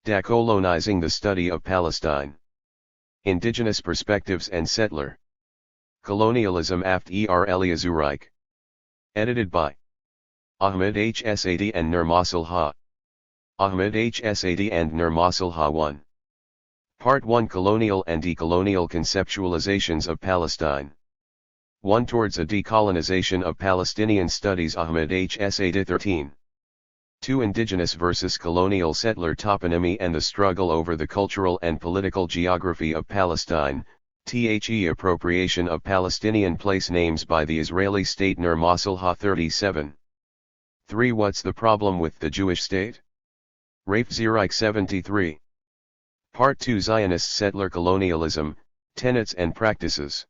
Decolonizing the Study of Palestine. Indigenous Perspectives and Settler. Colonialism after Elia Zureik. Edited by Ahmed H. Saadi and Nur Masalha. Ahmed H. Saadi and Nur Masalha 1. Part 1: Colonial and Decolonial Conceptualizations of Palestine. 1 Towards a Decolonization of Palestinian Studies. Ahmed H. Saadi 13. 2 Indigenous versus Colonial Settler Toponymy and the Struggle over the Cultural and Political Geography of Palestine, the Appropriation of Palestinian Place Names by the Israeli State. Nur Masalha 37. 3 What's the Problem with the Jewish State? Rafe Zureik 73. Part 2: Zionist Settler Colonialism, Tenets and Practices.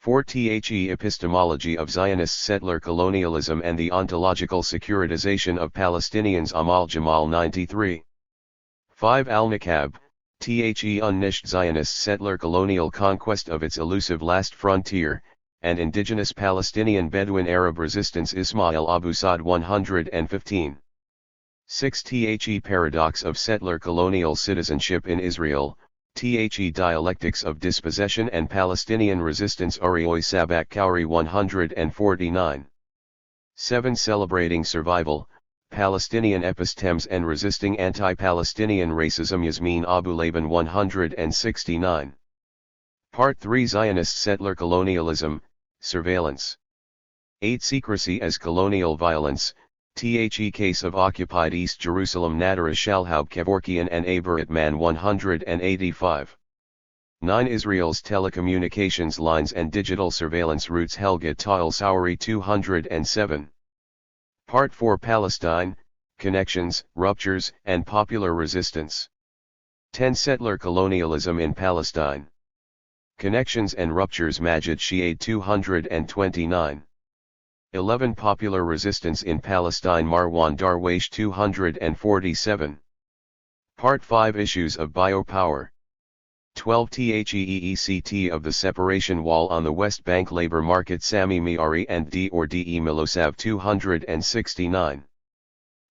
4 Epistemology of Zionist Settler Colonialism and the Ontological Securitization of Palestinians. Amal Jamal 93. 5 Al-Nakab, Unnished Zionist Settler Colonial Conquest of its Elusive Last Frontier, and Indigenous Palestinian Bedouin Arab Resistance. Ismail Abu Saad 115. 6 Paradox of Settler Colonial Citizenship in Israel, Dialectics of Dispossession and Palestinian Resistance. Orioi Sabak Kauri 149. 7 Celebrating Survival, Palestinian Epistemes and Resisting Anti-Palestinian Racism. Yasmin Abu Laban 169. Part 3: Zionist Settler Colonialism, Surveillance. 8 Secrecy as Colonial Violence, Case of Occupied East Jerusalem. Nadara Shalhaub Kevorkian and Abarat Man 185. 9 Israel's Telecommunications Lines and Digital Surveillance Routes. Helga Ta'al Sowery 207. Part 4: Palestine, Connections, Ruptures, and Popular Resistance. 10 Settler Colonialism in Palestine. Connections and Ruptures. Majid Shi'ad 229. 11 Popular Resistance in Palestine. Marwan Darwish 247. Part 5 Issues of Biopower. 12 Theect of the Separation Wall on the West Bank. Labor Market. Sami Miari and De Milosav 269.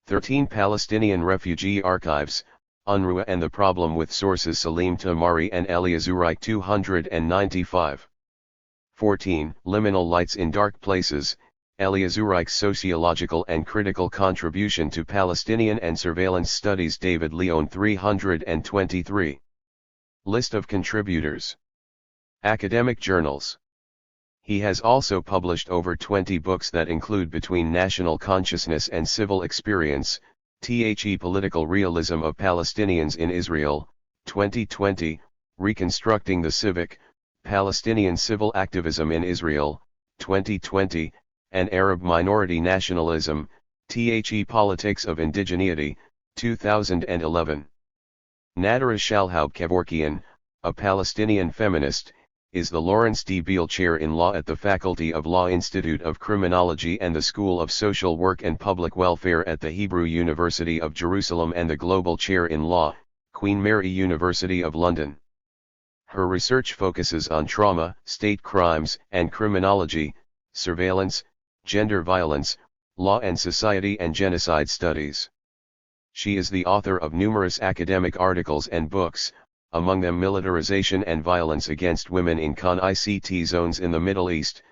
13 Palestinian Refugee Archives, UNRWA and the Problem with Sources. Salim Tamari and Elia Zureik 295. 14 Liminal Lights in Dark Places, Elia Zureik's Sociological and Critical Contribution to Palestinian and Surveillance Studies. David Leon 323. List of contributors. Academic journals. He has also published over 20 books that include Between National Consciousness and Civil Experience, Political Realism of Palestinians in Israel, 2020, Reconstructing the Civic, Palestinian Civil Activism in Israel, 2020, and Arab Minority Nationalism, Politics of Indigeneity, 2011. Nadara Shalhaub Kevorkian, a Palestinian feminist, is the Lawrence D. Beale Chair in Law at the Faculty of Law Institute of Criminology and the School of Social Work and Public Welfare at the Hebrew University of Jerusalem and the Global Chair in Law, Queen Mary University of London. Her research focuses on trauma, state crimes and criminology, surveillance, gender violence, law and society and genocide studies. She is the author of numerous academic articles and books, among them Militarization and Violence Against Women in Con-ICT Zones in the Middle East,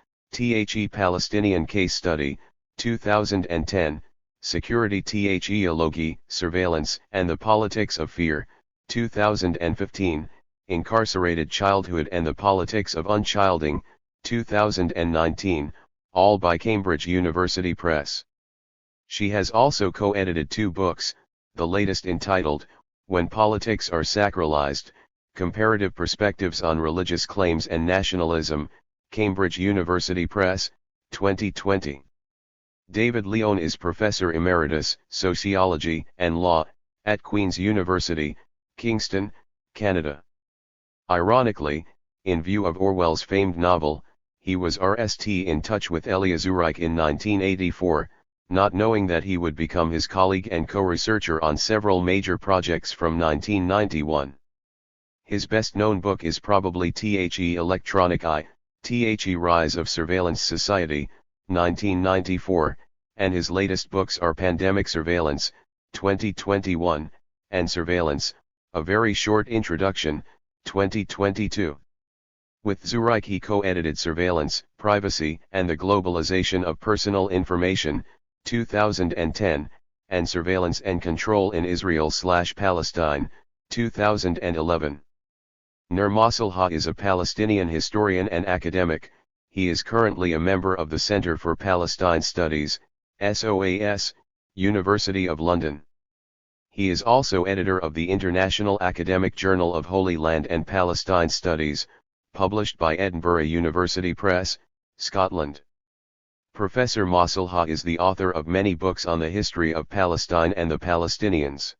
Palestinian Case Study, 2010, Security Theology, Surveillance and the Politics of Fear, 2015, Incarcerated Childhood and the Politics of Unchilding, 2019, all by Cambridge University Press. She has also co-edited 2 books, the latest entitled, When Politics Are Sacralized, Comparative Perspectives on Religious Claims and Nationalism, Cambridge University Press, 2020. David Leon is Professor Emeritus, Sociology and Law, at Queen's University, Kingston, Canada. Ironically, in view of Orwell's famed novel, he was in touch with Elia Zureik in 1984, not knowing that he would become his colleague and co-researcher on several major projects from 1991. His best-known book is probably Electronic Eye, Rise of Surveillance Society, 1994, and his latest books are Pandemic Surveillance, 2021, and Surveillance, A Very Short Introduction, 2022. With Zureik he co-edited Surveillance, Privacy, and the Globalization of Personal Information, 2010, and Surveillance and Control in Israel/Palestine, 2011. Nur Masalha is a Palestinian historian and academic. He is currently a member of the Centre for Palestine Studies, SOAS, University of London. He is also editor of the International Academic Journal of Holy Land and Palestine Studies, published by Edinburgh University Press, Scotland. Professor Masalha is the author of many books on the history of Palestine and the Palestinians.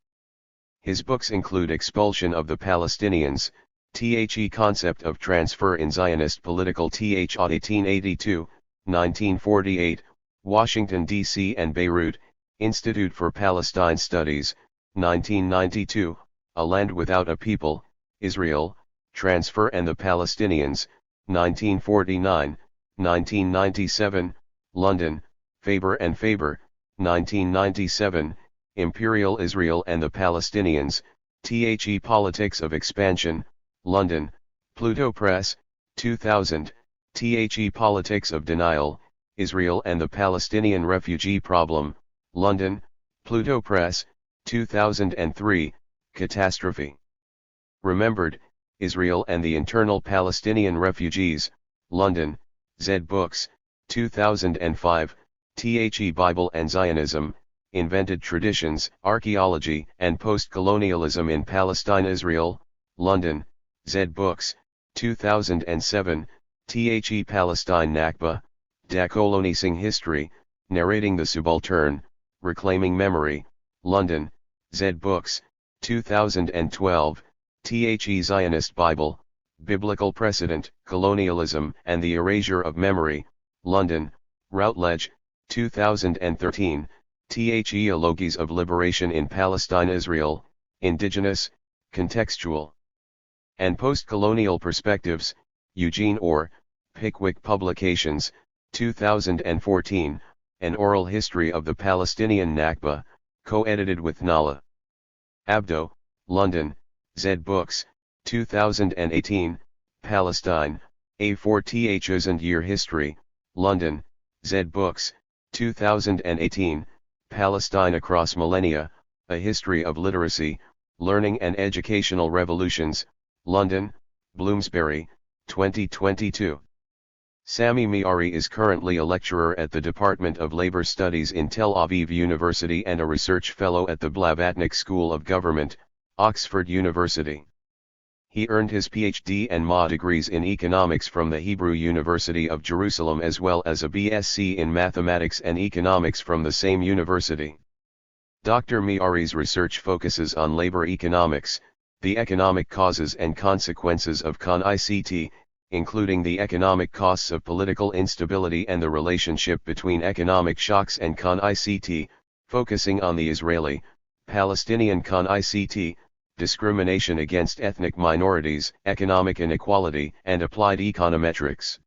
His books include Expulsion of the Palestinians, The Concept of Transfer in Zionist Political TH 1882, 1948, Washington, D.C. and Beirut, Institute for Palestine Studies, 1992, A Land Without a People, Israel, Transfer and the Palestinians, 1949, 1997, London, Faber and Faber, 1997, Imperial Israel and the Palestinians, The Politics of Expansion, London, Pluto Press, 2000, The Politics of Denial, Israel and the Palestinian Refugee Problem, London, Pluto Press, 2003, Catastrophe. Remembered, Israel and the Internal Palestinian Refugees, London, Z Books, 2005, The Bible and Zionism, Invented Traditions, Archaeology and Post-Colonialism in Palestine-Israel, London, Z Books, 2007, The Palestine Nakba, Decolonizing History, Narrating the Subaltern, Reclaiming Memory, London, Z Books, 2012, The Zionist Bible, Biblical Precedent, Colonialism and the Erasure of Memory, London, Routledge, 2013, The Alogies of Liberation in Palestine-Israel, Indigenous, Contextual and Post-Colonial Perspectives, Eugene Orr, Pickwick Publications, 2014, An Oral History of the Palestinian Nakba, co-edited with Nala Abdo, London, Z Books, 2018, Palestine, A 4000-Year History, London, Z Books, 2018, Palestine Across Millennia, A History of Literacy, Learning and Educational Revolutions, London, Bloomsbury, 2022. Sami Miari is currently a lecturer at the Department of Labor Studies in Tel Aviv University and a research fellow at the Blavatnik School of Government, Oxford University. He earned his PhD and MA degrees in economics from the Hebrew University of Jerusalem as well as a BSc in mathematics and economics from the same university. Dr. Miari's research focuses on labor economics, the economic causes and consequences of Con-ICT, including the economic costs of political instability and the relationship between economic shocks and Con-ICT, focusing on the Israeli-Palestinian Con-ICT, discrimination against ethnic minorities, economic inequality, and applied econometrics.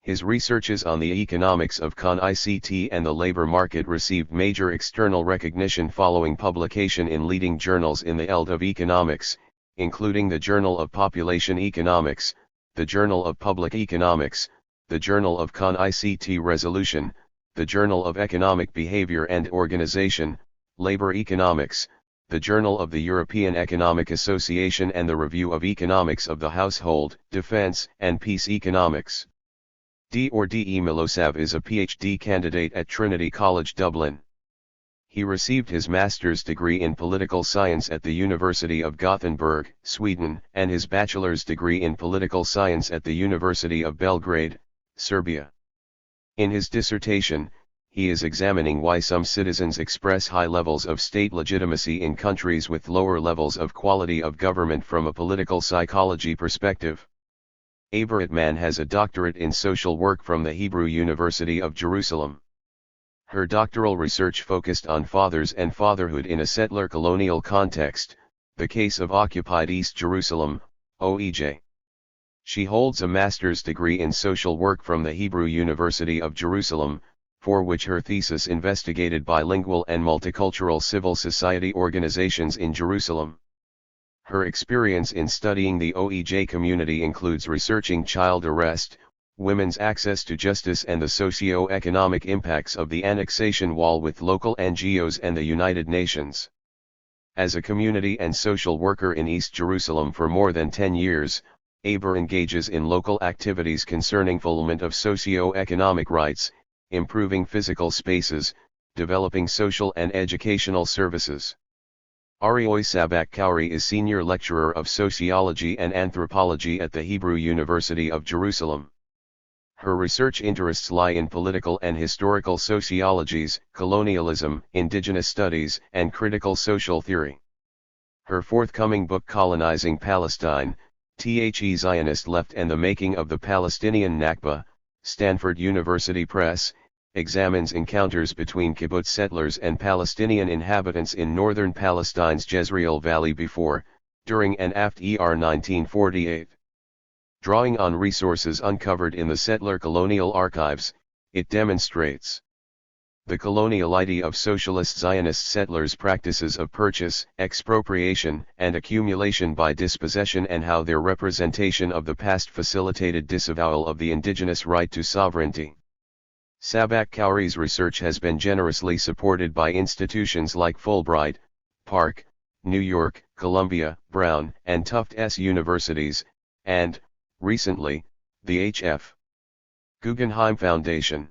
His researches on the economics of Con-ICT and the labor market received major external recognition following publication in leading journals in the field of economics, including the Journal of Population Economics, the Journal of Public Economics, the Journal of Con-ICT Resolution, the Journal of Economic Behavior and Organization, Labor Economics, the Journal of the European Economic Association and the Review of Economics of the Household, Defense and Peace Economics. De Milosav is a PhD candidate at Trinity College Dublin. He received his master's degree in political science at the University of Gothenburg, Sweden, and his bachelor's degree in political science at the University of Belgrade, Serbia. In his dissertation, he is examining why some citizens express high levels of state legitimacy in countries with lower levels of quality of government from a political psychology perspective. Abaratman has a doctorate in social work from the Hebrew University of Jerusalem. Her doctoral research focused on fathers and fatherhood in a settler colonial context, the case of occupied East Jerusalem, OEJ. She holds a master's degree in social work from the Hebrew University of Jerusalem, for which her thesis investigated bilingual and multicultural civil society organizations in Jerusalem. Her experience in studying the OEJ community includes researching child arrest, women's access to justice and the socio-economic impacts of the annexation wall with local NGOs and the United Nations. As a community and social worker in East Jerusalem for more than 10 years, Aber engages in local activities concerning fulfillment of socio-economic rights, improving physical spaces, developing social and educational services. Arioi Sabak-Kauri is Senior Lecturer of Sociology and Anthropology at the Hebrew University of Jerusalem. Her research interests lie in political and historical sociologies, colonialism, indigenous studies, and critical social theory. Her forthcoming book Colonizing Palestine, The Zionist Left and the Making of the Palestinian Nakba, Stanford University Press, examines encounters between kibbutz settlers and Palestinian inhabitants in northern Palestine's Jezreel Valley before, during and after 1948. Drawing on resources uncovered in the settler colonial archives, it demonstrates the coloniality of socialist Zionist settlers' practices of purchase, expropriation, and accumulation by dispossession and how their representation of the past facilitated disavowal of the indigenous right to sovereignty. Sabak-Kauri's research has been generously supported by institutions like Fulbright, Park, New York, Columbia, Brown, and Tufts universities, and, recently, the H.F. Guggenheim Foundation.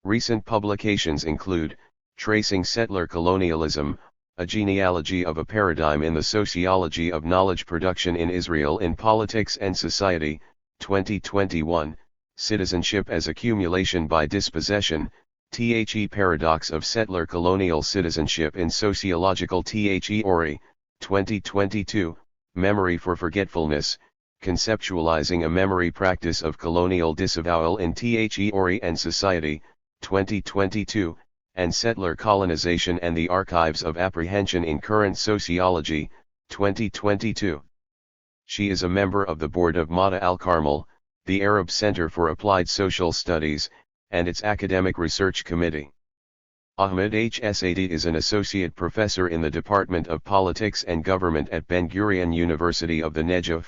Recent publications include, Tracing Settler Colonialism, A Genealogy of a Paradigm in the Sociology of Knowledge Production in Israel in Politics and Society, 2021, Citizenship as Accumulation by Dispossession, The Paradox of Settler Colonial Citizenship in Sociological Theory, 2022, Memory for Forgetfulness, Conceptualizing a Memory Practice of Colonial Disavowal in Theory and Society, 2022, and Settler Colonization and the Archives of Apprehension in Current Sociology, 2022. She is a member of the board of Mata al-Carmel, the Arab Center for Applied Social Studies, and its academic research committee. Ahmed H. Saidi is an associate professor in the Department of Politics and Government at Ben-Gurion University of the Negev.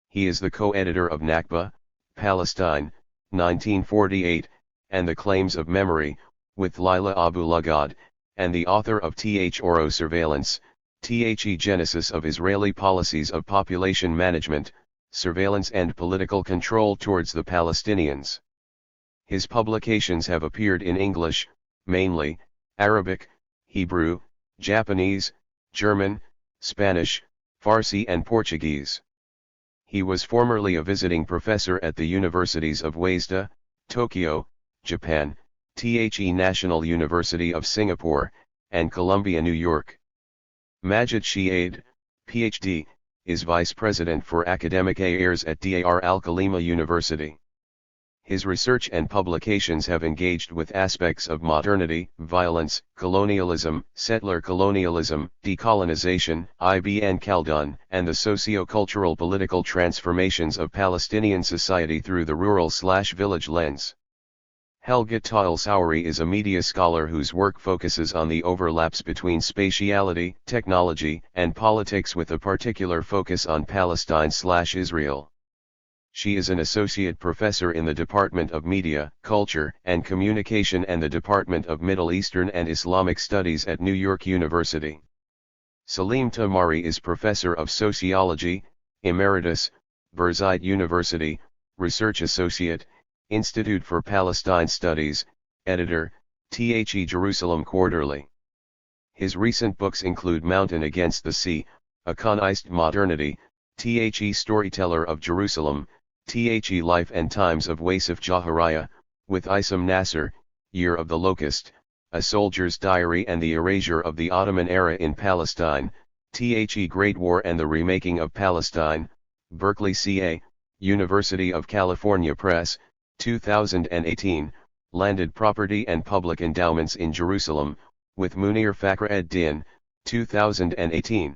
He is the co-editor of Nakba, Palestine, 1948, and the Claims of Memory, with Lila Abu Lugad, and the author of Oro Surveillance, Genesis of Israeli Policies of Population Management, Surveillance and Political Control Towards the Palestinians. His publications have appeared in English, mainly, Arabic, Hebrew, Japanese, German, Spanish, Farsi and Portuguese. He was formerly a visiting professor at the universities of Waseda, Tokyo, Japan, The National University of Singapore, and Columbia, New York. Majid Shiaid, Ph.D., is Vice President for Academic Affairs at Dar al-Khalima University. His research and publications have engaged with aspects of modernity, violence, colonialism, settler colonialism, decolonization, Ibn Khaldun, and the socio-cultural political transformations of Palestinian society through the rural/village lens. Helga Tal-Sauri is a media scholar whose work focuses on the overlaps between spatiality, technology, and politics with a particular focus on Palestine/Israel. She is an associate professor in the Department of Media, Culture, and Communication and the Department of Middle Eastern and Islamic Studies at New York University. Salim Tamari is Professor of Sociology, Emeritus, Birzeit University, Research Associate, Institute for Palestine Studies, Editor, The Jerusalem Quarterly. His recent books include Mountain Against the Sea, A Conist Modernity, The Storyteller of Jerusalem, The Life and Times of Wasif Jahariah, with Isam Nasser, Year of the Locust, A Soldier's Diary and the Erasure of the Ottoman Era in Palestine, The Great War and the Remaking of Palestine, Berkeley CA, University of California Press, 2018, Landed Property and Public Endowments in Jerusalem, with Munir Fakhreddin, 2018.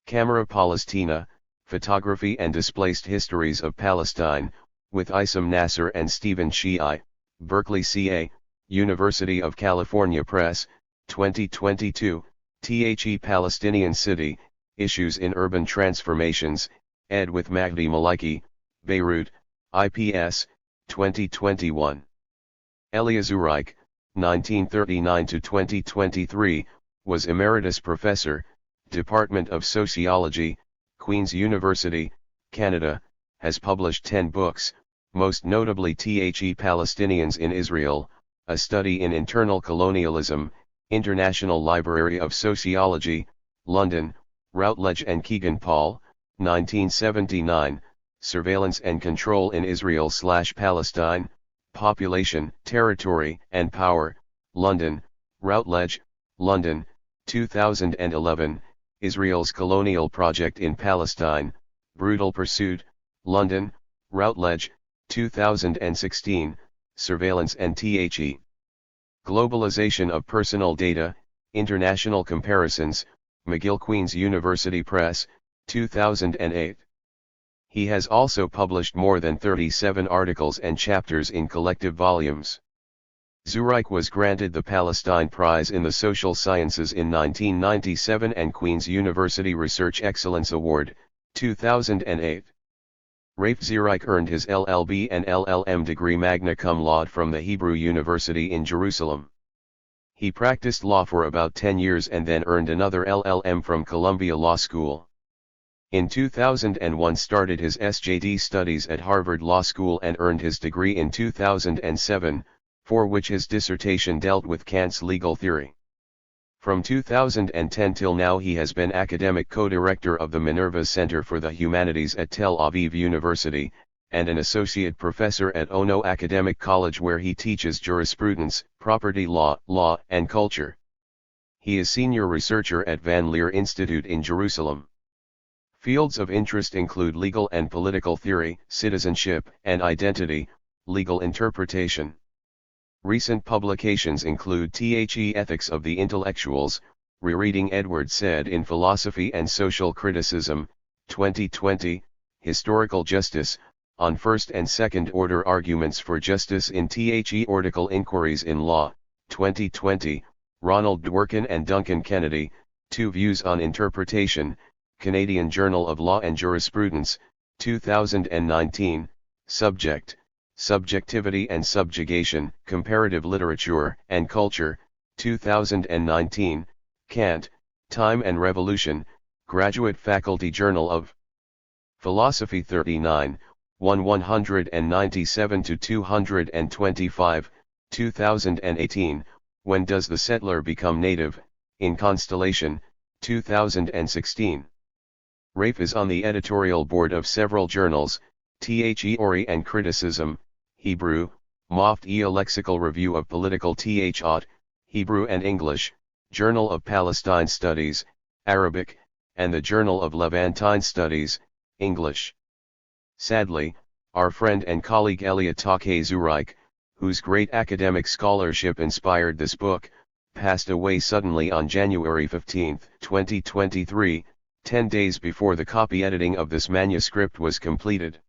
Camera Palestina, Photography and Displaced Histories of Palestine, with Isam Nasser and Stephen Shii, Berkeley CA, University of California Press, 2022, The Palestinian City, Issues in Urban Transformations, ed. with Mahdi Maliki, Beirut, IPS, 2021. Elia Zureik, 1939–2023, was Emeritus Professor, Department of Sociology, Queen's University, Canada, has published 10 books, most notably The Palestinians in Israel, A Study in Internal Colonialism, International Library of Sociology, London, Routledge and Keegan Paul, 1979, Surveillance and Control in Israel/Palestine, Population, Territory, and Power, London, Routledge, London, 2011, Israel's Colonial Project in Palestine, Brutal Pursuit, London, Routledge, 2016, Surveillance and The Globalization of Personal Data, International Comparisons, McGill Queen's University Press, 2008. He has also published more than 37 articles and chapters in collective volumes. Zureik was granted the Palestine Prize in the Social Sciences in 1997 and Queen's University Research Excellence Award, 2008. Rafe Zureik earned his LLB and LLM degree magna cum laude from the Hebrew University in Jerusalem. He practiced law for about 10 years and then earned another LLM from Columbia Law School. In 2001 started his SJD studies at Harvard Law School and earned his degree in 2007, for which his dissertation dealt with Kant's legal theory. From 2010 till now he has been academic co-director of the Minerva Center for the Humanities at Tel Aviv University, and an associate professor at Ono Academic College where he teaches jurisprudence, property law, and culture. He is senior researcher at Van Leer Institute in Jerusalem. Fields of interest include legal and political theory, citizenship and identity, legal interpretation. Recent publications include The Ethics of the Intellectuals, Rereading Edward Said in Philosophy and Social Criticism, 2020, Historical Justice, on First and Second Order Arguments for Justice in The Article Inquiries in Law, 2020, Ronald Dworkin and Duncan Kennedy, Two Views on Interpretation, Canadian Journal of Law and Jurisprudence, 2019, Subject, Subjectivity and Subjugation, Comparative Literature and Culture, 2019, Kant, Time and Revolution, Graduate Faculty Journal of Philosophy 39, 197–225, 2018, When Does the Settler Become Native, in Constellation, 2016. Rafe is on the editorial board of several journals, The and Criticism, Hebrew, Moft-e a Lexical Review of Political Thought, Hebrew and English, Journal of Palestine Studies, Arabic, and the Journal of Levantine Studies, English. Sadly, our friend and colleague Elia Zureik, whose great academic scholarship inspired this book, passed away suddenly on January 15, 2023, 10 days before the copy editing of this manuscript was completed.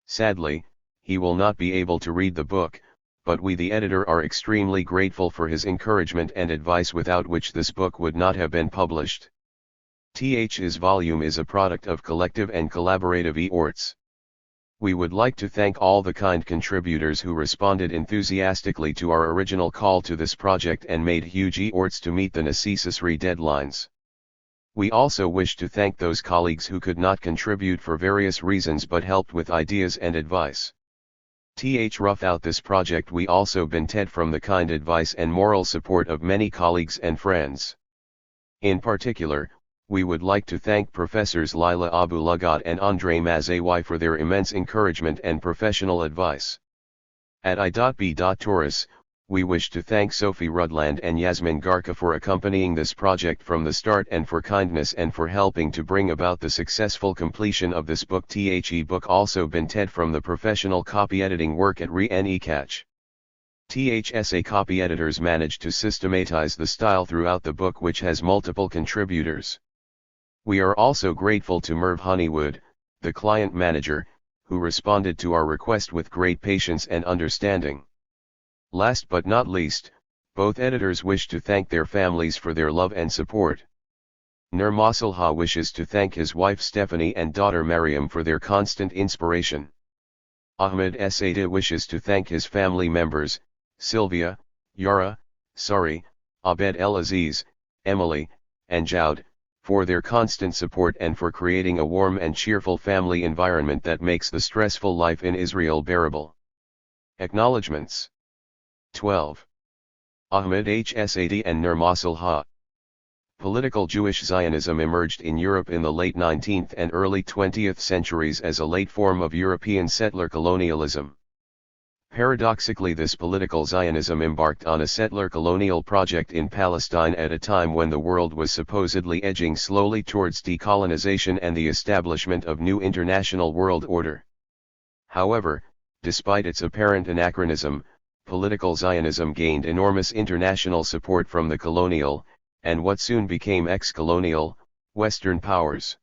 Sadly, he will not be able to read the book, but we the editor are extremely grateful for his encouragement and advice without which this book would not have been published. His volume is a product of collective and collaborative efforts. We would like to thank all the kind contributors who responded enthusiastically to our original call to this project and made huge efforts to meet the necessary deadlines. We also wish to thank those colleagues who could not contribute for various reasons but helped with ideas and advice. Rough out this project we also benefit from the kind advice and moral support of many colleagues and friends. In particular, we would like to thank Professors Lila Abu-Lughod and Andre Mazewi for their immense encouragement and professional advice. At I.B. Taurus, we wish to thank Sophie Rudland and Yasmin Garka for accompanying this project from the start and for kindness and for helping to bring about the successful completion of this book. The book also benefit from the professional copy editing work at RE-NE-Catch. THSA copy editors managed to systematize the style throughout the book which has multiple contributors. We are also grateful to Merv Honeywood, the client manager, who responded to our request with great patience and understanding. Last but not least, both editors wish to thank their families for their love and support. Nur Masalha wishes to thank his wife Stephanie and daughter Mariam for their constant inspiration. Ahmed Saida wishes to thank his family members, Sylvia, Yara, Sari, Abed El Aziz, Emily, and Joud, for their constant support and for creating a warm and cheerful family environment that makes the stressful life in Israel bearable. Acknowledgements. 12. Ahmed H. Saidi and Nur Masalha. Political Jewish Zionism emerged in Europe in the late 19th and early 20th centuries as a late form of European settler colonialism. Paradoxically, this political Zionism embarked on a settler colonial project in Palestine at a time when the world was supposedly edging slowly towards decolonization and the establishment of new international world order. However, despite its apparent anachronism, political Zionism gained enormous international support from the colonial, and what soon became ex-colonial, Western powers.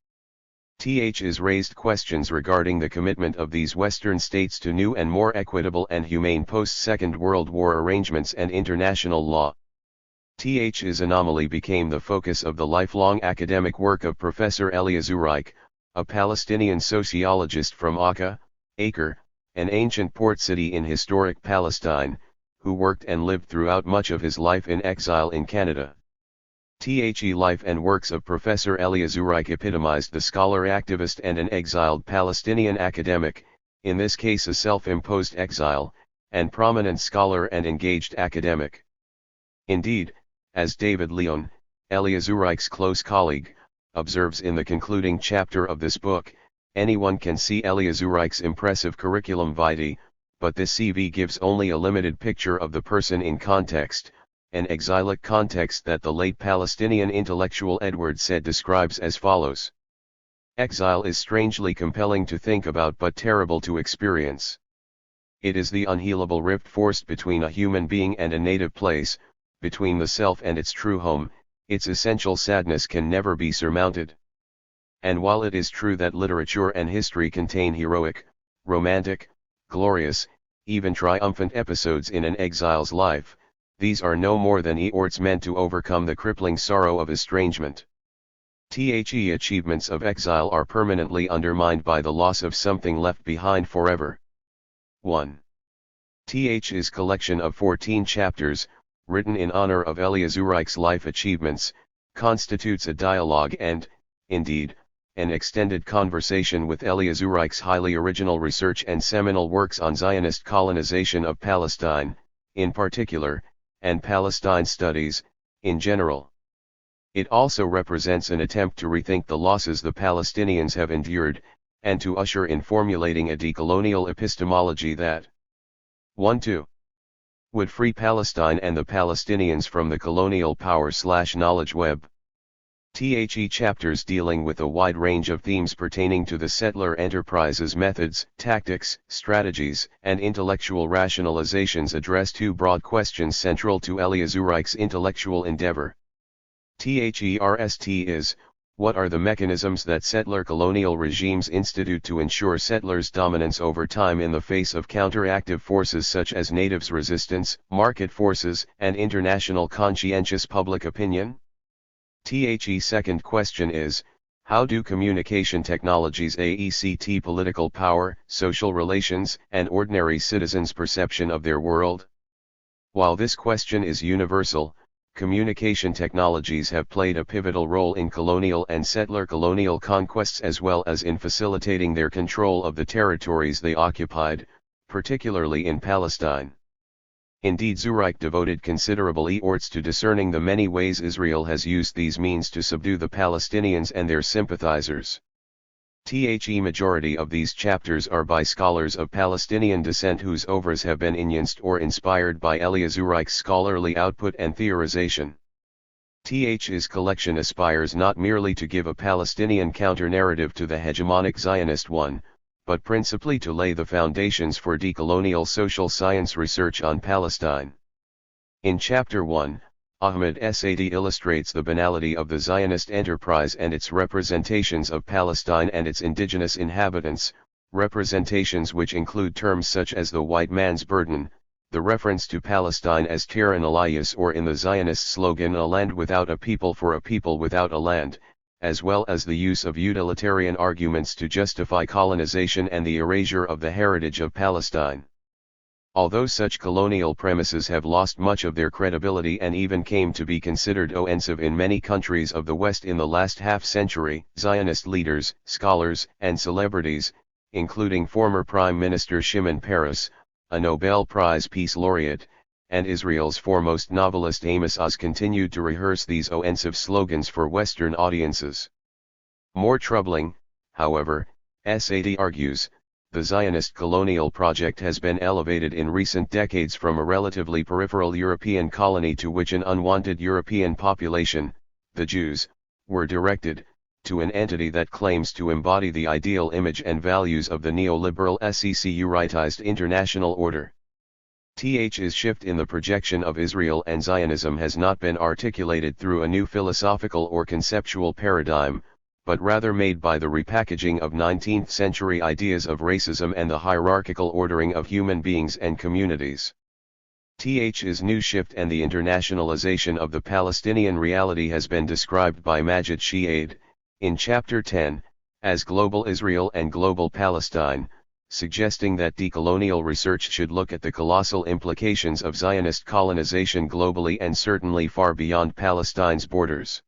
Is raised questions regarding the commitment of these Western states to new and more equitable and humane post-Second World War arrangements and international law. Is anomaly became the focus of the lifelong academic work of Professor Elia Zureik, a Palestinian sociologist from Acre, an ancient port city in historic Palestine, who worked and lived throughout much of his life in exile in Canada. Life and works of Professor Elia Zureik epitomized the scholar activist and an exiled Palestinian academic, in this case a self-imposed exile, and prominent scholar and engaged academic. Indeed, as David Leon, Elia Zureik's close colleague, observes in the concluding chapter of this book, anyone can see Elia Zureik's impressive curriculum vitae, but this CV gives only a limited picture of the person in context, an exilic context that the late Palestinian intellectual Edward Said describes as follows. Exile is strangely compelling to think about but terrible to experience. It is the unhealable rift forced between a human being and a native place, between the self and its true home. Its essential sadness can never be surmounted. And while it is true that literature and history contain heroic, romantic, glorious, even triumphant episodes in an exile's life, these are no more than eorts meant to overcome the crippling sorrow of estrangement. Achievements of exile are permanently undermined by the loss of something left behind forever. 1. Is collection of 14 chapters, written in honor of Elia Zureik's life achievements, constitutes a dialogue and, indeed, an extended conversation with Elia Zureik's highly original research and seminal works on Zionist colonization of Palestine, in particular, and Palestine studies, in general. It also represents an attempt to rethink the losses the Palestinians have endured, and to usher in formulating a decolonial epistemology that 1-2 would free Palestine and the Palestinians from the colonial power/knowledge web. Chapters dealing with a wide range of themes pertaining to the settler enterprise's methods, tactics, strategies, and intellectual rationalizations address two broad questions central to Elia Zureik's intellectual endeavor. Is, what are the mechanisms that settler colonial regimes institute to ensure settlers' dominance over time in the face of counteractive forces such as natives' resistance, market forces, and international conscientious public opinion? Second question is, how do communication technologies AECT political power, social relations, and ordinary citizens' perception of their world? While this question is universal, communication technologies have played a pivotal role in colonial and settler colonial conquests as well as in facilitating their control of the territories they occupied, particularly in Palestine. Indeed, Zureik devoted considerable eorts to discerning the many ways Israel has used these means to subdue the Palestinians and their sympathizers. Majority of these chapters are by scholars of Palestinian descent whose oeuvres have been influenced or inspired by Elia Zureik's scholarly output and theorization. His collection aspires not merely to give a Palestinian counter-narrative to the hegemonic Zionist one, but principally to lay the foundations for decolonial social science research on Palestine. In Chapter 1, Ahmed Saidi illustrates the banality of the Zionist enterprise and its representations of Palestine and its indigenous inhabitants, representations which include terms such as the white man's burden, the reference to Palestine as Terran Elias, or in the Zionist slogan a land without a people for a people without a land, as well as the use of utilitarian arguments to justify colonization and the erasure of the heritage of Palestine. Although such colonial premises have lost much of their credibility and even came to be considered offensive in many countries of the West in the last half-century, Zionist leaders, scholars, and celebrities, including former Prime Minister Shimon Peres, a Nobel Prize Peace Laureate, and Israel's foremost novelist Amos Oz, continued to rehearse these offensive slogans for Western audiences. More troubling, however, Sad argues, the Zionist colonial project has been elevated in recent decades from a relatively peripheral European colony to which an unwanted European population, the Jews, were directed, to an entity that claims to embody the ideal image and values of the neoliberal securitized international order. Th's shift in the projection of Israel and Zionism has not been articulated through a new philosophical or conceptual paradigm, but rather made by the repackaging of 19th-century ideas of racism and the hierarchical ordering of human beings and communities. Th's new shift and the internationalization of the Palestinian reality has been described by Majid Shi'aid, in Chapter 10, as Global Israel and Global Palestine, suggesting that decolonial research should look at the colossal implications of Zionist colonization globally and certainly far beyond Palestine's borders.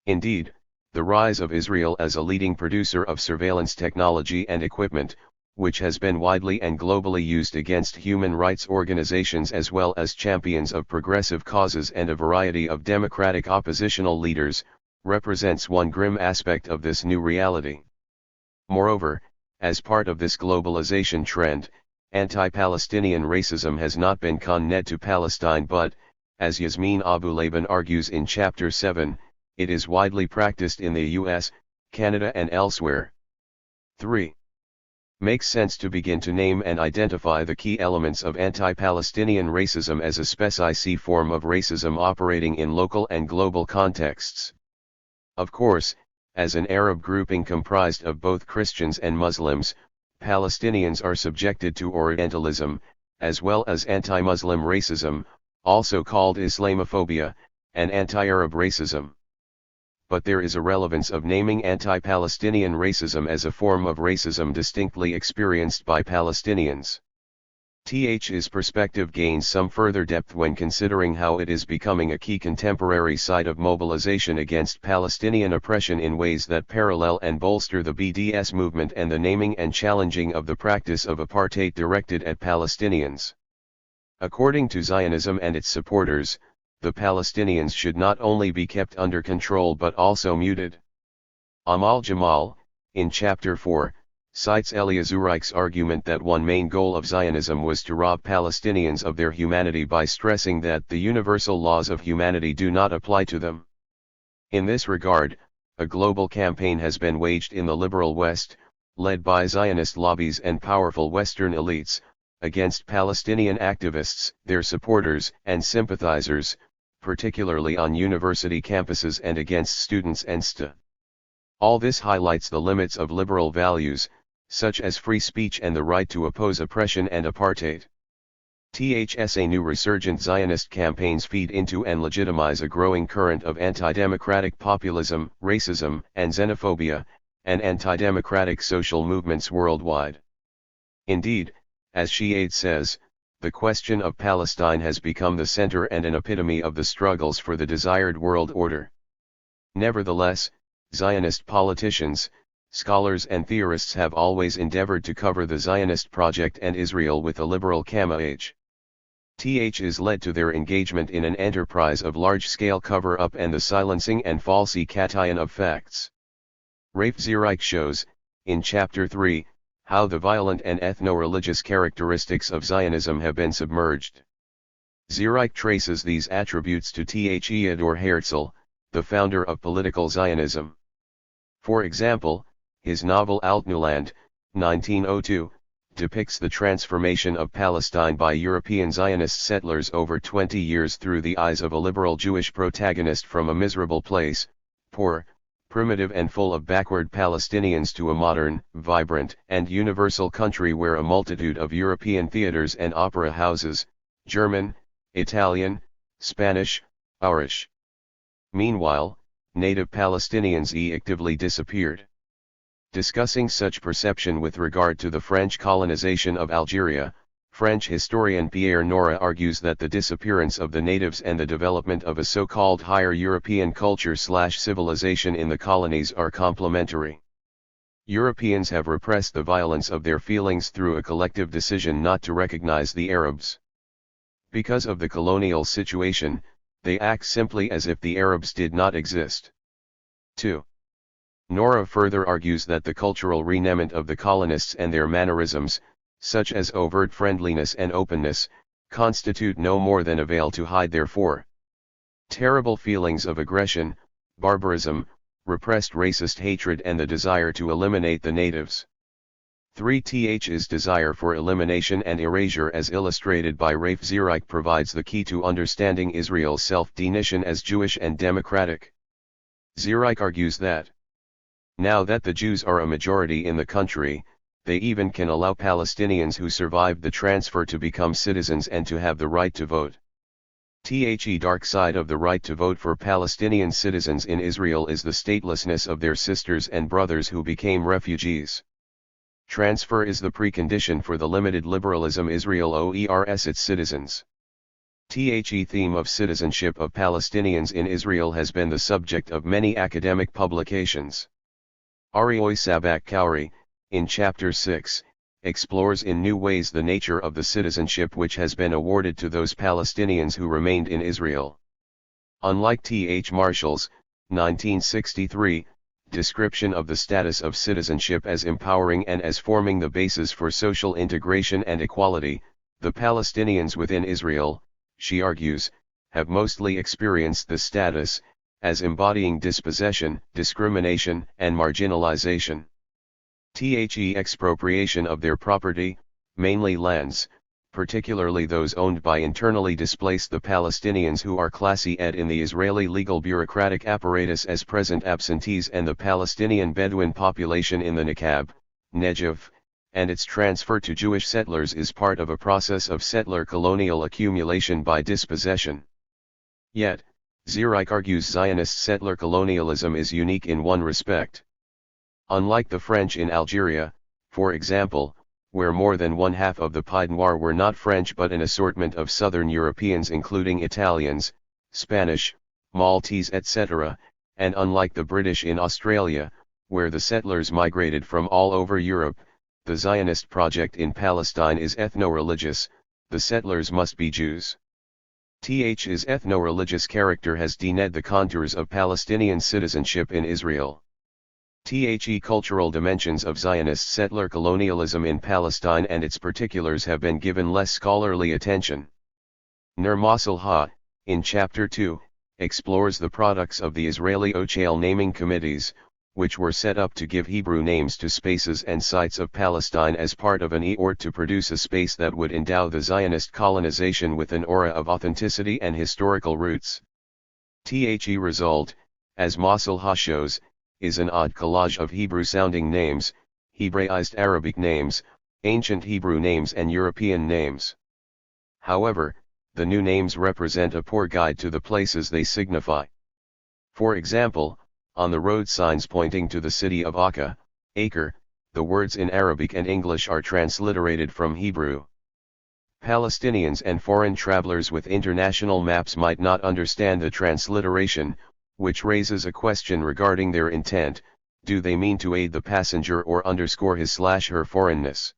Indeed, the rise of Israel as a leading producer of surveillance technology and equipment, which has been widely and globally used against human rights organizations as well as champions of progressive causes and a variety of democratic oppositional leaders, represents one grim aspect of this new reality. Moreover, as part of this globalization trend, anti-Palestinian racism has not been conned to Palestine but, as Yasmin Abu-Laban argues in Chapter 7, it is widely practiced in the US, Canada and elsewhere. 3. Makes sense to begin to name and identify the key elements of anti-Palestinian racism as a specific form of racism operating in local and global contexts. Of course, as an Arab grouping comprised of both Christians and Muslims, Palestinians are subjected to Orientalism, as well as anti-Muslim racism, also called Islamophobia, and anti-Arab racism. But there is a relevance of naming anti-Palestinian racism as a form of racism distinctly experienced by Palestinians. Th's perspective gains some further depth when considering how it is becoming a key contemporary site of mobilization against Palestinian oppression in ways that parallel and bolster the BDS movement and the naming and challenging of the practice of apartheid directed at Palestinians. According to Zionism and its supporters, the Palestinians should not only be kept under control but also muted. Amal Jamal, in Chapter 4, cites Elia Zureik's argument that one main goal of Zionism was to rob Palestinians of their humanity by stressing that the universal laws of humanity do not apply to them. In this regard, a global campaign has been waged in the liberal West, led by Zionist lobbies and powerful Western elites, against Palestinian activists, their supporters and sympathizers, particularly on university campuses, and against students and sta. All this highlights the limits of liberal values, such as free speech and the right to oppose oppression and apartheid. A new resurgent Zionist campaigns feed into and legitimize a growing current of anti-democratic populism, racism, and xenophobia, and anti-democratic social movements worldwide. Indeed, as Shi'aid says, the question of Palestine has become the center and an epitome of the struggles for the desired world order. Nevertheless, Zionist politicians, scholars and theorists have always endeavored to cover the Zionist project and Israel with a liberal camouflage. Is led to their engagement in an enterprise of large-scale cover-up and the silencing and falsification of facts. Rafe Zureik shows, in Chapter 3, how the violent and ethno-religious characteristics of Zionism have been submerged. Zureik traces these attributes to Theodor Herzl, the founder of political Zionism. For example, his novel Altneuland, 1902, depicts the transformation of Palestine by European Zionist settlers over 20 years through the eyes of a liberal Jewish protagonist from a miserable place, poor, primitive and full of backward Palestinians, to a modern, vibrant, and universal country where a multitude of European theaters and opera houses, German, Italian, Spanish, Irish. Meanwhile, native Palestinians actively disappeared. Discussing such perception with regard to the French colonization of Algeria, French historian Pierre Nora argues that the disappearance of the natives and the development of a so-called higher European culture/civilization in the colonies are complementary. Europeans have repressed the violence of their feelings through a collective decision not to recognize the Arabs. Because of the colonial situation, they act simply as if the Arabs did not exist. 2. Nora further argues that the cultural renamment of the colonists and their mannerisms, such as overt friendliness and openness, constitute no more than a veil to hide their terrible feelings of aggression, barbarism, repressed racist hatred and the desire to eliminate the natives. 3th's desire for elimination and erasure as illustrated by Rafe Zureik provides the key to understanding Israel's self-definition as Jewish and democratic. Zureik argues that now that the Jews are a majority in the country, they even can allow Palestinians who survived the transfer to become citizens and to have the right to vote. The dark side of the right to vote for Palestinian citizens in Israel is the statelessness of their sisters and brothers who became refugees. Transfer is the precondition for the limited liberalism Israel owes its citizens. The theme of citizenship of Palestinians in Israel has been the subject of many academic publications. Arioy Sabak Kauri, in Chapter 6, explores in new ways the nature of the citizenship which has been awarded to those Palestinians who remained in Israel. Unlike T.H. Marshall's, 1963, description of the status of citizenship as empowering and as forming the basis for social integration and equality, the Palestinians within Israel, she argues, have mostly experienced this status, as embodying dispossession, discrimination, and marginalization. The expropriation of their property, mainly lands, particularly those owned by internally displaced the Palestinians who are classed in the Israeli legal bureaucratic apparatus as present absentees and the Palestinian Bedouin population in the Negev, and its transfer to Jewish settlers is part of a process of settler colonial accumulation by dispossession. Yet, Zureik argues Zionist settler colonialism is unique in one respect. Unlike the French in Algeria, for example, where more than one-half of the Pied Noir were not French but an assortment of Southern Europeans including Italians, Spanish, Maltese etc., and unlike the British in Australia, where the settlers migrated from all over Europe, the Zionist project in Palestine is ethno-religious, the settlers must be Jews. Th's ethno-religious character has denuded the contours of Palestinian citizenship in Israel. The cultural dimensions of Zionist settler colonialism in Palestine and its particulars have been given less scholarly attention. Ner Mosel Ha, in Chapter 2, explores the products of the Israeli Ochel naming committees, which were set up to give Hebrew names to spaces and sites of Palestine as part of an effort to produce a space that would endow the Zionist colonization with an aura of authenticity and historical roots. The result, as Mosel Ha shows, is an odd collage of Hebrew-sounding names, Hebraized Arabic names, ancient Hebrew names and European names. However, the new names represent a poor guide to the places they signify. For example, on the road signs pointing to the city of Akka, Acre, the words in Arabic and English are transliterated from Hebrew. Palestinians and foreign travelers with international maps might not understand the transliteration, which raises a question regarding their intent: do they mean to aid the passenger or underscore his/her foreignness?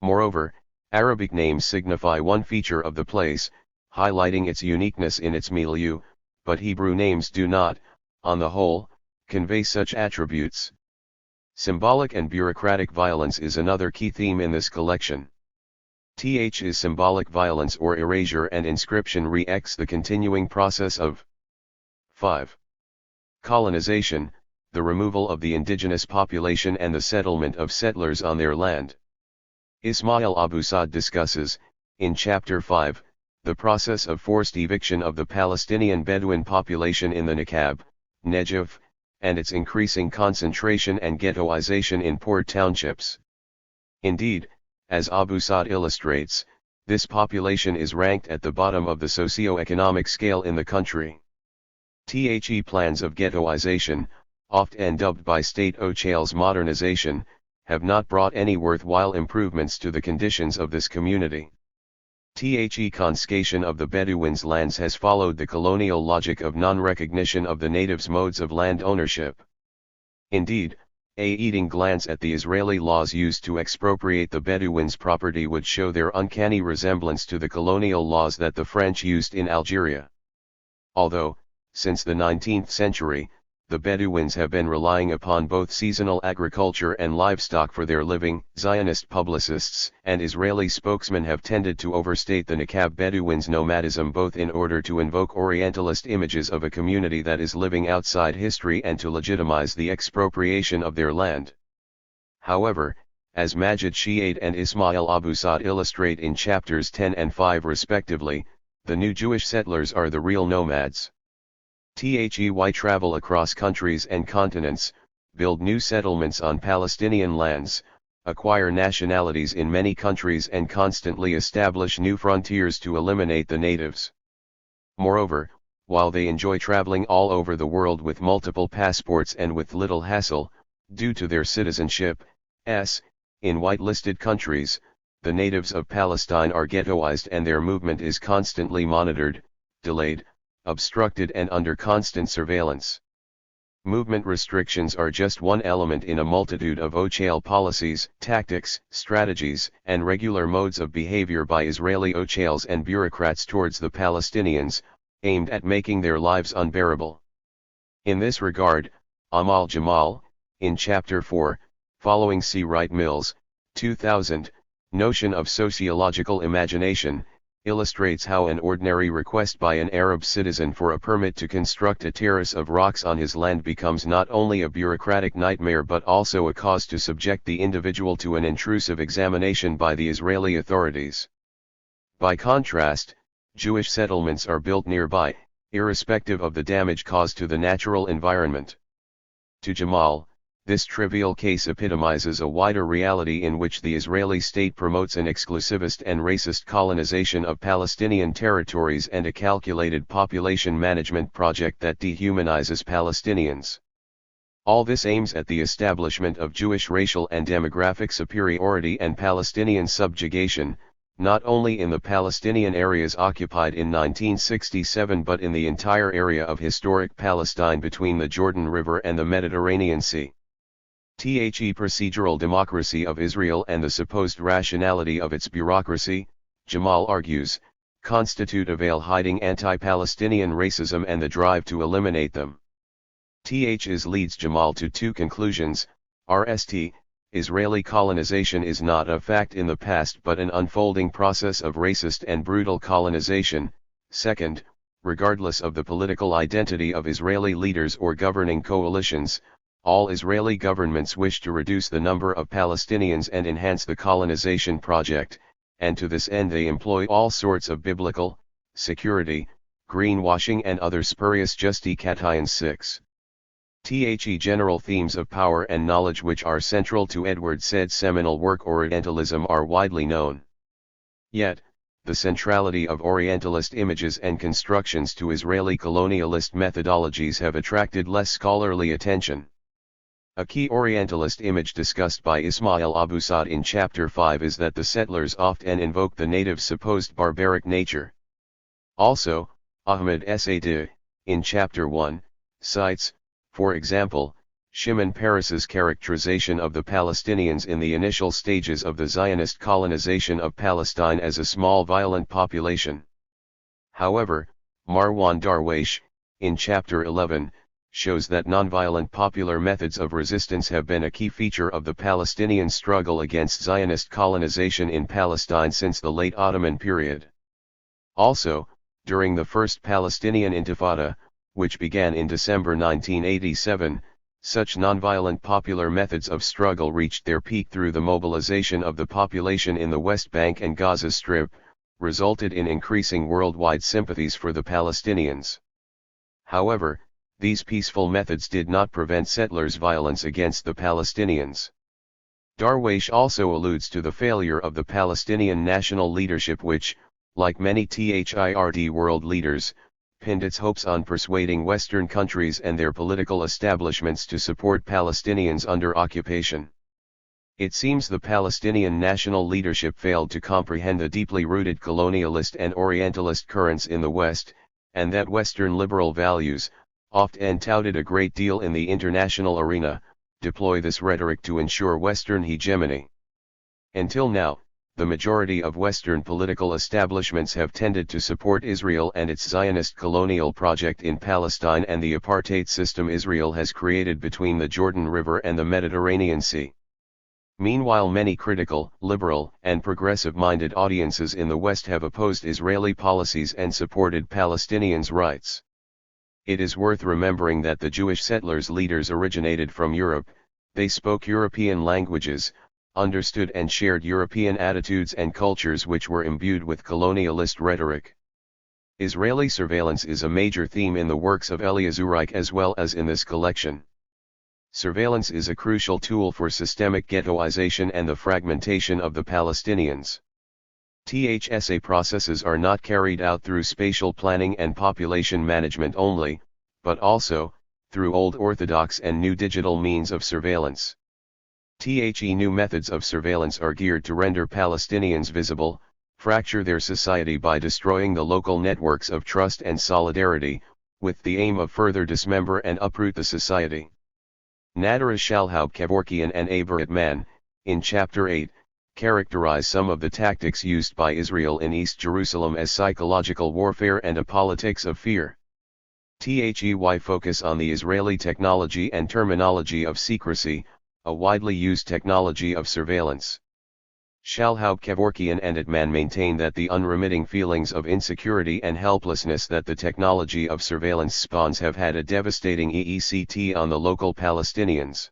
Moreover, Arabic names signify one feature of the place, highlighting its uniqueness in its milieu, but Hebrew names do not, on the whole, convey such attributes. Symbolic and bureaucratic violence is another key theme in this collection. Th's symbolic violence or erasure and inscription re-ex the continuing process of 5. Colonization, the removal of the indigenous population and the settlement of settlers on their land. Ismail Abu Saad discusses, in Chapter 5, the process of forced eviction of the Palestinian Bedouin population in the Negev, and its increasing concentration and ghettoization in poor townships. Indeed, as Abu Saad illustrates, This population is ranked at the bottom of the socio-economic scale in the country. The plans of ghettoization, often dubbed by state Ochal's modernization, have not brought any worthwhile improvements to the conditions of this community. The confiscation of the Bedouins' lands has followed the colonial logic of non-recognition of the natives' modes of land ownership. Indeed, a eating glance at the Israeli laws used to expropriate the Bedouins' property would show their uncanny resemblance to the colonial laws that the French used in Algeria. Although, since the 19th century, the Bedouins have been relying upon both seasonal agriculture and livestock for their living, Zionist publicists and Israeli spokesmen have tended to overstate the Nakab Bedouins' nomadism both in order to invoke Orientalist images of a community that is living outside history and to legitimize the expropriation of their land. However, as Majid Shi'ad and Ismail Abu Sa'd illustrate in chapters 10 and 5 respectively, the new Jewish settlers are the real nomads. They travel across countries and continents, build new settlements on Palestinian lands, acquire nationalities in many countries and constantly establish new frontiers to eliminate the natives. Moreover, while they enjoy traveling all over the world with multiple passports and with little hassle, due to their citizenship, in whitelisted countries, the natives of Palestine are ghettoized and their movement is constantly monitored, delayed, obstructed and under constant surveillance. Movement restrictions are just one element in a multitude of Ochal policies, tactics, strategies, and regular modes of behavior by Israeli Ochals and bureaucrats towards the Palestinians, aimed at making their lives unbearable. In this regard, Amal Jamal, in Chapter 4, following C. Wright Mills, 2000, Notion of Sociological Imagination, illustrates how an ordinary request by an Arab citizen for a permit to construct a terrace of rocks on his land becomes not only a bureaucratic nightmare but also a cause to subject the individual to an intrusive examination by the Israeli authorities. By contrast, Jewish settlements are built nearby, irrespective of the damage caused to the natural environment. To Jamal, this trivial case epitomizes a wider reality in which the Israeli state promotes an exclusivist and racist colonization of Palestinian territories and a calculated population management project that dehumanizes Palestinians. All this aims at the establishment of Jewish racial and demographic superiority and Palestinian subjugation, not only in the Palestinian areas occupied in 1967 but in the entire area of historic Palestine between the Jordan River and the Mediterranean Sea. The procedural democracy of Israel and the supposed rationality of its bureaucracy, Jamal argues, constitute a veil-hiding anti-Palestinian racism and the drive to eliminate them. Leads Jamal to two conclusions. First, Israeli colonization is not a fact in the past but an unfolding process of racist and brutal colonization. Second, regardless of the political identity of Israeli leaders or governing coalitions, all Israeli governments wish to reduce the number of Palestinians and enhance the colonization project, and to this end they employ all sorts of biblical, security, greenwashing and other spurious justifications. 6. General themes of power and knowledge which are central to Edward Said's seminal work Orientalism are widely known. Yet, the centrality of Orientalist images and constructions to Israeli colonialist methodologies have attracted less scholarly attention. A key Orientalist image discussed by Ismail Abu Sa'd in Chapter 5 is that the settlers often invoke the natives' supposed barbaric nature. Also, Ahmed Said, in Chapter 1, cites, for example, Shimon Peres's characterization of the Palestinians in the initial stages of the Zionist colonization of Palestine as a small violent population. However, Marwan Darwish, in Chapter 11, shows that nonviolent popular methods of resistance have been a key feature of the Palestinian struggle against Zionist colonization in Palestine since the late Ottoman period. Also, during the First Palestinian Intifada, which began in December 1987, such nonviolent popular methods of struggle reached their peak through the mobilization of the population in the West Bank and Gaza Strip, resulted in increasing worldwide sympathies for the Palestinians. However, these peaceful methods did not prevent settlers' violence against the Palestinians. Darwish also alludes to the failure of the Palestinian national leadership which, like many THIRD world leaders, pinned its hopes on persuading Western countries and their political establishments to support Palestinians under occupation. It seems the Palestinian national leadership failed to comprehend the deeply rooted colonialist and Orientalist currents in the West, and that Western liberal values, often touted a great deal in the international arena, deploy this rhetoric to ensure Western hegemony. Until now, the majority of Western political establishments have tended to support Israel and its Zionist colonial project in Palestine and the apartheid system Israel has created between the Jordan River and the Mediterranean Sea. Meanwhile, many critical, liberal, and progressive-minded audiences in the West have opposed Israeli policies and supported Palestinians' rights. It is worth remembering that the Jewish settlers' leaders originated from Europe, they spoke European languages, understood and shared European attitudes and cultures which were imbued with colonialist rhetoric. Israeli surveillance is a major theme in the works of Elia Zureik as well as in this collection. Surveillance is a crucial tool for systemic ghettoization and the fragmentation of the Palestinians. THSA processes are not carried out through spatial planning and population management only, but also, through old orthodox and new digital means of surveillance. New methods of surveillance are geared to render Palestinians visible, fracture their society by destroying the local networks of trust and solidarity, with the aim of further dismember and uproot the society. Nadara Shalhaub Kevorkian and Abarat Man, in Chapter 8, characterize some of the tactics used by Israel in East Jerusalem as psychological warfare and a politics of fear. THEY focus on the Israeli technology and terminology of secrecy, a widely used technology of surveillance. Shalhaub Kevorkian and Atman maintain that the unremitting feelings of insecurity and helplessness that the technology of surveillance spawns have had a devastating effect on the local Palestinians.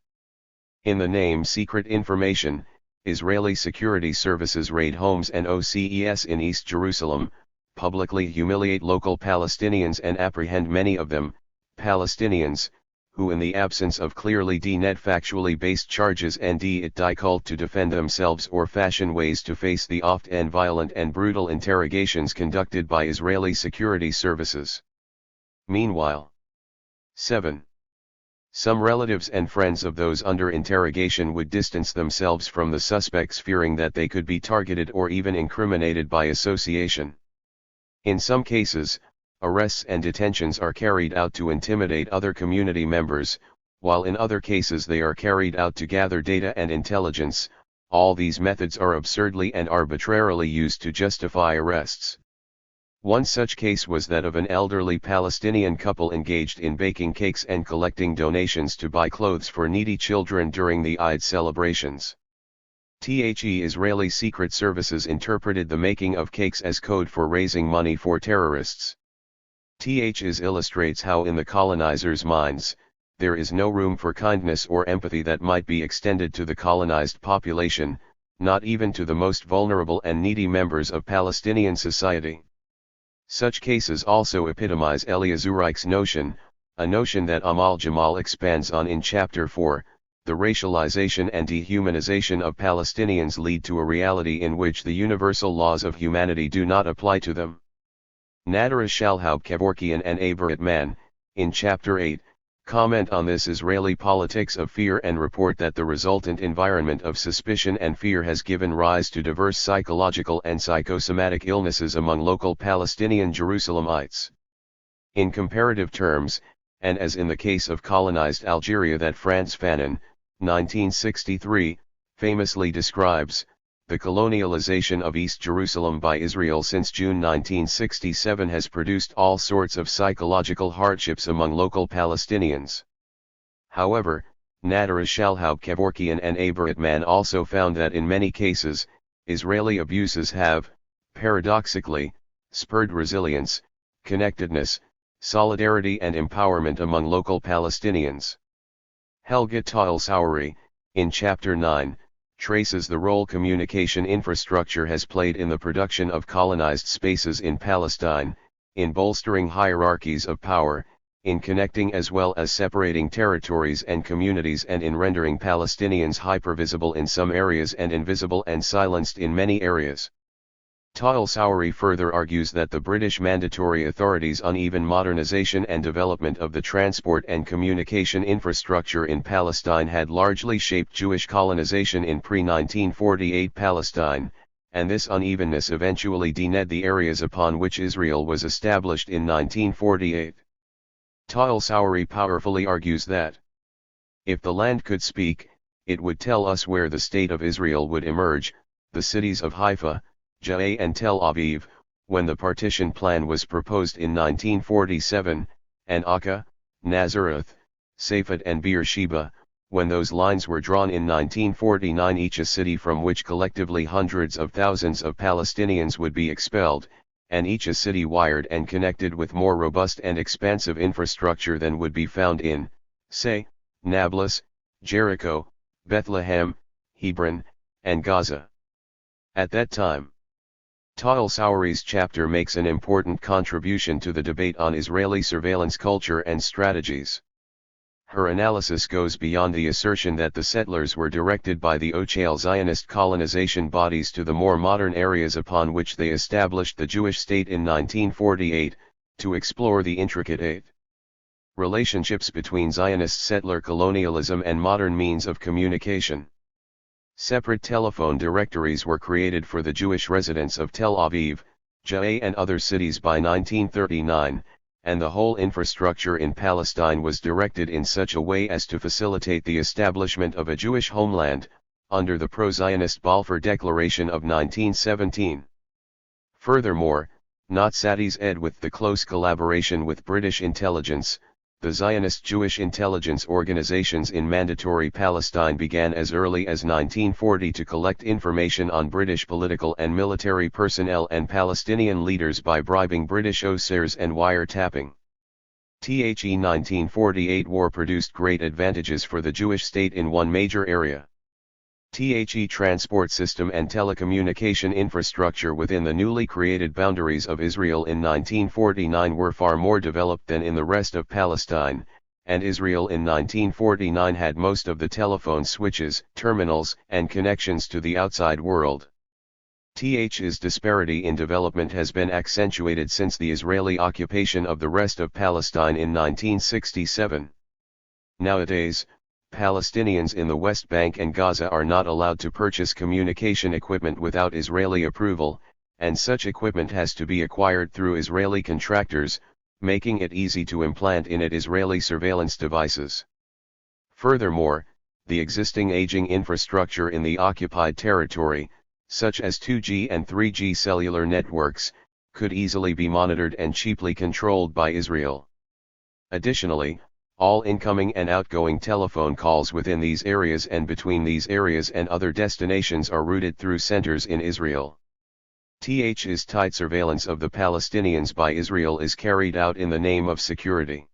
In the name Secret Information, Israeli security services raid homes and OCES in East Jerusalem, publicly humiliate local Palestinians and apprehend many of them, Palestinians, who in the absence of clearly net factually based charges and difficult to defend themselves or fashion ways to face the often violent and brutal interrogations conducted by Israeli security services. Meanwhile, 7. Some relatives and friends of those under interrogation would distance themselves from the suspects fearing that they could be targeted or even incriminated by association. In some cases, arrests and detentions are carried out to intimidate other community members, while in other cases they are carried out to gather data and intelligence. All these methods are absurdly and arbitrarily used to justify arrests. One such case was that of an elderly Palestinian couple engaged in baking cakes and collecting donations to buy clothes for needy children during the Eid celebrations. Israeli secret services interpreted the making of cakes as code for raising money for terrorists. Illustrates how in the colonizers' minds, there is no room for kindness or empathy that might be extended to the colonized population, not even to the most vulnerable and needy members of Palestinian society. Such cases also epitomize Elia Zureik's notion, a notion that Amal Jamal expands on in Chapter 4, the racialization and dehumanization of Palestinians lead to a reality in which the universal laws of humanity do not apply to them. Nadara Shalhaub Kevorkian and Abarat Man, in Chapter 8, comment on this Israeli politics of fear and report that the resultant environment of suspicion and fear has given rise to diverse psychological and psychosomatic illnesses among local Palestinian Jerusalemites. In comparative terms, and as in the case of colonized Algeria that Frantz Fanon, 1963, famously describes, the colonialization of East Jerusalem by Israel since June 1967 has produced all sorts of psychological hardships among local Palestinians. However, Nadara Shalhaub Kevorkian and Abarat Man also found that in many cases, Israeli abuses have, paradoxically, spurred resilience, connectedness, solidarity and empowerment among local Palestinians. Helga Tal-Souri, in Chapter 9, traces the role communication infrastructure has played in the production of colonized spaces in Palestine, in bolstering hierarchies of power, in connecting as well as separating territories and communities, and in rendering Palestinians hypervisible in some areas and invisible and silenced in many areas. Al-Sawari further argues that the British Mandatory Authority's uneven modernization and development of the transport and communication infrastructure in Palestine had largely shaped Jewish colonization in pre-1948 Palestine, and this unevenness eventually denuded the areas upon which Israel was established in 1948. Al-Sawari powerfully argues that, if the land could speak, it would tell us where the state of Israel would emerge. The cities of Haifa, Ja'e and Tel Aviv, when the partition plan was proposed in 1947, and Akka, Nazareth, Safed and Beersheba, when those lines were drawn in 1949, each a city from which collectively hundreds of thousands of Palestinians would be expelled, and each a city wired and connected with more robust and expansive infrastructure than would be found in, say, Nablus, Jericho, Bethlehem, Hebron, and Gaza. At that time, Al-Sawari's chapter makes an important contribution to the debate on Israeli surveillance culture and strategies. Her analysis goes beyond the assertion that the settlers were directed by the Ochel Zionist colonization bodies to the more modern areas upon which they established the Jewish state in 1948, to explore the intricate relationships between Zionist settler colonialism and modern means of communication. Separate telephone directories were created for the Jewish residents of Tel Aviv, Ja'e and other cities by 1939, and the whole infrastructure in Palestine was directed in such a way as to facilitate the establishment of a Jewish homeland, under the pro-Zionist Balfour Declaration of 1917. Furthermore, not satisfied with the close collaboration with British intelligence, the Zionist Jewish intelligence organizations in Mandatory Palestine began as early as 1940 to collect information on British political and military personnel and Palestinian leaders by bribing British officers and wiretapping. The 1948 war produced great advantages for the Jewish state in one major area. The transport system and telecommunication infrastructure within the newly created boundaries of Israel in 1949 were far more developed than in the rest of Palestine, and Israel in 1949 had most of the telephone switches, terminals, and connections to the outside world. This disparity in development has been accentuated since the Israeli occupation of the rest of Palestine in 1967. Nowadays, Palestinians in the West Bank and Gaza are not allowed to purchase communication equipment without Israeli approval, and such equipment has to be acquired through Israeli contractors, making it easy to implant in it Israeli surveillance devices. Furthermore, the existing aging infrastructure in the occupied territory, such as 2G and 3G cellular networks, could easily be monitored and cheaply controlled by Israel. Additionally, all incoming and outgoing telephone calls within these areas and between these areas and other destinations are routed through centers in Israel. This tight surveillance of the Palestinians by Israel is carried out in the name of security.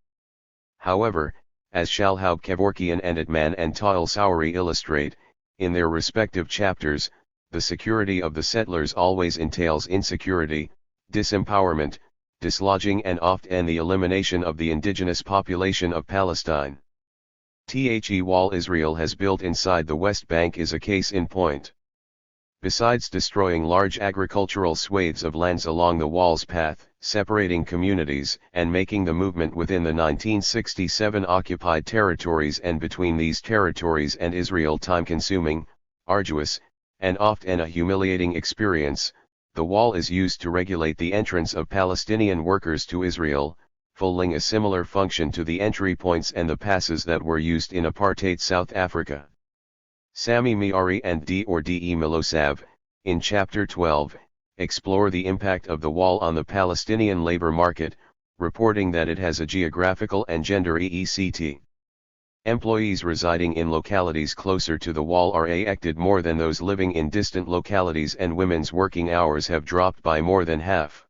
However, as Shalhaub Kevorkian and Atman and Al-Sawari illustrate, in their respective chapters, the security of the settlers always entails insecurity, disempowerment, dislodging and often the elimination of the indigenous population of Palestine. The wall Israel has built inside the West Bank is a case in point. Besides destroying large agricultural swathes of lands along the wall's path, separating communities, and making the movement within the 1967 occupied territories and between these territories and Israel time-consuming, arduous, and often a humiliating experience, the wall is used to regulate the entrance of Palestinian workers to Israel, fulfilling a similar function to the entry points and the passes that were used in apartheid South Africa. Sami Miari and De Milosav, in Chapter 12, explore the impact of the wall on the Palestinian labor market, reporting that it has a geographical and gender EECT. Employees residing in localities closer to the wall are affected more than those living in distant localities, and women's working hours have dropped by more than half.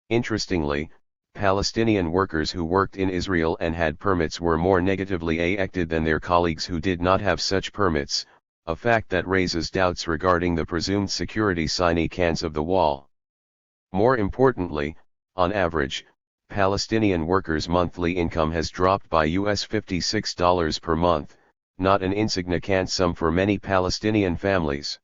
Interestingly, Palestinian workers who worked in Israel and had permits were more negatively affected than their colleagues who did not have such permits, a fact that raises doubts regarding the presumed security significance of the wall. More importantly, on average, Palestinian workers' monthly income has dropped by US $56 per month, not an insignificant sum for many Palestinian families.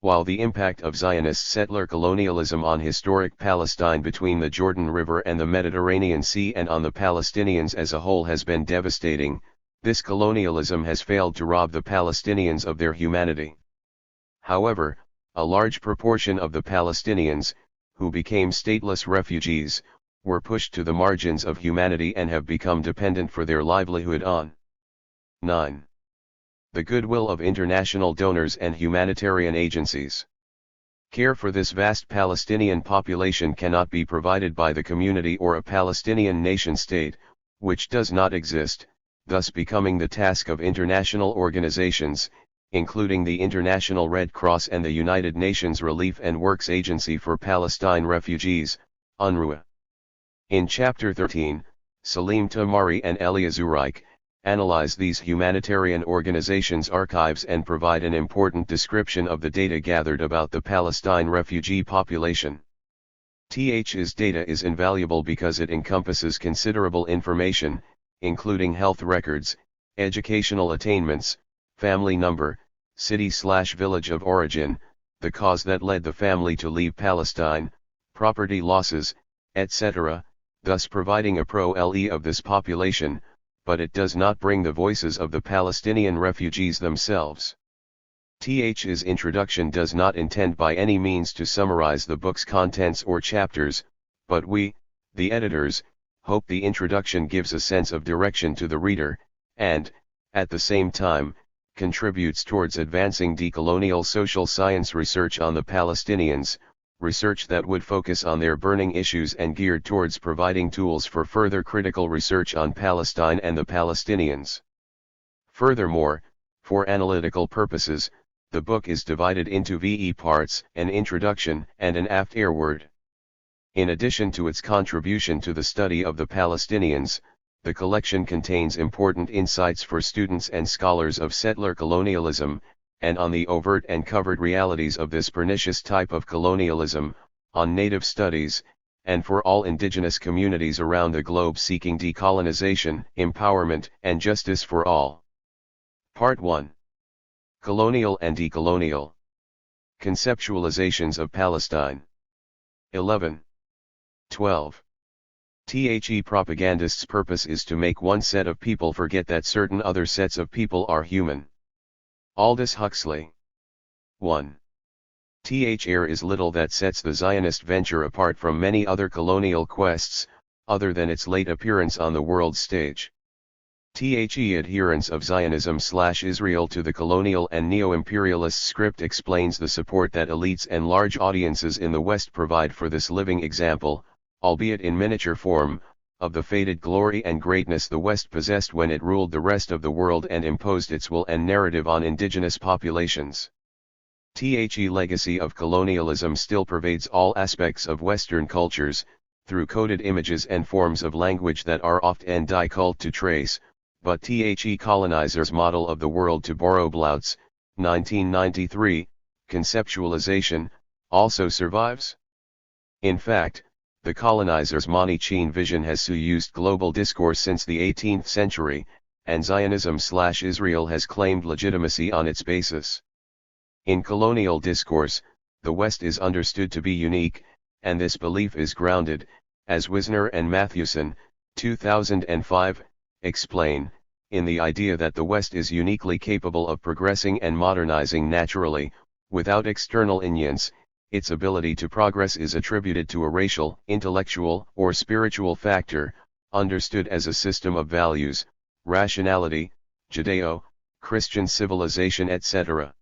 While the impact of Zionist settler colonialism on historic Palestine between the Jordan River and the Mediterranean Sea and on the Palestinians as a whole has been devastating, this colonialism has failed to rob the Palestinians of their humanity. However, a large proportion of the Palestinians, who became stateless refugees, were pushed to the margins of humanity and have become dependent for their livelihood on 9. The goodwill of international donors and humanitarian agencies. Care for this vast Palestinian population cannot be provided by the community or a Palestinian nation-state, which does not exist, thus becoming the task of international organizations, including the International Red Cross and the United Nations Relief and Works Agency for Palestine Refugees, UNRWA. In Chapter 13, Salim Tamari and Elia Zureik analyze these humanitarian organizations' archives and provide an important description of the data gathered about the Palestine refugee population. TH's data is invaluable because it encompasses considerable information, including health records, educational attainments, family number, city/village of origin, the cause that led the family to leave Palestine, property losses, etc., thus providing a pro-LE of this population, but it does not bring the voices of the Palestinian refugees themselves. TH's introduction does not intend by any means to summarize the book's contents or chapters, but we, the editors, hope the introduction gives a sense of direction to the reader, and, at the same time, contributes towards advancing decolonial social science research on the Palestinians, research that would focus on their burning issues and geared towards providing tools for further critical research on Palestine and the Palestinians. Furthermore, for analytical purposes, the book is divided into VE parts, an introduction and an afterword. In addition to its contribution to the study of the Palestinians, the collection contains important insights for students and scholars of settler colonialism, and on the overt and covered realities of this pernicious type of colonialism, on native studies, and for all indigenous communities around the globe seeking decolonization, empowerment, and justice for all. Part 1. Colonial and Decolonial. Conceptualizations of Palestine. 11. 12. The propagandist's purpose is to make one set of people forget that certain other sets of people are human. Aldous Huxley. 1. There is little that sets the Zionist venture apart from many other colonial quests, other than its late appearance on the world stage. The adherence of Zionism/Israel to the colonial and neo-imperialist script explains the support that elites and large audiences in the West provide for this living example, albeit in miniature form, of the faded glory and greatness the West possessed when it ruled the rest of the world and imposed its will and narrative on indigenous populations. The legacy of colonialism still pervades all aspects of Western cultures, through coded images and forms of language that are often difficult to trace, but the colonizers' model of the world, to borrow Blout's 1993 conceptualization, also survives. In fact, the colonizers' Manichean vision has used global discourse since the 18th century, and Zionism/Israel has claimed legitimacy on its basis. In colonial discourse, the West is understood to be unique, and this belief is grounded, as Wisner and Mathewson, 2005, explain, in the idea that the West is uniquely capable of progressing and modernizing naturally, without external influence. Its ability to progress is attributed to a racial, intellectual, or spiritual factor, understood as a system of values, rationality, Judeo-Christian civilization, etc.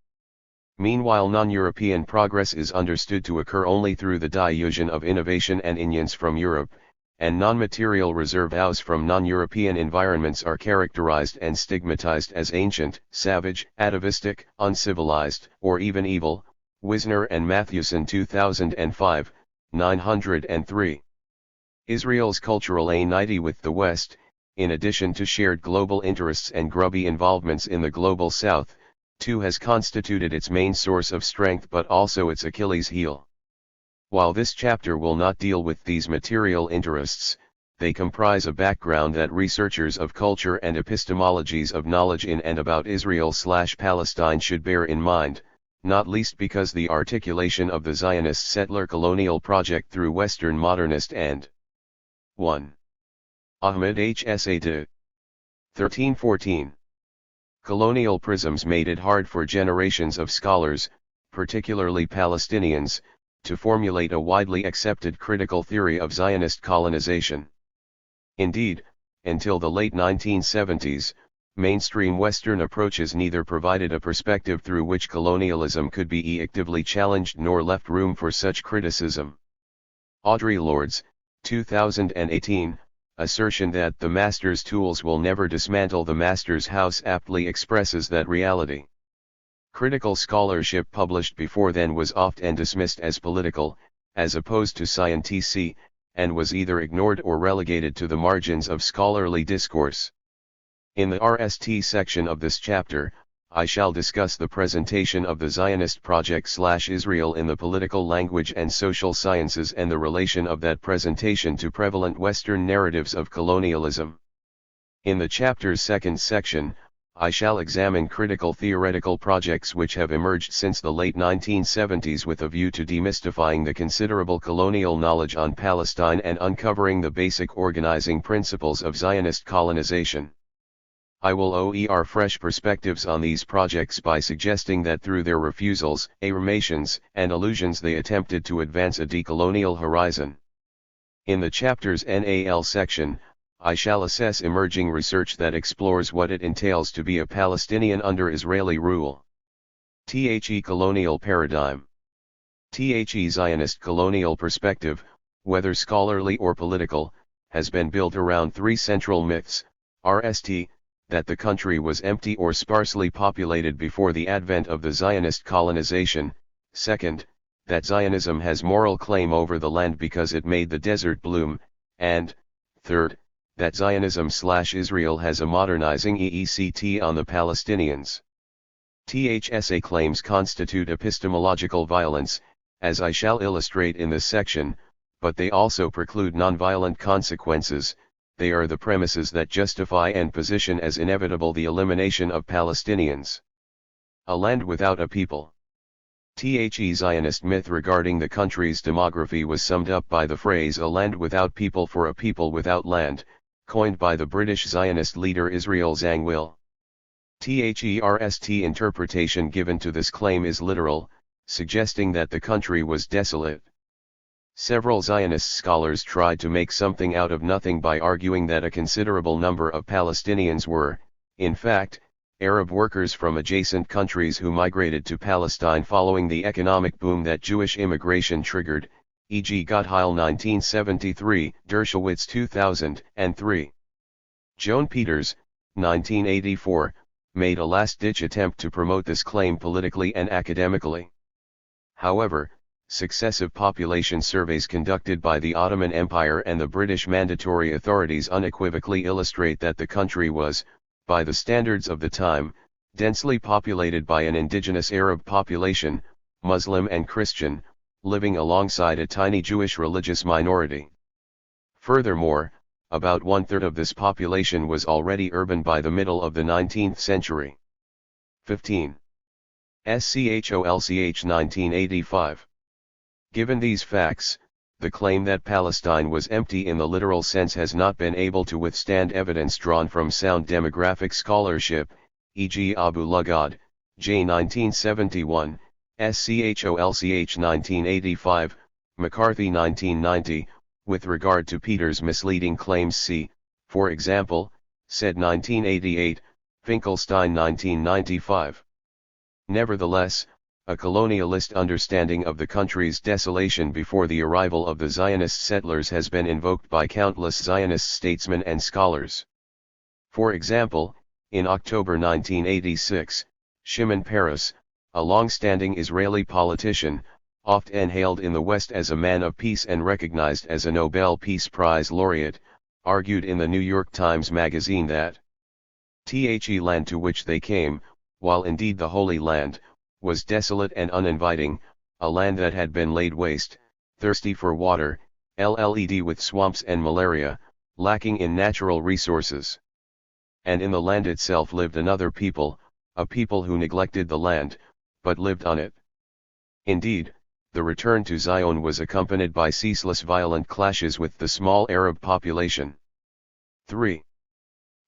Meanwhile, non-European progress is understood to occur only through the diffusion of innovation and influence from Europe, and non-material reservoirs from non-European environments are characterized and stigmatized as ancient, savage, atavistic, uncivilized, or even evil. Wisner and Mathewson, 2005, 903. Israel's cultural unity with the West, in addition to shared global interests and grubby involvements in the global South, too has constituted its main source of strength but also its Achilles heel. While this chapter will not deal with these material interests, they comprise a background that researchers of culture and epistemologies of knowledge in and about Israel/Palestine should bear in mind, not least because the articulation of the Zionist settler colonial project through Western modernist and 1. Ahmed H. de 1314. Colonial prisms made it hard for generations of scholars, particularly Palestinians, to formulate a widely accepted critical theory of Zionist colonization. Indeed, until the late 1970s, mainstream Western approaches neither provided a perspective through which colonialism could be actively challenged nor left room for such criticism. Audre Lorde's, 2018, assertion that the master's tools will never dismantle the master's house aptly expresses that reality. Critical scholarship published before then was often dismissed as political, as opposed to scientific, and was either ignored or relegated to the margins of scholarly discourse. In the RST section of this chapter, I shall discuss the presentation of the Zionist project/Israel in the political language and social sciences and the relation of that presentation to prevalent Western narratives of colonialism. In the chapter's second section, I shall examine critical theoretical projects which have emerged since the late 1970s with a view to demystifying the considerable colonial knowledge on Palestine and uncovering the basic organizing principles of Zionist colonization. I will offer fresh perspectives on these projects by suggesting that through their refusals, affirmations, and allusions they attempted to advance a decolonial horizon. In the chapter's NAL section, I shall assess emerging research that explores what it entails to be a Palestinian under Israeli rule. The colonial paradigm. The Zionist colonial perspective, whether scholarly or political, has been built around three central myths: RST, that the country was empty or sparsely populated before the advent of the Zionist colonization; second, that Zionism has moral claim over the land because it made the desert bloom; and, third, that Zionism/Israel has a modernizing effect on the Palestinians. THSA claims constitute epistemological violence, as I shall illustrate in this section, but they also preclude nonviolent consequences. They are the premises that justify and position as inevitable the elimination of Palestinians. A land without a people. The Zionist myth regarding the country's demography was summed up by the phrase "a land without people for a people without land," coined by the British Zionist leader Israel Zangwill. THERST interpretation given to this claim is literal, suggesting that the country was desolate. Several Zionist scholars tried to make something out of nothing by arguing that a considerable number of Palestinians were, in fact, Arab workers from adjacent countries who migrated to Palestine following the economic boom that Jewish immigration triggered, e.g. Gottheil 1973, Dershowitz 2003. Joan Peters, 1984, made a last-ditch attempt to promote this claim politically and academically. However, successive population surveys conducted by the Ottoman Empire and the British Mandatory Authorities unequivocally illustrate that the country was, by the standards of the time, densely populated by an indigenous Arab population, Muslim and Christian, living alongside a tiny Jewish religious minority. Furthermore, about one-third of this population was already urban by the middle of the 19th century. 15. Scholch 1985. Given these facts, the claim that Palestine was empty in the literal sense has not been able to withstand evidence drawn from sound demographic scholarship, e.g. Abu Lughod, J. 1971, Scholch 1985, McCarthy 1990, with regard to Peters' misleading claims see, for example, said 1988, Finkelstein 1995. Nevertheless, a colonialist understanding of the country's desolation before the arrival of the Zionist settlers has been invoked by countless Zionist statesmen and scholars. For example, in October 1986, Shimon Peres, a long-standing Israeli politician, often hailed in the West as a man of peace and recognized as a Nobel Peace Prize laureate, argued in the New York Times magazine that the land to which they came, while indeed the Holy Land, was desolate and uninviting, a land that had been laid waste, thirsty for water, LLED with swamps and malaria, lacking in natural resources. And in the land itself lived another people, a people who neglected the land, but lived on it. Indeed, the return to Zion was accompanied by ceaseless violent clashes with the small Arab population. 3.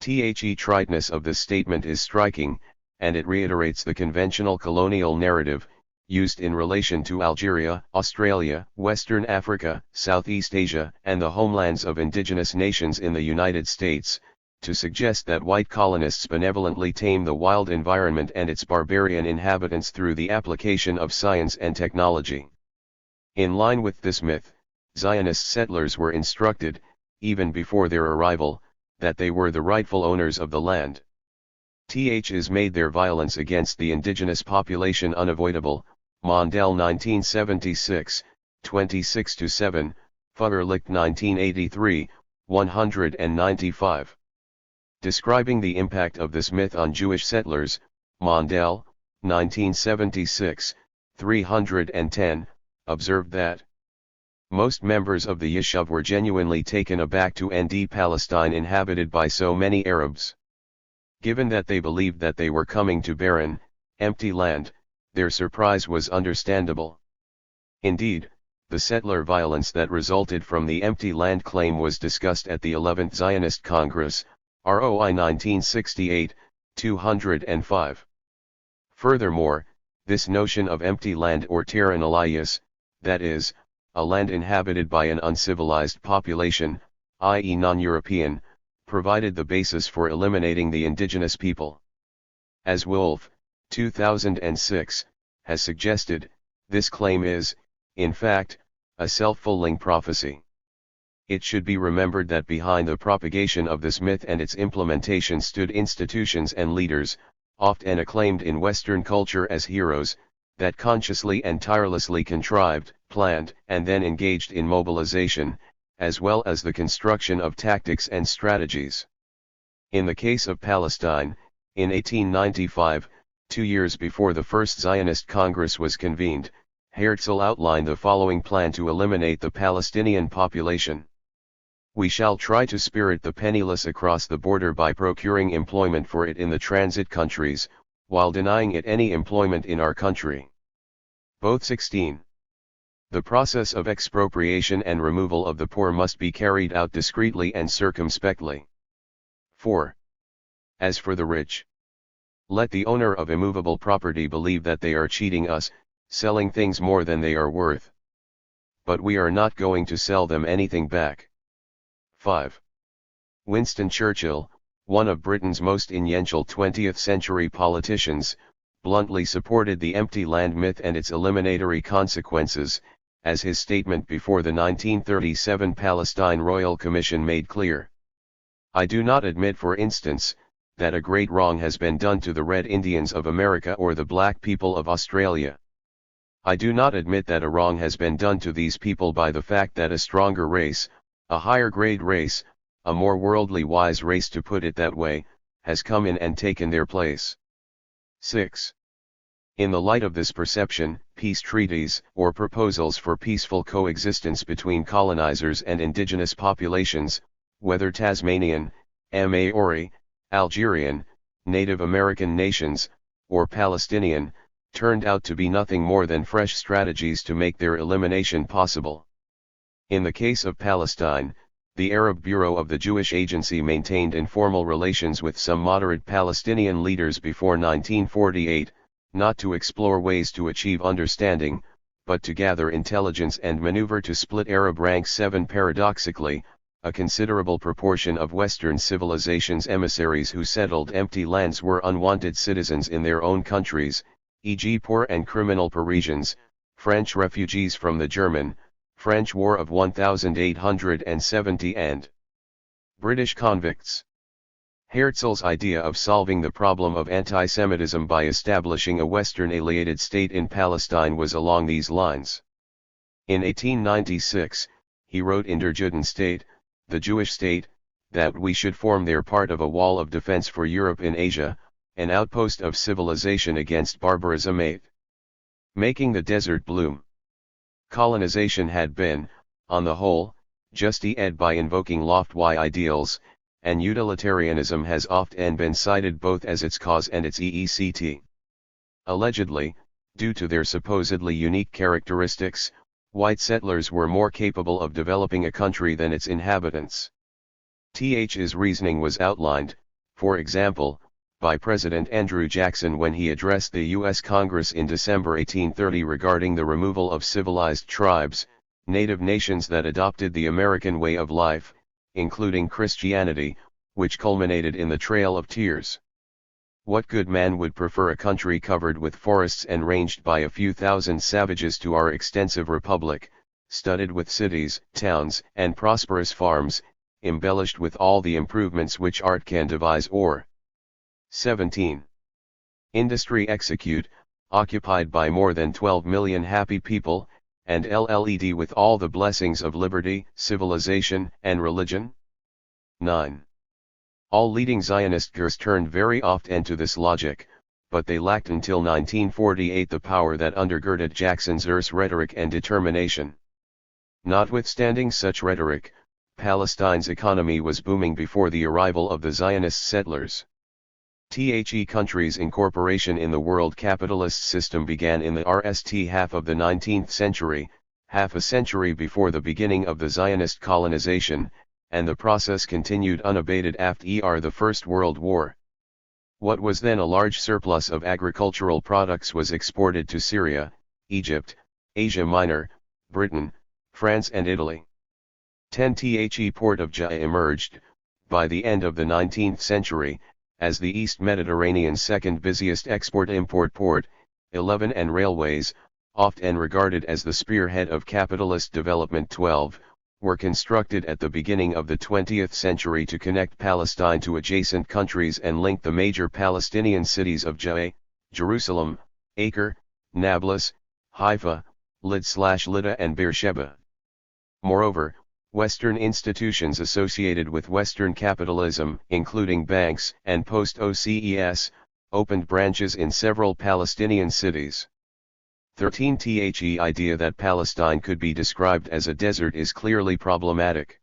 The triteness of this statement is striking, and it reiterates the conventional colonial narrative, used in relation to Algeria, Australia, Western Africa, Southeast Asia, and the homelands of indigenous nations in the United States, to suggest that white colonists benevolently tame the wild environment and its barbarian inhabitants through the application of science and technology. In line with this myth, Zionist settlers were instructed, even before their arrival, that they were the rightful owners of the land. Is made their violence against the indigenous population unavoidable, Mondale 1976, 26-7, Fuggerlicht 1983, 195. Describing the impact of this myth on Jewish settlers, Mondale, 1976, 310, observed that most members of the Yishuv were genuinely taken aback to end Palestine inhabited by so many Arabs. Given that they believed that they were coming to barren, empty land, their surprise was understandable. Indeed, the settler violence that resulted from the empty land claim was discussed at the 11th Zionist Congress, ROI 1968, 205. Furthermore, this notion of empty land or terran alias, that is, a land inhabited by an uncivilized population, i.e. non-European, provided the basis for eliminating the indigenous people. As Wolf, 2006, has suggested, this claim is, in fact, a self-fulfilling prophecy. It should be remembered that behind the propagation of this myth and its implementation stood institutions and leaders, often acclaimed in Western culture as heroes, that consciously and tirelessly contrived, planned, and then engaged in mobilization, as well as the construction of tactics and strategies. In the case of Palestine, in 1895, 2 years before the First Zionist Congress was convened, Herzl outlined the following plan to eliminate the Palestinian population. We shall try to spirit the penniless across the border by procuring employment for it in the transit countries, while denying it any employment in our country. Both 16. The process of expropriation and removal of the poor must be carried out discreetly and circumspectly. 4. As for the rich, let the owner of immovable property believe that they are cheating us, selling things more than they are worth. But we are not going to sell them anything back. 5. Winston Churchill, one of Britain's most influential 20th-century politicians, bluntly supported the empty land myth and its eliminatory consequences, as his statement before the 1937 Palestine Royal Commission made clear. I do not admit, for instance, that a great wrong has been done to the Red Indians of America or the black people of Australia. I do not admit that a wrong has been done to these people by the fact that a stronger race, a higher grade race, a more worldly wise race to put it that way, has come in and taken their place. 6. In the light of this perception, peace treaties, or proposals for peaceful coexistence between colonizers and indigenous populations, whether Tasmanian, Maori, Algerian, Native American nations, or Palestinian, turned out to be nothing more than fresh strategies to make their elimination possible. In the case of Palestine, the Arab Bureau of the Jewish Agency maintained informal relations with some moderate Palestinian leaders before 1948, not to explore ways to achieve understanding, but to gather intelligence and maneuver to split Arab ranks. 7. Paradoxically, a considerable proportion of Western civilization's emissaries who settled empty lands were unwanted citizens in their own countries, e.g. poor and criminal Parisians, French refugees from the German-French War of 1870 and British convicts. Herzl's idea of solving the problem of anti-Semitism by establishing a Western alienated state in Palestine was along these lines. In 1896, he wrote in Der Judenstate, the Jewish state, that we should form their part of a wall of defense for Europe in Asia, an outpost of civilization against barbarism. 8. Making the desert bloom. Colonization had been, on the whole, justice by invoking lofty ideals, and utilitarianism has often been cited both as its cause and its EECT. Allegedly, due to their supposedly unique characteristics, white settlers were more capable of developing a country than its inhabitants. His reasoning was outlined, for example, by President Andrew Jackson when he addressed the U.S. Congress in December 1830 regarding the removal of civilized tribes, native nations that adopted the American way of life, including Christianity, which culminated in the Trail of Tears. What good man would prefer a country covered with forests and ranged by a few thousand savages to our extensive republic, studded with cities, towns, and prosperous farms, embellished with all the improvements which art can devise or 17. Industry execute, occupied by more than 12 million happy people, and LLED with all the blessings of liberty, civilization, and religion? 9. All leading Zionist groups turned very often to this logic, but they lacked until 1948 the power that undergirded Jackson's rhetoric and determination. Notwithstanding such rhetoric, Palestine's economy was booming before the arrival of the Zionist settlers. The country's incorporation in the world capitalist system began in the first half of the 19th century, half a century before the beginning of the Zionist colonization, and the process continued unabated after the First World War. What was then a large surplus of agricultural products was exported to Syria, Egypt, Asia Minor, Britain, France and Italy. The port of Jeddah emerged, by the end of the 19th century, as the East Mediterranean's second busiest export-import port. 11 and railways, often regarded as the spearhead of capitalist development. 12, were constructed at the beginning of the 20th century to connect Palestine to adjacent countries and link the major Palestinian cities of Jeddah, Jerusalem, Acre, Nablus, Haifa, Lydda and Beersheba. Moreover, Western institutions associated with Western capitalism, including banks and post-OCES, opened branches in several Palestinian cities. 13. The idea that Palestine could be described as a desert is clearly problematic.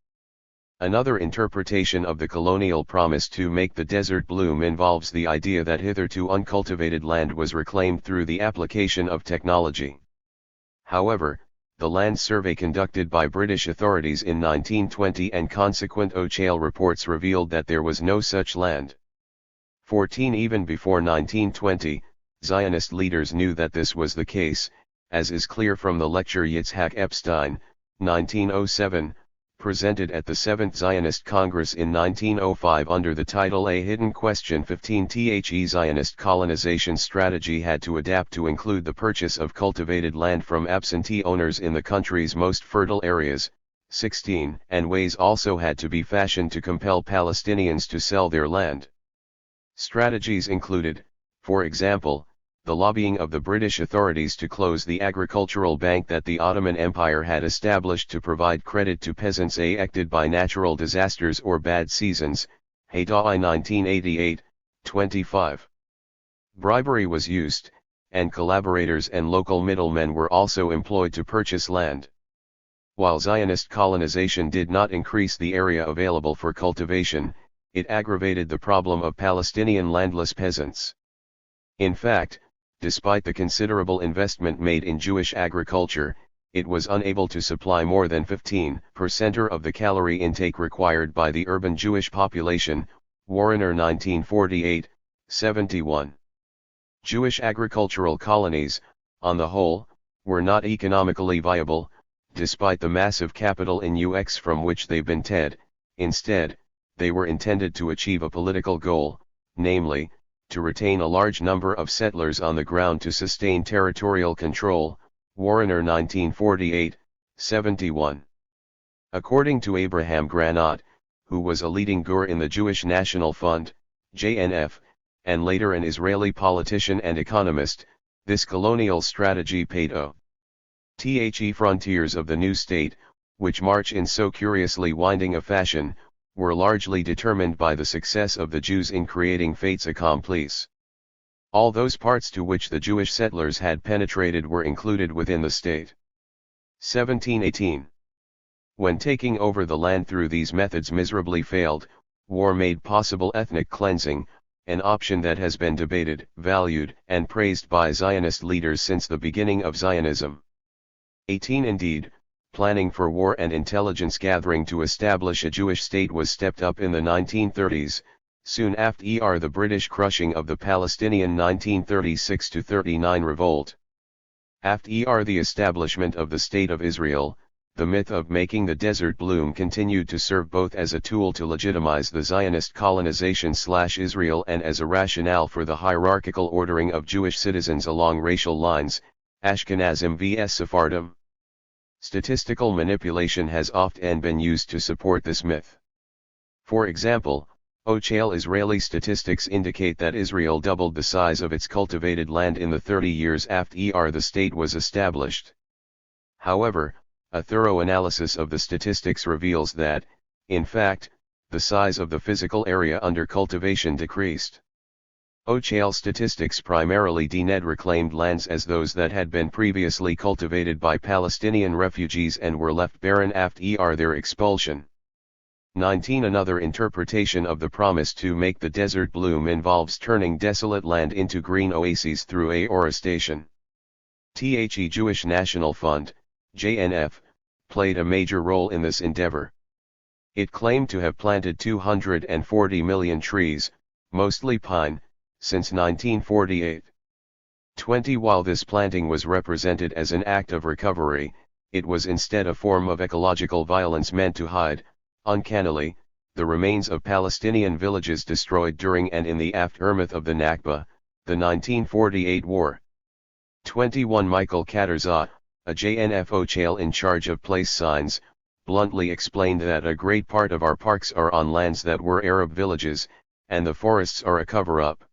Another interpretation of the colonial promise to make the desert bloom involves the idea that hitherto uncultivated land was reclaimed through the application of technology. However, the land survey conducted by British authorities in 1920 and consequent O'Chale reports revealed that there was no such land. 14. Even before 1920, Zionist leaders knew that this was the case, as is clear from the lecture Yitzhak Epstein, 1907, presented at the 7th Zionist Congress in 1905 under the title A Hidden Question. 15. The Zionist colonization strategy had to adapt to include the purchase of cultivated land from absentee owners in the country's most fertile areas. 16. And ways also had to be fashioned to compel Palestinians to sell their land. Strategies included, for example, the lobbying of the British authorities to close the agricultural bank that the Ottoman Empire had established to provide credit to peasants affected by natural disasters or bad seasons. Haydai 1988, 25. Bribery was used, and collaborators and local middlemen were also employed to purchase land. While Zionist colonization did not increase the area available for cultivation, it aggravated the problem of Palestinian landless peasants. In fact, despite the considerable investment made in Jewish agriculture, it was unable to supply more than 15% of the calorie intake required by the urban Jewish population. Warrener 1948, 71. Jewish agricultural colonies, on the whole, were not economically viable, despite the massive capital in UX from which they bented. Instead, they were intended to achieve a political goal, namely, to retain a large number of settlers on the ground to sustain territorial control. Warrener 1948, 71. According to Abraham Granat, who was a leading gur in the Jewish National Fund, JNF, and later an Israeli politician and economist, this colonial strategy paid off. The frontiers of the new state, which march in so curiously winding a fashion, were largely determined by the success of the Jews in creating faits accomplis. All those parts to which the Jewish settlers had penetrated were included within the state. 1718. When taking over the land through these methods miserably failed, war made possible ethnic cleansing, an option that has been debated, valued, and praised by Zionist leaders since the beginning of Zionism. 18 Indeed, planning for war and intelligence gathering to establish a Jewish state was stepped up in the 1930s, soon after the British crushing of the Palestinian 1936-39 revolt. After the establishment of the State of Israel, the myth of making the desert bloom continued to serve both as a tool to legitimize the Zionist colonization/Israel and as a rationale for the hierarchical ordering of Jewish citizens along racial lines, Ashkenazim vs Sephardim. Statistical manipulation has often been used to support this myth. For example, official Israeli statistics indicate that Israel doubled the size of its cultivated land in the 30 years after the state was established. However, a thorough analysis of the statistics reveals that, in fact, the size of the physical area under cultivation decreased. Official statistics primarily dened reclaimed lands as those that had been previously cultivated by Palestinian refugees and were left barren after their expulsion. 19 Another interpretation of the promise to make the desert bloom involves turning desolate land into green oases through afforestation. The Jewish National Fund, JNF, played a major role in this endeavor. It claimed to have planted 240 million trees, mostly pine, since 1948. 20 While this planting was represented as an act of recovery, it was instead a form of ecological violence meant to hide, uncannily, the remains of Palestinian villages destroyed during and in the aftermath of the Nakba, the 1948 war. 21 Michael Katerzah, a JNF official in charge of place signs, bluntly explained that a great part of our parks are on lands that were Arab villages, and the forests are a cover-up.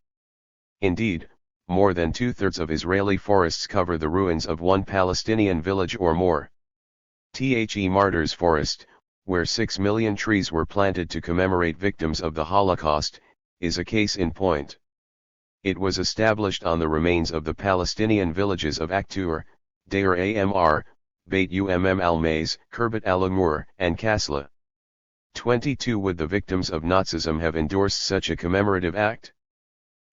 Indeed, more than two-thirds of Israeli forests cover the ruins of one Palestinian village or more. The Martyrs Forest, where 6 million trees were planted to commemorate victims of the Holocaust, is a case in point. It was established on the remains of the Palestinian villages of Aktur, Deir Amr, Beit al-Maiz, Kirbet al-Amur, and Kasla. 22 Would the victims of Nazism have endorsed such a commemorative act?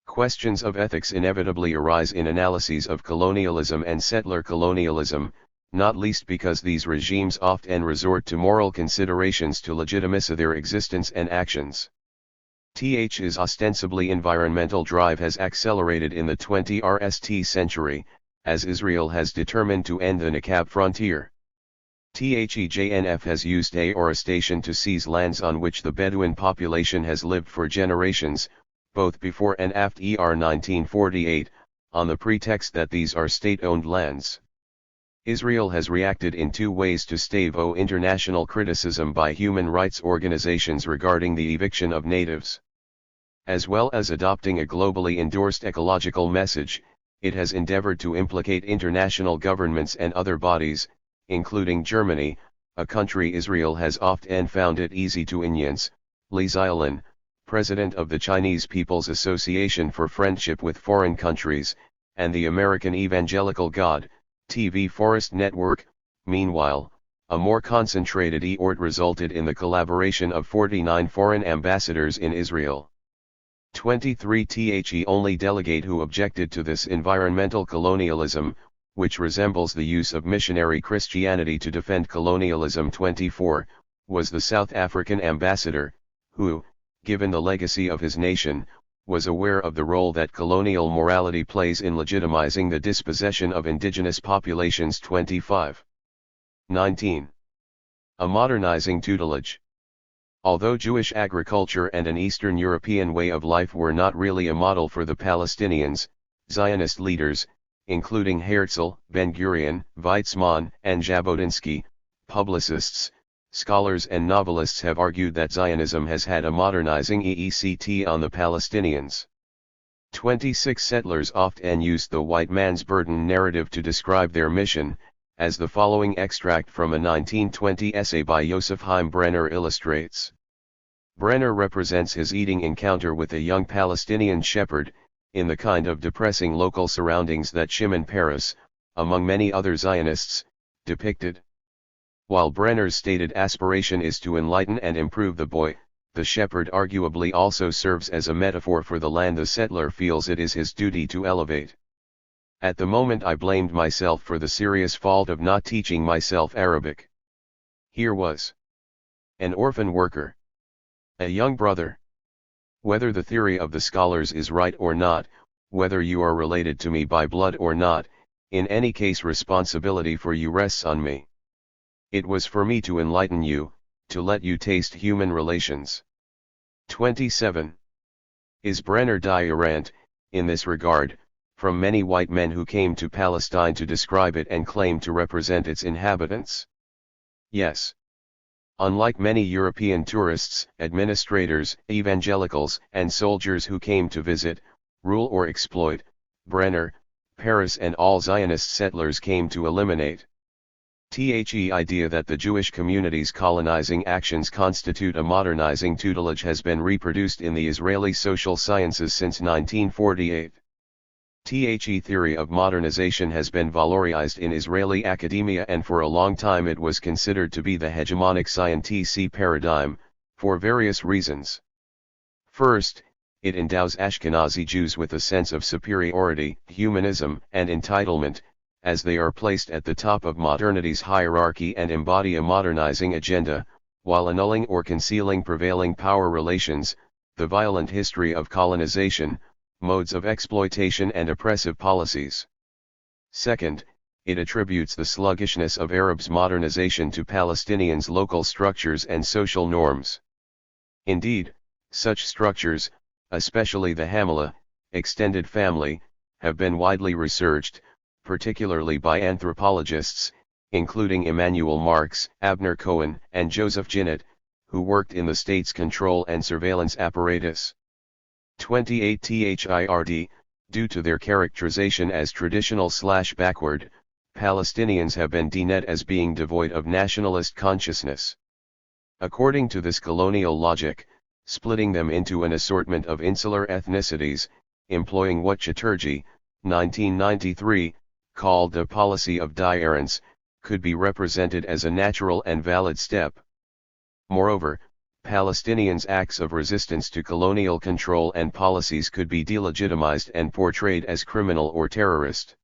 Questions of ethics inevitably arise in analyses of colonialism and settler colonialism, not least because these regimes often resort to moral considerations to legitimize their existence and actions. Th's ostensibly environmental drive has accelerated in the 20th century, as Israel has determined to end the Nakab frontier. THEJNF has used afforestation to seize lands on which the Bedouin population has lived for generations, both before and after 1948, on the pretext that these are state-owned lands. Israel has reacted in two ways to stave international criticism by human rights organizations regarding the eviction of natives. As well as adopting a globally endorsed ecological message, it has endeavored to implicate international governments and other bodies, including Germany, a country Israel has often found it easy to influence. Li Xiaolin, president of the Chinese People's Association for Friendship with Foreign Countries, and the American Evangelical God TV Forest Network. Meanwhile, a more concentrated effort resulted in the collaboration of 49 foreign ambassadors in Israel. 23 The only delegate who objected to this environmental colonialism, which resembles the use of missionary Christianity to defend colonialism. 24, was the South African ambassador, who, given the legacy of his nation, was aware of the role that colonial morality plays in legitimizing the dispossession of indigenous populations. 25. 19. A modernizing tutelage. Although Jewish agriculture and an Eastern European way of life were not really a model for the Palestinians, Zionist leaders, including Herzl, Ben-Gurion, Weizmann, and Jabotinsky, publicists, scholars and novelists have argued that Zionism has had a modernizing effect on the Palestinians. 26 Settlers often used the white man's burden narrative to describe their mission, as the following extract from a 1920 essay by Joseph Haim Brenner illustrates. Brenner represents his eating encounter with a young Palestinian shepherd, in the kind of depressing local surroundings that Shimon Peres, among many other Zionists, depicted. While Brenner's stated aspiration is to enlighten and improve the boy, the shepherd arguably also serves as a metaphor for the land the settler feels it is his duty to elevate. At the moment I blamed myself for the serious fault of not teaching myself Arabic. Here was an orphan worker, a young brother. Whether the theory of the scholars is right or not, whether you are related to me by blood or not, in any case responsibility for you rests on me. It was for me to enlighten you, to let you taste human relations. 27. Is Brenner different, in this regard, from many white men who came to Palestine to describe it and claim to represent its inhabitants? Yes. Unlike many European tourists, administrators, evangelicals, and soldiers who came to visit, rule or exploit, Brenner, Paris and all Zionist settlers came to eliminate. The idea that the Jewish community's colonizing actions constitute a modernizing tutelage has been reproduced in the Israeli social sciences since 1948. The theory of modernization has been valorized in Israeli academia, and for a long time it was considered to be the hegemonic scientific paradigm, for various reasons. First, it endows Ashkenazi Jews with a sense of superiority, humanism, and entitlement, as they are placed at the top of modernity's hierarchy and embody a modernizing agenda, while annulling or concealing prevailing power relations, the violent history of colonization, modes of exploitation and oppressive policies. Second, it attributes the sluggishness of Arabs' modernization to Palestinians' local structures and social norms. Indeed, such structures, especially the Hamala, extended family, have been widely researched, particularly by anthropologists, including Emanuel Marx, Abner Cohen, and Joseph Ginett, who worked in the state's control and surveillance apparatus. 28 THIRD, due to their characterization as traditional/backward, Palestinians have been denounced as being devoid of nationalist consciousness. According to this colonial logic, splitting them into an assortment of insular ethnicities, employing what Chatterjee, 1993, called a policy of difference, could be represented as a natural and valid step. Moreover, Palestinians' acts of resistance to colonial control and policies could be delegitimized and portrayed as criminal or terrorist.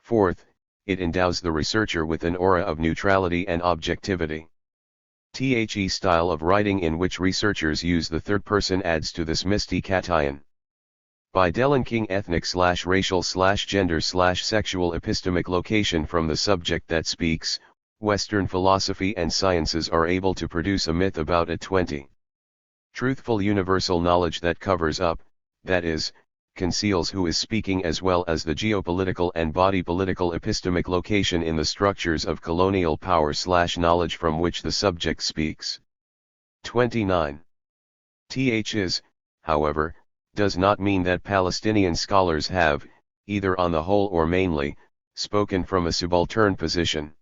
Fourth, it endows the researcher with an aura of neutrality and objectivity. The style of writing in which researchers use the third person adds to this mystication. By delinking ethnic/racial/gender/sexual epistemic location from the subject that speaks, Western philosophy and sciences are able to produce a myth about a 20. Truthful universal knowledge that covers up, that is, conceals who is speaking, as well as the geopolitical and body political epistemic location in the structures of colonial power/knowledge from which the subject speaks. 29. Is, however, does not mean that Palestinian scholars have, either on the whole or mainly, spoken from a subaltern position.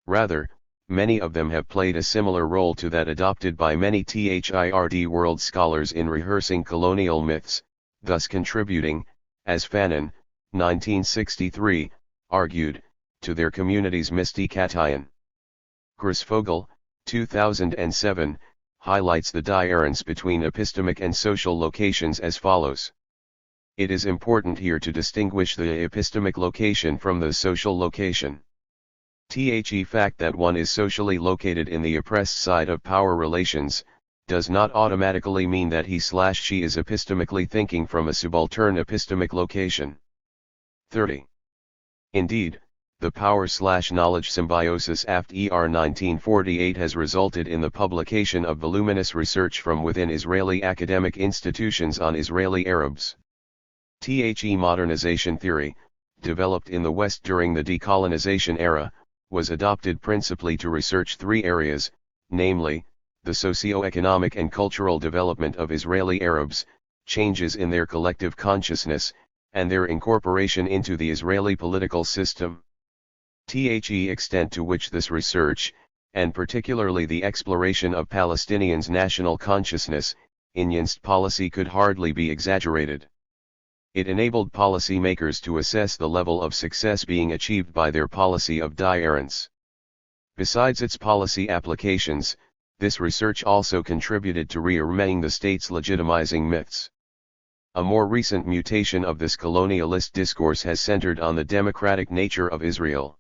Rather, many of them have played a similar role to that adopted by many THIRD world scholars in rehearsing colonial myths, thus contributing, as Fanon, 1963, argued, to their community's mystication. Grossvogel, 2007, highlights the difference between epistemic and social locations as follows. It is important here to distinguish the epistemic location from the social location. The fact that one is socially located in the oppressed side of power relations, does not automatically mean that he/she is epistemically thinking from a subaltern epistemic location. 30. Indeed, the power/knowledge symbiosis after 1948 has resulted in the publication of voluminous research from within Israeli academic institutions on Israeli Arabs. The modernization theory, developed in the West during the decolonization era, was adopted principally to research three areas, namely, the socio-economic and cultural development of Israeli Arabs, changes in their collective consciousness, and their incorporation into the Israeli political system. The extent to which this research, and particularly the exploration of Palestinians' national consciousness, influenced policy could hardly be exaggerated. It enabled policymakers to assess the level of success being achieved by their policy of difference. Besides its policy applications, this research also contributed to reaffirming the state's legitimizing myths. A more recent mutation of this colonialist discourse has centered on the democratic nature of Israel.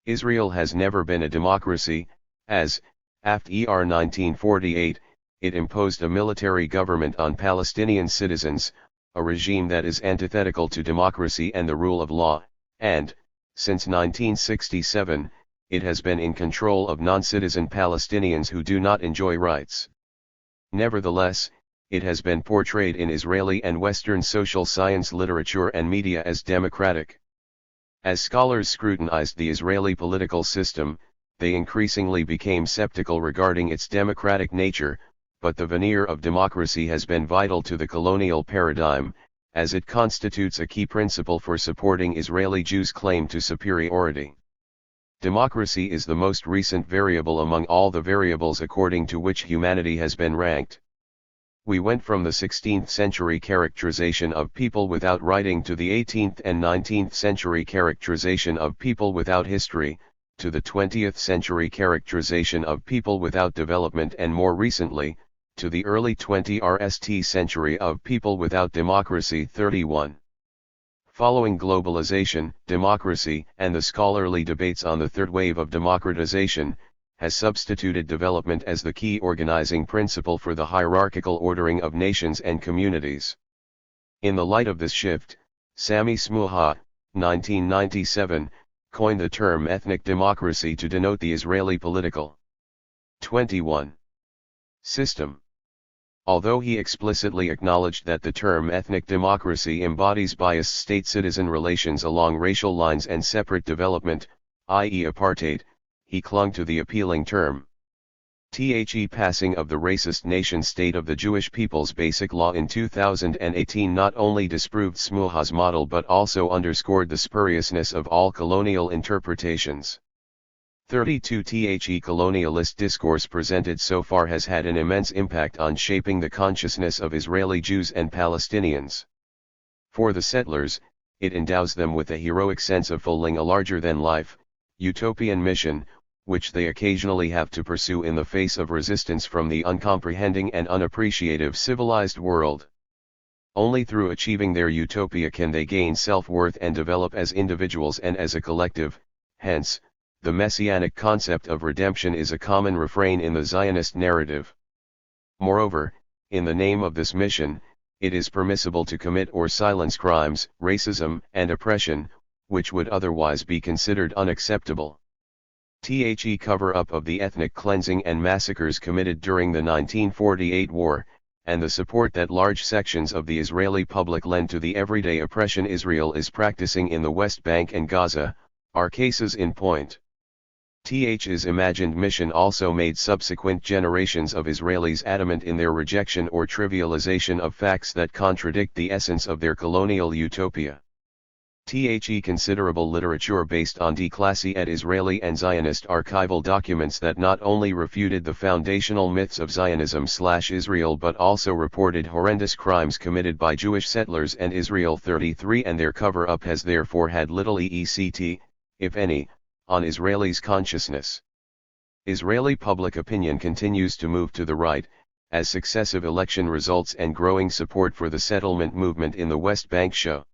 Israel has never been a democracy, as, after 1948, it imposed a military government on Palestinian citizens, a regime that is antithetical to democracy and the rule of law, and, since 1967, it has been in control of non-citizen Palestinians who do not enjoy rights. Nevertheless, it has been portrayed in Israeli and Western social science literature and media as democratic. As scholars scrutinized the Israeli political system, they increasingly became skeptical regarding its democratic nature, but the veneer of democracy has been vital to the colonial paradigm, as it constitutes a key principle for supporting Israeli Jews' claim to superiority. Democracy is the most recent variable among all the variables according to which humanity has been ranked. We went from the 16th century characterization of people without writing to the 18th and 19th century characterization of people without history, to the 20th century characterization of people without development, and more recently, to the early 20th century of people without democracy. 31. Following globalization, democracy, and the scholarly debates on the third wave of democratization, has substituted development as the key organizing principle for the hierarchical ordering of nations and communities. In the light of this shift, Sami Smuha, 1997, coined the term ethnic democracy to denote the Israeli political 21 system. Although he explicitly acknowledged that the term ethnic democracy embodies biased state-citizen relations along racial lines and separate development, i.e. apartheid, he clung to the appealing term. The passing of the racist nation-state of the Jewish people's basic law in 2018 not only disproved Smuha's model but also underscored the spuriousness of all colonial interpretations. 32. The colonialist discourse presented so far has had an immense impact on shaping the consciousness of Israeli Jews and Palestinians. For the settlers, it endows them with a heroic sense of fulfilling a larger-than-life, utopian mission, which they occasionally have to pursue in the face of resistance from the uncomprehending and unappreciative civilized world. Only through achieving their utopia can they gain self-worth and develop as individuals and as a collective. Hence, the messianic concept of redemption is a common refrain in the Zionist narrative. Moreover, in the name of this mission, it is permissible to commit or silence crimes, racism, and oppression, which would otherwise be considered unacceptable. The cover-up of the ethnic cleansing and massacres committed during the 1948 war, and the support that large sections of the Israeli public lend to the everyday oppression Israel is practicing in the West Bank and Gaza, are cases in point. Th's imagined mission also made subsequent generations of Israelis adamant in their rejection or trivialization of facts that contradict the essence of their colonial utopia. Considerable literature based on declassé et Israeli and Zionist archival documents that not only refuted the foundational myths of Zionism/Israel but also reported horrendous crimes committed by Jewish settlers and Israel. 33 And their cover-up has therefore had little effect, if any, on Israelis' consciousness. Israeli public opinion continues to move to the right, as successive election results and growing support for the settlement movement in the West Bank show.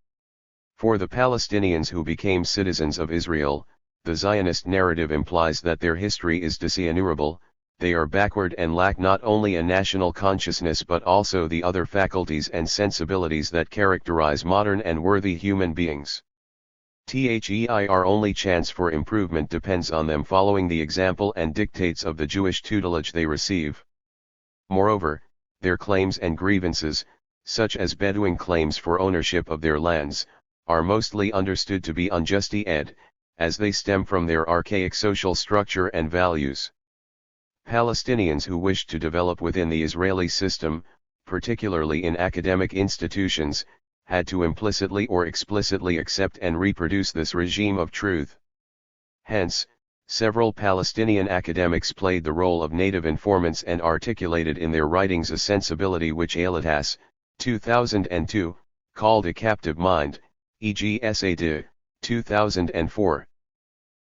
For the Palestinians who became citizens of Israel, the Zionist narrative implies that their history is dishonorable, they are backward and lack not only a national consciousness but also the other faculties and sensibilities that characterize modern and worthy human beings. Their only chance for improvement depends on them following the example and dictates of the Jewish tutelage they receive. Moreover, their claims and grievances, such as Bedouin claims for ownership of their lands, are mostly understood to be unjust as they stem from their archaic social structure and values. Palestinians who wish to develop within the Israeli system, particularly in academic institutions, had to implicitly or explicitly accept and reproduce this regime of truth. Hence, several Palestinian academics played the role of native informants and articulated in their writings a sensibility which Elia, 2002, called a captive mind, e.g. Essay de 2004.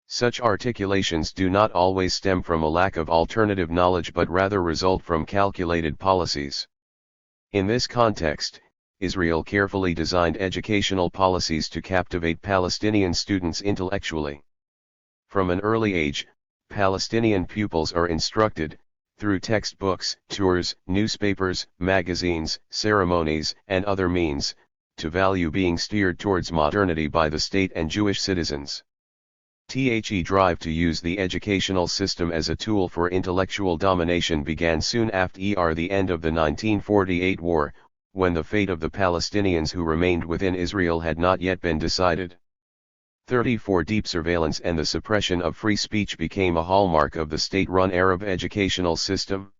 Such articulations do not always stem from a lack of alternative knowledge but rather result from calculated policies. In this context, Israel carefully designed educational policies to captivate Palestinian students intellectually. From an early age, Palestinian pupils are instructed, through textbooks, tours, newspapers, magazines, ceremonies, and other means, to value being steered towards modernity by the state and Jewish citizens. The drive to use the educational system as a tool for intellectual domination began soon after the end of the 1948 war, when the fate of the Palestinians who remained within Israel had not yet been decided. 34 Deep surveillance and the suppression of free speech became a hallmark of the state-run Arab educational system.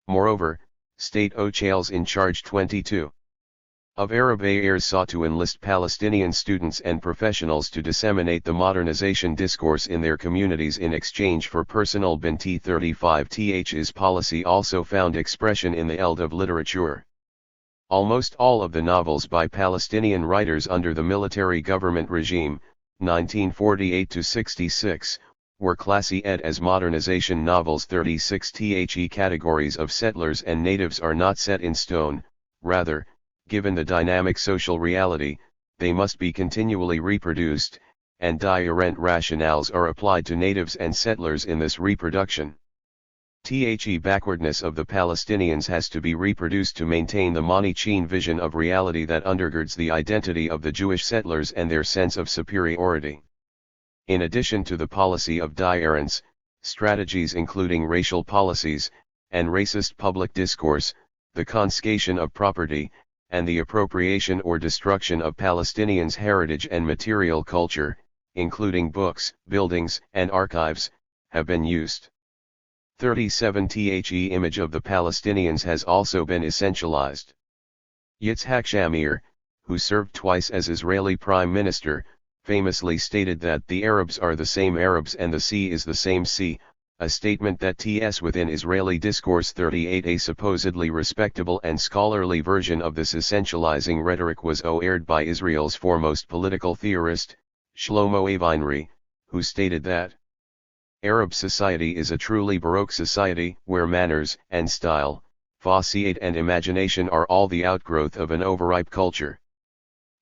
Moreover, state officials in charge 22 of Arab heirs sought to enlist Palestinian students and professionals to disseminate the modernization discourse in their communities in exchange for personal bounty. 35 Th's policy also found expression in the field of literature. Almost all of the novels by Palestinian writers under the military government regime, 1948-66, were classified as modernization novels. 36 The categories of settlers and natives are not set in stone, rather, given the dynamic social reality, they must be continually reproduced, and different rationales are applied to natives and settlers in this reproduction. The backwardness of the Palestinians has to be reproduced to maintain the Manichaean vision of reality that undergirds the identity of the Jewish settlers and their sense of superiority. In addition to the policy of difference, strategies including racial policies, and racist public discourse, the confiscation of property, and the appropriation or destruction of Palestinians' heritage and material culture, including books, buildings, and archives, have been used. 37 The image of the Palestinians has also been essentialized. Yitzhak Shamir, who served twice as Israeli Prime Minister, famously stated that the Arabs are the same Arabs and the sea is the same sea, a statement that ts within Israeli discourse. 38 A supposedly respectable and scholarly version of this essentializing rhetoric was aired by Israel's foremost political theorist, Shlomo Aveinri, who stated that Arab society is a truly Baroque society where manners and style, facade and imagination are all the outgrowth of an overripe culture.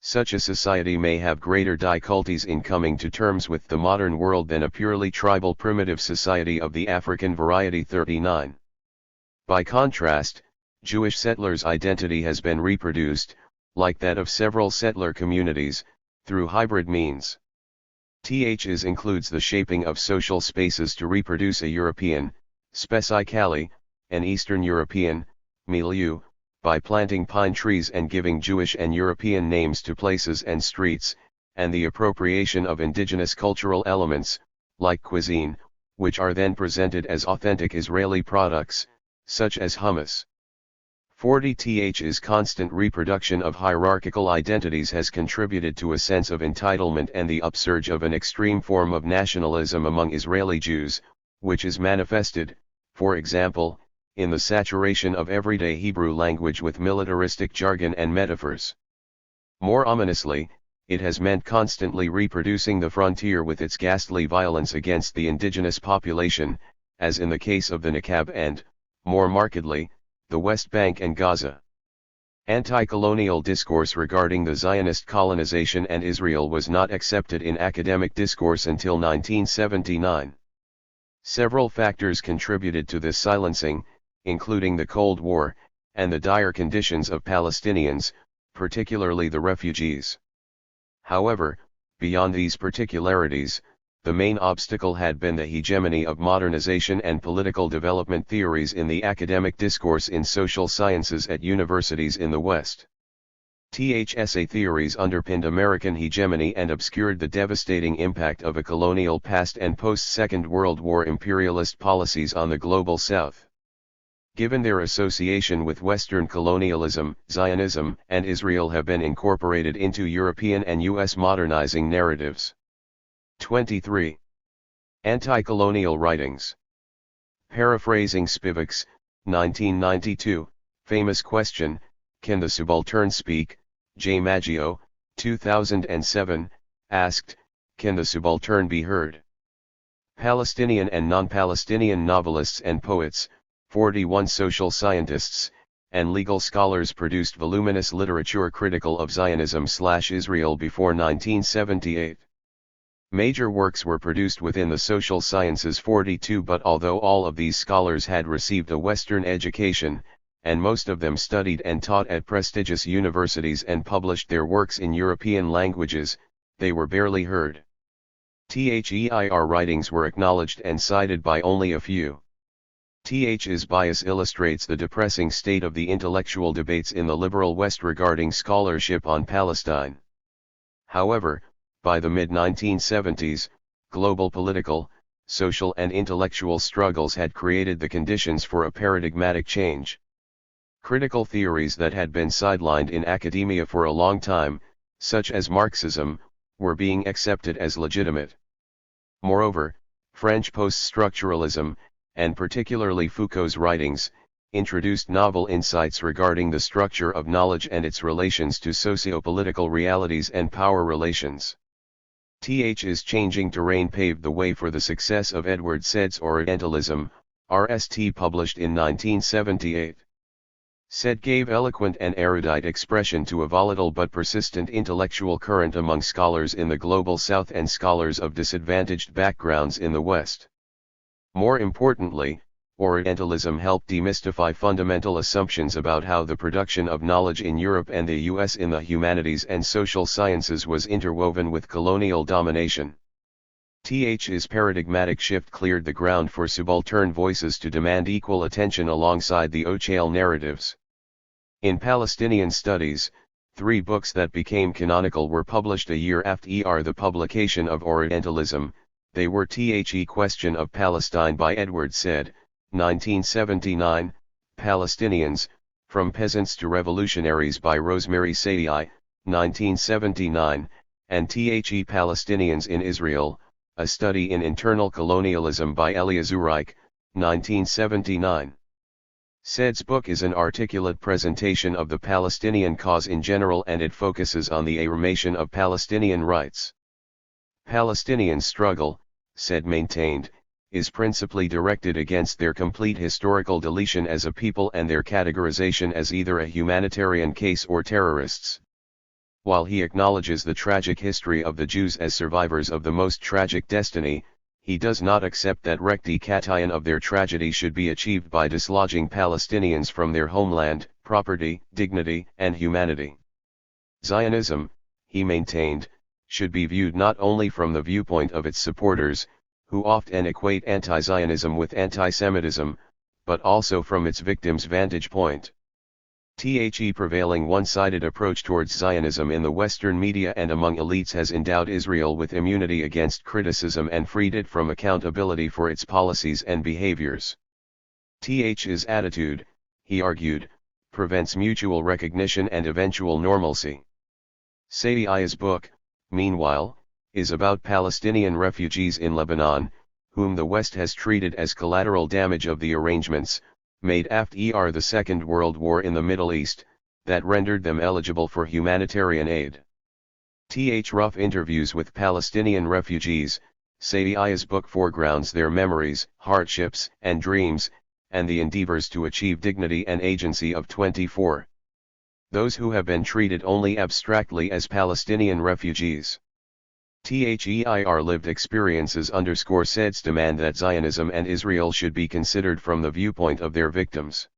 Such a society may have greater difficulties in coming to terms with the modern world than a purely tribal primitive society of the African variety. 39. By contrast, Jewish settlers' identity has been reproduced, like that of several settler communities, through hybrid means. Ths includes the shaping of social spaces to reproduce a European, specifically, an Eastern European, milieu, by planting pine trees and giving Jewish and European names to places and streets, and the appropriation of indigenous cultural elements, like cuisine, which are then presented as authentic Israeli products, such as hummus. 40 Th's constant reproduction of hierarchical identities has contributed to a sense of entitlement and the upsurge of an extreme form of nationalism among Israeli Jews, which is manifested, for example, in the saturation of everyday Hebrew language with militaristic jargon and metaphors. More ominously, it has meant constantly reproducing the frontier with its ghastly violence against the indigenous population, as in the case of the Nakab and, more markedly, the West Bank and Gaza. Anti-colonial discourse regarding the Zionist colonization and Israel was not accepted in academic discourse until 1979. Several factors contributed to this silencing, including the Cold War, and the dire conditions of Palestinians, particularly the refugees. However, beyond these particularities, the main obstacle had been the hegemony of modernization and political development theories in the academic discourse in social sciences at universities in the West. THSA theories underpinned American hegemony and obscured the devastating impact of a colonial past and post-Second World War imperialist policies on the global South. Given their association with Western colonialism, Zionism and Israel have been incorporated into European and U.S. modernizing narratives. 23. Anti-colonial writings. Paraphrasing Spivak's, 1992, famous question, "Can the subaltern speak?" J. Maggio, 2007, asked, "Can the subaltern be heard?" Palestinian and non-Palestinian novelists and poets, 41 social scientists, and legal scholars produced voluminous literature critical of Zionism/Israel before 1978. Major works were produced within the social sciences 42, but although all of these scholars had received a Western education, and most of them studied and taught at prestigious universities and published their works in European languages, they were barely heard. THEIR writings were acknowledged and cited by only a few. TH's bias illustrates the depressing state of the intellectual debates in the liberal West regarding scholarship on Palestine. However, by the mid-1970s, global political, social and intellectual struggles had created the conditions for a paradigmatic change. Critical theories that had been sidelined in academia for a long time, such as Marxism, were being accepted as legitimate. Moreover, French post-structuralism, and particularly Foucault's writings, introduced novel insights regarding the structure of knowledge and its relations to socio-political realities and power relations. TH's changing terrain paved the way for the success of Edward Said's Orientalism, RST, published in 1978. Said gave eloquent and erudite expression to a volatile but persistent intellectual current among scholars in the global South and scholars of disadvantaged backgrounds in the West. More importantly, Orientalism helped demystify fundamental assumptions about how the production of knowledge in Europe and the US in the humanities and social sciences was interwoven with colonial domination. TH's paradigmatic shift cleared the ground for subaltern voices to demand equal attention alongside the O'Chale narratives. In Palestinian studies, 3 books that became canonical were published a year after the publication of Orientalism. They were The Question of Palestine by Edward Said, 1979, Palestinians, From Peasants to Revolutionaries by Rosemary Saidi, 1979, and The Palestinians in Israel, A Study in Internal Colonialism by Elia Zureik, 1979. Said's book is an articulate presentation of the Palestinian cause in general, and it focuses on the affirmation of Palestinian rights. Palestinians' struggle, Said maintained, is principally directed against their complete historical deletion as a people and their categorization as either a humanitarian case or terrorists. While he acknowledges the tragic history of the Jews as survivors of the most tragic destiny, he does not accept that rectification of their tragedy should be achieved by dislodging Palestinians from their homeland, property, dignity, and humanity. Zionism, he maintained, should be viewed not only from the viewpoint of its supporters, who often equate anti-Zionism with anti-Semitism, but also from its victims' vantage point. The prevailing one-sided approach towards Zionism in the Western media and among elites has endowed Israel with immunity against criticism and freed it from accountability for its policies and behaviors. Th's attitude, he argued, prevents mutual recognition and eventual normalcy. Saidi's book, meanwhile, is about Palestinian refugees in Lebanon, whom the West has treated as collateral damage of the arrangements, made after the Second World War in the Middle East, that rendered them eligible for humanitarian aid. Rough interviews with Palestinian refugees, Saidi's book foregrounds their memories, hardships, and dreams, and the endeavors to achieve dignity and agency of 24. Those who have been treated only abstractly as Palestinian refugees. THEIR lived experiences underscore Said's demand that Zionism and Israel should be considered from the viewpoint of their victims.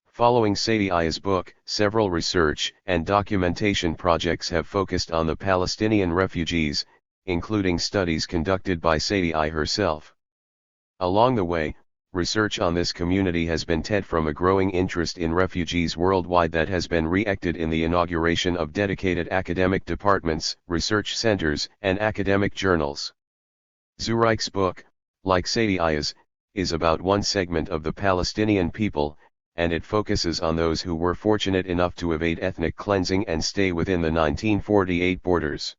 Following Saidi's book, several research and documentation projects have focused on the Palestinian refugees, including studies conducted by Saidi herself. Along the way, research on this community has been led from a growing interest in refugees worldwide that has been reacted in the inauguration of dedicated academic departments, research centers, and academic journals. Zureik's book, like Saidi's, is about one segment of the Palestinian people, and it focuses on those who were fortunate enough to evade ethnic cleansing and stay within the 1948 borders.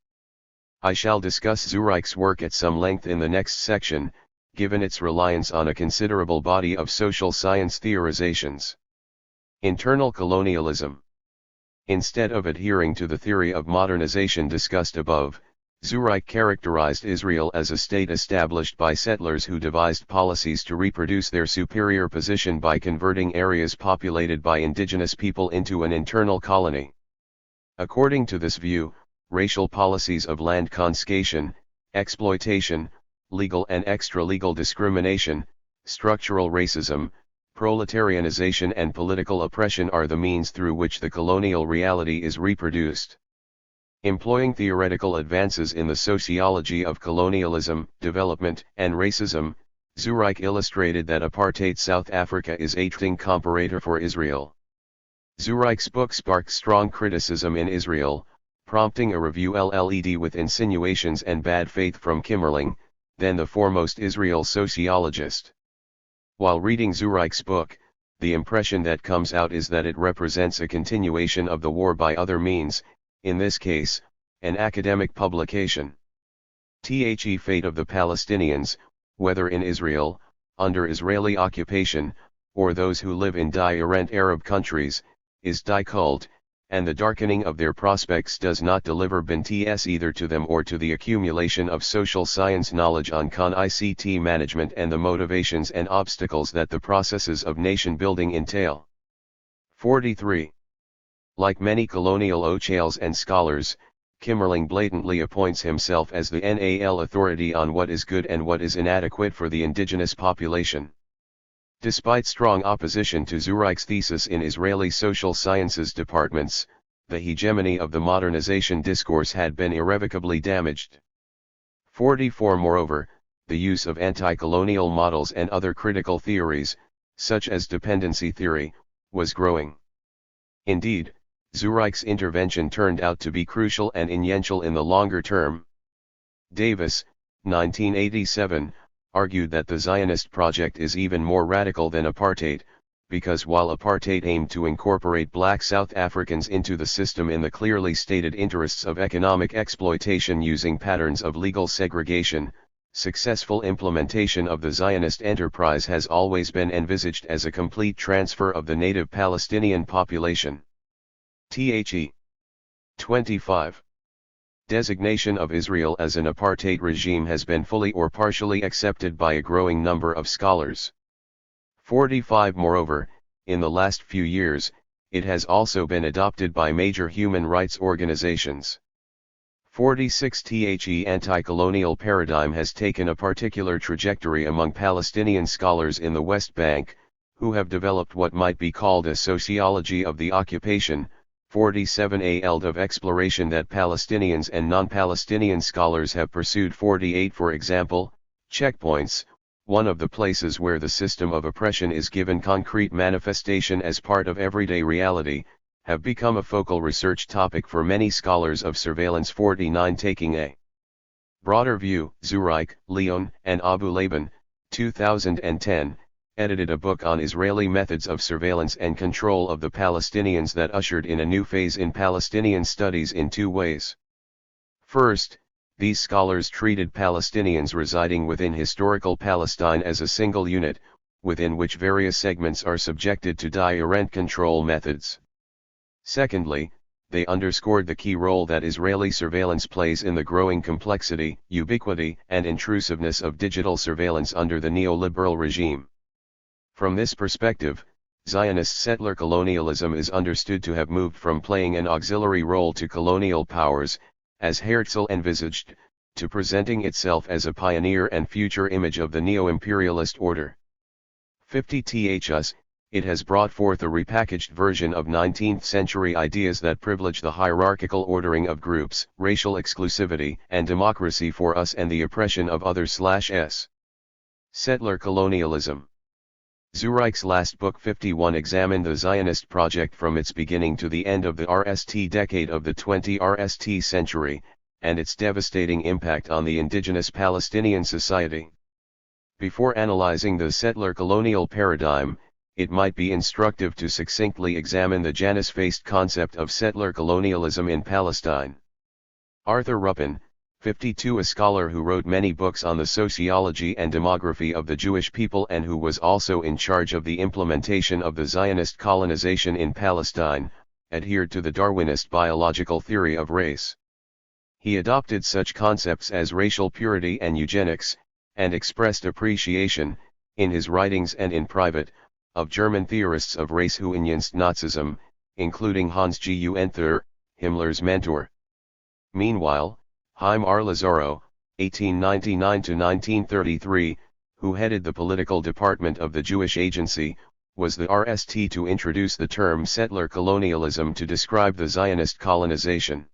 I shall discuss Zureik's work at some length in the next section, given its reliance on a considerable body of social science theorizations. Internal colonialism. Instead of adhering to the theory of modernization discussed above, Zureik characterized Israel as a state established by settlers who devised policies to reproduce their superior position by converting areas populated by indigenous people into an internal colony. According to this view, racial policies of land confiscation, exploitation, legal and extra-legal discrimination, structural racism, proletarianization and political oppression are the means through which the colonial reality is reproduced. Employing theoretical advances in the sociology of colonialism, development, and racism, Zureik illustrated that apartheid South Africa is a fitting comparator for Israel. Zureik's book sparked strong criticism in Israel, prompting a review LLED with insinuations and bad faith from Kimmerling, then the foremost Israel sociologist. While reading Zureik's book, the impression that comes out is that it represents a continuation of the war by other means, in this case, an academic publication. The fate of the Palestinians, whether in Israel, under Israeli occupation, or those who live in different Arab countries, is difficult, and the darkening of their prospects does not deliver benefits either to them or to the accumulation of social science knowledge on ICT management and the motivations and obstacles that the processes of nation building entail. 43. Like many colonial ochales and scholars, Kimmerling blatantly appoints himself as the NAL authority on what is good and what is inadequate for the indigenous population. Despite strong opposition to Zureik's thesis in Israeli social sciences departments, the hegemony of the modernization discourse had been irrevocably damaged. 44. Moreover, the use of anti-colonial models and other critical theories, such as dependency theory, was growing. Indeed, Zureik's intervention turned out to be crucial and influential in the longer term. Davis, 1987, argued that the Zionist project is even more radical than apartheid, because while apartheid aimed to incorporate black South Africans into the system in the clearly stated interests of economic exploitation using patterns of legal segregation, successful implementation of the Zionist enterprise has always been envisaged as a complete transfer of the native Palestinian population. The 25. Designation of Israel as an apartheid regime has been fully or partially accepted by a growing number of scholars. 45. Moreover, in the last few years, it has also been adopted by major human rights organizations. 46. The anti-colonial paradigm has taken a particular trajectory among Palestinian scholars in the West Bank, who have developed what might be called a sociology of the occupation. 47. A field of exploration that Palestinians and non-Palestinian scholars have pursued. 48. For example, checkpoints, one of the places where the system of oppression is given concrete manifestation as part of everyday reality, have become a focal research topic for many scholars of surveillance. 49. Taking a broader view, Zureik, Leon, and Abu Laban, 2010, edited a book on Israeli methods of surveillance and control of the Palestinians that ushered in a new phase in Palestinian studies in two ways. First, these scholars treated Palestinians residing within historical Palestine as a single unit, within which various segments are subjected to direct control methods. Secondly, they underscored the key role that Israeli surveillance plays in the growing complexity, ubiquity, and intrusiveness of digital surveillance under the neoliberal regime. From this perspective, Zionist settler colonialism is understood to have moved from playing an auxiliary role to colonial powers, as Herzl envisaged, to presenting itself as a pioneer and future image of the neo-imperialist order. 50. It has brought forth a repackaged version of 19th-century ideas that privilege the hierarchical ordering of groups, racial exclusivity, and democracy for us and the oppression of others/s. Settler colonialism. Zureik's last book 51 examined the Zionist project from its beginning to the end of the RST decade of the 20th century, and its devastating impact on the indigenous Palestinian society. Before analyzing the settler colonial paradigm, it might be instructive to succinctly examine the Janus-faced concept of settler colonialism in Palestine. Arthur Ruppin, 52, a scholar who wrote many books on the sociology and demography of the Jewish people and who was also in charge of the implementation of the Zionist colonization in Palestine, adhered to the Darwinist biological theory of race. He adopted such concepts as racial purity and eugenics, and expressed appreciation, in his writings and in private, of German theorists of race who enhanced Nazism, including Hans Gunther, Himmler's mentor. Meanwhile, Haim R. Lazaro, 1899–1933, who headed the political department of the Jewish Agency, was the RST to introduce the term settler colonialism to describe the Zionist colonization.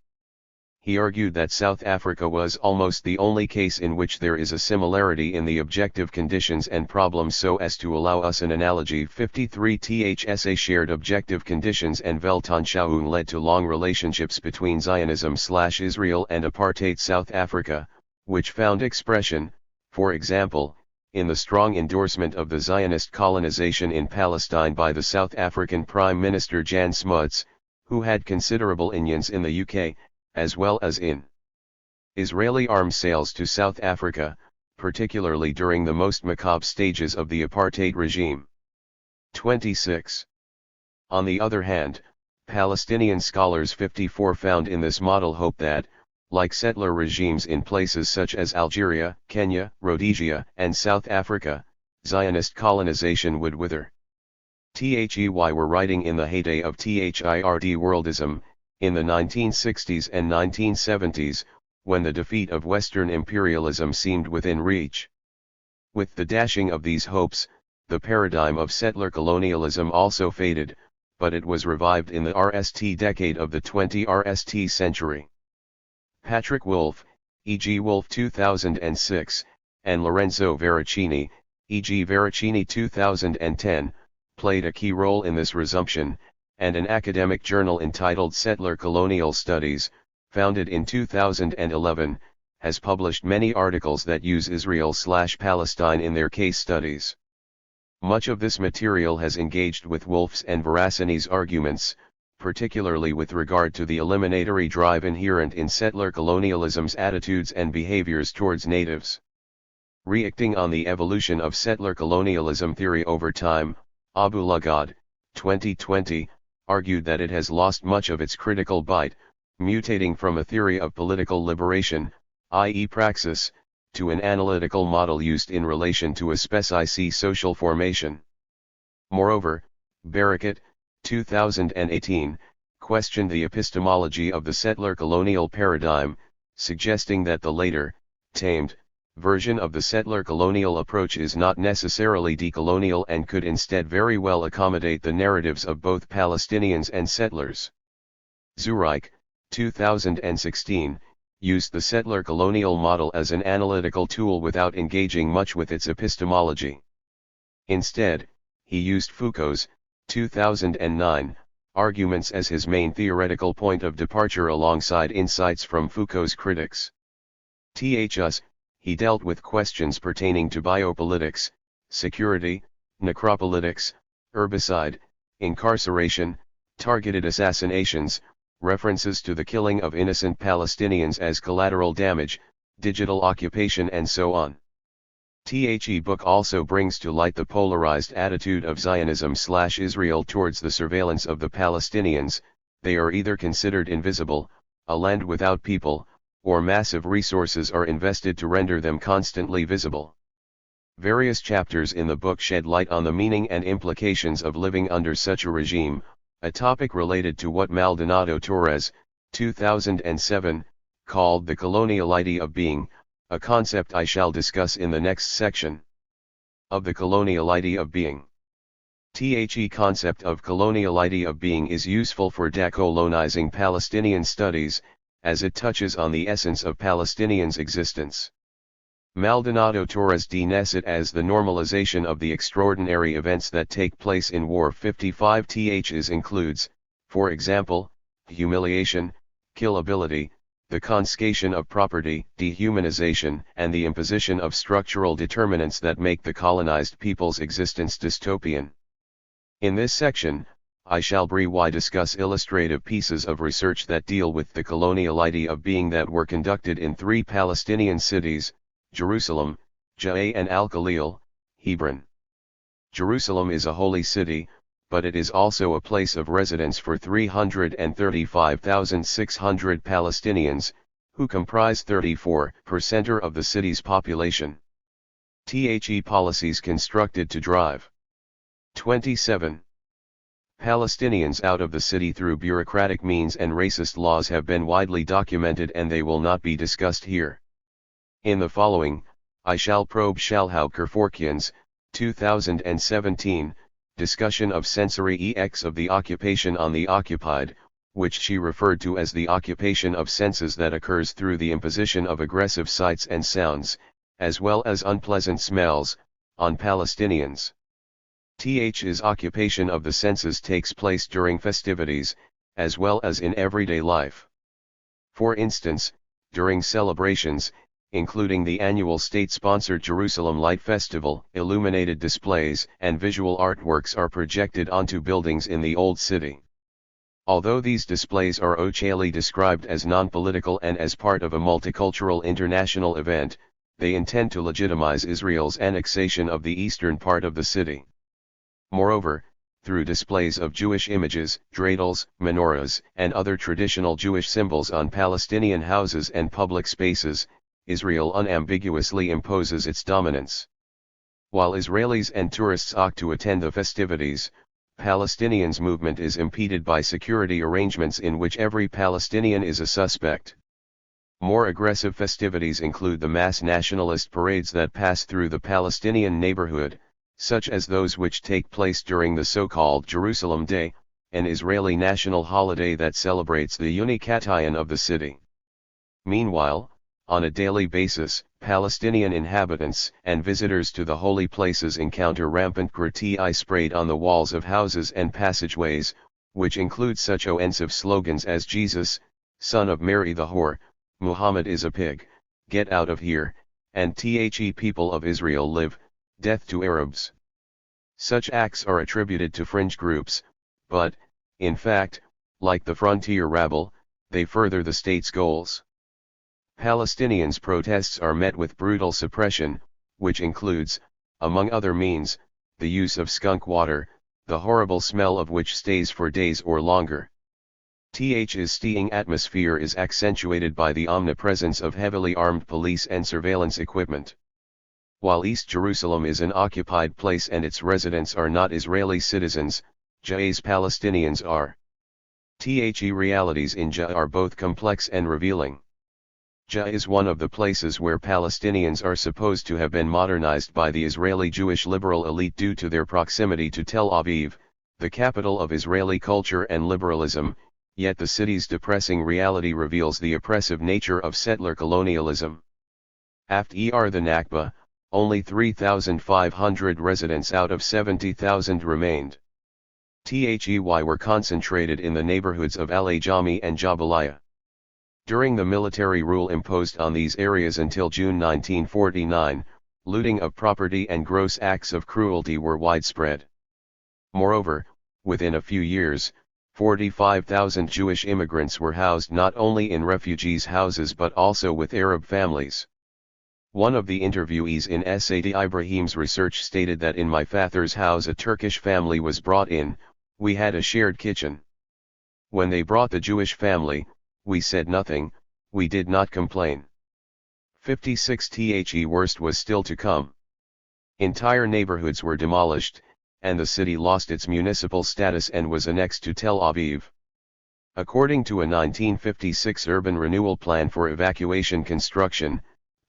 He argued that South Africa was almost the only case in which there is a similarity in the objective conditions and problems so as to allow us an analogy. 53 THSA shared objective conditions and Weltanschauung led to long relationships between Zionism/Israel and apartheid South Africa, which found expression, for example, in the strong endorsement of the Zionist colonization in Palestine by the South African Prime Minister Jan Smuts, who had considerable influence in the UK, as well as in Israeli arms sales to South Africa, particularly during the most macabre stages of the apartheid regime. 26. On the other hand, Palestinian scholars 54 found in this model hope that, like settler regimes in places such as Algeria, Kenya, Rhodesia, and South Africa, Zionist colonization would wither. THEY were writing in the heyday of THIRD-WORLDISM, in the 1960s and 1970s, when the defeat of Western imperialism seemed within reach. With the dashing of these hopes, the paradigm of settler colonialism also faded, but it was revived in the RST decade of the 20th RST century. Patrick Wolf, E.G. Wolf 2006, and Lorenzo Veracini, E.G. Veracini 2010, played a key role in this resumption, and an academic journal entitled Settler Colonial Studies, founded in 2011, has published many articles that use Israel/Palestine in their case studies. Much of this material has engaged with Wolf's and Veracini's arguments, particularly with regard to the eliminatory drive inherent in settler colonialism's attitudes and behaviors towards natives. Reacting on the evolution of settler colonialism theory over time, Abu Lugad, 2020, argued that it has lost much of its critical bite, mutating from a theory of political liberation, i.e. praxis, to an analytical model used in relation to a specific social formation. Moreover, Barakat, 2018, questioned the epistemology of the settler colonial paradigm, suggesting that the later, tamed, version of the settler colonial approach is not necessarily decolonial and could instead very well accommodate the narratives of both Palestinians and settlers. Zureik, 2016, used the settler colonial model as an analytical tool without engaging much with its epistemology. Instead, he used Foucault's, 2009, arguments as his main theoretical point of departure alongside insights from Foucault's critics. Thus, he dealt with questions pertaining to biopolitics, security, necropolitics, herbicide, incarceration, targeted assassinations, references to the killing of innocent Palestinians as collateral damage, digital occupation and so on. The book also brings to light the polarized attitude of Zionism/Israel towards the surveillance of the Palestinians. They are either considered invisible, a land without people, or massive resources are invested to render them constantly visible. Various chapters in the book shed light on the meaning and implications of living under such a regime, a topic related to what Maldonado Torres, 2007, called the coloniality of being, a concept I shall discuss in the next section. Of the coloniality of being. The concept of coloniality of being is useful for decolonizing Palestinian studies, as it touches on the essence of Palestinians' existence. Maldonado Torres defines it as the normalization of the extraordinary events that take place in war. 55 Ths includes, for example, humiliation, killability, the confiscation of property, dehumanization, and the imposition of structural determinants that make the colonized people's existence dystopian. In this section, I shall briefly discuss illustrative pieces of research that deal with the coloniality of being that were conducted in 3 Palestinian cities, Jerusalem, Ja'e and Al-Khalil, Hebron. Jerusalem is a holy city, but it is also a place of residence for 335,600 Palestinians, who comprise 34% of the city's population. The policies constructed to drive 27 Palestinians out of the city through bureaucratic means and racist laws have been widely documented, and they will not be discussed here. In the following, I shall probe Shalhav Kerforkian's 2017 discussion of sensory EX of the occupation on the occupied, which she referred to as the occupation of senses that occurs through the imposition of aggressive sights and sounds, as well as unpleasant smells, on Palestinians. Th's occupation of the senses takes place during festivities, as well as in everyday life. For instance, during celebrations, including the annual state-sponsored Jerusalem Light Festival, illuminated displays and visual artworks are projected onto buildings in the Old City. Although these displays are officially described as non-political and as part of a multicultural international event, they intend to legitimize Israel's annexation of the eastern part of the city. Moreover, through displays of Jewish images, dreidels, menorahs, and other traditional Jewish symbols on Palestinian houses and public spaces, Israel unambiguously imposes its dominance. While Israelis and tourists opt to attend the festivities, Palestinians' movement is impeded by security arrangements in which every Palestinian is a suspect. More aggressive festivities include the mass nationalist parades that pass through the Palestinian neighborhood, such as those which take place during the so-called Jerusalem Day, an Israeli national holiday that celebrates the unication of the city. Meanwhile, on a daily basis, Palestinian inhabitants and visitors to the holy places encounter rampant graffiti sprayed on the walls of houses and passageways, which include such offensive slogans as "Jesus, son of Mary the whore," "Muhammad is a pig," "Get out of here," and "The people of Israel live, death to Arabs." Such acts are attributed to fringe groups, but, in fact, like the frontier rabble, they further the state's goals. Palestinians' protests are met with brutal suppression, which includes, among other means, the use of skunk water, the horrible smell of which stays for days or longer. Th's stinging atmosphere is accentuated by the omnipresence of heavily armed police and surveillance equipment. While East Jerusalem is an occupied place and its residents are not Israeli citizens, Ja'a's Palestinians are. The realities in Ja'a are both complex and revealing. Ja'a is one of the places where Palestinians are supposed to have been modernized by the Israeli Jewish liberal elite due to their proximity to Tel Aviv, the capital of Israeli culture and liberalism, yet the city's depressing reality reveals the oppressive nature of settler colonialism. After the Nakba, only 3,500 residents out of 70,000 remained. The were concentrated in the neighborhoods of Al-Ajami and Jabaliyah. During the military rule imposed on these areas until June 1949, looting of property and gross acts of cruelty were widespread. Moreover, within a few years, 45,000 Jewish immigrants were housed not only in refugees' houses but also with Arab families. One of the interviewees in Said Ibrahim's research stated that in my father's house a Turkish family was brought in, we had a shared kitchen. When they brought the Jewish family, we said nothing, we did not complain. 56 The worst was still to come. Entire neighborhoods were demolished, and the city lost its municipal status and was annexed to Tel Aviv. According to a 1956 urban renewal plan for evacuation construction,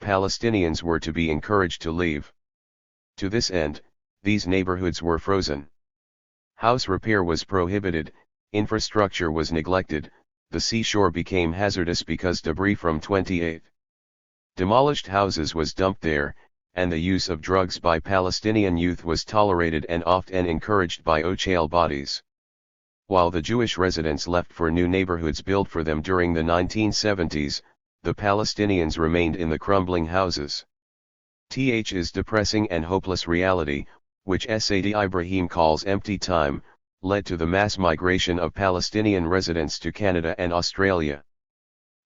Palestinians were to be encouraged to leave. To this end, these neighborhoods were frozen. House repair was prohibited, infrastructure was neglected, the seashore became hazardous because debris from 28 demolished houses was dumped there, and the use of drugs by Palestinian youth was tolerated and often encouraged by OCHAL bodies. While the Jewish residents left for new neighborhoods built for them during the 1970s, the Palestinians remained in the crumbling houses. Th's depressing and hopeless reality, which Said Ibrahim calls empty time, led to the mass migration of Palestinian residents to Canada and Australia.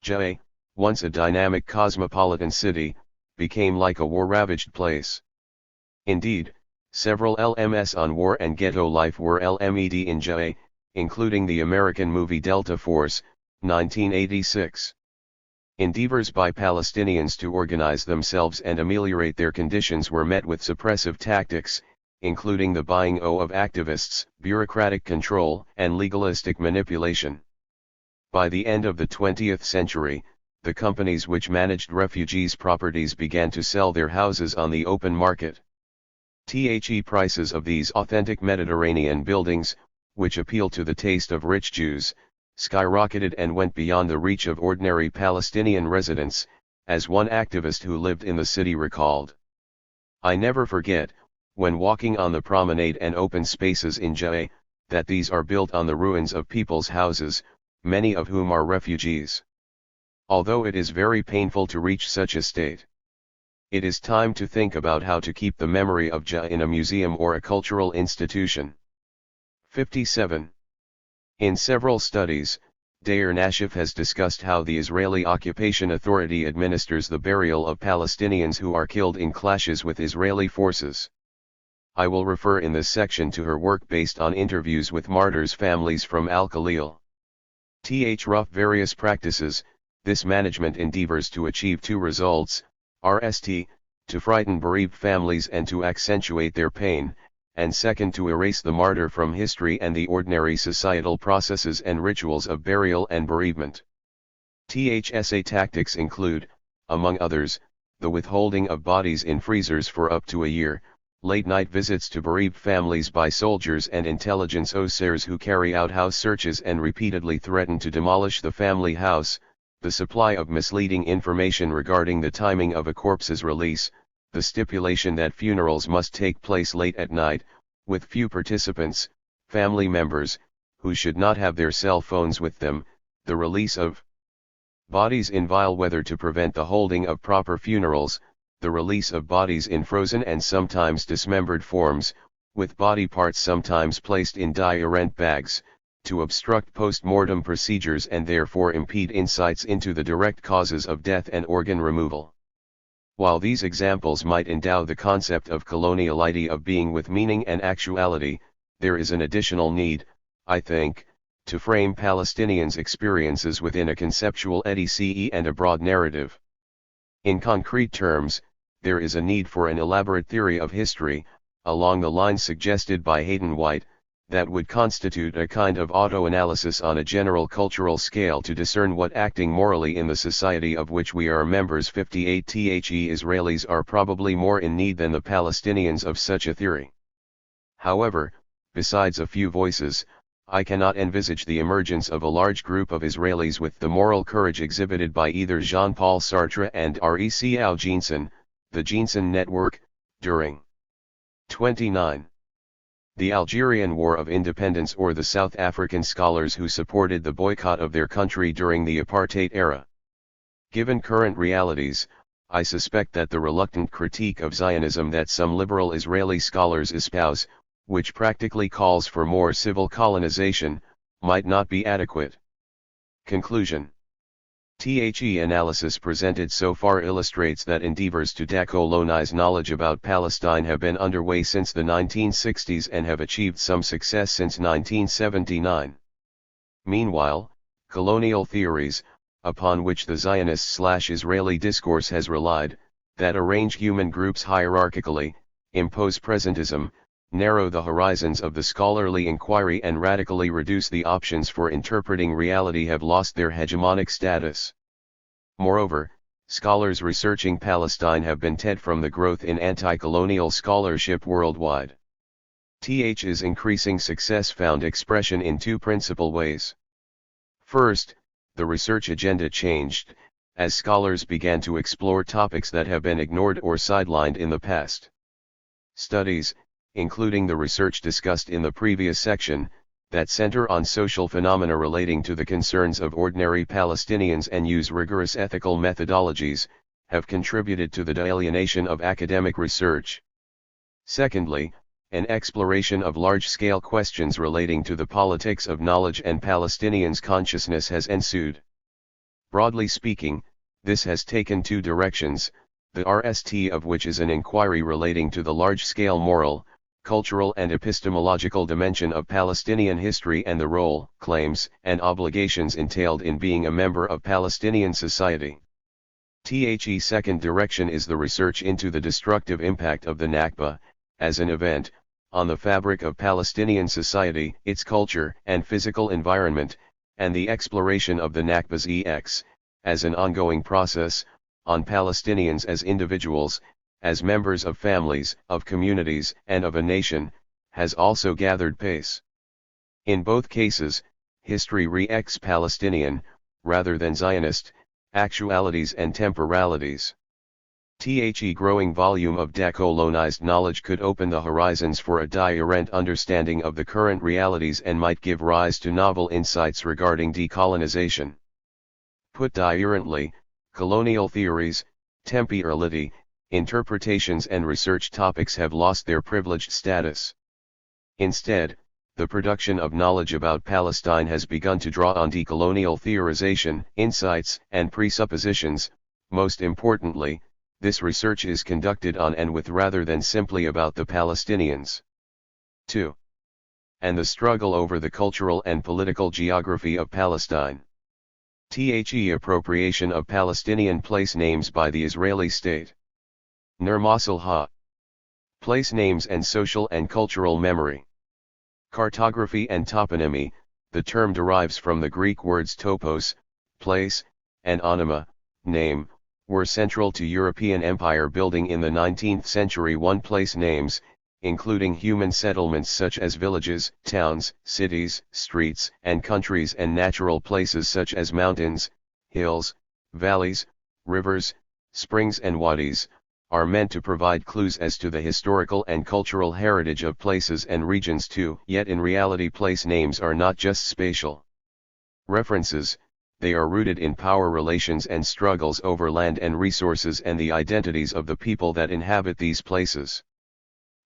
Ja'a, once a dynamic cosmopolitan city, became like a war-ravaged place. Indeed, several LMS on war and ghetto life were LMED in Ja'a, including the American movie Delta Force, 1986. Endeavors by Palestinians to organize themselves and ameliorate their conditions were met with suppressive tactics, including the buying of activists, bureaucratic control, and legalistic manipulation. By the end of the 20th century, the companies which managed refugees' properties began to sell their houses on the open market. The prices of these authentic Mediterranean buildings, which appeal to the taste of rich Jews, skyrocketed and went beyond the reach of ordinary Palestinian residents, as one activist who lived in the city recalled. "I never forget, when walking on the promenade and open spaces in Ja'e, that these are built on the ruins of people's houses, many of whom are refugees. Although it is very painful to reach such a state, it is time to think about how to keep the memory of Ja'e in a museum or a cultural institution." 57. In several studies, Deir Nashif has discussed how the Israeli Occupation Authority administers the burial of Palestinians who are killed in clashes with Israeli forces. I will refer in this section to her work based on interviews with martyrs' families from Al-Khalil. Rough various practices, this management endeavors to achieve two results: RST, to frighten bereaved families and to accentuate their pain, and second, to erase the martyr from history and the ordinary societal processes and rituals of burial and bereavement. THSA tactics include, among others, the withholding of bodies in freezers for up to a year, late-night visits to bereaved families by soldiers and intelligence officers who carry out house searches and repeatedly threaten to demolish the family house, the supply of misleading information regarding the timing of a corpse's release, the stipulation that funerals must take place late at night, with few participants, family members, who should not have their cell phones with them, the release of bodies in vile weather to prevent the holding of proper funerals, the release of bodies in frozen and sometimes dismembered forms, with body parts sometimes placed in dye-rent bags, to obstruct post-mortem procedures and therefore impede insights into the direct causes of death and organ removal. While these examples might endow the concept of coloniality of being with meaning and actuality, there is an additional need, I think, to frame Palestinians' experiences within a conceptual EDCE and a broad narrative. In concrete terms, there is a need for an elaborate theory of history, along the lines suggested by Hayden White, that would constitute a kind of auto-analysis on a general cultural scale to discern what acting morally in the society of which we are members. 58 Israelis are probably more in need than the Palestinians of such a theory. However, besides a few voices, I cannot envisage the emergence of a large group of Israelis with the moral courage exhibited by either Jean-Paul Sartre and Recl Jeanson, the Jeanson Network, during 29. The Algerian War of Independence or the South African scholars who supported the boycott of their country during the apartheid era. Given current realities, I suspect that the reluctant critique of Zionism that some liberal Israeli scholars espouse, which practically calls for more civil colonization, might not be adequate. Conclusion. The analysis presented so far illustrates that endeavors to decolonize knowledge about Palestine have been underway since the 1960s and have achieved some success since 1979. Meanwhile, colonial theories, upon which the Zionist/Israeli discourse has relied, that arrange human groups hierarchically, impose presentism, narrow the horizons of the scholarly inquiry and radically reduce the options for interpreting reality have lost their hegemonic status. Moreover, scholars researching Palestine have been deterred from the growth in anti-colonial scholarship worldwide. TH's increasing success found expression in two principal ways. First, the research agenda changed, as scholars began to explore topics that have been ignored or sidelined in the past. Studies, including the research discussed in the previous section, that center on social phenomena relating to the concerns of ordinary Palestinians and use rigorous ethical methodologies, have contributed to the de-alienation of academic research. Secondly, an exploration of large-scale questions relating to the politics of knowledge and Palestinians' consciousness has ensued. Broadly speaking, this has taken two directions, the RST of which is an inquiry relating to the large-scale moral, cultural and epistemological dimension of Palestinian history and the role, claims, and obligations entailed in being a member of Palestinian society. The second direction is the research into the destructive impact of the Nakba, as an event, on the fabric of Palestinian society, its culture and physical environment, and the exploration of the Nakba's as an ongoing process, on Palestinians as individuals, as members of families, of communities, and of a nation, has also gathered pace. In both cases, history re-ex-Palestinian, rather than Zionist, actualities and temporalities. The growing volume of decolonized knowledge could open the horizons for a different understanding of the current realities and might give rise to novel insights regarding decolonization. Put differently, colonial theories, temporality, interpretations and research topics have lost their privileged status. Instead, the production of knowledge about Palestine has begun to draw on decolonial theorization, insights, and presuppositions. Most importantly, this research is conducted on and with rather than simply about the Palestinians. 2. And the struggle over the cultural and political geography of Palestine. The appropriation of Palestinian place names by the Israeli state. Nirmasal ha. Place names and social and cultural memory. Cartography and toponymy. The term derives from the Greek words topos, place, and onyma, name, were central to European empire building in the 19th century. Place names, including human settlements such as villages, towns, cities, streets, and countries, and natural places such as mountains, hills, valleys, rivers, springs and wadis, are meant to provide clues as to the historical and cultural heritage of places and regions too. Yet in reality place names are not just spatial references, they are rooted in power relations and struggles over land and resources and the identities of the people that inhabit these places.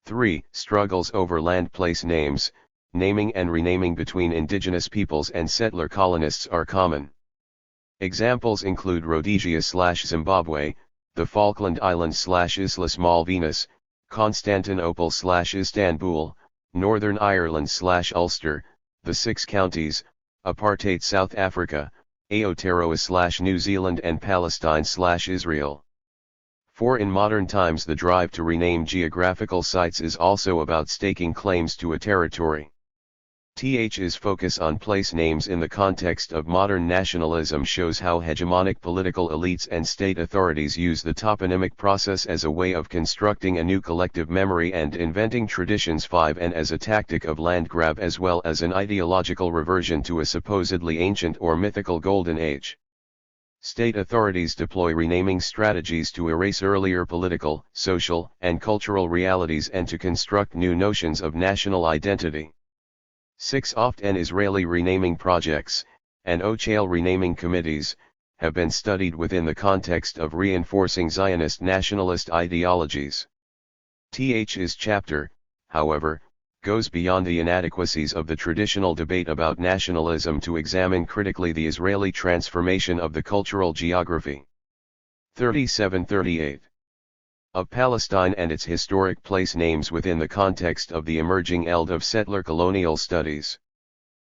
3. Struggles over land. Place names, naming and renaming between indigenous peoples and settler colonists are common. Examples include Rhodesia/Zimbabwe, the Falkland Islands/Islas Malvinas, Constantinople/Istanbul, Northern Ireland/Ulster, the Six Counties, Apartheid South Africa, Aotearoa/New Zealand and Palestine/Israel. 4. In modern times the drive to rename geographical sites is also about staking claims to a territory. TH's focus on place names in the context of modern nationalism shows how hegemonic political elites and state authorities use the toponymic process as a way of constructing a new collective memory and inventing traditions. 5. And as a tactic of land grab as well as an ideological reversion to a supposedly ancient or mythical golden age. State authorities deploy renaming strategies to erase earlier political, social, and cultural realities and to construct new notions of national identity. 6. Often Israeli renaming projects, and OCHAL renaming committees, have been studied within the context of reinforcing Zionist nationalist ideologies. TH's chapter, however, goes beyond the inadequacies of the traditional debate about nationalism to examine critically the Israeli transformation of the cultural geography. 37-38. Of Palestine and its historic place names within the context of the emerging eld of settler colonial studies.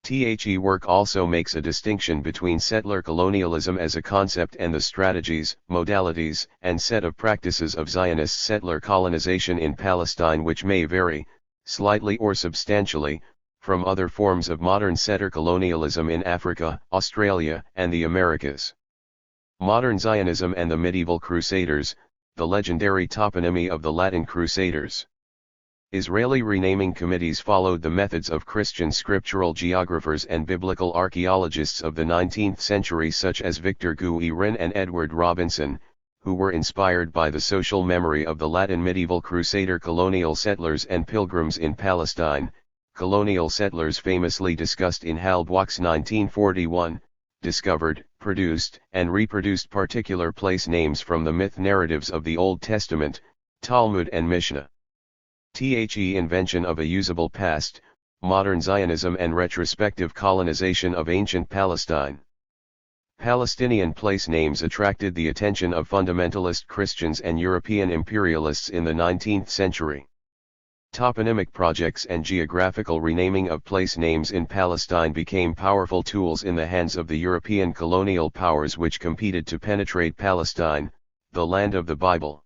The work also makes a distinction between settler colonialism as a concept and the strategies, modalities, and set of practices of Zionist settler colonization in Palestine, which may vary, slightly or substantially, from other forms of modern settler colonialism in Africa, Australia, and the Americas. Modern Zionism and the Medieval Crusaders, the legendary toponymy of the Latin Crusaders. Israeli renaming committees followed the methods of Christian scriptural geographers and biblical archaeologists of the 19th century such as Victor Guérin and Edward Robinson, who were inspired by the social memory of the Latin medieval crusader colonial settlers and pilgrims in Palestine. Colonial settlers famously discussed in Halbwach's 1941, discovered, produced, and reproduced particular place names from the myth narratives of the Old Testament, Talmud and Mishnah. The invention of a usable past, modern Zionism and retrospective colonization of ancient Palestine. Palestinian place names attracted the attention of fundamentalist Christians and European imperialists in the 19th century. Toponymic projects and geographical renaming of place names in Palestine became powerful tools in the hands of the European colonial powers which competed to penetrate Palestine, the land of the Bible.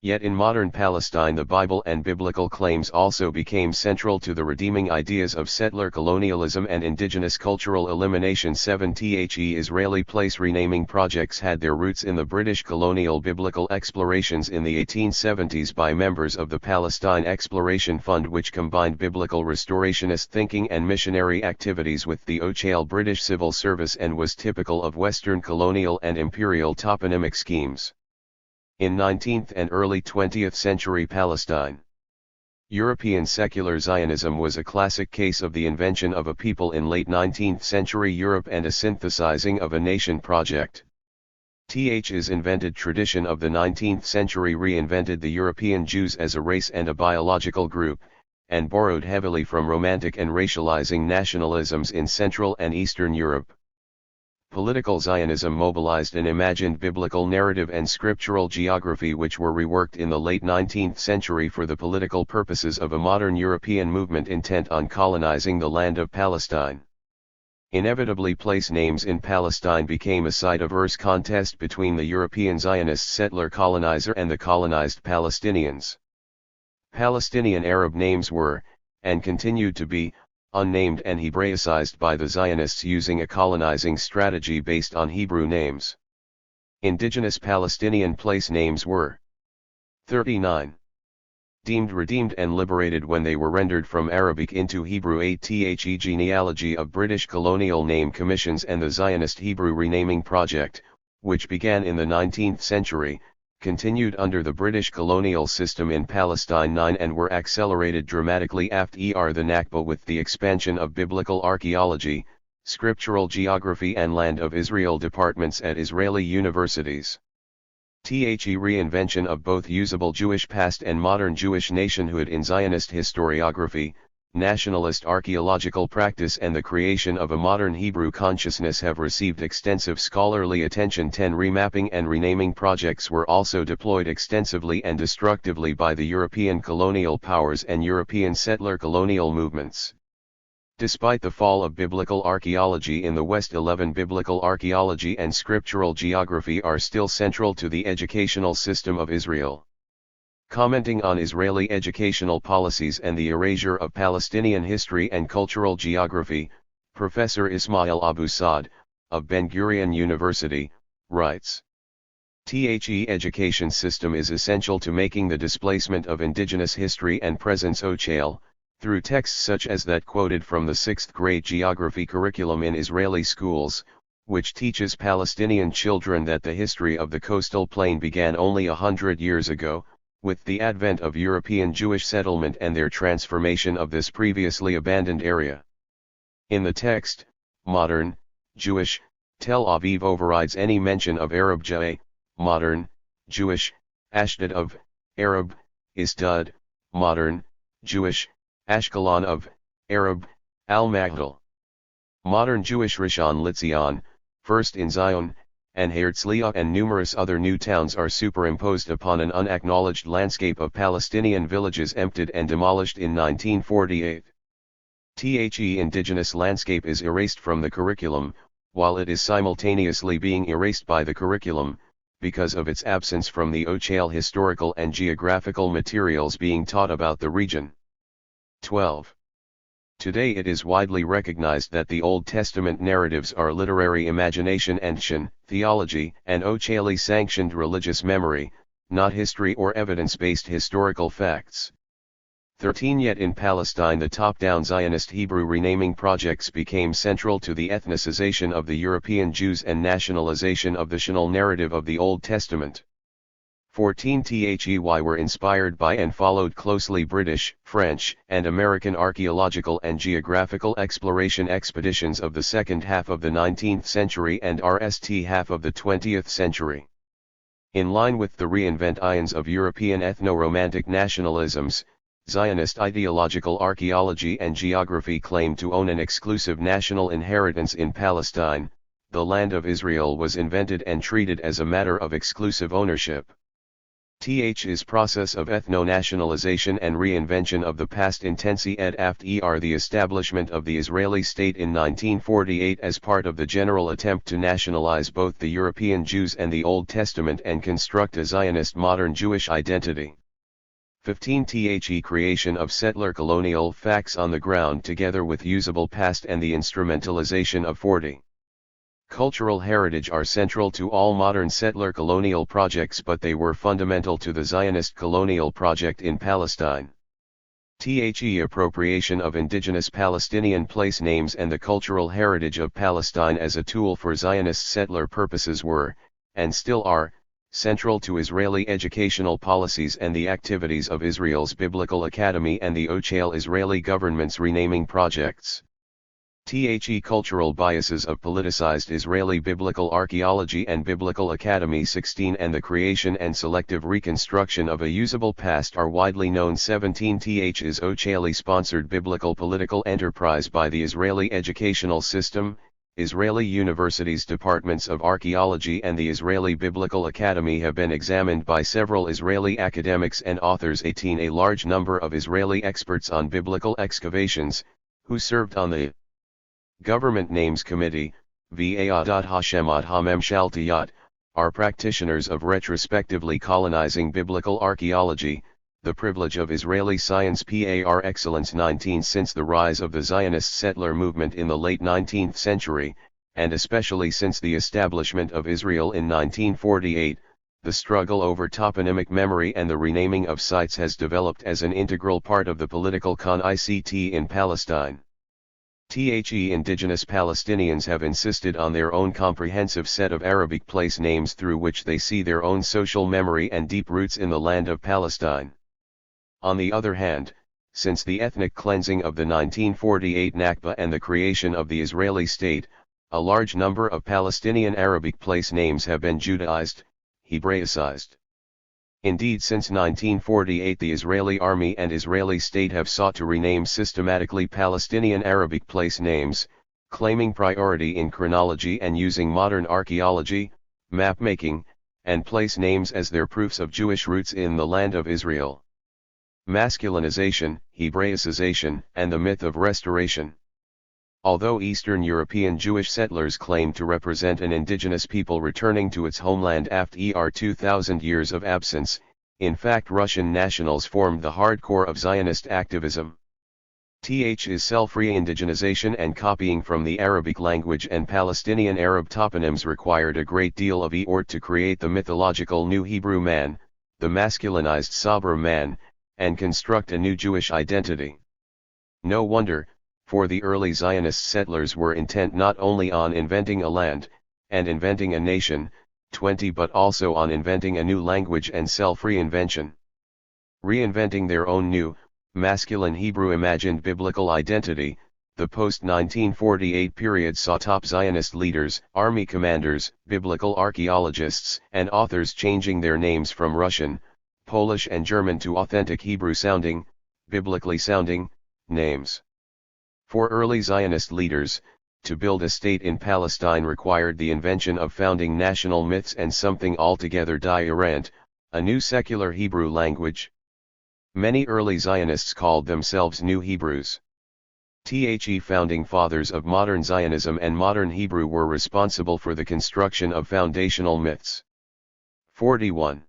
Yet in modern Palestine the Bible and biblical claims also became central to the redeeming ideas of settler colonialism and indigenous cultural elimination. 7 Israeli place renaming projects had their roots in the British colonial biblical explorations in the 1870s by members of the Palestine Exploration Fund, which combined biblical restorationist thinking and missionary activities with the OCHAL British civil service and was typical of Western colonial and imperial toponymic schemes. In 19th and early 20th century Palestine, European secular Zionism was a classic case of the invention of a people in late 19th century Europe and a synthesizing of a nation project. Th's invented tradition of the 19th century reinvented the European Jews as a race and a biological group, and borrowed heavily from romantic and racializing nationalisms in Central and Eastern Europe. Political Zionism mobilized an imagined biblical narrative and scriptural geography which were reworked in the late 19th century for the political purposes of a modern European movement intent on colonizing the land of Palestine. Inevitably place names in Palestine became a site of fierce contest between the European Zionist settler colonizer and the colonized Palestinians. Palestinian Arab names were, and continued to be, unnamed and Hebraicized by the Zionists using a colonizing strategy based on Hebrew names. Indigenous Palestinian place names were 39. Deemed redeemed and liberated when they were rendered from Arabic into Hebrew. A The genealogy of British colonial name commissions and the Zionist Hebrew renaming project, which began in the 19th century, continued under the British colonial system in Palestine 9 and were accelerated dramatically after the Nakba with the expansion of biblical archaeology, scriptural geography and land of Israel departments at Israeli universities. The reinvention of both usable Jewish past and modern Jewish nationhood in Zionist historiography, nationalist archaeological practice and the creation of a modern Hebrew consciousness have received extensive scholarly attention. 10 Remapping and renaming projects were also deployed extensively and destructively by the European colonial powers and European settler colonial movements. Despite the fall of biblical archaeology in the West, 11 biblical archaeology and scriptural geography are still central to the educational system of Israel. Commenting on Israeli educational policies and the erasure of Palestinian history and cultural geography, Professor Ismail Abu Saad, of Ben-Gurion University, writes, The education system is essential to making the displacement of indigenous history and presence OCHAL, through texts such as that quoted from the 6th grade geography curriculum in Israeli schools, which teaches Palestinian children that the history of the coastal plain began only 100 years ago, with the advent of European Jewish settlement and their transformation of this previously abandoned area. In the text, modern, Jewish, Tel Aviv overrides any mention of Arab Jae, modern, Jewish, Ashdod of, Arab, Isdud, modern, Jewish, Ashkelon of, Arab, Al-Maghdal. Modern Jewish Rishon LeZion, first in Zion, and Herzliya and numerous other new towns are superimposed upon an unacknowledged landscape of Palestinian villages emptied and demolished in 1948. The indigenous landscape is erased from the curriculum, while it is simultaneously being erased by the curriculum, because of its absence from the OCHAL historical and geographical materials being taught about the region. 12. Today it is widely recognized that the Old Testament narratives are literary imagination and theology and OCHALI sanctioned religious memory, not history or evidence-based historical facts. 13. Yet in Palestine the top-down Zionist Hebrew renaming projects became central to the ethnicization of the European Jews and nationalization of the national narrative of the Old Testament. 14. THEY were inspired by and followed closely British, French, and American archaeological and geographical exploration expeditions of the second half of the 19th century and RST half of the 20th century. In line with the reinvent ions of European ethno-romantic nationalisms, Zionist ideological archaeology and geography claimed to own an exclusive national inheritance in Palestine. The land of Israel was invented and treated as a matter of exclusive ownership. Is process of ethno-nationalization and reinvention of the past intensi ed after the establishment of the Israeli state in 1948 as part of the general attempt to nationalize both the European Jews and the Old Testament and construct a Zionist modern Jewish identity. 15. The creation of settler colonial facts on the ground together with usable past and the instrumentalization of 40. Cultural heritage are central to all modern settler colonial projects, but they were fundamental to the Zionist colonial project in Palestine. Appropriation of indigenous Palestinian place names and the cultural heritage of Palestine as a tool for Zionist settler purposes were, and still are, central to Israeli educational policies and the activities of Israel's Biblical Academy and the Ochel Israeli government's renaming projects. Cultural biases of politicized Israeli biblical archaeology and Biblical Academy 16 and the creation and selective reconstruction of a usable past are widely known. 17. Is Ocheli-sponsored biblical political enterprise by the Israeli educational system, Israeli universities' departments of archaeology and the Israeli Biblical Academy have been examined by several Israeli academics and authors. 18. A large number of Israeli experts on biblical excavations, who served on the Government Names Committee, Va'adat Hashemot HaMemshaltiyot, are practitioners of retrospectively colonizing biblical archaeology, the privilege of Israeli science par excellence. 19. Since the rise of the Zionist settler movement in the late 19th century, and especially since the establishment of Israel in 1948, the struggle over toponymic memory and the renaming of sites has developed as an integral part of the political con-ict in Palestine. Indigenous Palestinians have insisted on their own comprehensive set of Arabic place names through which they see their own social memory and deep roots in the land of Palestine. On the other hand, since the ethnic cleansing of the 1948 Nakba and the creation of the Israeli state, a large number of Palestinian Arabic place names have been Judaized, Hebraicized. Indeed, since 1948 the Israeli army and Israeli state have sought to rename systematically Palestinian Arabic place names, claiming priority in chronology and using modern archaeology, map-making, and place names as their proofs of Jewish roots in the land of Israel. Masculinization, Hebraicization, and the myth of restoration. Although Eastern European Jewish settlers claim to represent an indigenous people returning to its homeland after 2,000 years of absence, in fact Russian nationals formed the hardcore of Zionist activism. Is self-re-indigenization and copying from the Arabic language and Palestinian Arab toponyms required a great deal of effort to create the mythological New Hebrew man, the masculinized Sabra man, and construct a new Jewish identity. No wonder, for the early Zionist settlers were intent not only on inventing a land, and inventing a nation, 20 but also on inventing a new language and self-reinvention. Reinventing their own new, masculine Hebrew imagined biblical identity, the post-1948 period saw top Zionist leaders, army commanders, biblical archaeologists, and authors changing their names from Russian, Polish and German to authentic Hebrew-sounding, biblically sounding, names. For early Zionist leaders, to build a state in Palestine required the invention of founding national myths and something altogether different, a new secular Hebrew language. Many early Zionists called themselves New Hebrews. Founding fathers of modern Zionism and modern Hebrew were responsible for the construction of foundational myths. 41.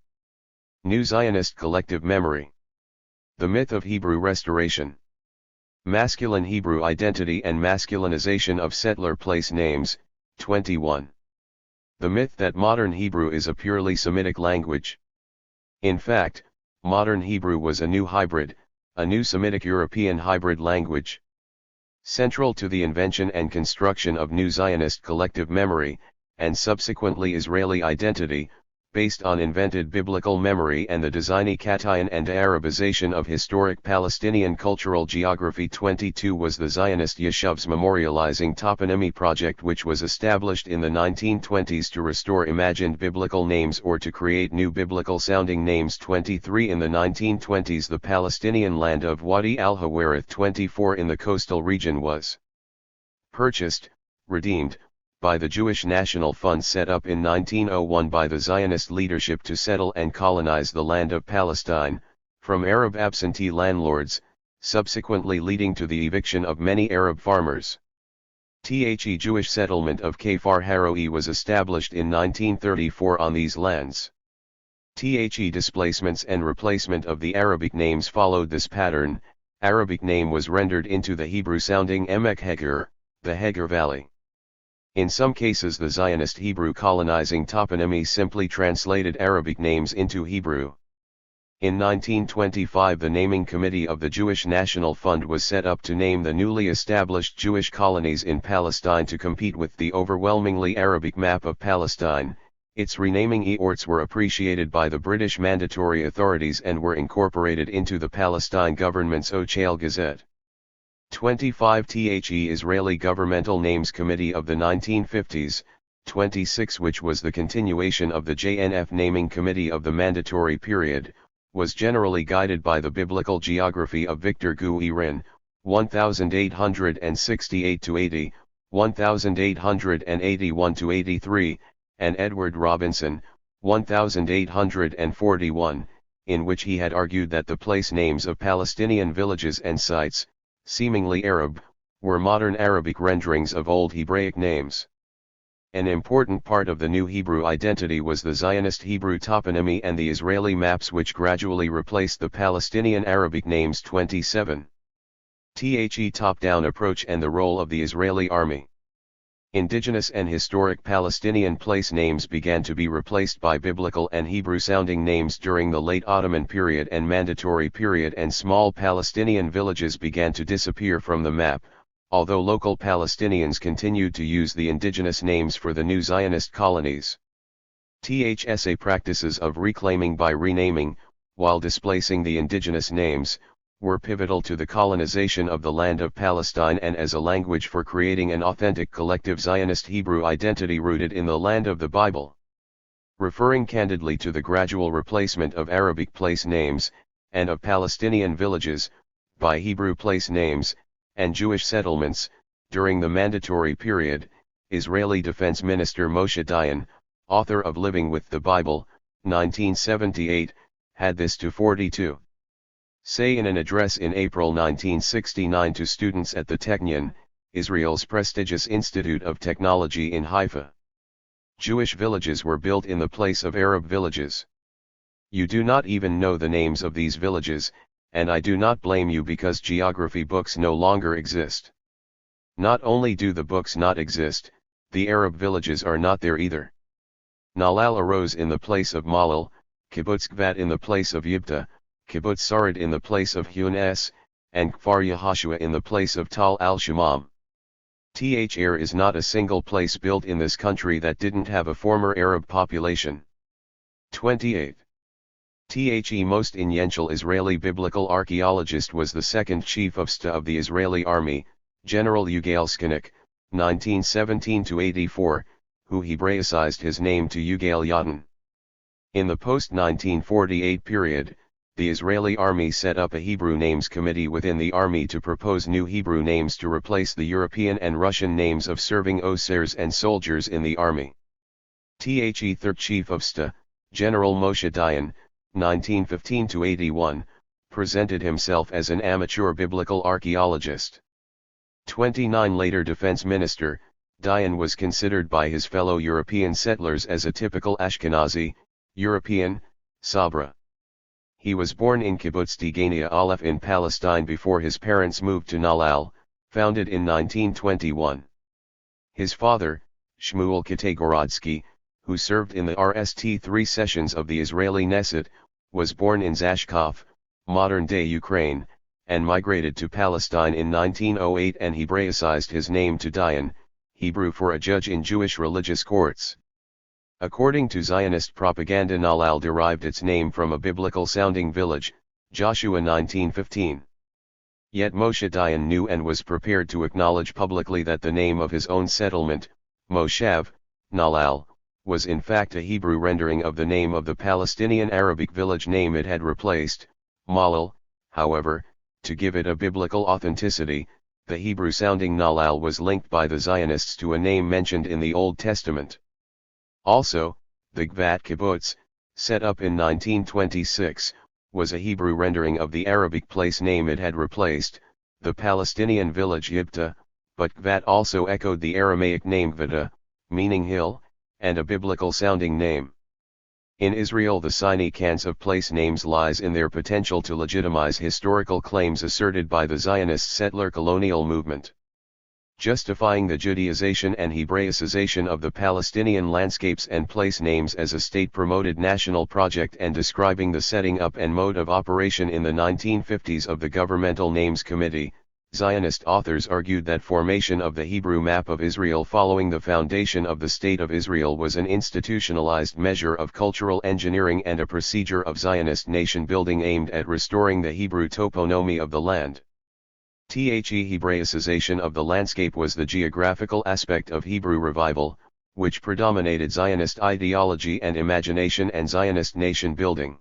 New Zionist collective memory. The myth of Hebrew restoration. Masculine Hebrew identity and masculinization of settler place names, 21. The myth that modern Hebrew is a purely Semitic language. In fact, modern Hebrew was a new hybrid, a new Semitic European hybrid language. Central to the invention and construction of new Zionist collective memory, and subsequently Israeli identity, based on invented biblical memory and the Designikation and Arabization of historic Palestinian cultural geography. 22 was the Zionist Yeshuv's memorializing toponymy project, which was established in the 1920s to restore imagined biblical names or to create new biblical sounding names. 23 in the 1920s the Palestinian land of Wadi al-Hawarith 24 in the coastal region was purchased, redeemed, by the Jewish National Fund set up in 1901 by the Zionist leadership to settle and colonize the land of Palestine, from Arab absentee landlords, subsequently leading to the eviction of many Arab farmers. The Jewish settlement of Kfar Haroe was established in 1934 on these lands. The displacements and replacement of the Arabic names followed this pattern. Arabic name was rendered into the Hebrew-sounding Emek Heger, the Heger Valley. In some cases the Zionist Hebrew colonizing toponymy simply translated Arabic names into Hebrew. In 1925 the naming committee of the Jewish National Fund was set up to name the newly established Jewish colonies in Palestine to compete with the overwhelmingly Arabic map of Palestine. Its renaming efforts were appreciated by the British mandatory authorities and were incorporated into the Palestine government's Ochale Gazette. 25 The Israeli Governmental Names Committee of the 1950s, 26 which was the continuation of the JNF Naming Committee of the mandatory period, was generally guided by the biblical geography of Victor Guérin, 1868-80, 1881-83, and Edward Robinson, 1841, in which he had argued that the place names of Palestinian villages and sites, seemingly Arab, were modern Arabic renderings of Old Hebraic names. An important part of the new Hebrew identity was the Zionist Hebrew toponymy and the Israeli maps which gradually replaced the Palestinian Arabic names. 27. The top-down approach and the role of the Israeli army. Indigenous and historic Palestinian place names began to be replaced by biblical and Hebrew-sounding names during the late Ottoman period and mandatory period, and small Palestinian villages began to disappear from the map, although local Palestinians continued to use the indigenous names for the new Zionist colonies. THSA practices of reclaiming by renaming, while displacing the indigenous names, were pivotal to the colonization of the land of Palestine and as a language for creating an authentic collective Zionist Hebrew identity rooted in the land of the Bible. Referring candidly to the gradual replacement of Arabic place names, and of Palestinian villages, by Hebrew place names, and Jewish settlements, during the mandatory period, Israeli Defense Minister Moshe Dayan, author of Living with the Bible, 1978, had this to 42. Say in an address in April 1969 to students at the Technion, Israel's prestigious Institute of Technology in Haifa. Jewish villages were built in the place of Arab villages. You do not even know the names of these villages, and I do not blame you because geography books no longer exist. Not only do the books not exist, the Arab villages are not there either. Nalal arose in the place of Malal, Kibbutz Gvat in the place of Yibta, Kibbutz Sarid in the place of Hunes, and Kfar Yehoshua in the place of Tal al-Shamam. Thr is not a single place built in this country that didn't have a former Arab population. 28. The most influential Israeli biblical archaeologist was the second chief of staff of the Israeli army, General Yugal Skanik, 1917-84, who Hebraicized his name to Yugal Yadin. In the post-1948 period, the Israeli army set up a Hebrew names committee within the army to propose new Hebrew names to replace the European and Russian names of serving officers and soldiers in the army. The third chief of staff, General Moshe Dayan, 1915-81, presented himself as an amateur biblical archaeologist. 29 later defense minister, Dayan was considered by his fellow European settlers as a typical Ashkenazi, European, Sabra. He was born in Kibbutz Tigania Aleph in Palestine before his parents moved to Nalal, founded in 1921. His father, Shmuel Katagorodsky, who served in the RST3 sessions of the Israeli Knesset, was born in Zashkov, modern-day Ukraine, and migrated to Palestine in 1908 and Hebraicized his name to Dayan, Hebrew for a judge in Jewish religious courts. According to Zionist propaganda, Nalal derived its name from a biblical-sounding village, Joshua 19:15. Yet Moshe Dayan knew and was prepared to acknowledge publicly that the name of his own settlement, Moshav, Nalal, was in fact a Hebrew rendering of the name of the Palestinian Arabic village name it had replaced, Malal. However, to give it a biblical authenticity, the Hebrew-sounding Nalal was linked by the Zionists to a name mentioned in the Old Testament. Also, the Gvat kibbutz, set up in 1926, was a Hebrew rendering of the Arabic place name it had replaced, the Palestinian village Yibta, but Gvat also echoed the Aramaic name Gvata, meaning hill, and a biblical-sounding name. In Israel, the significance of place names lies in their potential to legitimize historical claims asserted by the Zionist settler colonial movement. Justifying the Judaization and Hebraicization of the Palestinian landscapes and place names as a state-promoted national project, and describing the setting up and mode of operation in the 1950s of the Governmental Names Committee, Zionist authors argued that formation of the Hebrew map of Israel following the foundation of the State of Israel was an institutionalized measure of cultural engineering and a procedure of Zionist nation-building aimed at restoring the Hebrew toponymy of the land. Hebraicization of the landscape was the geographical aspect of Hebrew revival, which predominated Zionist ideology and imagination and Zionist nation-building.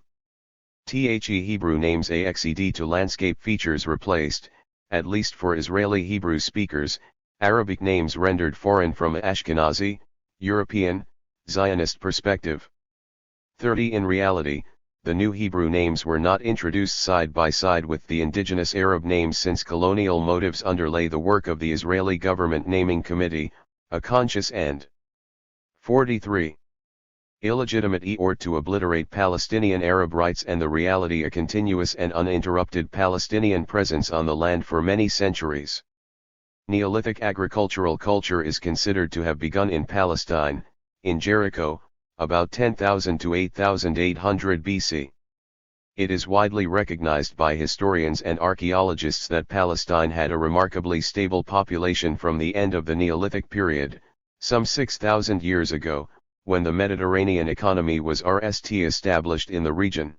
Hebrew names axed to landscape features replaced, at least for Israeli Hebrew speakers, Arabic names rendered foreign from an Ashkenazi, European, Zionist perspective. 30 In reality, the new Hebrew names were not introduced side by side with the indigenous Arab names, since colonial motives underlay the work of the Israeli Government Naming Committee, a conscious end. 43. Illegitimate or to obliterate Palestinian Arab rights and the reality a continuous and uninterrupted Palestinian presence on the land for many centuries. Neolithic agricultural culture is considered to have begun in Palestine, in Jericho, about 10,000 to 8,800 BC. It is widely recognized by historians and archaeologists that Palestine had a remarkably stable population from the end of the Neolithic period, some 6,000 years ago, when the Mediterranean economy was established in the region.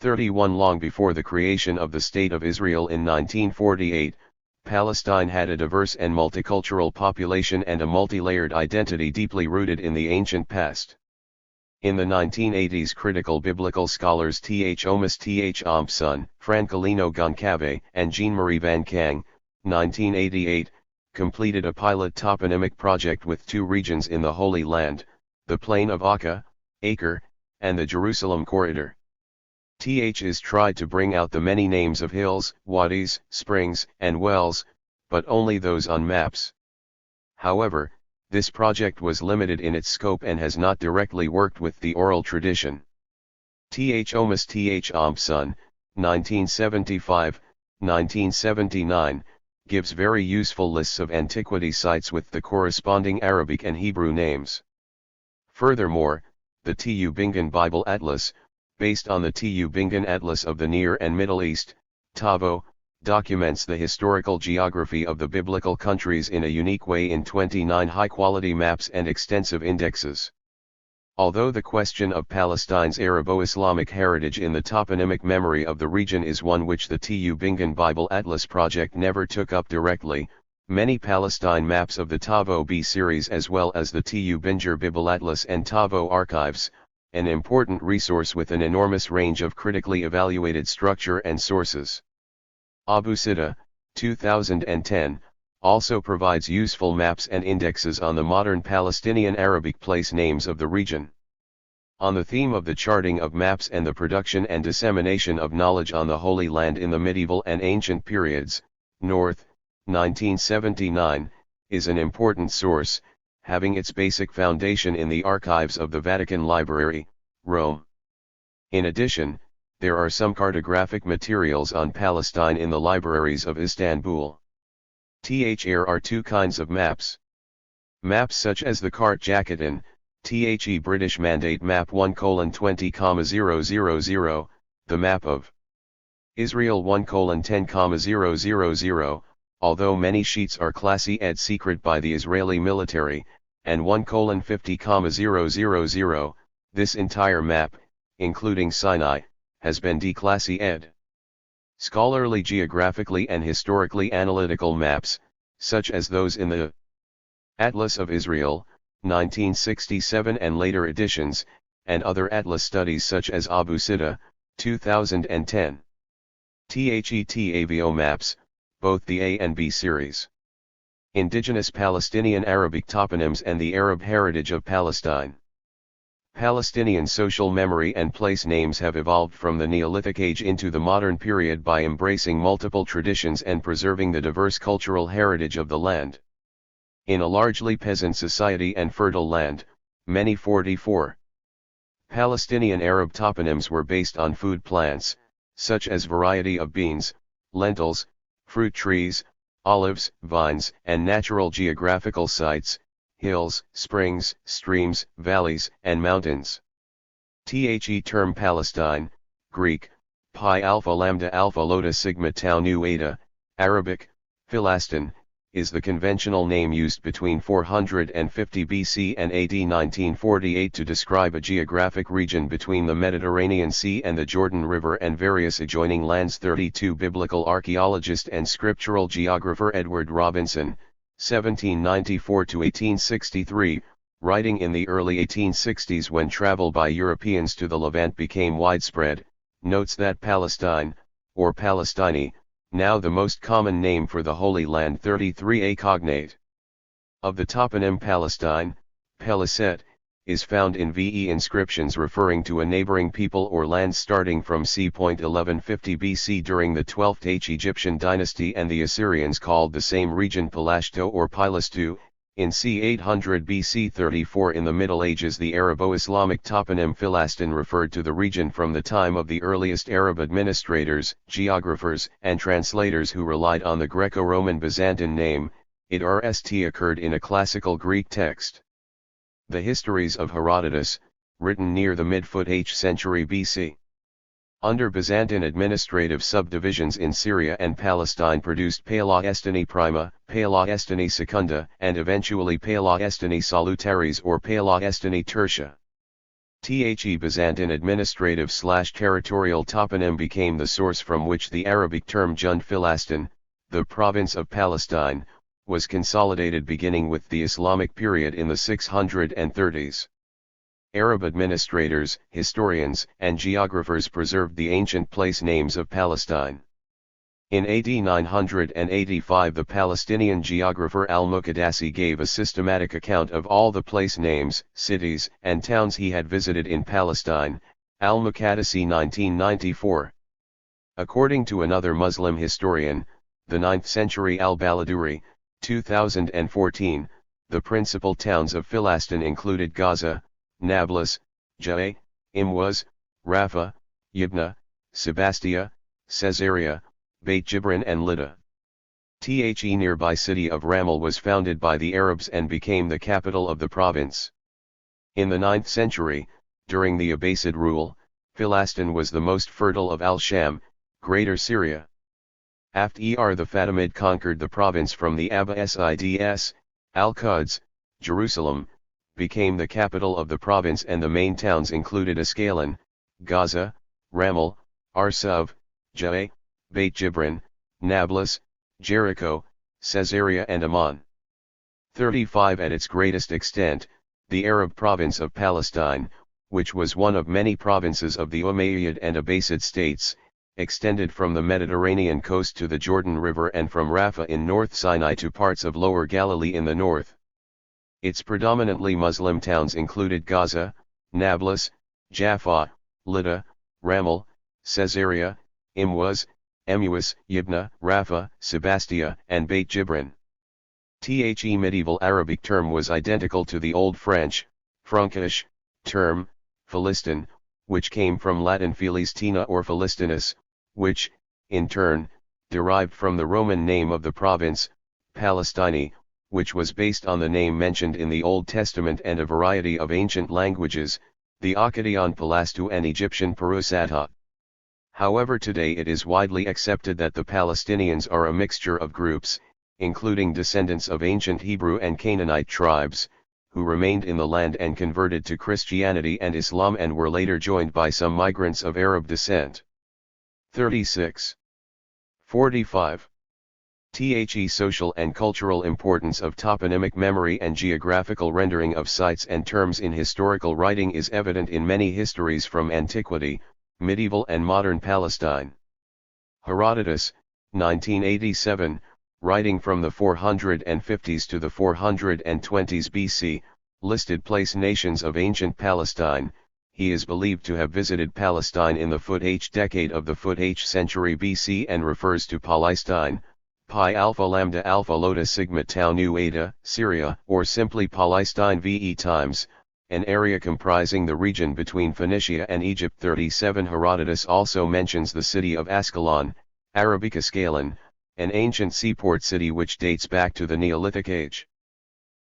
31 Long before the creation of the State of Israel in 1948, Palestine had a diverse and multicultural population and a multi-layered identity deeply rooted in the ancient past. In the 1980s, critical biblical scholars Omas Thompson, Francolino Goncalves, and Jean-Marie Van Kang, 1988, completed a pilot toponymic project with two regions in the Holy Land, the Plain of Acre, and the Jerusalem Corridor. Is tried to bring out the many names of hills, wadis, springs, and wells, but only those on maps. However, this project was limited in its scope and has not directly worked with the oral tradition. Omas Thompson, 1975, 1979, gives very useful lists of antiquity sites with the corresponding Arabic and Hebrew names. Furthermore, the Tu-Bingan Bible Atlas, based on the Tu-Bingan Atlas of the Near and Middle East, TAVO, documents the historical geography of the biblical countries in a unique way in 29 high-quality maps and extensive indexes. Although the question of Palestine's Arabo-Islamic heritage in the toponymic memory of the region is one which the Tu-Bingan Bible Atlas project never took up directly, many Palestine maps of the TAVO B series as well as the Tu-Binger Bible Atlas and TAVO archives, an important resource with an enormous range of critically evaluated structure and sources. Abu Sitta, 2010, also provides useful maps and indexes on the modern Palestinian Arabic place names of the region. On the theme of the charting of maps and the production and dissemination of knowledge on the Holy Land in the medieval and ancient periods, North, 1979, is an important source, having its basic foundation in the archives of the Vatican Library, Rome. In addition, there are some cartographic materials on Palestine in the libraries of Istanbul. There are two kinds of maps. Maps such as the Carte Jacquetin, British Mandate Map 1:20,000, the Map of Israel 1:10,000, although many sheets are classé secret by the Israeli military, and 1:50,000, this entire map, including Sinai, has been declassé. Scholarly geographically and historically analytical maps, such as those in the Atlas of Israel, 1967 and later editions, and other atlas studies such as Abu Sitta, 2010. THETAVO maps, both the A and B series. Indigenous Palestinian Arabic toponyms and the Arab heritage of Palestine. Palestinian social memory and place names have evolved from the Neolithic age into the modern period by embracing multiple traditions and preserving the diverse cultural heritage of the land. In a largely peasant society and fertile land, many 44 Palestinian Arab toponyms were based on food plants, such as variety of beans, lentils, fruit trees, olives, vines, and natural geographical sites, hills, springs, streams, valleys, and mountains. The term Palestine, Greek, pi alpha lambda alpha lota sigma tau nu eta, Arabic, Philastin, is the conventional name used between 450 BC and AD 1948 to describe a geographic region between the Mediterranean Sea and the Jordan River and various adjoining lands. 32 Biblical archaeologist and scriptural geographer Edward Robinson, 1794–1863, writing in the early 1860s when travel by Europeans to the Levant became widespread, notes that Palestine, or Palestini, now the most common name for the Holy Land. 33a cognate of the toponym Palestine, Peliset, is found in VE inscriptions referring to a neighboring people or land starting from c. 1150 BC during the 12th Egyptian dynasty, and the Assyrians called the same region Palashto or Pilastu. In c. 800 BC 34 in the Middle Ages the Arabo-Islamic toponym Philastin referred to the region from the time of the earliest Arab administrators, geographers, and translators who relied on the Greco-Roman Byzantine name. It occurred in a classical Greek text, the Histories of Herodotus, written near the mid-4th century BC. Under Byzantine administrative subdivisions in Syria and Palestine produced Palestini Prima, Palestini Secunda, and eventually Palestini Salutaris or Palestini Tertia. The Byzantine administrative/territorial toponym became the source from which the Arabic term Jund Philastin, the province of Palestine, was consolidated beginning with the Islamic period in the 630s. Arab administrators, historians, and geographers preserved the ancient place names of Palestine. In AD 985 the Palestinian geographer al-Muqaddasi gave a systematic account of all the place names, cities, and towns he had visited in Palestine, al-Muqaddasi 1994. According to another Muslim historian, the 9th century al-Baladuri, 2014, the principal towns of Philastin included Gaza, Nablus, Ja'e, Imwas, Rafah, Yibna, Sebastia, Caesarea, Beit Jibrin and Lydda. The nearby city of Ramel was founded by the Arabs and became the capital of the province. In the 9th century, during the Abbasid rule, Philastin was the most fertile of Al-Sham, Greater Syria. After the Fatimid conquered the province from the Abbasids, Al-Quds, Jerusalem, became the capital of the province, and the main towns included Ascalon, Gaza, Ramel, Arsuf, Ja'e, Beit Jibrin, Nablus, Jericho, Caesarea and Amman. 35 At its greatest extent, the Arab province of Palestine, which was one of many provinces of the Umayyad and Abbasid states, extended from the Mediterranean coast to the Jordan River and from Rafah in North Sinai to parts of Lower Galilee in the north. Its predominantly Muslim towns included Gaza, Nablus, Jaffa, Lydda, Ramel, Caesarea, Imwas, Emuas, Yibna, Rafah, Sebastia, and Beit Jibrin. The medieval Arabic term was identical to the Old French, Frankish, term, Philistin, which came from Latin Philistina or Philistinus, which, in turn, derived from the Roman name of the province, Palestini, which was based on the name mentioned in the Old Testament and a variety of ancient languages, the Akkadian Palastu and Egyptian Parusata. However, today it is widely accepted that the Palestinians are a mixture of groups, including descendants of ancient Hebrew and Canaanite tribes, who remained in the land and converted to Christianity and Islam and were later joined by some migrants of Arab descent. 36. 45. The social and cultural importance of toponymic memory and geographical rendering of sites and terms in historical writing is evident in many histories from antiquity, medieval and modern Palestine. Herodotus, 1987, writing from the 450s to the 420s BC, listed place nations of ancient Palestine. He is believed to have visited Palestine in the Foot decade of the Foot century BC and refers to Palestine, Pi Alpha Lambda Alpha Lota Sigma Tau Nu Eta, Syria, or simply Palestine VE times, an area comprising the region between Phoenicia and Egypt. 37 Herodotus also mentions the city of Ascalon, Arabic Ascalon, an ancient seaport city which dates back to the Neolithic Age.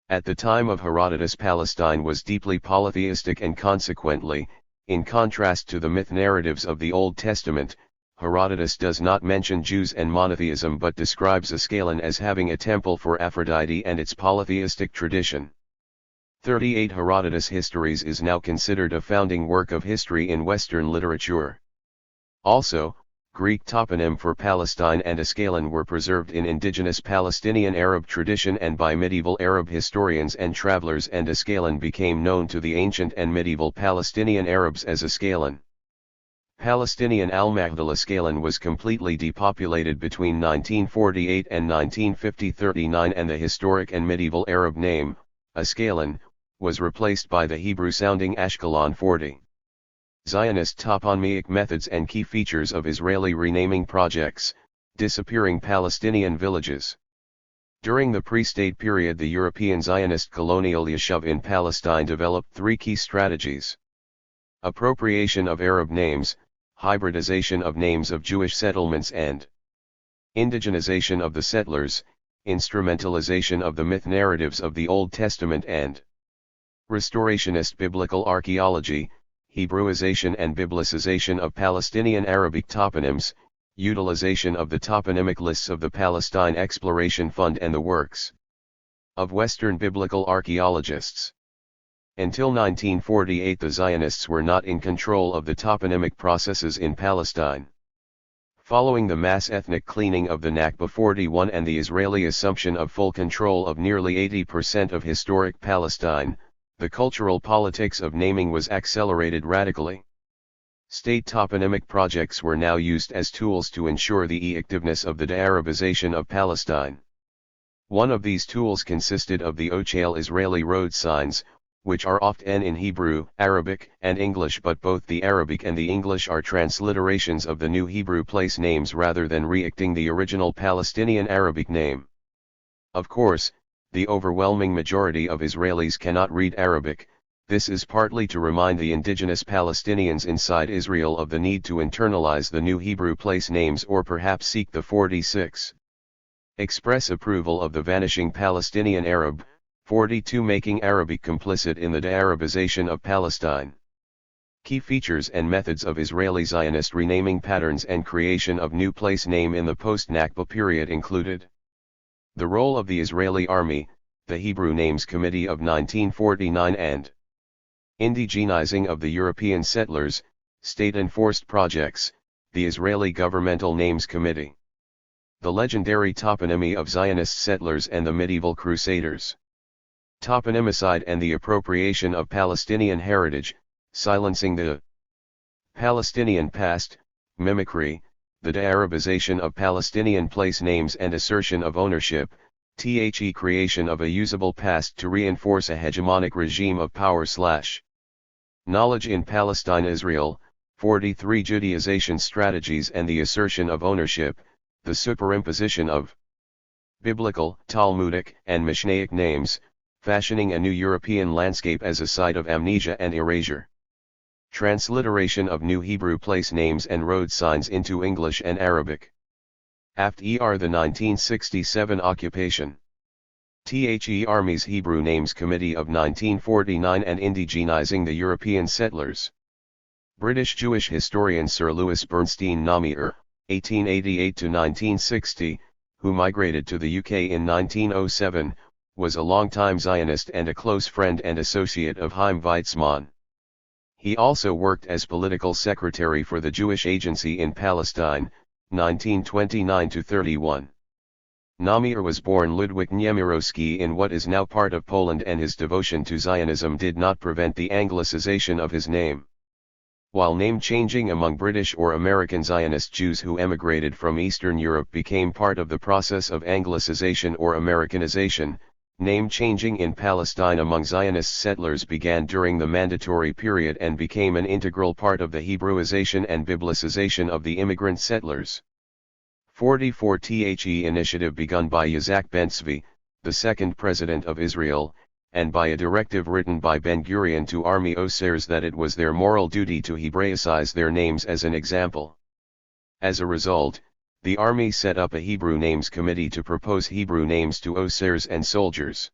At the time of Herodotus, Palestine was deeply polytheistic, and consequently, in contrast to the myth narratives of the Old Testament, Herodotus does not mention Jews and monotheism but describes Ascalon as having a temple for Aphrodite and its polytheistic tradition. 38 Herodotus' Histories is now considered a founding work of history in Western literature. Also, Greek toponym for Palestine and Ascalon were preserved in indigenous Palestinian Arab tradition and by medieval Arab historians and travelers, and Ascalon became known to the ancient and medieval Palestinian Arabs as Ascalon. Palestinian Al-Maghdal Ascalon was completely depopulated between 1948 and 1950. 39 And the historic and medieval Arab name, Ascalon, was replaced by the Hebrew-sounding Ashkelon. 40. Zionist toponymic methods and key features of Israeli renaming projects, disappearing Palestinian villages. During the pre-state period, the European Zionist colonial Yishuv in Palestine developed three key strategies: appropriation of Arab names, hybridization of names of Jewish settlements, and indigenization of the settlers, instrumentalization of the myth narratives of the Old Testament, and restorationist biblical archaeology, Hebraization and biblicization of Palestinian Arabic toponyms, utilization of the toponymic lists of the Palestine Exploration Fund and the works of Western biblical archaeologists. Until 1948, the Zionists were not in control of the toponymic processes in Palestine. Following the mass ethnic cleaning of the Nakba 41 and the Israeli assumption of full control of nearly 80% of historic Palestine, the cultural politics of naming was accelerated radically. State toponymic projects were now used as tools to ensure the effectiveness of the de-Arabization of Palestine. One of these tools consisted of the Ochale Israeli road signs, which are often in Hebrew, Arabic, and English, but both the Arabic and the English are transliterations of the new Hebrew place names rather than re-acting the original Palestinian Arabic name. Of course, the overwhelming majority of Israelis cannot read Arabic. This is partly to remind the indigenous Palestinians inside Israel of the need to internalize the new Hebrew place names, or perhaps seek the 46. Express approval of the vanishing Palestinian Arab, 42, making Arabic complicit in the de-Arabization of Palestine. Key features and methods of Israeli Zionist renaming patterns and creation of new place name in the post-Nakba period included the role of the Israeli Army, the Hebrew Names Committee of 1949, and indigenizing of the European settlers, state-enforced projects, the Israeli Governmental Names Committee. The legendary toponymy of Zionist settlers and the medieval crusaders. Toponymicide and the appropriation of Palestinian heritage, silencing the Palestinian past, mimicry, the de-Arabization of Palestinian place names and assertion of ownership, creation of a usable past to reinforce a hegemonic regime of power / knowledge in Palestine. Israel, 43 Judaization strategies and the assertion of ownership, the superimposition of biblical, Talmudic, and Mishnaic names, fashioning a new European landscape as a site of amnesia and erasure. Transliteration of new Hebrew place names and road signs into English and Arabic. After the 1967 occupation. Army's Hebrew Names Committee of 1949 and indigenizing the European settlers. British Jewish historian Sir Lewis Bernstein Namier, 1888–1960, who migrated to the UK in 1907, was a longtime Zionist and a close friend and associate of Chaim Weizmann. He also worked as political secretary for the Jewish Agency in Palestine, 1929–31. Namier was born Ludwik Niemirowski in what is now part of Poland, and his devotion to Zionism did not prevent the Anglicization of his name. while name changing among British or American Zionist Jews who emigrated from Eastern Europe became part of the process of Anglicization or Americanization, name changing in Palestine among Zionist settlers began during the mandatory period and became an integral part of the Hebraization and Biblicization of the immigrant settlers. 44 The initiative begun by Yitzhak Ben-Zvi, the second president of Israel, and by a directive written by Ben-Gurion to army officers that it was their moral duty to Hebraicize their names as an example. As a result, the army set up a Hebrew names committee to propose Hebrew names to officers and soldiers.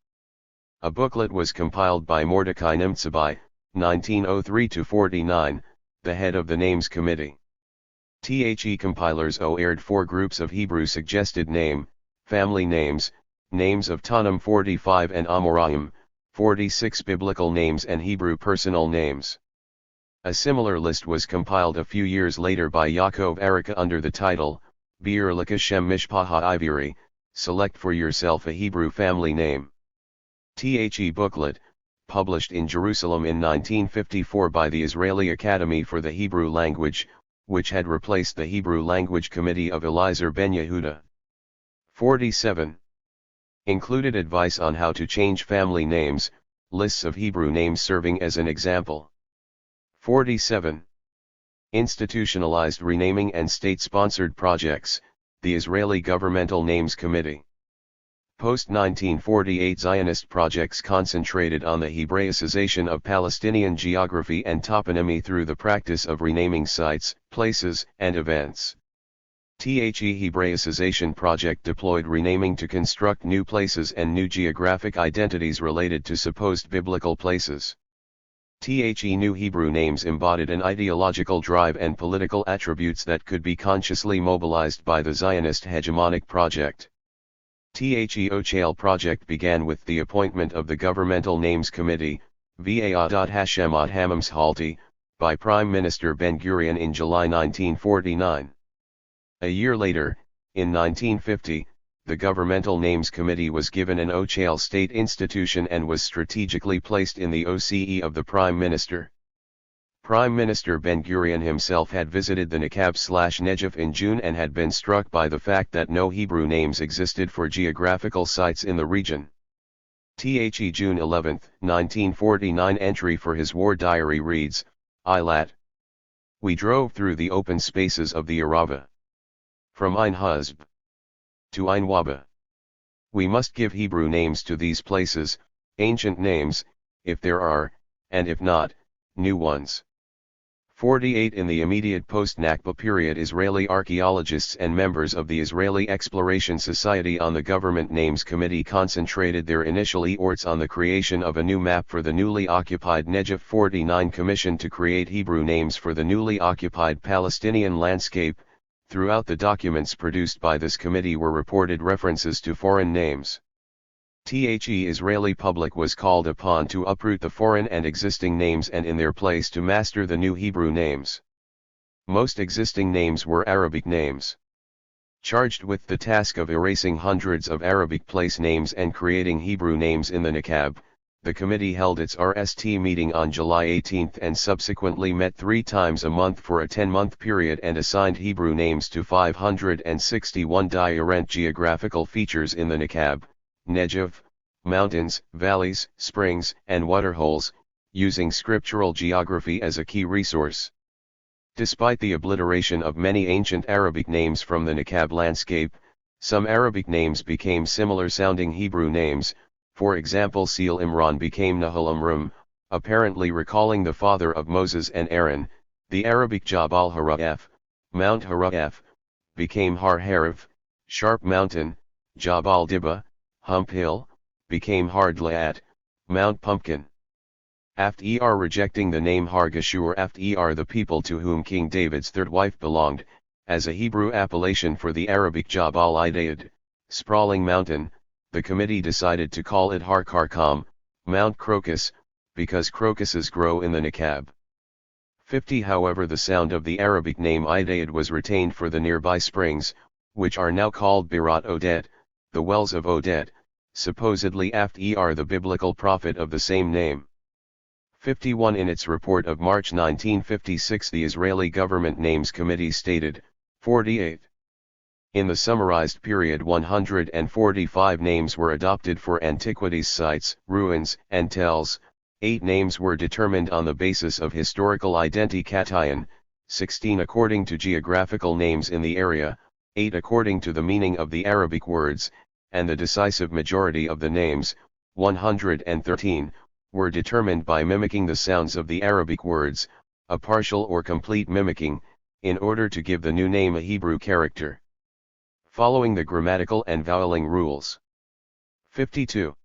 A booklet was compiled by Mordecai Nimtzabai, 1903-49, the head of the names committee. Compilers aired 4 groups of Hebrew suggested name, family names, names of Tanum 45 and Amoraim, 46 biblical names and Hebrew personal names. A similar list was compiled a few years later by Yaakov Arika under the title, Bir Lakashem Mishpaha Iviri, Select for Yourself a Hebrew Family Name. Booklet, published in Jerusalem in 1954 by the Israeli Academy for the Hebrew Language, which had replaced the Hebrew Language Committee of Eliezer ben Yehuda. 47. Included advice on how to change family names, lists of Hebrew names serving as an example. 47. Institutionalized renaming and state-sponsored projects, the Israeli Governmental Names Committee. Post-1948 Zionist projects concentrated on the Hebraicization of Palestinian geography and toponymy through the practice of renaming sites, places, and events. Hebraicization project deployed renaming to construct new places and new geographic identities related to supposed biblical places. New Hebrew names embodied an ideological drive and political attributes that could be consciously mobilized by the Zionist hegemonic project. Ochale project began with the appointment of the Governmental Names Committee, Va'adat Hamamshalti, by Prime Minister Ben-Gurion in July 1949. A year later, in 1950, the Governmental Names Committee was given an Ochale state institution and was strategically placed in the OCE of the Prime Minister. Prime Minister Ben-Gurion himself had visited the Negev/Negev in June and had been struck by the fact that no Hebrew names existed for geographical sites in the region. June 11, 1949 entry for his war diary reads, Eilat. We drove through the open spaces of the Arava. From Ein Huzb to Ein Waba. We must give Hebrew names to these places, ancient names, if there are, and if not, new ones. 48 In the immediate post-Nakba period, Israeli archaeologists and members of the Israeli Exploration Society on the Government Names Committee concentrated their initial efforts on the creation of a new map for the newly occupied Negev. 49 Commission to create Hebrew names for the newly occupied Palestinian landscape. Throughout the documents produced by this committee were reported references to foreign names. Israeli public was called upon to uproot the foreign and existing names and in their place to master the new Hebrew names. Most existing names were Arabic names. Charged with the task of erasing hundreds of Arabic place names and creating Hebrew names in the Nakab, the committee held its RST meeting on July 18 and subsequently met 3 times a month for a 10-month period and assigned Hebrew names to 561 different geographical features in the Nakab, Negev, mountains, valleys, springs, and waterholes, using scriptural geography as a key resource. Despite the obliteration of many ancient Arabic names from the Nakab landscape, some Arabic names became similar-sounding Hebrew names. For example, Seal Imran became Nahal Amram, apparently recalling the father of Moses and Aaron. The Arabic Jabal Haraf, Mount Haraf, became Har Harif, Sharp Mountain. Jabal Dibba, Hump Hill, became Har Dlaat, Mount Pumpkin. After rejecting the name Har Gashur after the people to whom King David's third wife belonged, as a Hebrew appellation for the Arabic Jabal Idaid, sprawling mountain, the committee decided to call it Har Karkam, Mount Crocus, because crocuses grow in the Nakab. 50 However, the sound of the Arabic name Idaid was retained for the nearby springs, which are now called Birat Odet, the wells of Odet, supposedly after the biblical prophet of the same name. 51 In its report of March 1956, the Israeli Government Names Committee stated, 48. In the summarized period, 145 names were adopted for antiquities sites, ruins, and tells, 8 names were determined on the basis of historical identification, 16 according to geographical names in the area, 8 according to the meaning of the Arabic words, and the decisive majority of the names, 113, were determined by mimicking the sounds of the Arabic words, a partial or complete mimicking, in order to give the new name a Hebrew character. Following the grammatical and voweling rules. 52.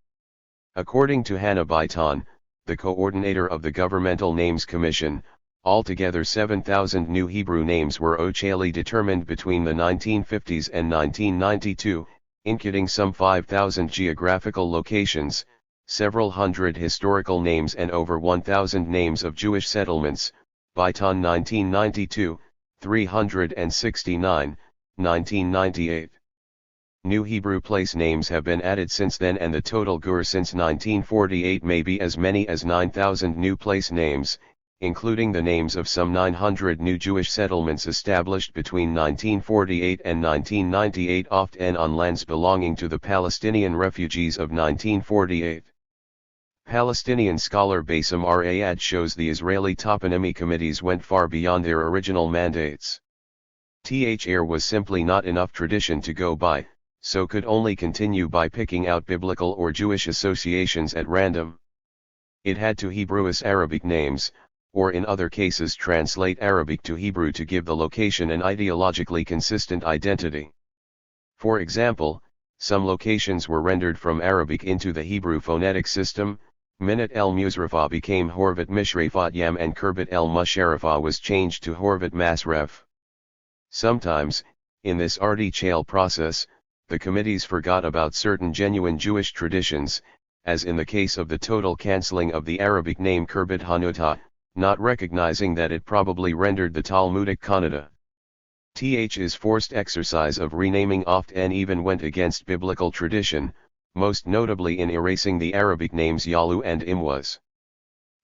According to Hannah Baitan, the coordinator of the Governmental Names Commission, altogether 7,000 new Hebrew names were officially determined between the 1950s and 1992, including some 5,000 geographical locations, several hundred historical names and over 1,000 names of Jewish settlements. Baitan 1992, 369, 1998. New Hebrew place names have been added since then, and the total GUR since 1948 may be as many as 9,000 new place names, including the names of some 900 new Jewish settlements established between 1948 and 1998, often on lands belonging to the Palestinian refugees of 1948. Palestinian scholar Bassem Ra'ad shows the Israeli toponymy committees went far beyond their original mandates. There was simply not enough tradition to go by, so could only continue by picking out biblical or Jewish associations at random. It had to Hebrewize Arabic names, or in other cases translate Arabic to Hebrew to give the location an ideologically consistent identity. For example, some locations were rendered from Arabic into the Hebrew phonetic system. Minat el Musrafa became Horvat Mishrafat Yam, and Kerbat el Musharafa was changed to Horvat Masref. Sometimes, in this artificial process, the committees forgot about certain genuine Jewish traditions, as in the case of the total cancelling of the Arabic name Kerbat Hanuta, not recognizing that it probably rendered the Talmudic Kannada. Th's forced exercise of renaming often even went against biblical tradition, most notably in erasing the Arabic names Yalu and Imwaz.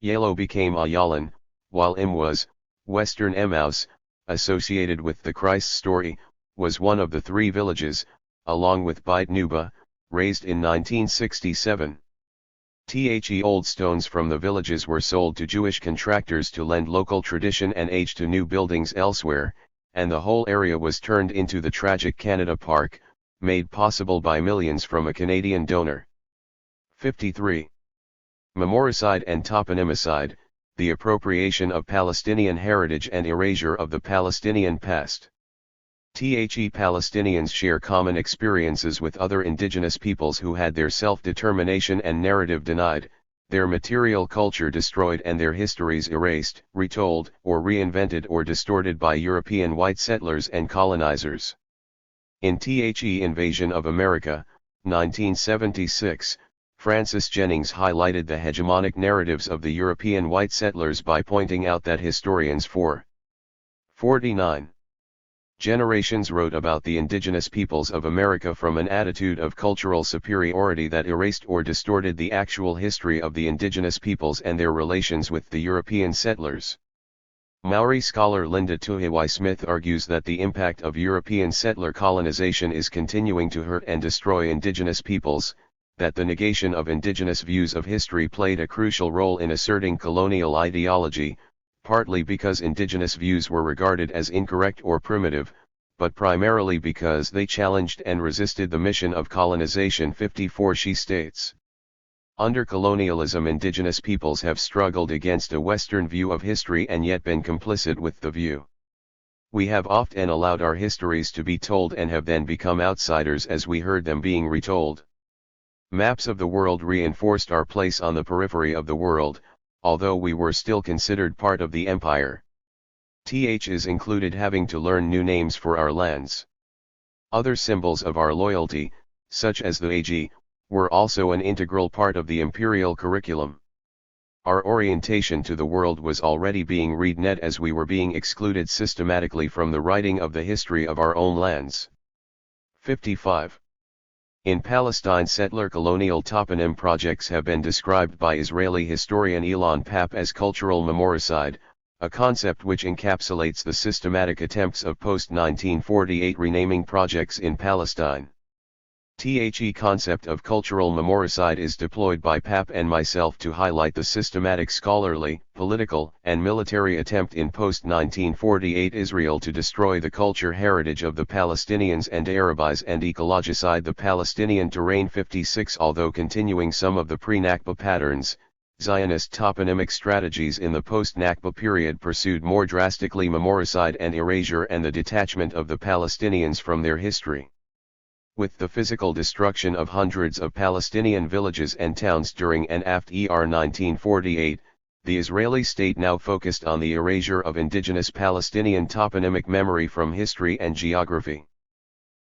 Yalo became Ayalan, while Imwaz, Western Emmaus, associated with the Christ story, was one of the 3 villages, along with Beit Nuba, raised in 1967. Old stones from the villages were sold to Jewish contractors to lend local tradition and age to new buildings elsewhere, and the whole area was turned into the tragic Canada Park, made possible by millions from a Canadian donor. 53. Memoricide and toponymicide, the appropriation of Palestinian heritage and erasure of the Palestinian past. Palestinians share common experiences with other indigenous peoples who had their self-determination and narrative denied, their material culture destroyed, and their histories erased, retold, or reinvented or distorted by European white settlers and colonizers. In Invasion of America, 1976, Francis Jennings highlighted the hegemonic narratives of the European white settlers by pointing out that historians for 49 generations wrote about the indigenous peoples of America from an attitude of cultural superiority that erased or distorted the actual history of the indigenous peoples and their relations with the European settlers. Maori scholar Linda Tuhiwai Smith argues that the impact of European settler colonization is continuing to hurt and destroy indigenous peoples, that the negation of indigenous views of history played a crucial role in asserting colonial ideology, partly because indigenous views were regarded as incorrect or primitive, but primarily because they challenged and resisted the mission of colonization. 54 She states. Under colonialism, indigenous peoples have struggled against a Western view of history and yet been complicit with the view. We have often allowed our histories to be told and have then become outsiders as we heard them being retold. Maps of the world reinforced our place on the periphery of the world, although we were still considered part of the empire. Is included having to learn new names for our lands. Other symbols of our loyalty, such as the AG, were also an integral part of the imperial curriculum. Our orientation to the world was already being read as we were being excluded systematically from the writing of the history of our own lands. 55. In Palestine, settler colonial toponym projects have been described by Israeli historian Elon Papp as cultural memoricide, a concept which encapsulates the systematic attempts of post-1948 renaming projects in Palestine. The concept of cultural memoricide is deployed by Papp and myself to highlight the systematic scholarly, political, and military attempt in post-1948 Israel to destroy the culture heritage of the Palestinians and Arabize and ecologicide the Palestinian terrain. 56 Although continuing some of the pre-Nakba patterns, Zionist toponymic strategies in the post-Nakba period pursued more drastically memoricide and erasure and the detachment of the Palestinians from their history. With the physical destruction of hundreds of Palestinian villages and towns during and after 1948, the Israeli state now focused on the erasure of indigenous Palestinian toponymic memory from history and geography.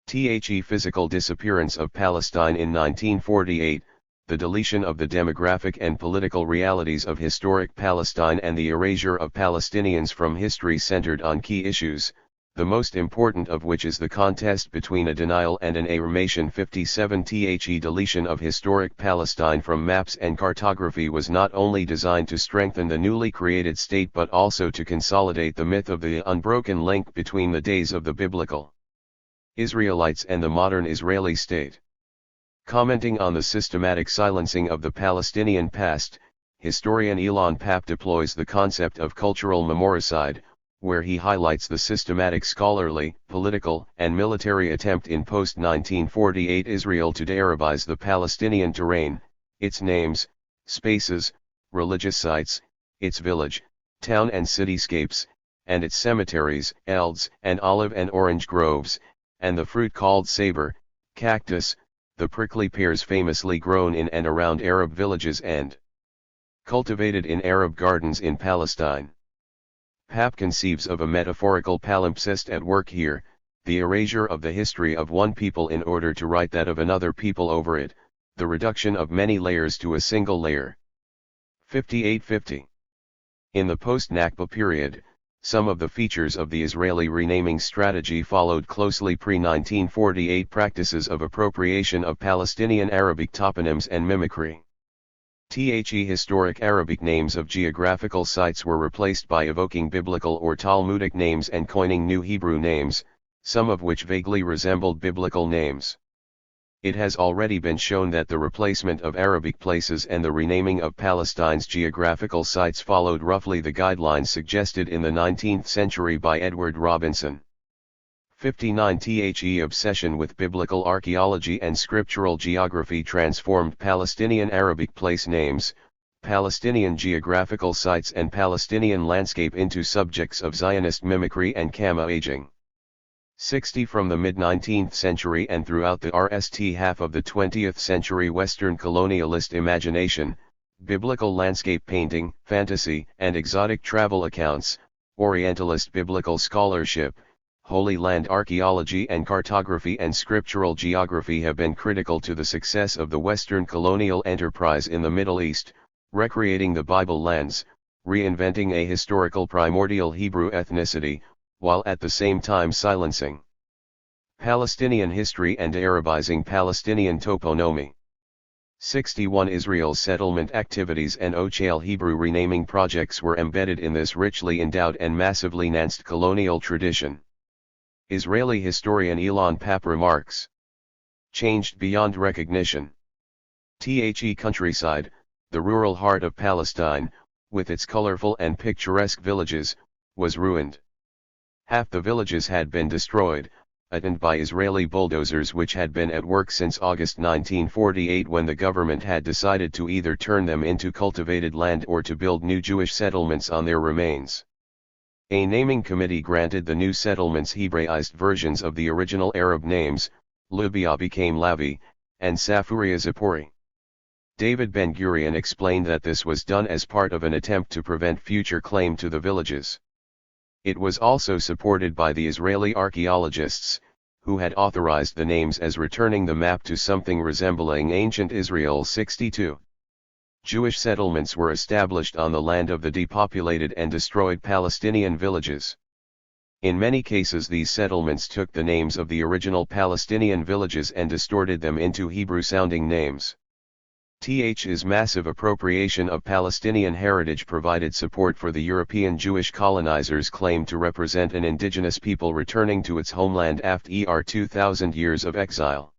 The physical disappearance of Palestine in 1948, the deletion of the demographic and political realities of historic Palestine and the erasure of Palestinians from history centered on key issues, the most important of which is the contest between a denial and an affirmation. 57 The deletion of historic Palestine from maps and cartography was not only designed to strengthen the newly created state but also to consolidate the myth of the unbroken link between the days of the biblical Israelites and the modern Israeli state. Commenting on the systematic silencing of the Palestinian past, historian Elon Papp deploys the concept of cultural memoricide, where he highlights the systematic scholarly, political, and military attempt in post-1948 Israel to de-Arabize the Palestinian terrain, its names, spaces, religious sites, its village, town and cityscapes, and its cemeteries, elds and olive and orange groves, and the fruit called saber, cactus, the prickly pears famously grown in and around Arab villages and cultivated in Arab gardens in Palestine. Papp conceives of a metaphorical palimpsest at work here, the erasure of the history of one people in order to write that of another people over it, the reduction of many layers to a single layer. 5850. In the post-Nakba period, some of the features of the Israeli renaming strategy followed closely pre-1948 practices of appropriation of Palestinian Arabic toponyms and mimicry. Historic Arabic names of geographical sites were replaced by evoking biblical or Talmudic names and coining new Hebrew names, some of which vaguely resembled biblical names. It has already been shown that the replacement of Arabic places and the renaming of Palestine's geographical sites followed roughly the guidelines suggested in the 19th century by Edward Robinson. 59 The obsession with biblical archaeology and scriptural geography transformed Palestinian Arabic place names, Palestinian geographical sites and Palestinian landscape into subjects of Zionist mimicry and camouflaging. 60 From the mid-19th century and throughout the first half of the 20th century Western colonialist imagination, biblical landscape painting, fantasy, and exotic travel accounts, Orientalist biblical scholarship, Holy Land archaeology and cartography and scriptural geography have been critical to the success of the Western colonial enterprise in the Middle East, recreating the Bible lands, reinventing a historical primordial Hebrew ethnicity, while at the same time silencing Palestinian history and Arabizing Palestinian toponymy. 61 Israel's settlement activities and Ochale Hebrew renaming projects were embedded in this richly endowed and massively nuanced colonial tradition. Israeli historian Elon Papp remarks. Changed beyond recognition. The countryside, the rural heart of Palestine, with its colorful and picturesque villages, was ruined. Half the villages had been destroyed, attended by Israeli bulldozers which had been at work since August 1948 when the government had decided to either turn them into cultivated land or to build new Jewish settlements on their remains. A naming committee granted the new settlements Hebraized versions of the original Arab names, Libya became Lavi, and Safuria Zippori. David Ben-Gurion explained that this was done as part of an attempt to prevent future claim to the villages. It was also supported by the Israeli archaeologists, who had authorized the names as returning the map to something resembling ancient Israel. 62. Jewish settlements were established on the land of the depopulated and destroyed Palestinian villages. In many cases these settlements took the names of the original Palestinian villages and distorted them into Hebrew-sounding names. Th's massive appropriation of Palestinian heritage provided support for the European Jewish colonizers' claim to represent an indigenous people returning to its homeland after 2,000 years of exile.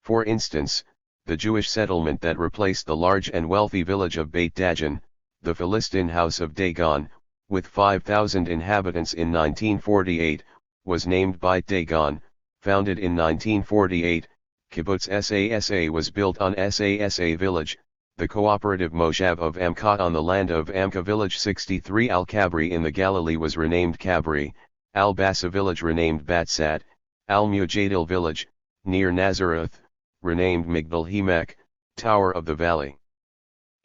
For instance, the Jewish settlement that replaced the large and wealthy village of Beit Dagan, the Philistine house of Dagon, with 5,000 inhabitants in 1948, was named Beit Dagon. Founded in 1948, Kibbutz Sasa was built on Sasa village, the cooperative moshav of Amkat on the land of Amka village. 63 Al-Kabri in the Galilee was renamed Kabri, Al-Bassa village renamed Batsat, Al-Mujadil village, near Nazareth, renamed Migdal Hemek, Tower of the Valley.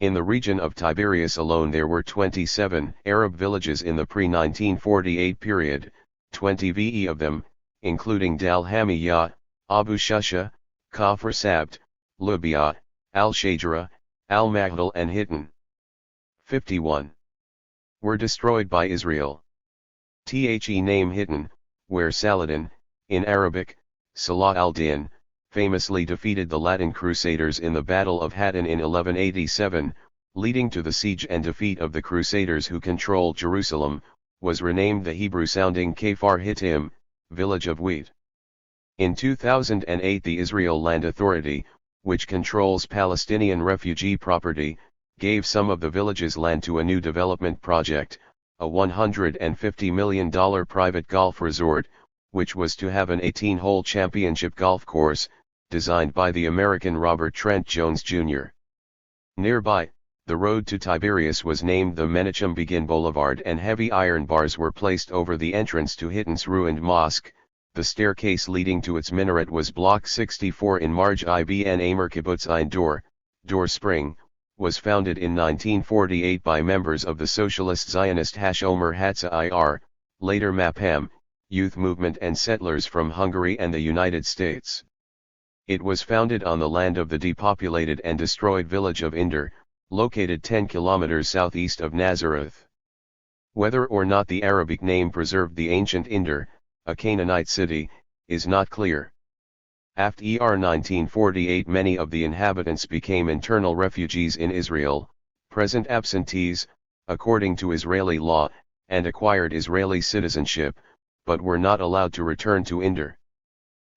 In the region of Tiberias alone there were 27 Arab villages in the pre-1948 period, 20 VE of them, including Dal Hamiyah, Abu Shusha, Kafr Sabt, Lubia, Al-Shajara, Al-Maghdal and Hittin. 51. Were destroyed by Israel. The name Hittin, where Saladin, in Arabic, Salah al-Din, famously defeated the Latin Crusaders in the Battle of Hattin in 1187, leading to the siege and defeat of the Crusaders who controlled Jerusalem, was renamed the Hebrew-sounding Kfar Hittim, village of wheat. In 2008 the Israel Land Authority, which controls Palestinian refugee property, gave some of the village's land to a new development project, a $150 million private golf resort, which was to have an 18-hole championship golf course, designed by the American Robert Trent Jones Jr. Nearby, the road to Tiberias was named the Menachem Begin Boulevard and heavy iron bars were placed over the entrance to Hittin's ruined mosque. The staircase leading to its minaret was Block 64 in Marj Ibn Amr. Kibbutz Ein Dor, Dor Spring, was founded in 1948 by members of the Socialist Zionist Hashomer Hatza Ir, later Mapam, youth movement and settlers from Hungary and the United States. It was founded on the land of the depopulated and destroyed village of Indor, located 10 kilometers southeast of Nazareth. Whether or not the Arabic name preserved the ancient Indor, a Canaanite city, is not clear. After 1948 many of the inhabitants became internal refugees in Israel, present absentees, according to Israeli law, and acquired Israeli citizenship, but were not allowed to return to Indor.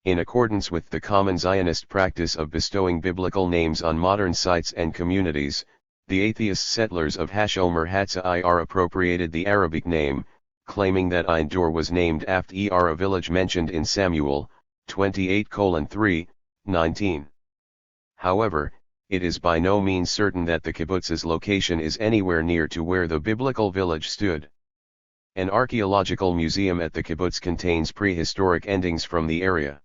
In accordance with the common Zionist practice of bestowing biblical names on modern sites and communities, the atheist settlers of Hashomer Hatza Ir appropriated the Arabic name, claiming that Ein Dor was named after a village mentioned in Samuel, 28:3, 19. However, it is by no means certain that the kibbutz's location is anywhere near to where the biblical village stood. An archaeological museum at the kibbutz contains prehistoric endings from the area.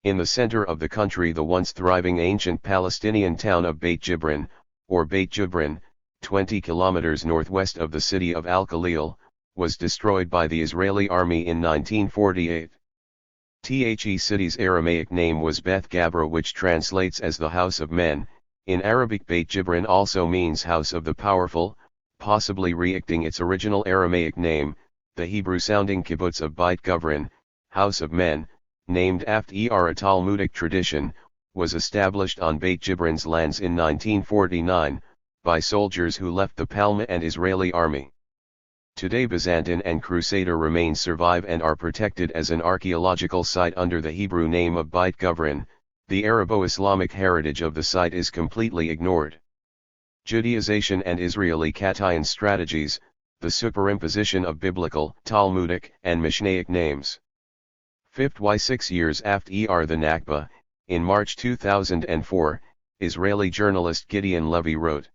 In the center of the country the once thriving ancient Palestinian town of Beit Jibrin, or Beit Jubrin, 20 kilometers northwest of the city of Al-Khalil, was destroyed by the Israeli army in 1948. The city's Aramaic name was Beth Gabra, which translates as the House of Men. In Arabic Beit Jibrin also means House of the Powerful, possibly reacting its original Aramaic name. The Hebrew-sounding kibbutz of Beit Guvrin, House of Men, named after a Talmudic tradition, was established on Beit Jibrin's lands in 1949, by soldiers who left the Palma and Israeli army. Today Byzantine and Crusader remains survive and are protected as an archaeological site under the Hebrew name of Beit Guvrin. The Arabo-Islamic heritage of the site is completely ignored. Judaization and Israeli Katayan strategies, the superimposition of biblical, Talmudic, and Mishnaic names. 56 years after the Nakba, in March 2004, Israeli journalist Gideon Levy wrote,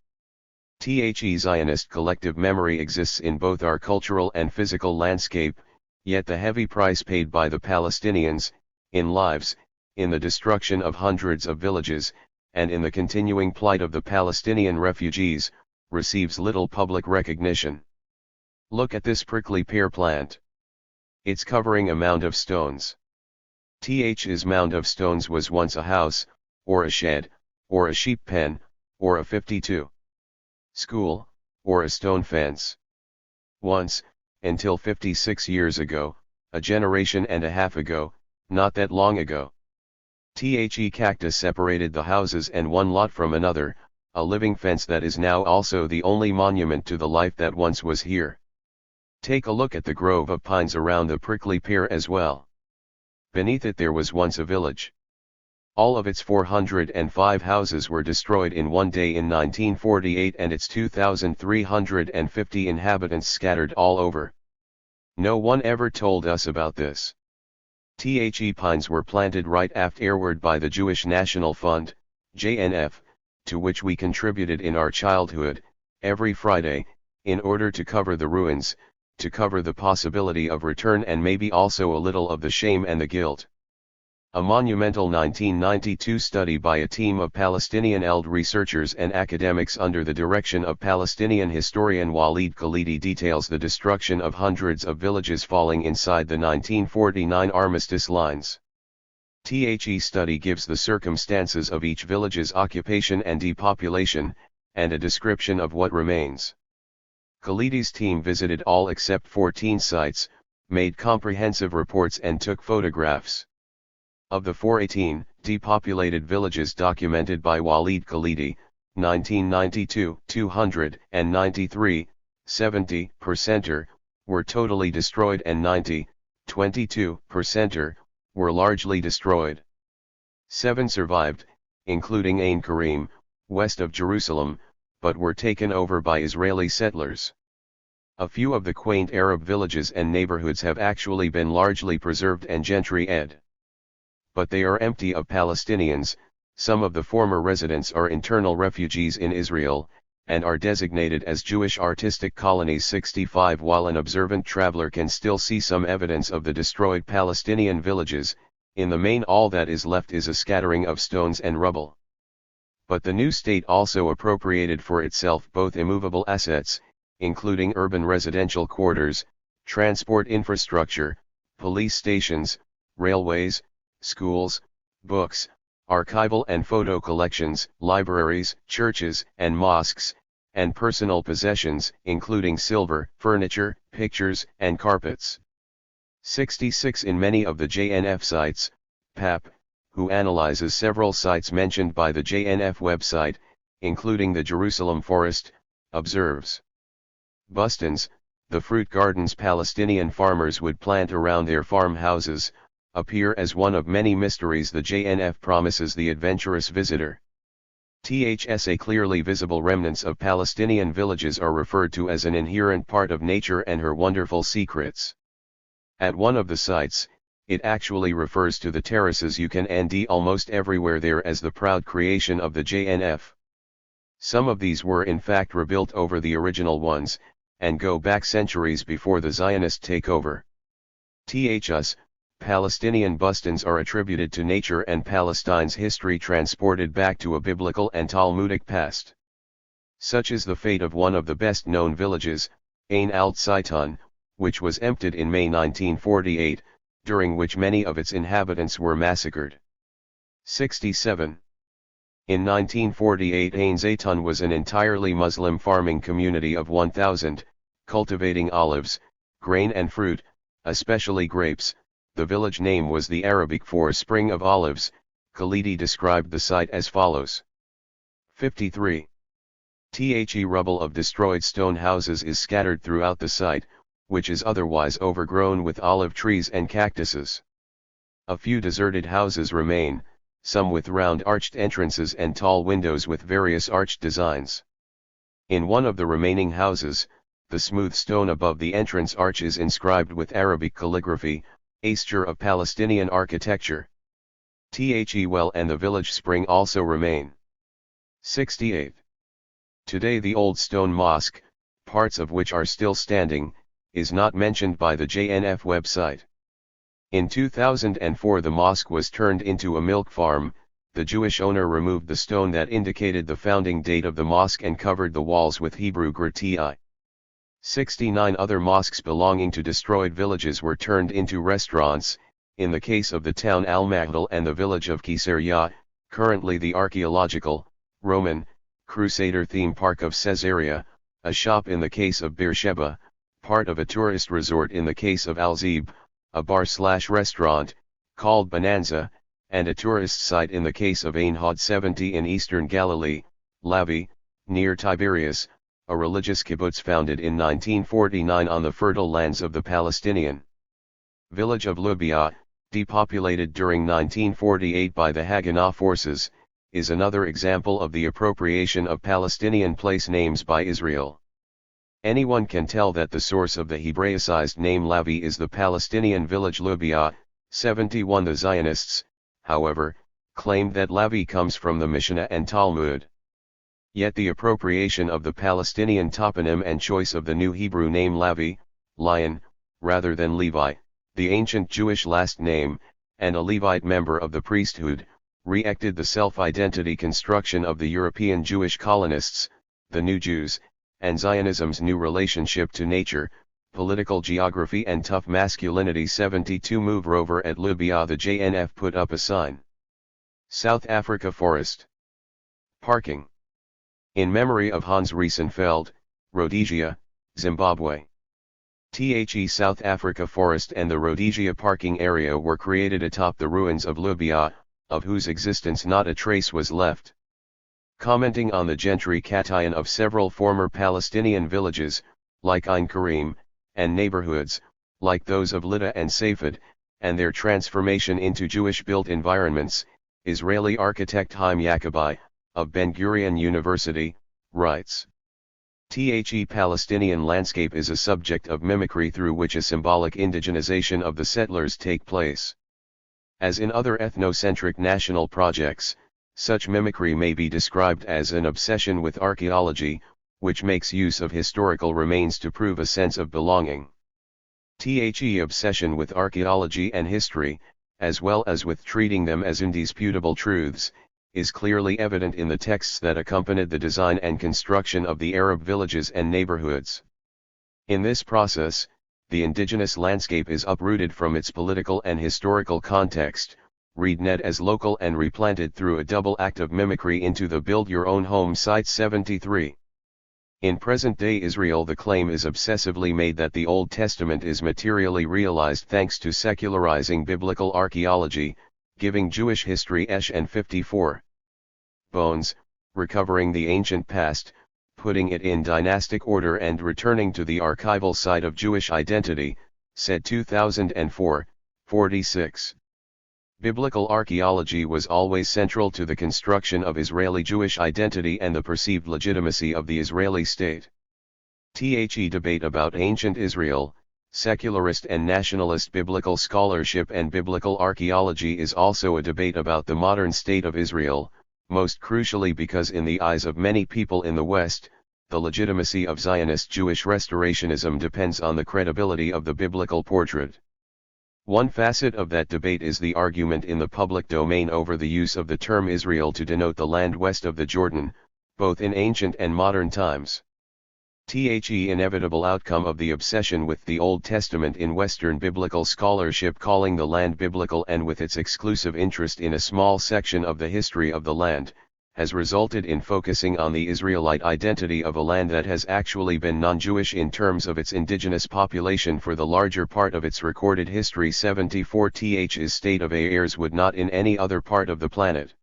"The Zionist collective memory exists in both our cultural and physical landscape, yet the heavy price paid by the Palestinians, in lives, in the destruction of hundreds of villages, and in the continuing plight of the Palestinian refugees, receives little public recognition. Look at this prickly pear plant. It's covering a mound of stones. Th's mound of stones was once a house, or a shed, or a sheep pen, or a 52 school, or a stone fence. Once, until 56 years ago, a generation and a half ago, not that long ago. The cactus separated the houses and one lot from another, a living fence that is now also the only monument to the life that once was here. Take a look at the grove of pines around the prickly pear as well. Beneath it there was once a village. All of its 405 houses were destroyed in one day in 1948 and its 2,350 inhabitants scattered all over. No one ever told us about this. The pines were planted right afterward by the Jewish National Fund, JNF, to which we contributed in our childhood, every Friday, in order to cover the ruins, to cover the possibility of return and maybe also a little of the shame and the guilt. A monumental 1992 study by a team of Palestinian ELD researchers and academics under the direction of Palestinian historian Walid Khalidi details the destruction of hundreds of villages falling inside the 1949 armistice lines. The study gives the circumstances of each village's occupation and depopulation, and a description of what remains. Khalidi's team visited all except 14 sites, made comprehensive reports and took photographs. Of the 418 depopulated villages documented by Walid Khalidi, 1992, 293, 70%, were totally destroyed and 90, 22%, were largely destroyed. 7 survived, including Ain Karim, west of Jerusalem, but were taken over by Israeli settlers. A few of the quaint Arab villages and neighborhoods have actually been largely preserved and gentry-ed. But they are empty of Palestinians. Some of the former residents are internal refugees in Israel, and are designated as Jewish artistic colonies 65, while an observant traveler can still see some evidence of the destroyed Palestinian villages. In the main all that is left is a scattering of stones and rubble. But the new state also appropriated for itself both immovable assets, including urban residential quarters, transport infrastructure, police stations, railways, schools, books, archival and photo collections, libraries, churches and mosques, and personal possessions, including silver, furniture, pictures, and carpets. 66 In many of the JNF sites, PAP, who analyzes several sites mentioned by the JNF website, including the Jerusalem Forest, observes. Bustans, the fruit gardens Palestinian farmers would plant around their farmhouses, appear as one of many mysteries the JNF promises the adventurous visitor. THSA clearly visible remnants of Palestinian villages are referred to as an inherent part of nature and her wonderful secrets. At one of the sites, it actually refers to the terraces you can see almost everywhere there as the proud creation of the JNF. Some of these were in fact rebuilt over the original ones, and go back centuries before the Zionist takeover. THS, Palestinian bustans are attributed to nature and Palestine's history transported back to a biblical and Talmudic past. Such is the fate of one of the best-known villages, Ain al-Saitan, which was emptied in May 1948, during which many of its inhabitants were massacred. 67. In 1948 Ain Zaytun was an entirely Muslim farming community of 1,000, cultivating olives, grain and fruit, especially grapes. The village name was the Arabic for spring of olives. Khalidi described the site as follows. 53. The rubble of destroyed stone houses is scattered throughout the site, which is otherwise overgrown with olive trees and cactuses. A few deserted houses remain, some with round arched entrances and tall windows with various arched designs. In one of the remaining houses, the smooth stone above the entrance arch is inscribed with Arabic calligraphy, asture of Palestinian architecture. The well and the village spring also remain. 68. Today the old stone mosque, parts of which are still standing, is not mentioned by the JNF website. In 2004 the mosque was turned into a milk farm. The Jewish owner removed the stone that indicated the founding date of the mosque and covered the walls with Hebrew graffiti. 69 other mosques belonging to destroyed villages were turned into restaurants. In the case of the town Al-Maghdal and the village of Caesarea, currently the archaeological, Roman, Crusader theme park of Caesarea, a shop in the case of Beersheba, part of a tourist resort in the case of Al-Zib, a bar/restaurant, called Bonanza, and a tourist site in the case of Ain Hod 70 in eastern Galilee, Lavi, near Tiberias, a religious kibbutz founded in 1949 on the fertile lands of the Palestinian village of Lubia, depopulated during 1948 by the Haganah forces, is another example of the appropriation of Palestinian place names by Israel. Anyone can tell that the source of the Hebraicized name Lavi is the Palestinian village Lubia. 71 The Zionists, however, claimed that Lavi comes from the Mishnah and Talmud. Yet the appropriation of the Palestinian toponym and choice of the new Hebrew name Lavi, lion, rather than Levi, the ancient Jewish last name, and a Levite member of the priesthood, reacted the self-identity construction of the European Jewish colonists, the New Jews, and Zionism's new relationship to nature, political geography and tough masculinity. 72 Move rover at Lubia. The JNF put up a sign. South Africa Forest. Parking. In memory of Hans Riesenfeld, Rhodesia, Zimbabwe. South Africa Forest and the Rhodesia parking area were created atop the ruins of Lubia, of whose existence not a trace was left. Commenting on the gentrification of several former Palestinian villages, like Ein Karim, and neighborhoods, like those of Lida and Safed, and their transformation into Jewish-built environments, Israeli architect Chaim Yacobi, of Ben-Gurion University, writes, Palestinian landscape is a subject of mimicry through which a symbolic indigenization of the settlers take place. As in other ethnocentric national projects, such mimicry may be described as an obsession with archaeology, which makes use of historical remains to prove a sense of belonging. Obsession with archaeology and history, as well as with treating them as indisputable truths, is clearly evident in the texts that accompanied the design and construction of the Arab villages and neighborhoods. In this process, the indigenous landscape is uprooted from its political and historical context, read-net as local and replanted through a double act of mimicry into the build-your-own-home site. 73. In present-day Israel, the claim is obsessively made that the Old Testament is materially realized thanks to secularizing biblical archaeology, giving Jewish history and 54 bones, recovering the ancient past, putting it in dynastic order and returning to the archival site of Jewish identity, said 2004, 46. Biblical archaeology was always central to the construction of Israeli Jewish identity and the perceived legitimacy of the Israeli state. Debate about ancient Israel, secularist and nationalist biblical scholarship and biblical archaeology is also a debate about the modern state of Israel, most crucially because in the eyes of many people in the West, the legitimacy of Zionist Jewish restorationism depends on the credibility of the biblical portrait. One facet of that debate is the argument in the public domain over the use of the term Israel to denote the land west of the Jordan, both in ancient and modern times. Inevitable outcome of the obsession with the Old Testament in Western biblical scholarship, calling the land biblical and with its exclusive interest in a small section of the history of the land, has resulted in focusing on the Israelite identity of a land that has actually been non-Jewish in terms of its indigenous population for the larger part of its recorded history. 74 Th's state of affairs would not in any other part of the planet.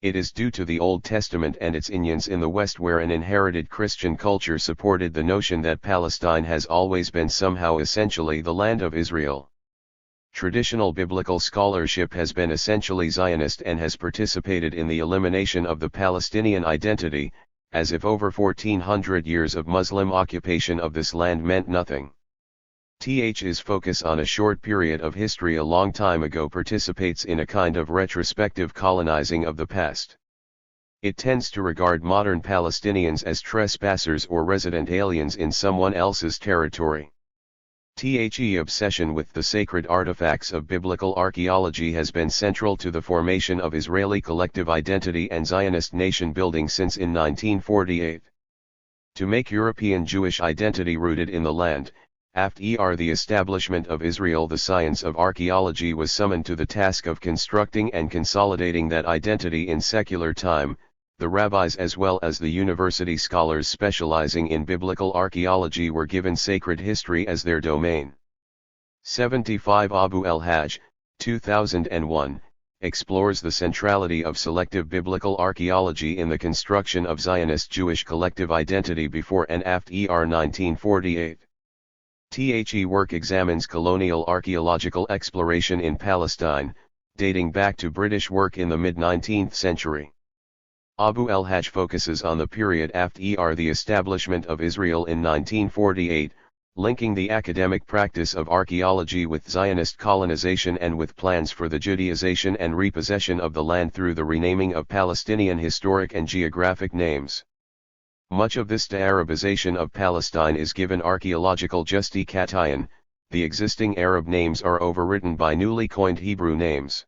It is due to the Old Testament and its unions in the West, where an inherited Christian culture supported the notion that Palestine has always been somehow essentially the land of Israel. Traditional biblical scholarship has been essentially Zionist and has participated in the elimination of the Palestinian identity, as if over 1400 years of Muslim occupation of this land meant nothing. Th's focus on a short period of history a long time ago participates in a kind of retrospective colonizing of the past. It tends to regard modern Palestinians as trespassers or resident aliens in someone else's territory. Obsession with the sacred artifacts of biblical archaeology has been central to the formation of Israeli collective identity and Zionist nation building since in 1948. To make European Jewish identity rooted in the land, after the establishment of Israel, the science of archaeology was summoned to the task of constructing and consolidating that identity in secular time, The rabbis as well as the university scholars specializing in biblical archaeology were given sacred history as their domain. 75 Abu el-Hajj, 2001, explores the centrality of selective biblical archaeology in the construction of Zionist Jewish collective identity before and after 1948. The work examines colonial archaeological exploration in Palestine, dating back to British work in the mid-19th century. Abu el-Hajj focuses on the period after the establishment of Israel in 1948, linking the academic practice of archaeology with Zionist colonization and with plans for the Judaization and repossession of the land through the renaming of Palestinian historic and geographic names. Much of this de-Arabization of Palestine is given archaeological justification. The existing Arab names are overwritten by newly coined Hebrew names.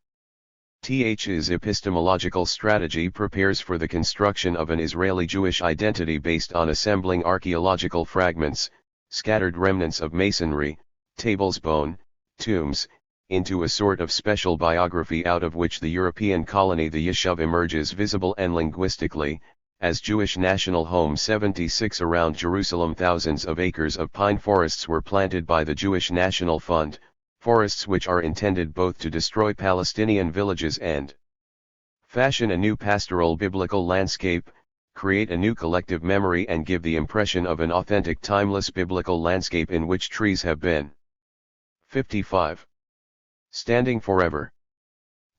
TH's epistemological strategy prepares for the construction of an Israeli Jewish identity based on assembling archaeological fragments, scattered remnants of masonry, tables bone, tombs, into a sort of special biography out of which the European colony the Yishuv emerges visible and linguistically, as Jewish national home. 76 Around Jerusalem thousands of acres of pine forests were planted by the Jewish National Fund, forests which are intended both to destroy Palestinian villages and fashion a new pastoral biblical landscape, create a new collective memory and give the impression of an authentic timeless biblical landscape in which trees have been 55 standing forever.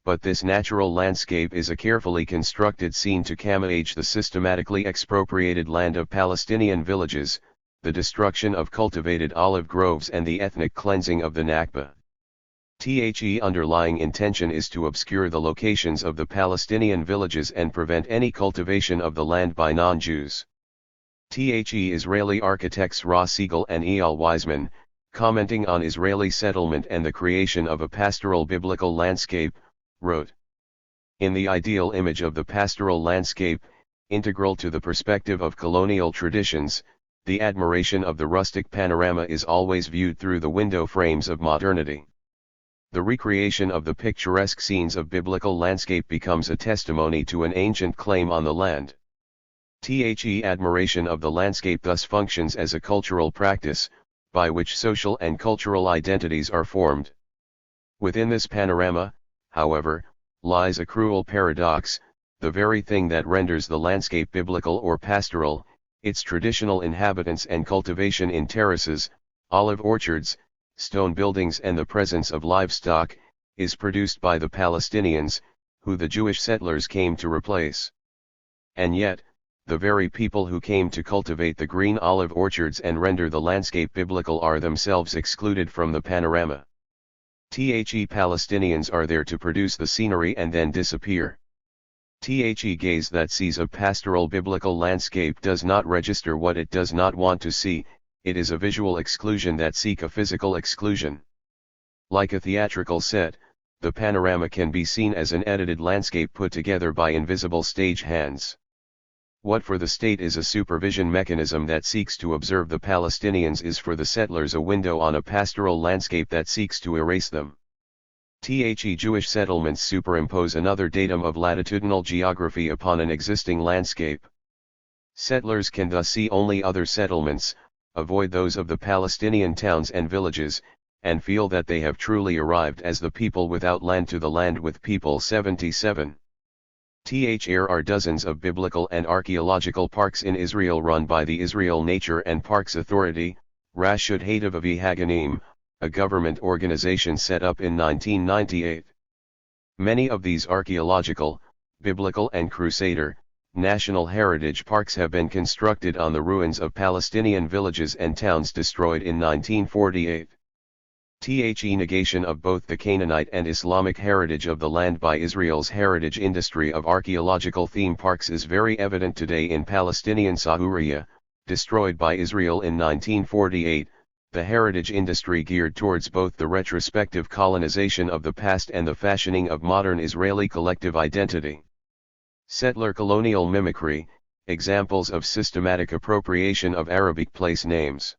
But this natural landscape is a carefully constructed scene to camouflage the systematically expropriated land of Palestinian villages, the destruction of cultivated olive groves and the ethnic cleansing of the Nakba. The underlying intention is to obscure the locations of the Palestinian villages and prevent any cultivation of the land by non-Jews. Israeli architects Ra Siegel and Eyal Weizman, commenting on Israeli settlement and the creation of a pastoral biblical landscape, wrote, "In the ideal image of the pastoral landscape, integral to the perspective of colonial traditions, the admiration of the rustic panorama is always viewed through the window frames of modernity. The recreation of the picturesque scenes of biblical landscape becomes a testimony to an ancient claim on the land. Admiration of the landscape thus functions as a cultural practice, by which social and cultural identities are formed. Within this panorama, however, lies a cruel paradox: the very thing that renders the landscape biblical or pastoral, its traditional inhabitants and cultivation in terraces, olive orchards, stone buildings and the presence of livestock, is produced by the Palestinians, who the Jewish settlers came to replace. And yet, the very people who came to cultivate the green olive orchards and render the landscape biblical are themselves excluded from the panorama. Palestinians are there to produce the scenery and then disappear. Gaze that sees a pastoral biblical landscape does not register what it does not want to see, it is a visual exclusion that seeks a physical exclusion. Like a theatrical set, the panorama can be seen as an edited landscape put together by invisible stage hands. What for the state is a supervision mechanism that seeks to observe the Palestinians is for the settlers a window on a pastoral landscape that seeks to erase them. Jewish settlements superimpose another datum of latitudinal geography upon an existing landscape. Settlers can thus see only other settlements, avoid those of the Palestinian towns and villages, and feel that they have truly arrived as the people without land to the land with people. 77. There are dozens of biblical and archaeological parks in Israel run by the Israel Nature and Parks Authority, Rashut Hatav Haganim, a government organization set up in 1998. Many of these archaeological, biblical and crusader, national heritage parks have been constructed on the ruins of Palestinian villages and towns destroyed in 1948. Negation of both the Canaanite and Islamic heritage of the land by Israel's heritage industry of archaeological theme parks is very evident today in Palestinian Sauria, destroyed by Israel in 1948, the heritage industry geared towards both the retrospective colonization of the past and the fashioning of modern Israeli collective identity. Settler colonial mimicry, examples of systematic appropriation of Arabic place names.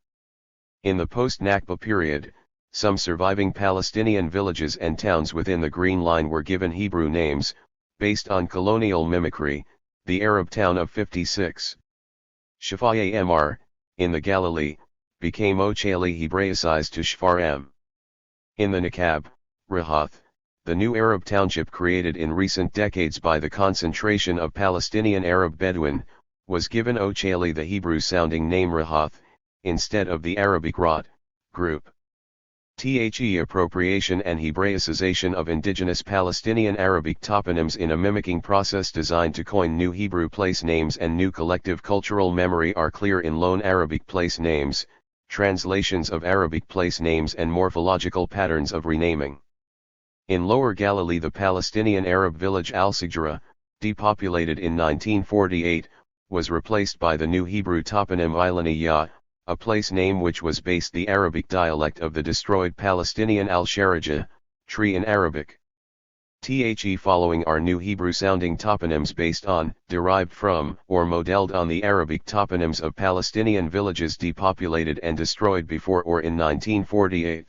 In the post-Nakba period, some surviving Palestinian villages and towns within the Green Line were given Hebrew names, based on colonial mimicry, the Arab town of 56. Shafaya Mr, in the Galilee, became Ochali Hebraicized to Shfarm. In the Nakab, Rahath, the new Arab township created in recent decades by the concentration of Palestinian Arab Bedouin, was given Ochali the Hebrew-sounding name Rahath, instead of the Arabic Rad, group. The appropriation and Hebraicization of indigenous Palestinian Arabic toponyms in a mimicking process designed to coin new Hebrew place names and new collective cultural memory are clear in loan Arabic place names, translations of Arabic place names and morphological patterns of renaming. In Lower Galilee, the Palestinian Arab village Al-Sijra, depopulated in 1948, was replaced by the new Hebrew toponym Ilaniya, a place name which was based the Arabic dialect of the destroyed Palestinian Al-Sharajah, tree in Arabic. Following are new Hebrew-sounding toponyms based on, derived from, or modeled on the Arabic toponyms of Palestinian villages depopulated and destroyed before or in 1948.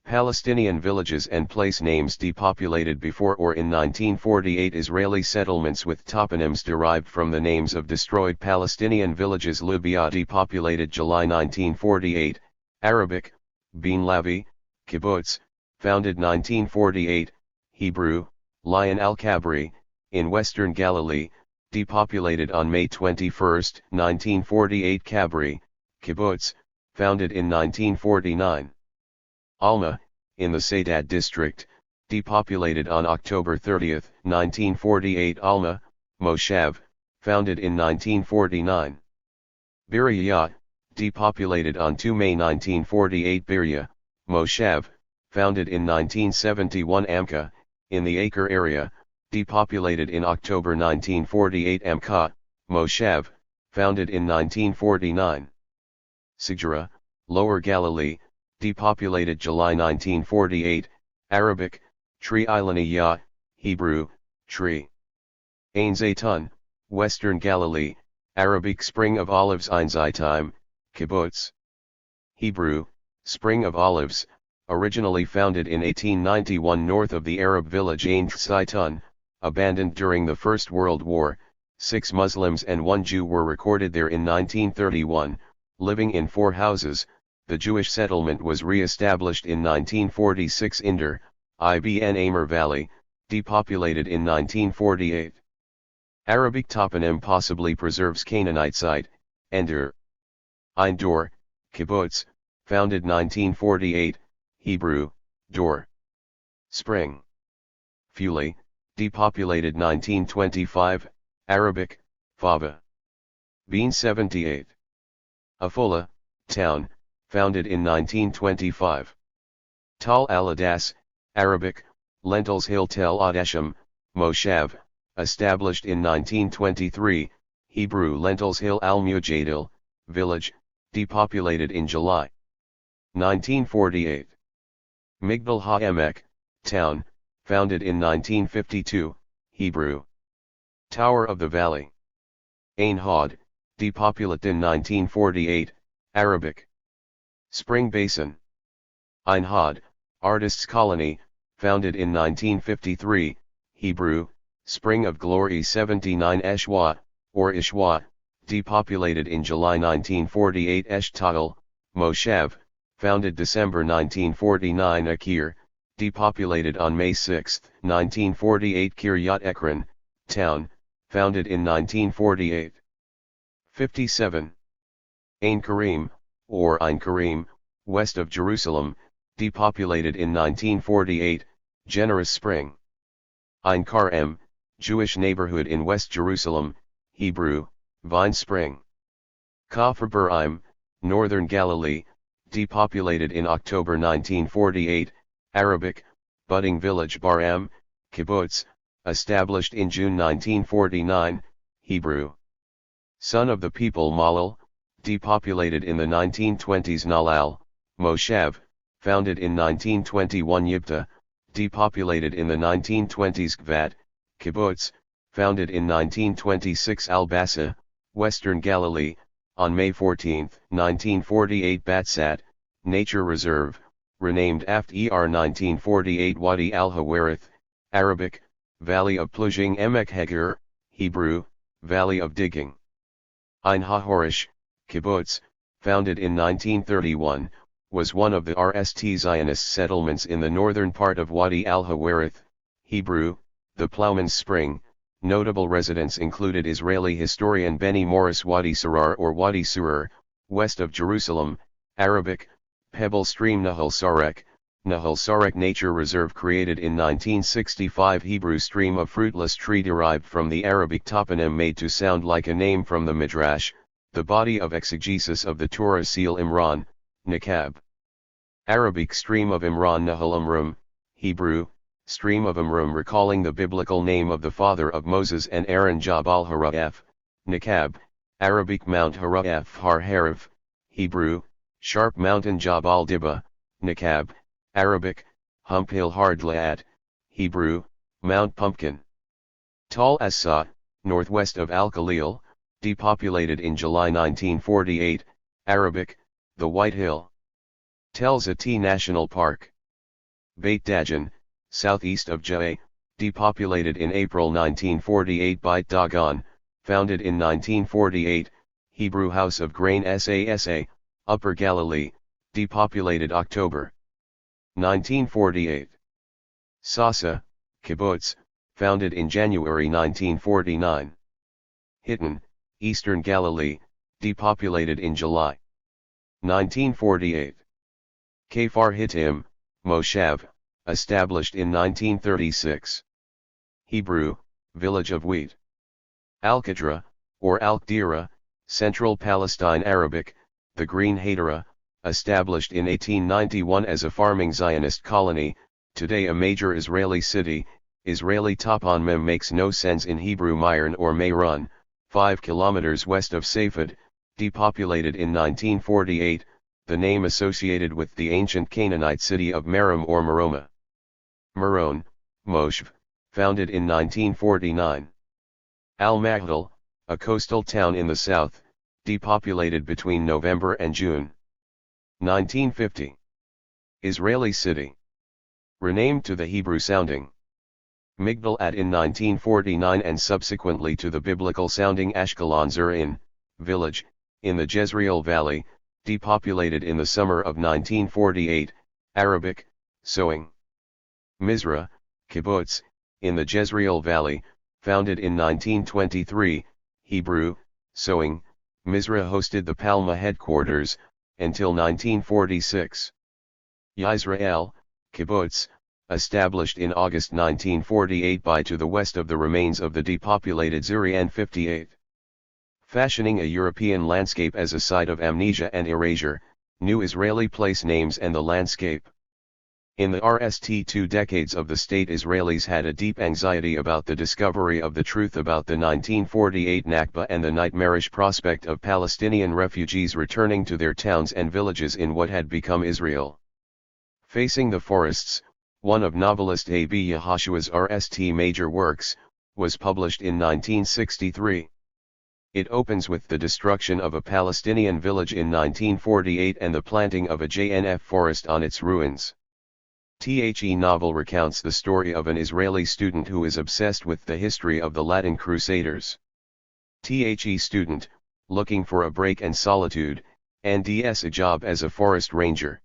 Palestinian villages and place names depopulated before or in 1948. Israeli settlements with toponyms derived from the names of destroyed Palestinian villages. Libya depopulated July 1948, Arabic, Bin Lavi, Kibbutz, founded 1948, Hebrew, Lion al-Kabri, in Western Galilee, depopulated on May 21, 1948. Kabri, Kibbutz, founded in 1949. Alma, in the Sadat district, depopulated on October 30, 1948. Alma, Moshav, founded in 1949. Birya, depopulated on 2 May 1948. Birya, Moshav, founded in 1971. Amka, in the Acre area, depopulated in October 1948. Amka, Moshav, founded in 1949. Sijra, Lower Galilee, depopulated July 1948, Arabic, Tree Ilaniya, Hebrew, Tree. Ain Zaytun, Western Galilee, Arabic Spring of Olives. Ein Zaytim, Kibbutz. Hebrew, Spring of Olives, originally founded in 1891 north of the Arab village Ain Zaytun, abandoned during the First World War. 6 Muslims and 1 Jew were recorded there in 1931, living in 4 houses. The Jewish settlement was re-established in 1946. Inder, Ibn Amr Valley, depopulated in 1948. Arabic toponym possibly preserves Canaanite site, Endur. Ein Dor, Kibbutz, founded 1948, Hebrew, Dor. Spring. Fuli, depopulated 1925, Arabic, Fava. Bean 78. Afola, town, founded in 1925. Tal al-Adas, Arabic, Lentils Hill Tel Adasham, Moshav, established in 1923, Hebrew Lentils Hill al-Mujadil, village, depopulated in July 1948. Migdal ha-Emek, town, founded in 1952, Hebrew. Tower of the Valley. Ain Hod, depopulated in 1948, Arabic. Spring Basin. Ein Hod, Artists' Colony, founded in 1953, Hebrew, Spring of Glory. 79 Eshwa, or Ishwa, depopulated in July 1948. Eshtal, Moshav, founded December 1949. Akir, depopulated on May 6, 1948. Kiryat Ekron, town, founded in 1948. 57. Ain Karim, or Ein Karim, west of Jerusalem, depopulated in 1948, Generous Spring. Ein Karem, Jewish neighborhood in West Jerusalem, Hebrew, Vine Spring. Kafr Buraim, Northern Galilee, depopulated in October 1948, Arabic, Budding Village Baram, Kibbutz, established in June 1949, Hebrew. Son of the people Malal, depopulated in the 1920s. Nalal, Moshav, founded in 1921. Yibta, depopulated in the 1920s. Gvad, Kibbutz, founded in 1926. Al-Bassa, Western Galilee, on May 14, 1948. Batsat, Nature Reserve, renamed after 1948. Wadi al-Hawarith, Arabic, Valley of Plujing Emek Heger, Hebrew, Valley of Digging. Ein HaHorish, kibbutz, founded in 1931, was one of the RST Zionist settlements in the northern part of Wadi al-Hawarith, Hebrew, the Plowman's Spring. Notable residents included Israeli historian Benny Morris Wadi Sarar or Wadi Surer, west of Jerusalem, Arabic, Pebble Stream Nahal Sarek, Nahal Sarek Nature Reserve created in 1965 Hebrew stream of fruitless tree derived from the Arabic toponym made to sound like a name from the Midrash, the body of exegesis of the Torah Seal Imran, Nakab. Arabic stream of Imran Nahal Amrum, Hebrew, stream of Amrum recalling the biblical name of the father of Moses and Aaron Jabal Hara'ef, Nakab, Arabic Mount Hara'ef Har Harif, Hebrew, sharp mountain Jabal Dibba, Nakab, Arabic, Hump Hill Hardlaat, Hebrew, Mount Pumpkin. Tal Assa, northwest of Al-Khalil, depopulated in July 1948, Arabic, the White Hill. Tel Zati National Park. Beit Dajan, southeast of Ja'e, depopulated in April 1948 Beit Dagan, founded in 1948, Hebrew House of Grain Sasa, Upper Galilee, depopulated October 1948. Sasa, kibbutz, founded in January 1949. Hittin, Eastern Galilee, depopulated in July 1948. Kfar Hittim, Moshav, established in 1936. Hebrew, village of wheat. Al-Qadra, or Al-Qadira, Central Palestine Arabic, the Green Hadera, established in 1891 as a farming Zionist colony, today a major Israeli city. Israeli toponym makes no sense in Hebrew Myron or Mayron, 5 kilometers west of Safed, depopulated in 1948, the name associated with the ancient Canaanite city of Merom or Meroma. Meron, Moshev, founded in 1949. Al-Maghdal, a coastal town in the south, depopulated between November and June 1950. Israeli city. Renamed to the Hebrew-sounding Migdal-Ad in 1949 and subsequently to the biblical-sounding Ashkelon Zur-In, village, in the Jezreel Valley, depopulated in the summer of 1948, Arabic, sowing. Mizra, kibbutz, in the Jezreel Valley, founded in 1923, Hebrew, sowing. Mizra hosted the Palma headquarters, until 1946. Yisrael, kibbutz, established in August 1948 by to the west of the remains of the depopulated Zureik 58. Fashioning a European landscape as a site of amnesia and erasure, new Israeli place names and the landscape. In the RST 2 decades of the state, Israelis had a deep anxiety about the discovery of the truth about the 1948 Nakba and the nightmarish prospect of Palestinian refugees returning to their towns and villages in what had become Israel. Facing the Forests, one of novelist A.B. Yehoshua's RST major works, was published in 1963. It opens with the destruction of a Palestinian village in 1948 and the planting of a JNF forest on its ruins. The novel recounts the story of an Israeli student who is obsessed with the history of the Latin Crusaders. The student, looking for a break and solitude, NDS a job as a forest ranger.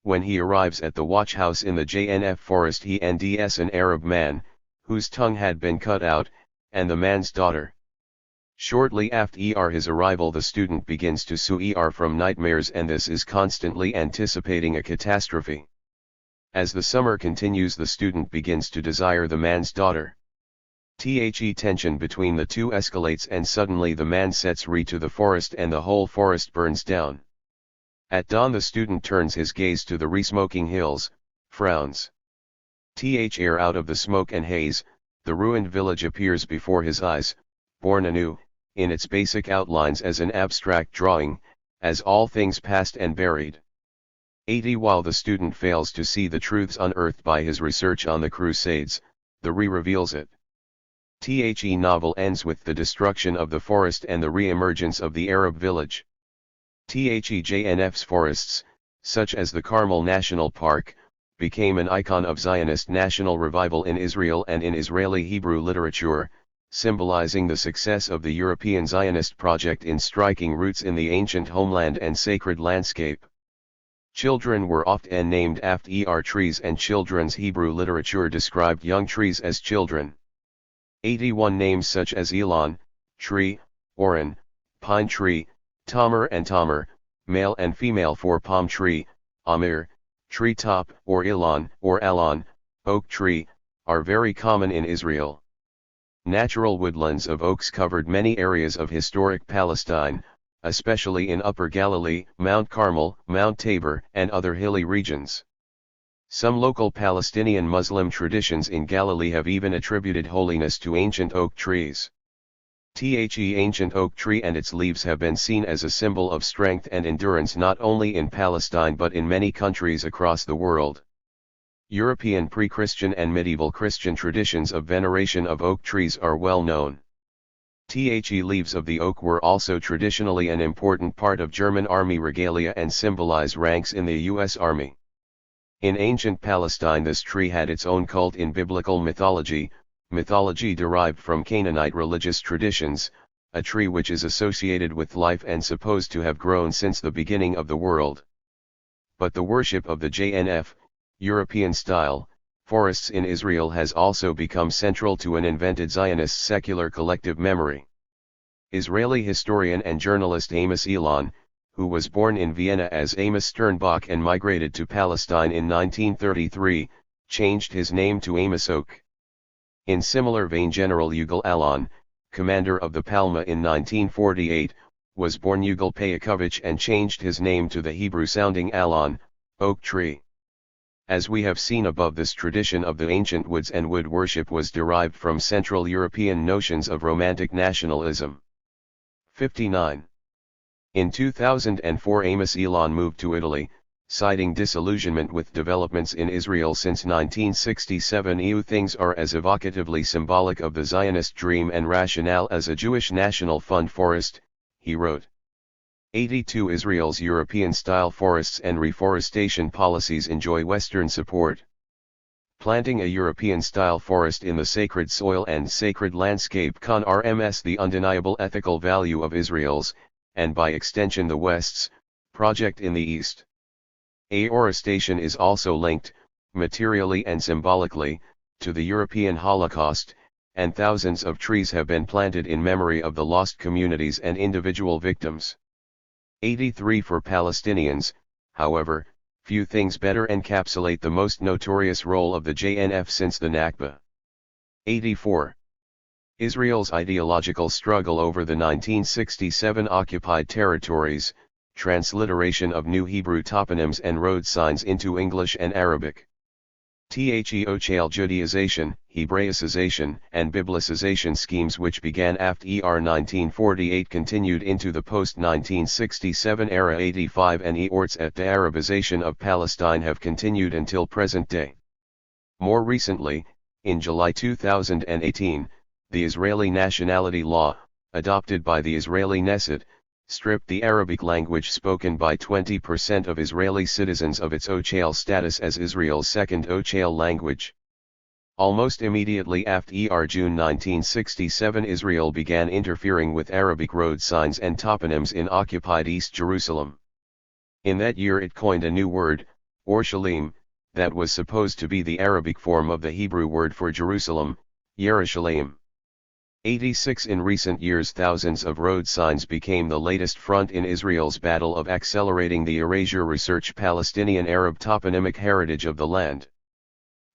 When he arrives at the watch house in the JNF forest, he NDS an Arab man, whose tongue had been cut out, and the man's daughter. Shortly after his arrival, the student begins to suffer from nightmares, and this is constantly anticipating a catastrophe. As the summer continues, the student begins to desire the man's daughter. The tension between the two escalates, and suddenly the man sets to the forest and the whole forest burns down. At dawn, the student turns his gaze to the re-smoking hills, frowns. Air out of the smoke and haze, the ruined village appears before his eyes, born anew, in its basic outlines as an abstract drawing, as all things past and buried. While the student fails to see the truths unearthed by his research on the Crusades, the reveals it. The novel ends with the destruction of the forest and the re-emergence of the Arab village. JNF's forests, such as the Carmel National Park, became an icon of Zionist national revival in Israel and in Israeli Hebrew literature, symbolizing the success of the European Zionist project in striking roots in the ancient homeland and sacred landscape. Children were often named after trees, and children's Hebrew literature described young trees as children. 81 names such as Elon, tree, Oren, pine tree, Tamer and Tamer, male and female for palm tree, Amir, tree top or Elon or Alon, oak tree, are very common in Israel. Natural woodlands of oaks covered many areas of historic Palestine, especially in Upper Galilee, Mount Carmel, Mount Tabor, and other hilly regions. Some local Palestinian Muslim traditions in Galilee have even attributed holiness to ancient oak trees. The ancient oak tree and its leaves have been seen as a symbol of strength and endurance not only in Palestine but in many countries across the world. European pre-Christian and medieval Christian traditions of veneration of oak trees are well known. The leaves of the oak were also traditionally an important part of German army regalia and symbolize ranks in the U.S. Army. In ancient Palestine, this tree had its own cult in biblical mythology, mythology derived from Canaanite religious traditions, a tree which is associated with life and supposed to have grown since the beginning of the world. But the worship of the JNF, European-style, forests in Israel has also become central to an invented Zionist secular collective memory. Israeli historian and journalist Amos Elon, who was born in Vienna as Amos Sternbach and migrated to Palestine in 1933, changed his name to Amos Oak. In similar vein, General Yugal Alon, commander of the Palma in 1948, was born Yugal Payakovich and changed his name to the Hebrew-sounding Alon, oak tree. As we have seen above, this tradition of the ancient woods and wood worship was derived from Central European notions of romantic nationalism. 59. In 2004, Amos Elon moved to Italy, citing disillusionment with developments in Israel since 1967. Things are as evocatively symbolic of the Zionist dream and rationale as a Jewish national fund forest, he wrote. 82 Israel's European-style forests and reforestation policies enjoy Western support. Planting a European-style forest in the sacred soil and sacred landscape confirms the undeniable ethical value of Israel's, and by extension the West's, project in the East. Afforestation is also linked, materially and symbolically, to the European Holocaust, and thousands of trees have been planted in memory of the lost communities and individual victims. 83 For Palestinians, however, few things better encapsulate the most notorious role of the JNF since the Nakba. 84. Israel's ideological struggle over the 1967 occupied territories, transliteration of new Hebrew toponyms and road signs into English and Arabic. Ochal Judaization, Hebraicization, and Biblicization schemes which began after 1948 continued into the post-1967 era. 85 And efforts at the Arabization of Palestine have continued until present day. More recently, in July 2018, the Israeli nationality law, adopted by the Israeli Knesset, stripped the Arabic language spoken by 20% of Israeli citizens of its Ochal status as Israel's second Ochal language. Almost immediately after June 1967, Israel began interfering with Arabic road signs and toponyms in occupied East Jerusalem. In that year it coined a new word, Orshalim, that was supposed to be the Arabic form of the Hebrew word for Jerusalem, Yerushalayim. 86 In recent years, thousands of road signs became the latest front in Israel's battle of accelerating the erasure research Palestinian Arab toponymic heritage of the land.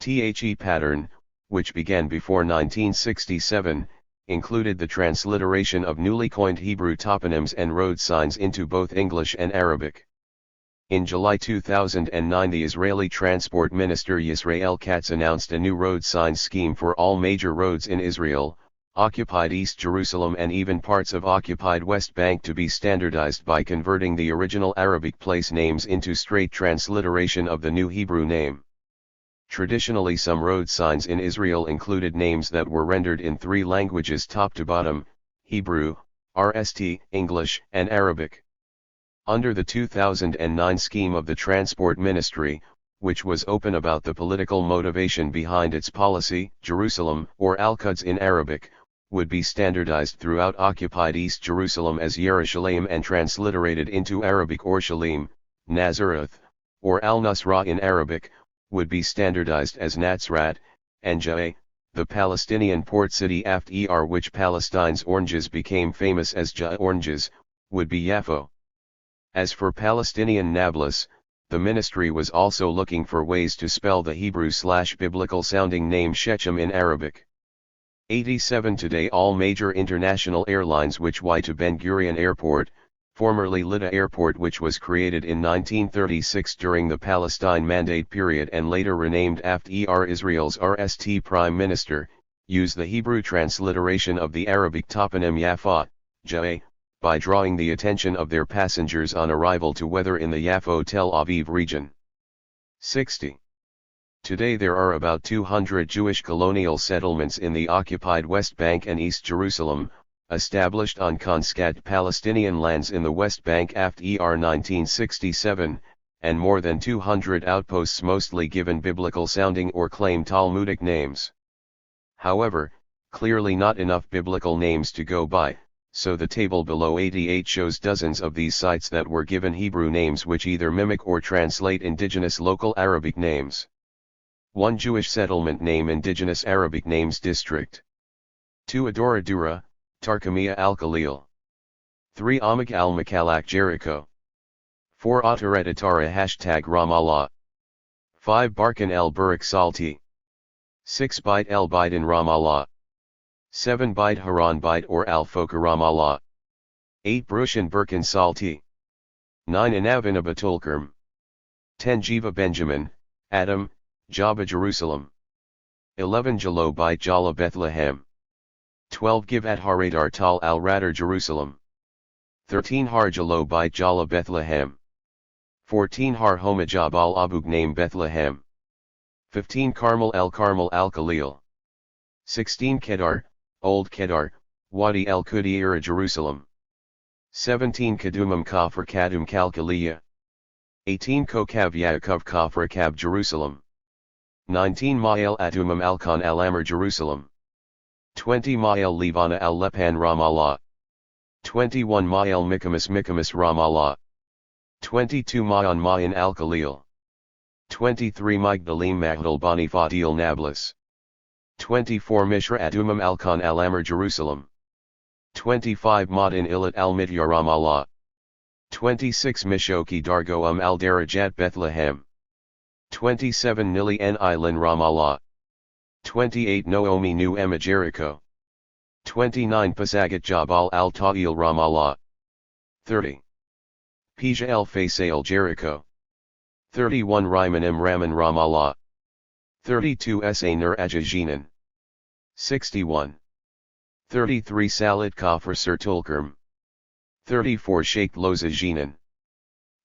The pattern, which began before 1967, included the transliteration of newly coined Hebrew toponyms and road signs into both English and Arabic. In July 2009, the Israeli Transport Minister Yisrael Katz announced a new road sign scheme for all major roads in Israel, occupied East Jerusalem and even parts of occupied West Bank to be standardized by converting the original Arabic place names into straight transliteration of the new Hebrew name. Traditionally, some road signs in Israel included names that were rendered in 3 languages top to bottom: Hebrew, RST, English, and Arabic. Under the 2009 scheme of the Transport Ministry, which was open about the political motivation behind its policy, Jerusalem, or Al-Quds in Arabic, would be standardized throughout occupied East Jerusalem as Yerushalayim and transliterated into Arabic Orshalim, Nazareth, or Al-Nusra in Arabic, would be standardized as Natzrat, and Ja'e, the Palestinian port city after which Palestine's oranges became famous as Ja'e oranges, would be Yaffo. As for Palestinian Nablus, the ministry was also looking for ways to spell the Hebrew/biblical sounding name Shechem in Arabic. 87 Today all major international airlines which fly to Ben Gurion Airport, formerly Lydda Airport, which was created in 1936 during the Palestine Mandate period and later renamed after Israel's RST Prime Minister, use the Hebrew transliteration of the Arabic toponym Yaffo, Ja'e, by drawing the attention of their passengers on arrival to weather in the Yaffo-Tel Aviv region. 60. Today there are about 200 Jewish colonial settlements in the occupied West Bank and East Jerusalem, established on confiscated Palestinian lands in the West Bank after 1967, and more than 200 outposts mostly given biblical-sounding or claim Talmudic names. However, clearly not enough biblical names to go by, so the table below 88 shows dozens of these sites that were given Hebrew names which either mimic or translate indigenous local Arabic names. 1 Jewish settlement name Indigenous Arabic names district. 2 Adora Dura, Tarkamiya al-Khalil. 3 Amak al-Makalak Jericho. 4 Ataret Atara #Ramallah. 5 Barkan el-Burak Salti. 6 Beit el-Bidin Ramallah. 7 Beit Haran Beit or al-Foka Ramallah. 8 Brushan Birkin Salti. 9 Anavin Abatulkerm. 10 Jiva Benjamin, Adam, Jabba Jerusalem. 11 Jalo Beit Jala Bethlehem. 12 Givat Haradar Tal al-Radar Jerusalem. 13 Har Jalo Beit Jala Bethlehem. 14 Har Homajab al-Abug Name Bethlehem. 15 Carmel al-Khalil. 16 Kedar, Old Kedar, Wadi el-Qudiyra Jerusalem. 17 Kadumam Kafr Kadum Kalkaliya. 18 Kokav Yaakov Kafr Kab Jerusalem. 19 Ma'el Adumam Alkan al-Amr Jerusalem. 20 Ma'el Levana al-Lepan Ramallah. 21 Ma'el Mikamas Ramallah. 22 Ma'an al-Khalil. 23 Migdalim Mahdal Bani Fadil Nablus. 24 Mishra Adumam Alkan al-Amr Jerusalem. 25 Madin Ilat al-Midya Ramallah. 26 Mishoki Dargo al-Darajat Bethlehem. 27 Nili N Island Ramallah. 28 Noemi Nu Emma Jericho. 29 Pasagat Jabal al-Ta'il Ramallah. 30 Pija el Faisal Jericho. 31 Rymanim Raman Ramallah. 32 Sa Nur Ajajinan. 61 33 Salat Kafr Sertulkerm. 34 Sheikh Lozajinan.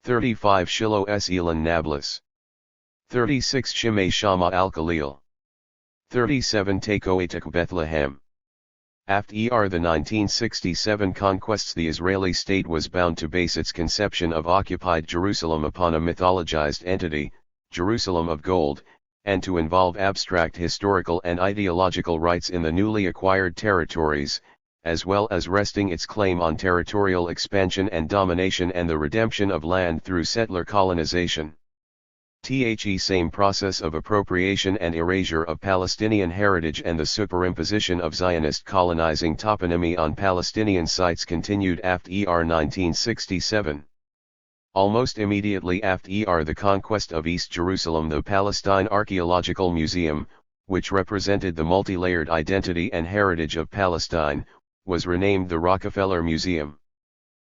35 Shiloh S Elan Nablus. 36 Shimei Shama al-Khalil. 37 Tekoatek Bethlehem. After the 1967 conquests, the Israeli state was bound to base its conception of occupied Jerusalem upon a mythologized entity, Jerusalem of gold, and to involve abstract historical and ideological rights in the newly acquired territories, as well as resting its claim on territorial expansion and domination and the redemption of land through settler colonization. Same process of appropriation and erasure of Palestinian heritage and the superimposition of Zionist colonizing toponymy on Palestinian sites continued after 1967. Almost immediately after the conquest of East Jerusalem, the Palestine Archaeological Museum, which represented the multi-layered identity and heritage of Palestine, was renamed the Rockefeller Museum.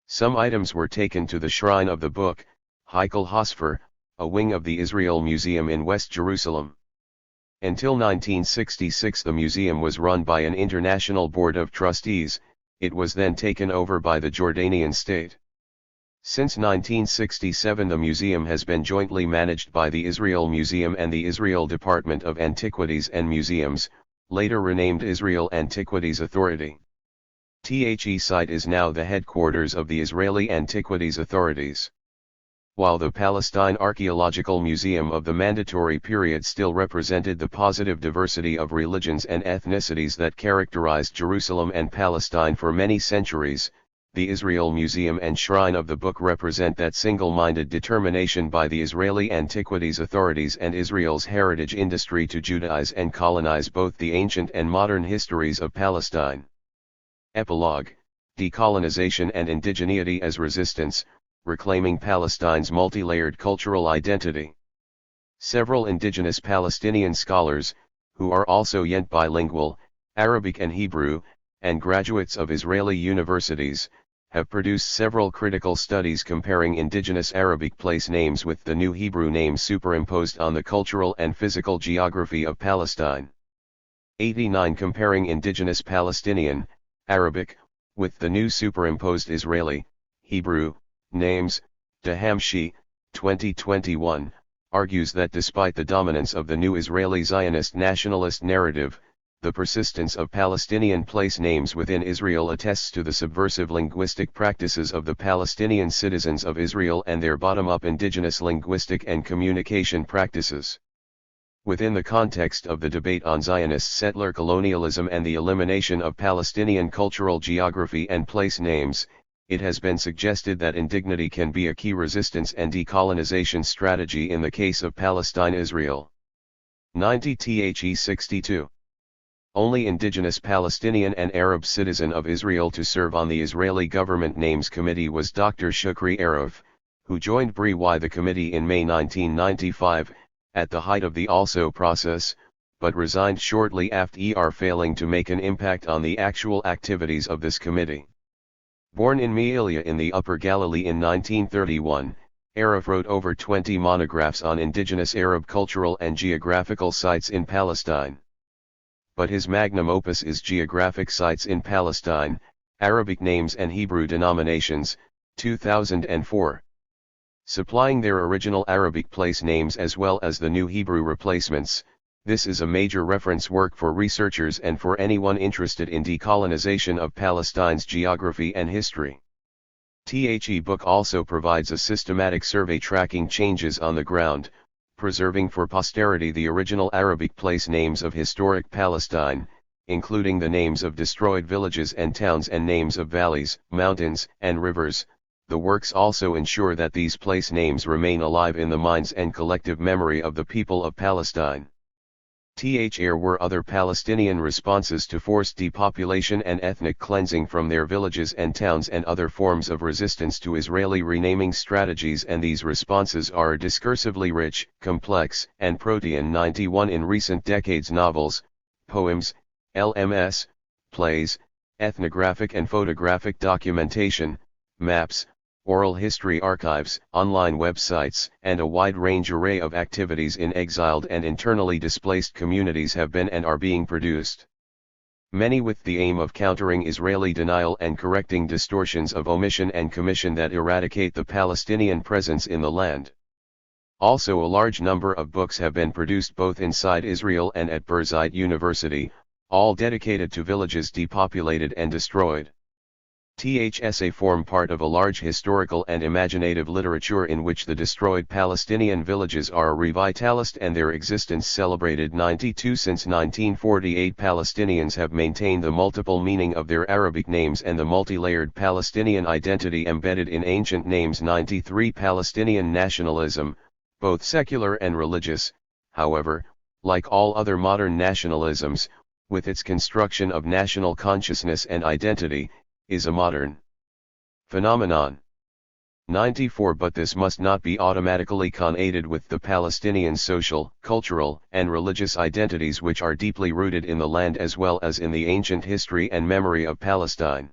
Some items were taken to the Shrine of the Book, Heikel Hosfer, a wing of the Israel Museum in West Jerusalem. Until 1966 the museum was run by an international board of trustees, it was then taken over by the Jordanian state. Since 1967 the museum has been jointly managed by the Israel Museum and the Israel Department of Antiquities and Museums, later renamed Israel Antiquities Authority. The site is now the headquarters of the Israeli Antiquities Authorities. while the Palestine Archaeological Museum of the Mandatory Period still represented the positive diversity of religions and ethnicities that characterized Jerusalem and Palestine for many centuries, the Israel Museum and Shrine of the Book represent that single-minded determination by the Israeli Antiquities Authorities and Israel's heritage industry to Judaize and colonize both the ancient and modern histories of Palestine. Epilogue: Decolonization and Indigeneity as Resistance, Reclaiming Palestine's Multi-Layered Cultural Identity. Several indigenous Palestinian scholars, who are also yet bilingual, Arabic and Hebrew, and graduates of Israeli universities, have produced several critical studies comparing indigenous Arabic place names with the new Hebrew names superimposed on the cultural and physical geography of Palestine. 89 Comparing indigenous Palestinian, Arabic, with the new superimposed Israeli, Hebrew, names. Dahamshi, 2021, argues that despite the dominance of the new Israeli Zionist nationalist narrative, the persistence of Palestinian place names within Israel attests to the subversive linguistic practices of the Palestinian citizens of Israel and their bottom-up indigenous linguistic and communication practices. Within the context of the debate on Zionist settler colonialism and the elimination of Palestinian cultural geography and place names, it has been suggested that indigeneity can be a key resistance and decolonization strategy in the case of Palestine-Israel. 90 The 62. Only indigenous Palestinian and Arab citizen of Israel to serve on the Israeli Government Names Committee was Dr. Shukri Arif, who joined the committee in May 1995, at the height of the ALSO process, but resigned shortly after failing to make an impact on the actual activities of this committee. Born in Elia in the Upper Galilee in 1931, Arif wrote over 20 monographs on indigenous Arab cultural and geographical sites in Palestine. But his magnum opus is Geographic Sites in Palestine, Arabic Names and Hebrew Denominations, 2004. Supplying their original Arabic place names as well as the new Hebrew replacements, this is a major reference work for researchers and for anyone interested in decolonization of Palestine's geography and history. The book also provides a systematic survey tracking changes on the ground, preserving for posterity the original Arabic place names of historic Palestine, including the names of destroyed villages and towns and names of valleys, mountains, and rivers. The works also ensure that these place names remain alive in the minds and collective memory of the people of Palestine. There were other Palestinian responses to forced depopulation and ethnic cleansing from their villages and towns and other forms of resistance to Israeli renaming strategies, and these responses are discursively rich, complex, and protean. 91 In recent decades, novels, poems, LMS, plays, ethnographic and photographic documentation, maps, oral history archives, online websites, and a wide range array of activities in exiled and internally displaced communities have been and are being produced. Many with the aim of countering Israeli denial and correcting distortions of omission and commission that eradicate the Palestinian presence in the land. Also, a large number of books have been produced both inside Israel and at Birzeit University, all dedicated to villages depopulated and destroyed. THSA form part of a large historical and imaginative literature in which the destroyed Palestinian villages are revitalized and their existence celebrated. 92 Since 1948, Palestinians have maintained the multiple meaning of their Arabic names and the multi-layered Palestinian identity embedded in ancient names. 93 Palestinian nationalism, both secular and religious, however, like all other modern nationalisms, with its construction of national consciousness and identity, is a modern phenomenon. 94 But this must not be automatically connated with the Palestinian social, cultural, and religious identities which are deeply rooted in the land as well as in the ancient history and memory of Palestine.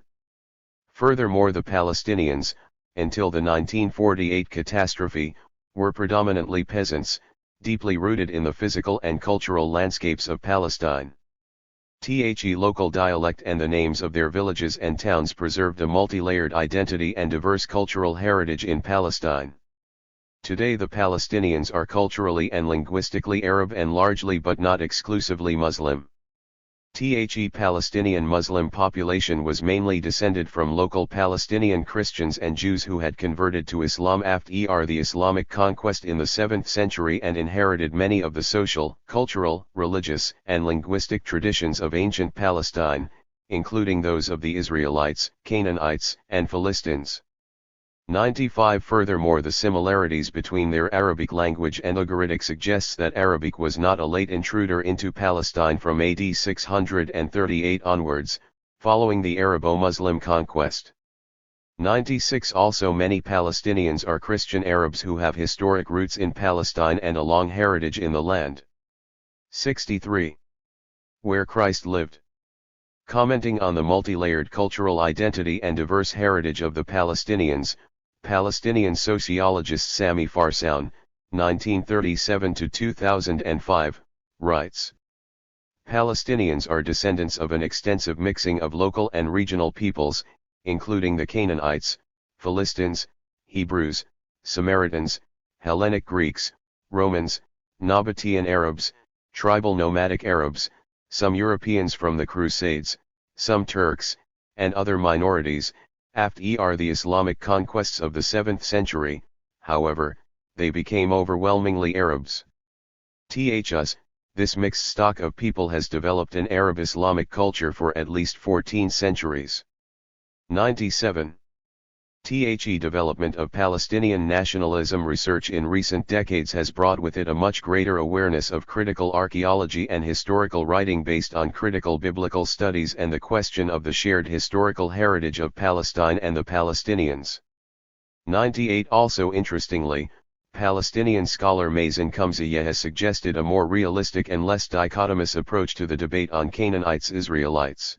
Furthermore, the Palestinians, until the 1948 catastrophe, were predominantly peasants, deeply rooted in the physical and cultural landscapes of Palestine. Local dialect and the names of their villages and towns preserved a multi-layered identity and diverse cultural heritage in Palestine. Today the Palestinians are culturally and linguistically Arab and largely but not exclusively Muslim. The Palestinian Muslim population was mainly descended from local Palestinian Christians and Jews who had converted to Islam after the Islamic conquest in the 7th century and inherited many of the social, cultural, religious, and linguistic traditions of ancient Palestine, including those of the Israelites, Canaanites, and Philistines. 95 Furthermore, the similarities between their Arabic language and Ugaritic suggests that Arabic was not a late intruder into Palestine from AD 638 onwards, following the Arabo-Muslim conquest. 96 Also, many Palestinians are Christian Arabs who have historic roots in Palestine and a long heritage in the land. 63. Where Christ lived. Commenting on the multi-layered cultural identity and diverse heritage of the Palestinians, Palestinian sociologist Sami Farsoun, 1937–2005, writes, Palestinians are descendants of an extensive mixing of local and regional peoples, including the Canaanites, Philistines, Hebrews, Samaritans, Hellenic Greeks, Romans, Nabatean Arabs, tribal nomadic Arabs, some Europeans from the Crusades, some Turks, and other minorities. After the Islamic conquests of the 7th century, however, they became overwhelmingly Arabs. This mixed stock of people has developed an Arab Islamic culture for at least 14 centuries. 97. Development of Palestinian nationalism. Research in recent decades has brought with it a much greater awareness of critical archaeology and historical writing based on critical biblical studies and the question of the shared historical heritage of Palestine and the Palestinians. 98 Also interestingly, Palestinian scholar Mazen Kumziyeh has suggested a more realistic and less dichotomous approach to the debate on Canaanites-Israelites.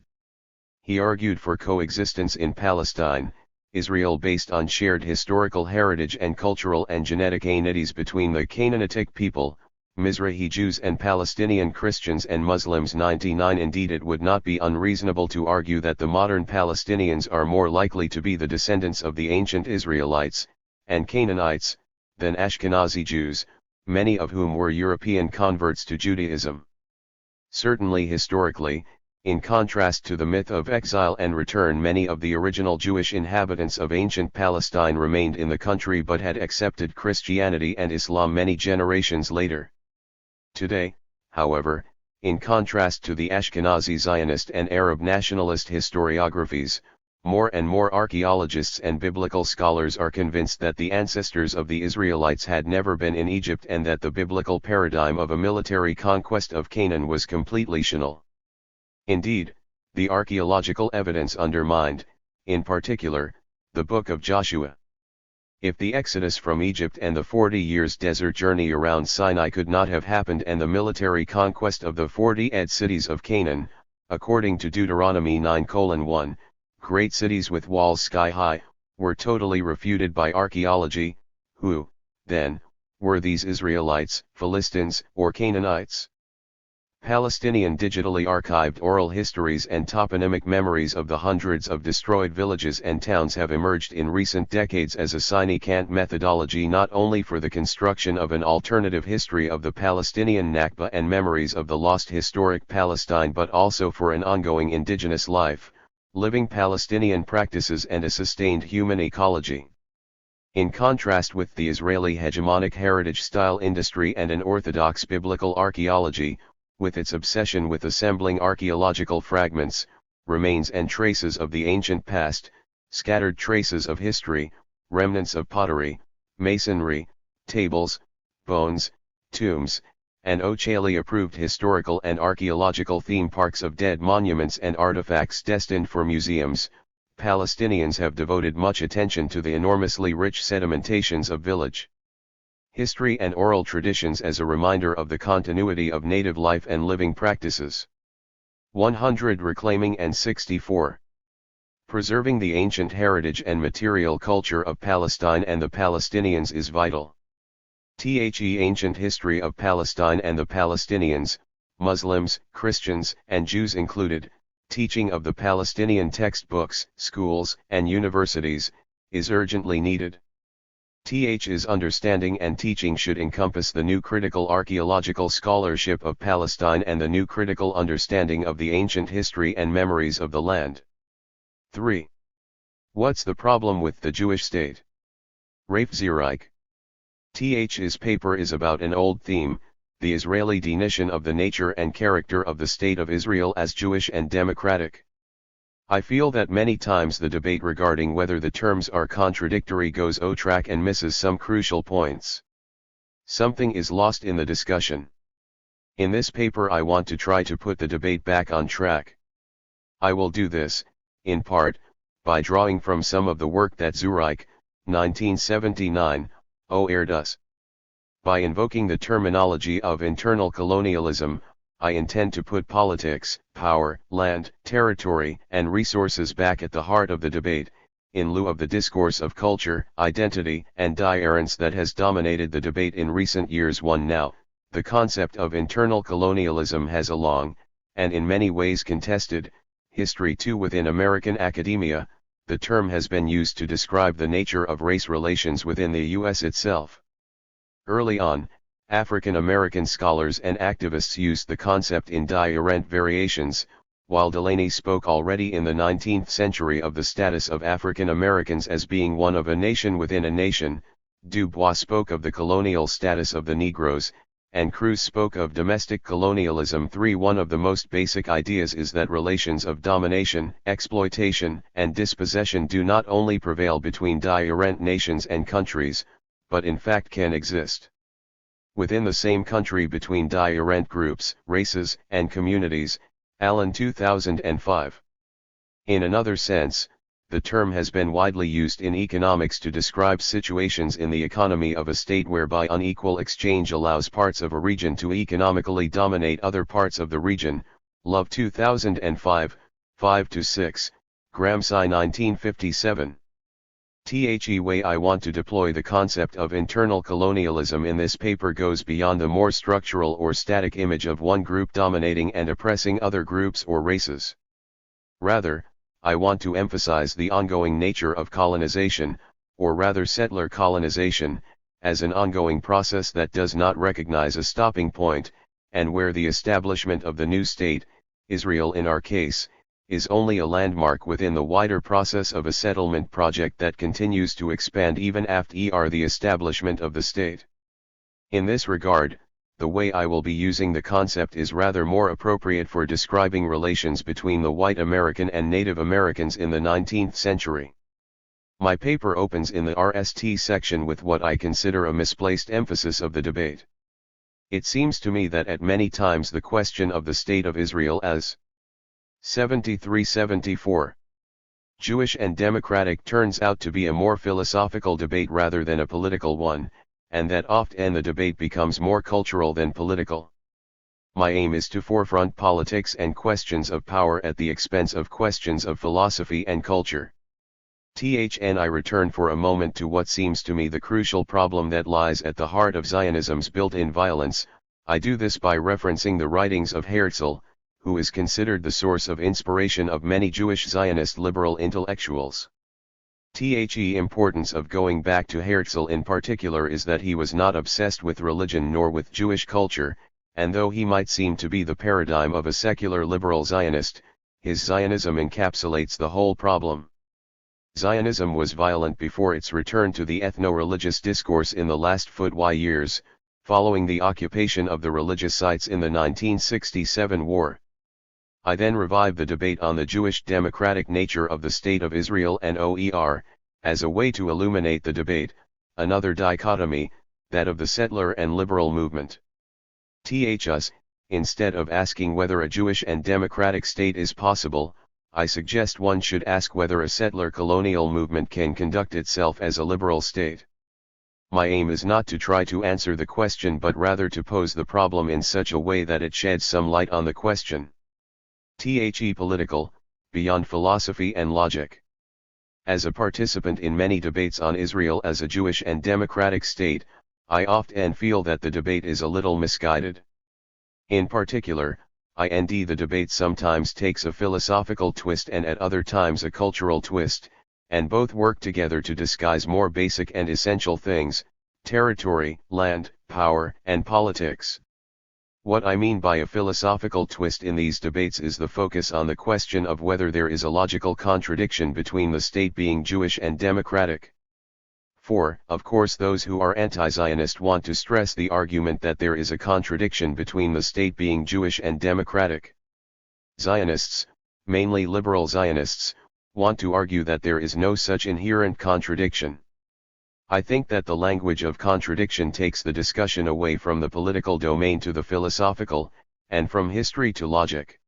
He argued for coexistence in Palestine, Israel based on shared historical heritage and cultural and genetic affinities between the Canaanitic people, Mizrahi Jews and Palestinian Christians and Muslims. 99 Indeed, it would not be unreasonable to argue that the modern Palestinians are more likely to be the descendants of the ancient Israelites, and Canaanites, than Ashkenazi Jews, many of whom were European converts to Judaism. Certainly historically, in contrast to the myth of exile and return, many of the original Jewish inhabitants of ancient Palestine remained in the country but had accepted Christianity and Islam many generations later. Today, however, in contrast to the Ashkenazi Zionist and Arab nationalist historiographies, more and more archaeologists and biblical scholars are convinced that the ancestors of the Israelites had never been in Egypt and that the biblical paradigm of a military conquest of Canaan was completely fictional. Indeed, the archaeological evidence undermined, in particular, the Book of Joshua. If the exodus from Egypt and the 40 years desert journey around Sinai could not have happened and the military conquest of the 40 cities of Canaan, according to Deuteronomy 9:1, great cities with walls sky high, were totally refuted by archaeology, who, then, were these Israelites, Philistines, or Canaanites? Palestinian digitally archived oral histories and toponymic memories of the hundreds of destroyed villages and towns have emerged in recent decades as a sine-qua methodology not only for the construction of an alternative history of the Palestinian Nakba and memories of the lost historic Palestine, but also for an ongoing indigenous life, living Palestinian practices and a sustained human ecology. In contrast with the Israeli hegemonic heritage-style industry and an orthodox biblical archaeology, with its obsession with assembling archaeological fragments, remains and traces of the ancient past, scattered traces of history, remnants of pottery, masonry, tables, bones, tombs, and O'Chaley-approved historical and archaeological theme parks of dead monuments and artifacts destined for museums, Palestinians have devoted much attention to the enormously rich sedimentations of village history and oral traditions as a reminder of the continuity of native life and living practices. 100 Reclaiming and 64. Preserving the ancient heritage and material culture of Palestine and the Palestinians is vital. Ancient history of Palestine and the Palestinians, Muslims, Christians, and Jews included, teaching of the Palestinian textbooks, schools, and universities, is urgently needed. Is understanding and teaching should encompass the new critical archaeological scholarship of Palestine and the new critical understanding of the ancient history and memories of the land. 3. What's the problem with the Jewish state? Rafe Zureik. His paper is about an old theme, the Israeli denition of the nature and character of the State of Israel as Jewish and democratic. I feel that many times the debate regarding whether the terms are contradictory goes off track and misses some crucial points. Something is lost in the discussion. In this paper I want to try to put the debate back on track. I will do this, in part, by drawing from some of the work that Zureik, 1979, does. By invoking the terminology of internal colonialism, I intend to put politics, power, land, territory, and resources back at the heart of the debate, in lieu of the discourse of culture, identity, and difference that has dominated the debate in recent years. Now, the concept of internal colonialism has a long, and in many ways contested, history too. Within American academia, the term has been used to describe the nature of race relations within the U.S. itself. Early on, African American scholars and activists used the concept in different variations, while Delaney spoke already in the 19th century of the status of African Americans as being one of a nation within a nation. Du Bois spoke of the colonial status of the Negroes, and Cruz spoke of domestic colonialism. 3. One of the most basic ideas is that relations of domination, exploitation, and dispossession do not only prevail between different nations and countries, but in fact can exist within the same country between different groups, races, and communities. Allen 2005. In another sense, the term has been widely used in economics to describe situations in the economy of a state whereby unequal exchange allows parts of a region to economically dominate other parts of the region. Love 2005, 5-6, Gramsci 1957. The way I want to deploy the concept of internal colonialism in this paper goes beyond the more structural or static image of one group dominating and oppressing other groups or races. Rather, I want to emphasize the ongoing nature of colonization, or rather settler colonization, as an ongoing process that does not recognize a stopping point, and where the establishment of the new state, Israel in our case, is only a landmark within the wider process of a settlement project that continues to expand even after the establishment of the state. In this regard, the way I will be using the concept is rather more appropriate for describing relations between the white American and Native Americans in the 19th century. My paper opens in the RST section with what I consider a misplaced emphasis of the debate. It seems to me that at many times the question of the State of Israel as 73-74 Jewish and democratic turns out to be a more philosophical debate rather than a political one, and that often the debate becomes more cultural than political. My aim is to forefront politics and questions of power at the expense of questions of philosophy and culture. I return for a moment to what seems to me the crucial problem that lies at the heart of Zionism's built-in violence. I do this by referencing the writings of Herzl, who is considered the source of inspiration of many Jewish Zionist liberal intellectuals. The importance of going back to Herzl in particular is that he was not obsessed with religion nor with Jewish culture, and though he might seem to be the paradigm of a secular liberal Zionist, his Zionism encapsulates the whole problem. Zionism was violent before its return to the ethno-religious discourse in the last years, following the occupation of the religious sites in the 1967 war. I then revived the debate on the Jewish democratic nature of the State of Israel and OER, as a way to illuminate the debate, another dichotomy, that of the settler and liberal movement. Instead of asking whether a Jewish and democratic state is possible, I suggest one should ask whether a settler colonial movement can conduct itself as a liberal state. My aim is not to try to answer the question but rather to pose the problem in such a way that it sheds some light on the question. Political, beyond philosophy and logic. As a participant in many debates on Israel as a Jewish and democratic state, I often feel that the debate is a little misguided. In particular, the debate sometimes takes a philosophical twist and at other times a cultural twist, and both work together to disguise more basic and essential things: territory, land, power, and politics. What I mean by a philosophical twist in these debates is the focus on the question of whether there is a logical contradiction between the state being Jewish and democratic. For, of course, those who are anti-Zionist want to stress the argument that there is a contradiction between the state being Jewish and democratic. Zionists, mainly liberal Zionists, want to argue that there is no such inherent contradiction. I think that the language of contradiction takes the discussion away from the political domain to the philosophical, and from history to logic.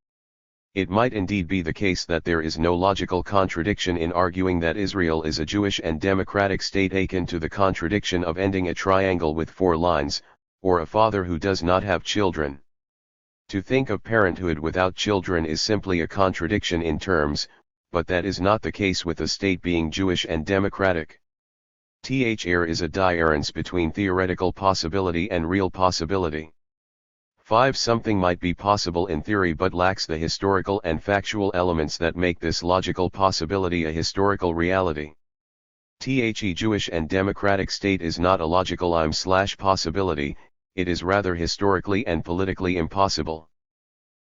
It might indeed be the case that there is no logical contradiction in arguing that Israel is a Jewish and democratic state, akin to the contradiction of ending a triangle with 4 lines, or a father who does not have children. To think of parenthood without children is simply a contradiction in terms, but that is not the case with a state being Jewish and democratic. THR is a difference between theoretical possibility and real possibility. 5. Something might be possible in theory but lacks the historical and factual elements that make this logical possibility a historical reality. The Jewish and democratic state is not a logical possibility, it is rather historically and politically impossible.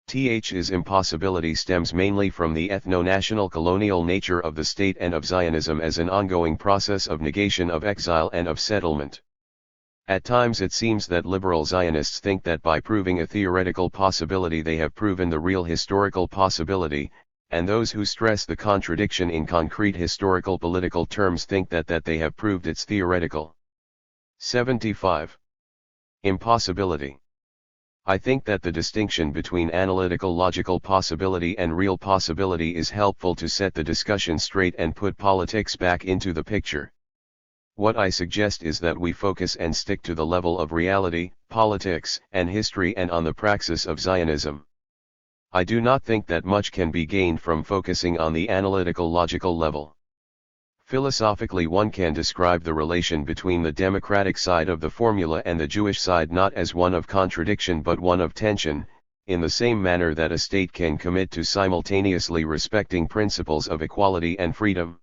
His impossibility stems mainly from the ethno-national colonial nature of the state and of Zionism as an ongoing process of negation, of exile, and of settlement. At times it seems that liberal Zionists think that by proving a theoretical possibility they have proven the real historical possibility, and those who stress the contradiction in concrete historical political terms think that they have proved its theoretical. 75. Impossibility. I think that the distinction between analytical logical possibility and real possibility is helpful to set the discussion straight and put politics back into the picture. What I suggest is that we focus and stick to the level of reality, politics, and history, and on the praxis of Zionism. I do not think that much can be gained from focusing on the analytical logical level. Philosophically, one can describe the relation between the democratic side of the formula and the Jewish side not as one of contradiction but one of tension, in the same manner that a state can commit to simultaneously respecting principles of equality and freedom.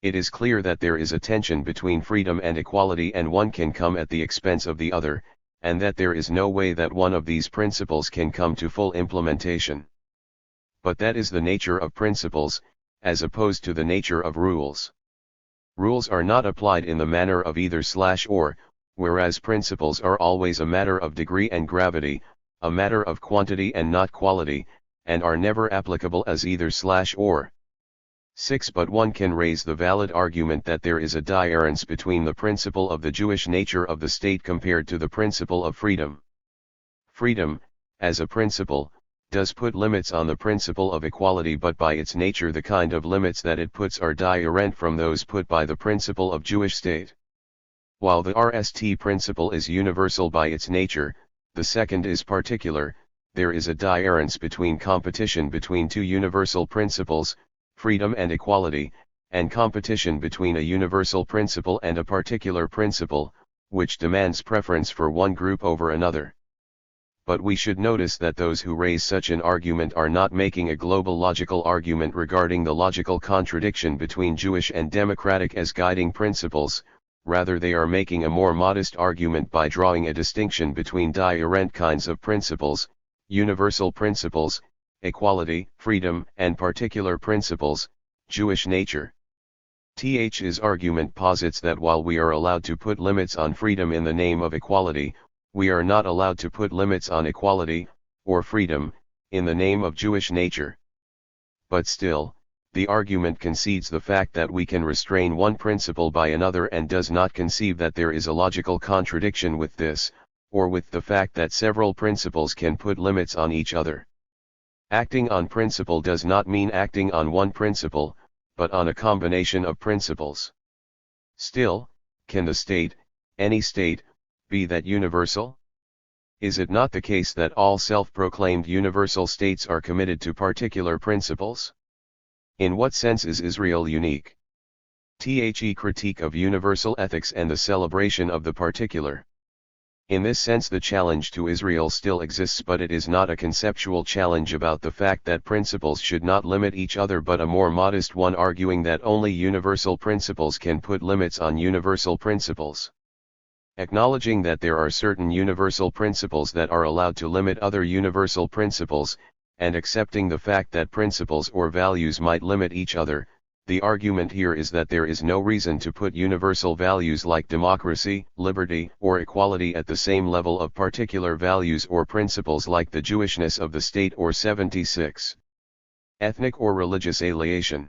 It is clear that there is a tension between freedom and equality, and one can come at the expense of the other, and that there is no way that one of these principles can come to full implementation. But that is the nature of principles, as opposed to the nature of rules. Rules are not applied in the manner of either/or, whereas principles are always a matter of degree and gravity, a matter of quantity and not quality, and are never applicable as either/or. 6. But one can raise the valid argument that there is a difference between the principle of the Jewish nature of the state compared to the principle of freedom. Freedom, as a principle, does put limits on the principle of equality, but by its nature the kind of limits that it puts are different from those put by the principle of Jewish state. While the RST principle is universal by its nature, the second is particular. There is a difference between competition between two universal principles, freedom and equality, and competition between a universal principle and a particular principle, which demands preference for one group over another. But we should notice that those who raise such an argument are not making a global logical argument regarding the logical contradiction between Jewish and democratic as guiding principles, rather they are making a more modest argument by drawing a distinction between different kinds of principles: universal principles, equality, freedom, and particular principles, Jewish nature. His argument posits that while we are allowed to put limits on freedom in the name of equality, we are not allowed to put limits on equality, or freedom, in the name of Jewish nature. But still, the argument concedes the fact that we can restrain one principle by another and does not conceive that there is a logical contradiction with this, or with the fact that several principles can put limits on each other. Acting on principle does not mean acting on one principle, but on a combination of principles. Still, can the state, any state, be that universal? Is it not the case that all self-proclaimed universal states are committed to particular principles? In what sense is Israel unique? The critique of universal ethics and the celebration of the particular. In this sense the challenge to Israel still exists, but it is not a conceptual challenge about the fact that principles should not limit each other, but a more modest one arguing that only universal principles can put limits on universal principles. Acknowledging that there are certain universal principles that are allowed to limit other universal principles, and accepting the fact that principles or values might limit each other, the argument here is that there is no reason to put universal values like democracy, liberty, or equality at the same level of particular values or principles like the Jewishness of the state or 76. Ethnic or religious alienation.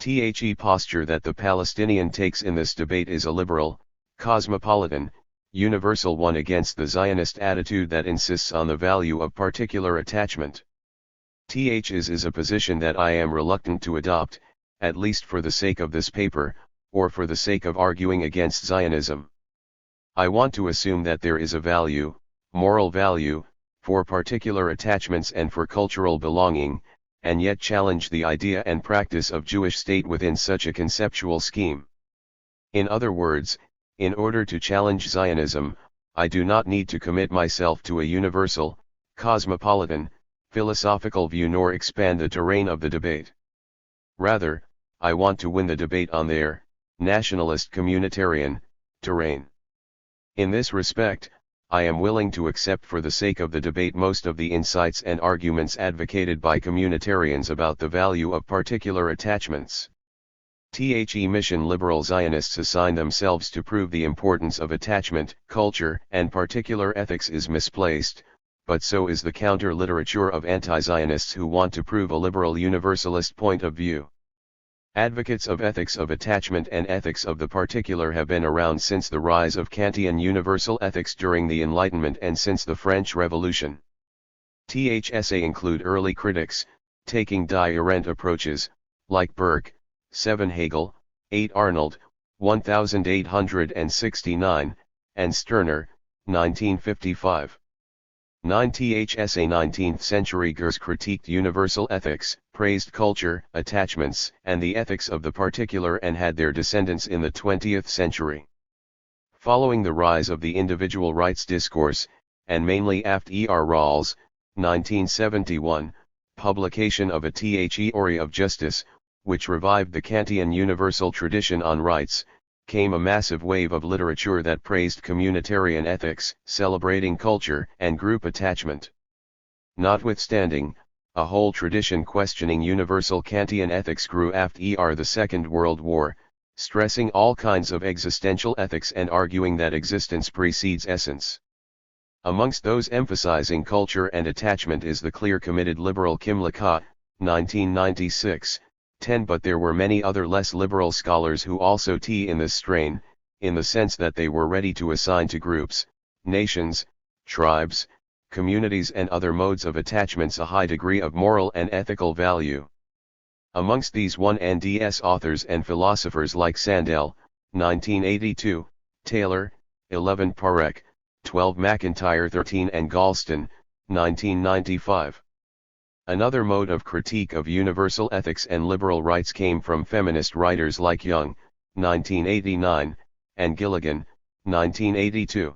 The posture that the Palestinian takes in this debate is a liberal, cosmopolitan, universal one against the Zionist attitude that insists on the value of particular attachment. Is a position that I am reluctant to adopt, at least for the sake of this paper, or for the sake of arguing against Zionism. I want to assume that there is a value, moral value, for particular attachments and for cultural belonging, and yet challenge the idea and practice of Jewish state within such a conceptual scheme. In other words, in order to challenge Zionism, I do not need to commit myself to a universal, cosmopolitan, philosophical view nor expand the terrain of the debate. Rather, I want to win the debate on their nationalist communitarian terrain. In this respect, I am willing to accept for the sake of the debate most of the insights and arguments advocated by communitarians about the value of particular attachments. Mission liberal Zionists assign themselves to prove the importance of attachment, culture, and particular ethics is misplaced, but so is the counter-literature of anti-Zionists who want to prove a liberal universalist point of view. Advocates of ethics of attachment and ethics of the particular have been around since the rise of Kantian universal ethics during the Enlightenment and since the French Revolution. THSA include early critics, taking diurent approaches, like Burke, 7 Hegel, 8 Arnold, 1869, and Stirner, 1955. 9 THSA 19th century Gers critiqued universal ethics, praised culture, attachments, and the ethics of the particular and had their descendants in the 20th century. Following the rise of the individual rights discourse, and mainly after Rawls, 1971, publication of a Theory of Justice, which revived the Kantian universal tradition on rights, came a massive wave of literature that praised communitarian ethics, celebrating culture and group attachment. Notwithstanding, a whole tradition questioning universal Kantian ethics grew after the Second World War, stressing all kinds of existential ethics and arguing that existence precedes essence. Amongst those emphasizing culture and attachment is the clear-committed liberal Kim Laka, 1996. 10 But there were many other less liberal scholars who also in this strain, in the sense that they were ready to assign to groups, nations, tribes, communities and other modes of attachments a high degree of moral and ethical value. Amongst these 1NDS authors and philosophers like Sandel, 1982, Taylor, 11 Parek, 12 McIntyre 13 and Galston, 1995. Another mode of critique of universal ethics and liberal rights came from feminist writers like Young, 1989, and Gilligan, 1982.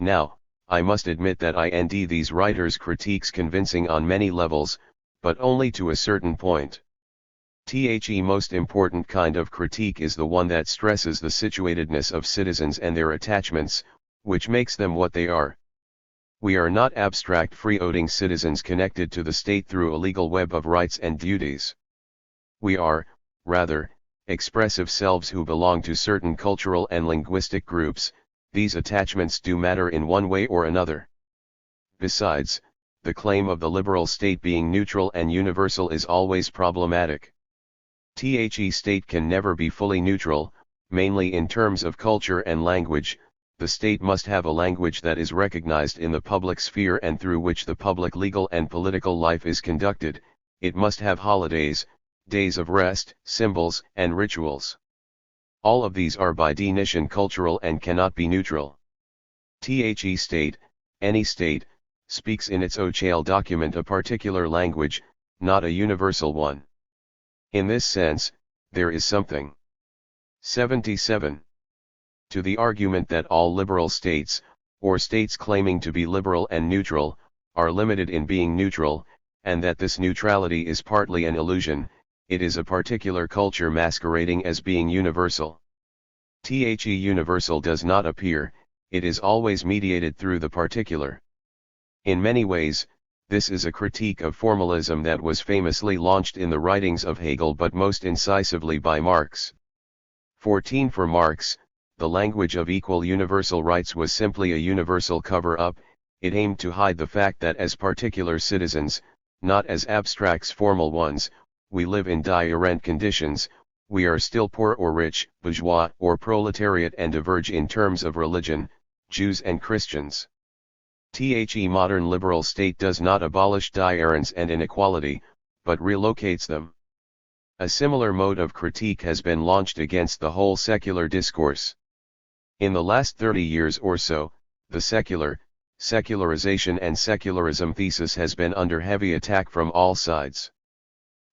Now, I must admit that these writers' critiques convincing on many levels, but only to a certain point. The most important kind of critique is the one that stresses the situatedness of citizens and their attachments, which makes them what they are. We are not abstract freeloading citizens connected to the state through a legal web of rights and duties. We are, rather, expressive selves who belong to certain cultural and linguistic groups. These attachments do matter in one way or another. Besides, the claim of the liberal state being neutral and universal is always problematic. The state can never be fully neutral, mainly in terms of culture and language. The state must have a language that is recognized in the public sphere and through which the public legal and political life is conducted. It must have holidays, days of rest, symbols, and rituals. All of these are by definition cultural and cannot be neutral. The state, any state, speaks in its official document a particular language, not a universal one. In this sense, there is something. 77. To the argument that all liberal states, or states claiming to be liberal and neutral, are limited in being neutral, and that this neutrality is partly an illusion, it is a particular culture masquerading as being universal. Universal does not appear, it is always mediated through the particular. In many ways, this is a critique of formalism that was famously launched in the writings of Hegel but most incisively by Marx. 14 For Marx, the language of equal universal rights was simply a universal cover-up, it aimed to hide the fact that as particular citizens, not as abstracts formal ones, we live in different conditions, we are still poor or rich, bourgeois or proletariat and diverge in terms of religion, Jews and Christians. Modern liberal state does not abolish difference and inequality, but relocates them. A similar mode of critique has been launched against the whole secular discourse. In the last 30 years or so, the secularization and secularism thesis has been under heavy attack from all sides.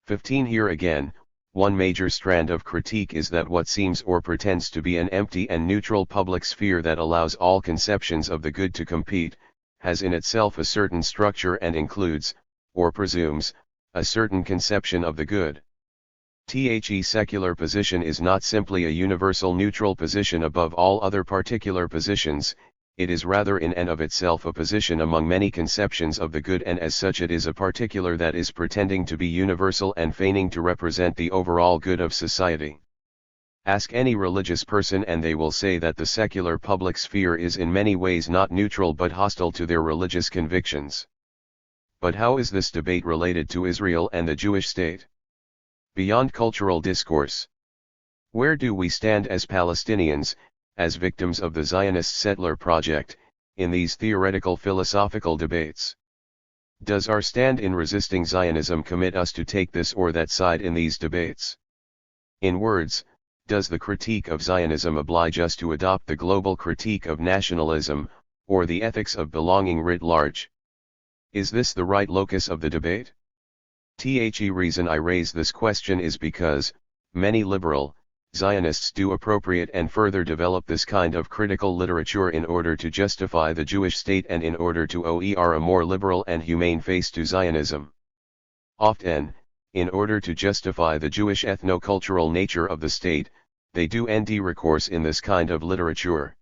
15 Here again, one major strand of critique is that what seems or pretends to be an empty and neutral public sphere that allows all conceptions of the good to compete, has in itself a certain structure and includes, or presumes, a certain conception of the good. Secular position is not simply a universal neutral position above all other particular positions, it is rather in and of itself a position among many conceptions of the good, and as such it is a particular that is pretending to be universal and feigning to represent the overall good of society. Ask any religious person and they will say that the secular public sphere is in many ways not neutral but hostile to their religious convictions. But how is this debate related to Israel and the Jewish state? Beyond cultural discourse. Where do we stand as Palestinians, as victims of the Zionist settler project, in these theoretical philosophical debates? Does our stand in resisting Zionism commit us to take this or that side in these debates? In words, does the critique of Zionism oblige us to adopt the global critique of nationalism, or the ethics of belonging writ large? Is this the right locus of the debate? Reason I raise this question is because, many liberal, Zionists do appropriate and further develop this kind of critical literature in order to justify the Jewish state and in order to oer a more liberal and humane face to Zionism. Often, in order to justify the Jewish ethno-cultural nature of the state, they do recourse in this kind of literature.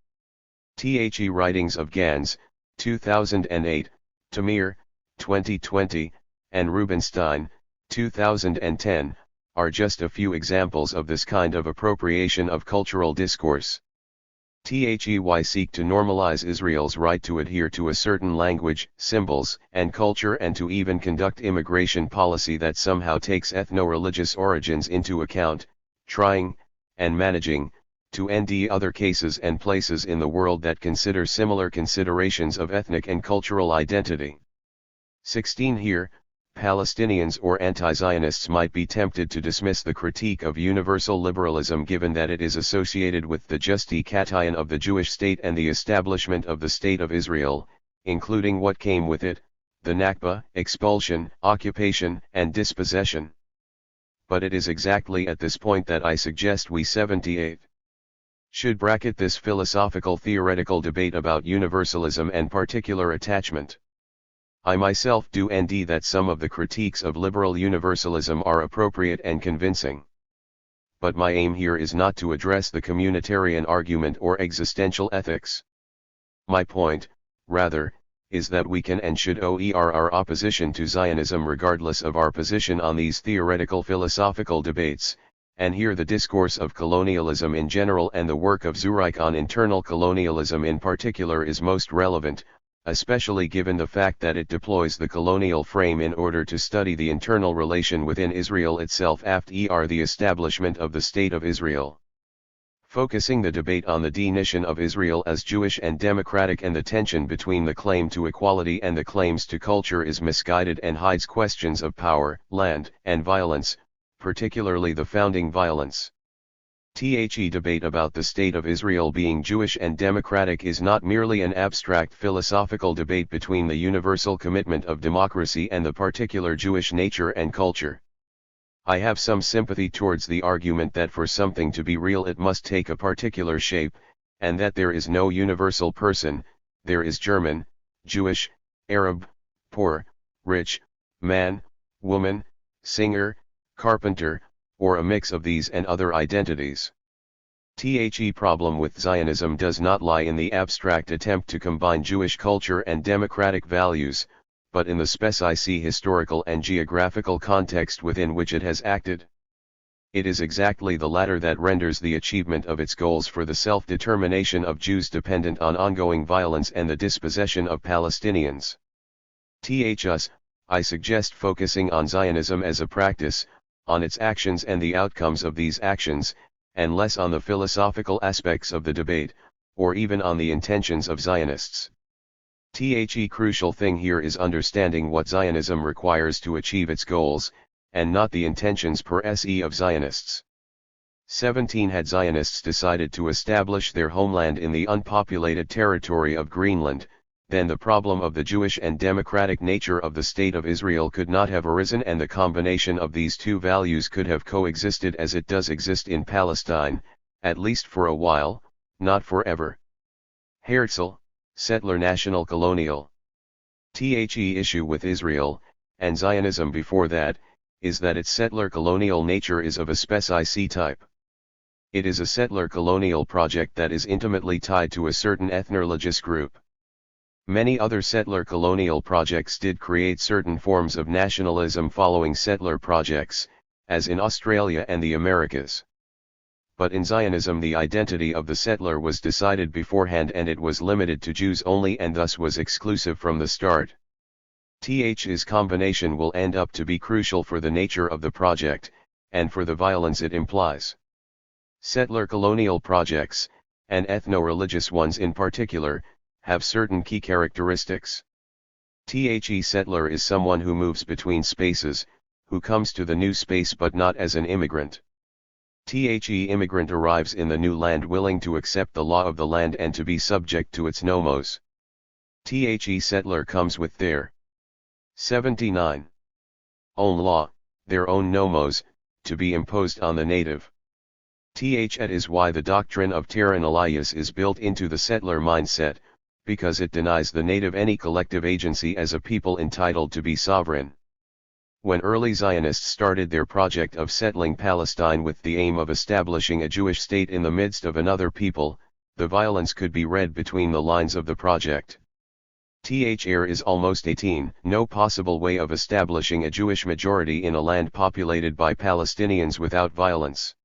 Writings of Gans, 2008, Tamir, 2020, and Rubinstein, 2010, are just a few examples of this kind of appropriation of cultural discourse. They seek to normalize Israel's right to adhere to a certain language, symbols, and culture and to even conduct immigration policy that somehow takes ethno-religious origins into account, trying, and managing, to end other cases and places in the world that consider similar considerations of ethnic and cultural identity. 16 Here, Palestinians or anti-Zionists might be tempted to dismiss the critique of universal liberalism given that it is associated with the justification of the Jewish state and the establishment of the State of Israel, including what came with it, the Nakba, expulsion, occupation, and dispossession. But it is exactly at this point that I suggest we 78 should bracket this philosophical theoretical debate about universalism and particular attachment. I myself do that some of the critiques of liberal universalism are appropriate and convincing. But my aim here is not to address the communitarian argument or existential ethics. My point, rather, is that we can and should oer our opposition to Zionism regardless of our position on these theoretical philosophical debates, and here the discourse of colonialism in general and the work of Zureik on internal colonialism in particular is most relevant, especially given the fact that it deploys the colonial frame in order to study the internal relation within Israel itself after the establishment of the State of Israel. Focusing the debate on the definition of Israel as Jewish and democratic and the tension between the claim to equality and the claims to culture is misguided and hides questions of power, land, and violence, particularly the founding violence. Debate about the State of Israel being Jewish and democratic is not merely an abstract philosophical debate between the universal commitment of democracy and the particular Jewish nature and culture. I have some sympathy towards the argument that for something to be real it must take a particular shape, and that there is no universal person, there is German, Jewish, Arab, poor, rich, man, woman, singer, carpenter, or a mix of these and other identities. The problem with Zionism does not lie in the abstract attempt to combine Jewish culture and democratic values, but in the specific historical and geographical context within which it has acted. It is exactly the latter that renders the achievement of its goals for the self-determination of Jews dependent on ongoing violence and the dispossession of Palestinians. Thus, I suggest focusing on Zionism as a practice, on its actions and the outcomes of these actions, and less on the philosophical aspects of the debate, or even on the intentions of Zionists. The crucial thing here is understanding what Zionism requires to achieve its goals, and not the intentions per se of Zionists. 17 Had Zionists decided to establish their homeland in the unpopulated territory of Greenland, then the problem of the Jewish and democratic nature of the State of Israel could not have arisen, and the combination of these two values could have coexisted as it does exist in Palestine, at least for a while, not forever. Herzl, Settler National Colonial. The issue with Israel, and Zionism before that, is that its settler colonial nature is of a specific type. It is a settler colonial project that is intimately tied to a certain ethno-religious group. Many other settler colonial projects did create certain forms of nationalism following settler projects, as in Australia and the Americas. But in Zionism the identity of the settler was decided beforehand, and it was limited to Jews only, and thus was exclusive from the start. This combination will end up to be crucial for the nature of the project, and for the violence it implies. Settler colonial projects, and ethno-religious ones in particular, have certain key characteristics. The settler is someone who moves between spaces, who comes to the new space but not as an immigrant. The immigrant arrives in the new land willing to accept the law of the land and to be subject to its nomos. The settler comes with their 79 own law, their own nomos, to be imposed on the native. That is why the doctrine of terra nullius is built into the settler mindset, because it denies the native any collective agency as a people entitled to be sovereign. When early Zionists started their project of settling Palestine with the aim of establishing a Jewish state in the midst of another people, the violence could be read between the lines of the project. There is almost 18 no possible way of establishing a Jewish majority in a land populated by Palestinians without violence.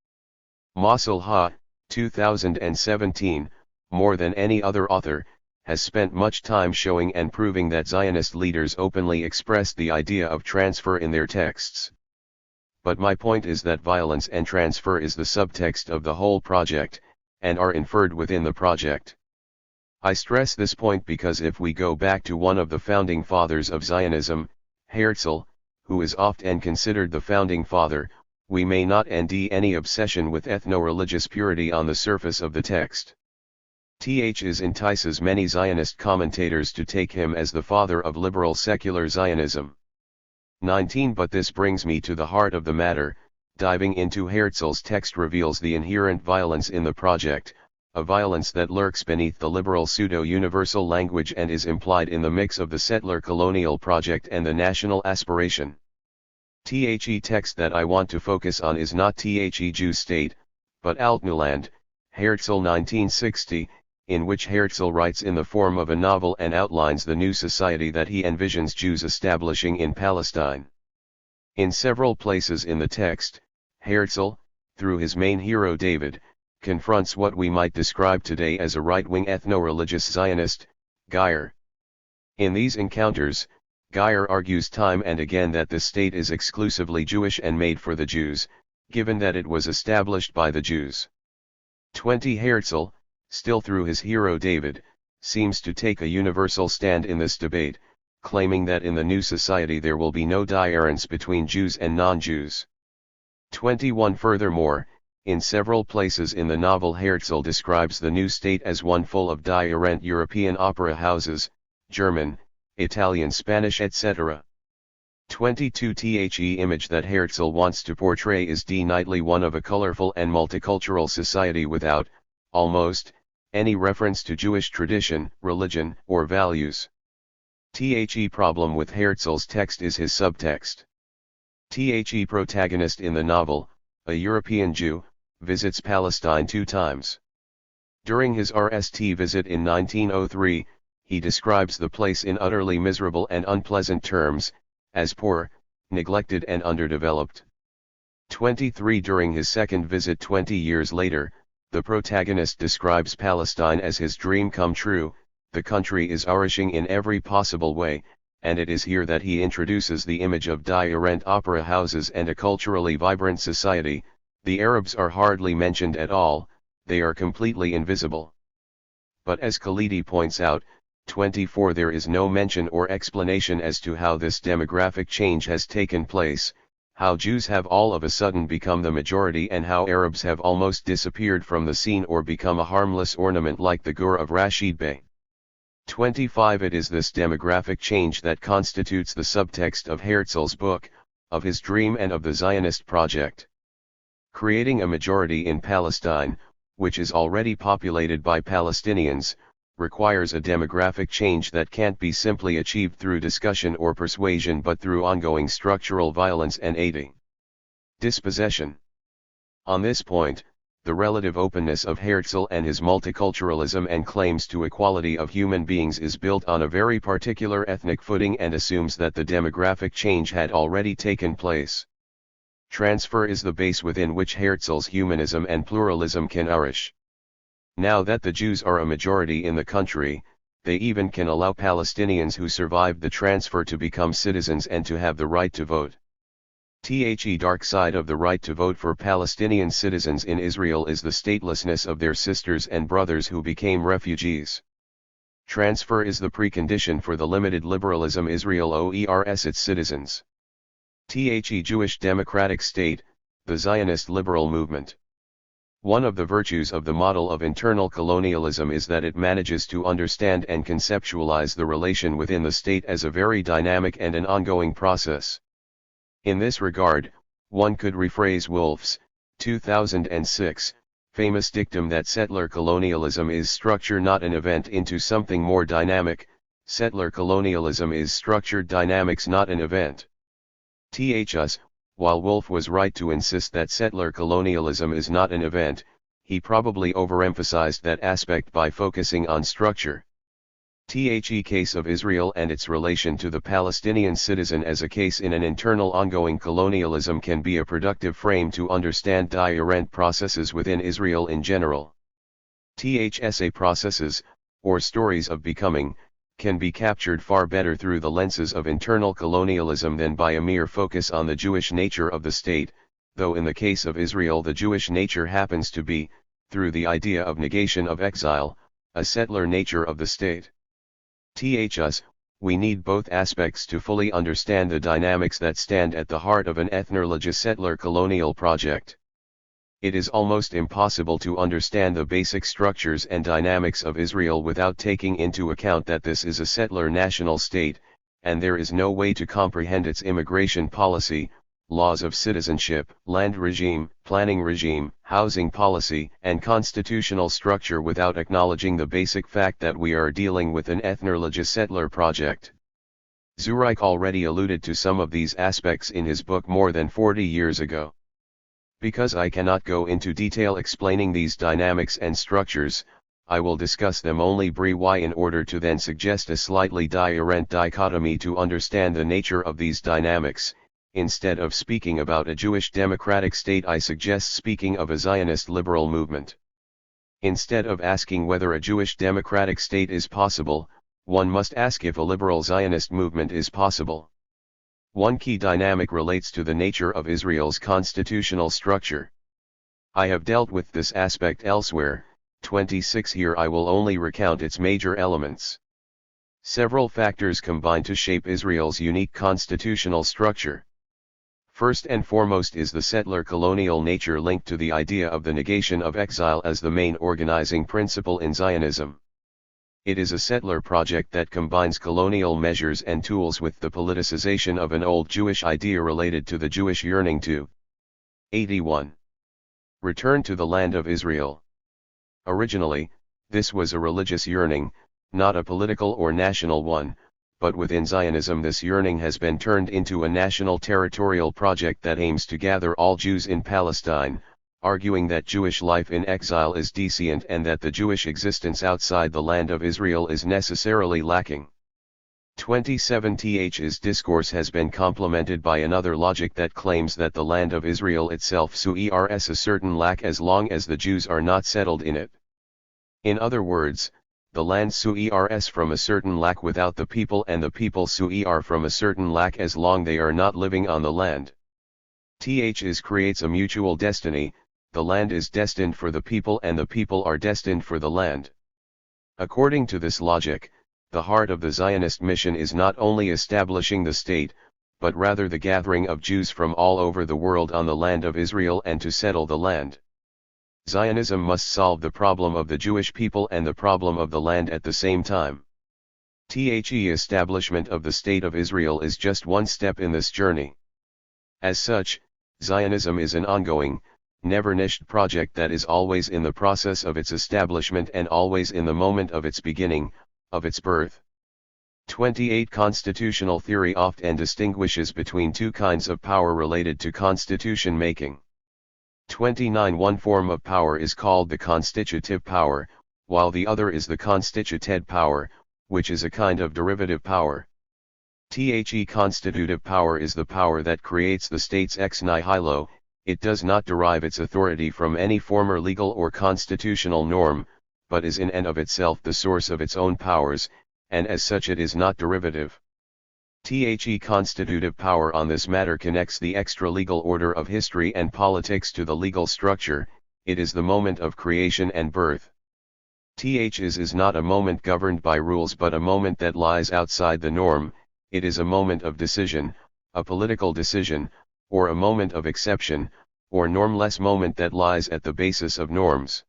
Mossel Ha, 2017, more than any other author, has spent much time showing and proving that Zionist leaders openly expressed the idea of transfer in their texts. But my point is that violence and transfer is the subtext of the whole project, and are inferred within the project. I stress this point because if we go back to one of the founding fathers of Zionism, Herzl, who is often considered the founding father, we may not end any obsession with ethno-religious purity on the surface of the text. Entices many Zionist commentators to take him as the father of liberal secular Zionism. 19 But this brings me to the heart of the matter. Diving into Herzl's text reveals the inherent violence in the project, a violence that lurks beneath the liberal pseudo-universal language and is implied in the mix of the settler colonial project and the national aspiration. The text that I want to focus on is not the Jew state, but Altneuland, Herzl 1960, in which Herzl writes in the form of a novel and outlines the new society that he envisions Jews establishing in Palestine. In several places in the text, Herzl, through his main hero David, confronts what we might describe today as a right-wing ethno-religious Zionist, Geyer. In these encounters, Geyer argues time and again that the state is exclusively Jewish and made for the Jews, given that it was established by the Jews. 20 Herzl, still through his hero David, seems to take a universal stand in this debate, claiming that in the new society there will be no difference between Jews and non-Jews. 21 Furthermore, in several places in the novel Herzl describes the new state as one full of different European opera houses, German, Italian, Spanish, etc. 22 The image that Herzl wants to portray is definitely one of a colorful and multicultural society without, almost, any reference to Jewish tradition, religion, or values. The problem with Herzl's text is his subtext. The protagonist in the novel, a European Jew, visits Palestine 2 times. During his RST visit in 1903, he describes the place in utterly miserable and unpleasant terms, as poor, neglected and underdeveloped. 23 During his second visit 20 years later, the protagonist describes Palestine as his dream come true. The country is flourishing in every possible way, and it is here that he introduces the image of die-rent opera houses and a culturally vibrant society. The Arabs are hardly mentioned at all, they are completely invisible. But as Khalidi points out, 24 there is no mention or explanation as to how this demographic change has taken place, how Jews have all of a sudden become the majority and how Arabs have almost disappeared from the scene or become a harmless ornament like the gur of Rashid Bey. 25 It is this demographic change that constitutes the subtext of Herzl's book, of his dream and of the Zionist project. Creating a majority in Palestine, which is already populated by Palestinians, requires a demographic change that can't be simply achieved through discussion or persuasion but through ongoing structural violence and aiding dispossession. On this point, the relative openness of Herzl and his multiculturalism and claims to equality of human beings is built on a very particular ethnic footing and assumes that the demographic change had already taken place. Transfer is the base within which Herzl's humanism and pluralism can flourish. Now that the Jews are a majority in the country, they even can allow Palestinians who survived the transfer to become citizens and to have the right to vote. The dark side of the right to vote for Palestinian citizens in Israel is the statelessness of their sisters and brothers who became refugees. Transfer is the precondition for the limited liberalism Israel owes its citizens. The Jewish democratic state, the Zionist liberal movement. One of the virtues of the model of internal colonialism is that it manages to understand and conceptualize the relation within the state as a very dynamic and an ongoing process. In this regard, one could rephrase Wolff's 2006 famous dictum that settler colonialism is structure not an event into something more dynamic. Settler colonialism is structured dynamics not an event. Thus, while Wolff was right to insist that settler colonialism is not an event, he probably overemphasized that aspect by focusing on structure. The case of Israel and its relation to the Palestinian citizen as a case in an internal ongoing colonialism can be a productive frame to understand die-rent processes within Israel in general. THSA processes, or stories of becoming, can be captured far better through the lenses of internal colonialism than by a mere focus on the Jewish nature of the state, though in the case of Israel the Jewish nature happens to be, through the idea of negation of exile, a settler nature of the state. Thus, we need both aspects to fully understand the dynamics that stand at the heart of an ethnologious settler colonial project. It is almost impossible to understand the basic structures and dynamics of Israel without taking into account that this is a settler national state, and there is no way to comprehend its immigration policy, laws of citizenship, land regime, planning regime, housing policy, and constitutional structure without acknowledging the basic fact that we are dealing with an ethnologious settler project. Zureik already alluded to some of these aspects in his book more than 40 years ago. Because I cannot go into detail explaining these dynamics and structures, I will discuss them only briefly in order to then suggest a slightly die-rent dichotomy to understand the nature of these dynamics. Instead of speaking about a Jewish democratic state, I suggest speaking of a Zionist liberal movement. Instead of asking whether a Jewish democratic state is possible, one must ask if a liberal Zionist movement is possible. One key dynamic relates to the nature of Israel's constitutional structure. I have dealt with this aspect elsewhere. 26 Here I will only recount its major elements. Several factors combine to shape Israel's unique constitutional structure. First and foremost is the settler colonial nature linked to the idea of the negation of exile as the main organizing principle in Zionism. It is a settler project that combines colonial measures and tools with the politicization of an old Jewish idea related to the Jewish yearning to 81. Return to the land of Israel. Originally, This was a religious yearning, not a political or national one, but within Zionism this yearning has been turned into a national territorial project that aims to gather all Jews in Palestine, arguing that Jewish life in exile is decent and that the Jewish existence outside the land of Israel is necessarily lacking. 27th's discourse has been complemented by another logic that claims that the land of Israel itself su'ers a certain lack as long as the Jews are not settled in it. In other words, the land su'ers from a certain lack without the people and the people su'er from a certain lack as long they are not living on the land. Th's creates a mutual destiny, the land is destined for the people and the people are destined for the land. According to this logic, the heart of the Zionist mission is not only establishing the state, but rather the gathering of Jews from all over the world on the land of Israel and to settle the land. Zionism must solve the problem of the Jewish people and the problem of the land at the same time. The establishment of the State of Israel is just one step in this journey. As such, Zionism is an ongoing, never-finished project that is always in the process of its establishment and always in the moment of its beginning, of its birth. 28 Constitutional theory often distinguishes between two kinds of power related to constitution making. 29 One form of power is called the constitutive power, while the other is the constituted power, which is a kind of derivative power. The constitutive power is the power that creates the states ex nihilo, it does not derive its authority from any former legal or constitutional norm, but is in and of itself the source of its own powers, and as such it is not derivative. The constitutive power on this matter connects the extra-legal order of history and politics to the legal structure, it is the moment of creation and birth. Is not a moment governed by rules but a moment that lies outside the norm, it is a moment of decision, a political decision, or a moment of exception, or normless moment that lies at the basis of norms.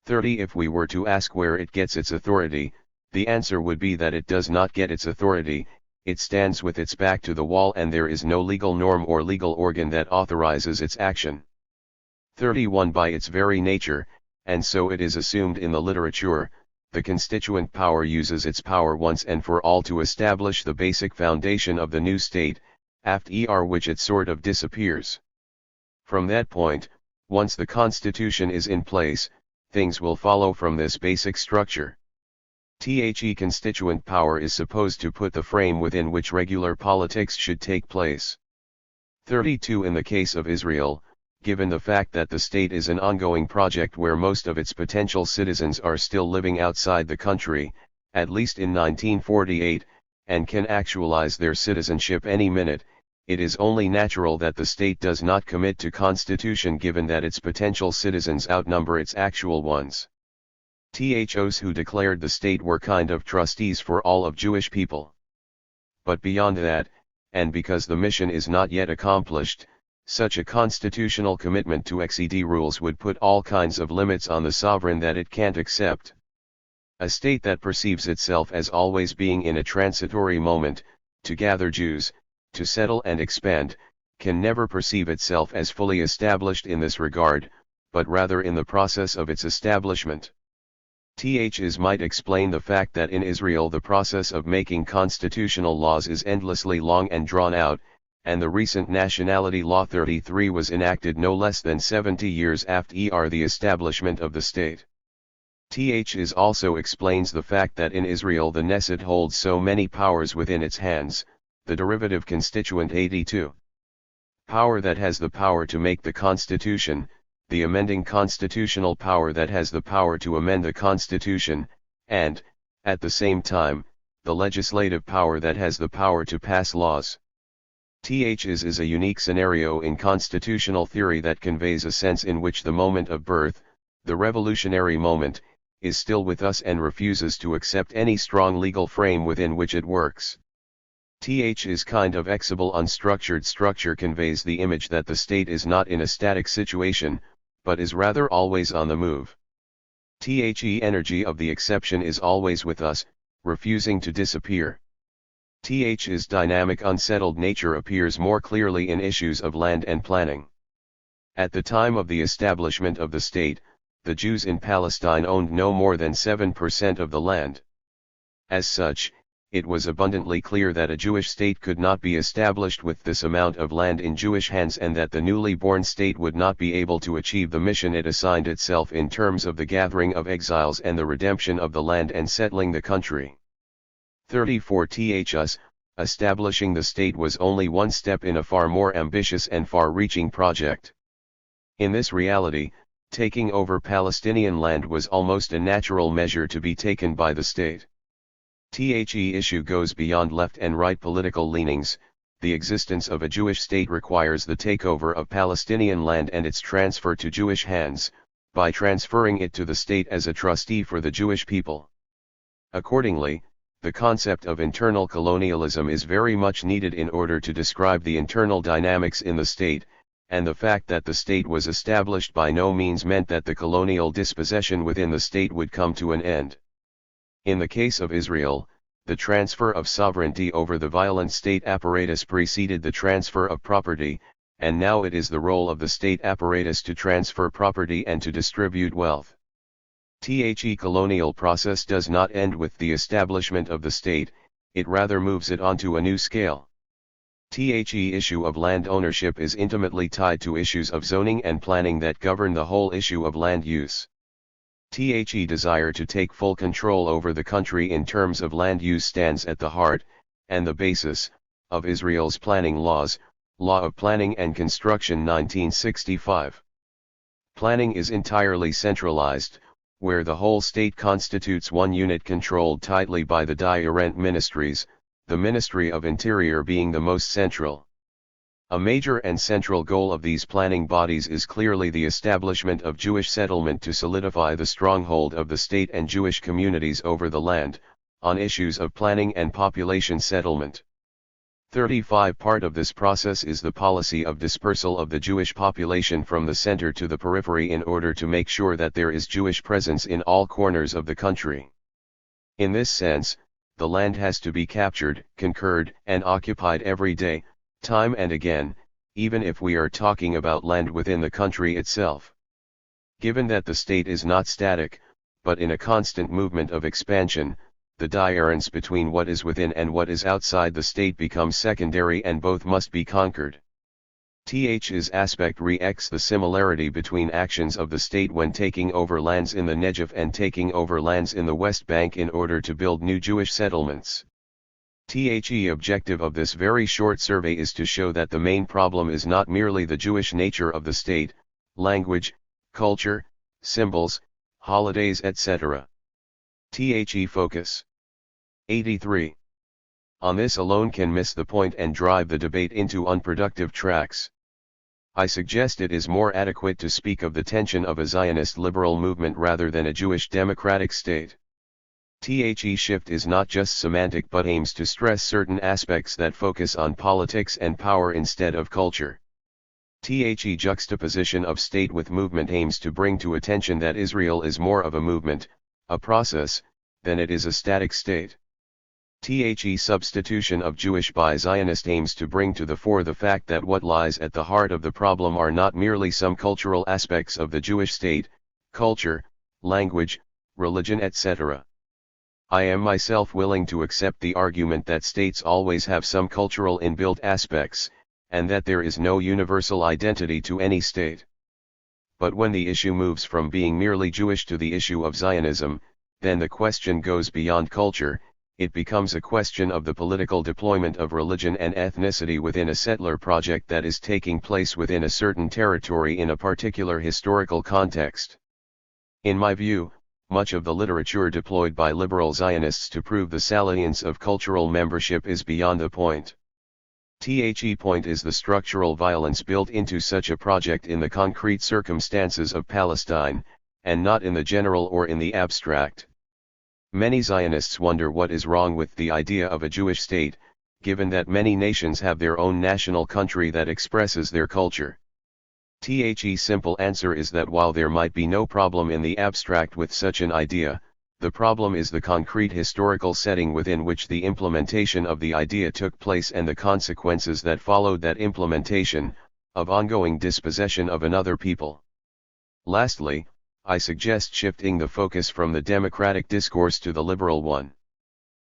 30 If we were to ask where it gets its authority, the answer would be that it does not get its authority, it stands with its back to the wall and there is no legal norm or legal organ that authorizes its action. 31 By its very nature, and so it is assumed in the literature, the constituent power uses its power once and for all to establish the basic foundation of the new state, after which it sort of disappears. From that point, once the constitution is in place, things will follow from this basic structure. The constituent power is supposed to put the frame within which regular politics should take place. 32 In the case of Israel, given the fact that the state is an ongoing project where most of its potential citizens are still living outside the country, at least in 1948, and can actualize their citizenship any minute, it is only natural that the state does not commit to constitution given that its potential citizens outnumber its actual ones. Those who declared the state were kind of trustees for all of Jewish people. But beyond that, and because the mission is not yet accomplished, such a constitutional commitment to exceed rules would put all kinds of limits on the sovereign that it can't accept. A state that perceives itself as always being in a transitory moment, to gather Jews, to settle and expand, can never perceive itself as fully established in this regard, but rather in the process of its establishment. Ths might explain the fact that in Israel the process of making constitutional laws is endlessly long and drawn out, and the recent Nationality Law 33 was enacted no less than 70 years after the establishment of the state. Ths also explains the fact that in Israel the Knesset holds so many powers within its hands, the derivative constituent 82. Power that has the power to make the constitution, the amending constitutional power that has the power to amend the constitution, and, at the same time, the legislative power that has the power to pass laws. Ths is a unique scenario in constitutional theory that conveys a sense in which the moment of birth, the revolutionary moment, is still with us and refuses to accept any strong legal frame within which it works. Ths kind of exible unstructured structure conveys the image that the state is not in a static situation, but is rather always on the move. The energy of the exception is always with us, refusing to disappear. Th's dynamic unsettled nature appears more clearly in issues of land and planning. At the time of the establishment of the state, the Jews in Palestine owned no more than 7% of the land. As such, it was abundantly clear that a Jewish state could not be established with this amount of land in Jewish hands, and that the newly born state would not be able to achieve the mission it assigned itself in terms of the gathering of exiles and the redemption of the land and settling the country. 34 Thus, establishing the state was only one step in a far more ambitious and far-reaching project. In this reality, taking over Palestinian land was almost a natural measure to be taken by the state. The issue goes beyond left and right political leanings. The existence of a Jewish state requires the takeover of Palestinian land and its transfer to Jewish hands, by transferring it to the state as a trustee for the Jewish people. Accordingly, the concept of internal colonialism is very much needed in order to describe the internal dynamics in the state, and the fact that the state was established by no means meant that the colonial dispossession within the state would come to an end. In the case of Israel, the transfer of sovereignty over the violent state apparatus preceded the transfer of property, and now it is the role of the state apparatus to transfer property and to distribute wealth. The colonial process does not end with the establishment of the state, it rather moves it onto a new scale. The issue of land ownership is intimately tied to issues of zoning and planning that govern the whole issue of land use. The desire to take full control over the country in terms of land use stands at the heart, and the basis, of Israel's planning laws, Law of Planning and Construction 1965. Planning is entirely centralized, where the whole state constitutes one unit controlled tightly by the different ministries, the Ministry of Interior being the most central. A major and central goal of these planning bodies is clearly the establishment of Jewish settlement to solidify the stronghold of the state and Jewish communities over the land, on issues of planning and population settlement. 35 Part of this process is the policy of dispersal of the Jewish population from the center to the periphery in order to make sure that there is Jewish presence in all corners of the country. In this sense, the land has to be captured, conquered, and occupied every day, time and again, even if we are talking about land within the country itself. Given that the state is not static, but in a constant movement of expansion, the difference between what is within and what is outside the state becomes secondary and both must be conquered. Th's aspect re-X the similarity between actions of the state when taking over lands in the Negev and taking over lands in the West Bank in order to build new Jewish settlements. The objective of this very short survey is to show that the main problem is not merely the Jewish nature of the state, language, culture, symbols, holidays etc. The focus. 83. On this alone can miss the point and drive the debate into unproductive tracks. I suggest it is more adequate to speak of the tension of a Zionist liberal movement rather than a Jewish democratic state. The shift is not just semantic but aims to stress certain aspects that focus on politics and power instead of culture. The juxtaposition of state with movement aims to bring to attention that Israel is more of a movement, a process, than it is a static state. The substitution of Jewish by Zionist aims to bring to the fore the fact that what lies at the heart of the problem are not merely some cultural aspects of the Jewish state, culture, language, religion etc. I am myself willing to accept the argument that states always have some cultural inbuilt aspects, and that there is no universal identity to any state. But when the issue moves from being merely Jewish to the issue of Zionism, then the question goes beyond culture, it becomes a question of the political deployment of religion and ethnicity within a settler project that is taking place within a certain territory in a particular historical context. In my view, much of the literature deployed by liberal Zionists to prove the salience of cultural membership is beyond the point. The point is the structural violence built into such a project in the concrete circumstances of Palestine, and not in the general or in the abstract. Many Zionists wonder what is wrong with the idea of a Jewish state, given that many nations have their own national country that expresses their culture. The simple answer is that while there might be no problem in the abstract with such an idea, the problem is the concrete historical setting within which the implementation of the idea took place and the consequences that followed that implementation, of ongoing dispossession of another people. Lastly, I suggest shifting the focus from the democratic discourse to the liberal one.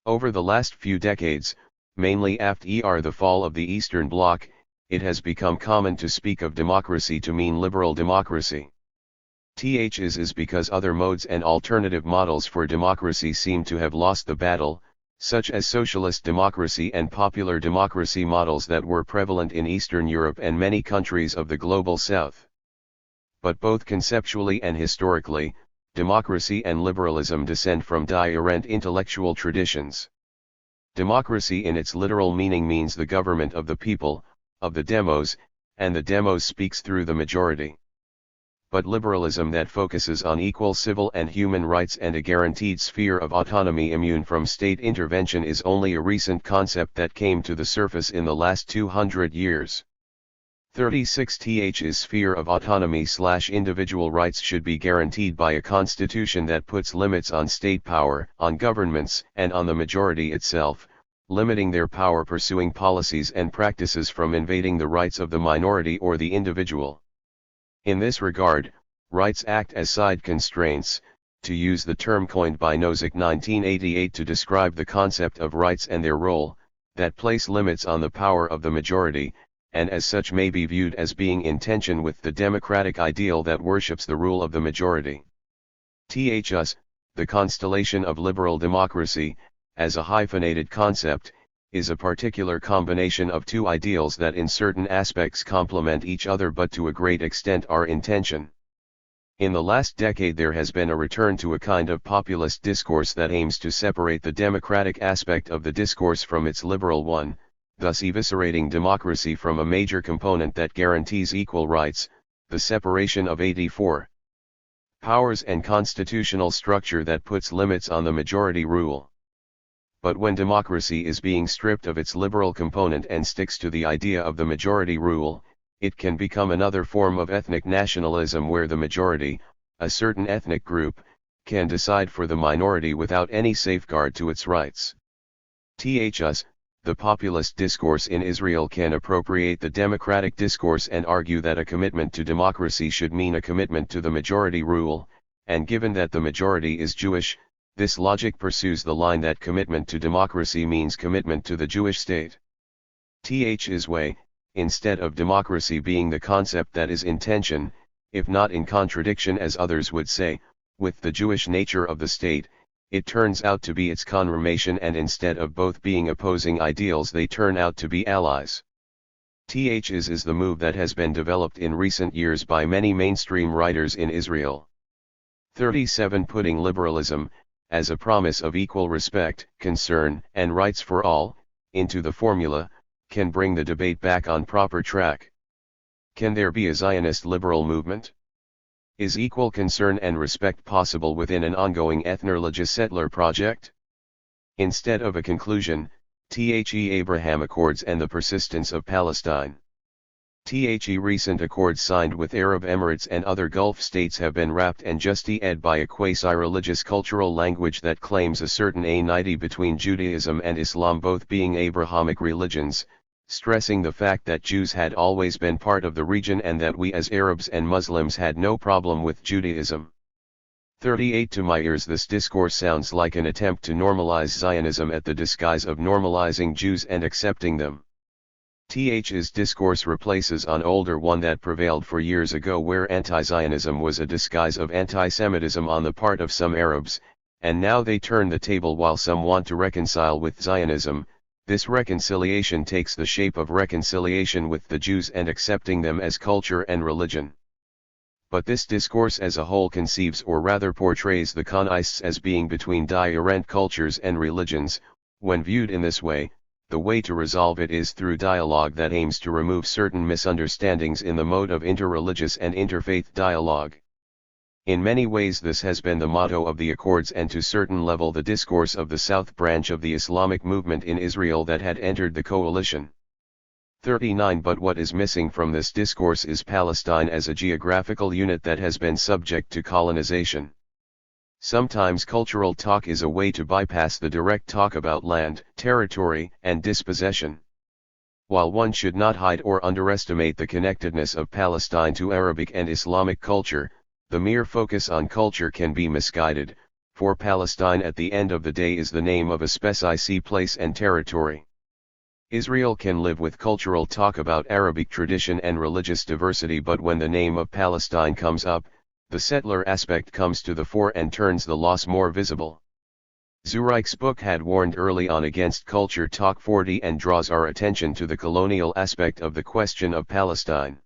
Over the last few decades, mainly after the fall of the Eastern Bloc, it has become common to speak of democracy to mean liberal democracy. Is because other modes and alternative models for democracy seem to have lost the battle, such as socialist democracy and popular democracy models that were prevalent in Eastern Europe and many countries of the Global South. But both conceptually and historically, democracy and liberalism descend from different intellectual traditions. Democracy in its literal meaning means the government of the people, of the demos, and the demos speaks through the majority. But liberalism that focuses on equal civil and human rights and a guaranteed sphere of autonomy immune from state intervention is only a recent concept that came to the surface in the last 200 years. 36 Th's sphere of autonomy/individual rights should be guaranteed by a constitution that puts limits on state power, on governments, and on the majority itself, limiting their power pursuing policies and practices from invading the rights of the minority or the individual. In this regard, rights act as side constraints, to use the term coined by Nozick 1988 to describe the concept of rights and their role, that place limits on the power of the majority, and as such may be viewed as being in tension with the democratic ideal that worships the rule of the majority. Thus, the constellation of liberal democracy, as a hyphenated concept, is a particular combination of two ideals that in certain aspects complement each other but to a great extent are in tension. In the last decade there has been a return to a kind of populist discourse that aims to separate the democratic aspect of the discourse from its liberal one, thus eviscerating democracy from a major component that guarantees equal rights, the separation of 84 powers and constitutional structure that puts limits on the majority rule. But when democracy is being stripped of its liberal component and sticks to the idea of the majority rule, it can become another form of ethnic nationalism where the majority, a certain ethnic group, can decide for the minority without any safeguard to its rights. Thus, the populist discourse in Israel can appropriate the democratic discourse and argue that a commitment to democracy should mean a commitment to the majority rule, and given that the majority is Jewish, this logic pursues the line that commitment to democracy means commitment to the Jewish state. Th's way, instead of democracy being the concept that is in tension, if not in contradiction as others would say, with the Jewish nature of the state, it turns out to be its confirmation, and instead of both being opposing ideals they turn out to be allies. Is the move that has been developed in recent years by many mainstream writers in Israel. 37 Putting liberalism, as a promise of equal respect, concern, and rights for all, into the formula, can bring the debate back on proper track. Can there be a Zionist liberal movement? Is equal concern and respect possible within an ongoing ethno-religious settler project? Instead of a conclusion, Abraham Accords and the persistence of Palestine. Recent accords signed with Arab Emirates and other Gulf states have been wrapped and justified by a quasi-religious cultural language that claims a certain unity between Judaism and Islam, both being Abrahamic religions, stressing the fact that Jews had always been part of the region and that we as Arabs and Muslims had no problem with Judaism. 38 To my ears this discourse sounds like an attempt to normalize Zionism at the disguise of normalizing Jews and accepting them. His discourse replaces an older one that prevailed for years ago where anti-Zionism was a disguise of anti-Semitism on the part of some Arabs, and now they turn the table while some want to reconcile with Zionism. This reconciliation takes the shape of reconciliation with the Jews and accepting them as culture and religion. But this discourse as a whole conceives or rather portrays the Colonists as being between different cultures and religions. When viewed in this way, the way to resolve it is through dialogue that aims to remove certain misunderstandings in the mode of interreligious and interfaith dialogue. In many ways this has been the motto of the Accords and to certain level the discourse of the South branch of the Islamic movement in Israel that had entered the coalition. 39 But what is missing from this discourse is Palestine as a geographical unit that has been subject to colonization. Sometimes cultural talk is a way to bypass the direct talk about land, territory, and dispossession. While one should not hide or underestimate the connectedness of Palestine to Arabic and Islamic culture, The mere focus on culture can be misguided, for Palestine at the end of the day is the name of a specific place and territory. Israel can live with cultural talk about Arabic tradition and religious diversity, but when the name of Palestine comes up, the settler aspect comes to the fore and turns the loss more visible. Zureik's book had warned early on against culture talk 40 and draws our attention to the colonial aspect of the question of Palestine.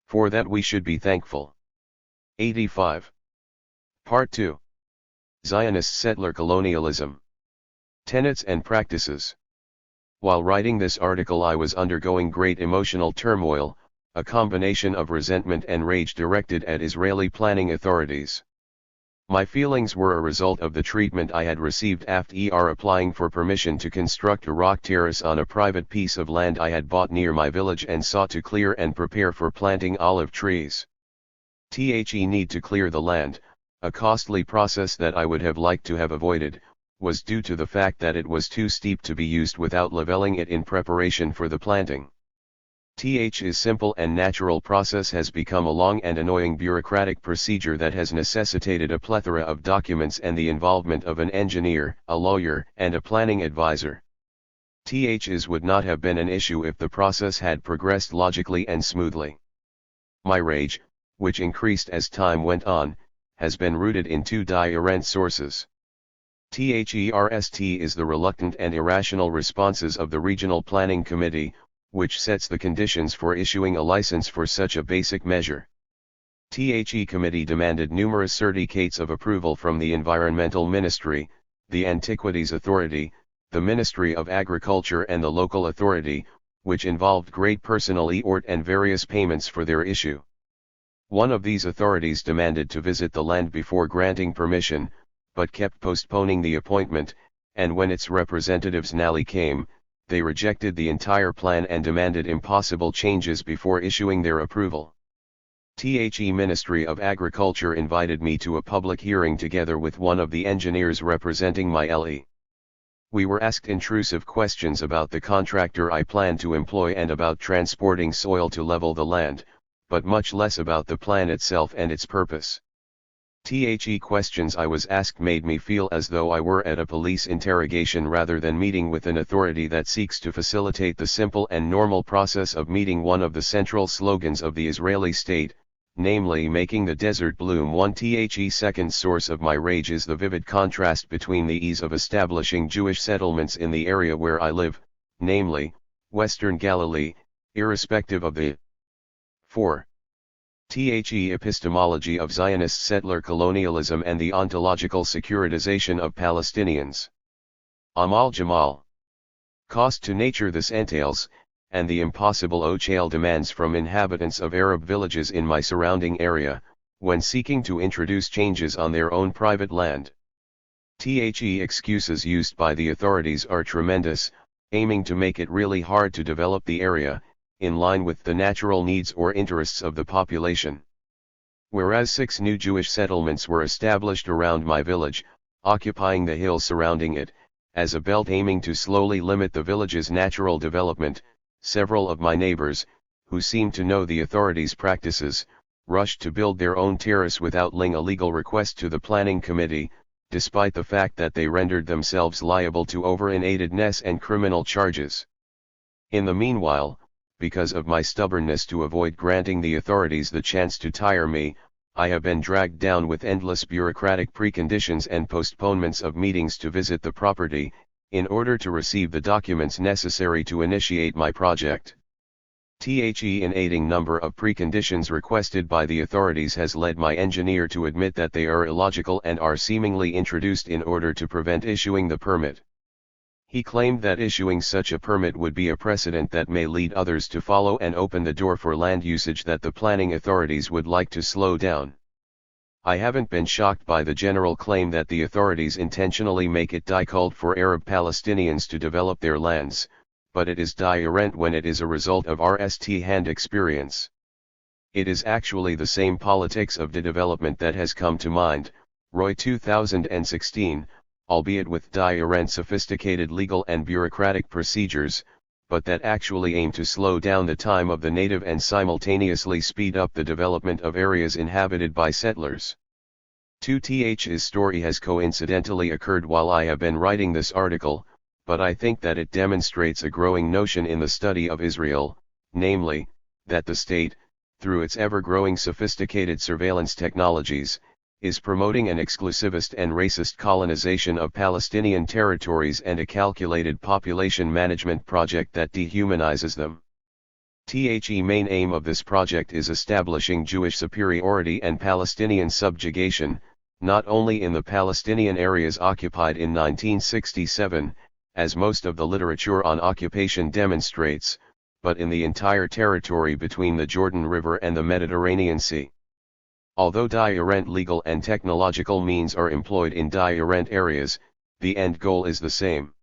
For that we should be thankful. 85. Part 2. Zionist Settler Colonialism. Tenets and Practices. While writing this article I was undergoing great emotional turmoil, a combination of resentment and rage directed at Israeli planning authorities. My feelings were a result of the treatment I had received after applying for permission to construct a rock terrace on a private piece of land I had bought near my village and sought to clear and prepare for planting olive trees. Need to clear the land, a costly process that I would have liked to have avoided, was due to the fact that it was too steep to be used without leveling it in preparation for the planting. Is simple and natural process has become a long and annoying bureaucratic procedure that has necessitated a plethora of documents and the involvement of an engineer, a lawyer, and a planning advisor. Would not have been an issue if the process had progressed logically and smoothly. My rage, which increased as time went on, has been rooted in two different sources. THERST is the reluctant and irrational responses of the Regional Planning Committee, which sets the conditions for issuing a license for such a basic measure. The committee demanded numerous certificates of approval from the Environmental Ministry, the Antiquities Authority, the Ministry of Agriculture and the local authority, which involved great personal effort and various payments for their issue. One of these authorities demanded to visit the land before granting permission, but kept postponing the appointment, and when its representatives finally came, they rejected the entire plan and demanded impossible changes before issuing their approval. The Ministry of Agriculture invited me to a public hearing together with one of the engineers representing my Elia. We were asked intrusive questions about the contractor I planned to employ and about transporting soil to level the land, but much less about the plan itself and its purpose. The questions I was asked made me feel as though I were at a police interrogation rather than meeting with an authority that seeks to facilitate the simple and normal process of meeting one of the central slogans of the Israeli state, namely making the desert bloom. Second source of my rage is the vivid contrast between the ease of establishing Jewish settlements in the area where I live, namely, Western Galilee, irrespective of the 4. Epistemology of Zionist settler colonialism and the ontological securitization of Palestinians. Amal Jamal. Cost to nature this entails, and the impossible ochale demands from inhabitants of Arab villages in my surrounding area, when seeking to introduce changes on their own private land. Excuses used by the authorities are tremendous, aiming to make it really hard to develop the area, in line with the natural needs or interests of the population. Whereas 6 new Jewish settlements were established around my village, occupying the hills surrounding it, as a belt aiming to slowly limit the village's natural development, several of my neighbors, who seemed to know the authorities' practices, rushed to build their own terrace without laying a legal request to the planning committee, despite the fact that they rendered themselves liable to over-inatedness and criminal charges. In the meanwhile, because of my stubbornness to avoid granting the authorities the chance to tire me, I have been dragged down with endless bureaucratic preconditions and postponements of meetings to visit the property, in order to receive the documents necessary to initiate my project. An aiding number of preconditions requested by the authorities has led my engineer to admit that they are illogical and are seemingly introduced in order to prevent issuing the permit. He claimed that issuing such a permit would be a precedent that may lead others to follow and open the door for land usage that the planning authorities would like to slow down. I haven't been shocked by the general claim that the authorities intentionally make it difficult for Arab Palestinians to develop their lands, but it is different when it is a result of first-hand experience. It is actually the same politics of development that has come to mind, Roy 2016, albeit with different sophisticated legal and bureaucratic procedures, but that actually aim to slow down the time of the native and simultaneously speed up the development of areas inhabited by settlers. 2th's story has coincidentally occurred while I have been writing this article, but I think that it demonstrates a growing notion in the study of Israel, namely, that the state, through its ever-growing sophisticated surveillance technologies, is promoting an exclusivist and racist colonization of Palestinian territories and a calculated population management project that dehumanizes them. The main aim of this project is establishing Jewish superiority and Palestinian subjugation, not only in the Palestinian areas occupied in 1967, as most of the literature on occupation demonstrates, but in the entire territory between the Jordan River and the Mediterranean Sea. Although different legal and technological means are employed in different areas, the end goal is the same.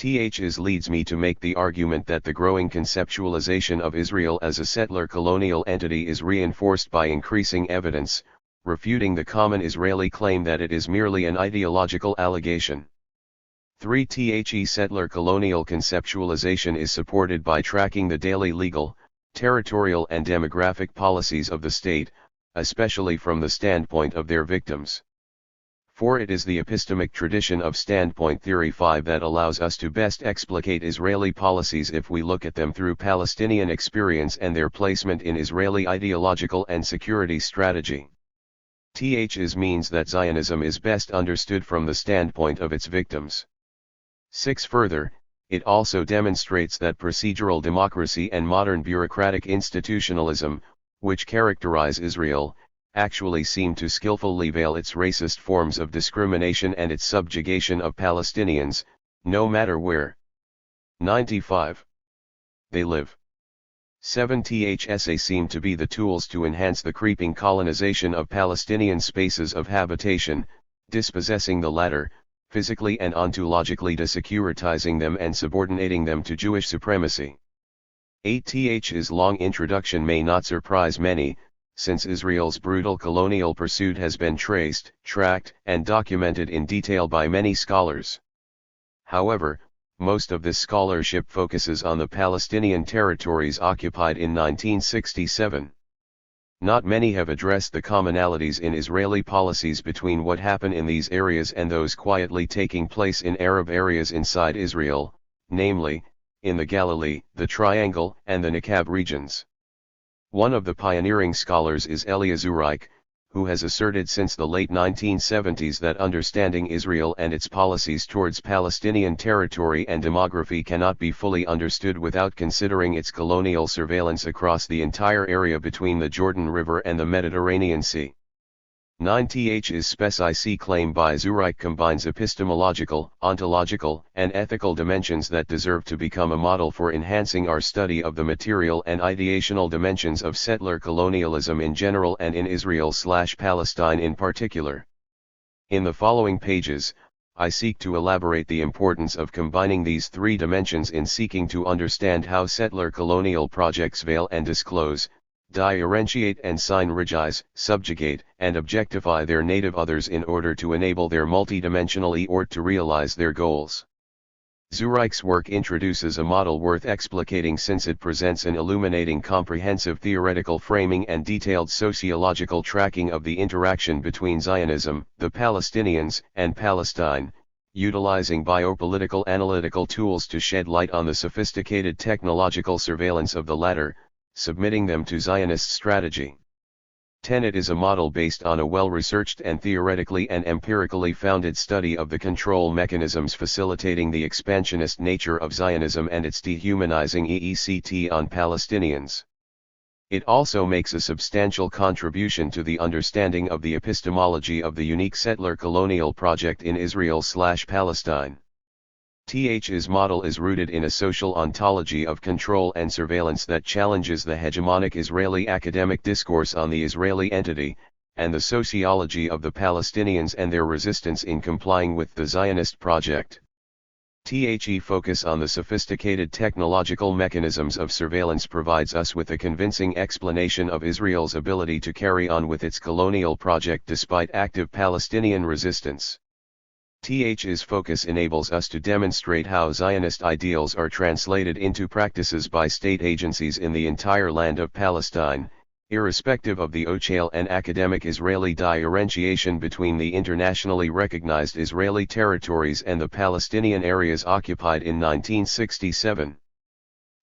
This leads me to make the argument that the growing conceptualization of Israel as a settler colonial entity is reinforced by increasing evidence, refuting the common Israeli claim that it is merely an ideological allegation. 3. Settler colonial conceptualization is supported by tracking the daily legal, territorial and demographic policies of the state, especially from the standpoint of their victims. For it is the epistemic tradition of Standpoint Theory 5 that allows us to best explicate Israeli policies if we look at them through Palestinian experience and their placement in Israeli ideological and security strategy. This means that Zionism is best understood from the standpoint of its victims. 6. Further, it also demonstrates that procedural democracy and modern bureaucratic institutionalism, which characterize Israel, actually seem to skillfully veil its racist forms of discrimination and its subjugation of Palestinians, no matter where 95 they live. 7. Thsa seem to be the tools to enhance the creeping colonization of Palestinian spaces of habitation, dispossessing the latter, physically and ontologically desecuritizing them and subordinating them to Jewish supremacy. 8th's long introduction may not surprise many, since Israel's brutal colonial pursuit has been traced, tracked, and documented in detail by many scholars. However, most of this scholarship focuses on the Palestinian territories occupied in 1967. Not many have addressed the commonalities in Israeli policies between what happen in these areas and those quietly taking place in Arab areas inside Israel, namely, in the Galilee, the Triangle, and the Negev regions. One of the pioneering scholars is Elia Zureik, who has asserted since the late 1970s that understanding Israel and its policies towards Palestinian territory and demography cannot be fully understood without considering its colonial surveillance across the entire area between the Jordan River and the Mediterranean Sea. 9th's specific claim by Zureik combines epistemological, ontological, and ethical dimensions that deserve to become a model for enhancing our study of the material and ideational dimensions of settler colonialism in general and in Israel/Palestine in particular. In the following pages, I seek to elaborate the importance of combining these three dimensions in seeking to understand how settler colonial projects veil and disclose, differentiate and synergize, subjugate, and objectify their native others in order to enable their multidimensional or to realize their goals. Zureik's work introduces a model worth explicating since it presents an illuminating comprehensive theoretical framing and detailed sociological tracking of the interaction between Zionism, the Palestinians, and Palestine, utilizing biopolitical analytical tools to shed light on the sophisticated technological surveillance of the latter, submitting them to Zionist strategy. 10. It is a model based on a well-researched and theoretically and empirically founded study of the control mechanisms facilitating the expansionist nature of Zionism and its dehumanizing EECT on Palestinians. It also makes a substantial contribution to the understanding of the epistemology of the unique settler colonial project in Israel/Palestine. Th's model is rooted in a social ontology of control and surveillance that challenges the hegemonic Israeli academic discourse on the Israeli entity, and the sociology of the Palestinians and their resistance in complying with the Zionist project. The focus on the sophisticated technological mechanisms of surveillance provides us with a convincing explanation of Israel's ability to carry on with its colonial project despite active Palestinian resistance. TH's focus enables us to demonstrate how Zionist ideals are translated into practices by state agencies in the entire land of Palestine, irrespective of the official and academic Israeli differentiation between the internationally recognized Israeli territories and the Palestinian areas occupied in 1967.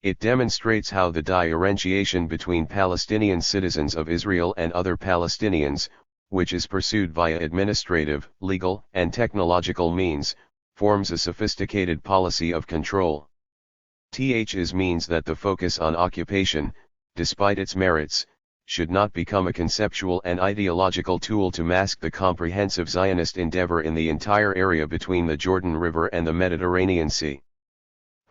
It demonstrates how the differentiation between Palestinian citizens of Israel and other Palestinians, which is pursued via administrative, legal, and technological means, forms a sophisticated policy of control. TH's means that the focus on occupation, despite its merits, should not become a conceptual and ideological tool to mask the comprehensive Zionist endeavor in the entire area between the Jordan River and the Mediterranean Sea.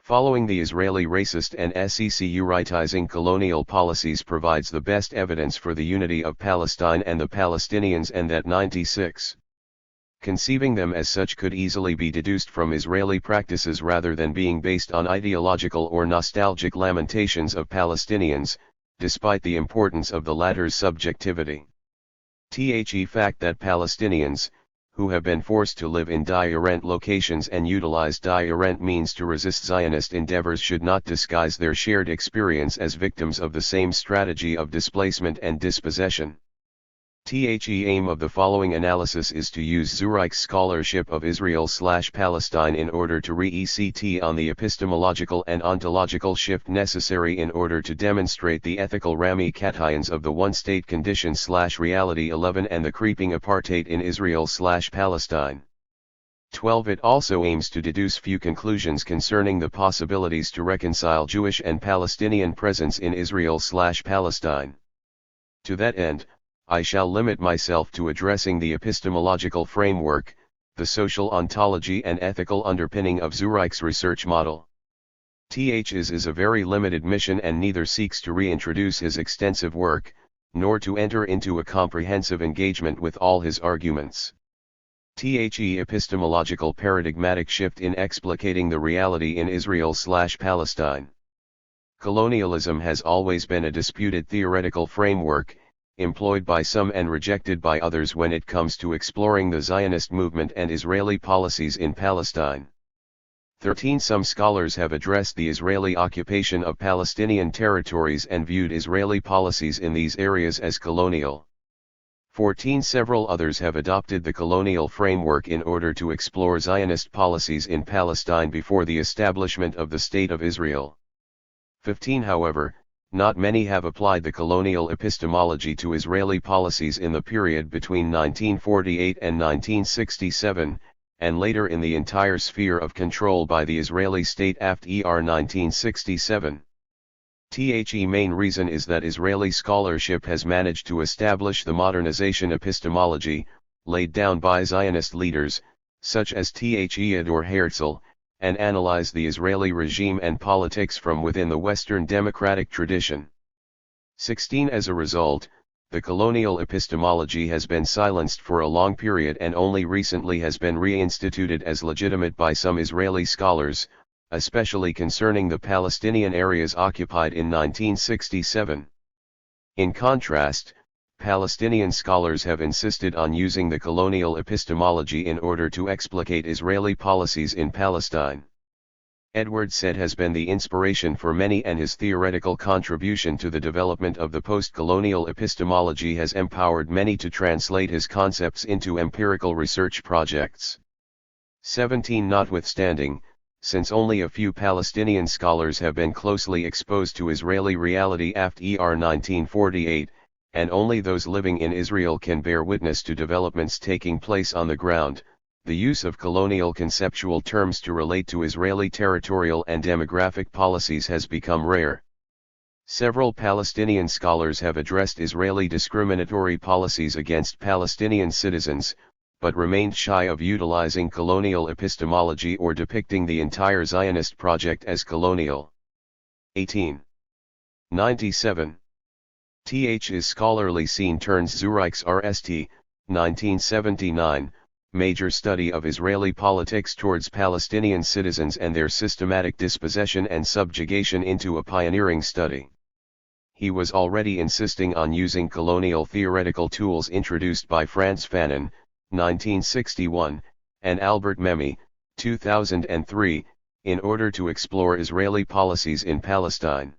Following the Israeli racist and securitizing colonial policies provides the best evidence for the unity of Palestine and the Palestinians, and that 96. Conceiving them as such could easily be deduced from Israeli practices rather than being based on ideological or nostalgic lamentations of Palestinians, despite the importance of the latter's subjectivity. The fact that Palestinians, who have been forced to live in different locations and utilize different means to resist Zionist endeavors, should not disguise their shared experience as victims of the same strategy of displacement and dispossession. The aim of the following analysis is to use Zureik's scholarship of Israel/Palestine in order to re-ECT on the epistemological and ontological shift necessary in order to demonstrate the ethical ramifications of the one-state condition/reality 11 and the creeping apartheid in Israel/Palestine. 12. It also aims to deduce few conclusions concerning the possibilities to reconcile Jewish and Palestinian presence in Israel/Palestine. To that end, I shall limit myself to addressing the epistemological framework, the social ontology and ethical underpinning of Zureik's research model. TH's is a very limited mission and neither seeks to reintroduce his extensive work, nor to enter into a comprehensive engagement with all his arguments. The epistemological paradigmatic shift in explicating the reality in Israel/Palestine. Colonialism has always been a disputed theoretical framework, employed by some and rejected by others when it comes to exploring the Zionist movement and Israeli policies in Palestine. 13. Some scholars have addressed the Israeli occupation of Palestinian territories and viewed Israeli policies in these areas as colonial. 14. Several others have adopted the colonial framework in order to explore Zionist policies in Palestine before the establishment of the State of Israel. 15. However, not many have applied the colonial epistemology to Israeli policies in the period between 1948 and 1967, and later in the entire sphere of control by the Israeli state after 1967. The main reason is that Israeli scholarship has managed to establish the modernization epistemology, laid down by Zionist leaders, such as Theodor Herzl, and analyze the Israeli regime and politics from within the Western democratic tradition. 16. As a result, the colonial epistemology has been silenced for a long period and only recently has been reinstituted as legitimate by some Israeli scholars, especially concerning the Palestinian areas occupied in 1967. In contrast, Palestinian scholars have insisted on using the colonial epistemology in order to explicate Israeli policies in Palestine. Edward Said has been the inspiration for many, and his theoretical contribution to the development of the post-colonial epistemology has empowered many to translate his concepts into empirical research projects. 17. Notwithstanding, since only a few Palestinian scholars have been closely exposed to Israeli reality after 1948, and only those living in Israel can bear witness to developments taking place on the ground, the use of colonial conceptual terms to relate to Israeli territorial and demographic policies has become rare. Several Palestinian scholars have addressed Israeli discriminatory policies against Palestinian citizens, but remained shy of utilizing colonial epistemology or depicting the entire Zionist project as colonial. 18. 97. Th's scholarly scene turns Zureik's RST, 1979, major study of Israeli politics towards Palestinian citizens and their systematic dispossession and subjugation into a pioneering study. He was already insisting on using colonial theoretical tools introduced by Frantz Fanon, 1961, and Albert Memmi, 2003, in order to explore Israeli policies in Palestine.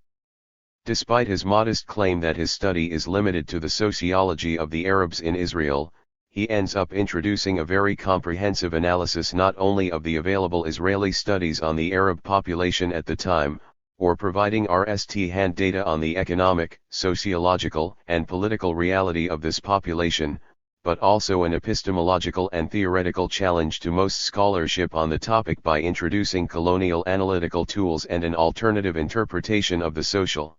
Despite his modest claim that his study is limited to the sociology of the Arabs in Israel, he ends up introducing a very comprehensive analysis not only of the available Israeli studies on the Arab population at the time, or providing first-hand data on the economic, sociological, and political reality of this population, but also an epistemological and theoretical challenge to most scholarship on the topic by introducing colonial analytical tools and an alternative interpretation of the social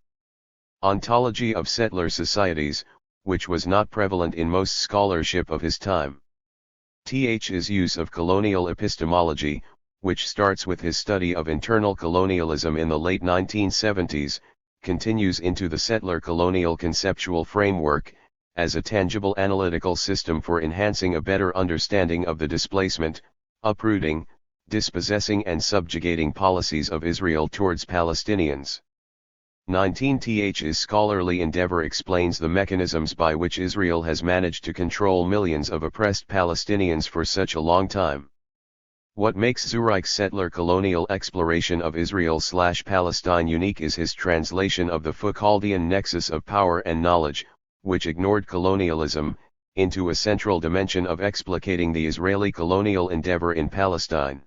ontology of settler societies, which was not prevalent in most scholarship of his time. Th's use of colonial epistemology, which starts with his study of internal colonialism in the late 1970s, continues into the settler colonial conceptual framework, as a tangible analytical system for enhancing a better understanding of the displacement, uprooting, dispossessing and subjugating policies of Israel towards Palestinians. 19th's scholarly endeavor explains the mechanisms by which Israel has managed to control millions of oppressed Palestinians for such a long time. What makes Zureik's settler colonial exploration of Israel/Palestine unique is his translation of the Foucauldian nexus of power and knowledge, which ignored colonialism, into a central dimension of explicating the Israeli colonial endeavor in Palestine.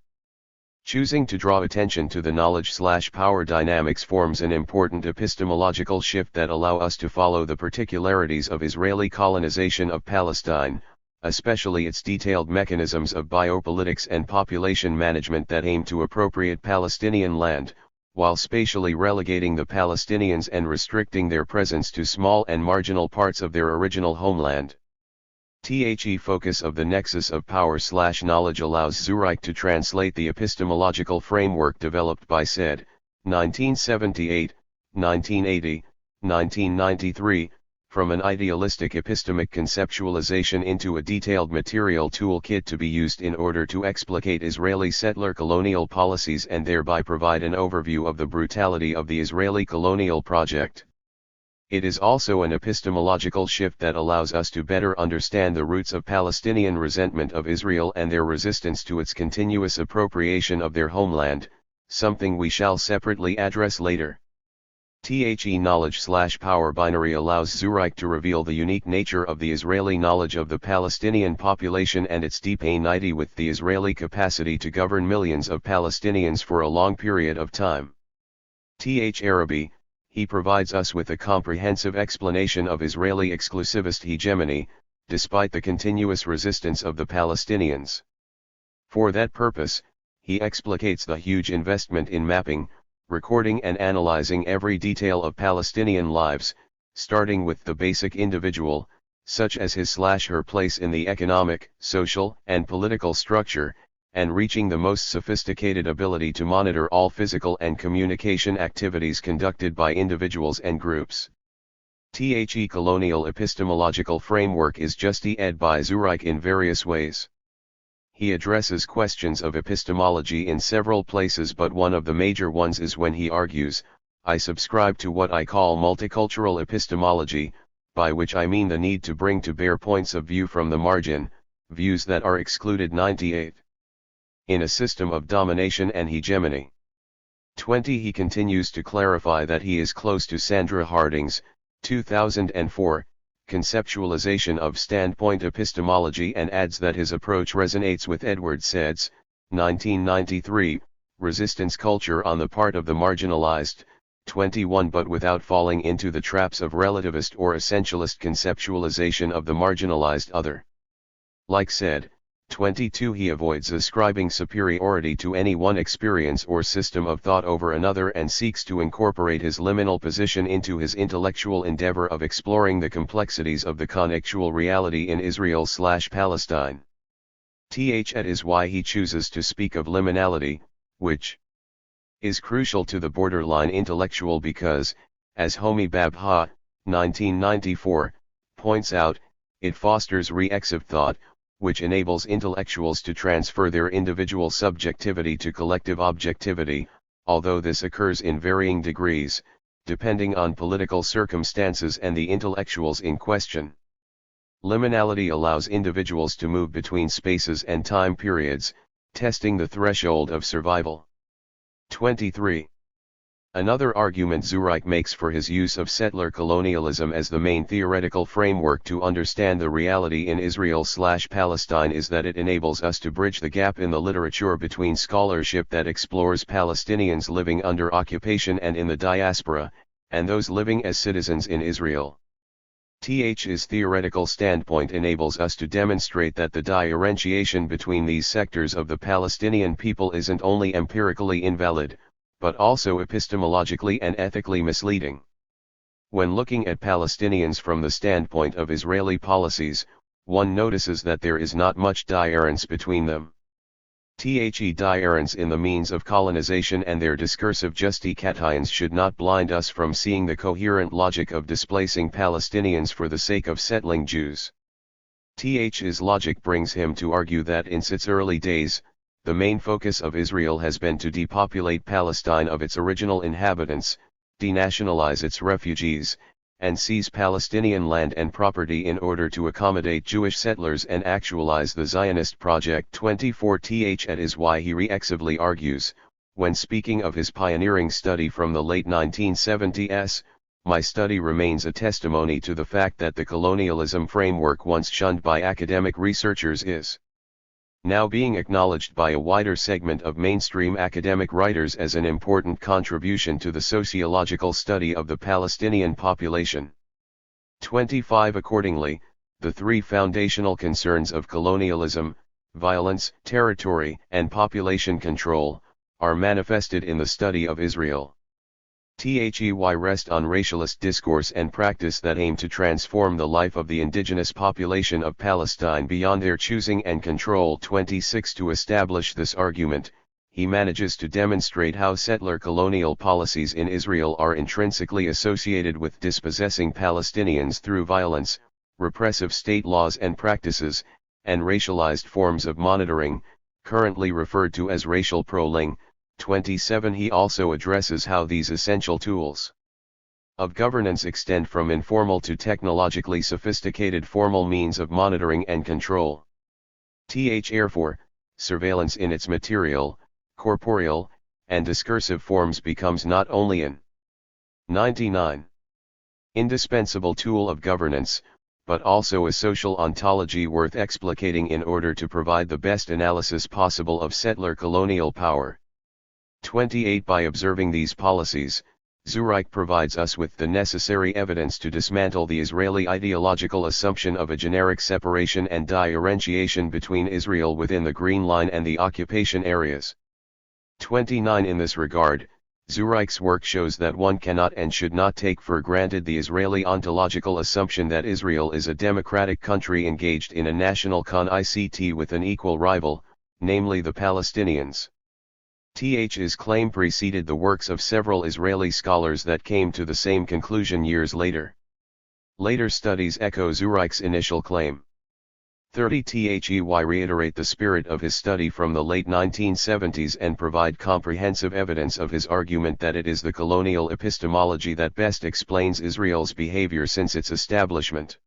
Choosing to draw attention to the knowledge/power dynamics forms an important epistemological shift that allow us to follow the particularities of Israeli colonization of Palestine, especially its detailed mechanisms of biopolitics and population management that aim to appropriate Palestinian land, while spatially relegating the Palestinians and restricting their presence to small and marginal parts of their original homeland. The focus of the nexus of power/knowledge allows Zureik to translate the epistemological framework developed by said, 1978, 1980, 1993, from an idealistic epistemic conceptualization into a detailed material toolkit to be used in order to explicate Israeli settler colonial policies and thereby provide an overview of the brutality of the Israeli colonial project. It is also an epistemological shift that allows us to better understand the roots of Palestinian resentment of Israel and their resistance to its continuous appropriation of their homeland, something we shall separately address later. The knowledge/power binary allows Zureik to reveal the unique nature of the Israeli knowledge of the Palestinian population and its deep unity with the Israeli capacity to govern millions of Palestinians for a long period of time. Arabi, he provides us with a comprehensive explanation of Israeli exclusivist hegemony, despite the continuous resistance of the Palestinians. For that purpose, he explicates the huge investment in mapping, recording and analyzing every detail of Palestinian lives, starting with the basic individual, such as his/her place in the economic, social, and political structure, and reaching the most sophisticated ability to monitor all physical and communication activities conducted by individuals and groups. The colonial epistemological framework is justified by Zureik in various ways. He addresses questions of epistemology in several places, but one of the major ones is when he argues, I subscribe to what I call multicultural epistemology, by which I mean the need to bring to bear points of view from the margin, views that are excluded. 98. In a system of domination and hegemony. 20. He continues to clarify that he is close to Sandra Harding's, 2004, conceptualization of standpoint epistemology and adds that his approach resonates with Edward Said's, 1993, resistance culture on the part of the marginalized, 21, but without falling into the traps of relativist or essentialist conceptualization of the marginalized other. Like Said, 22, he avoids ascribing superiority to any one experience or system of thought over another and seeks to incorporate his liminal position into his intellectual endeavor of exploring the complexities of the connectual reality in Israel/Palestine. That is why he chooses to speak of liminality, which is crucial to the borderline intellectual because, as Homi Bhabha, 1994, points out, it fosters reflexive thought, which enables intellectuals to transfer their individual subjectivity to collective objectivity, although this occurs in varying degrees, depending on political circumstances and the intellectuals in question. Liminality allows individuals to move between spaces and time periods, testing the threshold of survival. 23. Another argument Zureik makes for his use of settler colonialism as the main theoretical framework to understand the reality in Israel/Palestine is that it enables us to bridge the gap in the literature between scholarship that explores Palestinians living under occupation and in the diaspora, and those living as citizens in Israel. His theoretical standpoint enables us to demonstrate that the differentiation between these sectors of the Palestinian people isn't only empirically invalid, but also epistemologically and ethically misleading. When looking at Palestinians from the standpoint of Israeli policies, one notices that there is not much difference between them. Difference in the means of colonization and their discursive justifications should not blind us from seeing the coherent logic of displacing Palestinians for the sake of settling Jews. His logic brings him to argue that in its early days, the main focus of Israel has been to depopulate Palestine of its original inhabitants, denationalize its refugees, and seize Palestinian land and property in order to accommodate Jewish settlers and actualize the Zionist project. 24. That is why he reflexively argues, when speaking of his pioneering study from the late 1970s, my study remains a testimony to the fact that the colonialism framework once shunned by academic researchers is now being acknowledged by a wider segment of mainstream academic writers as an important contribution to the sociological study of the Palestinian population. 25. Accordingly, the three foundational concerns of colonialism, violence, territory, and population control, are manifested in the study of Israel. They rest on racialist discourse and practice that aim to transform the life of the indigenous population of Palestine beyond their choosing and control. 26. To establish this argument, he manages to demonstrate how settler colonial policies in Israel are intrinsically associated with dispossessing Palestinians through violence, repressive state laws and practices, and racialized forms of monitoring, currently referred to as racial profiling. 27. He also addresses how these essential tools of governance extend from informal to technologically sophisticated formal means of monitoring and control. Therefore, surveillance in its material, corporeal, and discursive forms becomes not only an 99. indispensable tool of governance, but also a social ontology worth explicating in order to provide the best analysis possible of settler colonial power. 28. By observing these policies, Zureik provides us with the necessary evidence to dismantle the Israeli ideological assumption of a generic separation and differentiation between Israel within the Green Line and the occupation areas. 29. In this regard, Zureik's work shows that one cannot and should not take for granted the Israeli ontological assumption that Israel is a democratic country engaged in a national conflict with an equal rival, namely the Palestinians. His claim preceded the works of several Israeli scholars that came to the same conclusion years later. Later studies echo Zureik's initial claim. 30. They reiterate the spirit of his study from the late 1970s and provide comprehensive evidence of his argument that it is the colonial epistemology that best explains Israel's behavior since its establishment.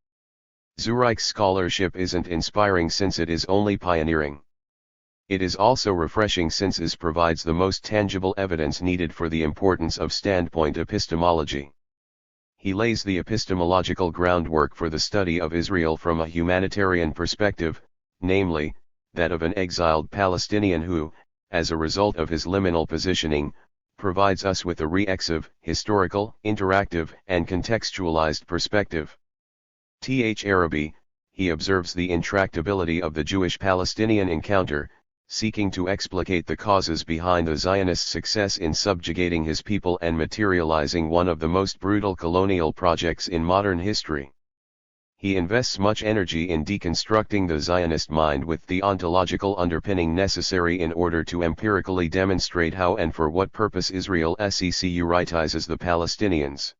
Zureik's scholarship isn't inspiring since it is only pioneering. It is also refreshing since it provides the most tangible evidence needed for the importance of standpoint epistemology. He lays the epistemological groundwork for the study of Israel from a humanitarian perspective, namely, that of an exiled Palestinian who, as a result of his liminal positioning, provides us with a reflexive, historical, interactive, and contextualized perspective. Arabi, he observes the intractability of the Jewish-Palestinian encounter, seeking to explicate the causes behind the Zionist success in subjugating his people and materializing one of the most brutal colonial projects in modern history. He invests much energy in deconstructing the Zionist mind with the ontological underpinning necessary in order to empirically demonstrate how and for what purpose Israel securitizes the Palestinians.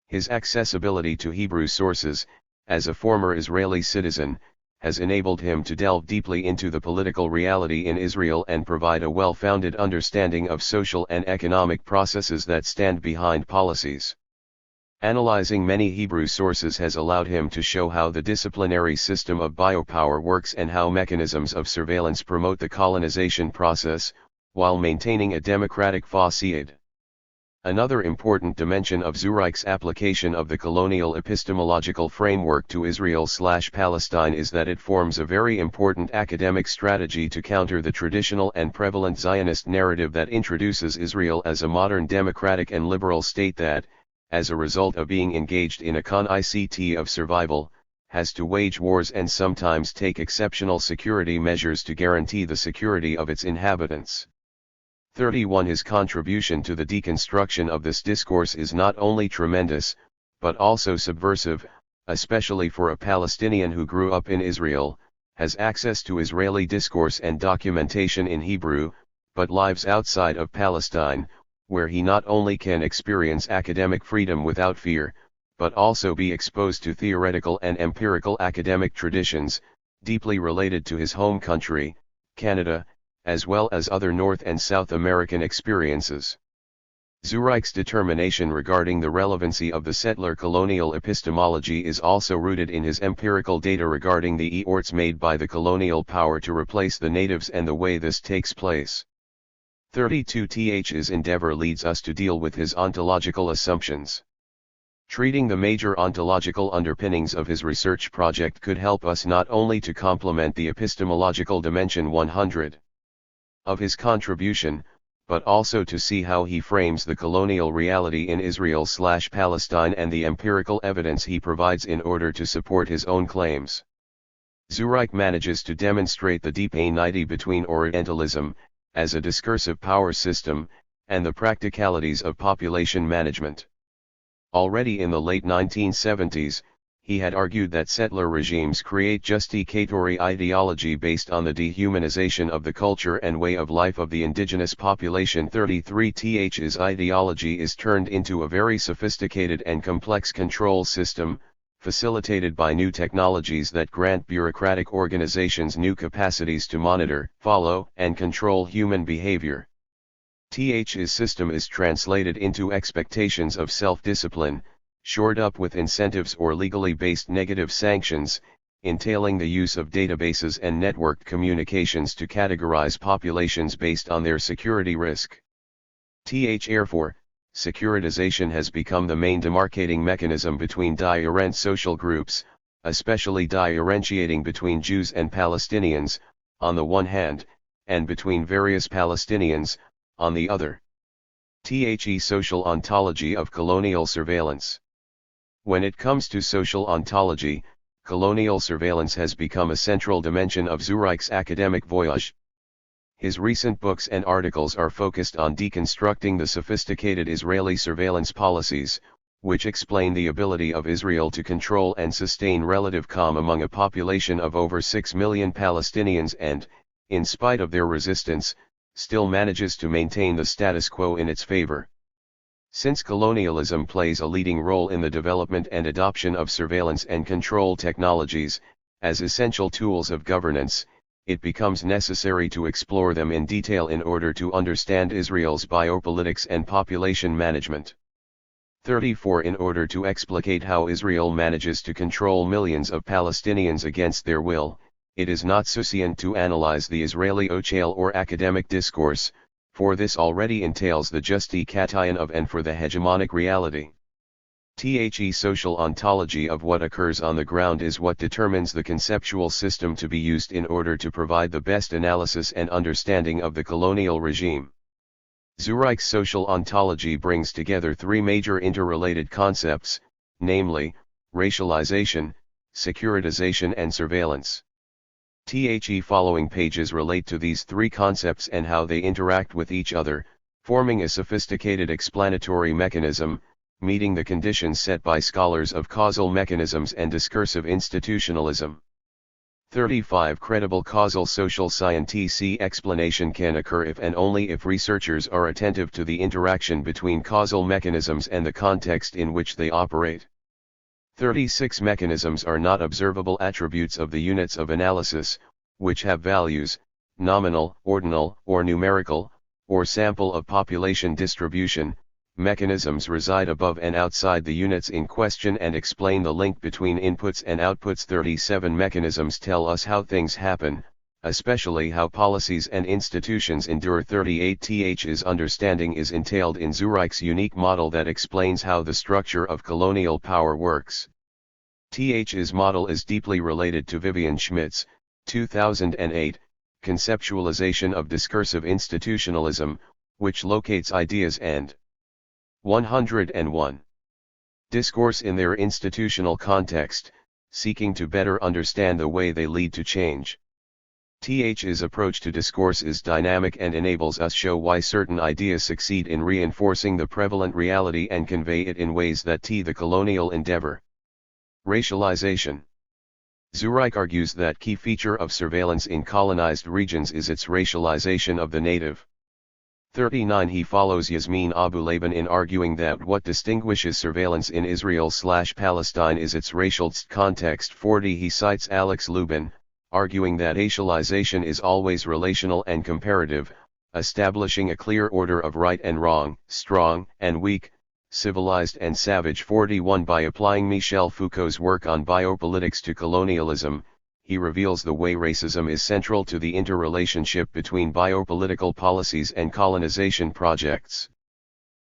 His accessibility to Hebrew sources, as a former Israeli citizen, has enabled him to delve deeply into the political reality in Israel and provide a well-founded understanding of social and economic processes that stand behind policies. Analyzing many Hebrew sources has allowed him to show how the disciplinary system of biopower works and how mechanisms of surveillance promote the colonization process, while maintaining a democratic facade. Another important dimension of Zureik's application of the colonial epistemological framework to Israel/Palestine is that it forms a very important academic strategy to counter the traditional and prevalent Zionist narrative that introduces Israel as a modern democratic and liberal state that, as a result of being engaged in a concept of survival, has to wage wars and sometimes take exceptional security measures to guarantee the security of its inhabitants. 31 His contribution to the deconstruction of this discourse is not only tremendous, but also subversive, especially for a Palestinian who grew up in Israel, has access to Israeli discourse and documentation in Hebrew, but lives outside of Palestine, where he not only can experience academic freedom without fear, but also be exposed to theoretical and empirical academic traditions, deeply related to his home country, Canada, as well as other North and South American experiences. Zureik's determination regarding the relevancy of the settler colonial epistemology is also rooted in his empirical data regarding the efforts made by the colonial power to replace the natives and the way this takes place. 32 His endeavor leads us to deal with his ontological assumptions. Treating the major ontological underpinnings of his research project could help us not only to complement the epistemological dimension 100 of his contribution, but also to see how he frames the colonial reality in Israel/Palestine and the empirical evidence he provides in order to support his own claims. Zureik manages to demonstrate the deep unity between Orientalism, as a discursive power system, and the practicalities of population management. Already in the late 1970s, he had argued that settler regimes create justicatory ideology based on the dehumanization of the culture and way of life of the indigenous population. 33 His ideology is turned into a very sophisticated and complex control system, facilitated by new technologies that grant bureaucratic organizations new capacities to monitor, follow, and control human behavior. His system is translated into expectations of self-discipline, shored up with incentives or legally based negative sanctions, entailing the use of databases and networked communications to categorize populations based on their security risk. Therefore, securitization has become the main demarcating mechanism between different social groups, especially differentiating between Jews and Palestinians, on the one hand, and between various Palestinians, on the other. Social ontology of colonial surveillance. When it comes to social ontology, colonial surveillance has become a central dimension of Zureik's academic voyage. His recent books and articles are focused on deconstructing the sophisticated Israeli surveillance policies, which explain the ability of Israel to control and sustain relative calm among a population of over 6 million Palestinians and, in spite of their resistance, still manages to maintain the status quo in its favor. Since colonialism plays a leading role in the development and adoption of surveillance and control technologies, as essential tools of governance, it becomes necessary to explore them in detail in order to understand Israel's biopolitics and population management. 34 In order to explicate how Israel manages to control millions of Palestinians against their will, it is not sufficient to analyze the Israeli ochale or academic discourse, for this already entails the justification of and for the hegemonic reality. Social ontology of what occurs on the ground is what determines the conceptual system to be used in order to provide the best analysis and understanding of the colonial regime. Zureik's social ontology brings together three major interrelated concepts, namely, racialization, securitization and surveillance. Following pages relate to these three concepts and how they interact with each other, forming a sophisticated explanatory mechanism, meeting the conditions set by scholars of causal mechanisms and discursive institutionalism. 35 Credible causal social scientific explanation can occur if and only if researchers are attentive to the interaction between causal mechanisms and the context in which they operate. 36 Mechanisms are not observable attributes of the units of analysis, which have values, nominal, ordinal, or numerical, or sample of population distribution, mechanisms reside above and outside the units in question and explain the link between inputs and outputs. 37 Mechanisms tell us how things happen, especially how policies and institutions endure. 38 Th's understanding is entailed in Zureik's unique model that explains how the structure of colonial power works. Th's model is deeply related to Vivian Schmidt's 2008 conceptualization of discursive institutionalism, which locates ideas and 101 discourse in their institutional context, seeking to better understand the way they lead to change. Th's approach to discourse is dynamic and enables us show why certain ideas succeed in reinforcing the prevalent reality and convey it in ways that the colonial endeavor. Racialization. Zureik argues that key feature of surveillance in colonized regions is its racialization of the native. 39 He follows Yasmin Abu-Laban in arguing that what distinguishes surveillance in Israel/Palestine is its racial context. 40 He cites Alex Lubin, arguing that racialization is always relational and comparative, establishing a clear order of right and wrong, strong and weak, civilized and savage. 41 By applying Michel Foucault's work on biopolitics to colonialism, he reveals the way racism is central to the interrelationship between biopolitical policies and colonization projects.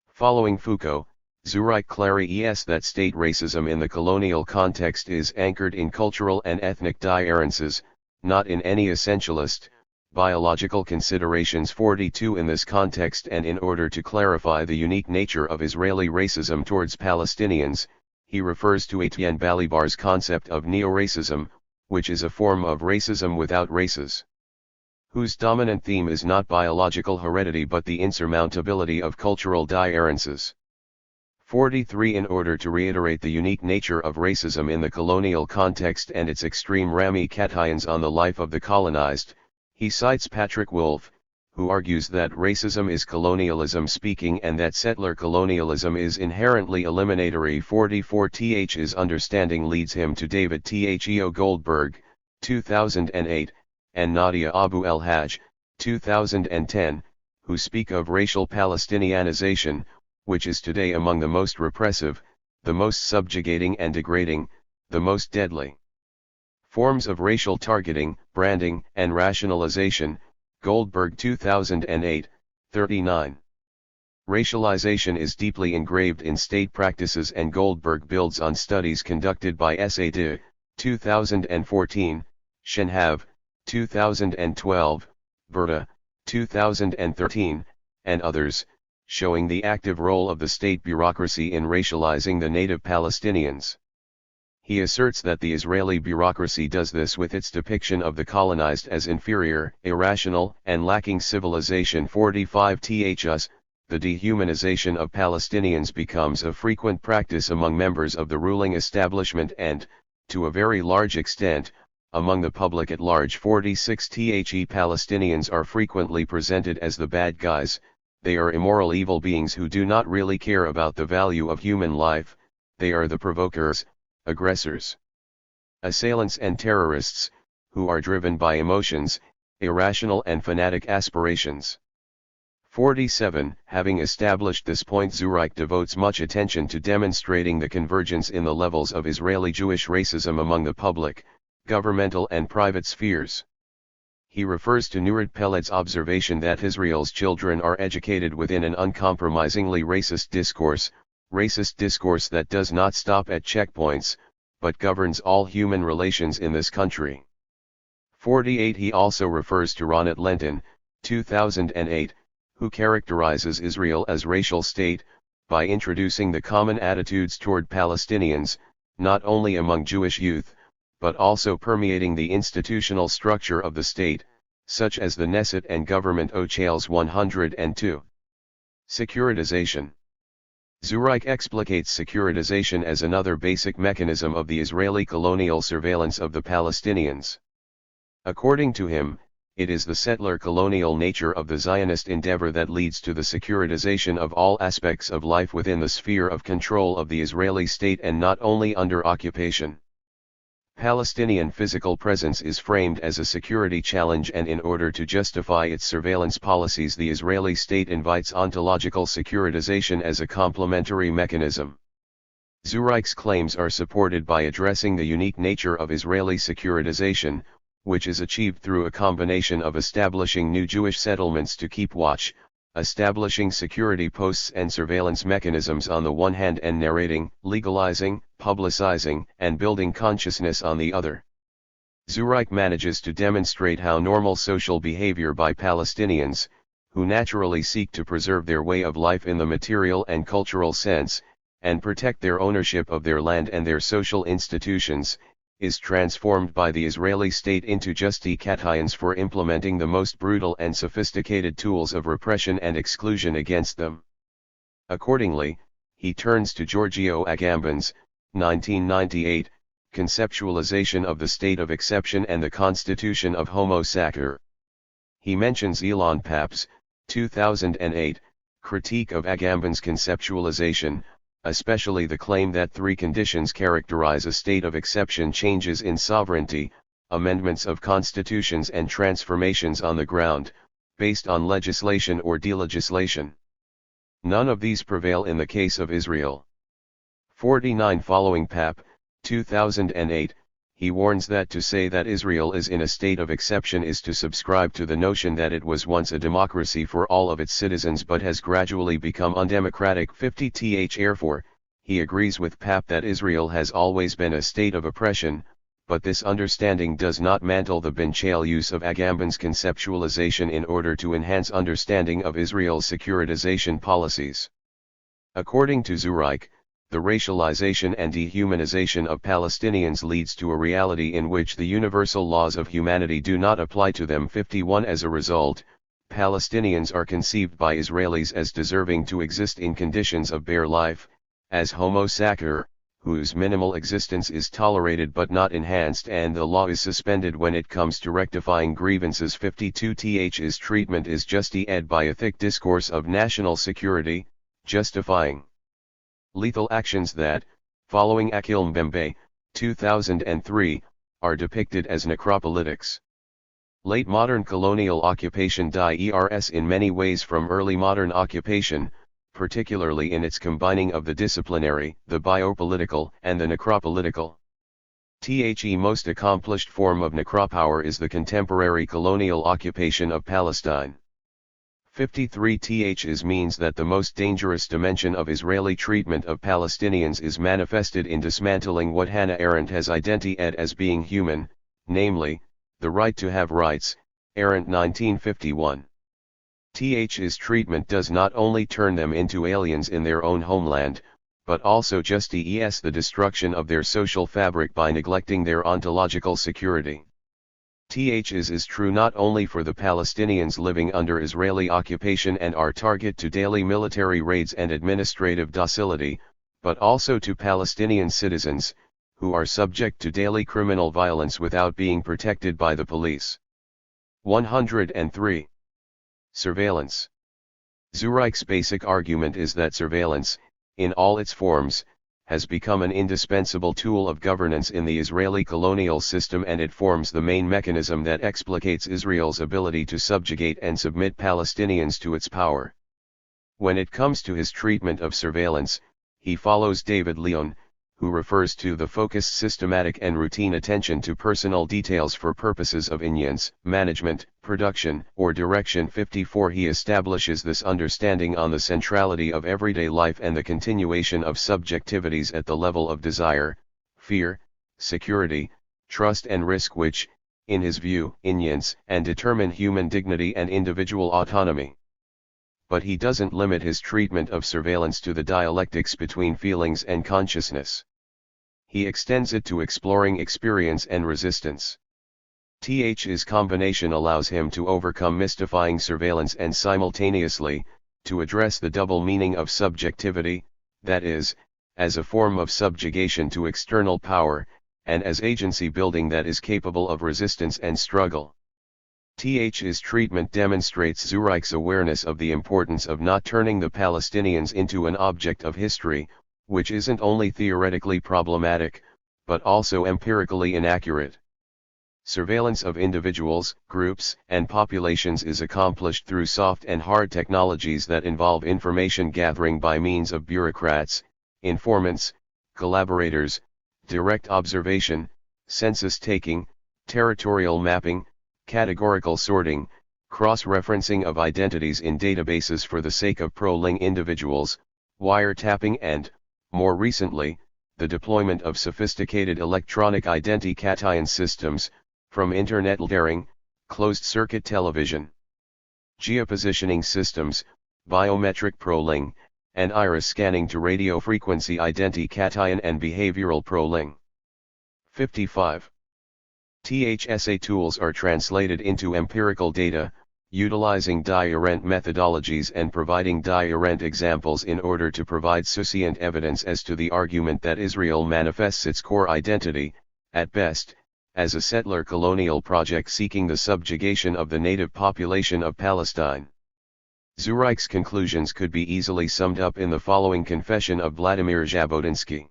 Following Foucault, Zureik clarifies that state racism in the colonial context is anchored in cultural and ethnic differences, not in any essentialist, biological considerations. 42 In this context and in order to clarify the unique nature of Israeli racism towards Palestinians, he refers to Etienne Balibar's concept of neo-racism, which is a form of racism without races, whose dominant theme is not biological heredity but the insurmountability of cultural differences. 43 In order to reiterate the unique nature of racism in the colonial context and its extreme ramifications on the life of the colonized, he cites Patrick Wolfe, who argues that racism is colonialism speaking and that settler colonialism is inherently eliminatory. 44 Th's understanding leads him to David Theo Goldberg, 2008, and Nadia Abu El-Hajj, 2010, who speak of racial Palestinianization, which is today among the most repressive, the most subjugating and degrading, the most deadly forms of racial targeting, branding, and rationalization. Goldberg 2008, 39. Racialization is deeply engraved in state practices, and Goldberg builds on studies conducted by S.A.D. 2014, Shenhav, 2012, Berta, 2013, and others, showing the active role of the state bureaucracy in racializing the native Palestinians. He asserts that the Israeli bureaucracy does this with its depiction of the colonized as inferior, irrational, and lacking civilization. 45 Thus, the dehumanization of Palestinians becomes a frequent practice among members of the ruling establishment and, to a very large extent, among the public at large. 46 Palestinians are frequently presented as the bad guys. They are immoral evil beings who do not really care about the value of human life. They are the provokers, aggressors, assailants and terrorists, who are driven by emotions, irrational and fanatic aspirations. 47 Having established this point, Zureik devotes much attention to demonstrating the convergence in the levels of Israeli Jewish racism among the public, governmental and private spheres. He refers to Nurit Pellet's observation that Israel's children are educated within an uncompromisingly racist discourse that does not stop at checkpoints, but governs all human relations in this country. 48 He also refers to Ronit Lenton, 2008, who characterizes Israel as racial state, by introducing the common attitudes toward Palestinians, not only among Jewish youth, but also permeating the institutional structure of the state, such as the Knesset and government. Ochales 102. Securitization. Zureik explicates securitization as another basic mechanism of the Israeli colonial surveillance of the Palestinians. According to him, it is the settler colonial nature of the Zionist endeavor that leads to the securitization of all aspects of life within the sphere of control of the Israeli state and not only under occupation. Palestinian physical presence is framed as a security challenge, and in order to justify its surveillance policies, the Israeli state invites ontological securitization as a complementary mechanism. Zureik's claims are supported by addressing the unique nature of Israeli securitization, which is achieved through a combination of establishing new Jewish settlements to keep watch, establishing security posts and surveillance mechanisms on the one hand, and narrating, legalizing, publicizing, and building consciousness on the other. Zureik manages to demonstrate how normal social behavior by Palestinians, who naturally seek to preserve their way of life in the material and cultural sense, and protect their ownership of their land and their social institutions, is transformed by the Israeli state into justifications for implementing the most brutal and sophisticated tools of repression and exclusion against them. Accordingly, he turns to Giorgio Agamben's 1998 conceptualization of the state of exception and the constitution of Homo sacer. He mentions Elon Papp's 2008 critique of Agamben's conceptualization, especially the claim that three conditions characterize a state of exception: changes in sovereignty, amendments of constitutions, and transformations on the ground, based on legislation or delegislation. None of these prevail in the case of Israel. 49. Following Papp, 2008, he warns that to say that Israel is in a state of exception is to subscribe to the notion that it was once a democracy for all of its citizens but has gradually become undemocratic. 50. Therefore, he agrees with Papp that Israel has always been a state of oppression, but this understanding does not mantle the Benchale use of Agamben's conceptualization in order to enhance understanding of Israel's securitization policies. According to Zureik, the racialization and dehumanization of Palestinians leads to a reality in which the universal laws of humanity do not apply to them. 51. As a result, Palestinians are conceived by Israelis as deserving to exist in conditions of bare life, as Homo sacer, whose minimal existence is tolerated but not enhanced, and the law is suspended when it comes to rectifying grievances. 52. His treatment is justified by a thick discourse of national security, justifying lethal actions that, following Akil Mbembe, 2003, are depicted as necropolitics. Late modern colonial occupation differs in many ways from early modern occupation, particularly in its combining of the disciplinary, the biopolitical, and the necropolitical. The most accomplished form of necropower is the contemporary colonial occupation of Palestine. 53. Means that the most dangerous dimension of Israeli treatment of Palestinians is manifested in dismantling what Hannah Arendt has identified as being human, namely, the right to have rights, Arendt 1951. His treatment does not only turn them into aliens in their own homeland, but also justifies the destruction of their social fabric by neglecting their ontological security. Is true not only for the Palestinians living under Israeli occupation and are target to daily military raids and administrative docility, but also to Palestinian citizens, who are subject to daily criminal violence without being protected by the police. 103. Surveillance. Zureik's basic argument is that surveillance, in all its forms, has become an indispensable tool of governance in the Israeli colonial system, and it forms the main mechanism that explicates Israel's ability to subjugate and submit Palestinians to its power. When it comes to his treatment of surveillance, he follows David Leon, who refers to the focused, systematic and routine attention to personal details for purposes of influence, management, production, or direction. 54. He establishes this understanding on the centrality of everyday life and the continuation of subjectivities at the level of desire, fear, security, trust and risk, which, in his view, influence and determine human dignity and individual autonomy. But he doesn't limit his treatment of surveillance to the dialectics between feelings and consciousness. He extends it to exploring experience and resistance. His combination allows him to overcome mystifying surveillance and simultaneously, to address the double meaning of subjectivity, that is, as a form of subjugation to external power, and as agency building that is capable of resistance and struggle. His treatment demonstrates Zureik's awareness of the importance of not turning the Palestinians into an object of history, which isn't only theoretically problematic, but also empirically inaccurate. Surveillance of individuals, groups, and populations is accomplished through soft and hard technologies that involve information gathering by means of bureaucrats, informants, collaborators, direct observation, census taking, territorial mapping, categorical sorting, cross-referencing of identities in databases for the sake of proling individuals, wiretapping and, more recently, the deployment of sophisticated electronic identication systems, from internet layering, closed-circuit television, geopositioning systems, biometric proling, and iris scanning to radio frequency identication and behavioral proling. 55. THSA tools are translated into empirical data, utilizing diurent methodologies and providing diurent examples in order to provide succinct evidence as to the argument that Israel manifests its core identity, at best, as a settler colonial project seeking the subjugation of the native population of Palestine. Zureik's conclusions could be easily summed up in the following confession of Vladimir Jabotinsky.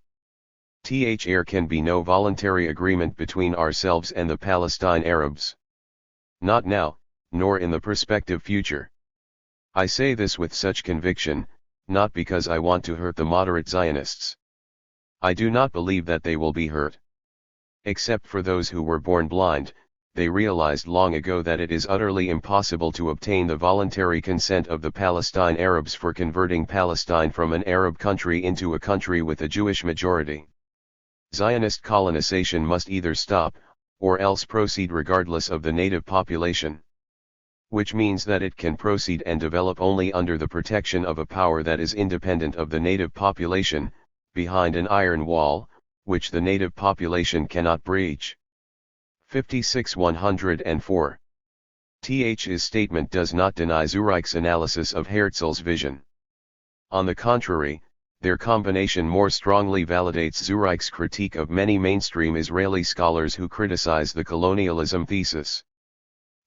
There can be no voluntary agreement between ourselves and the Palestine Arabs. Not now, nor in the prospective future. I say this with such conviction, not because I want to hurt the moderate Zionists. I do not believe that they will be hurt. Except for those who were born blind, they realized long ago that it is utterly impossible to obtain the voluntary consent of the Palestine Arabs for converting Palestine from an Arab country into a country with a Jewish majority. Zionist colonization must either stop, or else proceed regardless of the native population. Which means that it can proceed and develop only under the protection of a power that is independent of the native population, behind an iron wall, which the native population cannot breach. 56-104. Th's statement does not deny Zureik's analysis of Herzl's vision. On the contrary, their combination more strongly validates Zureik's critique of many mainstream Israeli scholars who criticize the colonialism thesis.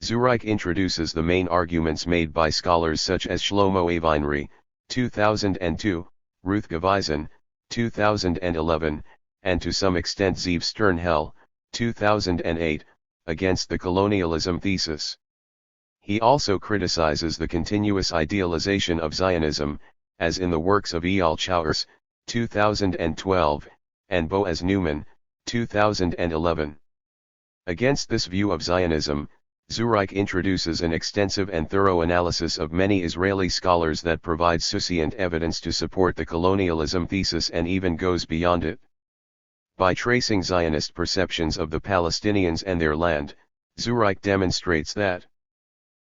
Zureik introduces the main arguments made by scholars such as Shlomo Avinri, 2002, Ruth Gavizon, 2011, and to some extent Zeev Sternhell, 2008, against the colonialism thesis. He also criticizes the continuous idealization of Zionism, as in the works of Eyal Chaurs, 2012, and Boaz Newman, 2011. Against this view of Zionism, Zureik introduces an extensive and thorough analysis of many Israeli scholars that provides succinct evidence to support the colonialism thesis and even goes beyond it. By tracing Zionist perceptions of the Palestinians and their land, Zureik demonstrates that,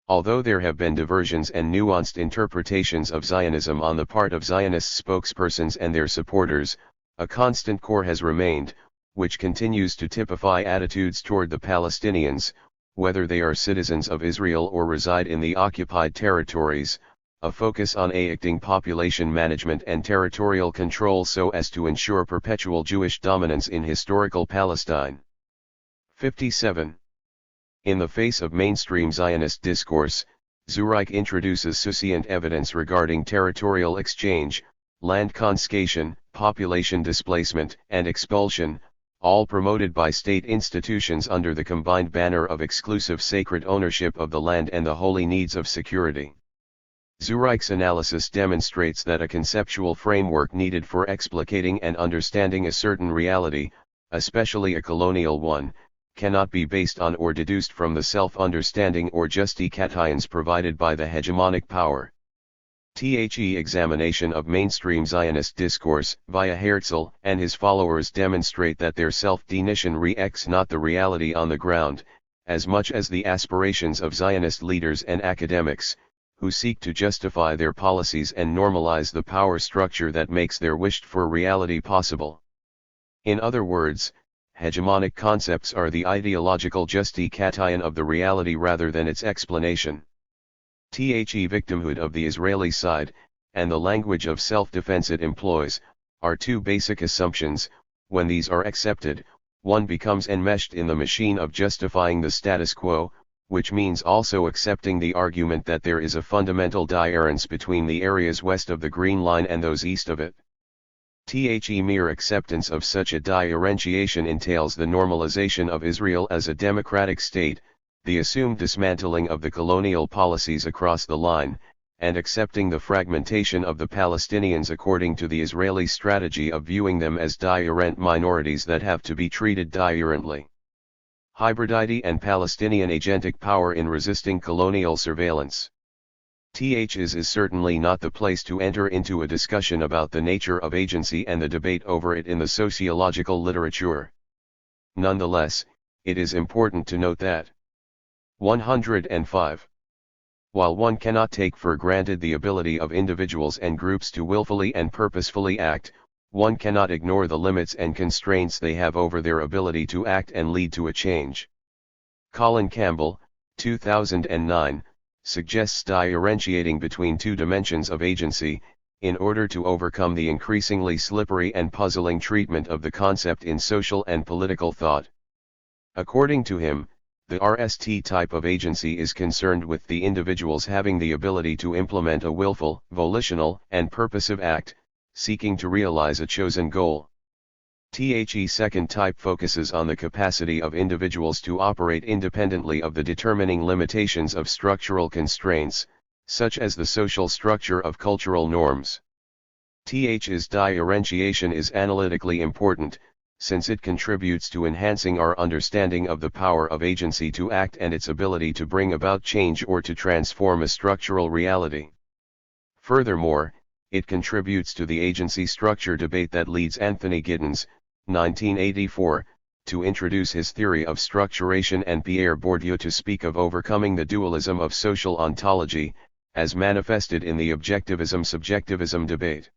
although there have been diversions and nuanced interpretations of Zionism on the part of Zionist spokespersons and their supporters, a constant core has remained, which continues to typify attitudes toward the Palestinians, whether they are citizens of Israel or reside in the occupied territories, a focus on acting population management and territorial control so as to ensure perpetual Jewish dominance in historical Palestine. 57. In the face of mainstream Zionist discourse, Zureik introduces succinct evidence regarding territorial exchange, land confiscation, population displacement and expulsion, all promoted by state institutions under the combined banner of exclusive sacred ownership of the land and the holy needs of security. Zureik's analysis demonstrates that a conceptual framework needed for explicating and understanding a certain reality, especially a colonial one, cannot be based on or deduced from the self-understanding or justifications provided by the hegemonic power. The examination of mainstream Zionist discourse via Herzl and his followers demonstrate that their self-definition reflects not the reality on the ground, as much as the aspirations of Zionist leaders and academics, who seek to justify their policies and normalize the power structure that makes their wished-for reality possible. In other words, hegemonic concepts are the ideological justification of the reality rather than its explanation. The victimhood of the Israeli side, and the language of self-defense it employs, are two basic assumptions. When these are accepted, one becomes enmeshed in the machine of justifying the status quo, which means also accepting the argument that there is a fundamental difference between the areas west of the Green Line and those east of it. The mere acceptance of such a differentiation entails the normalization of Israel as a democratic state, the assumed dismantling of the colonial policies across the line, and accepting the fragmentation of the Palestinians according to the Israeli strategy of viewing them as different minorities that have to be treated differently. Hybridity and Palestinian agentic power in resisting colonial surveillance. Is certainly not the place to enter into a discussion about the nature of agency and the debate over it in the sociological literature. Nonetheless, it is important to note that 105. While one cannot take for granted the ability of individuals and groups to willfully and purposefully act, one cannot ignore the limits and constraints they have over their ability to act and lead to a change. Colin Campbell, 2009, suggests differentiating between two dimensions of agency, in order to overcome the increasingly slippery and puzzling treatment of the concept in social and political thought. According to him, the RST type of agency is concerned with the individuals having the ability to implement a willful, volitional, and purposive act, seeking to realize a chosen goal. The second type focuses on the capacity of individuals to operate independently of the determining limitations of structural constraints, such as the social structure of cultural norms. Th's differentiation is analytically important, since it contributes to enhancing our understanding of the power of agency to act and its ability to bring about change or to transform a structural reality. Furthermore, it contributes to the agency structure debate that leads Anthony Giddens, 1984, to introduce his theory of structuration and Pierre Bourdieu to speak of overcoming the dualism of social ontology, as manifested in the objectivism-subjectivism debate.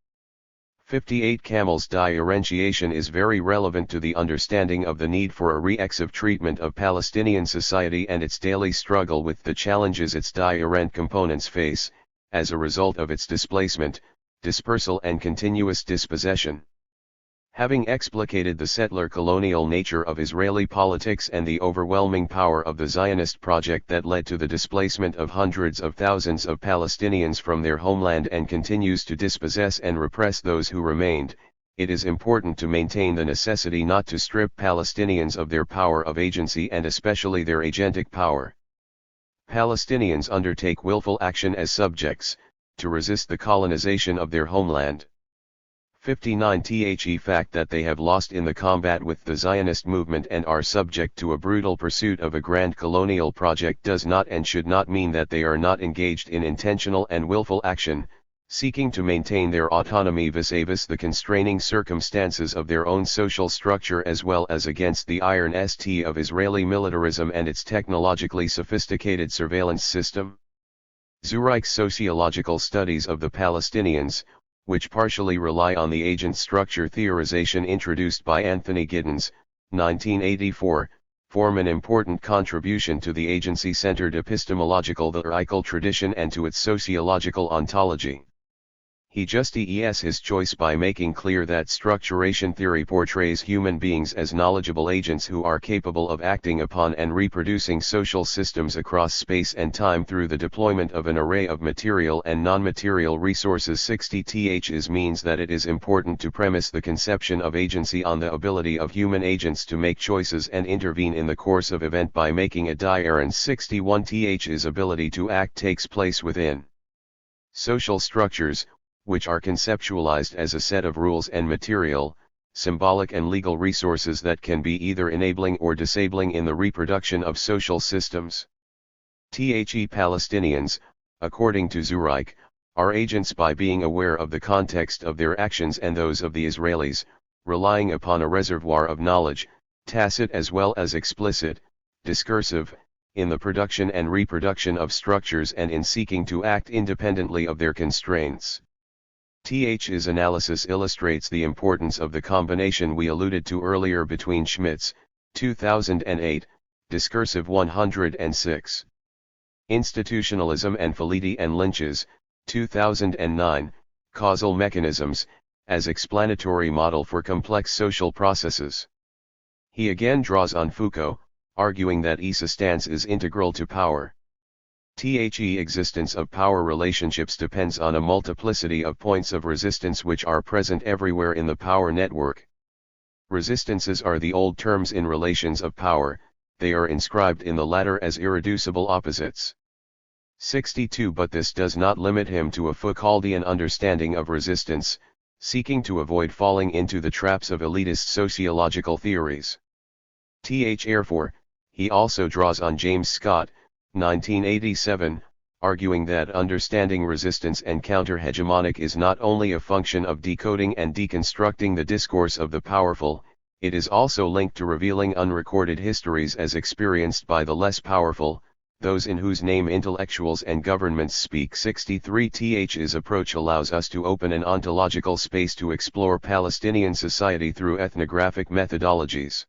58 Campbell's differentiation is very relevant to the understanding of the need for a reflexive treatment of Palestinian society and its daily struggle with the challenges its different components face, as a result of its displacement, dispersal and continuous dispossession. Having explicated the settler-colonial nature of Israeli politics and the overwhelming power of the Zionist project that led to the displacement of hundreds of thousands of Palestinians from their homeland and continues to dispossess and repress those who remained, it is important to maintain the necessity not to strip Palestinians of their power of agency and especially their agentic power. Palestinians undertake willful action as subjects, to resist the colonization of their homeland. 59 The fact that they have lost in the combat with the Zionist movement and are subject to a brutal pursuit of a grand colonial project does not and should not mean that they are not engaged in intentional and willful action, seeking to maintain their autonomy vis-a-vis the constraining circumstances of their own social structure as well as against the iron st of Israeli militarism and its technologically sophisticated surveillance system. Zureik's sociological studies of the Palestinians, which partially rely on the agent structure theorization introduced by Anthony Giddens, 1984, form an important contribution to the agency-centered epistemological theoretical tradition and to its sociological ontology. He justifies his choice by making clear that structuration theory portrays human beings as knowledgeable agents who are capable of acting upon and reproducing social systems across space and time through the deployment of an array of material and non-material resources. 60 Ths means that it is important to premise the conception of agency on the ability of human agents to make choices and intervene in the course of event by making a difference. 61 Ths ability to act takes place within social structures, which are conceptualized as a set of rules and material, symbolic and legal resources that can be either enabling or disabling in the reproduction of social systems. Palestinians, according to Zureik, are agents by being aware of the context of their actions and those of the Israelis, relying upon a reservoir of knowledge, tacit as well as explicit, discursive, in the production and reproduction of structures and in seeking to act independently of their constraints. His analysis illustrates the importance of the combination we alluded to earlier between Schmidt's, 2008, Discursive 106, Institutionalism and Felitti and Lynch's, 2009, Causal Mechanisms, as explanatory model for complex social processes. He again draws on Foucault, arguing that esse stance is integral to power. The existence of power relationships depends on a multiplicity of points of resistance which are present everywhere in the power network. Resistances are the old terms in relations of power, they are inscribed in the latter as irreducible opposites. 62 But this does not limit him to a Foucauldian understanding of resistance, seeking to avoid falling into the traps of elitist sociological theories. Therefore, he also draws on James Scott, 1987, arguing that understanding resistance and counter-hegemonic is not only a function of decoding and deconstructing the discourse of the powerful, it is also linked to revealing unrecorded histories as experienced by the less powerful, those in whose name intellectuals and governments speak. 63 Th's approach allows us to open an ontological space to explore Palestinian society through ethnographic methodologies.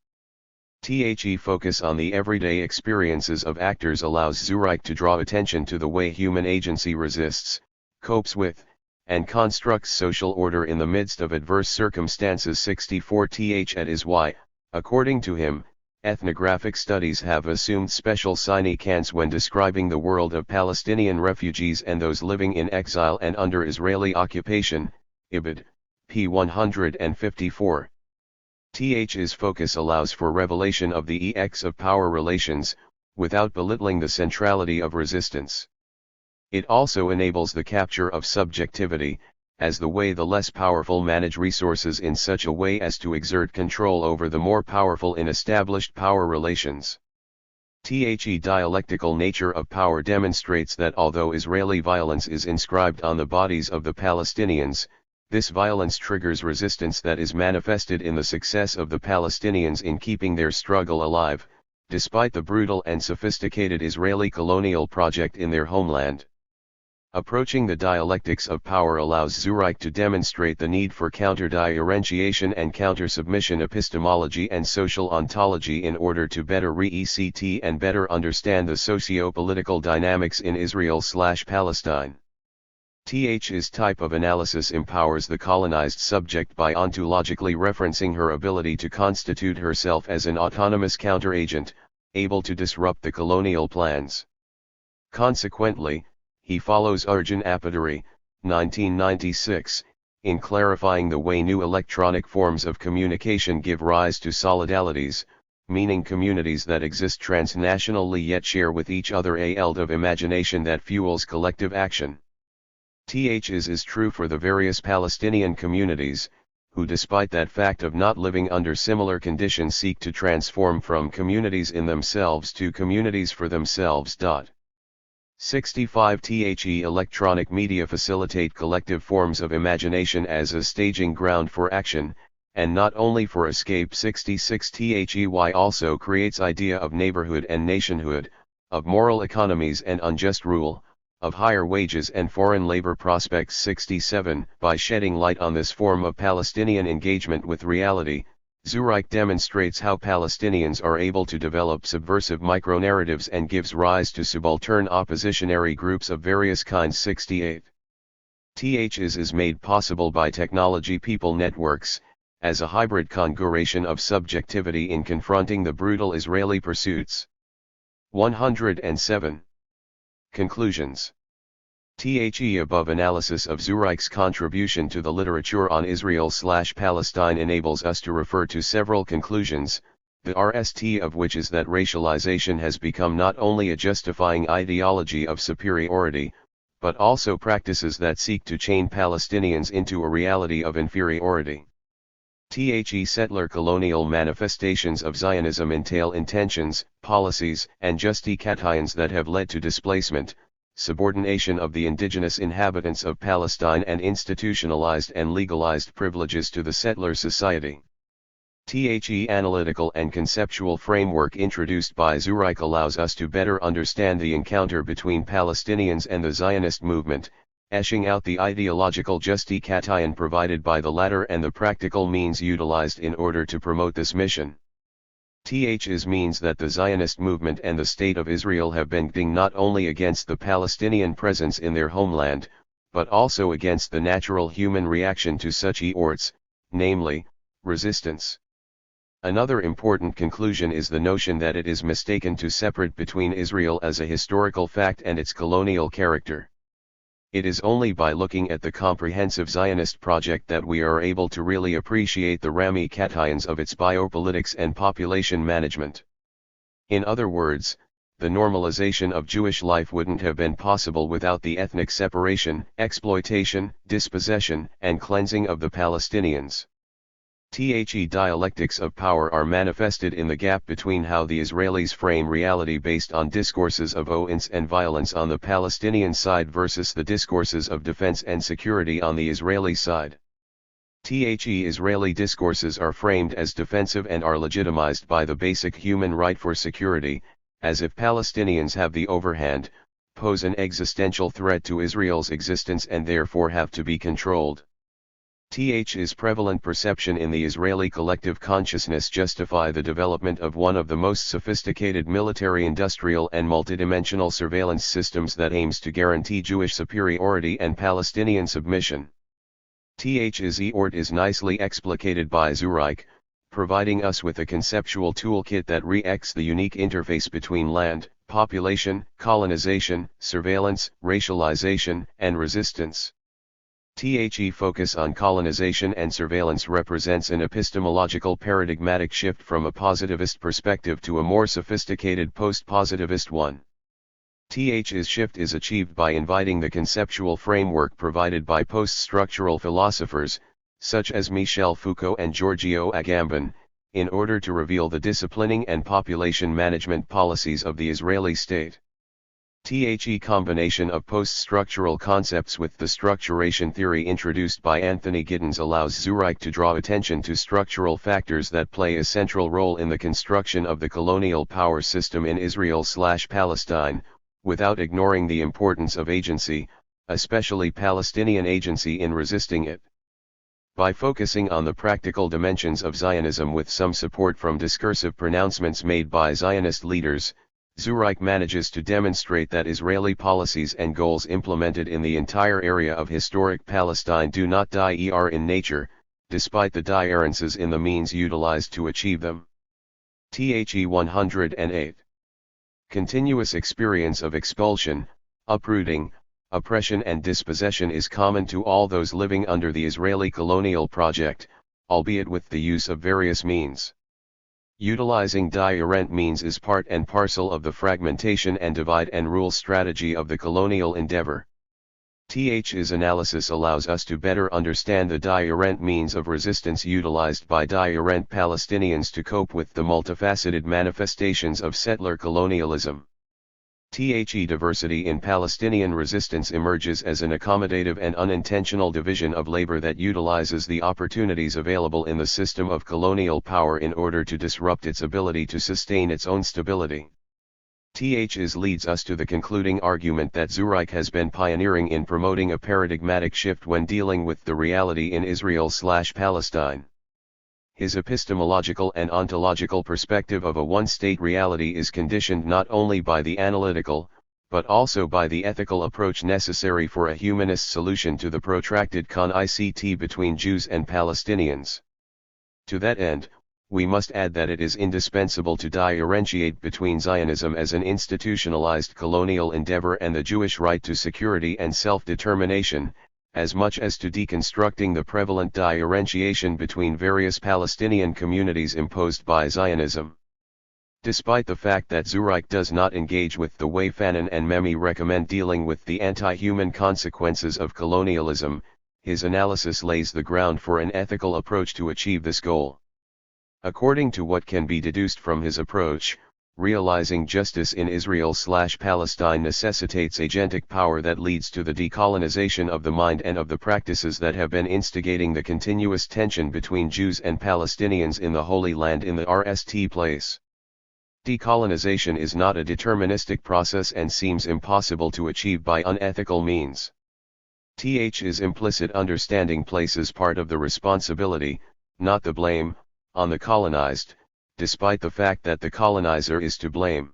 The focus on the everyday experiences of actors allows Zureik to draw attention to the way human agency resists, copes with, and constructs social order in the midst of adverse circumstances. 64 That is why, according to him, ethnographic studies have assumed special significance when describing the world of Palestinian refugees and those living in exile and under Israeli occupation. Ibid. p. 154. Th's focus allows for revelation of the EX of power relations, without belittling the centrality of resistance. It also enables the capture of subjectivity, as the way the less powerful manage resources in such a way as to exert control over the more powerful in established power relations. The dialectical nature of power demonstrates that although Israeli violence is inscribed on the bodies of the Palestinians, this violence triggers resistance that is manifested in the success of the Palestinians in keeping their struggle alive, despite the brutal and sophisticated Israeli colonial project in their homeland. Approaching the dialectics of power allows Zureik to demonstrate the need for counter-differentiation and counter-submission epistemology and social ontology in order to better re-ECT and better understand the socio-political dynamics in Israel/Palestine. Th's type of analysis empowers the colonized subject by ontologically referencing her ability to constitute herself as an autonomous counteragent, able to disrupt the colonial plans. Consequently, he follows Arjun Appaduri, 1996, in clarifying the way new electronic forms of communication give rise to solidalities, meaning communities that exist transnationally yet share with each other a eld of imagination that fuels collective action. Th's is true for the various Palestinian communities, who despite that fact of not living under similar conditions seek to transform from communities in themselves to communities for themselves. 65 The electronic media facilitate collective forms of imagination as a staging ground for action, and not only for escape. 66 The also creates idea of neighborhood and nationhood, of moral economies and unjust rule, of higher wages and foreign labor prospects. 67 By shedding light on this form of Palestinian engagement with reality, Zureik demonstrates how Palestinians are able to develop subversive micronarratives and gives rise to subaltern oppositionary groups of various kinds. 68 Th's is made possible by technology people networks, as a hybrid configuration of subjectivity in confronting the brutal Israeli pursuits. 107 Conclusions. The above analysis of Zureik's contribution to the literature on Israel/Palestine enables us to refer to several conclusions, the RST of which is that racialization has become not only a justifying ideology of superiority, but also practices that seek to chain Palestinians into a reality of inferiority. Settler colonial manifestations of Zionism entail intentions, policies, and justifications that have led to displacement, subordination of the indigenous inhabitants of Palestine and institutionalized and legalized privileges to the settler society. The analytical and conceptual framework introduced by Zureik allows us to better understand the encounter between Palestinians and the Zionist movement, hashing out the ideological justification provided by the latter and the practical means utilized in order to promote this mission. This means that the Zionist movement and the State of Israel have been acting not only against the Palestinian presence in their homeland, but also against the natural human reaction to such efforts, namely, resistance. Another important conclusion is the notion that it is mistaken to separate between Israel as a historical fact and its colonial character. It is only by looking at the comprehensive Zionist project that we are able to really appreciate the ramifications of its biopolitics and population management. In other words, the normalization of Jewish life wouldn't have been possible without the ethnic separation, exploitation, dispossession, and cleansing of the Palestinians. The dialectics of power are manifested in the gap between how the Israelis frame reality based on discourses of violence and violence on the Palestinian side versus the discourses of defense and security on the Israeli side. Israeli discourses are framed as defensive and are legitimized by the basic human right for security, as if Palestinians have the overhand, pose an existential threat to Israel's existence and therefore have to be controlled. Is prevalent perception in the Israeli collective consciousness justify the development of one of the most sophisticated military-industrial and multidimensional surveillance systems that aims to guarantee Jewish superiority and Palestinian submission. Is nicely explicated by Zureik, providing us with a conceptual toolkit that re-acts the unique interface between land, population, colonization, surveillance, racialization, and resistance. Focus on colonization and surveillance represents an epistemological paradigmatic shift from a positivist perspective to a more sophisticated post-positivist one. This shift is achieved by inviting the conceptual framework provided by post-structural philosophers, such as Michel Foucault and Giorgio Agamben, in order to reveal the disciplining and population management policies of the Israeli state. The combination of post-structural concepts with the structuration theory introduced by Anthony Giddens allows Zureik to draw attention to structural factors that play a central role in the construction of the colonial power system in Israel/Palestine, without ignoring the importance of agency, especially Palestinian agency in resisting it. By focusing on the practical dimensions of Zionism with some support from discursive pronouncements made by Zionist leaders, Zureik manages to demonstrate that Israeli policies and goals implemented in the entire area of historic Palestine do not differ in nature, despite the differences in the means utilized to achieve them. 108. Continuous experience of expulsion, uprooting, oppression and dispossession is common to all those living under the Israeli colonial project, albeit with the use of various means. Utilizing different means is part and parcel of the fragmentation and divide and rule strategy of the colonial endeavor. His analysis allows us to better understand the different means of resistance utilized by different Palestinians to cope with the multifaceted manifestations of settler colonialism. Diversity in Palestinian resistance emerges as an accommodative and unintentional division of labor that utilizes the opportunities available in the system of colonial power in order to disrupt its ability to sustain its own stability. Leads us to the concluding argument that Zureik has been pioneering in promoting a paradigmatic shift when dealing with the reality in Israel/Palestine. His epistemological and ontological perspective of a one-state reality is conditioned not only by the analytical, but also by the ethical approach necessary for a humanist solution to the protracted conflict between Jews and Palestinians. To that end, we must add that it is indispensable to differentiate between Zionism as an institutionalized colonial endeavor and the Jewish right to security and self-determination, as much as to deconstructing the prevalent differentiation between various Palestinian communities imposed by Zionism. Despite the fact that Zureik does not engage with the way Fanon and Memi recommend dealing with the anti-human consequences of colonialism, his analysis lays the ground for an ethical approach to achieve this goal. According to what can be deduced from his approach, realizing justice in Israel/Palestine necessitates agentic power that leads to the decolonization of the mind and of the practices that have been instigating the continuous tension between Jews and Palestinians in the Holy Land in the RST place. Decolonization is not a deterministic process and seems impossible to achieve by unethical means. His implicit understanding places part of the responsibility, not the blame, on the colonized, despite the fact that the colonizer is to blame.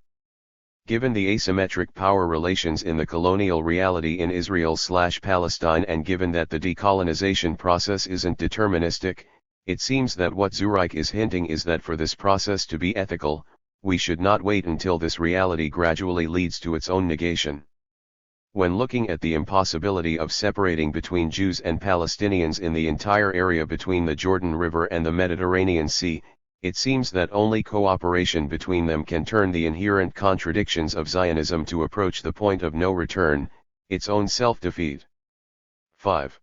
Given the asymmetric power relations in the colonial reality in Israel/Palestine and given that the decolonization process isn't deterministic, It seems that what Zureik is hinting is that for this process to be ethical, we should not wait until this reality gradually leads to its own negation. When looking at the impossibility of separating between Jews and Palestinians in the entire area between the Jordan River and the Mediterranean Sea, it seems that only cooperation between them can turn the inherent contradictions of Zionism to approach the point of no return, its own self-defeat. 5.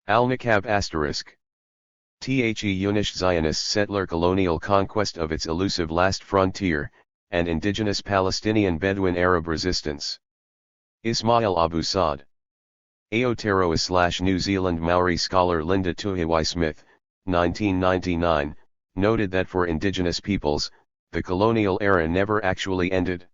Al-Nakab ***. Unish Zionist settler colonial conquest of its elusive last frontier, and indigenous Palestinian Bedouin Arab resistance. Ismail Abu Saad. Aotearoa/New Zealand Maori scholar Linda Tuhiwai Smith, 1999, noted that for indigenous peoples, the colonial era never actually ended.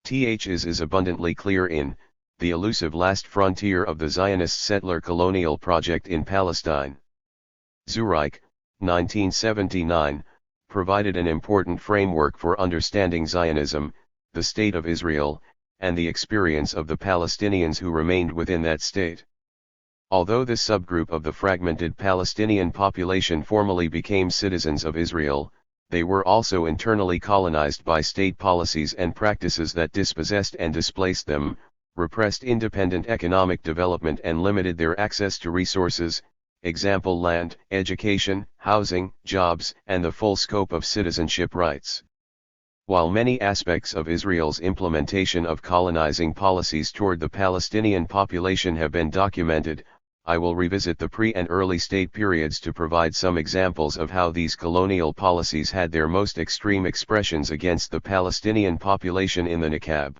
Is abundantly clear in The Elusive Last Frontier of the Zionist Settler Colonial Project in Palestine. Zureik, 1979, provided an important framework for understanding Zionism, the State of Israel, and the experience of the Palestinians who remained within that state. Although this subgroup of the fragmented Palestinian population formally became citizens of Israel, they were also internally colonized by state policies and practices that dispossessed and displaced them, repressed independent economic development and limited their access to resources, example land, education, housing, jobs, and the full scope of citizenship rights. While many aspects of Israel's implementation of colonizing policies toward the Palestinian population have been documented, I will revisit the pre- and early state periods to provide some examples of how these colonial policies had their most extreme expressions against the Palestinian population in the Nakab.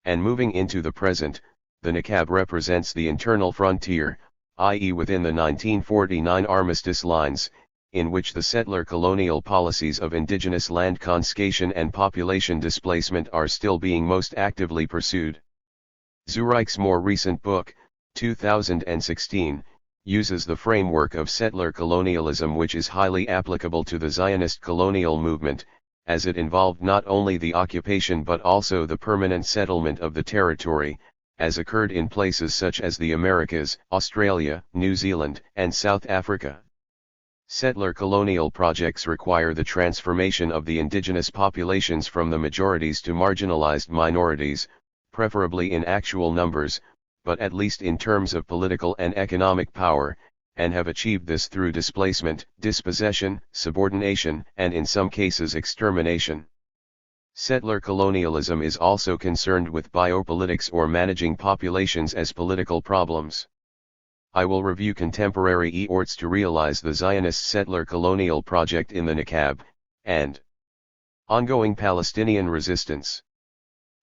And moving into the present, the Nakab represents the internal frontier, i.e. within the 1949 armistice lines, in which the settler colonial policies of indigenous land confiscation and population displacement are still being most actively pursued. Zureik's more recent book, 2016, uses the framework of settler colonialism, which is highly applicable to the Zionist colonial movement, as it involved not only the occupation but also the permanent settlement of the territory, as occurred in places such as the Americas, Australia, New Zealand, and South Africa. Settler colonial projects require the transformation of the indigenous populations from the majorities to marginalized minorities, preferably in actual numbers, but at least in terms of political and economic power, and have achieved this through displacement, dispossession, subordination, and in some cases extermination. Settler colonialism is also concerned with biopolitics, or managing populations as political problems. I will review contemporary efforts to realize the Zionist settler colonial project in the Nakab, and ongoing Palestinian resistance.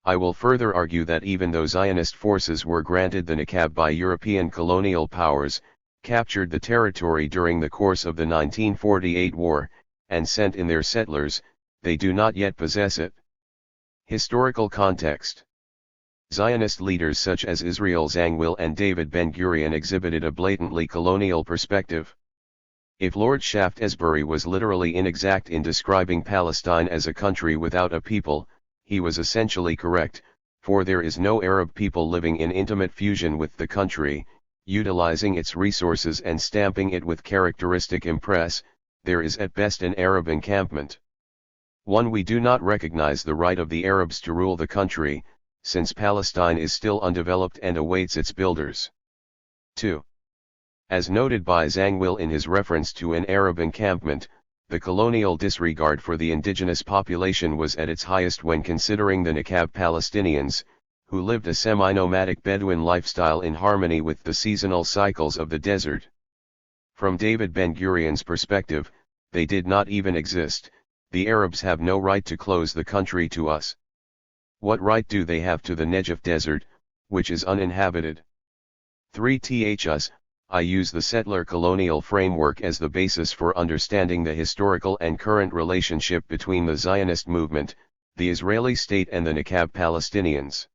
I will further argue that even though Zionist forces were granted the Nakab by European colonial powers, captured the territory during the course of the 1948 war, and sent in their settlers, they do not yet possess it. Historical context. Zionist leaders such as Israel Zangwill and David Ben-Gurion exhibited a blatantly colonial perspective. If Lord Shaftesbury was literally inexact in describing Palestine as a country without a people, he was essentially correct, for there is no Arab people living in intimate fusion with the country, utilizing its resources and stamping it with characteristic impress. There is at best an Arab encampment. 1. We do not recognize the right of the Arabs to rule the country, since Palestine is still undeveloped and awaits its builders. 2. As noted by Zangwill in his reference to an Arab encampment, the colonial disregard for the indigenous population was at its highest when considering the Nakab Palestinians, who lived a semi-nomadic Bedouin lifestyle in harmony with the seasonal cycles of the desert. From David Ben-Gurion's perspective, they did not even exist. The Arabs have no right to close the country to us. What right do they have to the Negev desert, which is uninhabited? 3. I use the settler colonial framework as the basis for understanding the historical and current relationship between the Zionist movement, the Israeli state and the Nakab Palestinians.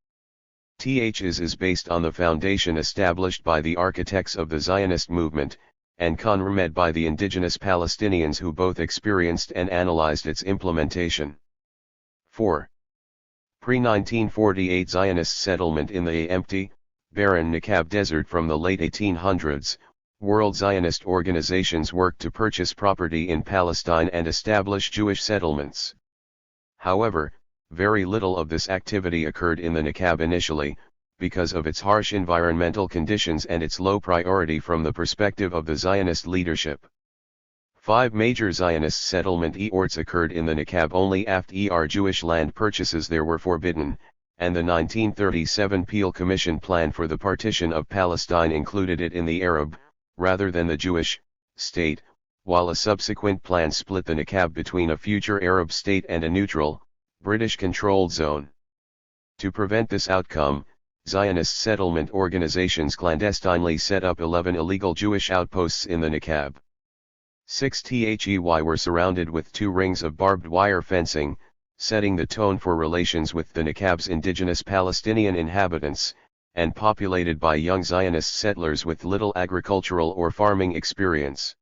Is based on the foundation established by the architects of the Zionist movement, and confirmed by the indigenous Palestinians who both experienced and analyzed its implementation. 4. Pre-1948 Zionist settlement in the empty, barren Nakab desert from the late 1800s, World Zionist organizations worked to purchase property in Palestine and establish Jewish settlements. However, very little of this activity occurred in the Nakab initially, because of its harsh environmental conditions and its low priority from the perspective of the Zionist leadership. 5 major Zionist settlement efforts occurred in the Nakab only after Jewish land purchases there were forbidden, and the 1937 Peel Commission plan for the partition of Palestine included it in the Arab, rather than the Jewish, state, while a subsequent plan split the Nakab between a future Arab state and a neutral, British-controlled zone. To prevent this outcome, Zionist settlement organizations clandestinely set up 11 illegal Jewish outposts in the Nakab. 6 THEY were surrounded with 2 rings of barbed wire fencing, setting the tone for relations with the Nakab's indigenous Palestinian inhabitants, and populated by young Zionist settlers with little agricultural or farming experience.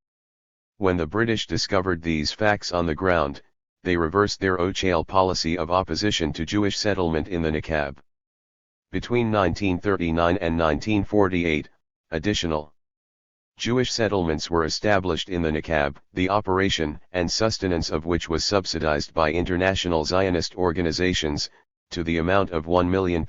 When the British discovered these facts on the ground, they reversed their O'Chale policy of opposition to Jewish settlement in the Nakab. Between 1939 and 1948, additional Jewish settlements were established in the Nakab, the operation and sustenance of which was subsidized by international Zionist organizations, to the amount of £1 million.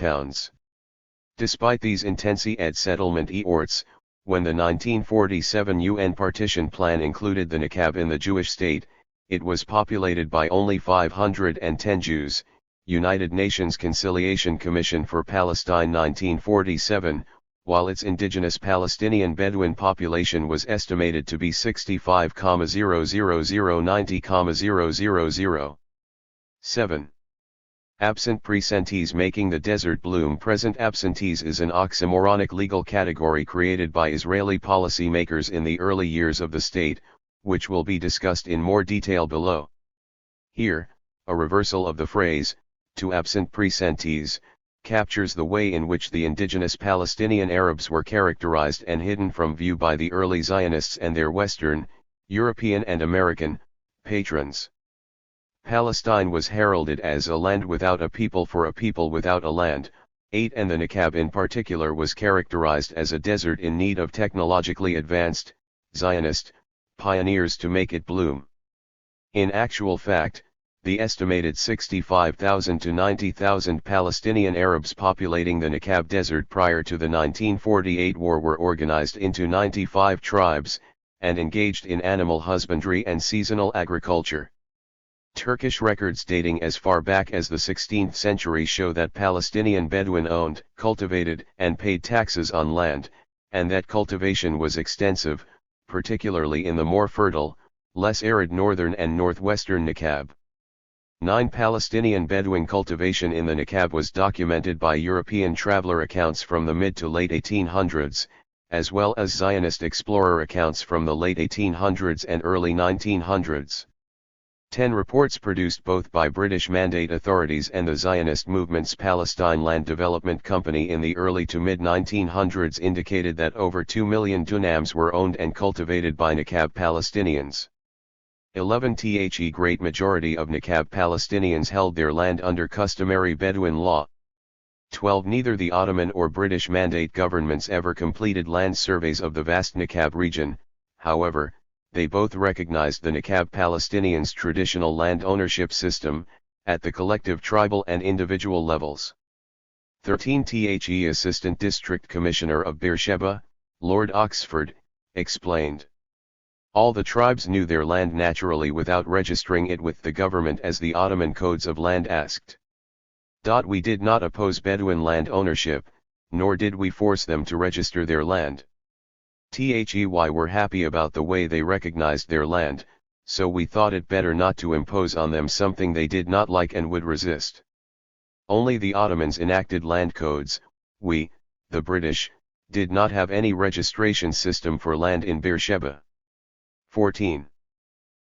Despite these intensive settlement efforts, when the 1947 UN partition plan included the Nakab in the Jewish state, it was populated by only 510 Jews. United Nations Conciliation Commission for Palestine 1947, while its indigenous Palestinian Bedouin population was estimated to be 65,000,90,000. 7. Absent presentees making the desert bloom. Present absentees is an oxymoronic legal category created by Israeli policymakers in the early years of the state, which will be discussed in more detail below. Here, a reversal of the phrase, to absent presentees, captures the way in which the indigenous Palestinian Arabs were characterized and hidden from view by the early Zionists and their Western, European and American, patrons. Palestine was heralded as a land without a people for a people without a land. 8 and the Nakab in particular was characterized as a desert in need of technologically advanced, Zionist, pioneers to make it bloom. In actual fact, the estimated 65,000 to 90,000 Palestinian Arabs populating the Nakab Desert prior to the 1948 war were organized into 95 tribes, and engaged in animal husbandry and seasonal agriculture. Turkish records dating as far back as the 16th century show that Palestinian Bedouin owned, cultivated, and paid taxes on land, and that cultivation was extensive, particularly in the more fertile, less arid northern and northwestern Nakab. 9 Palestinian Bedouin cultivation in the Nakab was documented by European traveler accounts from the mid to late 1800s, as well as Zionist explorer accounts from the late 1800s and early 1900s. 10 reports produced both by British Mandate authorities and the Zionist movement's Palestine Land Development Company in the early to mid-1900s indicated that over 2 million dunams were owned and cultivated by Nakab Palestinians. 11 The great majority of Nakab Palestinians held their land under customary Bedouin law. 12 Neither the Ottoman or British Mandate governments ever completed land surveys of the vast Nakab region, however, they both recognized the Nakab Palestinians' traditional land ownership system, at the collective tribal and individual levels. 13 The Assistant District Commissioner of Beersheba, Lord Oxford, explained. All the tribes knew their land naturally without registering it with the government as the Ottoman codes of land asked. We did not oppose Bedouin land ownership, nor did we force them to register their land. THEY were happy about the way they recognized their land, so we thought it better not to impose on them something they did not like and would resist. Only the Ottomans enacted land codes. We, the British, did not have any registration system for land in Beersheba. 14.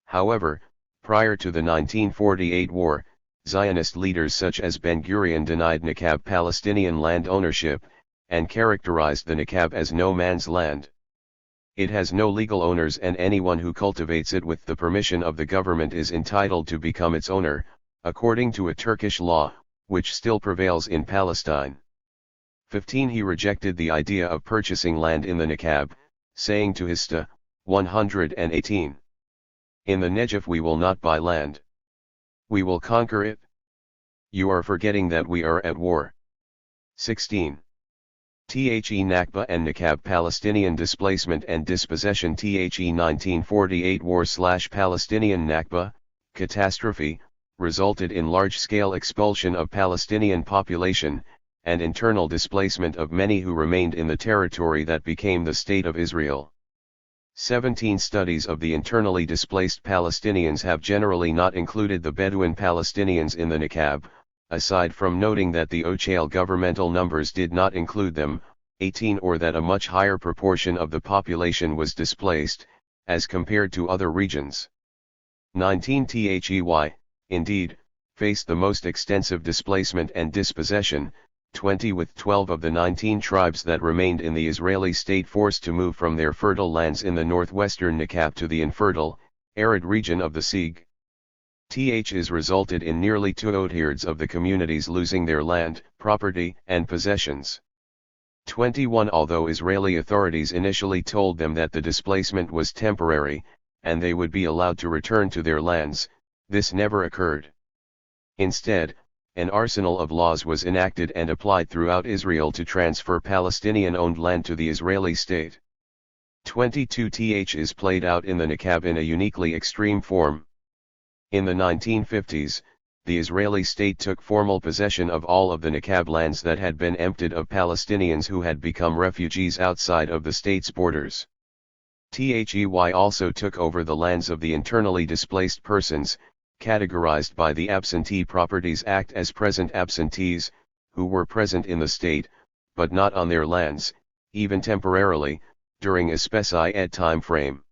However, prior to the 1948 war, Zionist leaders such as Ben-Gurion denied Nakab Palestinian land ownership, and characterized the Nakab as no man's land. It has no legal owners and anyone who cultivates it with the permission of the government is entitled to become its owner, according to a Turkish law, which still prevails in Palestine. 15 He rejected the idea of purchasing land in the Nakab, saying to Hista, 118. In the Negev we will not buy land. We will conquer it. You are forgetting that we are at war. 16. The Nakba and Nakab Palestinian displacement and dispossession. The 1948 war/Palestinian Nakba catastrophe resulted in large-scale expulsion of Palestinian population, and internal displacement of many who remained in the territory that became the State of Israel. 17 studies of the internally displaced Palestinians have generally not included the Bedouin Palestinians in the Nakab, aside from noting that the OCHAL governmental numbers did not include them, 18, or that a much higher proportion of the population was displaced, as compared to other regions. 19 The indeed, faced the most extensive displacement and dispossession, 20, with 12 of the 19 tribes that remained in the Israeli state forced to move from their fertile lands in the northwestern Nakab to the infertile, arid region of the Sieg. Is resulted in nearly 2/3 of the communities losing their land, property, and possessions. 21 Although Israeli authorities initially told them that the displacement was temporary, and they would be allowed to return to their lands, this never occurred. Instead, an arsenal of laws was enacted and applied throughout Israel to transfer Palestinian-owned land to the Israeli state. 22 is played out in the Nakab in a uniquely extreme form. In the 1950s, the Israeli state took formal possession of all of the Nakab lands that had been emptied of Palestinians who had become refugees outside of the state's borders. The also took over the lands of the internally displaced persons, categorized by the Absentee Properties Act as present absentees, who were present in the state, but not on their lands, even temporarily, during a specified time frame.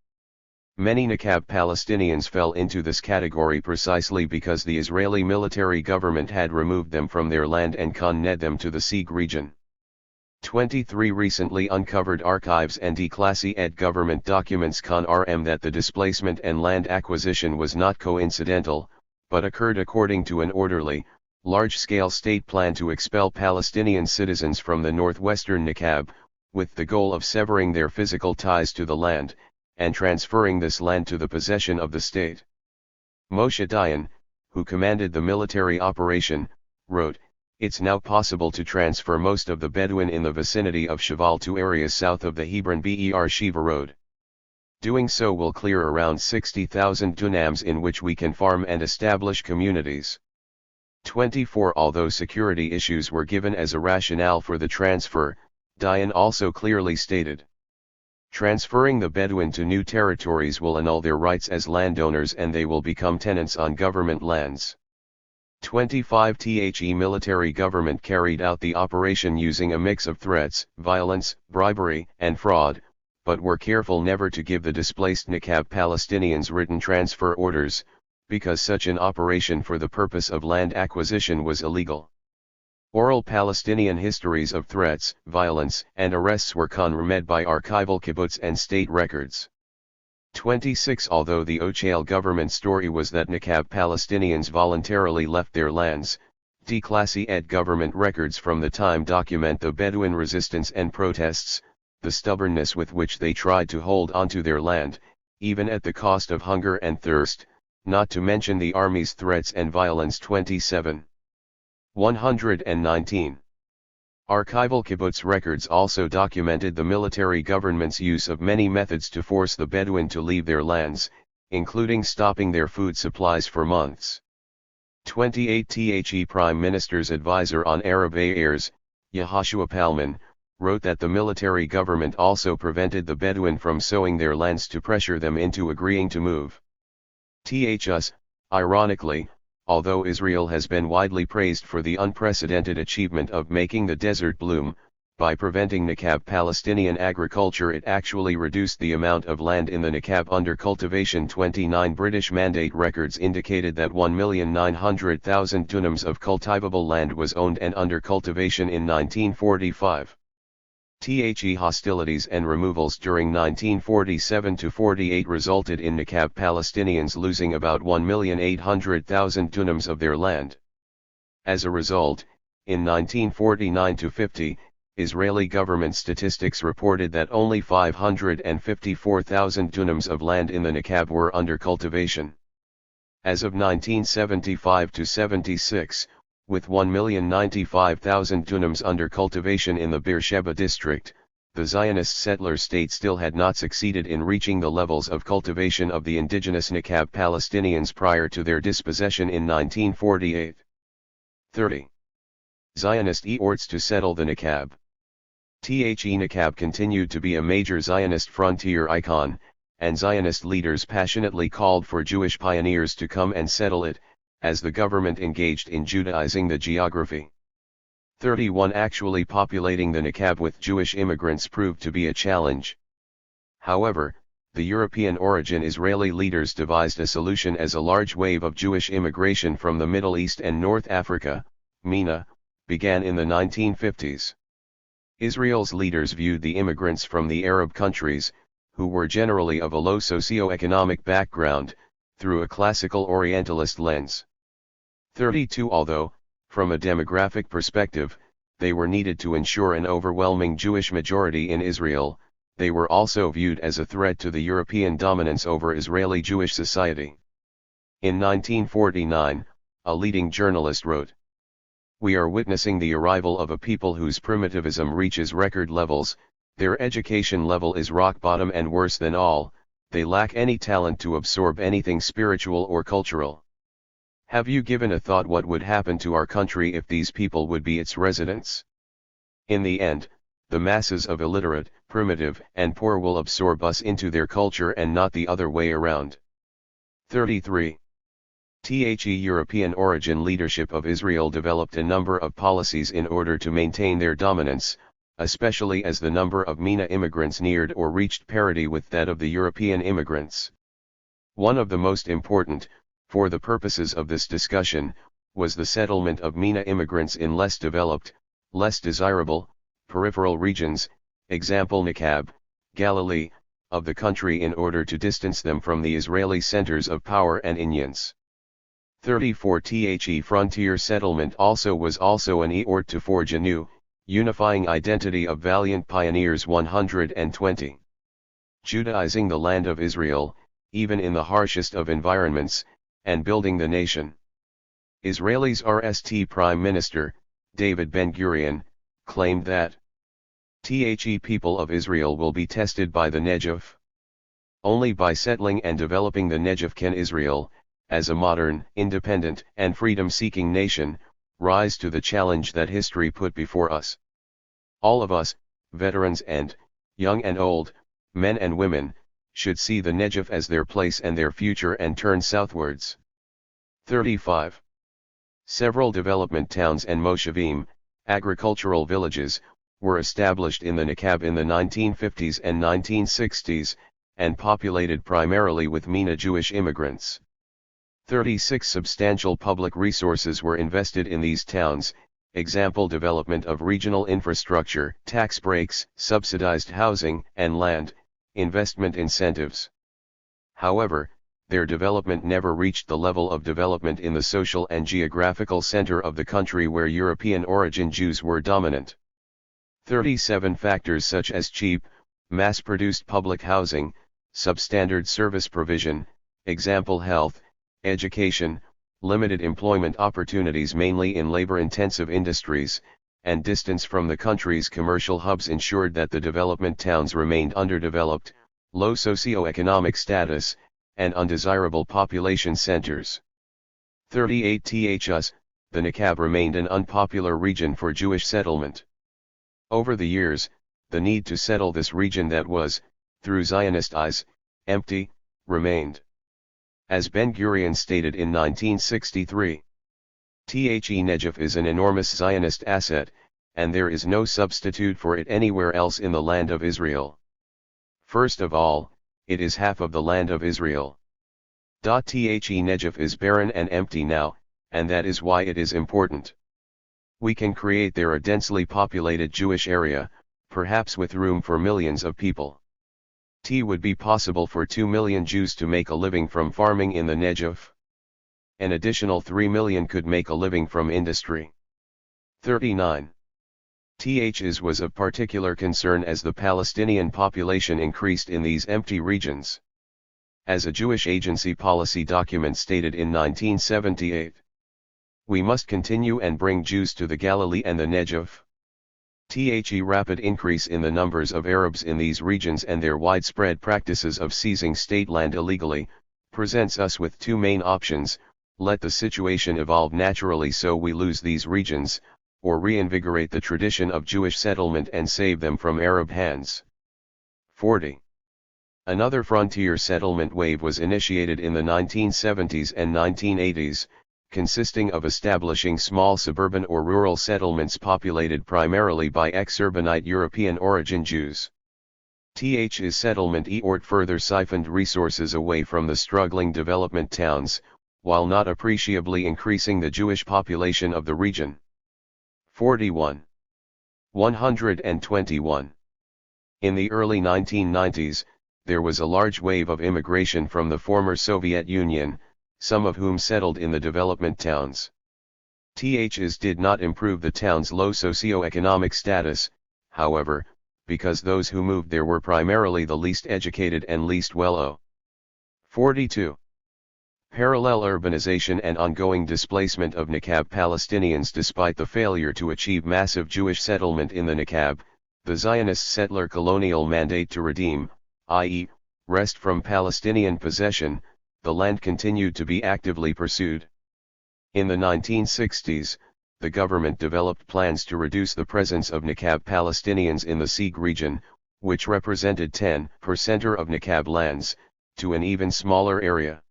Many Nakab Palestinians fell into this category precisely because the Israeli military government had removed them from their land and conned them to the Sieg region. 23 Recently uncovered archives and declassified government documents confirm that the displacement and land acquisition was not coincidental, but occurred according to an orderly, large-scale state plan to expel Palestinian citizens from the northwestern Nakab, with the goal of severing their physical ties to the land, and transferring this land to the possession of the state. Moshe Dayan, who commanded the military operation, wrote, "It's now possible to transfer most of the Bedouin in the vicinity of Cheval to areas south of the Hebron Ber Sheva Road. Doing so will clear around 60,000 dunams in which we can farm and establish communities." 24 Although security issues were given as a rationale for the transfer, Dayan also clearly stated, "Transferring the Bedouin to new territories will annul their rights as landowners and they will become tenants on government lands." 25 The military government carried out the operation using a mix of threats, violence, bribery, and fraud, but were careful never to give the displaced Nakab Palestinians written transfer orders, because such an operation for the purpose of land acquisition was illegal. Oral Palestinian histories of threats, violence, and arrests were confirmed by archival kibbutz and state records. 26 Although the OCHAL government story was that Nakab Palestinians voluntarily left their lands, declassified government records from the time document the Bedouin resistance and protests, the stubbornness with which they tried to hold onto their land, even at the cost of hunger and thirst, not to mention the army's threats and violence. 27. 119. Archival kibbutz records also documented the military government's use of many methods to force the Bedouin to leave their lands, including stopping their food supplies for months. 28 The Prime Minister's advisor on Arab affairs, Yehoshua Palman, wrote that the military government also prevented the Bedouin from sowing their lands to pressure them into agreeing to move. Ironically, although Israel has been widely praised for the unprecedented achievement of making the desert bloom, by preventing Nakab Palestinian agriculture it actually reduced the amount of land in the Nakab under cultivation. 29 British mandate records indicated that 1,900,000 dunams of cultivable land was owned and under cultivation in 1945. The hostilities and removals during 1947–48 resulted in Nakab Palestinians losing about 1,800,000 dunams of their land. As a result, in 1949–50, Israeli government statistics reported that only 554,000 dunams of land in the Negev were under cultivation. As of 1975 to 76, with 1,095,000 dunams under cultivation in the Beersheba district, the Zionist settler state still had not succeeded in reaching the levels of cultivation of the indigenous Negev Palestinians prior to their dispossession in 1948. 30. Zionist efforts to settle the Negev. Negev continued to be a major Zionist frontier icon, and Zionist leaders passionately called for Jewish pioneers to come and settle it, as the government engaged in Judaizing the geography. 31. Actually populating the Negev with Jewish immigrants proved to be a challenge. However, the European origin Israeli leaders devised a solution as a large wave of Jewish immigration from the Middle East and North Africa, MENA, began in the 1950s. Israel's leaders viewed the immigrants from the Arab countries, who were generally of a low socio-economic background, through a classical Orientalist lens. 32. Although, from a demographic perspective, they were needed to ensure an overwhelming Jewish majority in Israel, they were also viewed as a threat to the European dominance over Israeli Jewish society. In 1949, a leading journalist wrote, "We are witnessing the arrival of a people whose primitivism reaches record levels, their education level is rock bottom, and worse than all, they lack any talent to absorb anything spiritual or cultural. Have you given a thought what would happen to our country if these people would be its residents? In the end, the masses of illiterate, primitive, and poor will absorb us into their culture and not the other way around." 33. European origin leadership of Israel developed a number of policies in order to maintain their dominance, especially as the number of MENA immigrants neared or reached parity with that of the European immigrants. One of the most important, for the purposes of this discussion, was the settlement of MENA immigrants in less developed, less desirable, peripheral regions, example Negev, Galilee, of the country in order to distance them from the Israeli centers of power and influence. 34. Frontier settlement was also an effort to forge a new, unifying identity of valiant pioneers. 120. Judaizing the land of Israel, even in the harshest of environments, and building the nation. Israel's RST Prime Minister, David Ben-Gurion, claimed that people of Israel will be tested by the Negev. Only by settling and developing the Negev can Israel, as a modern, independent, and freedom-seeking nation, rise to the challenge that history put before us. All of us, veterans and, young and old, men and women, should see the Negev as their place and their future and turn southwards. 35. Several development towns and moshevim, agricultural villages, were established in the Negev in the 1950s and 1960s, and populated primarily with MENA Jewish immigrants. 36. Substantial public resources were invested in these towns, example development of regional infrastructure, tax breaks, subsidized housing and land, investment incentives. However, their development never reached the level of development in the social and geographical center of the country where European origin Jews were dominant. 37. Factors such as cheap, mass-produced public housing, substandard service provision, example health, education, limited employment opportunities mainly in labor-intensive industries, and distance from the country's commercial hubs ensured that the development towns remained underdeveloped, low socio-economic status, and undesirable population centers. 38. The Negev remained an unpopular region for Jewish settlement. Over the years, the need to settle this region that was, through Zionist eyes, empty, remained. As Ben-Gurion stated in 1963, Negev is an enormous Zionist asset, and there is no substitute for it anywhere else in the land of Israel. First of all, it is half of the land of Israel. Negev is barren and empty now, and that is why it is important. We can create there a densely populated Jewish area, perhaps with room for millions of people. Would be possible for 2 million Jews to make a living from farming in the Negev. An additional 3 million could make a living from industry. 39. THs was of particular concern as the Palestinian population increased in these empty regions. As a Jewish agency policy document stated in 1978, we must continue and bring Jews to the Galilee and the Negev. The rapid increase in the numbers of Arabs in these regions and their widespread practices of seizing state land illegally, presents us with two main options: let the situation evolve naturally so we lose these regions, or reinvigorate the tradition of Jewish settlement and save them from Arab hands. 40. Another frontier settlement wave was initiated in the 1970s and 1980s, consisting of establishing small suburban or rural settlements populated primarily by ex-urbanite European origin Jews. Th's settlement further siphoned resources away from the struggling development towns, while not appreciably increasing the Jewish population of the region. 41. 121. In the early 1990s, there was a large wave of immigration from the former Soviet Union, some of whom settled in the development towns. Ths did not improve the town's low socioeconomic status, however, because those who moved there were primarily the least educated and least well-off. 42. Parallel urbanization and ongoing displacement of Nakab Palestinians. Despite the failure to achieve massive Jewish settlement in the Nakab, the Zionist settler colonial mandate to redeem, i.e., wrest from Palestinian possession, the land continued to be actively pursued. In the 1960s, the government developed plans to reduce the presence of Nakab Palestinians in the Sieg region, which represented 10% of Nakab lands, to an even smaller area.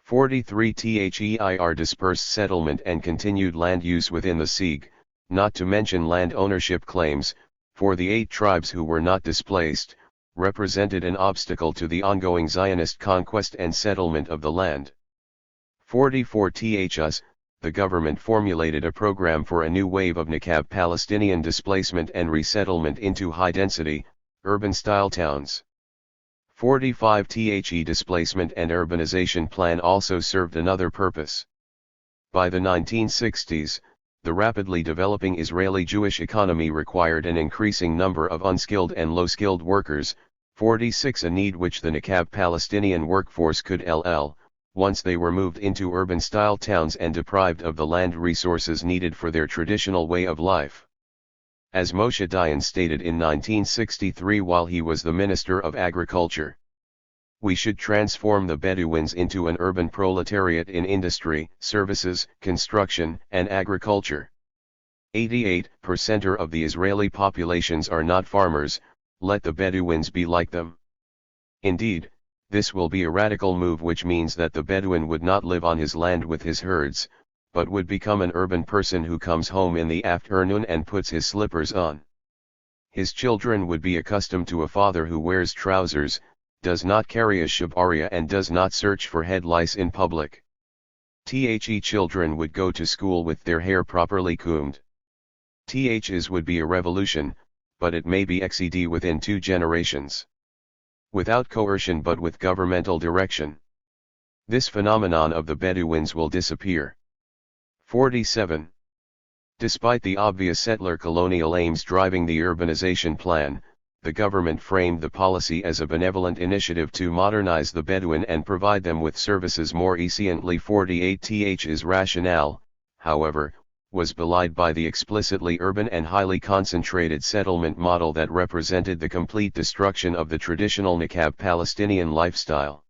43. THEIR dispersed settlement and continued land use within the Sieg, not to mention land ownership claims, for the 8 tribes who were not displaced, represented an obstacle to the ongoing Zionist conquest and settlement of the land. 44. Thus, the government formulated a program for a new wave of Nakab Palestinian displacement and resettlement into high-density, urban-style towns. 45. The displacement and urbanization plan also served another purpose. By the 1960s, the rapidly developing Israeli Jewish economy required an increasing number of unskilled and low-skilled workers, 46, a need which the Nakab Palestinian workforce could fulfill, once they were moved into urban-style towns and deprived of the land resources needed for their traditional way of life. As Moshe Dayan stated in 1963 while he was the Minister of Agriculture, we should transform the Bedouins into an urban proletariat in industry, services, construction, and agriculture. 88% of the Israeli populations are not farmers, let the Bedouins be like them. Indeed, this will be a radical move, which means that the Bedouin would not live on his land with his herds, but would become an urban person who comes home in the afternoon and puts his slippers on. His children would be accustomed to a father who wears trousers, does not carry a shabaria and does not search for head lice in public. Children would go to school with their hair properly combed. Ths would be a revolution, but it may be exceeded within 2 generations. Without coercion but with governmental direction, this phenomenon of the Bedouins will disappear. 47. Despite the obvious settler colonial aims driving the urbanization plan, the government framed the policy as a benevolent initiative to modernize the Bedouin and provide them with services more efficiently. 48. Th's rationale, however, was belied by the explicitly urban and highly concentrated settlement model that represented the complete destruction of the traditional Nakab Palestinian lifestyle.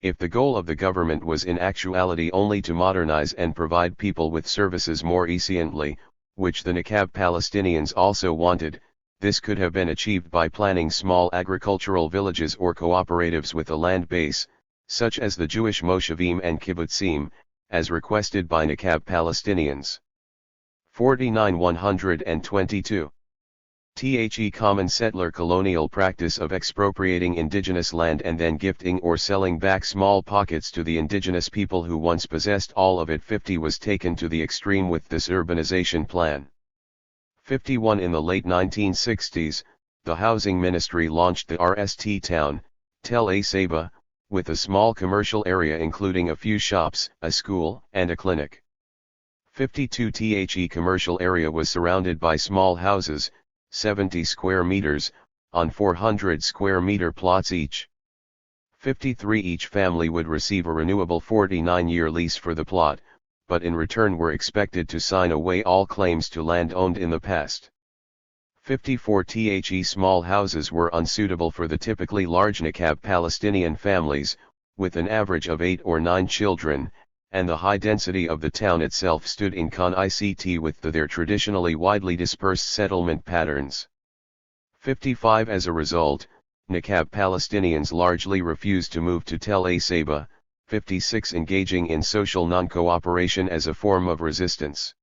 If the goal of the government was in actuality only to modernize and provide people with services more efficiently, which the Nakab Palestinians also wanted, this could have been achieved by planning small agricultural villages or cooperatives with a land base, such as the Jewish moshavim and kibbutzim, as requested by Nakab Palestinians. 49. 122. The common settler colonial practice of expropriating indigenous land and then gifting or selling back small pockets to the indigenous people who once possessed all of it. 50 was taken to the extreme with this urbanization plan. 51. In the late 1960s, the Housing Ministry launched the RST Town, Tel Saba, with a small commercial area including a few shops, a school, and a clinic. 52 The commercial area was surrounded by small houses, 70 square meters, on 400 square meter plots each. 53 Each family would receive a renewable 49-year lease for the plot, but in return were expected to sign away all claims to land owned in the past. 54 The small houses were unsuitable for the typically large Nakab Palestinian families, with an average of 8 or 9 children, and the high density of the town itself stood in contrast with their traditionally widely dispersed settlement patterns. 55 As a result, Nakab Palestinians largely refused to move to Tel Asaba, 56 engaging in social non-cooperation as a form of resistance.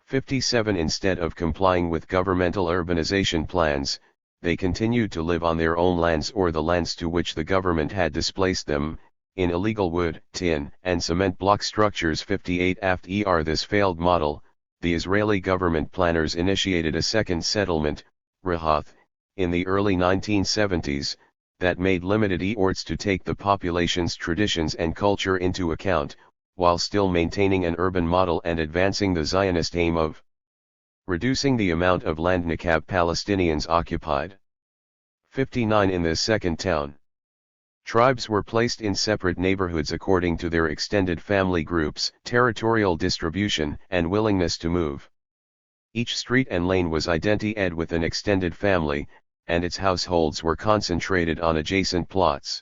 57 Instead of complying with governmental urbanization plans, they continued to live on their own lands or the lands to which the government had displaced them, in illegal wood, tin, and cement block structures. 58 After this failed model, the Israeli government planners initiated a second settlement, Rehath, in the early 1970s, that made limited efforts to take the population's traditions and culture into account, while still maintaining an urban model and advancing the Zionist aim of reducing the amount of land Nakab Palestinians occupied. 59 In this second town, tribes were placed in separate neighborhoods according to their extended family groups, territorial distribution, and willingness to move. Each street and lane was identified with an extended family, and its households were concentrated on adjacent plots.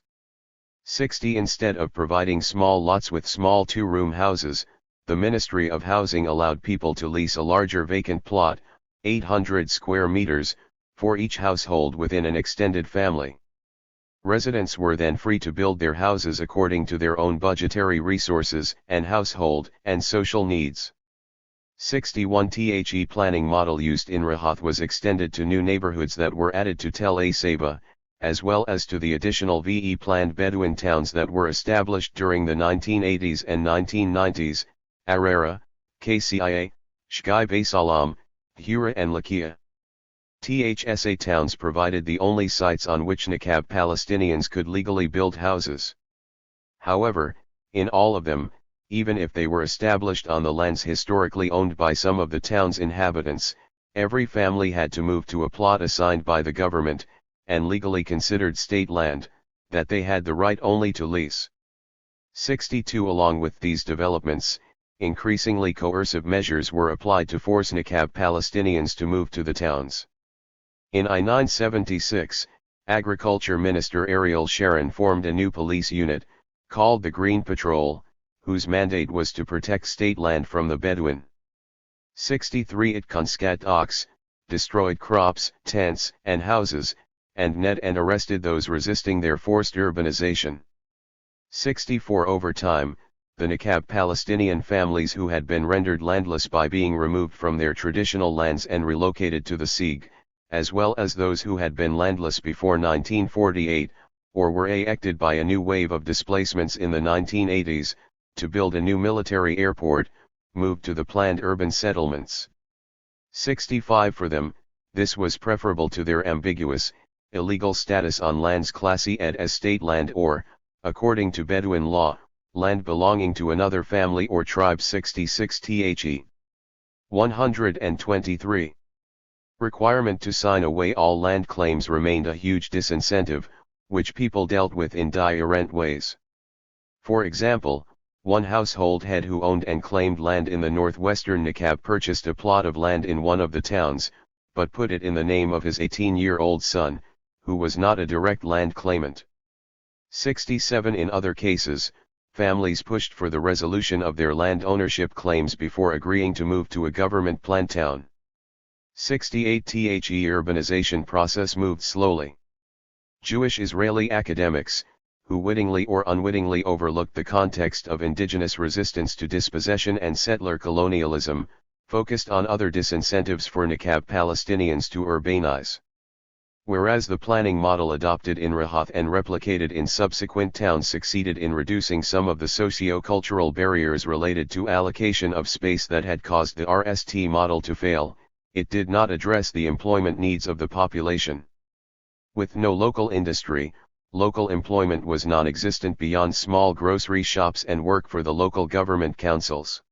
60 Instead of providing small lots with small two-room houses, the Ministry of Housing allowed people to lease a larger vacant plot, 800 square meters, for each household within an extended family. Residents were then free to build their houses according to their own budgetary resources and household and social needs. 61 The planning model used in Rehath was extended to new neighborhoods that were added to Tel Asaba, as well as to the additional planned Bedouin towns that were established during the 1980s and 1990s, Arara, Kcia, Shgai Baysalam, Hura and Lakia. THSA towns provided the only sites on which Nakab Palestinians could legally build houses. However, in all of them, even if they were established on the lands historically owned by some of the town's inhabitants, every family had to move to a plot assigned by the government, and legally considered state land, that they had the right only to lease. 62 Along with these developments, increasingly coercive measures were applied to force Nakab Palestinians to move to the towns. In I-976, Agriculture Minister Ariel Sharon formed a new police unit, called the Green Patrol, whose mandate was to protect state land from the Bedouin. 63 It confiscated ox, destroyed crops, tents, and houses, and net and arrested those resisting their forced urbanization. 64 Over time, the Nakab Palestinian families who had been rendered landless by being removed from their traditional lands and relocated to the Sieg, as well as those who had been landless before 1948, or were affected by a new wave of displacements in the 1980s, to build a new military airport, moved to the planned urban settlements. 65 For them, this was preferable to their ambiguous, illegal status on lands classed as state land or, according to Bedouin law, land belonging to another family or tribe. 66 The 123 requirement to sign away all land claims remained a huge disincentive, which people dealt with in different ways. For example, one household head who owned and claimed land in the northwestern Nakab purchased a plot of land in one of the towns, but put it in the name of his 18-year-old son, who was not a direct land claimant. 67 In other cases, families pushed for the resolution of their land ownership claims before agreeing to move to a government-planned town. 68 The urbanization process moved slowly. Jewish Israeli academics, who wittingly or unwittingly overlooked the context of indigenous resistance to dispossession and settler colonialism, focused on other disincentives for Nakab Palestinians to urbanize. Whereas the planning model adopted in Rehath and replicated in subsequent towns succeeded in reducing some of the socio-cultural barriers related to allocation of space that had caused the RST model to fail, it did not address the employment needs of the population. With no local industry, local employment was non-existent beyond small grocery shops and work for the local government councils.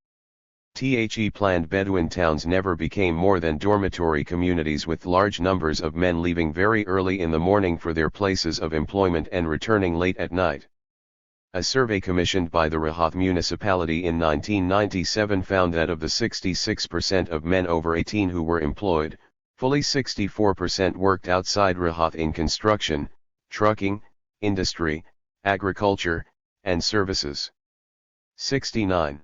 The planned Bedouin towns never became more than dormitory communities with large numbers of men leaving very early in the morning for their places of employment and returning late at night. A survey commissioned by the Rahat municipality in 1997 found that of the 66% of men over 18 who were employed, fully 64% worked outside Rahat in construction, trucking, industry, agriculture, and services. 69.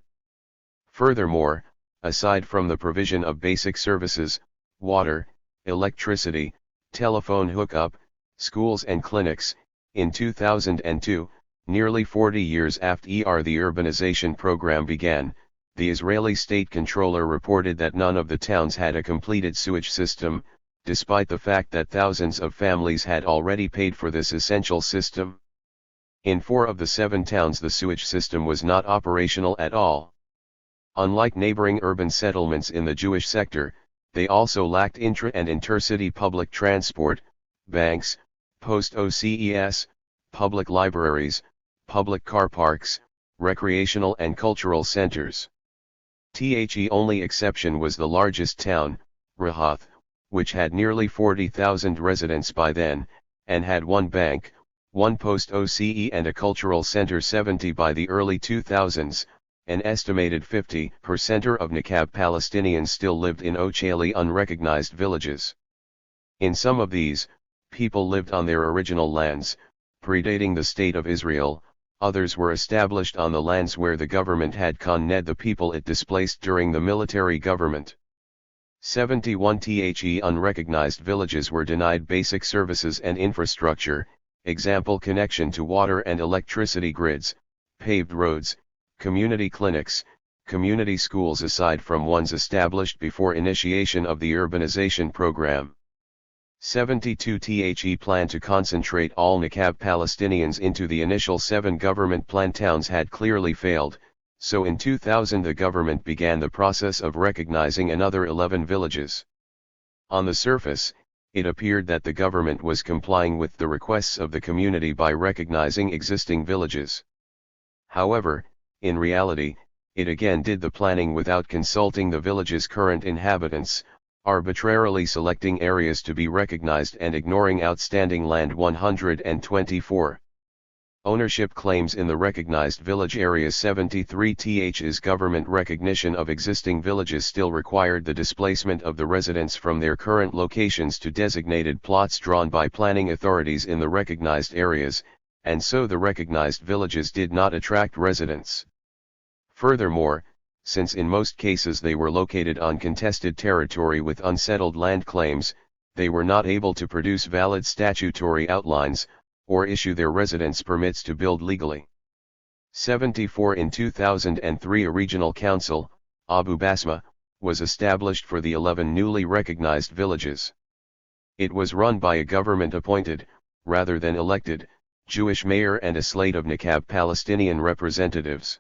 Furthermore, aside from the provision of basic services, water, electricity, telephone hookup, schools and clinics, in 2002, nearly 40 years after the urbanization program began, the Israeli state controller reported that none of the towns had a completed sewage system, despite the fact that thousands of families had already paid for this essential system. In 4 of the 7 towns the sewage system was not operational at all. Unlike neighboring urban settlements in the Jewish sector, they also lacked intra- and intercity public transport, banks, post-OCES, public libraries, public car parks, recreational and cultural centers. The only exception was the largest town, Rahat, which had nearly 40,000 residents by then, and had 1 bank, 1 post-OCE and a cultural center. 70 by the early 2000s. An estimated 50% of Nakab Palestinians still lived in Ochali unrecognized villages. In some of these, people lived on their original lands, predating the State of Israel. Others were established on the lands where the government had conned the people it displaced during the military government. 71 The unrecognized villages were denied basic services and infrastructure, example connection to water and electricity grids, paved roads, community clinics, community schools aside from ones established before initiation of the urbanization program. 72 The plan to concentrate all Nakab Palestinians into the initial 7 government planned towns had clearly failed, so in 2000 the government began the process of recognizing another 11 villages. On the surface, it appeared that the government was complying with the requests of the community by recognizing existing villages. However, in reality, it again did the planning without consulting the village's current inhabitants, arbitrarily selecting areas to be recognized and ignoring outstanding land. 124. Ownership claims in the recognized village areas. 73 Th's government recognition of existing villages still required the displacement of the residents from their current locations to designated plots drawn by planning authorities in the recognized areas, and so the recognized villages did not attract residents. Furthermore, since in most cases they were located on contested territory with unsettled land claims, they were not able to produce valid statutory outlines, or issue their residents permits to build legally. 74 In 2003 a regional council, Abu Basma, was established for the 11 newly recognized villages. It was run by a government-appointed, rather than elected, Jewish mayor and a slate of Nakab Palestinian representatives.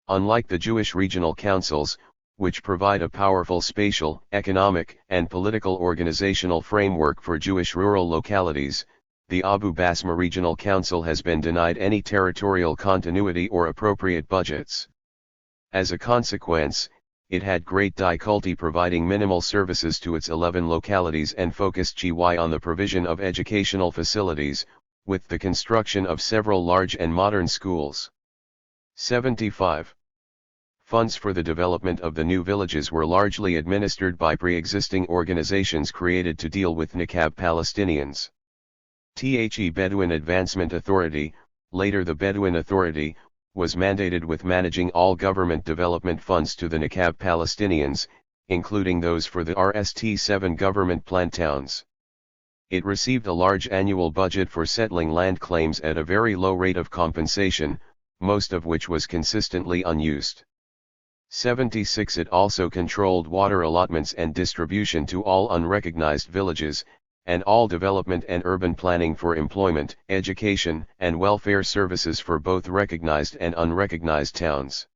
Unlike the Jewish regional councils, which provide a powerful spatial, economic, and political organizational framework for Jewish rural localities, the Abu Basma Regional Council has been denied any territorial continuity or appropriate budgets. As a consequence, it had great difficulty providing minimal services to its 11 localities and focused on the provision of educational facilities, with the construction of several large and modern schools. 75. Funds for the development of the new villages were largely administered by pre-existing organizations created to deal with Nakab Palestinians. The Bedouin Advancement Authority, later the Bedouin Authority, was mandated with managing all government development funds to the Nakab Palestinians, including those for the RST-7 government planned towns. It received a large annual budget for settling land claims at a very low rate of compensation, most of which was consistently unused. 76 It also controlled water allotments and distribution to all unrecognized villages, and all development and urban planning for employment, education, and welfare services for both recognized and unrecognized towns.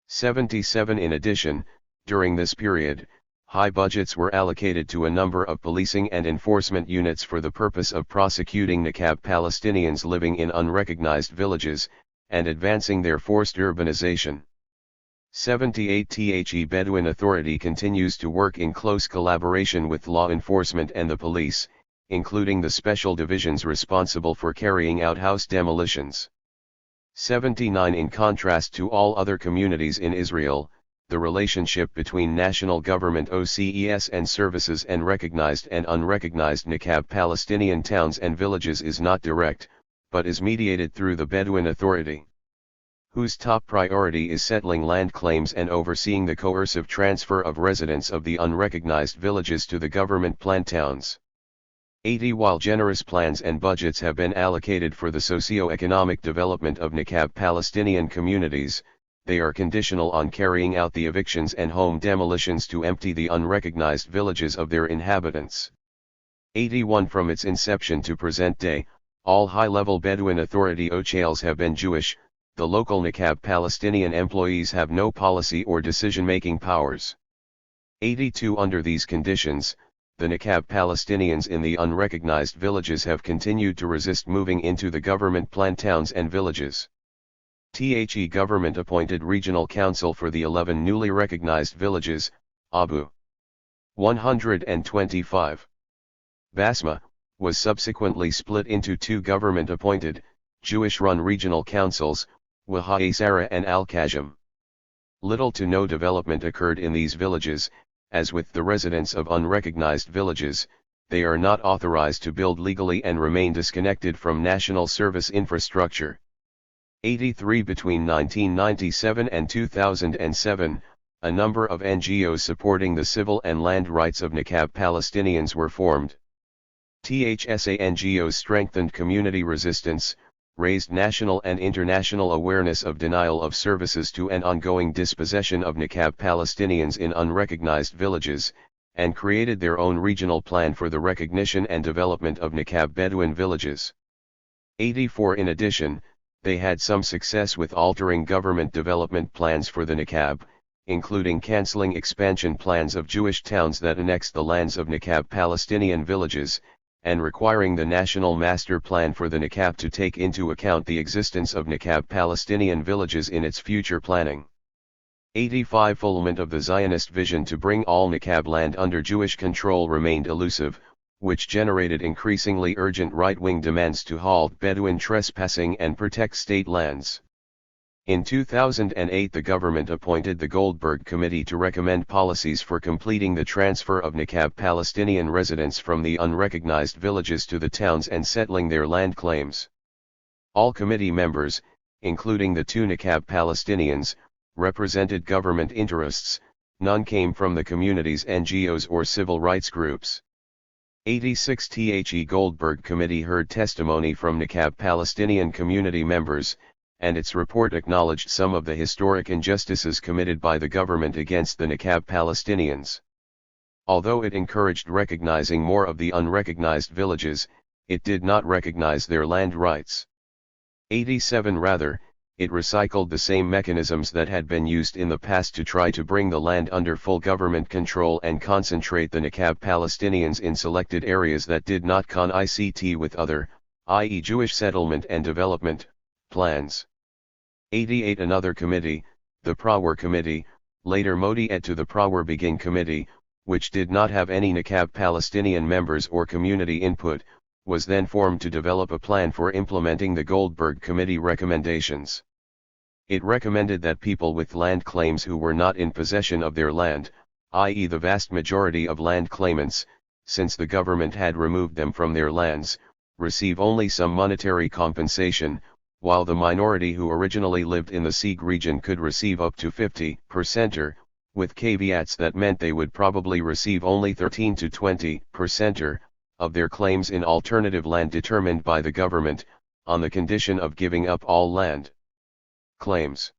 77 In addition, during this period, high budgets were allocated to a number of policing and enforcement units for the purpose of prosecuting Nakab Palestinians living in unrecognized villages, and advancing their forced urbanization. 78 The Bedouin Authority continues to work in close collaboration with law enforcement and the police, including the special divisions responsible for carrying out house demolitions. 79 In contrast to all other communities in Israel, the relationship between national government OCES and services and recognized and unrecognized Niqab Palestinian towns and villages is not direct, but is mediated through the Bedouin Authority, whose top priority is settling land claims and overseeing the coercive transfer of residents of the unrecognized villages to the government-planned towns. 80 While generous plans and budgets have been allocated for the socio-economic development of Niqab Palestinian communities, they are conditional on carrying out the evictions and home demolitions to empty the unrecognized villages of their inhabitants. 81 From its inception to present day, all high-level Bedouin Authority officials have been Jewish. The local Niqab Palestinian employees have no policy or decision-making powers. 82 Under these conditions, the Niqab Palestinians in the unrecognized villages have continued to resist moving into the government-planned towns and villages. The government-appointed regional council for the 11 newly recognized villages, Abu 125 Basma, was subsequently split into two government-appointed, Jewish-run regional councils, Waha'i Sara and Al-Kazim. Little to no development occurred in these villages. As with the residents of unrecognized villages, they are not authorized to build legally and remain disconnected from national service infrastructure. 83 Between 1997 and 2007, a number of NGOs supporting the civil and land rights of Niqab Palestinians were formed. THSA NGOs strengthened community resistance, raised national and international awareness of denial of services to and ongoing dispossession of Niqab Palestinians in unrecognized villages, and created their own regional plan for the recognition and development of Niqab Bedouin villages. 84 In addition, they had some success with altering government development plans for the Niqab, including cancelling expansion plans of Jewish towns that annexed the lands of Niqab Palestinian villages, and requiring the National Master Plan for the Niqab to take into account the existence of Niqab Palestinian villages in its future planning. 85 Fulfillment of the Zionist vision to bring all Niqab land under Jewish control remained elusive, which generated increasingly urgent right-wing demands to halt Bedouin trespassing and protect state lands. In 2008 the government appointed the Goldberg Committee to recommend policies for completing the transfer of Niqab Palestinian residents from the unrecognized villages to the towns and settling their land claims. All committee members, including the two Niqab Palestinians, represented government interests. None came from the community's NGOs or civil rights groups. 86 The Goldberg Committee heard testimony from Niqab Palestinian community members, and its report acknowledged some of the historic injustices committed by the government against the Niqab Palestinians. Although it encouraged recognizing more of the unrecognized villages, it did not recognize their land rights. 87 Rather, it recycled the same mechanisms that had been used in the past to try to bring the land under full government control and concentrate the Niqab Palestinians in selected areas that did not coincide with other, i.e. Jewish settlement and development, plans. 88 Another committee, the Prawar Committee, later modified to the Prawar Begin Committee, which did not have any Niqab Palestinian members or community input, was then formed to develop a plan for implementing the Goldberg Committee recommendations. It recommended that people with land claims who were not in possession of their land, i.e. the vast majority of land claimants, since the government had removed them from their lands, receive only some monetary compensation, while the minority who originally lived in the Sieg region could receive up to 50%, with caveats that meant they would probably receive only 13 to 20% of their claims in alternative land determined by the government, on the condition of giving up all land claims.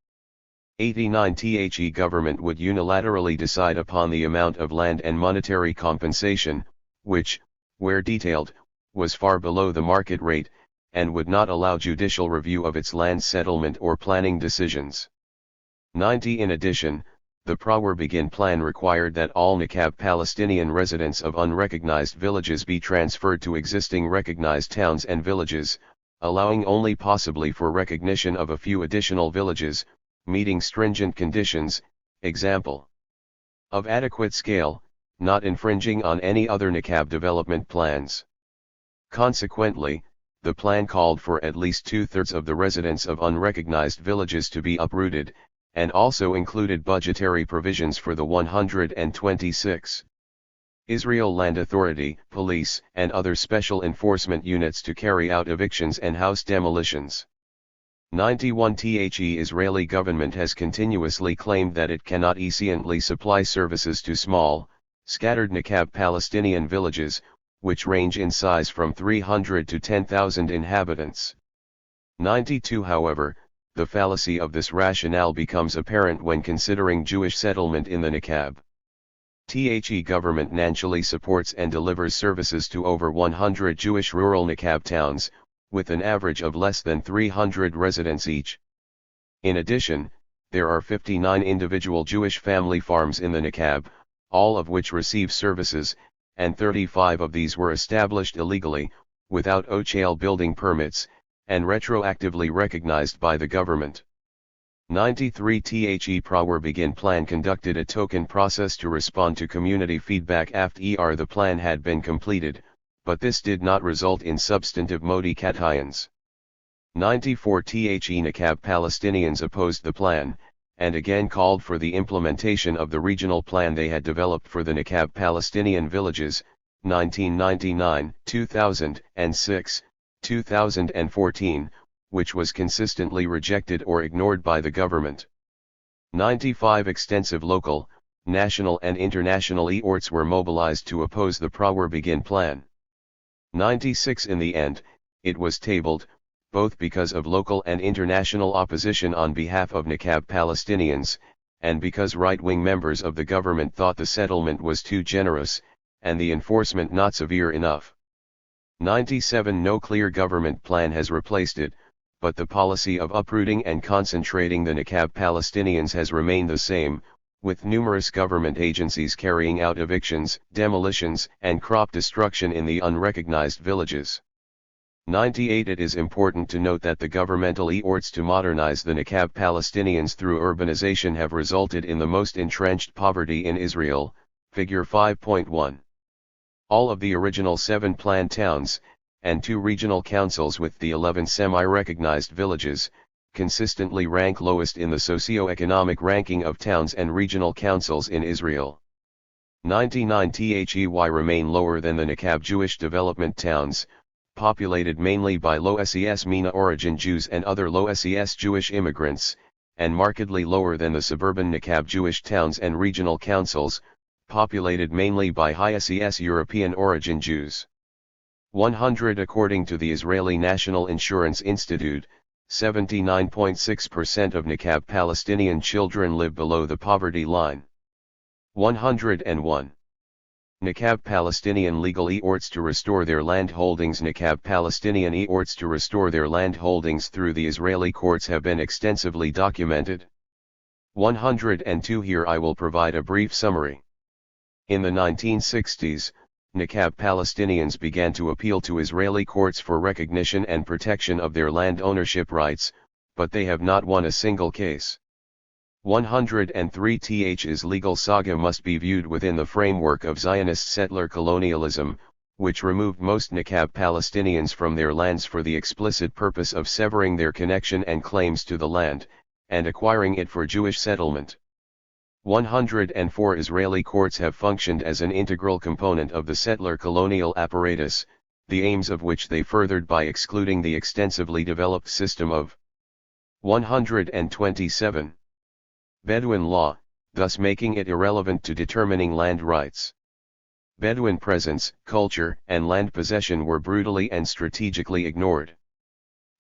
89 The government would unilaterally decide upon the amount of land and monetary compensation, which, where detailed, was far below the market rate, and would not allow judicial review of its land settlement or planning decisions. 90 In addition, the Prawar Begin plan required that all Niqab Palestinian residents of unrecognized villages be transferred to existing recognized towns and villages, allowing only possibly for recognition of a few additional villages, meeting stringent conditions, example. Of adequate scale, not infringing on any other niqab development plans. Consequently, the plan called for at least 2/3 of the residents of unrecognized villages to be uprooted, and also included budgetary provisions for the 126 Israel Land Authority, police, and other special enforcement units to carry out evictions and house demolitions. 91 The Israeli government has continuously claimed that it cannot efficiently supply services to small, scattered niqab Palestinian villages, which range in size from 300 to 10,000 inhabitants. 92 However, the fallacy of this rationale becomes apparent when considering Jewish settlement in the niqab. The government nationally supports and delivers services to over 100 Jewish rural niqab towns, with an average of less than 300 residents each. In addition, there are 59 individual Jewish family farms in the niqab, all of which receive services, and 35 of these were established illegally, without OCHAL building permits, and retroactively recognized by the government. 93 The Power Begin plan conducted a token process to respond to community feedback after the plan had been completed, but this did not result in substantive modifications. 94 The niqab Palestinians opposed the plan, and again called for the implementation of the regional plan they had developed for the niqab Palestinian villages, 1999, 2006, 2014, which was consistently rejected or ignored by the government. 95 Extensive local, national and international efforts were mobilized to oppose the Power Begin plan. 96 In the end, it was tabled, both because of local and international opposition on behalf of niqab Palestinians, and because right-wing members of the government thought the settlement was too generous, and the enforcement not severe enough. 97 No clear government plan has replaced it, but the policy of uprooting and concentrating the niqab Palestinians has remained the same, with numerous government agencies carrying out evictions, demolitions, and crop destruction in the unrecognized villages. 98 It is important to note that the governmental efforts to modernize the niqab Palestinians through urbanization have resulted in the most entrenched poverty in Israel, figure 5.1. All of the original 7 planned towns, and 2 regional councils with the 11 semi-recognized villages, consistently rank lowest in the socio-economic ranking of towns and regional councils in Israel. 99 The remain lower than the niqab Jewish development towns, populated mainly by low SES MENA origin Jews and other low SES Jewish immigrants, and markedly lower than the suburban niqab Jewish towns and regional councils, populated mainly by high SES European origin Jews. 100 According to the Israeli National Insurance Institute, 79.6% of niqab Palestinian children live below the poverty line. 101. Niqab Palestinian legal efforts to restore their land holdings Niqab Palestinian efforts to restore their land holdings through the Israeli courts have been extensively documented. 102 Here I will provide a brief summary. In the 1960s, niqab Palestinians began to appeal to Israeli courts for recognition and protection of their land ownership rights, but they have not won a single case. 103 Th's legal saga must be viewed within the framework of Zionist settler colonialism, which removed most niqab Palestinians from their lands for the explicit purpose of severing their connection and claims to the land, and acquiring it for Jewish settlement. 104 Israeli courts have functioned as an integral component of the settler colonial apparatus, the aims of which they furthered by excluding the extensively developed system of 127 Bedouin law, thus making it irrelevant to determining land rights. Bedouin presence, culture, and land possession were brutally and strategically ignored.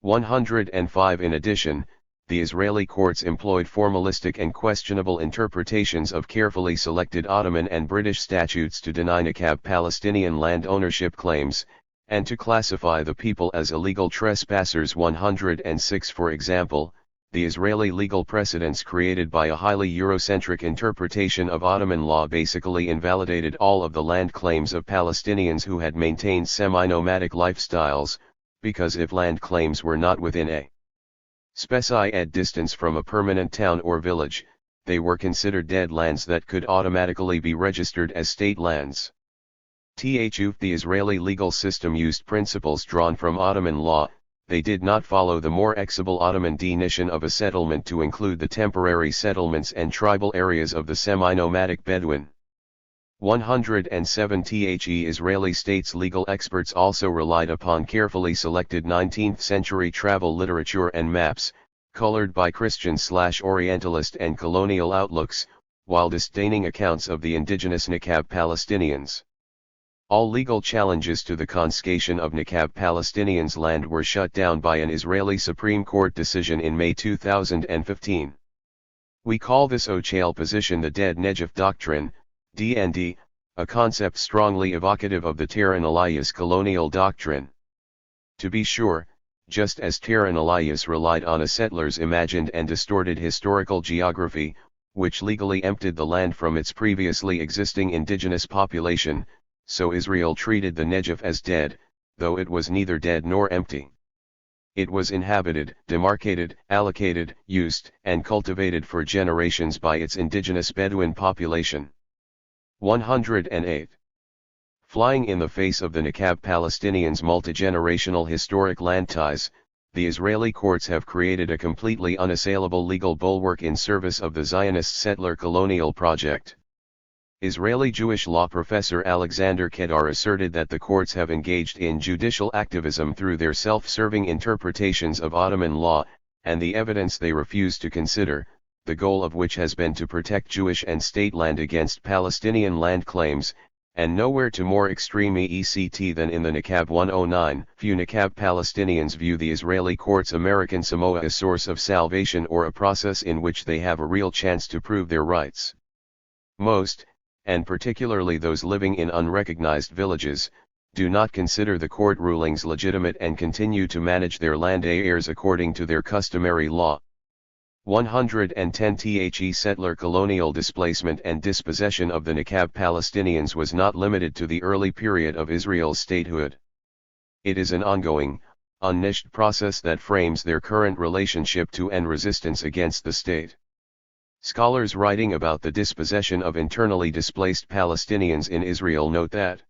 105 In addition, the Israeli courts employed formalistic and questionable interpretations of carefully selected Ottoman and British statutes to deny niqab Palestinian land ownership claims, and to classify the people as illegal trespassers. 106 For example, the Israeli legal precedents created by a highly Eurocentric interpretation of Ottoman law basically invalidated all of the land claims of Palestinians who had maintained semi-nomadic lifestyles, because if land claims were not within a Speci at distance from a permanent town or village, they were considered dead lands that could automatically be registered as state lands. The Israeli legal system used principles drawn from Ottoman law. They did not follow the more exible Ottoman definition of a settlement to include the temporary settlements and tribal areas of the semi-nomadic Bedouin. 107 Israeli states legal experts also relied upon carefully selected 19th-century travel literature and maps, colored by Christian/Orientalist and colonial outlooks, while disdaining accounts of the indigenous Nakab Palestinians. All legal challenges to the confiscation of Nakab Palestinians' land were shut down by an Israeli Supreme Court decision in May 2015. We call this O'Chale position the Dead Negev Doctrine, DND, a concept strongly evocative of the Tehran Elias colonial doctrine. To be sure, just as Tehran Elias relied on a settler's imagined and distorted historical geography, which legally emptied the land from its previously existing indigenous population, so Israel treated the Negev as dead, though it was neither dead nor empty. It was inhabited, demarcated, allocated, used, and cultivated for generations by its indigenous Bedouin population. 108. Flying in the face of the Nakab Palestinians' multigenerational historic land ties, the Israeli courts have created a completely unassailable legal bulwark in service of the Zionist settler colonial project. Israeli Jewish law professor Alexander Kedar asserted that the courts have engaged in judicial activism through their self-serving interpretations of Ottoman law, and the evidence they refuse to consider, the goal of which has been to protect Jewish and state land against Palestinian land claims, and nowhere to more extreme ECT than in the Nakab 109. Few Nakab Palestinians view the Israeli courts' American Samoa a source of salvation or a process in which they have a real chance to prove their rights. Most, and particularly those living in unrecognized villages, do not consider the court rulings legitimate and continue to manage their land heirs according to their customary law. 110 Settler colonial displacement and dispossession of the Nakab Palestinians was not limited to the early period of Israel's statehood. It is an ongoing, unniched process that frames their current relationship to and resistance against the state. Scholars writing about the dispossession of internally displaced Palestinians in Israel note that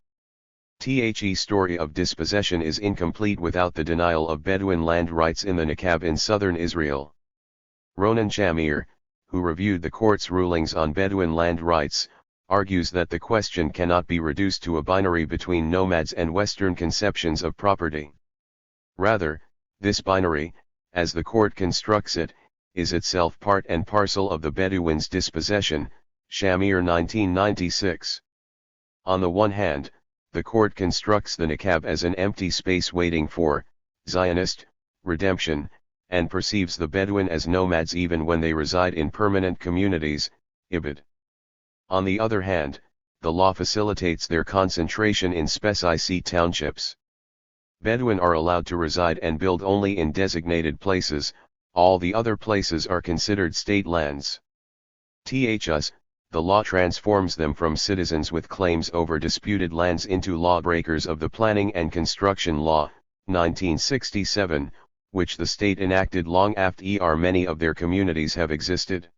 the story of dispossession is incomplete without the denial of Bedouin land rights in the Nakab in southern Israel. Ronan Shamir, who reviewed the court's rulings on Bedouin land rights, argues that the question cannot be reduced to a binary between nomads and Western conceptions of property. Rather, this binary, as the court constructs it, is itself part and parcel of the Bedouins' dispossession, Shamir 1996. On the one hand, the court constructs the Nakab as an empty space waiting for Zionist redemption, and perceives the Bedouin as nomads even when they reside in permanent communities, Ibid. On the other hand, the law facilitates their concentration in speci townships. Bedouin are allowed to reside and build only in designated places, all the other places are considered state lands. Thus, the law transforms them from citizens with claims over disputed lands into lawbreakers of the Planning and Construction Law, 1967, which the state enacted long after many of their communities have existed.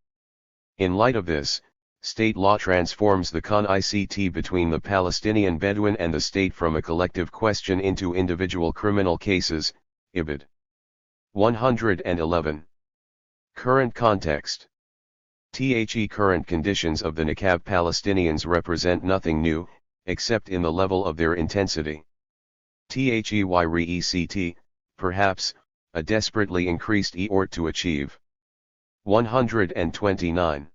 In light of this, state law transforms the con-ICT between the Palestinian Bedouin and the state from a collective question into individual criminal cases, Ibid. 111. Current context. Current conditions of the Nakab Palestinians represent nothing new, except in the level of their intensity. Recent, perhaps, a desperately increased effort to achieve. 129.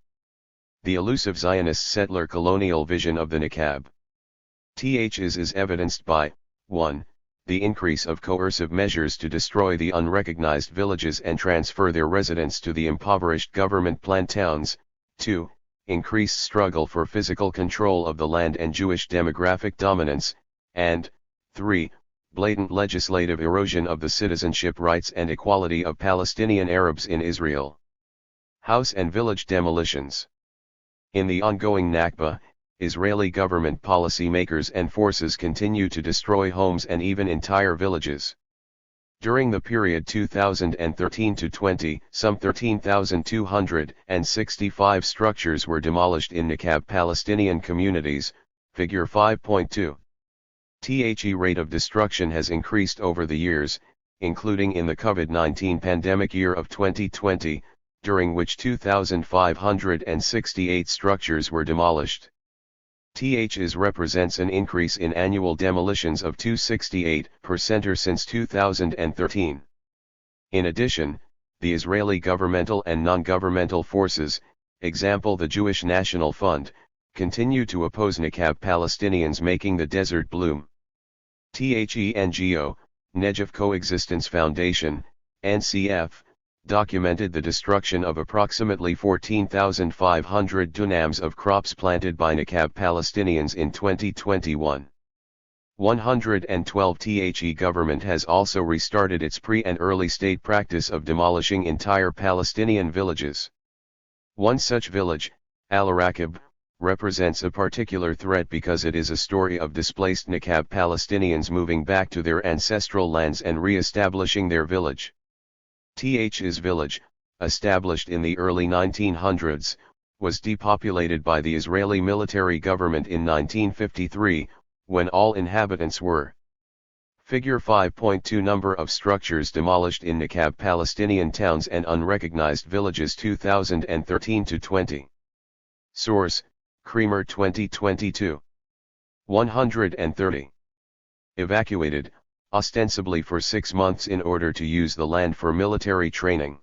The elusive Zionist settler colonial vision of the Nakab. Is evidenced by 1. The increase of coercive measures to destroy the unrecognized villages and transfer their residents to the impoverished government-planned towns, 2. Increased struggle for physical control of the land and Jewish demographic dominance, and 3. Blatant legislative erosion of the citizenship rights and equality of Palestinian Arabs in Israel. House and village demolitions. In the ongoing Nakba, Israeli government policymakers and forces continue to destroy homes and even entire villages. During the period 2013 to 20, some 13,265 structures were demolished in Nakab Palestinian communities, figure 5.2. The rate of destruction has increased over the years, including in the COVID-19 pandemic year of 2020, during which 2,568 structures were demolished. THs represents an increase in annual demolitions of 268% since 2013. In addition, the Israeli governmental and non-governmental forces, example the Jewish National Fund, continue to oppose Nakab Palestinians making the desert bloom. NGO, Negev Coexistence Foundation, NCF, documented the destruction of approximately 14,500 dunams of crops planted by Nakab Palestinians in 2021. 112 The government has also restarted its pre- and early state practice of demolishing entire Palestinian villages. One such village, Al-Araqib, represents a particular threat because it is a story of displaced Nakab Palestinians moving back to their ancestral lands and re-establishing their village. TH's village, established in the early 1900s, was depopulated by the Israeli military government in 1953, when all inhabitants were. Figure 5.2 Number of structures demolished in Nakab Palestinian towns and unrecognized villages 2013 to 20. Source, Creamer 2022. 130. Evacuated, ostensibly for 6 months in order to use the land for military training.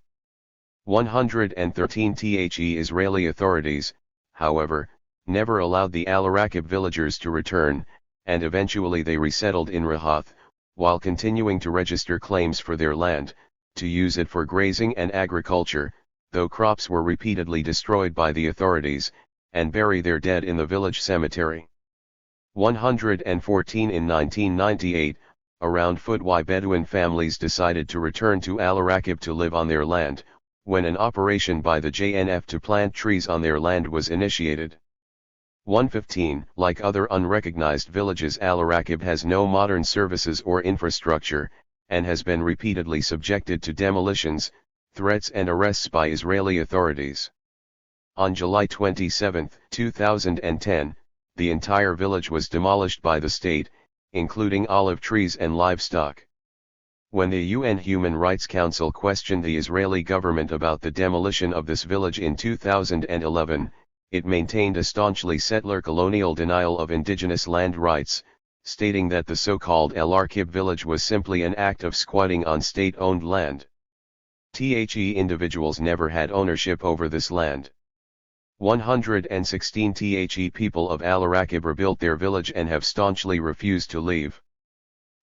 113 The Israeli authorities, however, never allowed the Al-Araqib villagers to return, and eventually they resettled in Rahath, while continuing to register claims for their land, to use it for grazing and agriculture, though crops were repeatedly destroyed by the authorities, and bury their dead in the village cemetery. 114 In 1998, around Futwai Bedouin families decided to return to Al-Araqib to live on their land, when an operation by the JNF to plant trees on their land was initiated. 115 Like other unrecognized villages, Al-Araqib has no modern services or infrastructure, and has been repeatedly subjected to demolitions, threats and arrests by Israeli authorities. On July 27, 2010, the entire village was demolished by the state, including olive trees and livestock. When the UN Human Rights Council questioned the Israeli government about the demolition of this village in 2011, it maintained a staunchly settler colonial denial of indigenous land rights, stating that the so-called Al-Araqib village was simply an act of squatting on state-owned land. Individuals never had ownership over this land. 116 The people of Al-Araqib rebuilt their village and have staunchly refused to leave.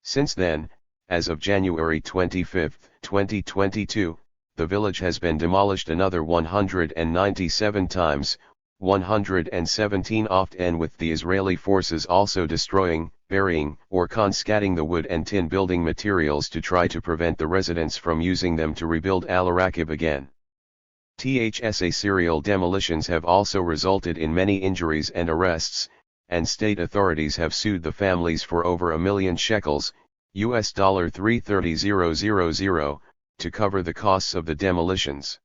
Since then, as of January 25, 2022, the village has been demolished another 197 times, 117 often with the Israeli forces also destroying, burying, or confiscating the wood and tin building materials to try to prevent the residents from using them to rebuild Al-Araqib again. Serial demolitions have also resulted in many injuries and arrests, and state authorities have sued the families for over $1 million shekels, $330,000, to cover the costs of the demolitions.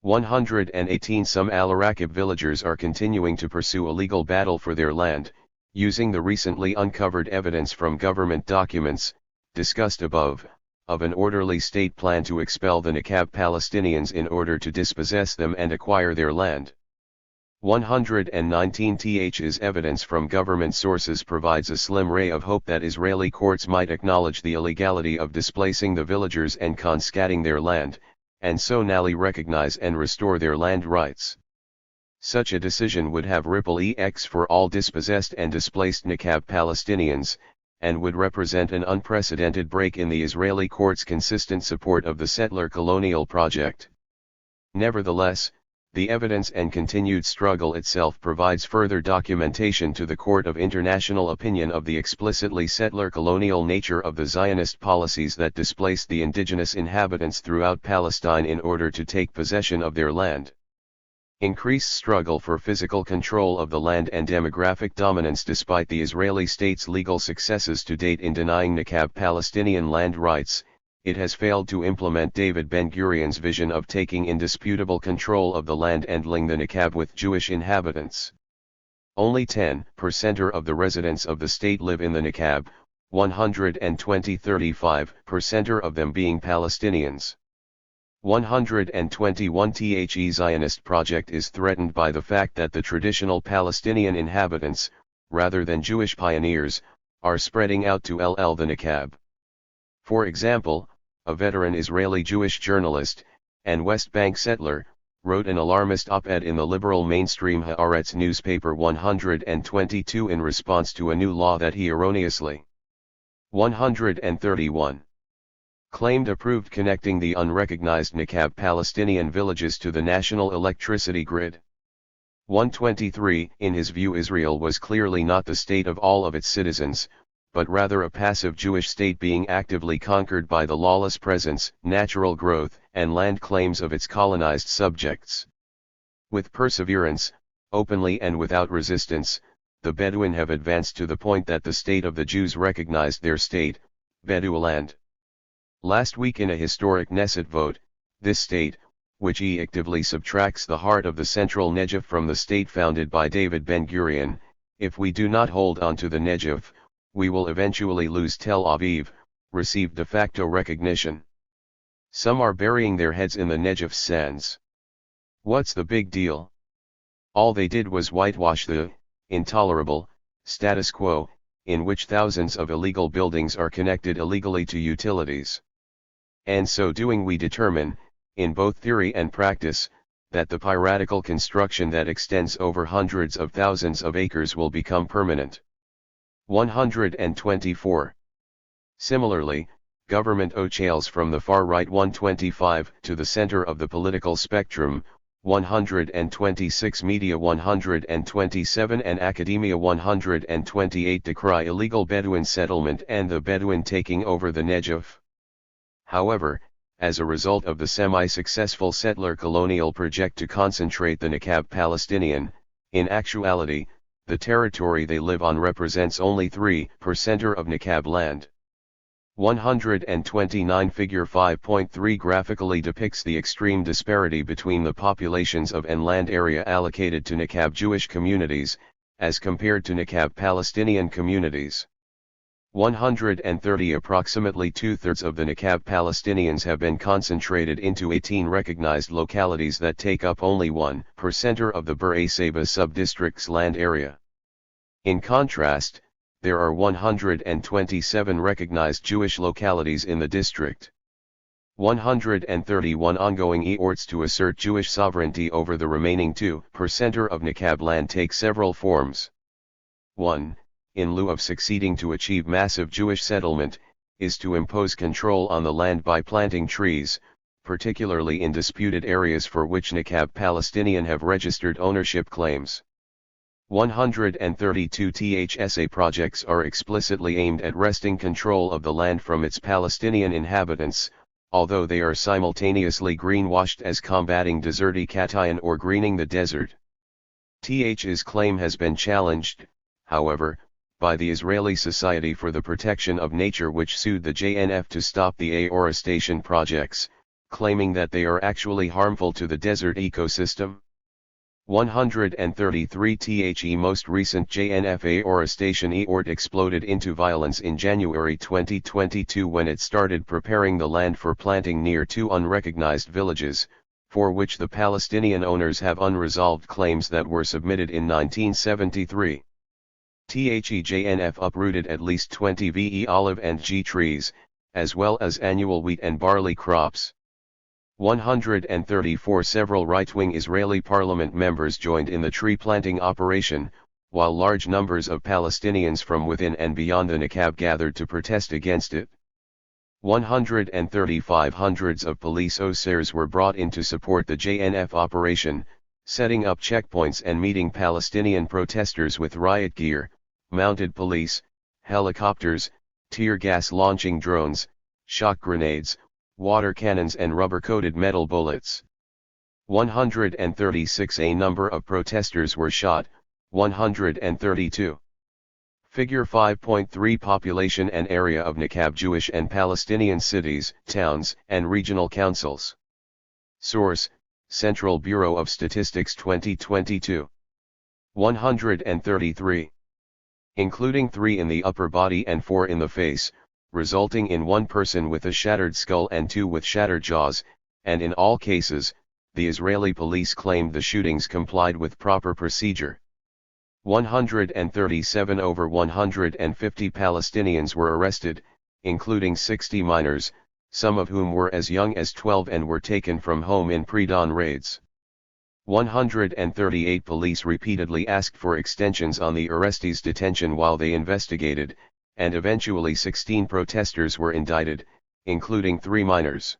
118 Some Al-Araqib villagers are continuing to pursue a legal battle for their land, using the recently uncovered evidence from government documents, discussed above, of an orderly state plan to expel the Nakab Palestinians in order to dispossess them and acquire their land. 119 Th's evidence from government sources provides a slim ray of hope that Israeli courts might acknowledge the illegality of displacing the villagers and confiscating their land, and so nally recognize and restore their land rights. Such a decision would have ripple effects for all dispossessed and displaced Nakab Palestinians, and would represent an unprecedented break in the Israeli courts' consistent support of the settler colonial project. Nevertheless, the evidence and continued struggle itself provides further documentation to the court of international opinion of the explicitly settler colonial nature of the Zionist policies that displaced the indigenous inhabitants throughout Palestine in order to take possession of their land. Increased struggle for physical control of the land and demographic dominance despite the Israeli state's legal successes to date in denying Nakab Palestinian land rights, it has failed to implement David Ben-Gurion's vision of taking indisputable control of the land and linking the Negev with Jewish inhabitants. Only 10% of the residents of the state live in the Negev, 135% of them being Palestinians. 121 The Zionist project is threatened by the fact that the traditional Palestinian inhabitants, rather than Jewish pioneers, are spreading out to the Negev. For example, a veteran Israeli Jewish journalist, and West Bank settler, wrote an alarmist op-ed in the liberal mainstream Haaretz newspaper 122 in response to a new law that he erroneously 131 claimed approved connecting the unrecognized Negev Palestinian villages to the national electricity grid. 123 In his view, Israel was clearly not the state of all of its citizens, but rather a passive Jewish state being actively conquered by the lawless presence, natural growth, and land claims of its colonized subjects. With perseverance, openly and without resistance, the Bedouin have advanced to the point that the state of the Jews recognized their state, Bedouinland. Last week in a historic Knesset vote, this state, which actively subtracts the heart of the central Negev from the state founded by David Ben-Gurion, if we do not hold on to the Negev, we will eventually lose Tel Aviv, received de facto recognition. Some are burying their heads in the Negev's sands. What's the big deal? All they did was whitewash the intolerable status quo, in which thousands of illegal buildings are connected illegally to utilities. And so doing we determine, in both theory and practice, that the piratical construction that extends over hundreds of thousands of acres will become permanent. 124. Similarly, government ochales from the far right 125 to the center of the political spectrum, 126 media 127 and academia 128 decry illegal Bedouin settlement and the Bedouin taking over the Negev. However, as a result of the semi-successful settler colonial project to concentrate the Negev Palestinian, in actuality, the territory they live on represents only 3% of Negev land. 129 Figure 5.3 graphically depicts the extreme disparity between the populations of and land area allocated to Negev Jewish communities, as compared to Negev Palestinian communities. 130 Approximately two-thirds of the Negev Palestinians have been concentrated into 18 recognized localities that take up only 1% of the Be'er Seba sub-district's land area. In contrast, there are 127 recognized Jewish localities in the district. 131 ongoing efforts to assert Jewish sovereignty over the remaining 2% of Negev land take several forms. 1. In lieu of succeeding to achieve massive Jewish settlement, is to impose control on the land by planting trees, particularly in disputed areas for which Negev Palestinian have registered ownership claims. 132 THSA projects are explicitly aimed at wresting control of the land from its Palestinian inhabitants, although they are simultaneously greenwashed as combating desertification or greening the desert. TH's claim has been challenged, however, by the Israeli Society for the Protection of Nature, which sued the JNF to stop the afforestation projects, claiming that they are actually harmful to the desert ecosystem. 133 The most recent JNF afforestation effort exploded into violence in January 2022 when it started preparing the land for planting near 2 unrecognized villages, for which the Palestinian owners have unresolved claims that were submitted in 1973. THEJNF uprooted at least 20 VE olive and G trees, as well as annual wheat and barley crops. 134 Several right-wing Israeli parliament members joined in the tree planting operation, while large numbers of Palestinians from within and beyond the Negev gathered to protest against it. 135 Hundreds of police officers were brought in to support the JNF operation, setting up checkpoints and meeting Palestinian protesters with riot gear, mounted police, helicopters, tear gas launching drones, shock grenades, water cannons and rubber-coated metal bullets. 136 A number of protesters were shot, 132. Figure 5.3 Population and area of Nakab Jewish and Palestinian cities, towns, and regional councils. Source: Central Bureau of Statistics 2022. 133. Including 3 in the upper body and 4 in the face, resulting in 1 person with a shattered skull and 2 with shattered jaws, and in all cases, the Israeli police claimed the shootings complied with proper procedure. 137 Over 150 Palestinians were arrested, including 60 minors, some of whom were as young as 12 and were taken from home in pre-dawn raids. 138 Police repeatedly asked for extensions on the arrestees' detention while they investigated, and eventually 16 protesters were indicted, including 3 minors.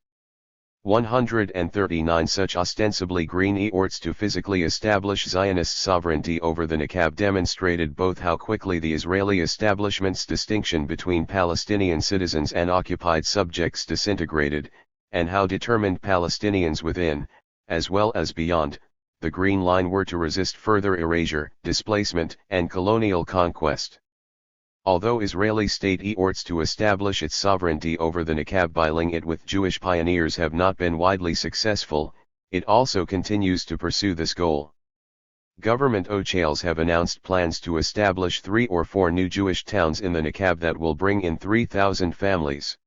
139 Such ostensibly green efforts to physically establish Zionist sovereignty over the Nakab demonstrated both how quickly the Israeli establishment's distinction between Palestinian citizens and occupied subjects disintegrated, and how determined Palestinians within, as well as beyond, the Green Line were to resist further erasure, displacement, and colonial conquest. Although Israeli state efforts to establish its sovereignty over the Nakab by linking it with Jewish pioneers have not been widely successful, it also continues to pursue this goal. Government officials have announced plans to establish 3 or 4 new Jewish towns in the Nakab that will bring in 3,000 families.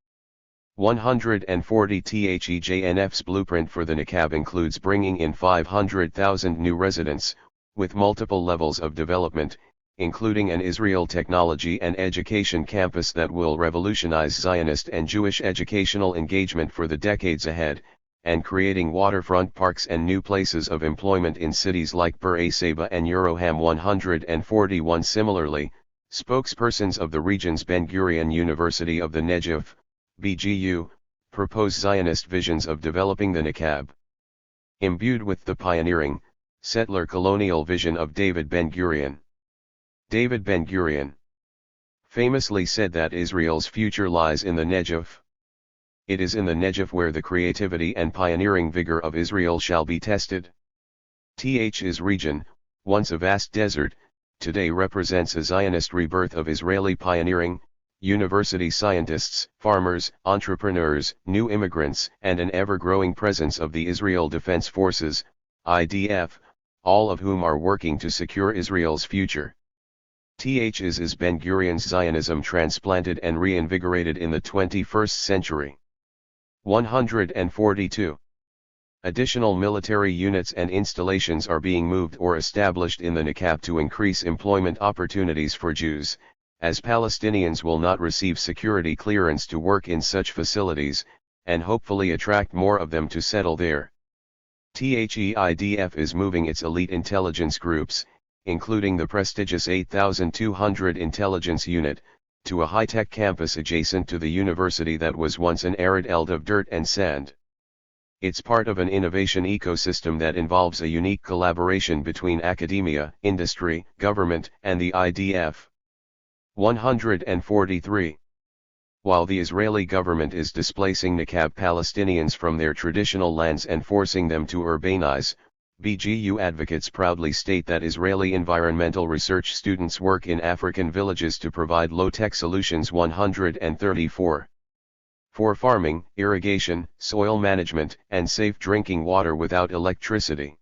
140 THEJNF's blueprint for the Nakab includes bringing in 500,000 new residents, with multiple levels of development, including an Israel technology and education campus that will revolutionize Zionist and Jewish educational engagement for the decades ahead, and creating waterfront parks and new places of employment in cities like Be'er Sheva and Yeroham. 141 Similarly, spokespersons of the region's Ben-Gurion University of the Negev, BGU, propose Zionist visions of developing the Nakab. Imbued with the pioneering, settler colonial vision of David Ben-Gurion. David Ben-Gurion famously said that Israel's future lies in the Negev. It is in the Negev where the creativity and pioneering vigor of Israel shall be tested. Th's region, once a vast desert, today represents a Zionist rebirth of Israeli pioneering, university scientists, farmers, entrepreneurs, new immigrants, and an ever-growing presence of the Israel Defense Forces, IDF, all of whom are working to secure Israel's future. Is Ben-Gurion's Zionism transplanted and reinvigorated in the 21st century. 142. Additional military units and installations are being moved or established in the Nakab to increase employment opportunities for Jews, as Palestinians will not receive security clearance to work in such facilities, and hopefully attract more of them to settle there. THEIDF is moving its elite intelligence groups, including the prestigious 8,200 Intelligence Unit, to a high-tech campus adjacent to the university that was once an arid eld of dirt and sand. It's part of an innovation ecosystem that involves a unique collaboration between academia, industry, government, and the IDF. 143. While the Israeli government is displacing Nakab Palestinians from their traditional lands and forcing them to urbanize, BGU advocates proudly state that Israeli environmental research students work in African villages to provide low-tech solutions. 134. For farming, irrigation, soil management, and safe drinking water without electricity.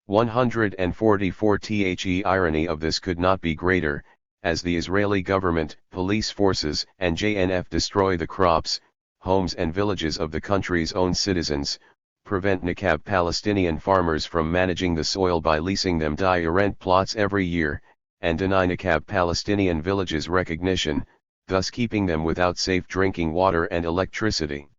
144. The irony of this could not be greater, as the Israeli government, police forces, and JNF destroy the crops, homes and villages of the country's own citizens, prevent Nakab Palestinian farmers from managing the soil by leasing them die-rent plots every year, and deny Nakab Palestinian villages recognition, thus keeping them without safe drinking water and electricity.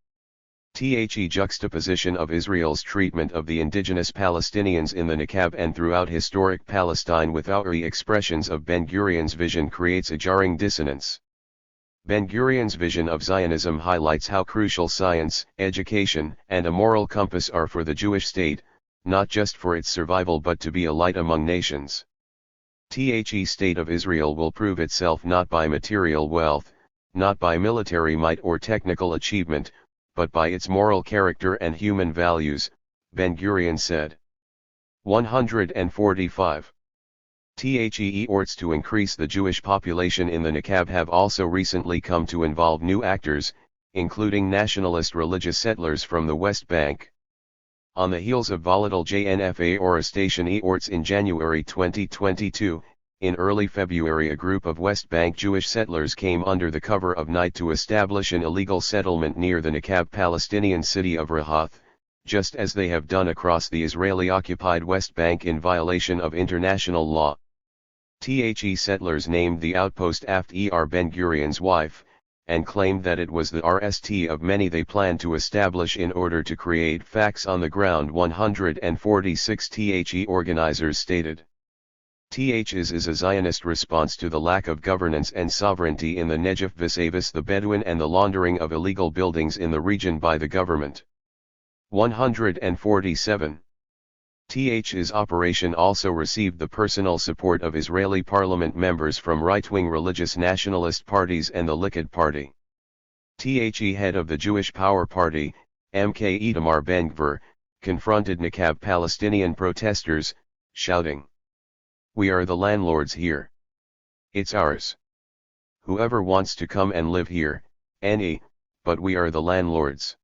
The juxtaposition of Israel's treatment of the indigenous Palestinians in the Nakab and throughout historic Palestine with outre expressions of Ben-Gurion's vision creates a jarring dissonance. Ben-Gurion's vision of Zionism highlights how crucial science, education, and a moral compass are for the Jewish state, not just for its survival but to be a light among nations. The state of Israel will prove itself not by material wealth, not by military might or technical achievement, but by its moral character and human values, Ben-Gurion said. 145. Efforts to increase the Jewish population in the Negev have also recently come to involve new actors, including nationalist religious settlers from the West Bank. On the heels of volatile JNFA arrestation efforts in January 2022, in early February a group of West Bank Jewish settlers came under the cover of night to establish an illegal settlement near the Negev Palestinian city of Rahath, just as they have done across the Israeli-occupied West Bank in violation of international law. Settlers named the outpost after Ben-Gurion's wife, and claimed that it was the RST of many they planned to establish in order to create facts on the ground. 146 organizers stated. Is a Zionist response to the lack of governance and sovereignty in the Negev vis-a-vis the Bedouin and the laundering of illegal buildings in the region by the government. 147. His operation also received the personal support of Israeli parliament members from right-wing religious nationalist parties and the Likud party. Head of the Jewish Power Party, MK Itamar Ben-Gvir, confronted Negev Palestinian protesters, shouting, "We are the landlords here. It's ours. Whoever wants to come and live here, but we are the landlords."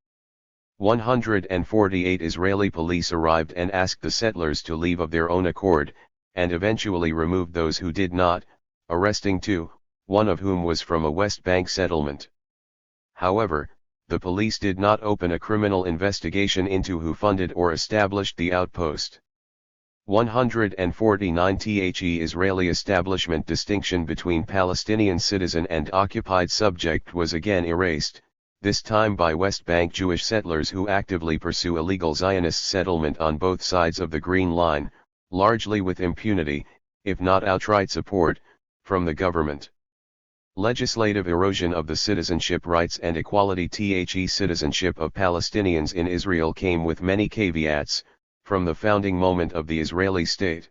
148 Israeli police arrived and asked the settlers to leave of their own accord, and eventually removed those who did not, arresting two, one of whom was from a West Bank settlement. However, the police did not open a criminal investigation into who funded or established the outpost. 149 Israeli establishment distinction between Palestinian citizen and occupied subject was again erased, this time by West Bank Jewish settlers who actively pursue illegal Zionist settlement on both sides of the Green Line, largely with impunity, if not outright support, from the government. Legislative erosion of the citizenship rights and equality. Citizenship of Palestinians in Israel came with many caveats, from the founding moment of the Israeli state.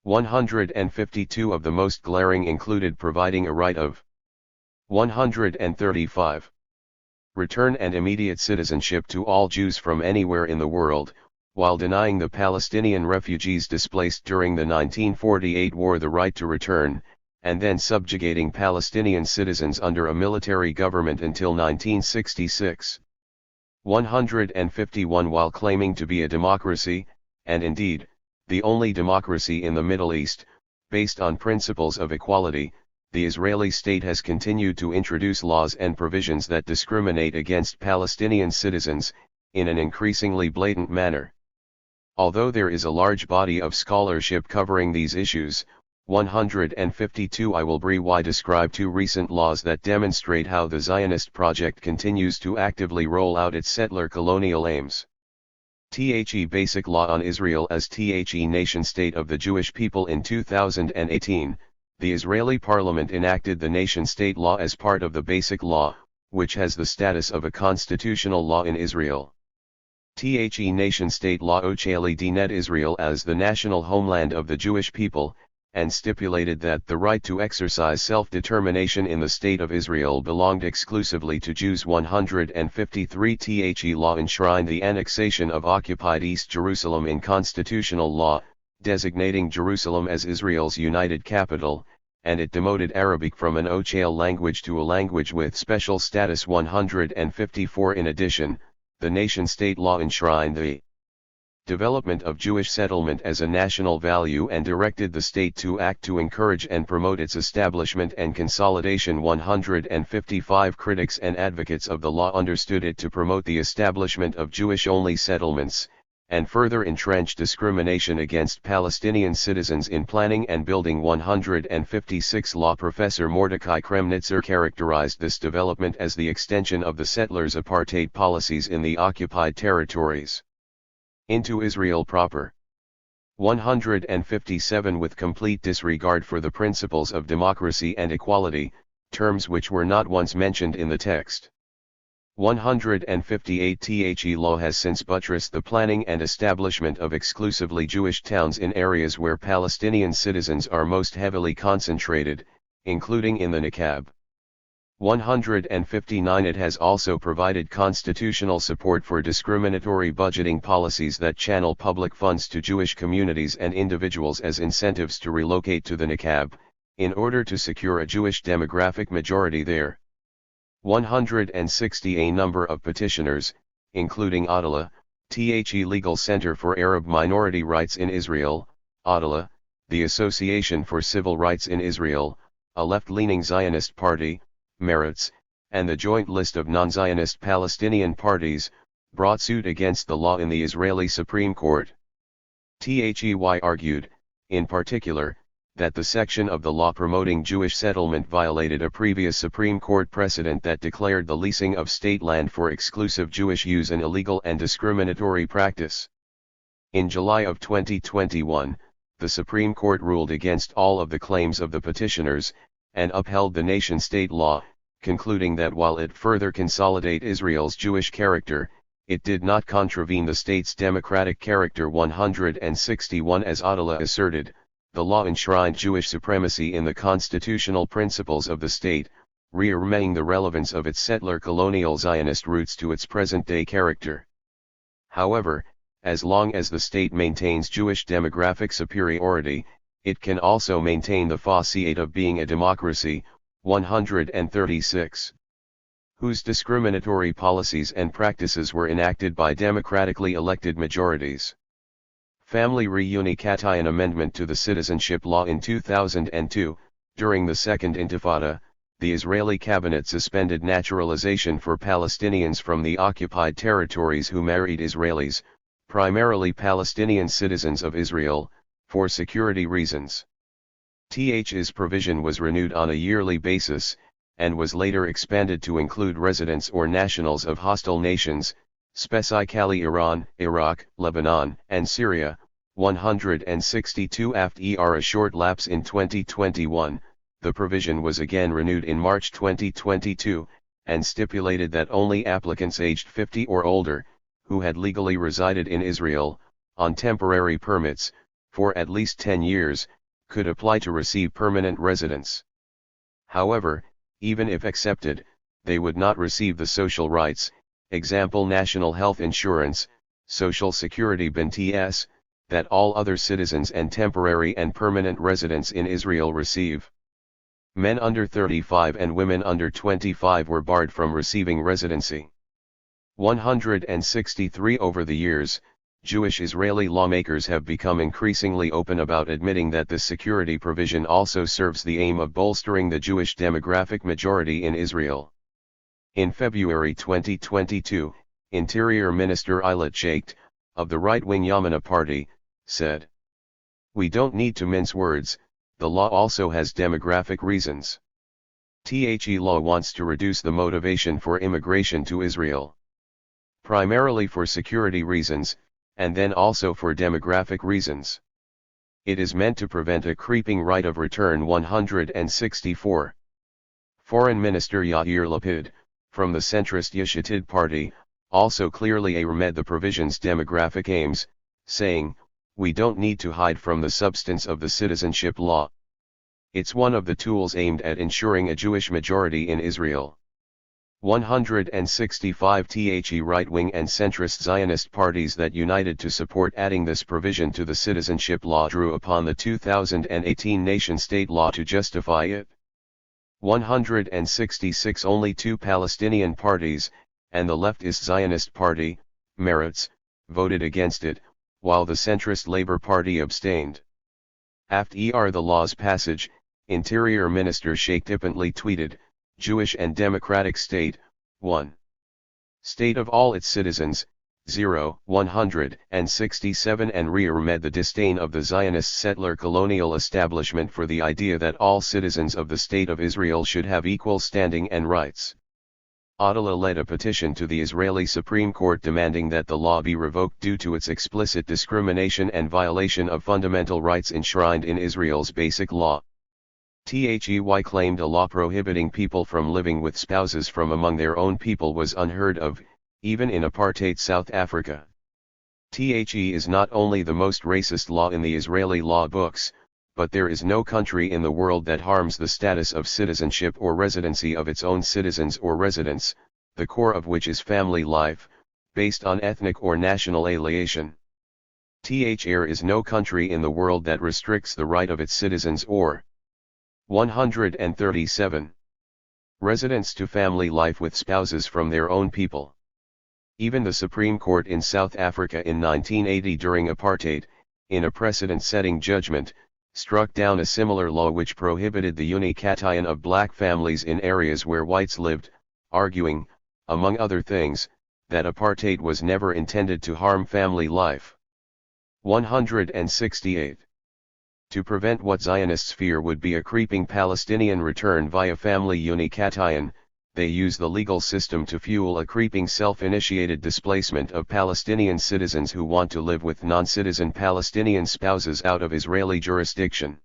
152 of the most glaring included providing a right of 135. Return and immediate citizenship to all Jews from anywhere in the world, while denying the Palestinian refugees displaced during the 1948 war the right to return, and then subjugating Palestinian citizens under a military government until 1966. 151 While claiming to be a democracy, and indeed, the only democracy in the Middle East, based on principles of equality, the Israeli state has continued to introduce laws and provisions that discriminate against Palestinian citizens, in an increasingly blatant manner. Although there is a large body of scholarship covering these issues, 152 I will briefly describe two recent laws that demonstrate how the Zionist project continues to actively roll out its settler colonial aims. Basic Law on Israel as nation-state of the Jewish people. In 2018, the Israeli parliament enacted the nation-state law as part of the Basic Law, which has the status of a constitutional law in Israel. Nation-state law Ocheli Dinet Israel as the national homeland of the Jewish people, and stipulated that the right to exercise self-determination in the State of Israel belonged exclusively to Jews. 153 The law enshrined the annexation of occupied East Jerusalem in constitutional law, designating Jerusalem as Israel's united capital, and it demoted Arabic from an Ochel language to a language with special status. 154 In addition, the nation-state law enshrined the development of Jewish settlement as a national value and directed the state to act to encourage and promote its establishment and consolidation. 155 Critics and advocates of the law understood it to promote the establishment of Jewish-only settlements, and further entrench discrimination against Palestinian citizens in planning and building. 156 Law Professor Mordecai Kremnitzer characterized this development as the extension of the settlers' apartheid policies in the occupied territories into Israel proper. 157 With complete disregard for the principles of democracy and equality, terms which were not once mentioned in the text. 158 The law has since buttressed the planning and establishment of exclusively Jewish towns in areas where Palestinian citizens are most heavily concentrated, including in the Negev. 159 It has also provided constitutional support for discriminatory budgeting policies that channel public funds to Jewish communities and individuals as incentives to relocate to the Negev, in order to secure a Jewish demographic majority there. 160 A number of petitioners, including Adala, THE Legal Center for Arab Minority Rights in Israel, Adala, the Association for Civil Rights in Israel, a left-leaning Zionist party, Meretz, and the Joint List of Non-Zionist Palestinian Parties, brought suit against the law in the Israeli Supreme Court. THEY argued, in particular, that the section of the law promoting Jewish settlement violated a previous Supreme Court precedent that declared the leasing of state land for exclusive Jewish use an illegal and discriminatory practice. In July of 2021, the Supreme Court ruled against all of the claims of the petitioners, and upheld the nation-state law, concluding that while it further consolidate Israel's Jewish character, it did not contravene the state's democratic character. 161 As Adala asserted, the law enshrined Jewish supremacy in the constitutional principles of the state, reaffirming the relevance of its settler colonial Zionist roots to its present-day character. However, as long as the state maintains Jewish demographic superiority, it can also maintain the facade of being a democracy. 136. Whose discriminatory policies and practices were enacted by democratically elected majorities. Family Reunification amendment to the citizenship law in 2002, during the Second Intifada, the Israeli cabinet suspended naturalization for Palestinians from the occupied territories who married Israelis, primarily Palestinian citizens of Israel, for security reasons. TH's provision was renewed on a yearly basis, and was later expanded to include residents or nationals of hostile nations, specifically Iran, Iraq, Lebanon, and Syria. 162 After a short lapse in 2021, the provision was again renewed in March 2022, and stipulated that only applicants aged 50 or older, who had legally resided in Israel, on temporary permits, for at least 10 years, could apply to receive permanent residence. However, even if accepted, they would not receive the social rights, example national health insurance, social security benefits, that all other citizens and temporary and permanent residents in Israel receive. Men under 35 and women under 25 were barred from receiving residency. 163 Over the years, Jewish Israeli lawmakers have become increasingly open about admitting that this security provision also serves the aim of bolstering the Jewish demographic majority in Israel. In February 2022, Interior Minister Elia, of the right-wing Yamina party, said, "We don't need to mince words, the law also has demographic reasons. The law wants to reduce the motivation for immigration to Israel. Primarily for security reasons, and then also for demographic reasons. It is meant to prevent a creeping right of return." 164. Foreign Minister Yair Lapid, from the centrist Yesh Atid party, also clearly affirmed the provision's demographic aims, saying, "We don't need to hide from the substance of the citizenship law. It's one of the tools aimed at ensuring a Jewish majority in Israel." 165 The right-wing and centrist Zionist parties that united to support adding this provision to the citizenship law drew upon the 2018 nation-state law to justify it. 166 Only two Palestinian parties, and the leftist Zionist Party, Meretz, voted against it, while the centrist Labour Party abstained. After the law's passage, Interior Minister Sheikh Dipently tweeted, "Jewish and democratic state, 1. State of all its citizens, 0. 167 and reaffirmed the disdain of the Zionist settler colonial establishment for the idea that all citizens of the State of Israel should have equal standing and rights." Adala led a petition to the Israeli Supreme Court demanding that the law be revoked due to its explicit discrimination and violation of fundamental rights enshrined in Israel's basic law. THEY claimed a law prohibiting people from living with spouses from among their own people was unheard of, even in apartheid South Africa. THE is not only the most racist law in the Israeli law books, but there is no country in the world that harms the status of citizenship or residency of its own citizens or residents, the core of which is family life, based on ethnic or national alienation. There is no country in the world that restricts the right of its citizens or 137. Residents to family life with spouses from their own people. Even the Supreme Court in South Africa in 1980 during apartheid, in a precedent-setting judgment, struck down a similar law which prohibited the unikation of black families in areas where whites lived, arguing, among other things, that apartheid was never intended to harm family life. 168. To prevent what Zionists fear would be a creeping Palestinian return via family unikation, they use the legal system to fuel a creeping self-initiated displacement of Palestinian citizens who want to live with non-citizen Palestinian spouses out of Israeli jurisdiction.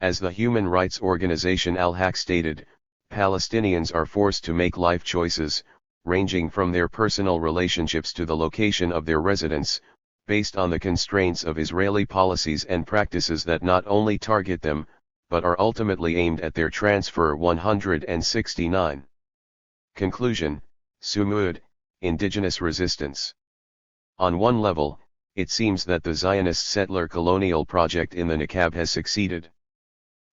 As the human rights organization Al-Haq stated, Palestinians are forced to make life choices, ranging from their personal relationships to the location of their residence, based on the constraints of Israeli policies and practices that not only target them, but are ultimately aimed at their transfer. 169. Conclusion, Sumud, Indigenous resistance. On one level, it seems that the Zionist settler colonial project in the Nakab has succeeded.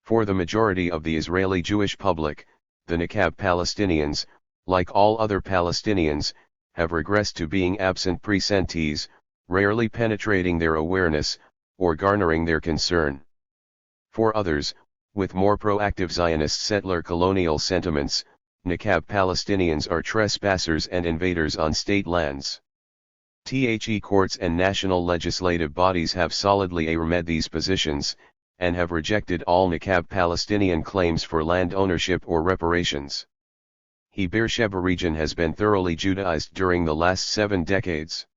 For the majority of the Israeli Jewish public, the Nakab Palestinians, like all other Palestinians, have regressed to being absent presentees, rarely penetrating their awareness, or garnering their concern. For others, with more proactive Zionist settler colonial sentiments, Nakab Palestinians are trespassers and invaders on state lands. The courts and national legislative bodies have solidly affirmed these positions, and have rejected all Nakab Palestinian claims for land ownership or reparations. The Beersheba region has been thoroughly Judaized during the last 7 decades.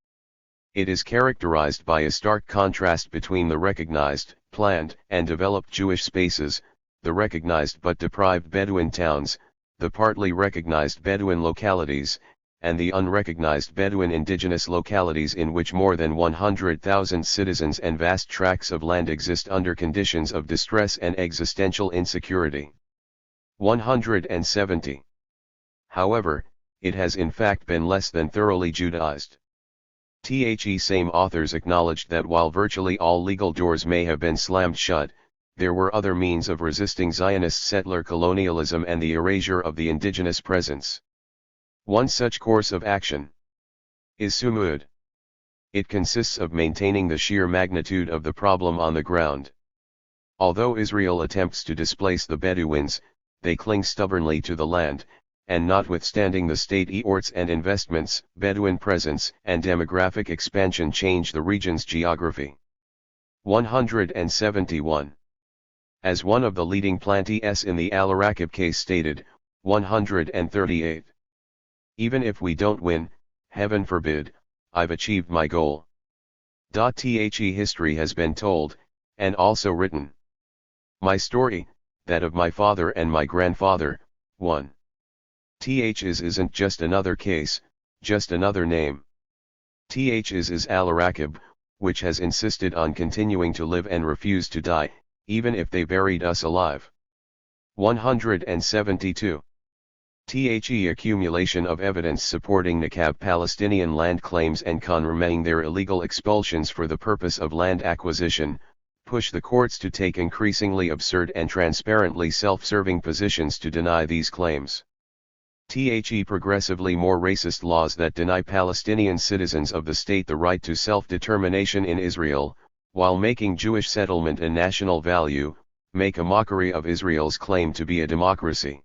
It is characterized by a stark contrast between the recognized, planned, and developed Jewish spaces, the recognized but deprived Bedouin towns, the partly recognized Bedouin localities, and the unrecognized Bedouin indigenous localities in which more than 100,000 citizens and vast tracts of land exist under conditions of distress and existential insecurity. 170. However, it has in fact been less than thoroughly Judaized. The same authors acknowledged that while virtually all legal doors may have been slammed shut, there were other means of resisting Zionist settler colonialism and the erasure of the indigenous presence. One such course of action is Sumud. It consists of maintaining the sheer magnitude of the problem on the ground. Although Israel attempts to displace the Bedouins, they cling stubbornly to the land, and notwithstanding the state efforts and investments, Bedouin presence and demographic expansion change the region's geography. 171. As one of the leading plantees in the Al-Araqib case stated, 138. Even if we don't win, heaven forbid, I've achieved my goal. The history has been told, and also written. My story, that of my father and my grandfather, 1. Isn't just another case, just another name. Is Al-Araqib, which has insisted on continuing to live and refuse to die, even if they buried us alive. 172. Accumulation of evidence supporting Nakab Palestinian land claims and confirming their illegal expulsions for the purpose of land acquisition, push the courts to take increasingly absurd and transparently self-serving positions to deny these claims. Progressively more racist laws that deny Palestinian citizens of the state the right to self-determination in Israel, while making Jewish settlement a national value, make a mockery of Israel's claim to be a democracy.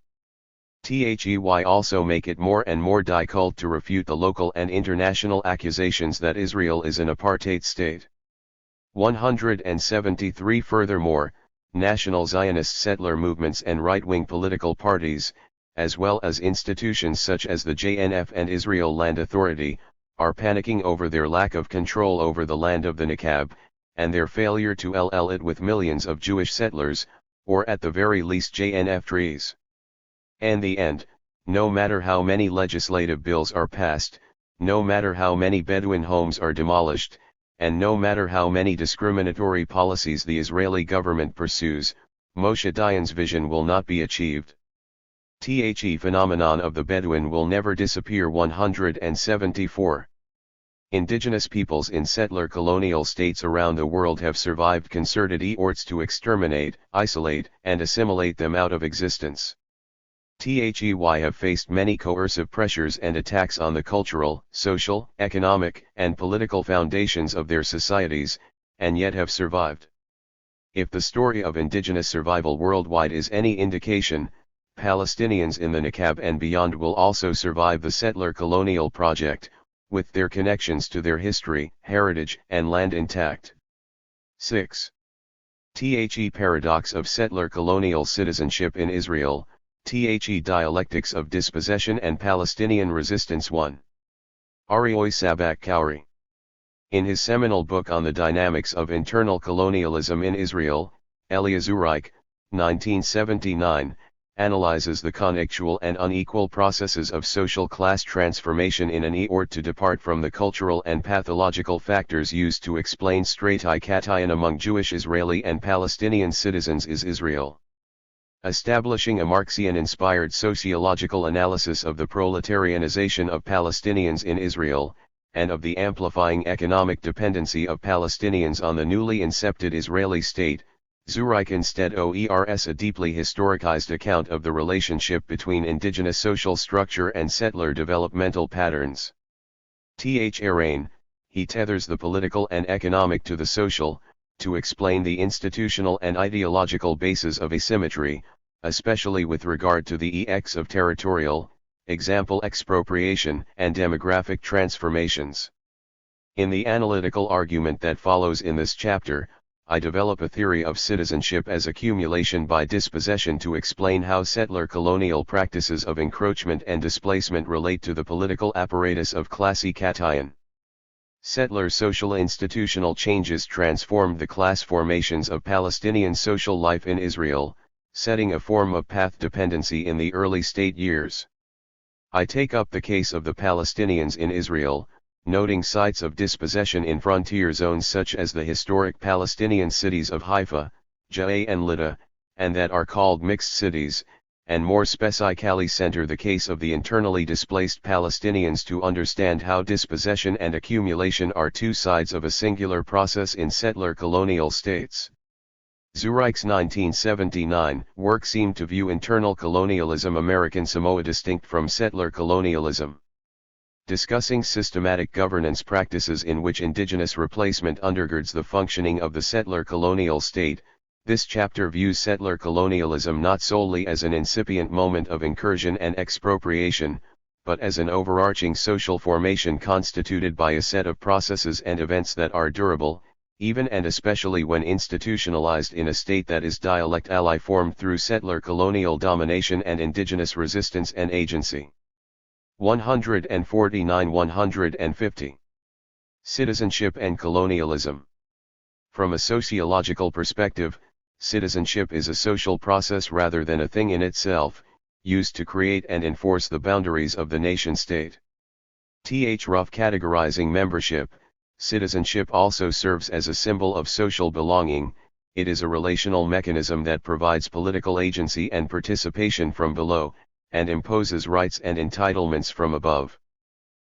Also make it more and more difficult to refute the local and international accusations that Israel is an apartheid state. 173. Furthermore, national Zionist settler movements and right-wing political parties, as well as institutions such as the JNF and Israel Land Authority, are panicking over their lack of control over the land of the Nakab, and their failure to LL it with millions of Jewish settlers, or at the very least JNF trees. In the end, no matter how many legislative bills are passed, no matter how many Bedouin homes are demolished, and no matter how many discriminatory policies the Israeli government pursues, Moshe Dayan's vision will not be achieved. The phenomenon of the Bedouin will never disappear. 174. Indigenous peoples in settler colonial states around the world have survived concerted efforts to exterminate, isolate, and assimilate them out of existence. They have faced many coercive pressures and attacks on the cultural, social, economic, and political foundations of their societies, and yet have survived. If the story of indigenous survival worldwide is any indication, Palestinians in the Nakab and beyond will also survive the settler colonial project, with their connections to their history, heritage, and land intact. 6. The paradox of settler colonial citizenship in Israel, the dialectics of dispossession and Palestinian resistance. 1. Arioy Sabak Kauri. In his seminal book on the dynamics of internal colonialism in Israel, Elia Zureik, 1979, analyzes the connectual and unequal processes of social class transformation in an effort to depart from the cultural and pathological factors used to explain stratification among Jewish Israeli and Palestinian citizens is Israel. Establishing a Marxian-inspired sociological analysis of the proletarianization of Palestinians in Israel, and of the amplifying economic dependency of Palestinians on the newly incepted Israeli state, Zureik instead offers a deeply historicized account of the relationship between indigenous social structure and settler developmental patterns. Therein, he tethers the political and economic to the social, to explain the institutional and ideological basis of asymmetry, especially with regard to the EX of territorial, example expropriation and demographic transformations. In the analytical argument that follows in this chapter, I develop a theory of citizenship as accumulation by dispossession to explain how settler colonial practices of encroachment and displacement relate to the political apparatus of classification. Settler social institutional changes transformed the class formations of Palestinian social life in Israel, setting a form of path dependency in the early state years. I take up the case of the Palestinians in Israel, noting sites of dispossession in frontier zones such as the historic Palestinian cities of Haifa, Ja'e and Lydda, and that are called mixed cities, and more specifically center the case of the internally displaced Palestinians to understand how dispossession and accumulation are two sides of a singular process in settler colonial states. Zureik's 1979 work seemed to view internal colonialism American Samoa distinct from settler colonialism. Discussing systematic governance practices in which indigenous replacement undergirds the functioning of the settler colonial state, this chapter views settler colonialism not solely as an incipient moment of incursion and expropriation, but as an overarching social formation constituted by a set of processes and events that are durable, even and especially when institutionalized in a state that is dialect-ally formed through settler colonial domination and indigenous resistance and agency. 149-150. Citizenship and colonialism. From a sociological perspective, citizenship is a social process rather than a thing in itself, used to create and enforce the boundaries of the nation-state. Rough categorizing membership, citizenship also serves as a symbol of social belonging. It is a relational mechanism that provides political agency and participation from below, and imposes rights and entitlements from above.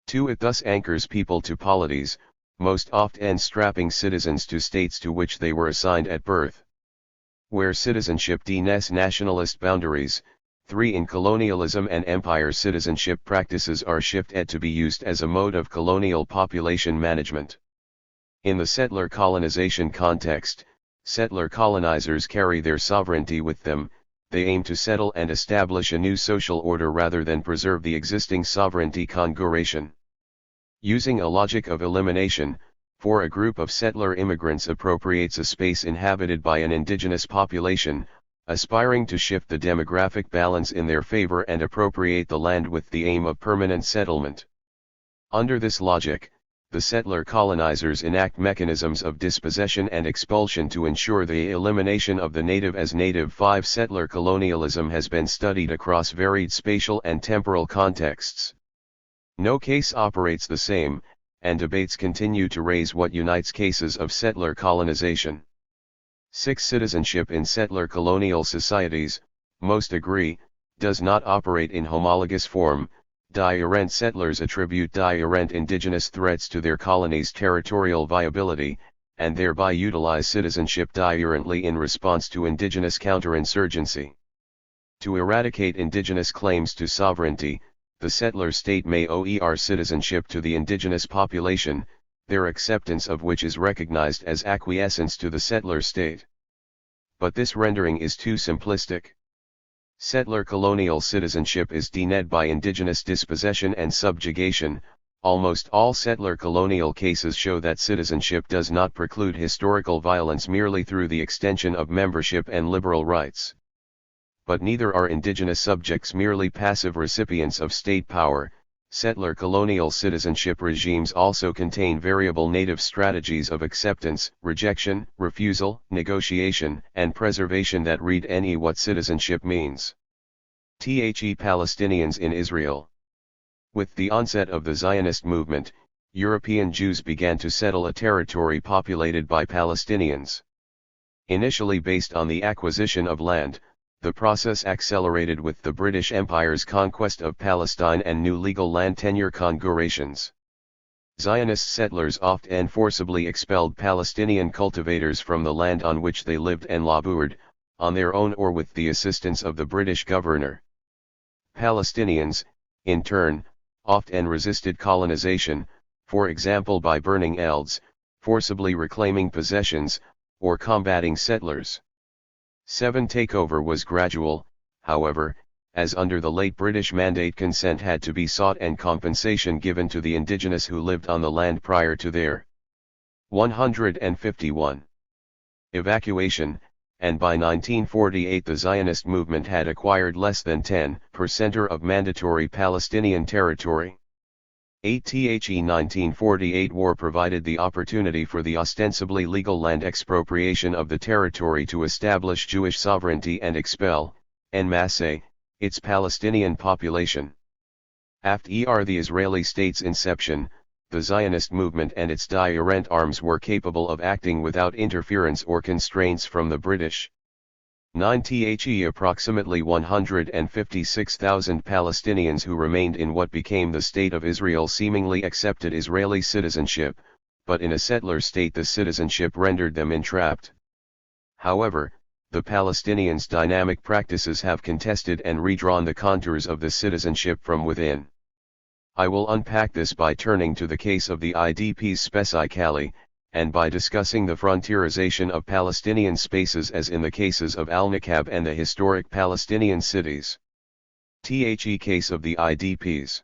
2. It thus anchors people to polities, most often strapping citizens to states to which they were assigned at birth. Where citizenship denies nationalist boundaries. 3. In colonialism and empire, citizenship practices are shifted to be used as a mode of colonial population management. In the settler colonization context, settler colonizers carry their sovereignty with them. They aim to settle and establish a new social order rather than preserve the existing sovereignty configuration. Using a logic of elimination, for a group of settler immigrants appropriates a space inhabited by an indigenous population, aspiring to shift the demographic balance in their favor and appropriate the land with the aim of permanent settlement. Under this logic, the settler colonizers enact mechanisms of dispossession and expulsion to ensure the elimination of the native as native. 5. Settler colonialism has been studied across varied spatial and temporal contexts. No case operates the same, and debates continue to raise what unites cases of settler colonization. 6. Citizenship in settler colonial societies, most agree, does not operate in homologous form. Diurent settlers attribute diurent indigenous threats to their colony's territorial viability, and thereby utilize citizenship diurently in response to indigenous counterinsurgency. To eradicate indigenous claims to sovereignty, the settler state may oer citizenship to the indigenous population, their acceptance of which is recognized as acquiescence to the settler state. But this rendering is too simplistic. Settler colonial citizenship is denuded by indigenous dispossession and subjugation. Almost all settler colonial cases show that citizenship does not preclude historical violence merely through the extension of membership and liberal rights. But neither are indigenous subjects merely passive recipients of state power. Settler colonial citizenship regimes also contain variable native strategies of acceptance, rejection, refusal, negotiation, and preservation that read any what citizenship means. Palestinians in Israel. With the onset of the Zionist movement, European Jews began to settle a territory populated by Palestinians. Initially based on the acquisition of land, the process accelerated with the British Empire's conquest of Palestine and new legal land tenure configurations. Zionist settlers often forcibly expelled Palestinian cultivators from the land on which they lived and labored, on their own or with the assistance of the British governor. Palestinians, in turn, often resisted colonization, for example by burning elds, forcibly reclaiming possessions, or combating settlers. 7. Takeover was gradual, however, as under the late British Mandate consent had to be sought and compensation given to the indigenous who lived on the land prior to their 151 evacuation, and by 1948 the Zionist movement had acquired less than 10% of mandatory Palestinian territory. 8. The 1948 war provided the opportunity for the ostensibly legal land expropriation of the territory to establish Jewish sovereignty and expel, en masse, its Palestinian population. After the Israeli state's inception, the Zionist movement and its diurent arms were capable of acting without interference or constraints from the British. 9. Approximately 156,000 Palestinians who remained in what became the State of Israel seemingly accepted Israeli citizenship, but in a settler state the citizenship rendered them entrapped. However, the Palestinians' dynamic practices have contested and redrawn the contours of the citizenship from within. I will unpack this by turning to the case of the IDPs specifically, and by discussing the frontierization of Palestinian spaces as in the cases of Al-Nakab and the historic Palestinian cities. Case of the IDPs.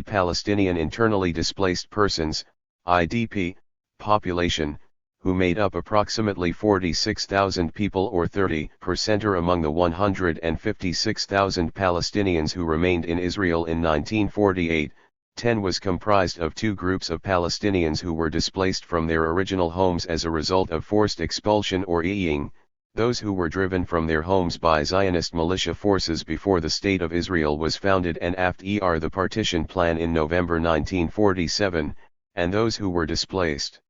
Palestinian internally displaced persons, IDP, population, who made up approximately 46,000 people or 30% among the 156,000 Palestinians who remained in Israel in 1948. 10 was comprised of two groups of Palestinians who were displaced from their original homes as a result of forced expulsion or eying, those who were driven from their homes by Zionist militia forces before the State of Israel was founded and after the partition plan in November 1947, and those who were displaced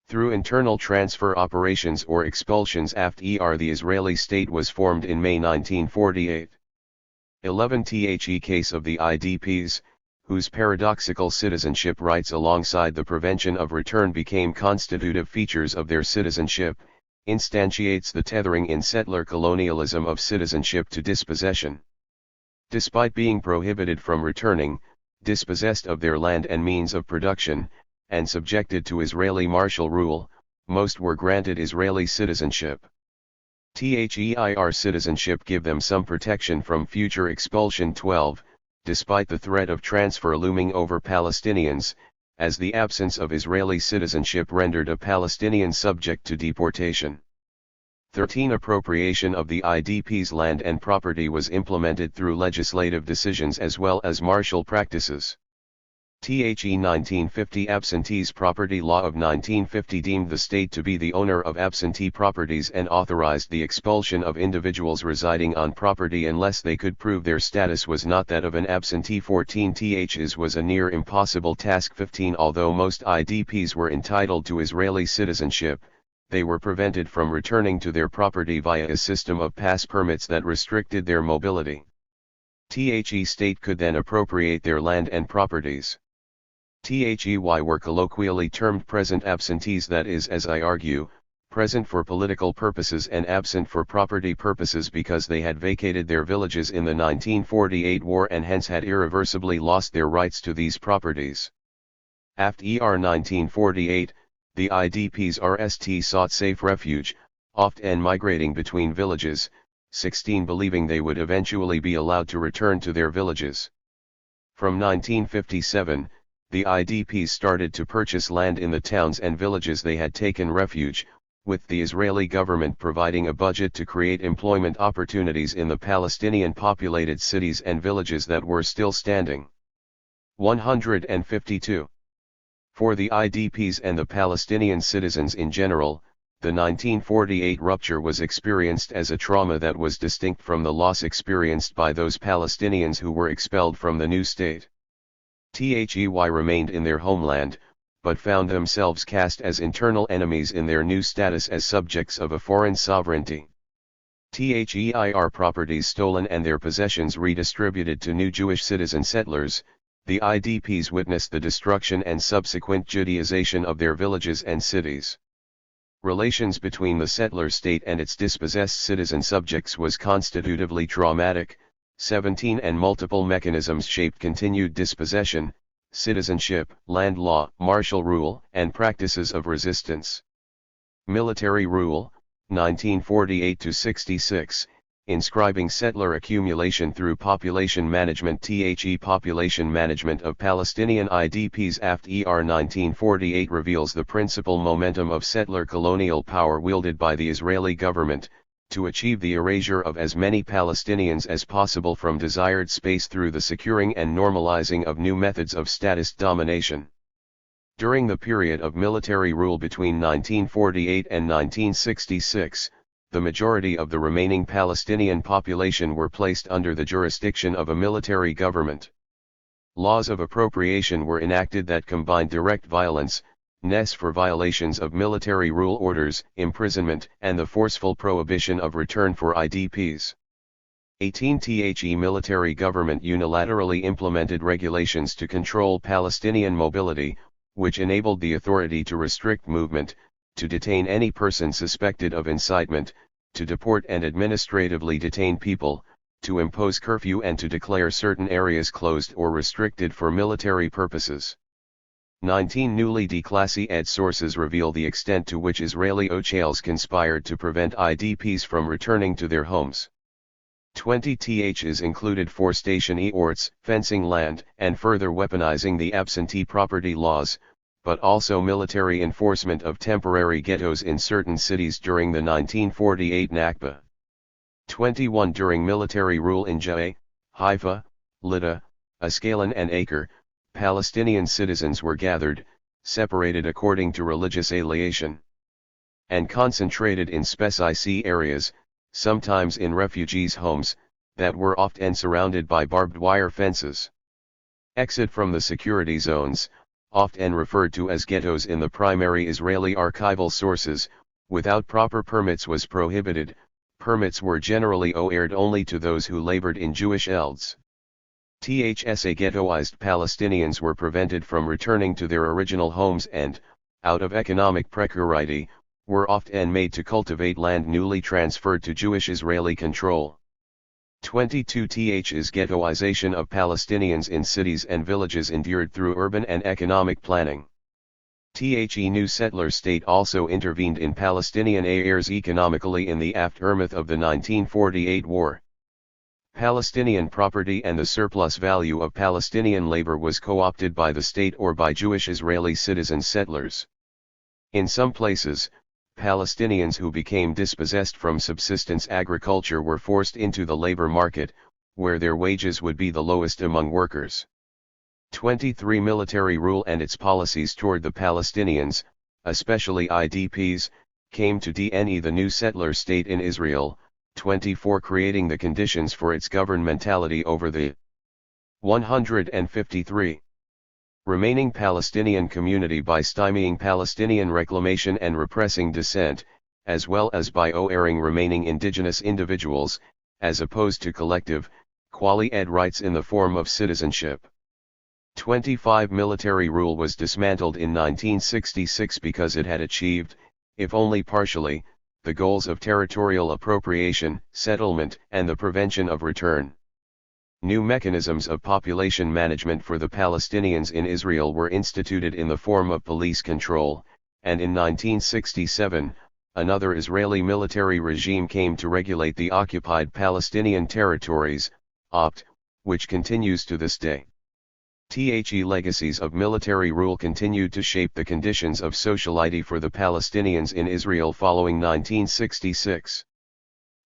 through internal transfer operations or expulsions after the Israeli state was formed in May 1948. 11. The case of the IDPs, whose paradoxical citizenship rights alongside the prevention of return became constitutive features of their citizenship, instantiates the tethering in settler colonialism of citizenship to dispossession. Despite being prohibited from returning, dispossessed of their land and means of production, and subjected to Israeli martial rule, most were granted Israeli citizenship. Their citizenship give them some protection from future expulsion. 12. Despite the threat of transfer looming over Palestinians, as the absence of Israeli citizenship rendered a Palestinian subject to deportation. 13. Appropriation of the IDP's land and property was implemented through legislative decisions as well as martial practices. The 1950 Absentees Property Law of 1950 deemed the state to be the owner of absentee properties and authorized the expulsion of individuals residing on property unless they could prove their status was not that of an absentee. 14 Ths was a near impossible task. 15 Although most IDPs were entitled to Israeli citizenship, they were prevented from returning to their property via a system of pass permits that restricted their mobility. The state could then appropriate their land and properties. THEY were colloquially termed present absentees, that is, as I argue, present for political purposes and absent for property purposes because they had vacated their villages in the 1948 war and hence had irreversibly lost their rights to these properties. After 1948, the IDPs RST sought safe refuge, often migrating between villages, 16 believing they would eventually be allowed to return to their villages. From 1957, the IDPs started to purchase land in the towns and villages they had taken refuge, with the Israeli government providing a budget to create employment opportunities in the Palestinian-populated cities and villages that were still standing. 152. For the IDPs and the Palestinian citizens in general, the 1948 rupture was experienced as a trauma that was distinct from the loss experienced by those Palestinians who were expelled from the new state. THEY remained in their homeland, but found themselves cast as internal enemies in their new status as subjects of a foreign sovereignty. THEIR properties stolen and their possessions redistributed to new Jewish citizen settlers, the IDPs witnessed the destruction and subsequent Judaization of their villages and cities. Relations between the settler state and its dispossessed citizen subjects was constitutively traumatic. 17 And multiple mechanisms shaped continued dispossession, citizenship, land law, martial rule, and practices of resistance. Military rule, 1948-66, inscribing settler accumulation through population management. The population management of Palestinian IDPs after 1948 reveals the principal momentum of settler colonial power wielded by the Israeli government, to achieve the erasure of as many Palestinians as possible from desired space through the securing and normalizing of new methods of status domination. During the period of military rule between 1948 and 1966, the majority of the remaining Palestinian population were placed under the jurisdiction of a military government. Laws of appropriation were enacted that combined direct violence, for violations of military rule orders, imprisonment, and the forceful prohibition of return for IDPs. 18 The military government unilaterally implemented regulations to control Palestinian mobility, which enabled the authority to restrict movement, to detain any person suspected of incitement, to deport and administratively detain people, to impose curfew and to declare certain areas closed or restricted for military purposes. 19 Newly declassified sources reveal the extent to which Israeli officials conspired to prevent IDPs from returning to their homes. 20 Ths included forestation eorts, fencing land, and further weaponizing the absentee property laws, but also military enforcement of temporary ghettos in certain cities during the 1948 Nakba. 21 During military rule in Ja'e, Haifa, Lydda, Ascalon and Acre, Palestinian citizens were gathered, separated according to religious affiliation, and concentrated in specific areas, sometimes in refugees' homes, that were often surrounded by barbed wire fences. Exit from the security zones, often referred to as ghettos in the primary Israeli archival sources, without proper permits was prohibited. Permits were generally awarded only to those who labored in Jewish elds. THSA ghettoized Palestinians were prevented from returning to their original homes and, out of economic precarity, were often made to cultivate land newly transferred to Jewish Israeli control. 22 Ths ghettoization of Palestinians in cities and villages endured through urban and economic planning. The new settler state also intervened in Palestinian affairs economically in the aftermath of the 1948 war. Palestinian property and the surplus value of Palestinian labor was co-opted by the state or by Jewish Israeli citizen settlers. In some places, Palestinians who became dispossessed from subsistence agriculture were forced into the labor market, where their wages would be the lowest among workers. 23 Military rule and its policies toward the Palestinians, especially IDPs, came to DNE the new settler state in Israel. 24 Creating the conditions for its governmentality over the 153 remaining Palestinian community by stymieing Palestinian reclamation and repressing dissent, as well as by ouring remaining indigenous individuals, as opposed to collective, quali-ed rights in the form of citizenship. 25 Military rule was dismantled in 1966 because it had achieved, if only partially, the goals of territorial appropriation, settlement, and the prevention of return. New mechanisms of population management for the Palestinians in Israel were instituted in the form of police control, and in 1967, another Israeli military regime came to regulate the occupied Palestinian territories, OPT, which continues to this day. The legacies of military rule continued to shape the conditions of sociality for the Palestinians in Israel following 1966.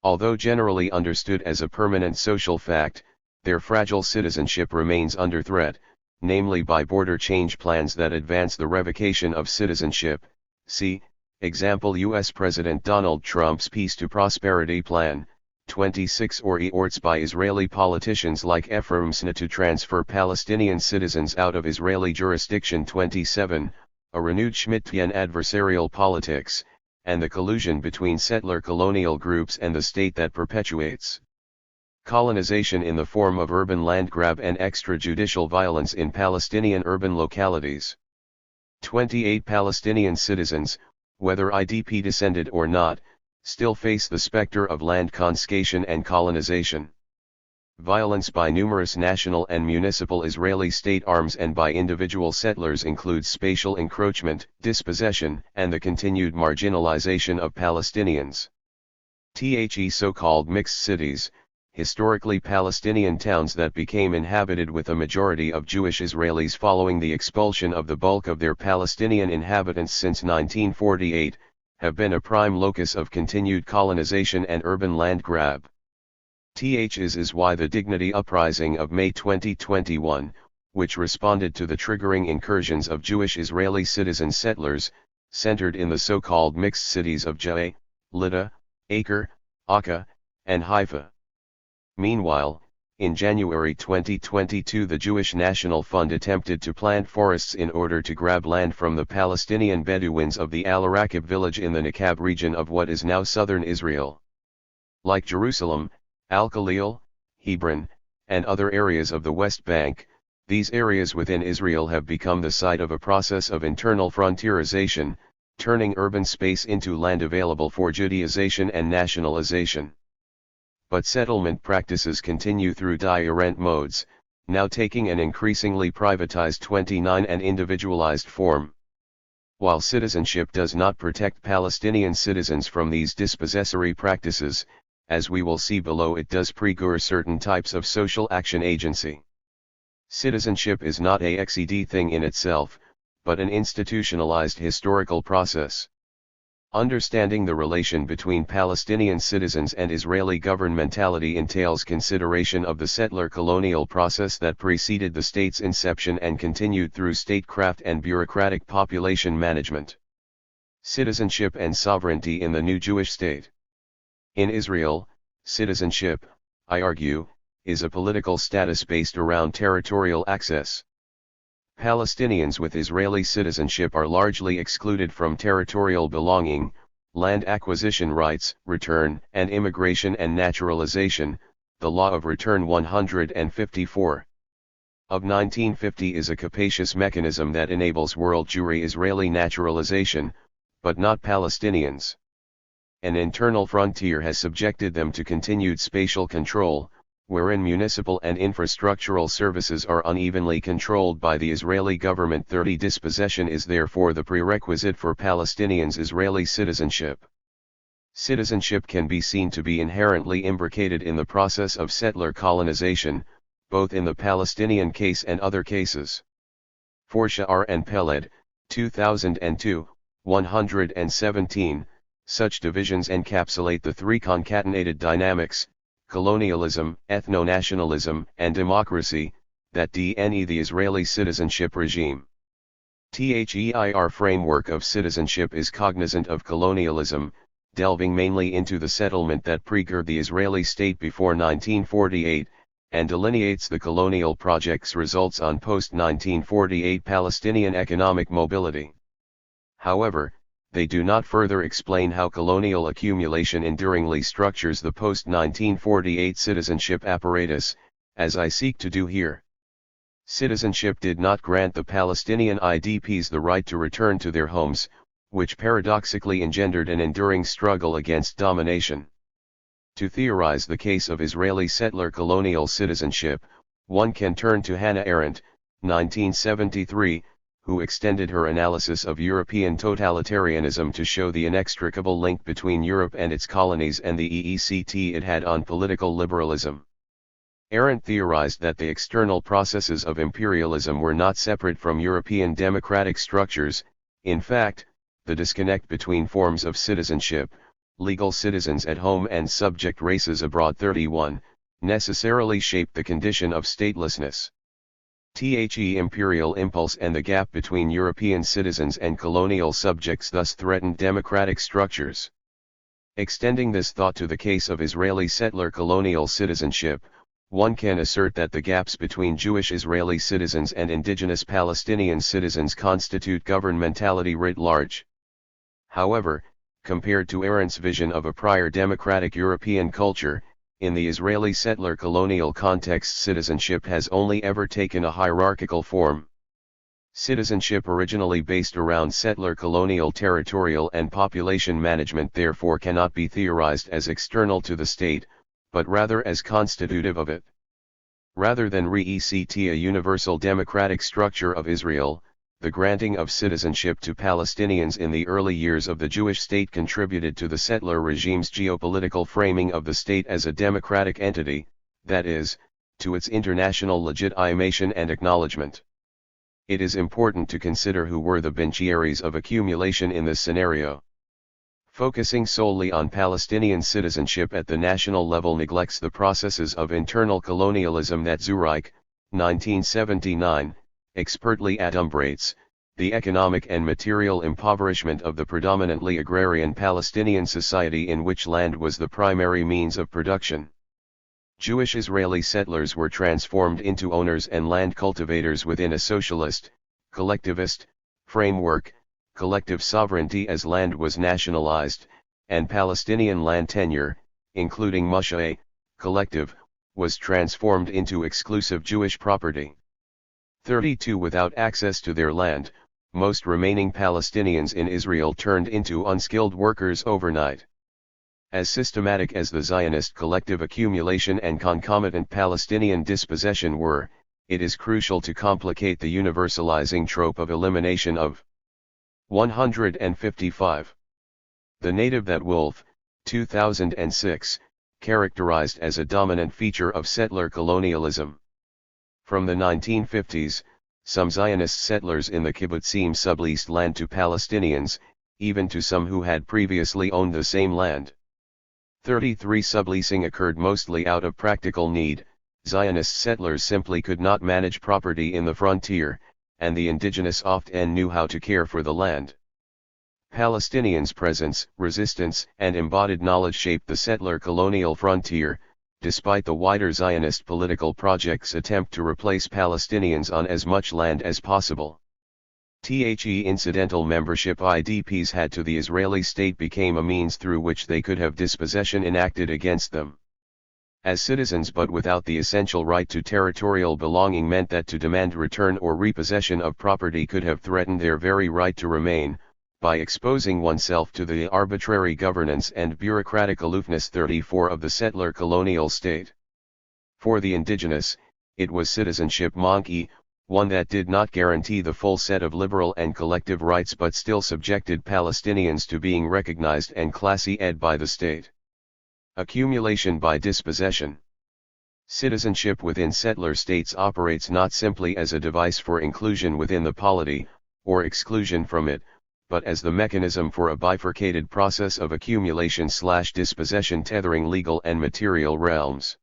Although generally understood as a permanent social fact, their fragile citizenship remains under threat, namely by border change plans that advance the revocation of citizenship. See, example U.S. President Donald Trump's Peace to Prosperity Plan, 26 or efforts by Israeli politicians like Ephraim Sna to transfer Palestinian citizens out of Israeli jurisdiction. 27, a renewed Schmittian adversarial politics, and the collusion between settler colonial groups and the state that perpetuates colonization in the form of urban land grab and extrajudicial violence in Palestinian urban localities. 28 Palestinian citizens, whether IDP descended or not, still face the specter of land confiscation and colonization. Violence by numerous national and municipal Israeli state arms and by individual settlers includes spatial encroachment, dispossession, and the continued marginalization of Palestinians. The so-called mixed cities, historically Palestinian towns that became inhabited with a majority of Jewish Israelis following the expulsion of the bulk of their Palestinian inhabitants since 1948, have been a prime locus of continued colonization and urban land grab. Is why the Dignity Uprising of May 2021, which responded to the triggering incursions of Jewish Israeli citizen settlers, centered in the so-called mixed cities of Ja'e, Lida, Acre, Akka, and Haifa. Meanwhile, in January 2022 the Jewish National Fund attempted to plant forests in order to grab land from the Palestinian Bedouins of the Al-Araqib village in the Neqab region of what is now southern Israel. Like Jerusalem, Al-Khalil, Hebron, and other areas of the West Bank, these areas within Israel have become the site of a process of internal frontierization, turning urban space into land available for Judaization and nationalization. But settlement practices continue through different modes, now taking an increasingly privatized 29 and individualized form. While citizenship does not protect Palestinian citizens from these dispossessory practices, as we will see below, it does precure certain types of social action agency. Citizenship is not a XED thing in itself, but an institutionalized historical process. Understanding the relation between Palestinian citizens and Israeli governmentality entails consideration of the settler colonial process that preceded the state's inception and continued through statecraft and bureaucratic population management. Citizenship and sovereignty in the new Jewish state. In Israel, citizenship, I argue, is a political status based around territorial access. Palestinians with Israeli citizenship are largely excluded from territorial belonging, land acquisition rights, return and immigration and naturalization. The Law of Return 154 of 1950 is a capacious mechanism that enables world Jewry Israeli naturalization, but not Palestinians. An internal frontier has subjected them to continued spatial control, wherein municipal and infrastructural services are unevenly controlled by the Israeli government. 30 Dispossession is therefore the prerequisite for Palestinians' Israeli citizenship. Citizenship can be seen to be inherently imbricated in the process of settler colonization, both in the Palestinian case and other cases. For Sha'ar and Peled, 2002, 117, such divisions encapsulate the three concatenated dynamics: colonialism, ethno-nationalism, and democracy, that DNE the Israeli citizenship regime. THEIR framework of citizenship is cognizant of colonialism, delving mainly into the settlement that precursed the Israeli state before 1948, and delineates the colonial project's results on post-1948 Palestinian economic mobility. However, they do not further explain how colonial accumulation enduringly structures the post-1948 citizenship apparatus, as I seek to do here. Citizenship did not grant the Palestinian IDPs the right to return to their homes, which paradoxically engendered an enduring struggle against domination. To theorize the case of Israeli settler colonial citizenship, one can turn to Hannah Arendt, 1973, who extended her analysis of European totalitarianism to show the inextricable link between Europe and its colonies and the EECT it had on political liberalism. Arendt theorized that the external processes of imperialism were not separate from European democratic structures. In fact, the disconnect between forms of citizenship, legal citizens at home and subject races abroad 31, necessarily shaped the condition of statelessness. The imperial impulse and the gap between European citizens and colonial subjects thus threatened democratic structures. Extending this thought to the case of Israeli settler colonial citizenship, one can assert that the gaps between Jewish Israeli citizens and indigenous Palestinian citizens constitute governmentality writ large. However, compared to Arendt's vision of a prior democratic European culture, in the Israeli settler colonial context citizenship has only ever taken a hierarchical form. Citizenship originally based around settler colonial territorial and population management therefore cannot be theorized as external to the state, but rather as constitutive of it. Rather than re-ECT a universal democratic structure of Israel, the granting of citizenship to Palestinians in the early years of the Jewish state contributed to the settler regime's geopolitical framing of the state as a democratic entity, that is, to its international legitimation and acknowledgement. It is important to consider who were the beneficiaries of accumulation in this scenario. Focusing solely on Palestinian citizenship at the national level neglects the processes of internal colonialism that Zureik, 1979, expertly adumbrates, the economic and material impoverishment of the predominantly agrarian Palestinian society in which land was the primary means of production. Jewish Israeli settlers were transformed into owners and land cultivators within a socialist, collectivist, framework, collective sovereignty as land was nationalized, and Palestinian land tenure, including Musha'e, collective, was transformed into exclusive Jewish property. 32 Without access to their land, most remaining Palestinians in Israel turned into unskilled workers overnight. As systematic as the Zionist collective accumulation and concomitant Palestinian dispossession were, it is crucial to complicate the universalizing trope of elimination of 155. The native that Wolf, 2006, characterized as a dominant feature of settler colonialism. From the 1950s, some Zionist settlers in the kibbutzim subleased land to Palestinians, even to some who had previously owned the same land. 33 Subleasing occurred mostly out of practical need. Zionist settlers simply could not manage property in the frontier, and the indigenous often knew how to care for the land. Palestinians' presence, resistance, and embodied knowledge shaped the settler colonial frontier, despite the wider Zionist political project's attempt to replace Palestinians on as much land as possible. Incidental membership IDPs had to the Israeli state became a means through which they could have dispossession enacted against them. As citizens but without the essential right to territorial belonging meant that to demand return or repossession of property could have threatened their very right to remain, by exposing oneself to the arbitrary governance and bureaucratic aloofness 34 of the settler colonial state. For the indigenous, it was citizenship monkey, one that did not guarantee the full set of liberal and collective rights but still subjected Palestinians to being recognized and classy-ed by the state. Accumulation by dispossession. Citizenship within settler states operates not simply as a device for inclusion within the polity, or exclusion from it, but as the mechanism for a bifurcated process of accumulation/dispossession tethering legal and material realms.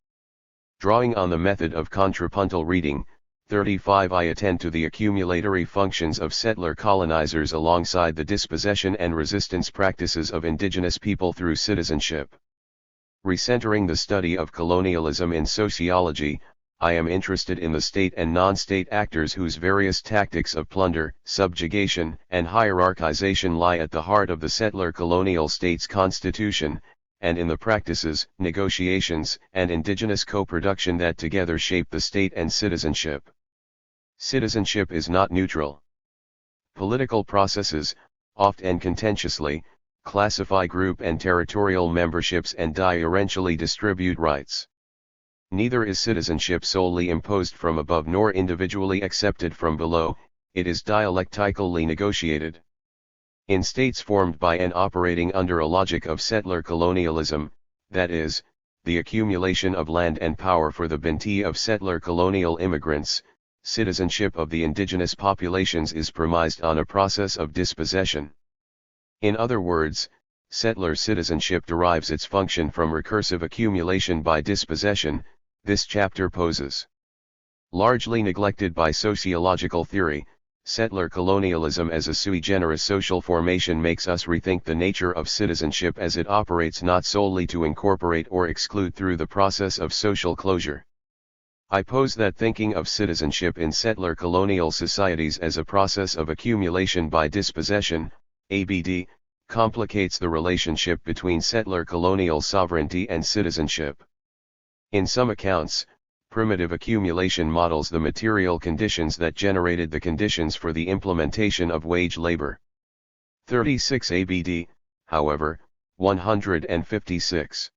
Drawing on the method of contrapuntal reading, 35 I attend to the accumulatory functions of settler colonizers alongside the dispossession and resistance practices of indigenous people through citizenship. Recentering the study of colonialism in sociology, I am interested in the state and non-state actors whose various tactics of plunder, subjugation, and hierarchization lie at the heart of the settler colonial state's constitution, and in the practices, negotiations, and indigenous co-production that together shape the state and citizenship. Citizenship is not neutral. Political processes, oft and contentiously, classify group and territorial memberships and differentially distribute rights. Neither is citizenship solely imposed from above nor individually accepted from below, it is dialectically negotiated. In states formed by and operating under a logic of settler colonialism, that is, the accumulation of land and power for the bounty of settler colonial immigrants, citizenship of the indigenous populations is premised on a process of dispossession. In other words, settler citizenship derives its function from recursive accumulation by dispossession. This chapter poses. Largely neglected by sociological theory, settler colonialism as a sui generis social formation makes us rethink the nature of citizenship as it operates not solely to incorporate or exclude through the process of social closure. I pose that thinking of citizenship in settler colonial societies as a process of accumulation by dispossession, ABD, complicates the relationship between settler colonial sovereignty and citizenship. In some accounts, primitive accumulation models the material conditions that generated the conditions for the implementation of wage labor. 36 ABD, however, 156.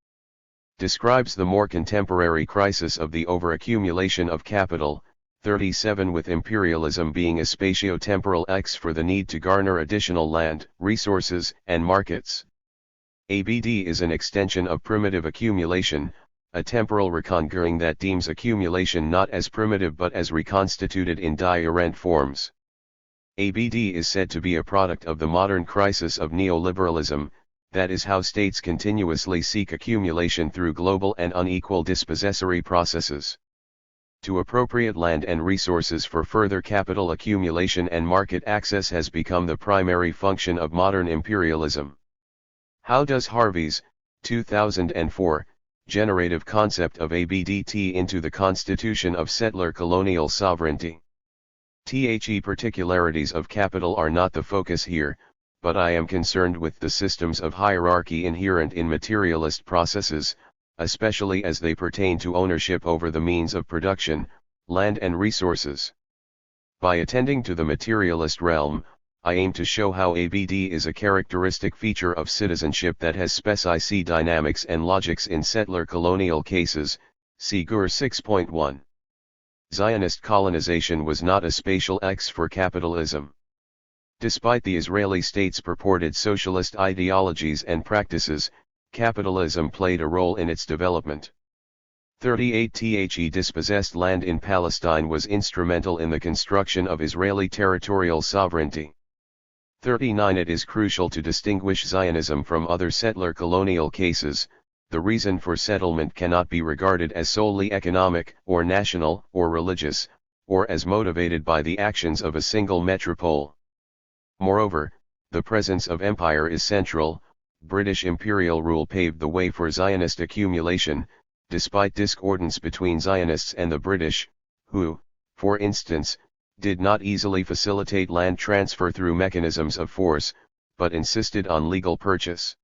Describes the more contemporary crisis of the overaccumulation of capital, 37 with imperialism being a spatio-temporal X for the need to garner additional land, resources, and markets. ABD is an extension of primitive accumulation, a temporal reconquering that deems accumulation not as primitive but as reconstituted in different forms. ABD is said to be a product of the modern crisis of neoliberalism, that is how states continuously seek accumulation through global and unequal dispossessory processes. To appropriate land and resources for further capital accumulation and market access has become the primary function of modern imperialism. How does Harvey's, 2004, generative concept of ABDT into the constitution of settler colonial sovereignty? The particularities of capital are not the focus here, but I am concerned with the systems of hierarchy inherent in materialist processes, especially as they pertain to ownership over the means of production, land and resources. By attending to the materialist realm, I aim to show how ABD is a characteristic feature of citizenship that has specific dynamics and logics in settler colonial cases, see GUR 6.1. Zionist colonization was not a spatial X for capitalism. Despite the Israeli state's purported socialist ideologies and practices, capitalism played a role in its development. 38 The dispossessed land in Palestine was instrumental in the construction of Israeli territorial sovereignty. 39 It is crucial to distinguish Zionism from other settler colonial cases. The reason for settlement cannot be regarded as solely economic, or national, or religious, or as motivated by the actions of a single metropole. Moreover, the presence of empire is central. British imperial rule paved the way for Zionist accumulation, despite discordance between Zionists and the British, who, for instance, did not easily facilitate land transfer through mechanisms of force, but insisted on legal purchase.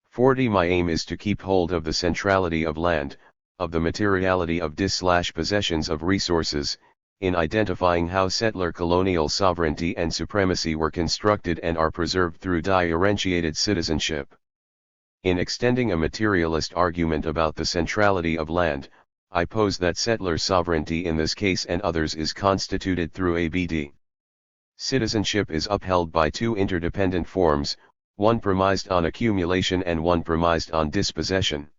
40 My aim is to keep hold of the centrality of land, of the materiality of possessions of resources, in identifying how settler colonial sovereignty and supremacy were constructed and are preserved through differentiated citizenship. In extending a materialist argument about the centrality of land, I pose that settler sovereignty in this case and others is constituted through ABD. Citizenship is upheld by two interdependent forms, one premised on accumulation and one premised on dispossession.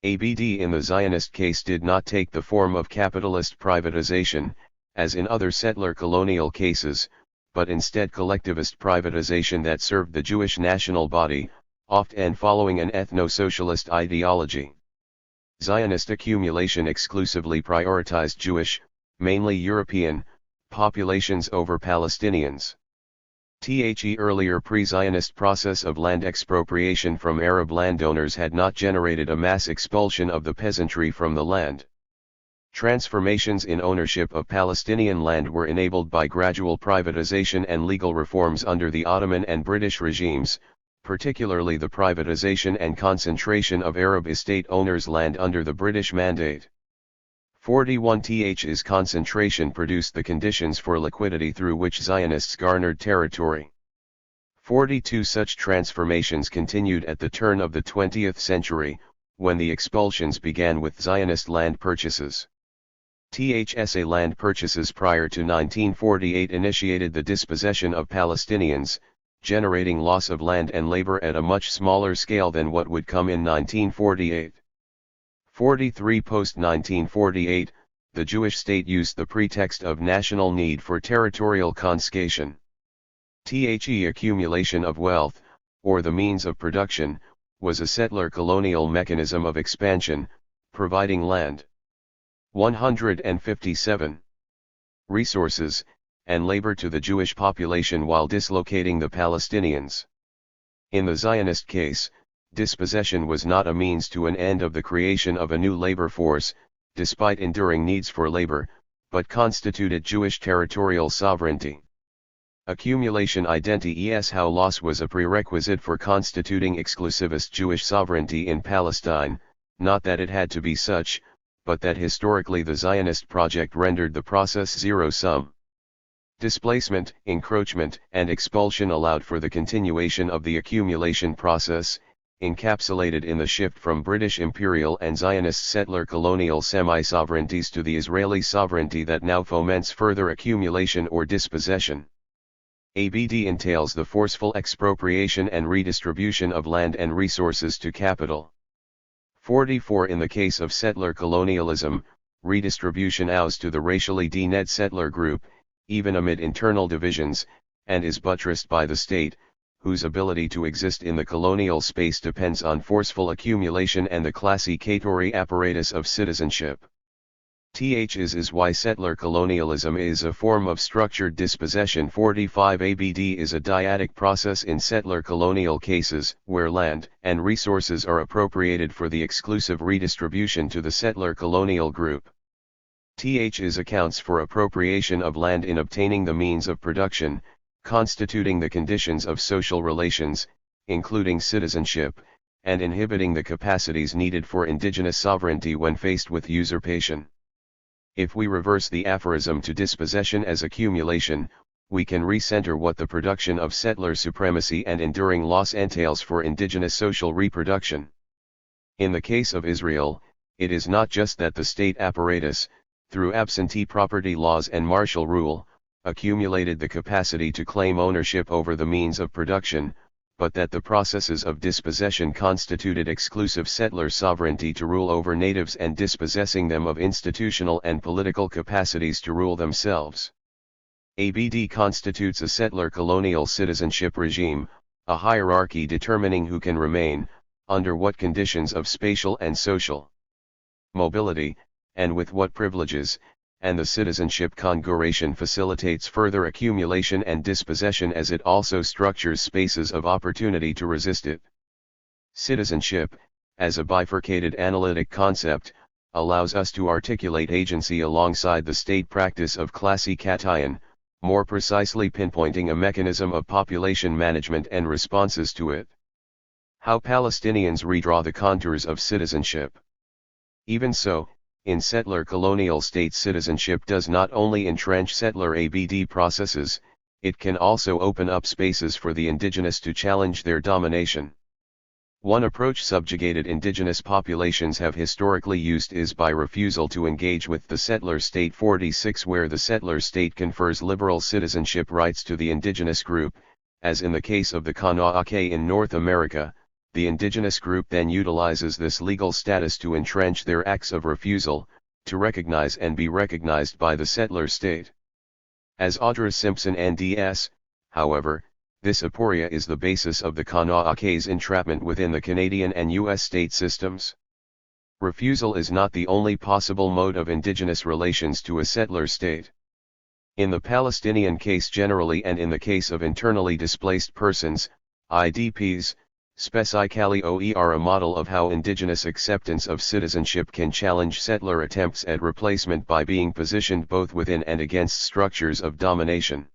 ABD in the Zionist case did not take the form of capitalist privatization, as in other settler colonial cases, but instead collectivist privatization that served the Jewish national body, often following an ethno-socialist ideology. Zionist accumulation exclusively prioritized Jewish, mainly European, populations over Palestinians. The earlier pre-Zionist process of land expropriation from Arab landowners had not generated a mass expulsion of the peasantry from the land. Transformations in ownership of Palestinian land were enabled by gradual privatization and legal reforms under the Ottoman and British regimes, particularly the privatization and concentration of Arab estate owners' land under the British Mandate. 41th's concentration produced the conditions for liquidity through which Zionists garnered territory. 42 such transformations continued at the turn of the 20th century, when the expulsions began with Zionist land purchases. THSA land purchases prior to 1948 initiated the dispossession of Palestinians, generating loss of land and labor at a much smaller scale than what would come in 1948. 43 Post-1948, the Jewish state used the pretext of national need for territorial confiscation. The accumulation of wealth, or the means of production, was a settler colonial mechanism of expansion, providing land. 157. Resources, and labor to the Jewish population while dislocating the Palestinians. In the Zionist case, dispossession was not a means to an end of the creation of a new labor force, despite enduring needs for labor, but constituted Jewish territorial sovereignty. Accumulation identities how loss was a prerequisite for constituting exclusivist Jewish sovereignty in Palestine, not that it had to be such, but that historically the Zionist project rendered the process zero-sum. Displacement, encroachment, and expulsion allowed for the continuation of the accumulation process, encapsulated in the shift from British imperial and Zionist settler colonial semi-sovereignties to the Israeli sovereignty that now foments further accumulation or dispossession. ABD entails the forceful expropriation and redistribution of land and resources to capital. 44 In the case of settler colonialism, redistribution owes to the racially denuded settler group, even amid internal divisions, and is buttressed by the state, whose ability to exist in the colonial space depends on forceful accumulation and the classificatory apparatus of citizenship. Is why settler colonialism is a form of structured dispossession. 45 ABD is a dyadic process in settler colonial cases, where land and resources are appropriated for the exclusive redistribution to the settler colonial group. Accounts for appropriation of land in obtaining the means of production, constituting the conditions of social relations, including citizenship, and inhibiting the capacities needed for indigenous sovereignty when faced with usurpation. If we reverse the aphorism to dispossession as accumulation, we can recenter what the production of settler supremacy and enduring loss entails for indigenous social reproduction. In the case of Israel, it is not just that the state apparatus, through absentee property laws and martial rule, accumulated the capacity to claim ownership over the means of production, but that the processes of dispossession constituted exclusive settler sovereignty to rule over natives and dispossessing them of institutional and political capacities to rule themselves. ABD constitutes a settler colonial citizenship regime, a hierarchy determining who can remain, under what conditions of spatial and social mobility, and with what privileges, and the citizenship configuration facilitates further accumulation and dispossession as it also structures spaces of opportunity to resist it. Citizenship, as a bifurcated analytic concept, allows us to articulate agency alongside the state practice of classification, more precisely pinpointing a mechanism of population management and responses to it. How Palestinians redraw the contours of citizenship. Even so, in settler colonial states citizenship does not only entrench settler ABD processes, it can also open up spaces for the indigenous to challenge their domination. One approach subjugated indigenous populations have historically used is by refusal to engage with the settler state. 46 Where the settler state confers liberal citizenship rights to the indigenous group, as in the case of the Kanawake in North America, the indigenous group then utilizes this legal status to entrench their acts of refusal, to recognize and be recognized by the settler state. As Audra Simpson NDS, however, this aporia is the basis of the Kanawake's entrapment within the Canadian and U.S. state systems. Refusal is not the only possible mode of indigenous relations to a settler state. In the Palestinian case generally and in the case of internally displaced persons, IDPs, specifically OER a model of how indigenous acceptance of citizenship can challenge settler attempts at replacement by being positioned both within and against structures of domination.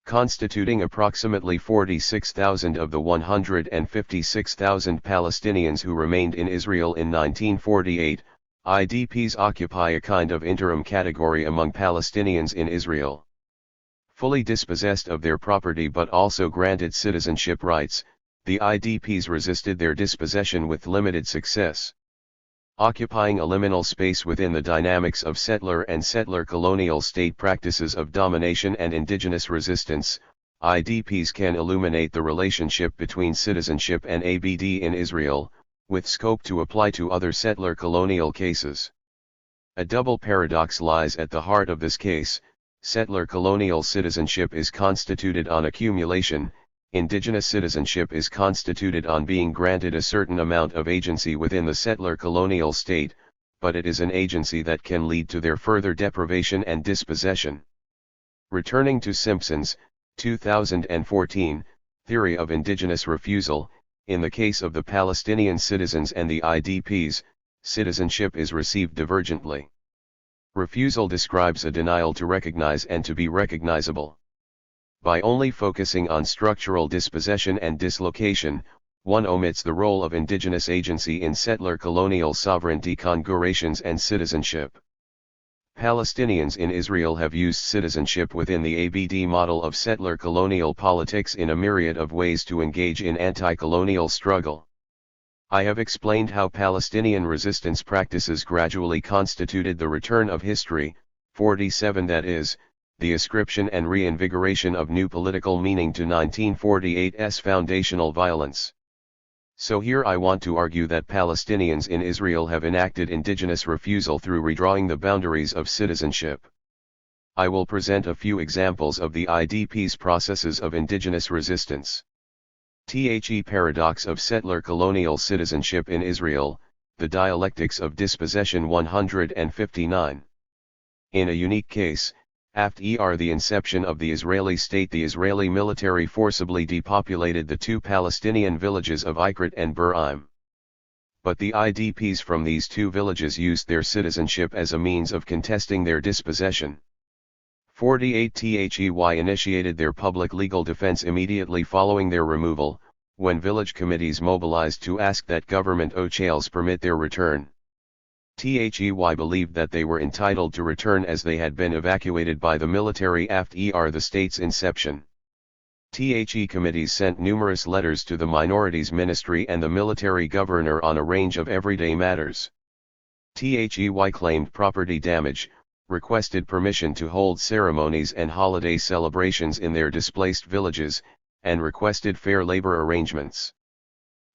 Constituting approximately 46,000 of the 156,000 Palestinians who remained in Israel in 1948, IDPs occupy a kind of interim category among Palestinians in Israel. Fully dispossessed of their property but also granted citizenship rights, the IDPs resisted their dispossession with limited success. Occupying a liminal space within the dynamics of settler and settler colonial state practices of domination and indigenous resistance, IDPs can illuminate the relationship between citizenship and ABD in Israel, with scope to apply to other settler colonial cases. A double paradox lies at the heart of this case. Settler colonial citizenship is constituted on accumulation, indigenous citizenship is constituted on being granted a certain amount of agency within the settler colonial state, but it is an agency that can lead to their further deprivation and dispossession. Returning to Simpson's 2014 theory of indigenous refusal, in the case of the Palestinian citizens and the IDPs, citizenship is received divergently. Refusal describes a denial to recognize and to be recognizable. By only focusing on structural dispossession and dislocation, one omits the role of indigenous agency in settler colonial sovereignty configurations and citizenship. Palestinians in Israel have used citizenship within the ABD model of settler colonial politics in a myriad of ways to engage in anti-colonial struggle. I have explained how Palestinian resistance practices gradually constituted the return of history, 47 that is, the ascription and reinvigoration of new political meaning to 1948's foundational violence. So here I want to argue that Palestinians in Israel have enacted indigenous refusal through redrawing the boundaries of citizenship. I will present a few examples of the IDP's processes of indigenous resistance. The paradox of settler colonial citizenship in Israel, the dialectics of dispossession 159. In a unique case, after the inception of the Israeli state, the Israeli military forcibly depopulated the two Palestinian villages of Ikrit and Buraim. But the IDPs from these two villages used their citizenship as a means of contesting their dispossession. 48 THEY initiated their public legal defense immediately following their removal, when village committees mobilized to ask that government officials permit their return. THEY believed that they were entitled to return as they had been evacuated by the military after the state's inception. THE committees sent numerous letters to the Minorities Ministry and the military governor on a range of everyday matters. THEY claimed property damage, requested permission to hold ceremonies and holiday celebrations in their displaced villages, and requested fair labor arrangements.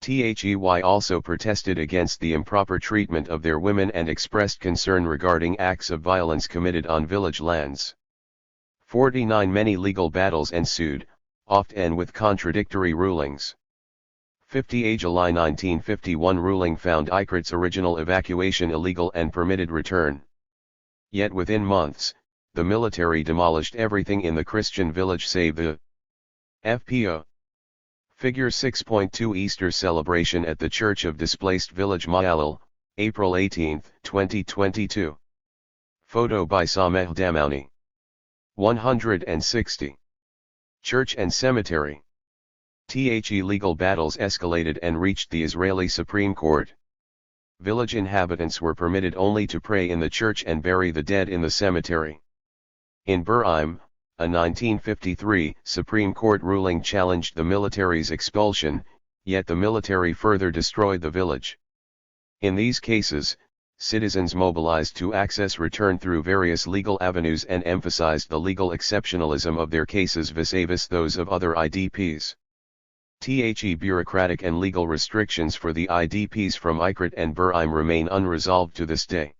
THEY also protested against the improper treatment of their women and expressed concern regarding acts of violence committed on village lands. 49 Many legal battles ensued, often with contradictory rulings. 50 July 1951 ruling found Ikrit's original evacuation illegal and permitted return. Yet within months, the military demolished everything in the Christian village save the FPO. Figure 6.2 Easter celebration at the Church of Displaced Village Mayalil, April 18, 2022. Photo by Sameh Damauni. 160. Church and Cemetery. The legal battles escalated and reached the Israeli Supreme Court. Village inhabitants were permitted only to pray in the church and bury the dead in the cemetery. In Buraim, a 1953 Supreme Court ruling challenged the military's expulsion, yet the military further destroyed the village. In these cases, citizens mobilized to access return through various legal avenues and emphasized the legal exceptionalism of their cases vis-a-vis those of other IDPs. The bureaucratic and legal restrictions for the IDPs from Ikrit and Buraim remain unresolved to this day.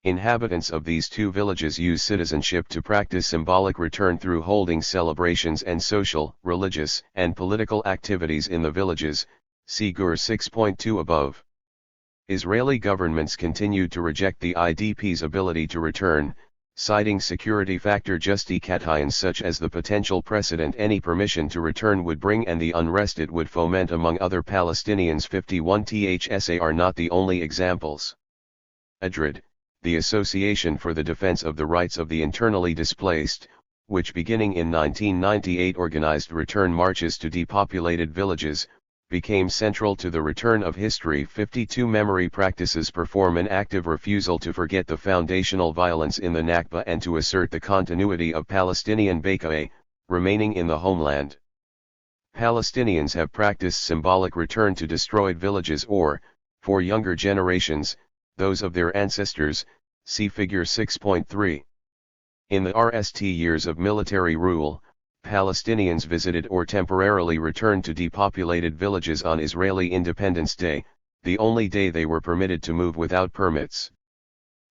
Inhabitants of these two villages use citizenship to practice symbolic return through holding celebrations and social, religious, and political activities in the villages, see GUR 6.2 above. Israeli governments continued to reject the IDP's ability to return, citing security factor justifications such as the potential precedent any permission to return would bring and the unrest it would foment among other Palestinians. 51 THSA are not the only examples. ADRID, the Association for the Defense of the Rights of the Internally Displaced, which beginning in 1998 organized return marches to depopulated villages, became central to the return of history. 52 memory practices perform an active refusal to forget the foundational violence in the Nakba and to assert the continuity of Palestinian Baqa'ah, remaining in the homeland. Palestinians have practiced symbolic return to destroyed villages or, for younger generations, those of their ancestors, see figure 6.3. In the RST years of military rule, Palestinians visited or temporarily returned to depopulated villages on Israeli Independence Day, the only day they were permitted to move without permits.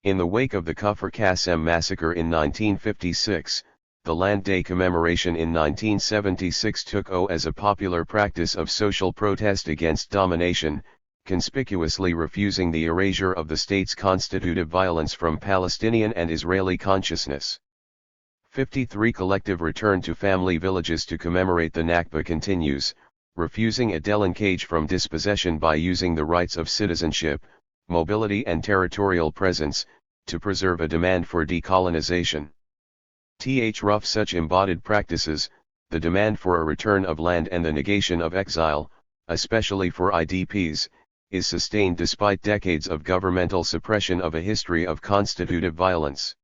In the wake of the Kfar Qasim massacre in 1956, the Land Day commemoration in 1976 took as a popular practice of social protest against domination, conspicuously refusing the erasure of the state's constitutive violence from Palestinian and Israeli consciousness. 53 collective return to family villages to commemorate the Nakba continues, refusing a delinkage from dispossession by using the rights of citizenship, mobility and territorial presence, to preserve a demand for decolonization. Rough such embodied practices, the demand for a return of land and the negation of exile, especially for IDPs, is sustained despite decades of governmental suppression of a history of constitutive violence.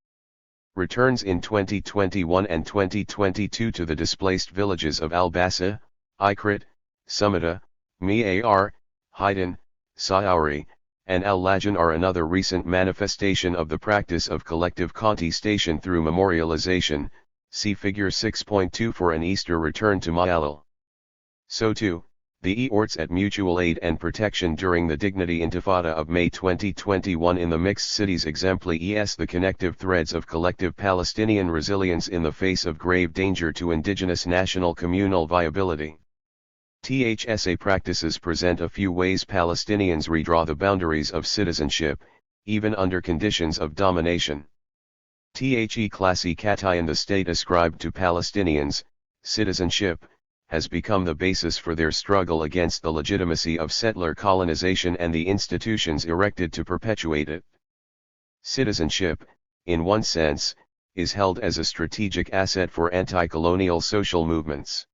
Returns in 2021 and 2022 to the displaced villages of Al-Bassa, Ikrit, Sumata, Mi'ar, Haydn, Saouri, and Al-Lajan are another recent manifestation of the practice of collective contestation through memorialization, see figure 6.2 for an Easter return to Ma'alil. So too, the efforts at mutual aid and protection during the Dignity Intifada of May 2021 in the mixed cities exemplify the connective threads of collective Palestinian resilience in the face of grave danger to indigenous national communal viability. THSA practices present a few ways Palestinians redraw the boundaries of citizenship, even under conditions of domination. Classy Katayan, the state ascribed to Palestinians, citizenship, has become the basis for their struggle against the legitimacy of settler colonization and the institutions erected to perpetuate it. Citizenship, in one sense, is held as a strategic asset for anti-colonial social movements.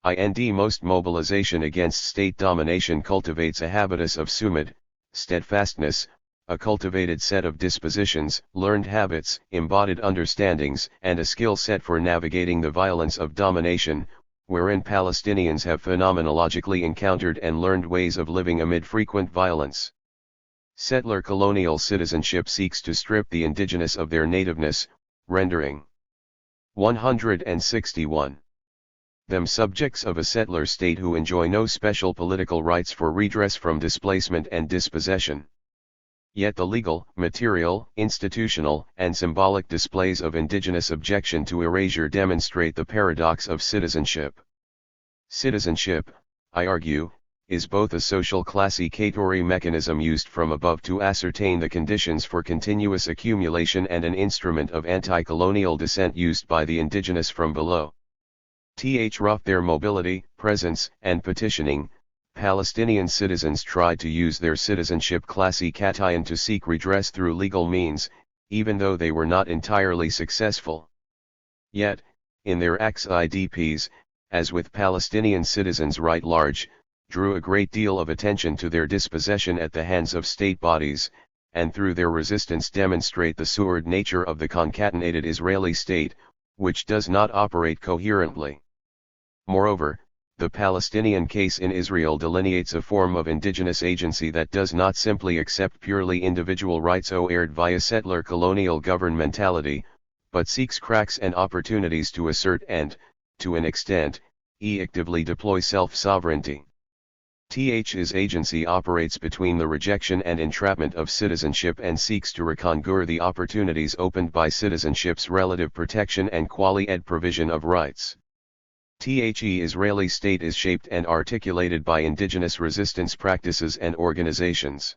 Most mobilization against state domination cultivates a habitus of sumud, steadfastness, a cultivated set of dispositions, learned habits, embodied understandings, and a skill set for navigating the violence of domination, wherein Palestinians have phenomenologically encountered and learned ways of living amid frequent violence. Settler colonial citizenship seeks to strip the indigenous of their nativeness, rendering 161. Them subjects of a settler state who enjoy no special political rights for redress from displacement and dispossession. Yet the legal, material, institutional, and symbolic displays of indigenous objection to erasure demonstrate the paradox of citizenship. Citizenship, I argue, is both a social classificatory mechanism used from above to ascertain the conditions for continuous accumulation and an instrument of anti-colonial dissent used by the indigenous from below. Rough their mobility, presence, and petitioning, Palestinian citizens tried to use their citizenship classification to seek redress through legal means, even though they were not entirely successful. Yet, in their acts IDPs, as with Palestinian citizens right large, drew a great deal of attention to their dispossession at the hands of state bodies, and through their resistance demonstrate the sordid nature of the concatenated Israeli state, which does not operate coherently. Moreover, the Palestinian case in Israel delineates a form of indigenous agency that does not simply accept purely individual rights aired via settler colonial governmentality, but seeks cracks and opportunities to assert and, to an extent, actively deploy self-sovereignty. His agency operates between the rejection and entrapment of citizenship and seeks to reconquer the opportunities opened by citizenship's relative protection and quali-ed provision of rights. Israeli state is shaped and articulated by indigenous resistance practices and organizations.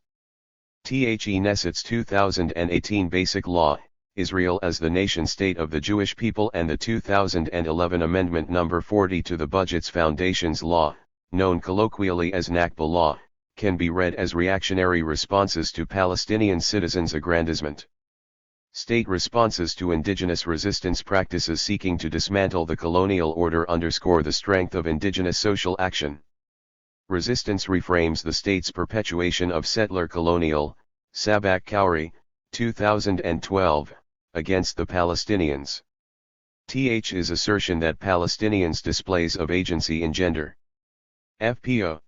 Knesset's 2018 Basic Law, Israel as the nation-state of the Jewish people, and the 2011 Amendment No. 40 to the Budget's Foundations Law, known colloquially as Nakba Law, can be read as reactionary responses to Palestinian citizens' aggrandizement. State responses to indigenous resistance practices seeking to dismantle the colonial order underscore the strength of indigenous social action. Resistance reframes the state's perpetuation of settler colonial, Sabak Kauri, 2012, against the Palestinians. Th's assertion that Palestinians' displays of agency engender FPO.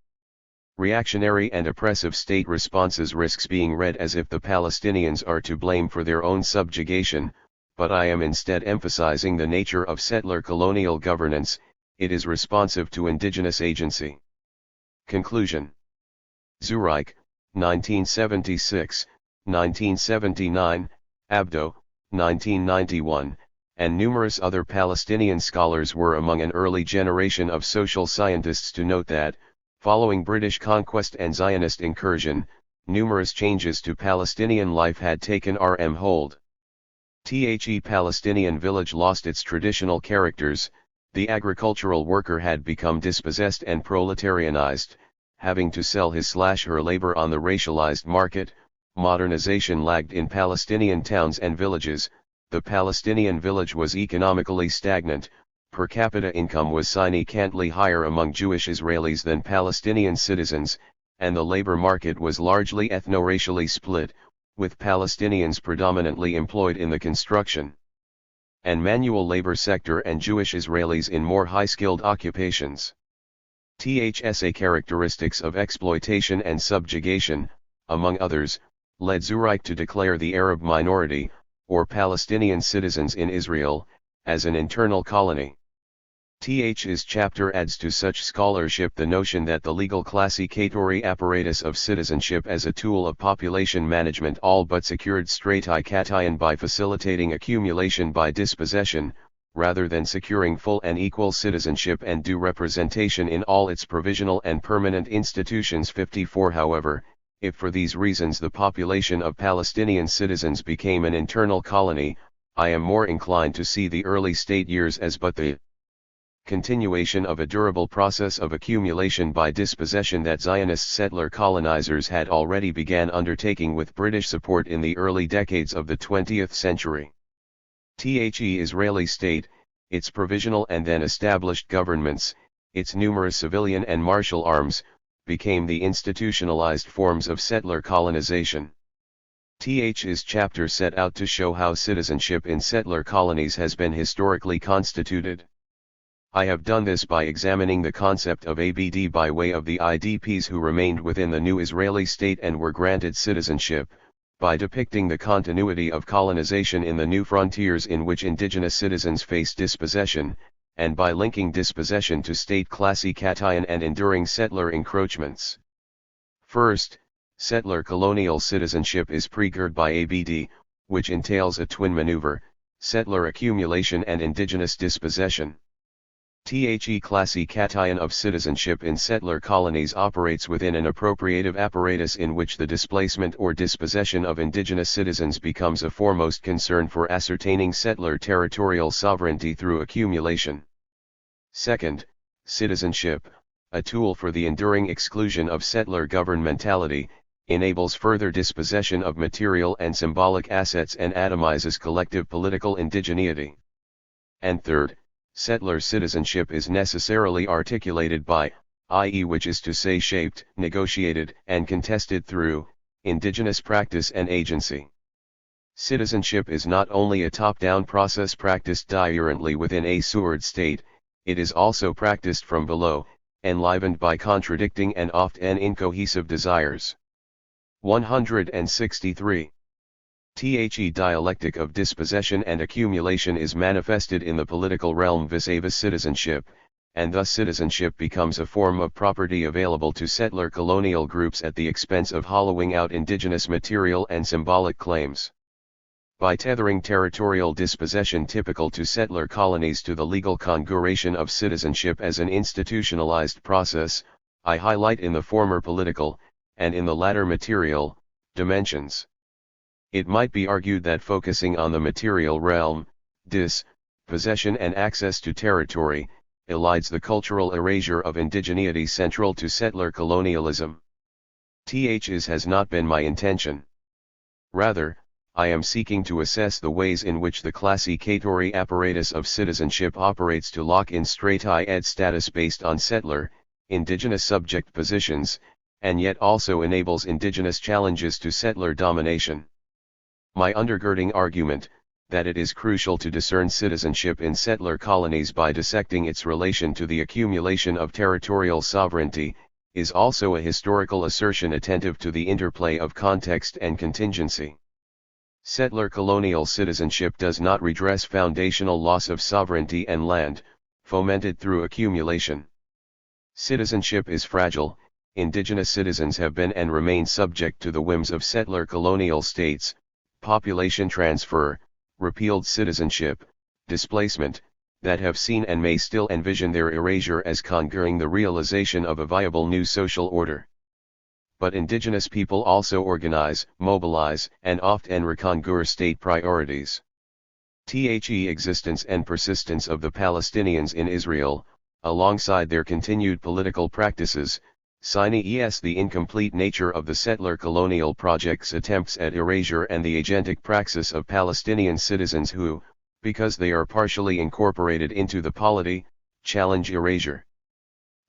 Reactionary and oppressive state responses risks being read as if the Palestinians are to blame for their own subjugation, but I am instead emphasizing the nature of settler colonial governance. It is responsive to indigenous agency. Conclusion. Zureik, 1976, 1979, Abdo, 1991, and numerous other Palestinian scholars were among an early generation of social scientists to note that, following British conquest and Zionist incursion, numerous changes to Palestinian life had taken hold. The Palestinian village lost its traditional characters, the agricultural worker had become dispossessed and proletarianized, having to sell his/her labor on the racialized market. Modernization lagged in Palestinian towns and villages. The Palestinian village was economically stagnant. Per capita income was significantly higher among Jewish Israelis than Palestinian citizens, and the labor market was largely ethno-racially split, with Palestinians predominantly employed in the construction and manual labor sector and Jewish Israelis in more high-skilled occupations. THSA characteristics of exploitation and subjugation, among others, led Zureik to declare the Arab minority, or Palestinian citizens in Israel, as an internal colony. His chapter adds to such scholarship the notion that the legal classificatory apparatus of citizenship as a tool of population management all but secured stratification by facilitating accumulation by dispossession, rather than securing full and equal citizenship and due representation in all its provisional and permanent institutions. 54 However, if for these reasons the population of Palestinian citizens became an internal colony, I am more inclined to see the early state years as but the continuation of a durable process of accumulation by dispossession that Zionist settler colonizers had already began undertaking with British support in the early decades of the 20th century. The Israeli state, its provisional and then established governments, its numerous civilian and martial arms, became the institutionalized forms of settler colonization. His chapter set out to show how citizenship in settler colonies has been historically constituted. I have done this by examining the concept of ABD by way of the IDPs who remained within the new Israeli state and were granted citizenship, by depicting the continuity of colonization in the new frontiers in which indigenous citizens face dispossession, and by linking dispossession to state classification and enduring settler encroachments. First, settler colonial citizenship is triggered by ABD, which entails a twin maneuver, settler accumulation and indigenous dispossession. The classification of citizenship in settler colonies operates within an appropriative apparatus in which the displacement or dispossession of indigenous citizens becomes a foremost concern for ascertaining settler territorial sovereignty through accumulation. Second, citizenship, a tool for the enduring exclusion of settler governmentality, enables further dispossession of material and symbolic assets and atomizes collective political indigeneity. And third, settler citizenship is necessarily articulated by, i.e. which is to say shaped, negotiated, and contested through, indigenous practice and agency. Citizenship is not only a top-down process practiced diurently within a sewered state, it is also practiced from below, enlivened by contradicting and often incohesive desires. 163. The dialectic of dispossession and accumulation is manifested in the political realm vis-a-vis citizenship, and thus citizenship becomes a form of property available to settler colonial groups at the expense of hollowing out indigenous material and symbolic claims. By tethering territorial dispossession typical to settler colonies to the legal congruation of citizenship as an institutionalized process, I highlight in the former political, and in the latter material, Dimensions. It might be argued that focusing on the material realm, possession and access to territory, elides the cultural erasure of indigeneity central to settler colonialism. This has not been my intention. Rather, I am seeking to assess the ways in which the classificatory apparatus of citizenship operates to lock in straight-ed status based on settler, indigenous subject positions, and yet also enables indigenous challenges to settler domination. My undergirding argument, that it is crucial to discern citizenship in settler colonies by dissecting its relation to the accumulation of territorial sovereignty, is also a historical assertion attentive to the interplay of context and contingency. Settler colonial citizenship does not redress foundational loss of sovereignty and land, fomented through accumulation. Citizenship is fragile. Indigenous citizens have been and remain subject to the whims of settler colonial states, population transfer, repealed citizenship, displacement, that have seen and may still envision their erasure as conquering the realization of a viable new social order. But indigenous people also organize, mobilize, and often reconquer state priorities. The existence and persistence of the Palestinians in Israel, alongside their continued political practices, signs the incomplete nature of the settler colonial project's attempts at erasure and the agentic praxis of Palestinian citizens who, because they are partially incorporated into the polity, challenge erasure.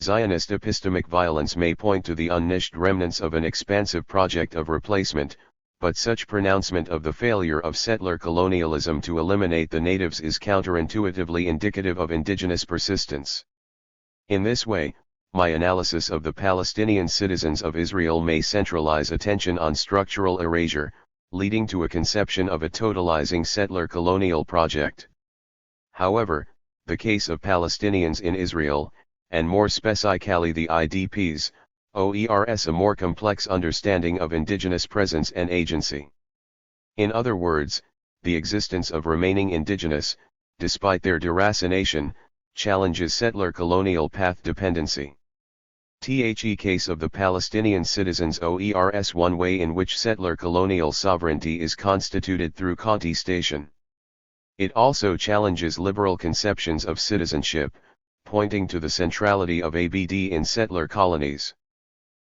Zionist epistemic violence may point to the unniched remnants of an expansive project of replacement, but such pronouncement of the failure of settler colonialism to eliminate the natives is counterintuitively indicative of indigenous persistence. In this way, my analysis of the Palestinian citizens of Israel may centralize attention on structural erasure, leading to a conception of a totalizing settler colonial project. However, the case of Palestinians in Israel, and more specifically the IDPs, offers a more complex understanding of indigenous presence and agency. In other words, the existence of remaining indigenous, despite their deracination, challenges settler colonial path dependency. The case of the Palestinian citizens offers one way in which settler colonial sovereignty is constituted through contestation. It also challenges liberal conceptions of citizenship, pointing to the centrality of ABD in settler colonies.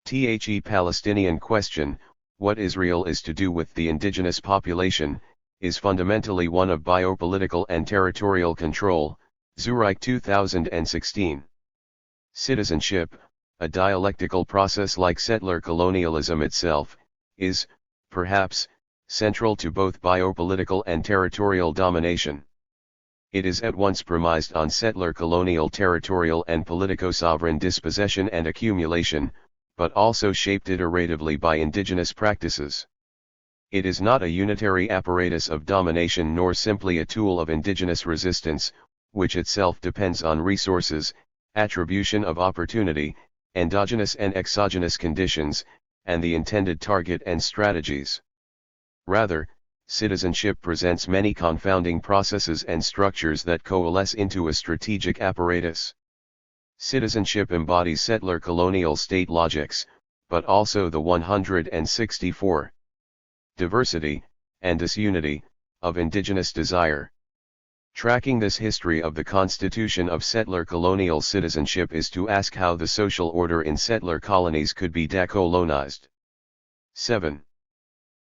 The Palestinian question, what Israel is to do with the indigenous population, is fundamentally one of biopolitical and territorial control, Zureik 2016. Citizenship, a dialectical process like settler colonialism itself, is, perhaps, central to both biopolitical and territorial domination. It is at once premised on settler colonial territorial and politico-sovereign dispossession and accumulation, but also shaped iteratively by indigenous practices. It is not a unitary apparatus of domination nor simply a tool of indigenous resistance, which itself depends on resources, attribution of opportunity, endogenous and exogenous conditions, and the intended target and strategies. Rather, citizenship presents many confounding processes and structures that coalesce into a strategic apparatus. Citizenship embodies settler colonial state logics, but also the 164 diversity, and disunity, of indigenous desire. Tracking this history of the constitution of settler colonial citizenship is to ask how the social order in settler colonies could be decolonized. 7.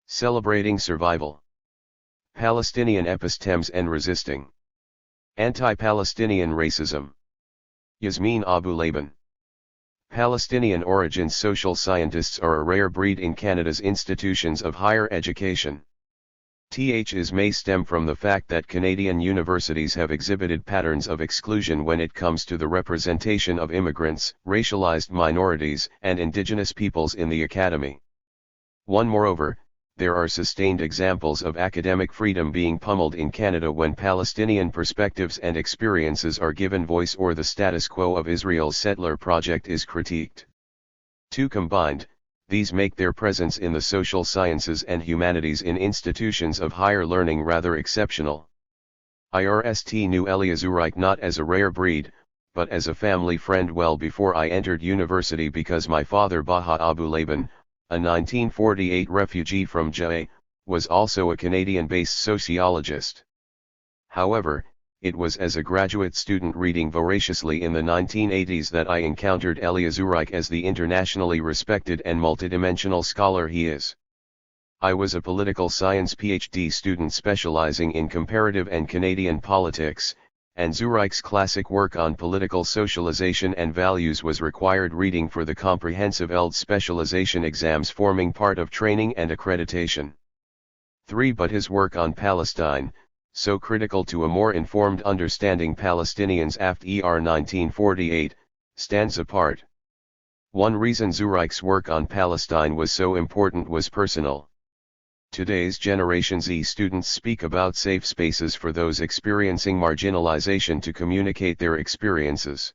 Celebrating survival. Palestinian epistemes and resisting. Anti-Palestinian racism. Yasmin Abu-Laban. Palestinian origin social scientists are a rare breed in Canada's institutions of higher education. Ths may stem from the fact that Canadian universities have exhibited patterns of exclusion when it comes to the representation of immigrants, racialized minorities, and Indigenous peoples in the academy. Moreover, there are sustained examples of academic freedom being pummeled in Canada when Palestinian perspectives and experiences are given voice or the status quo of Israel's settler project is critiqued. Two combined, these make their presence in the social sciences and humanities in institutions of higher learning rather exceptional. IRST knew Elia Zureik not as a rare breed, but as a family friend well before I entered university because my father Baha Abu-Laban, a 1948 refugee from Zureik, was also a Canadian-based sociologist. However, it was as a graduate student reading voraciously in the 1980s that I encountered Elia Zureik as the internationally respected and multidimensional scholar he is. I was a political science PhD student specializing in comparative and Canadian politics, and Zureik's classic work on political socialization and values was required reading for the comprehensive ELD specialization exams forming part of training and accreditation. 3. But his work on Palestine, so critical to a more informed understanding Palestinians after 1948, stands apart. One reason Zureik's work on Palestine was so important was personal. Today's Generation Z students speak about safe spaces for those experiencing marginalization to communicate their experiences.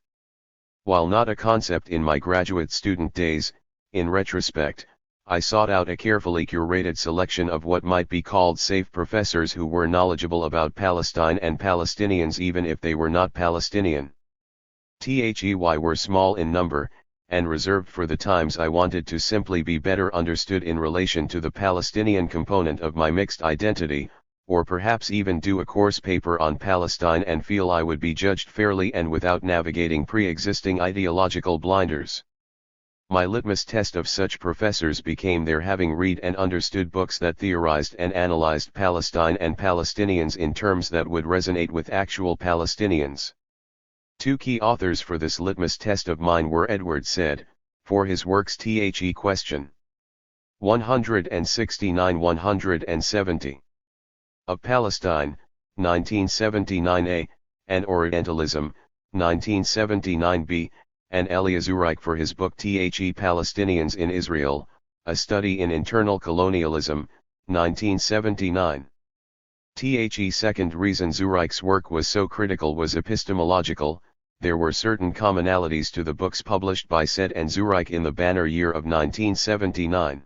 While not a concept in my graduate student days, in retrospect, I sought out a carefully curated selection of what might be called safe professors who were knowledgeable about Palestine and Palestinians even if they were not Palestinian. THEY were small in number, and reserved for the times I wanted to simply be better understood in relation to the Palestinian component of my mixed identity, or perhaps even do a course paper on Palestine and feel I would be judged fairly and without navigating pre-existing ideological blinders. My litmus test of such professors became their having read and understood books that theorized and analyzed Palestine and Palestinians in terms that would resonate with actual Palestinians. 2 key authors for this litmus test of mine were Edward Said, for his works The Question 169-170. Of Palestine, 1979a, and Orientalism, 1979b, and Elia Zureik for his book The Palestinians in Israel, A Study in Internal Colonialism, 1979. The second reason Zureik's work was so critical was epistemological. There were certain commonalities to the books published by Said and Zureik in the banner year of 1979.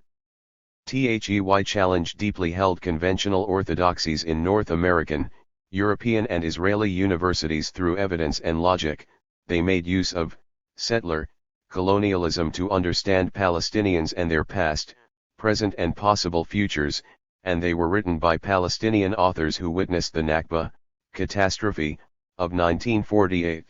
THEY challenged deeply held conventional orthodoxies in North American, European and Israeli universities through evidence and logic. They made use of settler colonialism to understand Palestinians and their past, present and possible futures, and they were written by Palestinian authors who witnessed the Nakba catastrophe of 1948.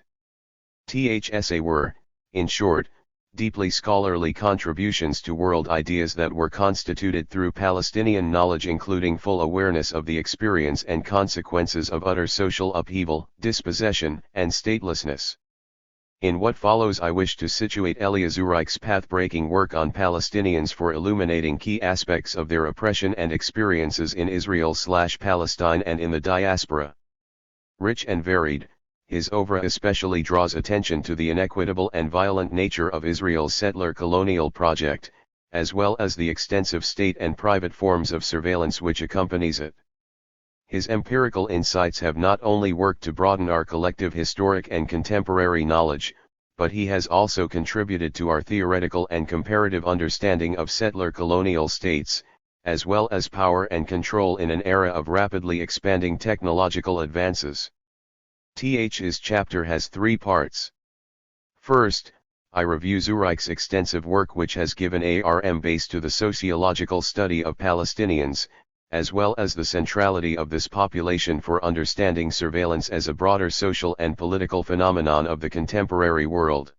THSA were, in short, deeply scholarly contributions to world ideas that were constituted through Palestinian knowledge, including full awareness of the experience and consequences of utter social upheaval, dispossession, and statelessness. In what follows I wish to situate Elia Zureik's path-breaking work on Palestinians for illuminating key aspects of their oppression and experiences in Israel/Palestine and in the diaspora. Rich and varied, his oeuvre especially draws attention to the inequitable and violent nature of Israel's settler colonial project, as well as the extensive state and private forms of surveillance which accompanies it. His empirical insights have not only worked to broaden our collective historic and contemporary knowledge, but he has also contributed to our theoretical and comparative understanding of settler colonial states, as well as power and control in an era of rapidly expanding technological advances. His chapter has 3 parts. First, I review Zureik's extensive work which has given base to the sociological study of Palestinians, as well as the centrality of this population for understanding surveillance as a broader social and political phenomenon of the contemporary world.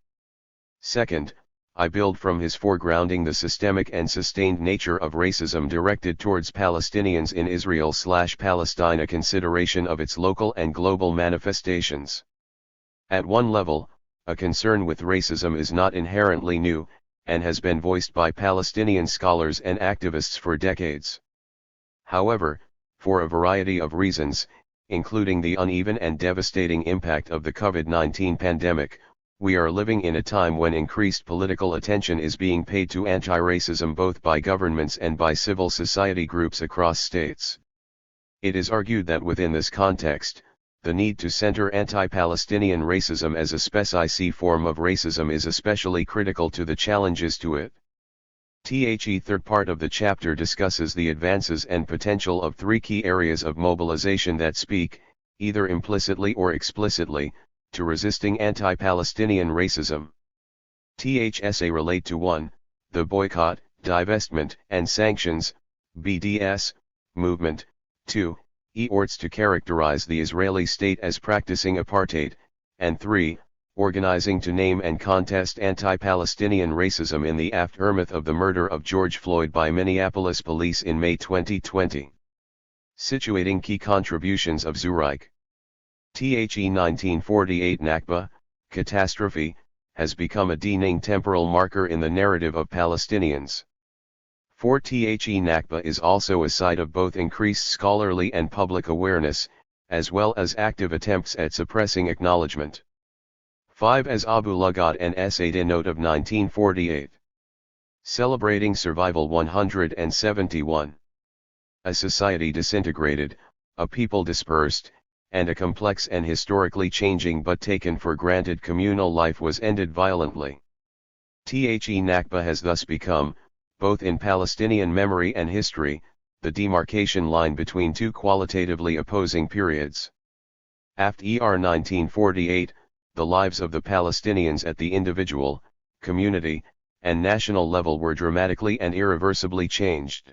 Second, I build from his foregrounding the systemic and sustained nature of racism directed towards Palestinians in Israel/Palestine, a consideration of its local and global manifestations. At one level, a concern with racism is not inherently new, and has been voiced by Palestinian scholars and activists for decades. However, for a variety of reasons, including the uneven and devastating impact of the COVID-19 pandemic, we are living in a time when increased political attention is being paid to anti-racism both by governments and by civil society groups across states. It is argued that within this context, the need to center anti-Palestinian racism as a specific form of racism is especially critical to the challenges to it. Third part of the chapter discusses the advances and potential of 3 key areas of mobilization that speak, either implicitly or explicitly, to resisting anti-Palestinian racism. THSA relate to 1. The boycott, divestment and sanctions, BDS, movement, 2, efforts to characterize the Israeli state as practicing apartheid, and 3, organizing to name and contest anti-Palestinian racism in the aftermath of the murder of George Floyd by Minneapolis police in May 2020. Situating key contributions of Zureik. The 1948 Nakba, catastrophe, has become a defining temporal marker in the narrative of Palestinians. For the Nakba is also a site of both increased scholarly and public awareness, as well as active attempts at suppressing acknowledgement. 5. As Abu Lughod and essayed a note of 1948. Celebrating Survival 171. A society disintegrated, a people dispersed, and a complex and historically changing but taken for granted communal life was ended violently. The Nakba has thus become, both in Palestinian memory and history, the demarcation line between two qualitatively opposing periods. After 1948, the lives of the Palestinians at the individual, community, and national level were dramatically and irreversibly changed.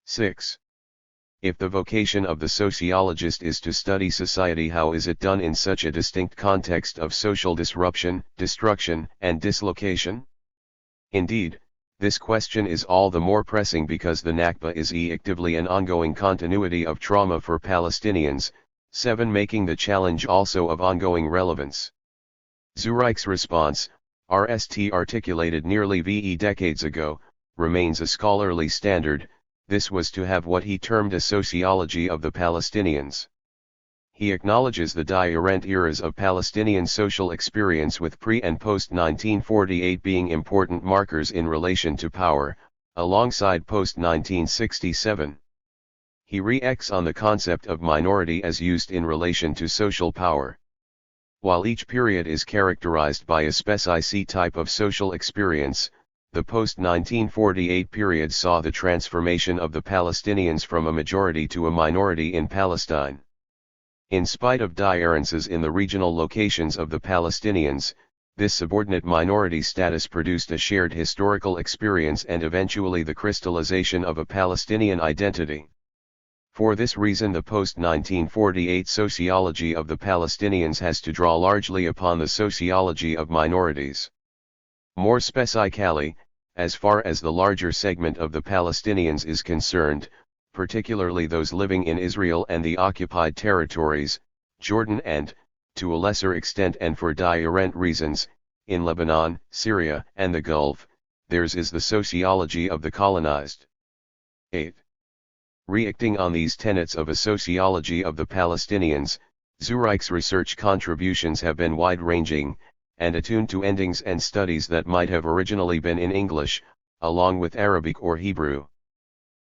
6. If the vocation of the sociologist is to study society, how is it done in such a distinct context of social disruption, destruction, and dislocation? Indeed, this question is all the more pressing because the Nakba is actively an ongoing continuity of trauma for Palestinians, 7. Making the challenge also of ongoing relevance. Zureik's response, RST articulated nearly decades ago, remains a scholarly standard. This was to have what he termed a sociology of the Palestinians. He acknowledges the different eras of Palestinian social experience with pre- and post-1948 being important markers in relation to power, alongside post-1967. He reacts on the concept of minority as used in relation to social power. While each period is characterized by a specific type of social experience, the post-1948 period saw the transformation of the Palestinians from a majority to a minority in Palestine. In spite of differences in the regional locations of the Palestinians, this subordinate minority status produced a shared historical experience and eventually the crystallization of a Palestinian identity. For this reason, the post-1948 sociology of the Palestinians has to draw largely upon the sociology of minorities. More specifically, as far as the larger segment of the Palestinians is concerned, particularly those living in Israel and the occupied territories, Jordan and, to a lesser extent and for different reasons, in Lebanon, Syria, and the Gulf, theirs is the sociology of the colonized. 8. Reacting on these tenets of a sociology of the Palestinians, Zureik's research contributions have been wide-ranging, and attuned to endings and studies that might have originally been in English, along with Arabic or Hebrew.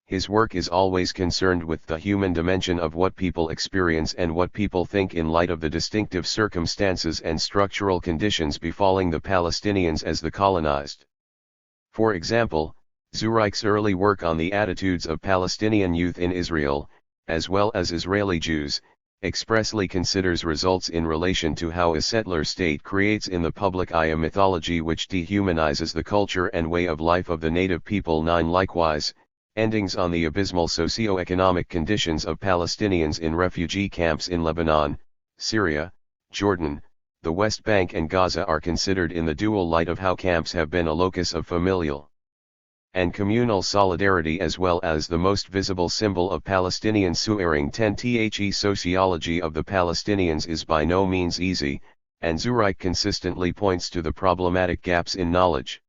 His work is always concerned with the human dimension of what people experience and what people think in light of the distinctive circumstances and structural conditions befalling the Palestinians as the colonized. For example, Zureik's early work on the attitudes of Palestinian youth in Israel, as well as Israeli Jews, expressly considers results in relation to how a settler state creates in the public eye a mythology which dehumanizes the culture and way of life of the native people. 9. Likewise, endings on the abysmal socio-economic conditions of Palestinians in refugee camps in Lebanon, Syria, Jordan, the West Bank and Gaza are considered in the dual light of how camps have been a locus of familial and communal solidarity as well as the most visible symbol of Palestinian suffering. 10. The sociology of the Palestinians is by no means easy, and Zureik consistently points to the problematic gaps in knowledge.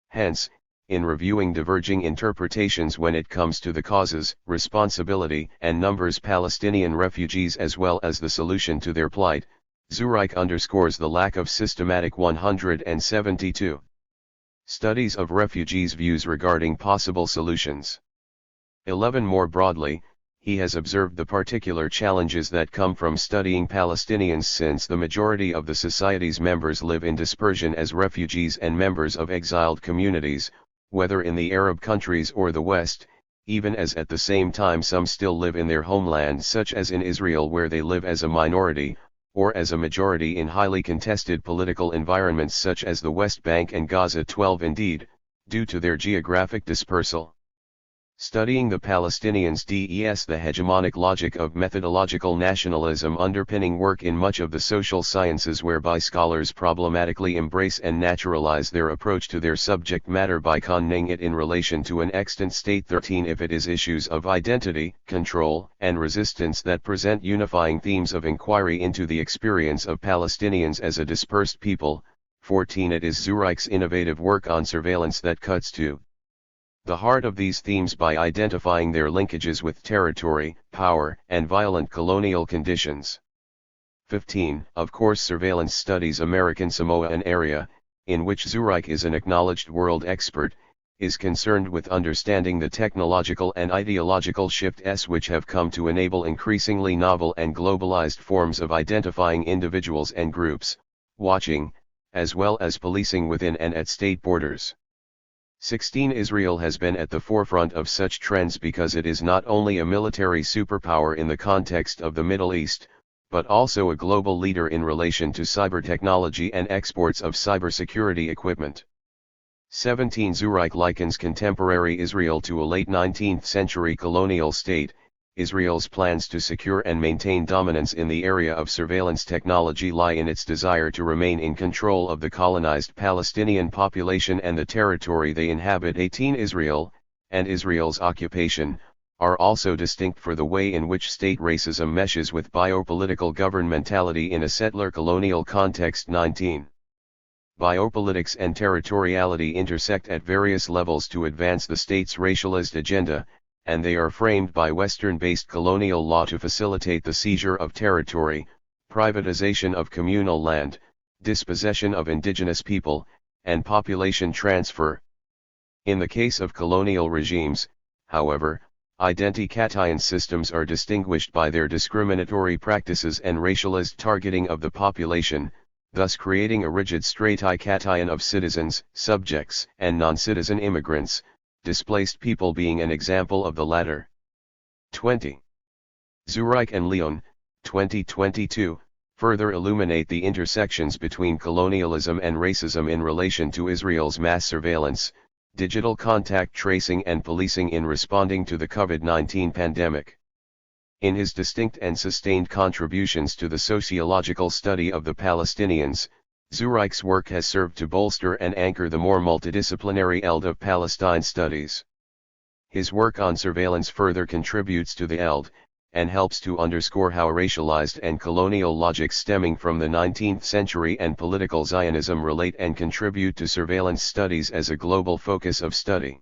Hence, in reviewing diverging interpretations when it comes to the causes, responsibility, and numbers Palestinian refugees as well as the solution to their plight, Zureik underscores the lack of systematic 172 studies of refugees' views regarding possible solutions. 11. More broadly, he has observed the particular challenges that come from studying Palestinians since the majority of the society's members live in dispersion as refugees and members of exiled communities, whether in the Arab countries or the West, even as at the same time some still live in their homeland such as in Israel where they live as a minority, or as a majority in highly contested political environments such as the West Bank and Gaza. 12. Indeed, due to their geographic dispersal. Studying the Palestinians des the hegemonic logic of methodological nationalism underpinning work in much of the social sciences whereby scholars problematically embrace and naturalize their approach to their subject matter by conning it in relation to an extant state. 13 If it is issues of identity, control, and resistance that present unifying themes of inquiry into the experience of Palestinians as a dispersed people. 14 It is Zureik's innovative work on surveillance that cuts to the heart of these themes by identifying their linkages with territory, power, and violent colonial conditions. 15 Of course, surveillance studies American Samoa, an area in which Zureik is an acknowledged world expert, is concerned with understanding the technological and ideological shifts which have come to enable increasingly novel and globalized forms of identifying individuals and groups, watching, as well as policing within and at state borders. 16 Israel has been at the forefront of such trends because it is not only a military superpower in the context of the Middle East, but also a global leader in relation to cyber technology and exports of cybersecurity equipment. 17 Zureik likens contemporary Israel to a late 19th century colonial state. Israel's plans to secure and maintain dominance in the area of surveillance technology lie in its desire to remain in control of the colonized Palestinian population and the territory they inhabit. 18 Israel, and Israel's occupation, are also distinct for the way in which state racism meshes with biopolitical governmentality in a settler colonial context. 19 Biopolitics and territoriality intersect at various levels to advance the state's racialist agenda, and they are framed by Western-based colonial law to facilitate the seizure of territory, privatization of communal land, dispossession of indigenous people, and population transfer. In the case of colonial regimes, however, identity-cation systems are distinguished by their discriminatory practices and racialist targeting of the population, thus creating a rigid stratification of citizens, subjects, and non-citizen immigrants, displaced people being an example of the latter. 20. Zureik and Leon, 2022, further illuminate the intersections between colonialism and racism in relation to Israel's mass surveillance, digital contact tracing and policing in responding to the COVID-19 pandemic. In his distinct and sustained contributions to the sociological study of the Palestinians, Zureik's work has served to bolster and anchor the more multidisciplinary field of Palestine studies. His work on surveillance further contributes to the field, and helps to underscore how racialized and colonial logics stemming from the 19th century and political Zionism relate and contribute to surveillance studies as a global focus of study.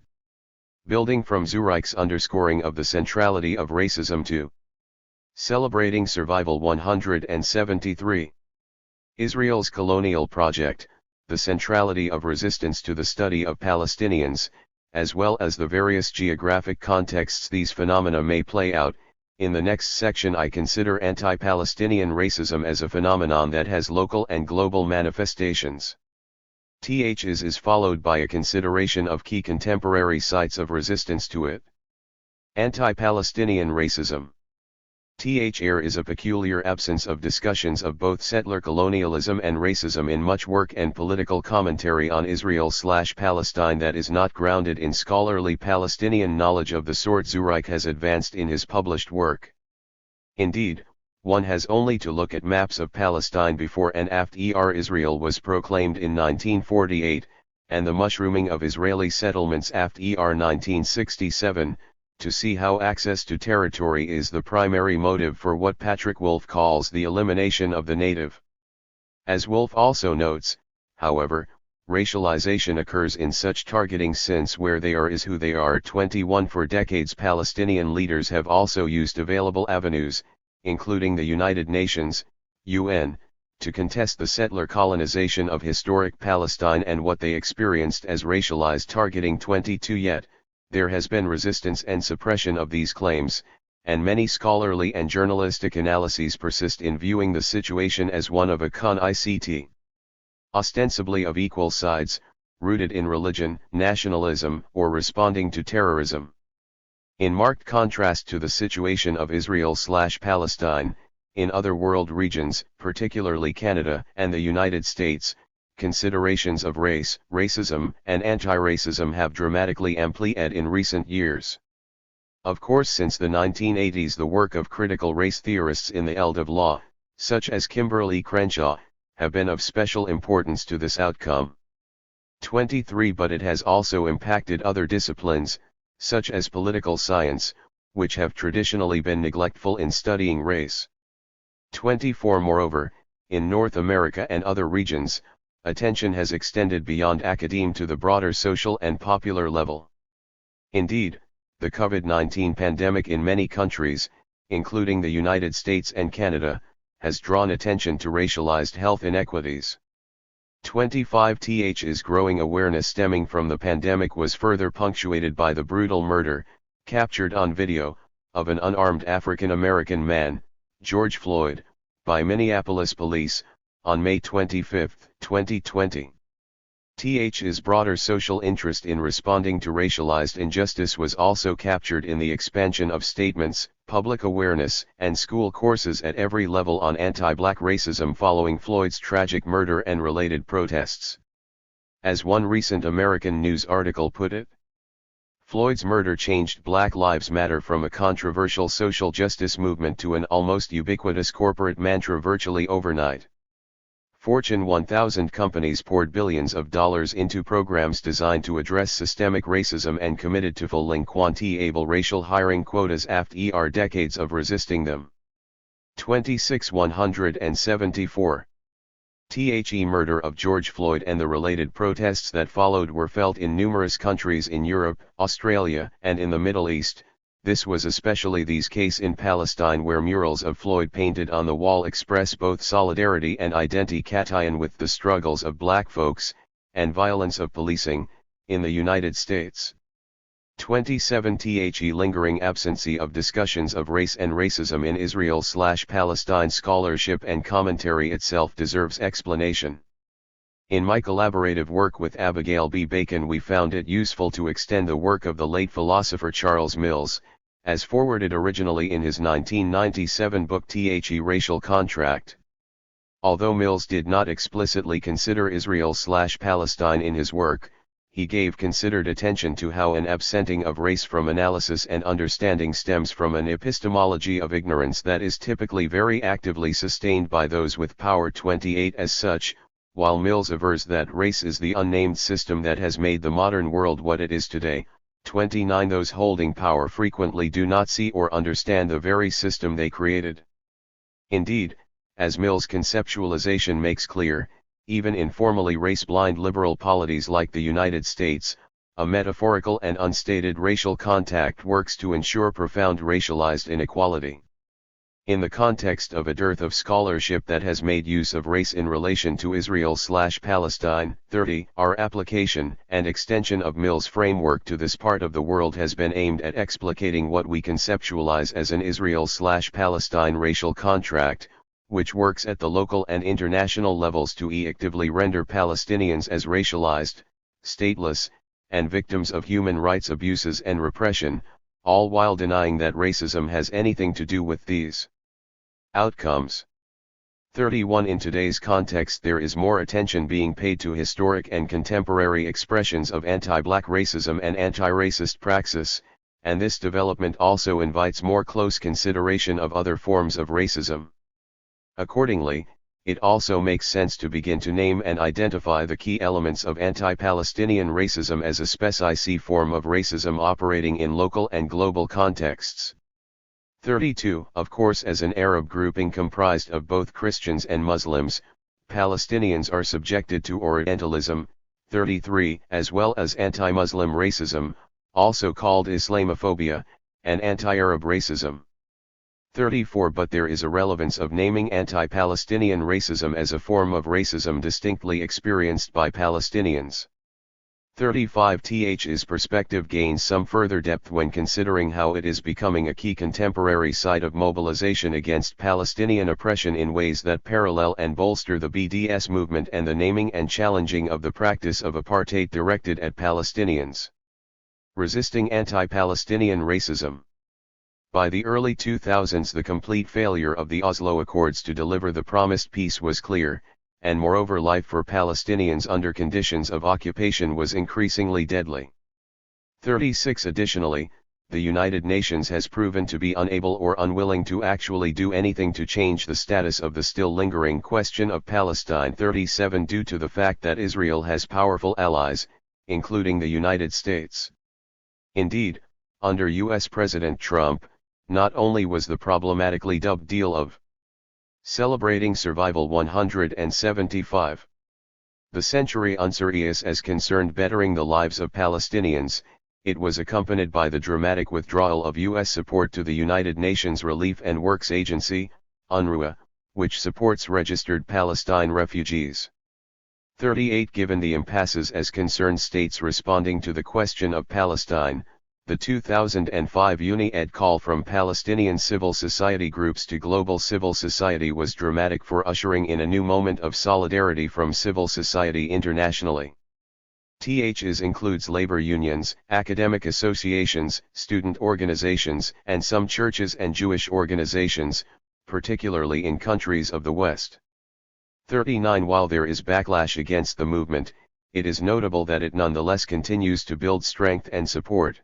Building from Zureik's underscoring of the centrality of racism to Celebrating Survival. 173. Israel's colonial project, the centrality of resistance to the study of Palestinians, as well as the various geographic contexts these phenomena may play out. In the next section I consider anti-Palestinian racism as a phenomenon that has local and global manifestations. Is followed by a consideration of key contemporary sites of resistance to it. Anti-Palestinian racism. There is a peculiar absence of discussions of both settler colonialism and racism in much work and political commentary on Israel/Palestine that is not grounded in scholarly Palestinian knowledge of the sort Zureik has advanced in his published work. Indeed, one has only to look at maps of Palestine before and after Israel was proclaimed in 1948, and the mushrooming of Israeli settlements after 1967, to see how access to territory is the primary motive for what Patrick Wolfe calls the elimination of the native. As Wolfe also notes, however, racialization occurs in such targeting since where they are is who they are. 21 For decades Palestinian leaders have also used available avenues, including the United Nations, UN, to contest the settler colonization of historic Palestine and what they experienced as racialized targeting. 22 Yet, there has been resistance and suppression of these claims, and many scholarly and journalistic analyses persist in viewing the situation as one of a conflict, ostensibly of equal sides, rooted in religion, nationalism, or responding to terrorism. In marked contrast to the situation of Israel/Palestine, in other world regions, particularly Canada and the United States, considerations of race, racism, and anti-racism have dramatically amplified in recent years. Of course, since the 1980s the work of critical race theorists in the field of law, such as Kimberly Crenshaw, have been of special importance to this outcome. 23 But it has also impacted other disciplines, such as political science, which have traditionally been neglectful in studying race. 24 Moreover, in North America and other regions, attention has extended beyond academe to the broader social and popular level. Indeed, the COVID-19 pandemic in many countries, including the United States and Canada, has drawn attention to racialized health inequities. 25 Th's growing awareness stemming from the pandemic was further punctuated by the brutal murder, captured on video, of an unarmed African American man, George Floyd, by Minneapolis police, on May 25, 2020. Th's broader social interest in responding to racialized injustice was also captured in the expansion of statements, public awareness, and school courses at every level on anti-black racism following Floyd's tragic murder and related protests. As one recent American news article put it, Floyd's murder changed Black Lives Matter from a controversial social justice movement to an almost ubiquitous corporate mantra virtually overnight. Fortune 1000 companies poured billions of dollars into programs designed to address systemic racism and committed to fulfilling quantifiable racial hiring quotas after decades of resisting them. 26 174. The murder of George Floyd and the related protests that followed were felt in numerous countries in Europe, Australia, and in the Middle East. This was especially the case in Palestine, where murals of Floyd painted on the wall express both solidarity and identification with the struggles of black folks, and violence of policing, in the United States. 27 The lingering absence of discussions of race and racism in Israel/Palestine scholarship and commentary itself deserves explanation. In my collaborative work with Abigail B. Bacon, we found it useful to extend the work of the late philosopher Charles Mills, as forwarded originally in his 1997 book The Racial Contract. Although Mills did not explicitly consider Israel/Palestine in his work, he gave considered attention to how an absenting of race from analysis and understanding stems from an epistemology of ignorance that is typically very actively sustained by those with power. 28 As such, while Mills avers that race is the unnamed system that has made the modern world what it is today, 29 Those holding power frequently do not see or understand the very system they created. Indeed, as Mills' conceptualization makes clear, even in formally race-blind liberal polities like the United States, a metaphorical and unstated racial contact works to ensure profound racialized inequality. In the context of a dearth of scholarship that has made use of race in relation to Israel/Palestine, 30, our application and extension of Mills' framework to this part of the world has been aimed at explicating what we conceptualize as an Israel/Palestine racial contract, which works at the local and international levels to effectively render Palestinians as racialized, stateless, and victims of human rights abuses and repression, all while denying that racism has anything to do with these outcomes. 31 In today's context, there is more attention being paid to historic and contemporary expressions of anti-black racism and anti-racist praxis, and this development also invites more close consideration of other forms of racism. Accordingly, it also makes sense to begin to name and identify the key elements of anti-Palestinian racism as a specific form of racism operating in local and global contexts. 32 Of course, as an Arab grouping comprised of both Christians and Muslims, Palestinians are subjected to Orientalism. 33 As well as anti-Muslim racism, also called Islamophobia, and anti-Arab racism. 34 But there is a relevance of naming anti-Palestinian racism as a form of racism distinctly experienced by Palestinians. 35 Th's perspective gains some further depth when considering how it is becoming a key contemporary site of mobilization against Palestinian oppression in ways that parallel and bolster the BDS movement and the naming and challenging of the practice of apartheid directed at Palestinians. Resisting anti-Palestinian racism. By the early 2000s, the complete failure of the Oslo Accords to deliver the promised peace was clear, and moreover life for Palestinians under conditions of occupation was increasingly deadly. 36 Additionally, the United Nations has proven to be unable or unwilling to actually do anything to change the status of the still lingering question of Palestine. 37 Due to the fact that Israel has powerful allies, including the United States. Indeed, under US President Trump, not only was the problematically dubbed deal of Celebrating Survival 175 the century unserious as concerned bettering the lives of Palestinians, it was accompanied by the dramatic withdrawal of U.S. support to the United Nations Relief and Works Agency, UNRWA, which supports registered Palestine refugees. 38 Given the impasses as concerned states responding to the question of Palestine, the 2005 UNIED call from Palestinian civil society groups to global civil society was dramatic for ushering in a new moment of solidarity from civil society internationally. THs includes labor unions, academic associations, student organizations, and some churches and Jewish organizations, particularly in countries of the West. 39 While there is backlash against the movement, it is notable that it nonetheless continues to build strength and support.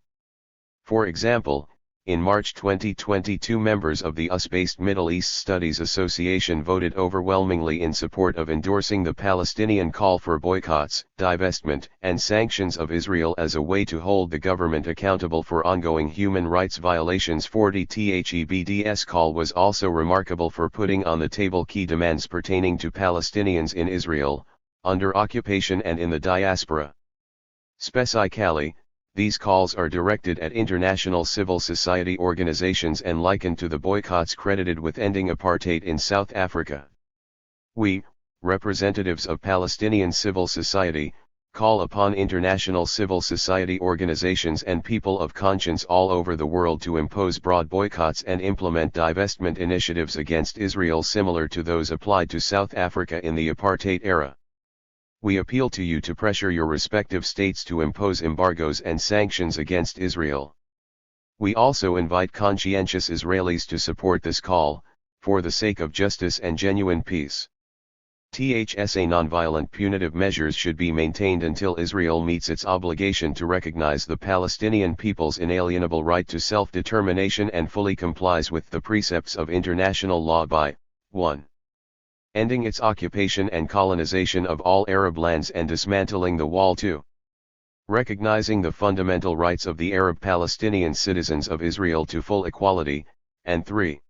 For example, in March 2022 members of the US-based Middle East Studies Association voted overwhelmingly in support of endorsing the Palestinian call for boycotts, divestment, and sanctions of Israel as a way to hold the government accountable for ongoing human rights violations. 40 THEBDS call was also remarkable for putting on the table key demands pertaining to Palestinians in Israel, under occupation and in the diaspora. Specifically, these calls are directed at international civil society organizations and likened to the boycotts credited with ending apartheid in South Africa. We, representatives of Palestinian civil society, call upon international civil society organizations and people of conscience all over the world to impose broad boycotts and implement divestment initiatives against Israel similar to those applied to South Africa in the apartheid era. We appeal to you to pressure your respective states to impose embargoes and sanctions against Israel. We also invite conscientious Israelis to support this call, for the sake of justice and genuine peace. THSA nonviolent punitive measures should be maintained until Israel meets its obligation to recognize the Palestinian people's inalienable right to self-determination and fully complies with the precepts of international law by 1. Ending its occupation and colonization of all Arab lands and dismantling the wall. 2. Recognizing the fundamental rights of the Arab Palestinian citizens of Israel to full equality, and 3.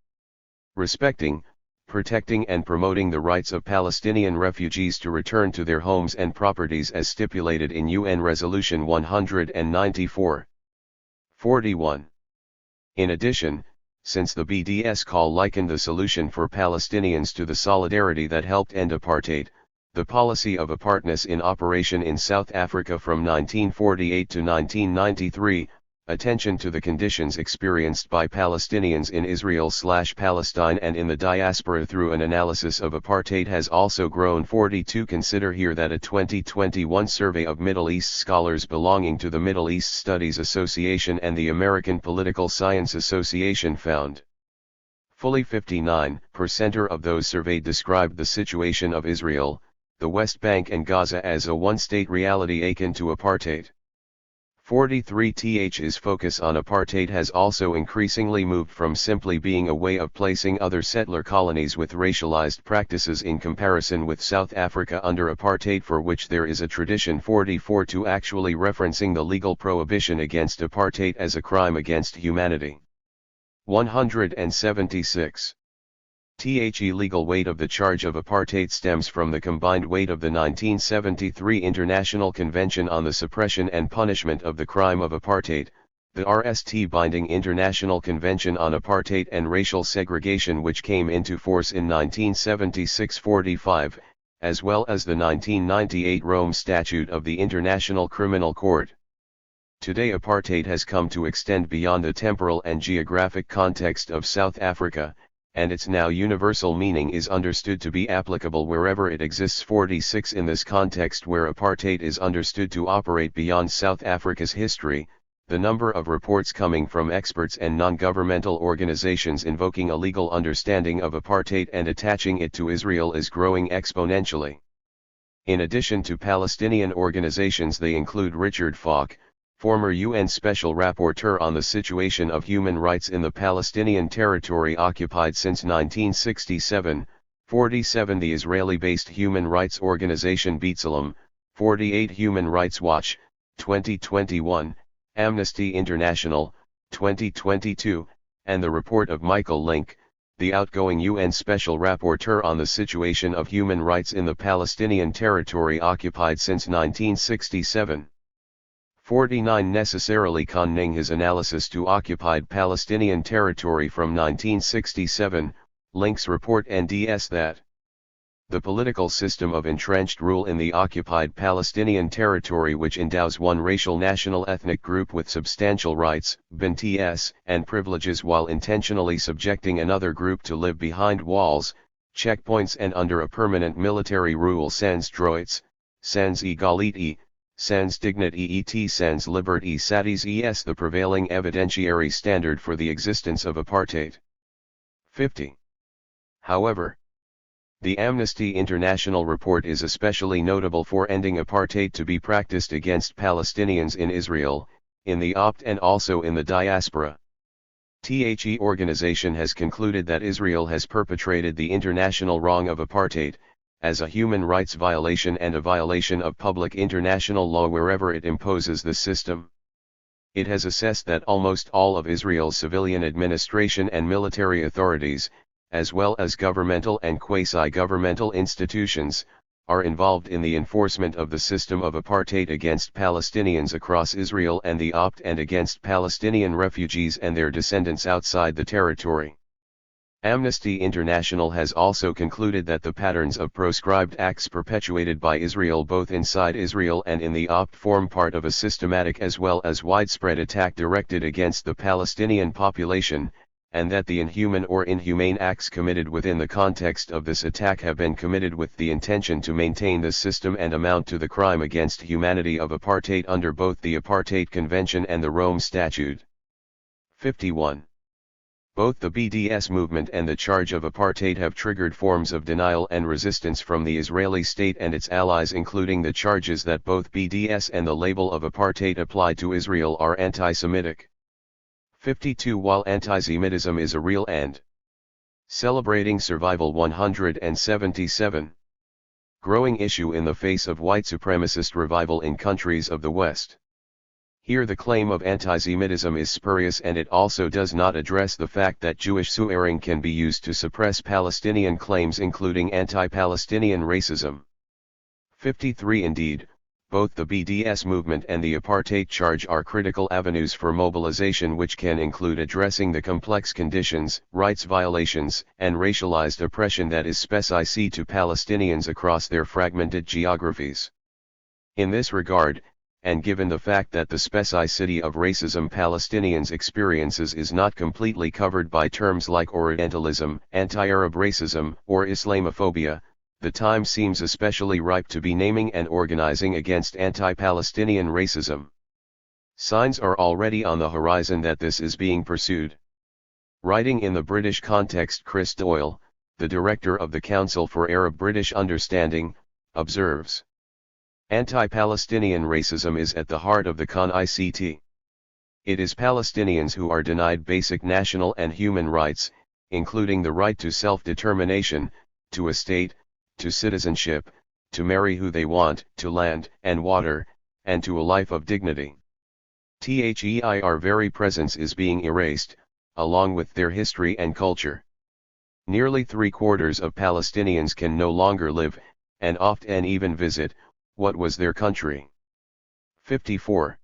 Respecting, protecting and promoting the rights of Palestinian refugees to return to their homes and properties as stipulated in UN Resolution 194. 41. In addition, since the BDS call likened the solution for Palestinians to the solidarity that helped end apartheid, the policy of apartness in operation in South Africa from 1948 to 1993, attention to the conditions experienced by Palestinians in Israel/Palestine and in the diaspora through an analysis of apartheid has also grown. 42 Consider here that a 2021 survey of Middle East scholars belonging to the Middle East Studies Association and the American Political Science Association found fully 59% of those surveyed described the situation of Israel, the West Bank and Gaza as a one-state reality akin to apartheid. 43 Th's focus on apartheid has also increasingly moved from simply being a way of placing other settler colonies with racialized practices in comparison with South Africa under apartheid, for which there is a tradition. 44 To actually referencing the legal prohibition against apartheid as a crime against humanity. 176. The legal weight of the charge of apartheid stems from the combined weight of the 1973 International Convention on the Suppression and Punishment of the Crime of Apartheid, the RST-binding International Convention on Apartheid and Racial Segregation which came into force in 1976-45, as well as the 1998 Rome Statute of the International Criminal Court. Today apartheid has come to extend beyond the temporal and geographic context of South Africa, and its now universal meaning is understood to be applicable wherever it exists. 46 In this context where apartheid is understood to operate beyond South Africa's history, the number of reports coming from experts and non-governmental organizations invoking a legal understanding of apartheid and attaching it to Israel is growing exponentially. In addition to Palestinian organizations, they include Richard Falk, former UN Special Rapporteur on the situation of human rights in the Palestinian territory occupied since 1967, 47 the Israeli-based human rights organization B'Tselem, 48 Human Rights Watch, 2021, Amnesty International, 2022, and the report of Michael Link, the outgoing UN Special Rapporteur on the situation of human rights in the Palestinian territory occupied since 1967. 49 necessarily conning his analysis to occupied Palestinian territory from 1967, Link's report NDS that the political system of entrenched rule in the occupied Palestinian territory, which endows one racial national ethnic group with substantial rights, BNTS, and privileges while intentionally subjecting another group to live behind walls, checkpoints and under a permanent military rule sans droits, sans égalité, sans dignité et sans liberté satis the prevailing evidentiary standard for the existence of apartheid. 50. However, the Amnesty International report is especially notable for ending apartheid to be practiced against Palestinians in Israel, in the opt and also in the diaspora. The organization has concluded that Israel has perpetrated the international wrong of apartheid, as a human rights violation and a violation of public international law wherever it imposes the system. It has assessed that almost all of Israel's civilian administration and military authorities, as well as governmental and quasi-governmental institutions, are involved in the enforcement of the system of apartheid against Palestinians across Israel and the opt and against Palestinian refugees and their descendants outside the territory. Amnesty International has also concluded that the patterns of proscribed acts perpetuated by Israel both inside Israel and in the opt form part of a systematic as well as widespread attack directed against the Palestinian population, and that the inhuman or inhumane acts committed within the context of this attack have been committed with the intention to maintain the system and amount to the crime against humanity of apartheid under both the Apartheid Convention and the Rome Statute. 51. Both the BDS movement and the charge of apartheid have triggered forms of denial and resistance from the Israeli state and its allies, including the charges that both BDS and the label of apartheid applied to Israel are anti-Semitic. 52. While anti-Semitism is a real and celebrating survival 177. Growing issue in the face of white supremacist revival in countries of the West. Here the claim of anti-Semitism is spurious, and it also does not address the fact that Jewish swearing can be used to suppress Palestinian claims, including anti-Palestinian racism. 53. Indeed, both the BDS movement and the apartheid charge are critical avenues for mobilization, which can include addressing the complex conditions, rights violations, and racialized oppression that is specific to Palestinians across their fragmented geographies. In this regard, and given the fact that the specificity of racism Palestinians experiences is not completely covered by terms like Orientalism, anti-Arab racism, or Islamophobia, the time seems especially ripe to be naming and organizing against anti-Palestinian racism. Signs are already on the horizon that this is being pursued. Writing in the British context, Chris Doyle, the director of the Council for Arab-British Understanding, observes, anti-Palestinian racism is at the heart of the CON-ICT. It is Palestinians who are denied basic national and human rights, including the right to self-determination, to a state, to citizenship, to marry who they want, to land and water, and to a life of dignity. Their very presence is being erased, along with their history and culture. Nearly 3/4 of Palestinians can no longer live, and often even visit, what was their country. 54.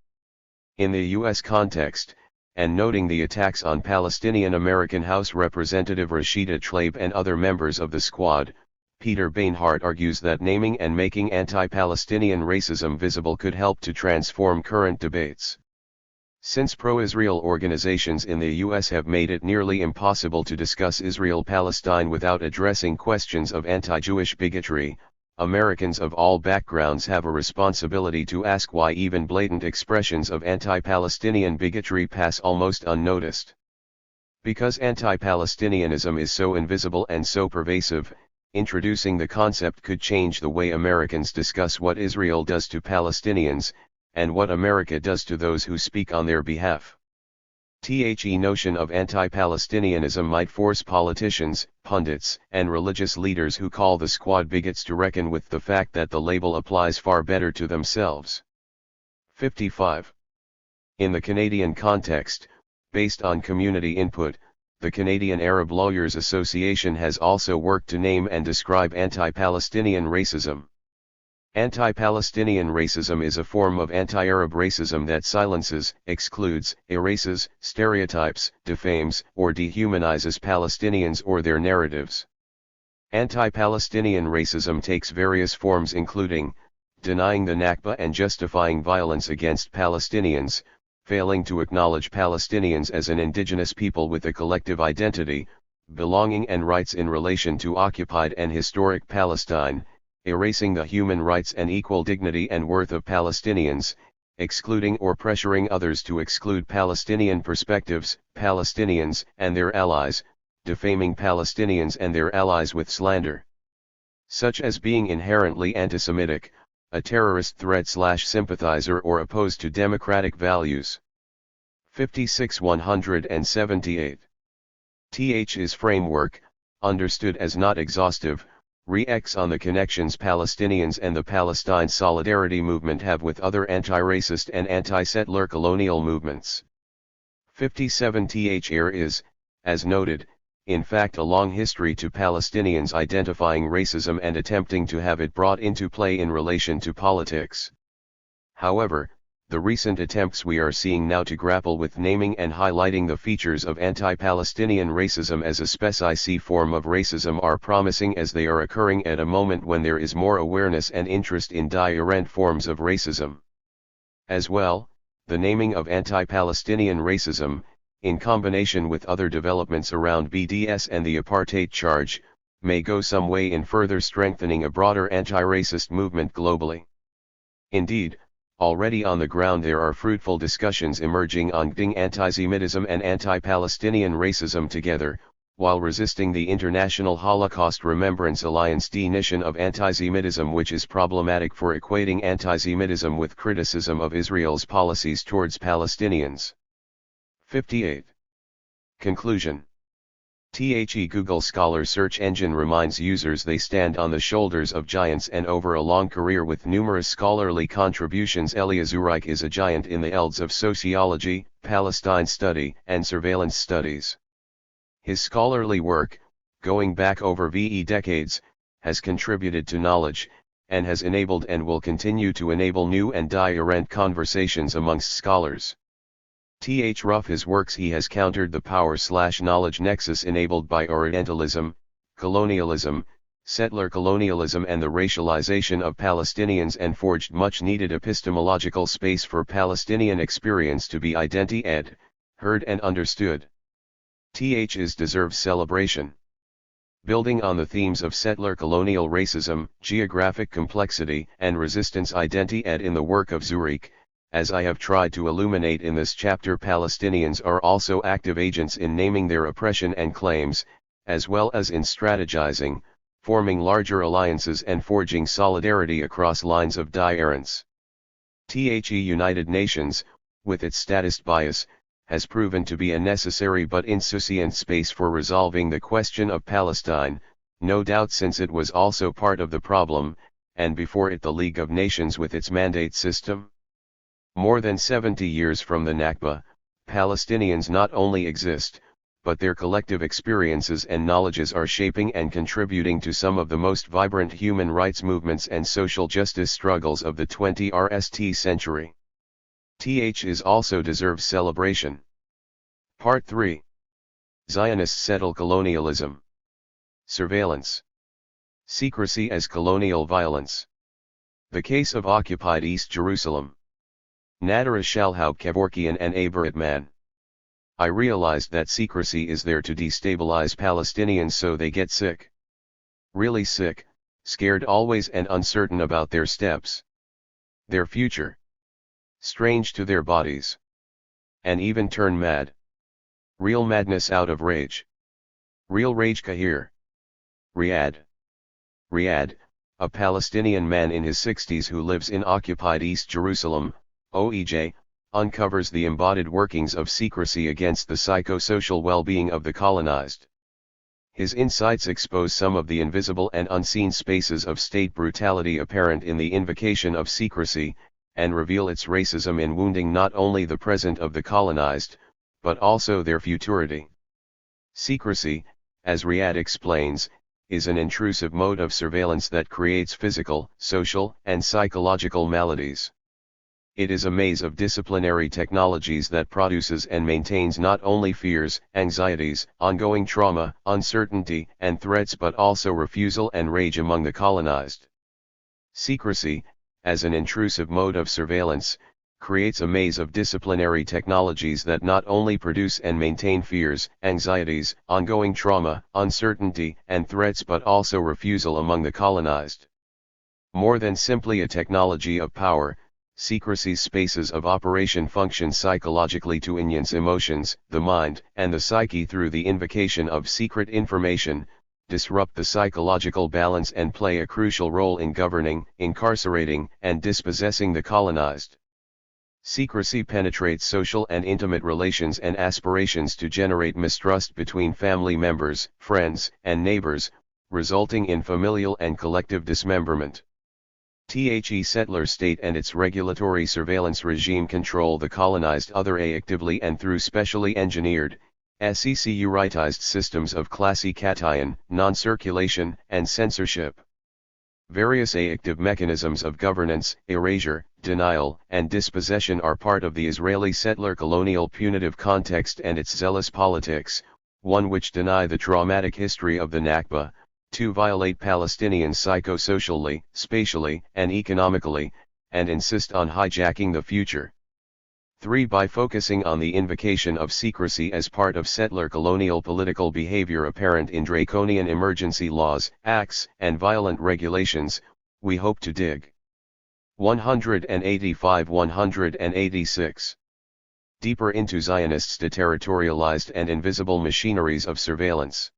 In the U.S. context, and noting the attacks on Palestinian American House Representative Rashida Tlaib and other members of the Squad, Peter Beinart argues that naming and making anti-Palestinian racism visible could help to transform current debates. Since pro-Israel organizations in the U.S. have made it nearly impossible to discuss Israel-Palestine without addressing questions of anti-Jewish bigotry, Americans of all backgrounds have a responsibility to ask why even blatant expressions of anti-Palestinian bigotry pass almost unnoticed. Because anti-Palestinianism is so invisible and so pervasive, introducing the concept could change the way Americans discuss what Israel does to Palestinians, and what America does to those who speak on their behalf. The notion of anti-Palestinianism might force politicians, pundits, and religious leaders who call the squad bigots to reckon with the fact that the label applies far better to themselves. 55. In the Canadian context, based on community input, the Canadian Arab Lawyers Association has also worked to name and describe anti-Palestinian racism. Anti-Palestinian racism is a form of anti-Arab racism that silences, excludes, erases, stereotypes, defames, or dehumanizes Palestinians or their narratives. Anti-Palestinian racism takes various forms including, denying the Nakba and justifying violence against Palestinians, failing to acknowledge Palestinians as an indigenous people with a collective identity, belonging and rights in relation to occupied and historic Palestine, erasing the human rights and equal dignity and worth of Palestinians, excluding or pressuring others to exclude Palestinian perspectives, Palestinians and their allies, defaming Palestinians and their allies with slander, such as being inherently anti-Semitic, a terrorist threat/sympathizer or opposed to democratic values. 56-178. TH's framework, understood as not exhaustive, reacts on the connections Palestinians and the Palestine Solidarity Movement have with other anti-racist and anti-settler colonial movements. 57. There is, as noted, in fact a long history to Palestinians identifying racism and attempting to have it brought into play in relation to politics. However, the recent attempts we are seeing now to grapple with naming and highlighting the features of anti-Palestinian racism as a specific form of racism are promising as they are occurring at a moment when there is more awareness and interest in different forms of racism. As well, the naming of anti-Palestinian racism, in combination with other developments around BDS and the apartheid charge, may go some way in further strengthening a broader anti-racist movement globally. Indeed, already on the ground there are fruitful discussions emerging on getting anti-Semitism and anti-Palestinian racism together, while resisting the International Holocaust Remembrance Alliance definition of anti-Semitism, which is problematic for equating anti-Semitism with criticism of Israel's policies towards Palestinians. 58. Conclusion. Google Scholar search engine reminds users they stand on the shoulders of giants, and over a long career with numerous scholarly contributions, Elia Zureik is a giant in the fields of sociology, Palestine study, and surveillance studies. His scholarly work, going back over decades, has contributed to knowledge, and has enabled and will continue to enable new and different conversations amongst scholars. Rough his works he has countered the power/knowledge nexus enabled by Orientalism, colonialism, settler colonialism and the racialization of Palestinians, and forged much needed epistemological space for Palestinian experience to be identified, heard and understood. Deserves celebration. Building on the themes of settler colonial racism, geographic complexity and resistance identified in the work of Zureik, as I have tried to illuminate in this chapter, Palestinians are also active agents in naming their oppression and claims, as well as in strategizing, forming larger alliances and forging solidarity across lines of difference. United Nations, with its statist bias, has proven to be a necessary but insufficient space for resolving the question of Palestine, no doubt, since it was also part of the problem, and before it the League of Nations with its mandate system. More than 70 years from the Nakba, Palestinians not only exist, but their collective experiences and knowledges are shaping and contributing to some of the most vibrant human rights movements and social justice struggles of the 20th century. Is also deserves celebration. Part 3. Zionists settle colonialism. Surveillance. Secrecy as colonial violence. The case of occupied East Jerusalem. Nadara Shalhoub Kevorkian and Abaratman. I realized that secrecy is there to destabilize Palestinians so they get sick. Really sick, scared always and uncertain about their steps, their future, strange to their bodies, and even turn mad. Real madness out of rage. Real rage Kahir. Riyadh. Riyadh, a Palestinian man in his 60s who lives in occupied East Jerusalem, OEJ, uncovers the embodied workings of secrecy against the psychosocial well-being of the colonized. His insights expose some of the invisible and unseen spaces of state brutality apparent in the invocation of secrecy, and reveal its racism in wounding not only the present of the colonized, but also their futurity. Secrecy, as Riyadh explains, is an intrusive mode of surveillance that creates physical, social, and psychological maladies. It is a maze of disciplinary technologies that produces and maintains not only fears, anxieties, ongoing trauma, uncertainty, and threats but also refusal and rage among the colonized. Secrecy, as an intrusive mode of surveillance, creates a maze of disciplinary technologies that not only produce and maintain fears, anxieties, ongoing trauma, uncertainty, and threats but also refusal among the colonized. More than simply a technology of power, secrecy's spaces of operation function psychologically to enhance emotions, the mind, and the psyche through the invocation of secret information, disrupt the psychological balance and play a crucial role in governing, incarcerating, and dispossessing the colonized. Secrecy penetrates social and intimate relations and aspirations to generate mistrust between family members, friends, and neighbors, resulting in familial and collective dismemberment. The settler state and its regulatory surveillance regime control the colonized other actively and through specially engineered, securitized systems of classification, non-circulation, and censorship. Various active mechanisms of governance, erasure, denial, and dispossession are part of the Israeli settler colonial punitive context and its zealous politics, one which deny the traumatic history of the Nakba, to violate Palestinians psychosocially, spatially, and economically, and insist on hijacking the future. 3. By focusing on the invocation of secrecy as part of settler colonial political behavior apparent in draconian emergency laws, acts, and violent regulations, we hope to dig 185-186 deeper into Zionists' deterritorialized and invisible machineries of surveillance.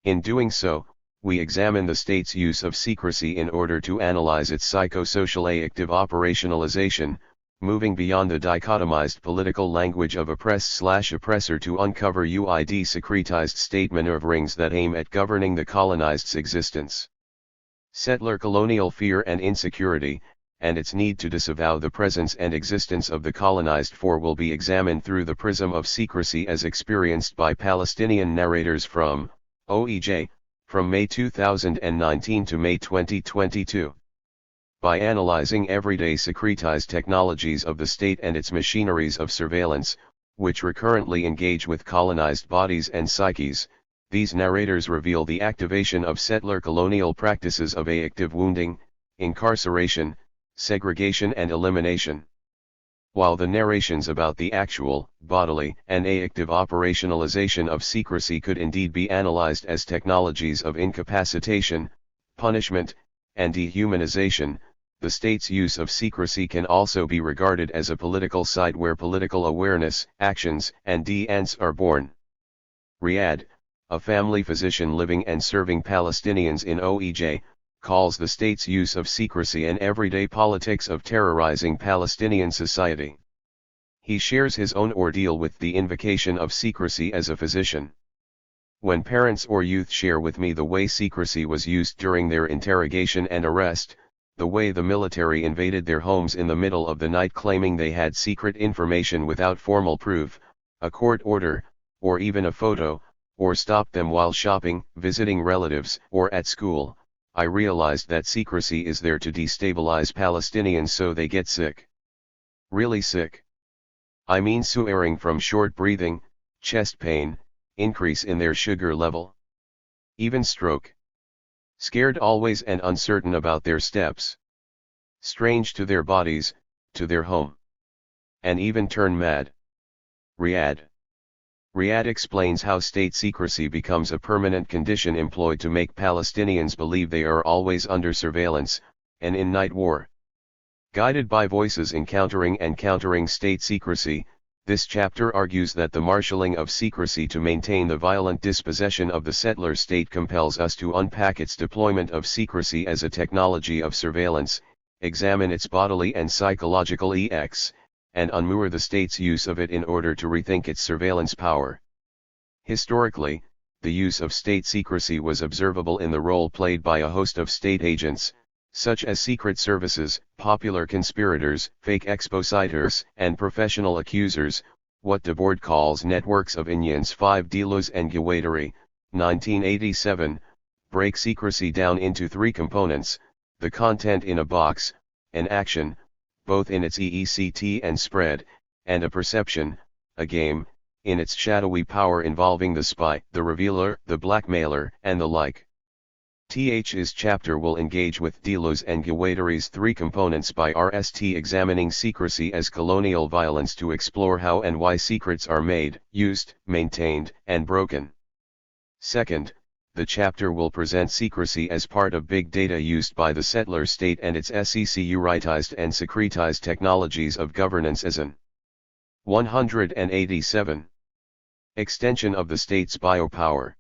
In doing so, we examine the state's use of secrecy in order to analyze its psychosocial active operationalization, moving beyond the dichotomized political language of oppressed/oppressor to uncover UID secretized state maneuverings that aim at governing the colonized's existence. Settler colonial fear and insecurity, and its need to disavow the presence and existence of the colonized will be examined through the prism of secrecy as experienced by Palestinian narrators from OEJ, from May 2019 to May 2022. By analyzing everyday secretized technologies of the state and its machineries of surveillance, which recurrently engage with colonized bodies and psyches, these narrators reveal the activation of settler colonial practices of active wounding, incarceration, segregation and elimination. While the narrations about the actual, bodily, and active operationalization of secrecy could indeed be analyzed as technologies of incapacitation, punishment, and dehumanization, the state's use of secrecy can also be regarded as a political site where political awareness, actions, and deeds are born. Riyadh, a family physician living and serving Palestinians in OEJ, calls the state's use of secrecy an everyday politics of terrorizing Palestinian society. He shares his own ordeal with the invocation of secrecy as a physician. When parents or youth share with me the way secrecy was used during their interrogation and arrest, the way the military invaded their homes in the middle of the night claiming they had secret information without formal proof, a court order, or even a photo, or stopped them while shopping, visiting relatives, or at school, I realized that secrecy is there to destabilize Palestinians so they get sick. Really sick. I mean swearing from short breathing, chest pain, increase in their sugar level. Even stroke. Scared always and uncertain about their steps. Strange to their bodies, to their home. And even turn mad. Riyadh. Riyad explains how state secrecy becomes a permanent condition employed to make Palestinians believe they are always under surveillance, and in night war. Guided by voices encountering and countering state secrecy, this chapter argues that the marshalling of secrecy to maintain the violent dispossession of the settler state compels us to unpack its deployment of secrecy as a technology of surveillance, examine its bodily and psychological effects, and unmoor the state's use of it in order to rethink its surveillance power. Historically, the use of state secrecy was observable in the role played by a host of state agents, such as secret services, popular conspirators, fake expositors, and professional accusers, what Debord calls networks of Indians. 5 Delos and Guaidari, 1987, break secrecy down into three components: the content in a box, an action, both in its EECT and spread, and a perception, a game, in its shadowy power involving the spy, the revealer, the blackmailer, and the like. TH's chapter will engage with Delos and Guaidari's three components by RST examining secrecy as colonial violence to explore how and why secrets are made, used, maintained, and broken. Second, the chapter will present secrecy as part of big data used by the settler state and its securitized and secretized technologies of governance as an 187. Extension of the state's biopower.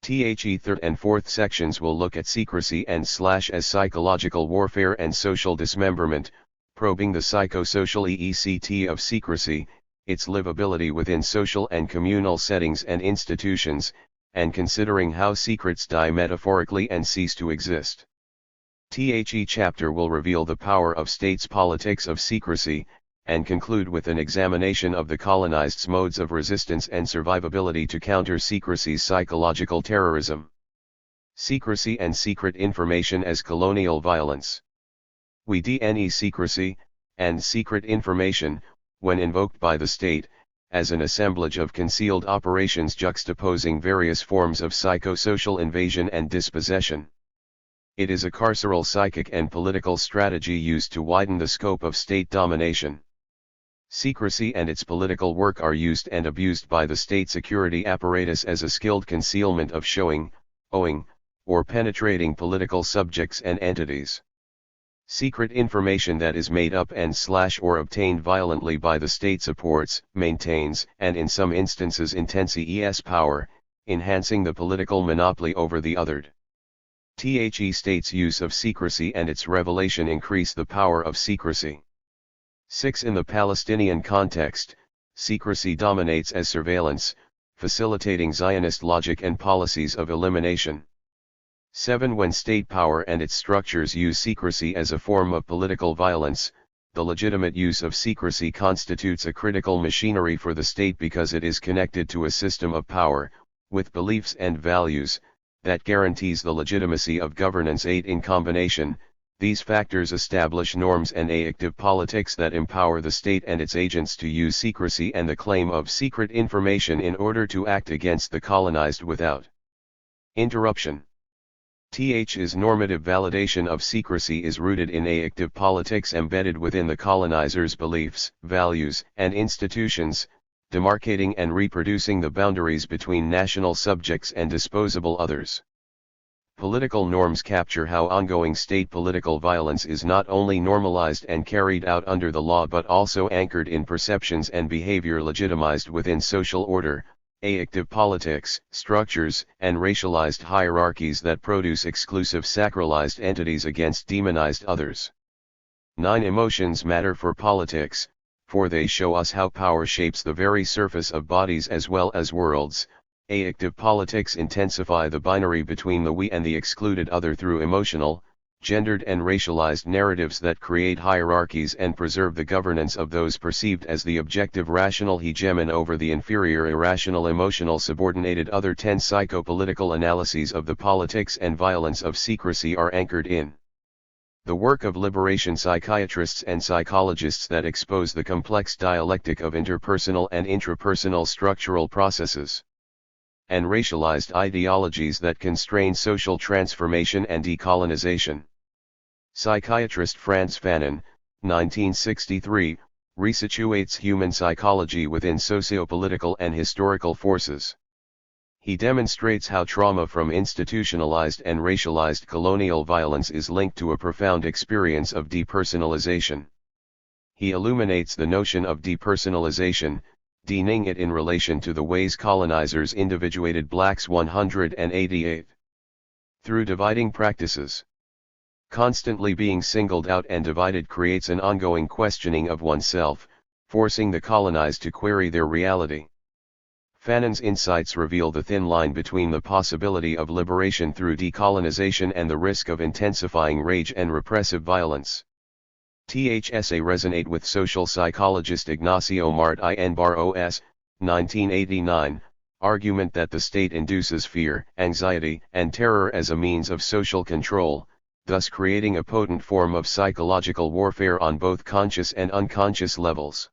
The third and fourth sections will look at secrecy and as psychological warfare and social dismemberment, probing the psychosocial EECT of secrecy, its livability within social and communal settings and institutions, and considering how secrets die metaphorically and cease to exist. The chapter will reveal the power of states' politics of secrecy, and conclude with an examination of the colonized's modes of resistance and survivability to counter secrecy's psychological terrorism. Secrecy and secret information as colonial violence. We DNE secrecy, and secret information, when invoked by the state, as an assemblage of concealed operations juxtaposing various forms of psychosocial invasion and dispossession. It is a carceral psychic and political strategy used to widen the scope of state domination. Secrecy and its political work are used and abused by the state security apparatus as a skilled concealment of showing, owing, or penetrating political subjects and entities. Secret information that is made up and or obtained violently by the state supports, maintains, and in some instances intensifies power, enhancing the political monopoly over the othered. The state's use of secrecy and its revelation increase the power of secrecy. 6. In the Palestinian context, secrecy dominates as surveillance, facilitating Zionist logic and policies of elimination. 7. When state power and its structures use secrecy as a form of political violence, the legitimate use of secrecy constitutes a critical machinery for the state because it is connected to a system of power, with beliefs and values, that guarantees the legitimacy of governance. 8. In combination, these factors establish norms and active politics that empower the state and its agents to use secrecy and the claim of secret information in order to act against the colonized without interruption. Th's normative validation of secrecy is rooted in active politics embedded within the colonizer's beliefs, values, and institutions, demarcating and reproducing the boundaries between national subjects and disposable others. Political norms capture how ongoing state political violence is not only normalized and carried out under the law but also anchored in perceptions and behavior legitimized within social order, active politics, structures, and racialized hierarchies that produce exclusive sacralized entities against demonized others. 9. Emotions matter for politics, for they show us how power shapes the very surface of bodies as well as worlds. Active politics intensify the binary between the we and the excluded other through emotional, gendered and racialized narratives that create hierarchies and preserve the governance of those perceived as the objective rational hegemon over the inferior irrational emotional subordinated other. 10. Psychopolitical analyses of the politics and violence of secrecy are anchored in the work of liberation psychiatrists and psychologists that expose the complex dialectic of interpersonal and intrapersonal structural processes and racialized ideologies that constrain social transformation and decolonization. Psychiatrist Frantz Fanon, 1963, resituates human psychology within socio-political and historical forces. He demonstrates how trauma from institutionalized and racialized colonial violence is linked to a profound experience of depersonalization. He illuminates the notion of depersonalization, defining it in relation to the ways colonizers individuated blacks 188. Through dividing practices. Constantly being singled out and divided creates an ongoing questioning of oneself, forcing the colonized to query their reality. Fanon's insights reveal the thin line between the possibility of liberation through decolonization and the risk of intensifying rage and repressive violence. THSA resonate with social psychologist Ignacio Martín Barros, 1989, argument that the state induces fear, anxiety, and terror as a means of social control, thus creating a potent form of psychological warfare on both conscious and unconscious levels.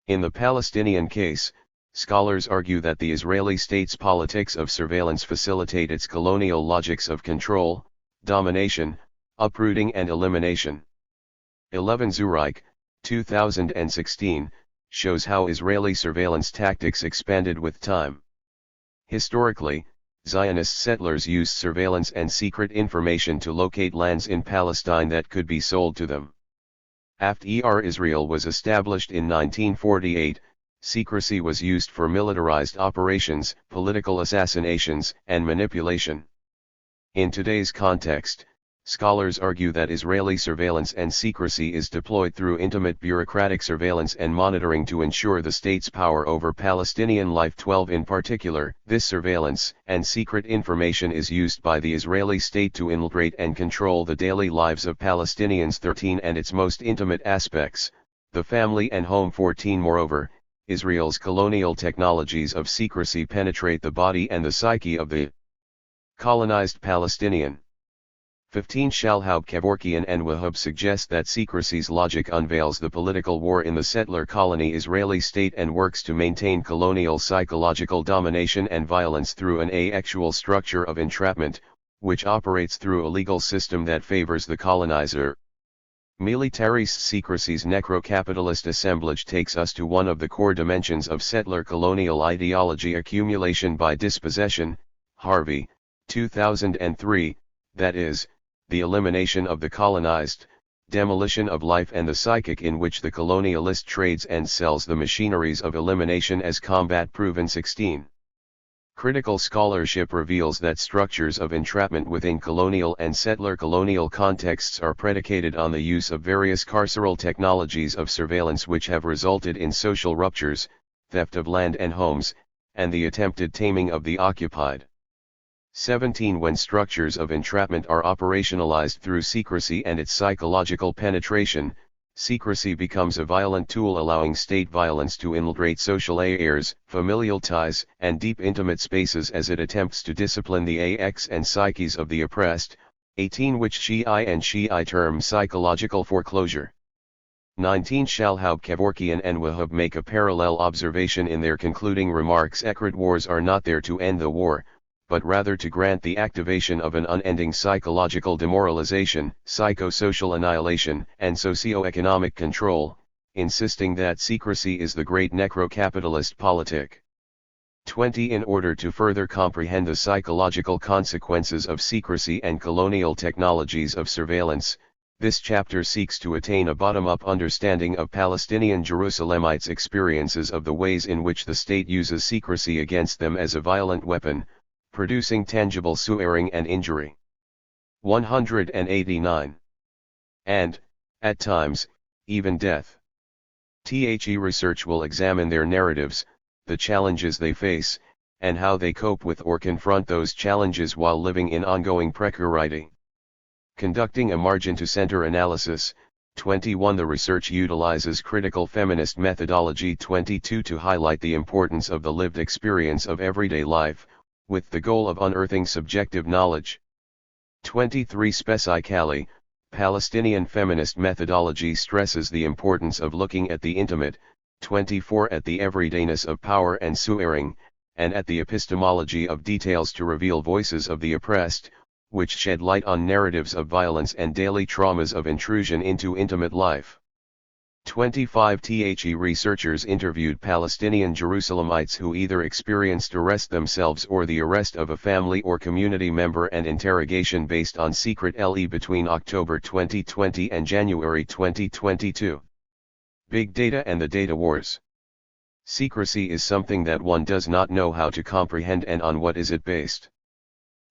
In the Palestinian case, scholars argue that the Israeli state's politics of surveillance facilitate its colonial logics of control, domination, uprooting and elimination. 11 Zureik, 2016, shows how Israeli surveillance tactics expanded with time. Historically, Zionist settlers used surveillance and secret information to locate lands in Palestine that could be sold to them. After Israel was established in 1948, secrecy was used for militarized operations, political assassinations, and manipulation. In today's context, scholars argue that Israeli surveillance and secrecy is deployed through intimate bureaucratic surveillance and monitoring to ensure the state's power over Palestinian life. 12 In particular, this surveillance and secret information is used by the Israeli state to infiltrate and control the daily lives of Palestinians. 13 And its most intimate aspects, the family and home. 14 Moreover, Israel's colonial technologies of secrecy penetrate the body and the psyche of the colonized Palestinian. 15 Shalhoub Kevorkian and Wahab suggest that secrecy's logic unveils the political war in the settler colony Israeli state and works to maintain colonial psychological domination and violence through an asexual structure of entrapment, which operates through a legal system that favors the colonizer. Militaris secrecy's necro-capitalist assemblage takes us to one of the core dimensions of settler colonial ideology: accumulation by dispossession. Harvey, 2003, that is, the elimination of the colonized, demolition of life and the psychic in which the colonialist trades and sells the machineries of elimination as combat proven. 16. Critical scholarship reveals that structures of entrapment within colonial and settler colonial contexts are predicated on the use of various carceral technologies of surveillance which have resulted in social ruptures, theft of land and homes, and the attempted taming of the occupied. 17 When structures of entrapment are operationalized through secrecy and its psychological penetration, secrecy becomes a violent tool allowing state violence to infiltrate social affairs, familial ties, and deep intimate spaces as it attempts to discipline the AX and psyches of the oppressed. 18 Which Shi'i term psychological foreclosure. 19 Shalhoub Kevorkian and Wahab make a parallel observation in their concluding remarks: Ekrid wars are not there to end the war, but rather to grant the activation of an unending psychological demoralization, psychosocial annihilation, and socio-economic control, insisting that secrecy is the great necro-capitalist politic. 20 In order to further comprehend the psychological consequences of secrecy and colonial technologies of surveillance, this chapter seeks to attain a bottom-up understanding of Palestinian Jerusalemites' experiences of the ways in which the state uses secrecy against them as a violent weapon, producing tangible suffering and injury. 189. And, at times, even death. The research will examine their narratives, the challenges they face, and how they cope with or confront those challenges while living in ongoing precarity. Conducting a margin-to-center analysis. 21 The research utilizes critical feminist methodology. 22 To highlight the importance of the lived experience of everyday life, with the goal of unearthing subjective knowledge. 23 Specifically, Palestinian feminist methodology stresses the importance of looking at the intimate. 24 At the everydayness of power and suffering, and at the epistemology of details to reveal voices of the oppressed, which shed light on narratives of violence and daily traumas of intrusion into intimate life. 25 The researchers interviewed Palestinian Jerusalemites who either experienced arrest themselves or the arrest of a family or community member and interrogation based on secret LE between October 2020 and January 2022. Big Data and the Data Wars. Secrecy is something that one does not know how to comprehend, and on what is it based?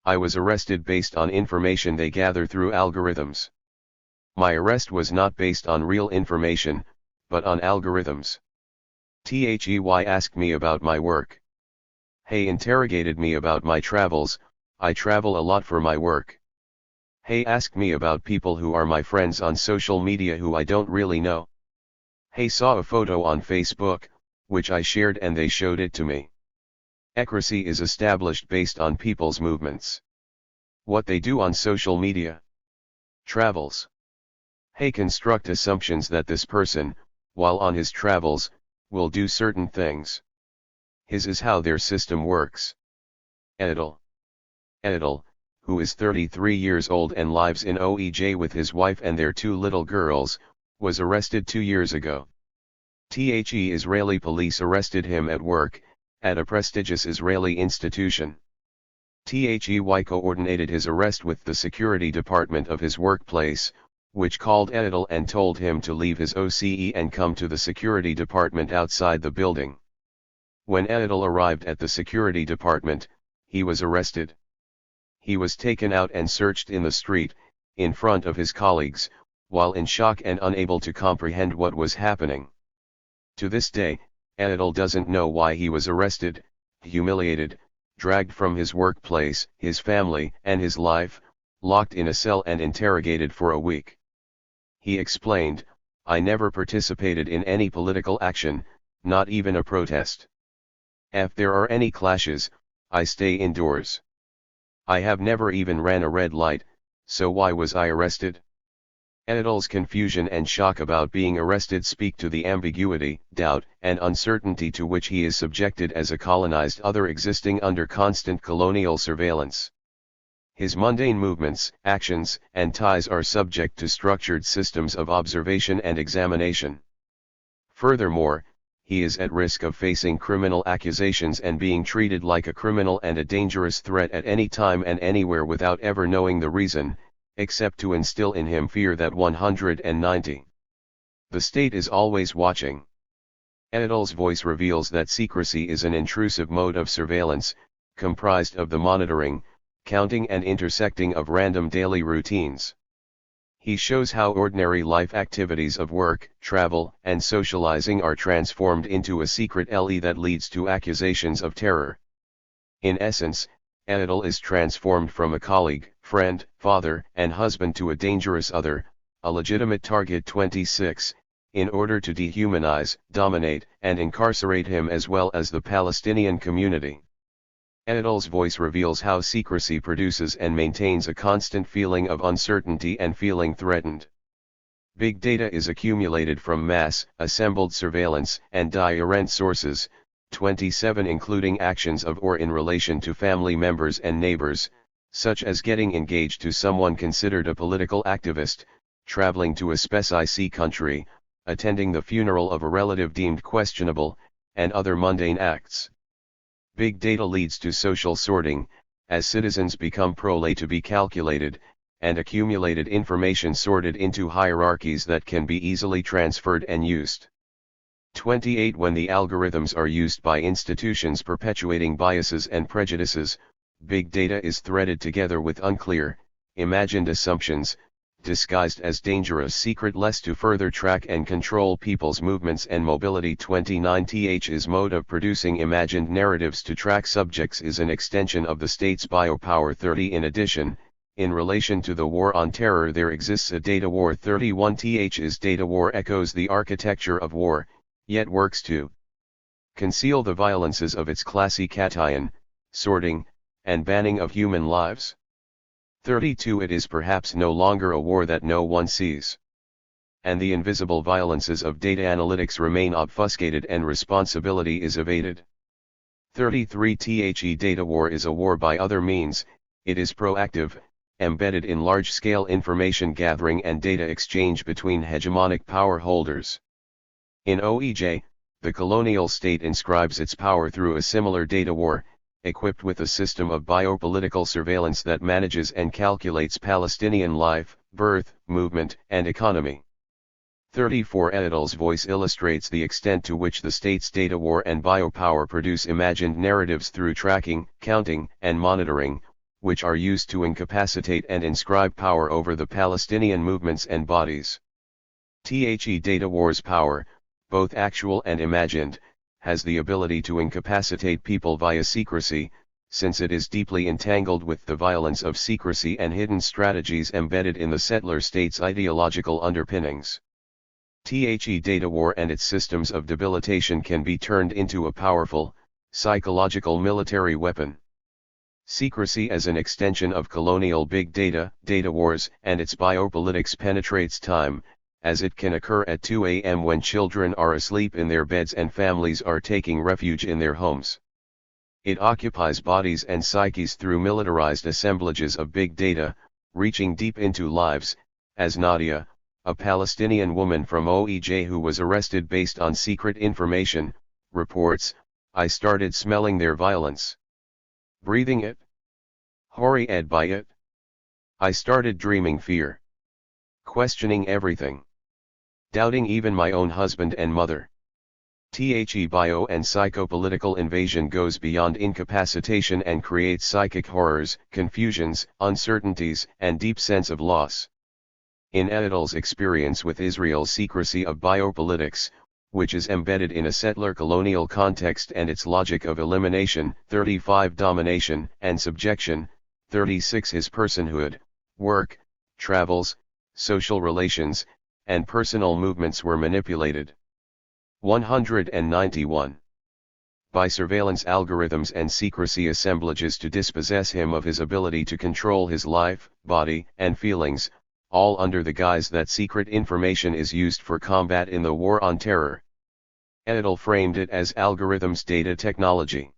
I was arrested based on information they gather through algorithms. My arrest was not based on real information, but on algorithms. THEY asked me about my work. Hey interrogated me about my travels. I travel a lot for my work. Hey asked me about people who are my friends on social media who I don't really know. Hey saw a photo on Facebook, which I shared and they showed it to me. Accuracy is established based on people's movements. What they do on social media. Travels. Hey construct assumptions that this person, while on his travels, will do certain things. His is how their system works. Edel, who is 33 years old and lives in OEJ with his wife and their 2 little girls, was arrested 2 years ago. Israeli police arrested him at work, at a prestigious Israeli institution. They coordinated his arrest with the security department of his workplace, which called Edel and told him to leave his OCE and come to the security department outside the building. When Edel arrived at the security department, he was arrested. He was taken out and searched in the street, in front of his colleagues, while in shock and unable to comprehend what was happening. To this day, Edel doesn't know why he was arrested, humiliated, dragged from his workplace, his family, and his life, locked in a cell and interrogated for a week. He explained, "I never participated in any political action, not even a protest. If there are any clashes, I stay indoors. I have never even ran a red light, so why was I arrested?" Edel's confusion and shock about being arrested speak to the ambiguity, doubt, and uncertainty to which he is subjected as a colonized other existing under constant colonial surveillance. His mundane movements, actions, and ties are subject to structured systems of observation and examination. Furthermore, he is at risk of facing criminal accusations and being treated like a criminal and a dangerous threat at any time and anywhere without ever knowing the reason, except to instill in him fear that 190. The state is always watching. Edel's voice reveals that secrecy is an intrusive mode of surveillance, comprised of the monitoring, counting and intersecting of random daily routines. He shows how ordinary life activities of work, travel, and socializing are transformed into a secret LE that leads to accusations of terror. In essence, Edel is transformed from a colleague, friend, father, and husband to a dangerous other, a legitimate target. 26, in order to dehumanize, dominate, and incarcerate him as well as the Palestinian community. Edel's voice reveals how secrecy produces and maintains a constant feeling of uncertainty and feeling threatened. Big data is accumulated from mass, assembled surveillance, and direct sources, 27 including actions of or in relation to family members and neighbors, such as getting engaged to someone considered a political activist, traveling to a specific country, attending the funeral of a relative deemed questionable, and other mundane acts. Big data leads to social sorting, as citizens become prole to be calculated, and accumulated information sorted into hierarchies that can be easily transferred and used. 28 When the algorithms are used by institutions perpetuating biases and prejudices, big data is threaded together with unclear, imagined assumptions, disguised as dangerous secret lists to further track and control people's movements and mobility. 29 Th's mode of producing imagined narratives to track subjects is an extension of the state's biopower. 30 In addition, in relation to the war on terror there exists a data war. 31 Th's data war echoes the architecture of war, yet works to conceal the violences of its classification, sorting, and banning of human lives. 32 It is perhaps no longer a war that no one sees. And the invisible violences of data analytics remain obfuscated and responsibility is evaded. 33 The data war is a war by other means, it is proactive, embedded in large-scale information gathering and data exchange between hegemonic power holders. In OEJ, the colonial state inscribes its power through a similar data war, equipped with a system of biopolitical surveillance that manages and calculates Palestinian life, birth, movement, and economy. 34 Editle's voice illustrates the extent to which the state's data war and biopower produce imagined narratives through tracking, counting, and monitoring, which are used to incapacitate and inscribe power over the Palestinian movements and bodies. The data war's power, both actual and imagined, has the ability to incapacitate people via secrecy, since it is deeply entangled with the violence of secrecy and hidden strategies embedded in the settler state's ideological underpinnings. The data war and its systems of debilitation can be turned into a powerful, psychological military weapon. Secrecy as an extension of colonial big data, data wars, and its biopolitics penetrates time, as it can occur at 2 a.m. when children are asleep in their beds and families are taking refuge in their homes. It occupies bodies and psyches through militarized assemblages of big data, reaching deep into lives, as Nadia, a Palestinian woman from OEJ who was arrested based on secret information, reports, "I started smelling their violence. Breathing it. Horrified by it. I started dreaming fear. Questioning everything. Doubting even my own husband and mother." The bio and psychopolitical invasion goes beyond incapacitation and creates psychic horrors, confusions, uncertainties, and deep sense of loss. In Editle's experience with Israel's secrecy of biopolitics, which is embedded in a settler colonial context and its logic of elimination, 35 domination and subjection, 36 his personhood, work, travels, social relations, and personal movements were manipulated. 191. By surveillance algorithms and secrecy assemblages to dispossess him of his ability to control his life, body, and feelings, all under the guise that secret information is used for combat in the war on terror. Editle framed it as algorithms data technology.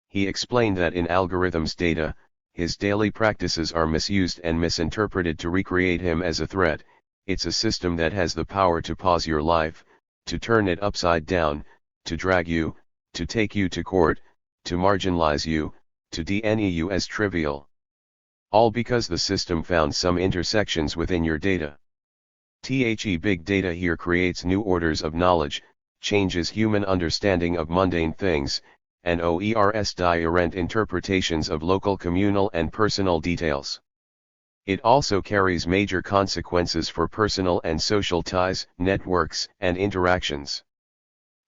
He explained that in algorithms data, his daily practices are misused and misinterpreted to recreate him as a threat. It's a system that has the power to pause your life, to turn it upside down, to drag you, to take you to court, to marginalize you, to DNE you as trivial. All because the system found some intersections within your data. The big data here creates new orders of knowledge, changes human understanding of mundane things, and OERs different interpretations of local communal and personal details. It also carries major consequences for personal and social ties, networks, and interactions.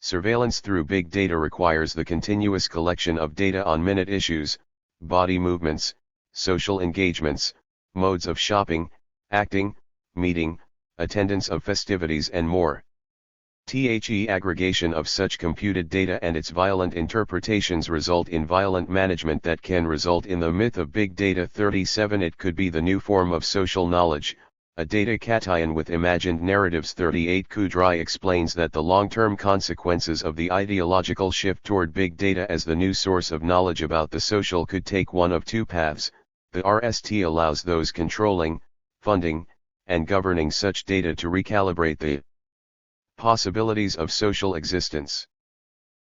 Surveillance through big data requires the continuous collection of data on minute issues, body movements, social engagements, modes of shopping, acting, meeting, attendance of festivities and more. The aggregation of such computed data and its violent interpretations result in violent management that can result in the myth of big data. 37 It could be the new form of social knowledge, a data cation with imagined narratives. 38 Kudrai explains that the long-term consequences of the ideological shift toward big data as the new source of knowledge about the social could take one of two paths. The RST allows those controlling, funding, and governing such data to recalibrate the possibilities of social existence.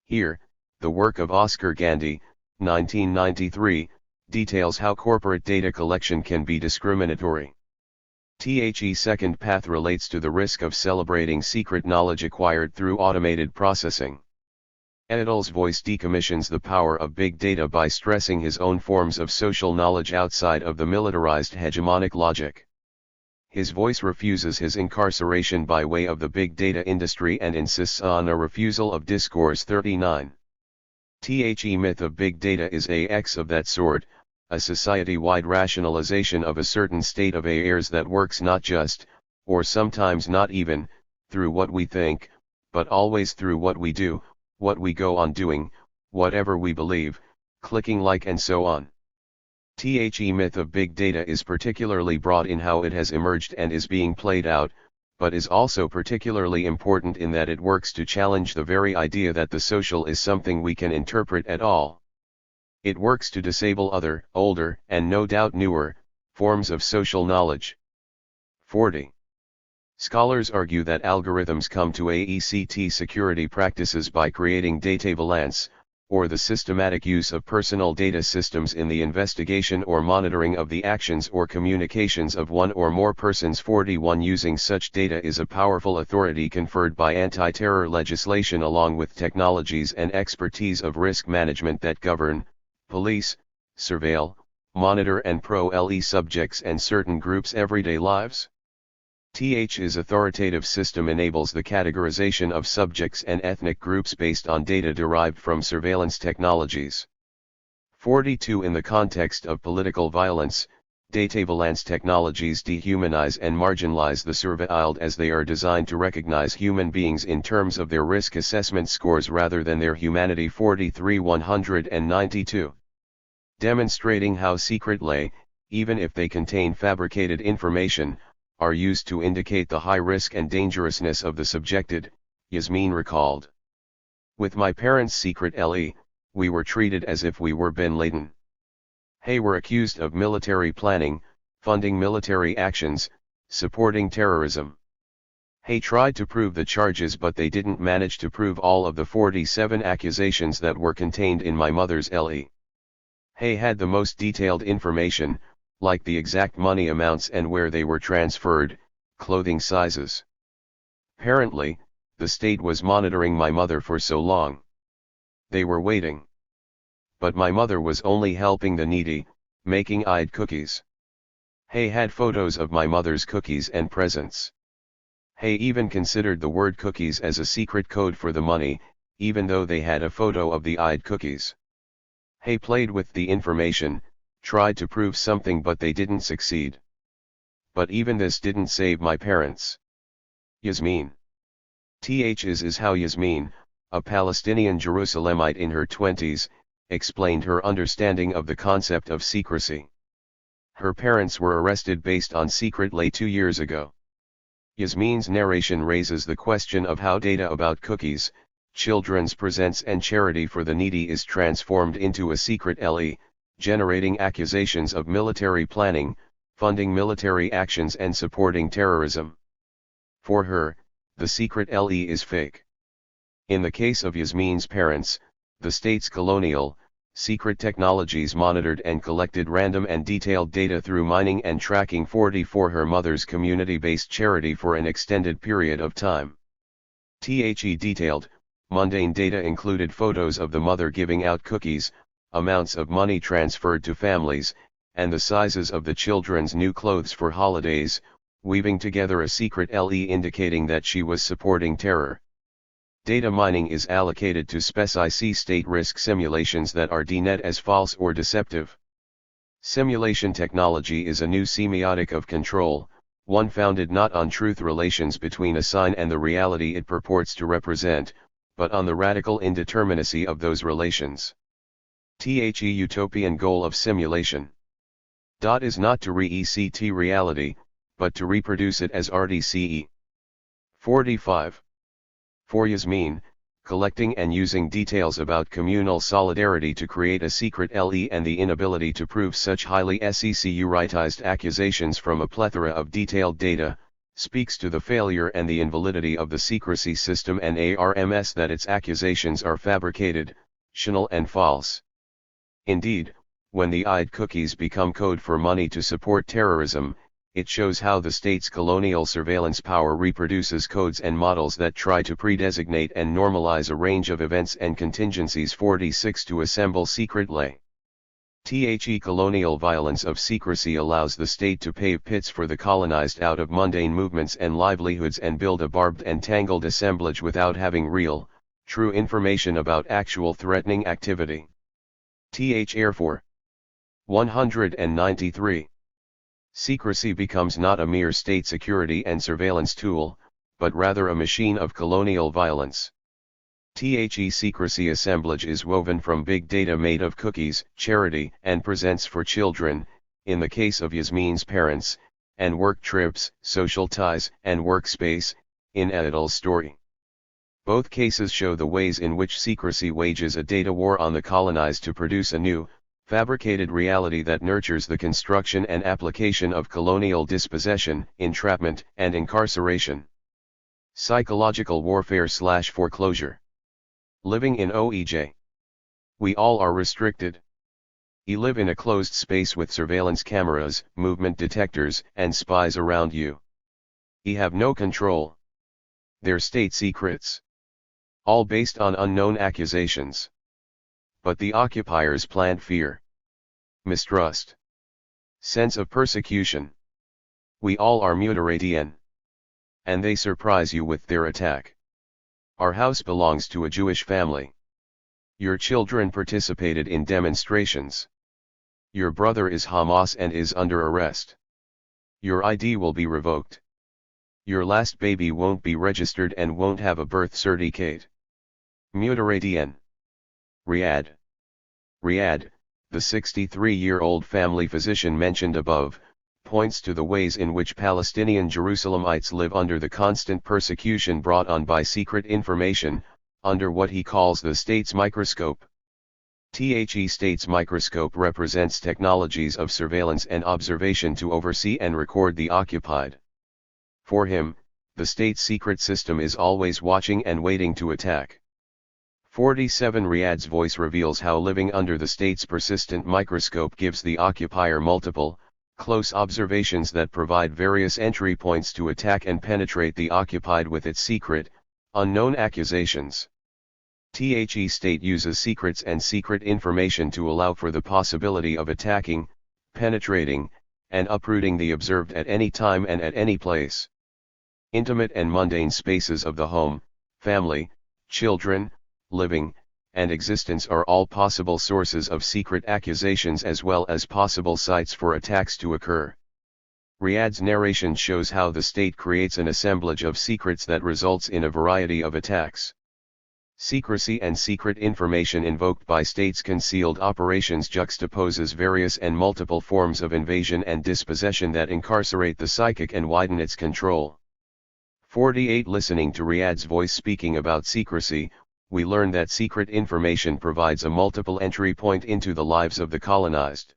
Here, the work of Oscar Gandhi, 1993, details how corporate data collection can be discriminatory. The second path relates to the risk of celebrating secret knowledge acquired through automated processing. Editle's voice decommissions the power of big data by stressing his own forms of social knowledge outside of the militarized hegemonic logic. His voice refuses his incarceration by way of the big data industry and insists on a refusal of discourse. 39. The myth of big data is AX of that sort, a society-wide rationalization of a certain state of affairs that works not just, or sometimes not even, through what we think, but always through what we do, what we go on doing, whatever we believe, clicking like and so on. The myth of big data is particularly broad in how it has emerged and is being played out, but is also particularly important in that it works to challenge the very idea that the social is something we can interpret at all. It works to disable other, older, and no doubt newer, forms of social knowledge. 40. Scholars argue that algorithms come to AECT security practices by creating datavalance, or the systematic use of personal data systems in the investigation or monitoring of the actions or communications of one or more persons. 41 Using such data is a powerful authority conferred by anti-terror legislation along with technologies and expertise of risk management that govern, police, surveil, monitor and pro-LE subjects and certain groups' everyday lives. TH's authoritative system enables the categorization of subjects and ethnic groups based on data derived from surveillance technologies. 42 In the context of political violence, datavalance technologies dehumanize and marginalize the surveilled as they are designed to recognize human beings in terms of their risk assessment scores rather than their humanity. 43 192. Demonstrating how secret lay, even if they contain fabricated information, are used to indicate the high risk and dangerousness of the subjected, Yasmin recalled. With my parents' secret LE, we were treated as if we were bin Laden. Hey were accused of military planning, funding military actions, supporting terrorism. Hey tried to prove the charges but they didn't manage to prove all of the 47 accusations that were contained in my mother's LE. Hey had the most detailed information, like the exact money amounts and where they were transferred, clothing sizes. Apparently, the state was monitoring my mother for so long. They were waiting. But my mother was only helping the needy, making Eid cookies. Hey had photos of my mother's cookies and presents. Hey even considered the word cookies as a secret code for the money, even though they had a photo of the Eid cookies. Hey played with the information, tried to prove something but they didn't succeed. But even this didn't save my parents. Yasmin. Is how Yasmin, a Palestinian Jerusalemite in her 20s, explained her understanding of the concept of secrecy. Her parents were arrested based on secret lay 2 years ago. Yasmin's narration raises the question of how data about cookies, children's presents and charity for the needy is transformed into a secret LE, generating accusations of military planning, funding military actions and supporting terrorism. For her, the secret LE is fake. In the case of Yasmin's parents, the state's colonial, secret technologies monitored and collected random and detailed data through mining and tracking 44 her mother's community-based charity for an extended period of time. Detailed, mundane data included photos of the mother giving out cookies, amounts of money transferred to families, and the sizes of the children's new clothes for holidays, weaving together a secret LE indicating that she was supporting terror. Data mining is allocated to specific state risk simulations that are deemed as false or deceptive. Simulation technology is a new semiotic of control, one founded not on truth relations between a sign and the reality it purports to represent, but on the radical indeterminacy of those relations. Utopian goal of simulation. Is not to re-ECT reality, but to reproduce it as RDCE. 45. For Yasmin, collecting and using details about communal solidarity to create a secret LE and the inability to prove such highly securitized accusations from a plethora of detailed data, speaks to the failure and the invalidity of the secrecy system and ARMS that its accusations are fabricated, fictional and false. Indeed, when the Eid cookies become code for money to support terrorism, it shows how the state's colonial surveillance power reproduces codes and models that try to predesignate and normalize a range of events and contingencies. 46 To assemble secret lay. Colonial violence of secrecy allows the state to pave pits for the colonized out of mundane movements and livelihoods and build a barbed and tangled assemblage without having real, true information about actual threatening activity. Air 4. 193. Secrecy becomes not a mere state security and surveillance tool, but rather a machine of colonial violence. Secrecy assemblage is woven from big data made of cookies, charity, and presents for children, in the case of Yasmin's parents, and work trips, social ties, and workspace, in Elia's story. Both cases show the ways in which secrecy wages a data war on the colonized to produce a new, Fabricated reality that nurtures the construction and application of colonial dispossession, entrapment, and incarceration. Psychological warfare/foreclosure. Living in OEJ. We all are restricted. You live in a closed space with surveillance cameras, movement detectors, and spies around you. You have no control. They're state secrets. All based on unknown accusations. But the occupiers plant fear, mistrust, sense of persecution. We all are mutilated. And they surprise you with their attack. Our house belongs to a Jewish family. Your children participated in demonstrations. Your brother is Hamas and is under arrest. Your ID will be revoked. Your last baby won't be registered and won't have a birth certificate. Mutilated. Riyadh. Riyadh, the 63-year-old family physician mentioned above, points to the ways in which Palestinian Jerusalemites live under the constant persecution brought on by secret information, under what he calls the state's microscope. The state's microscope represents technologies of surveillance and observation to oversee and record the occupied. For him, the state's secret system is always watching and waiting to attack. 47 Riyadh's voice reveals how living under the state's persistent microscope gives the occupier multiple, close observations that provide various entry points to attack and penetrate the occupied with its secret, unknown accusations. The state uses secrets and secret information to allow for the possibility of attacking, penetrating, and uprooting the observed at any time and at any place. Intimate and mundane spaces of the home, family, children, living, and existence are all possible sources of secret accusations as well as possible sites for attacks to occur. Riyadh's narration shows how the state creates an assemblage of secrets that results in a variety of attacks. Secrecy and secret information invoked by states' concealed operations juxtaposes various and multiple forms of invasion and dispossession that incarcerate the psychic and widen its control. 48 Listening to Riyadh's voice speaking about secrecy, we learn that secret information provides a multiple entry point into the lives of the colonized.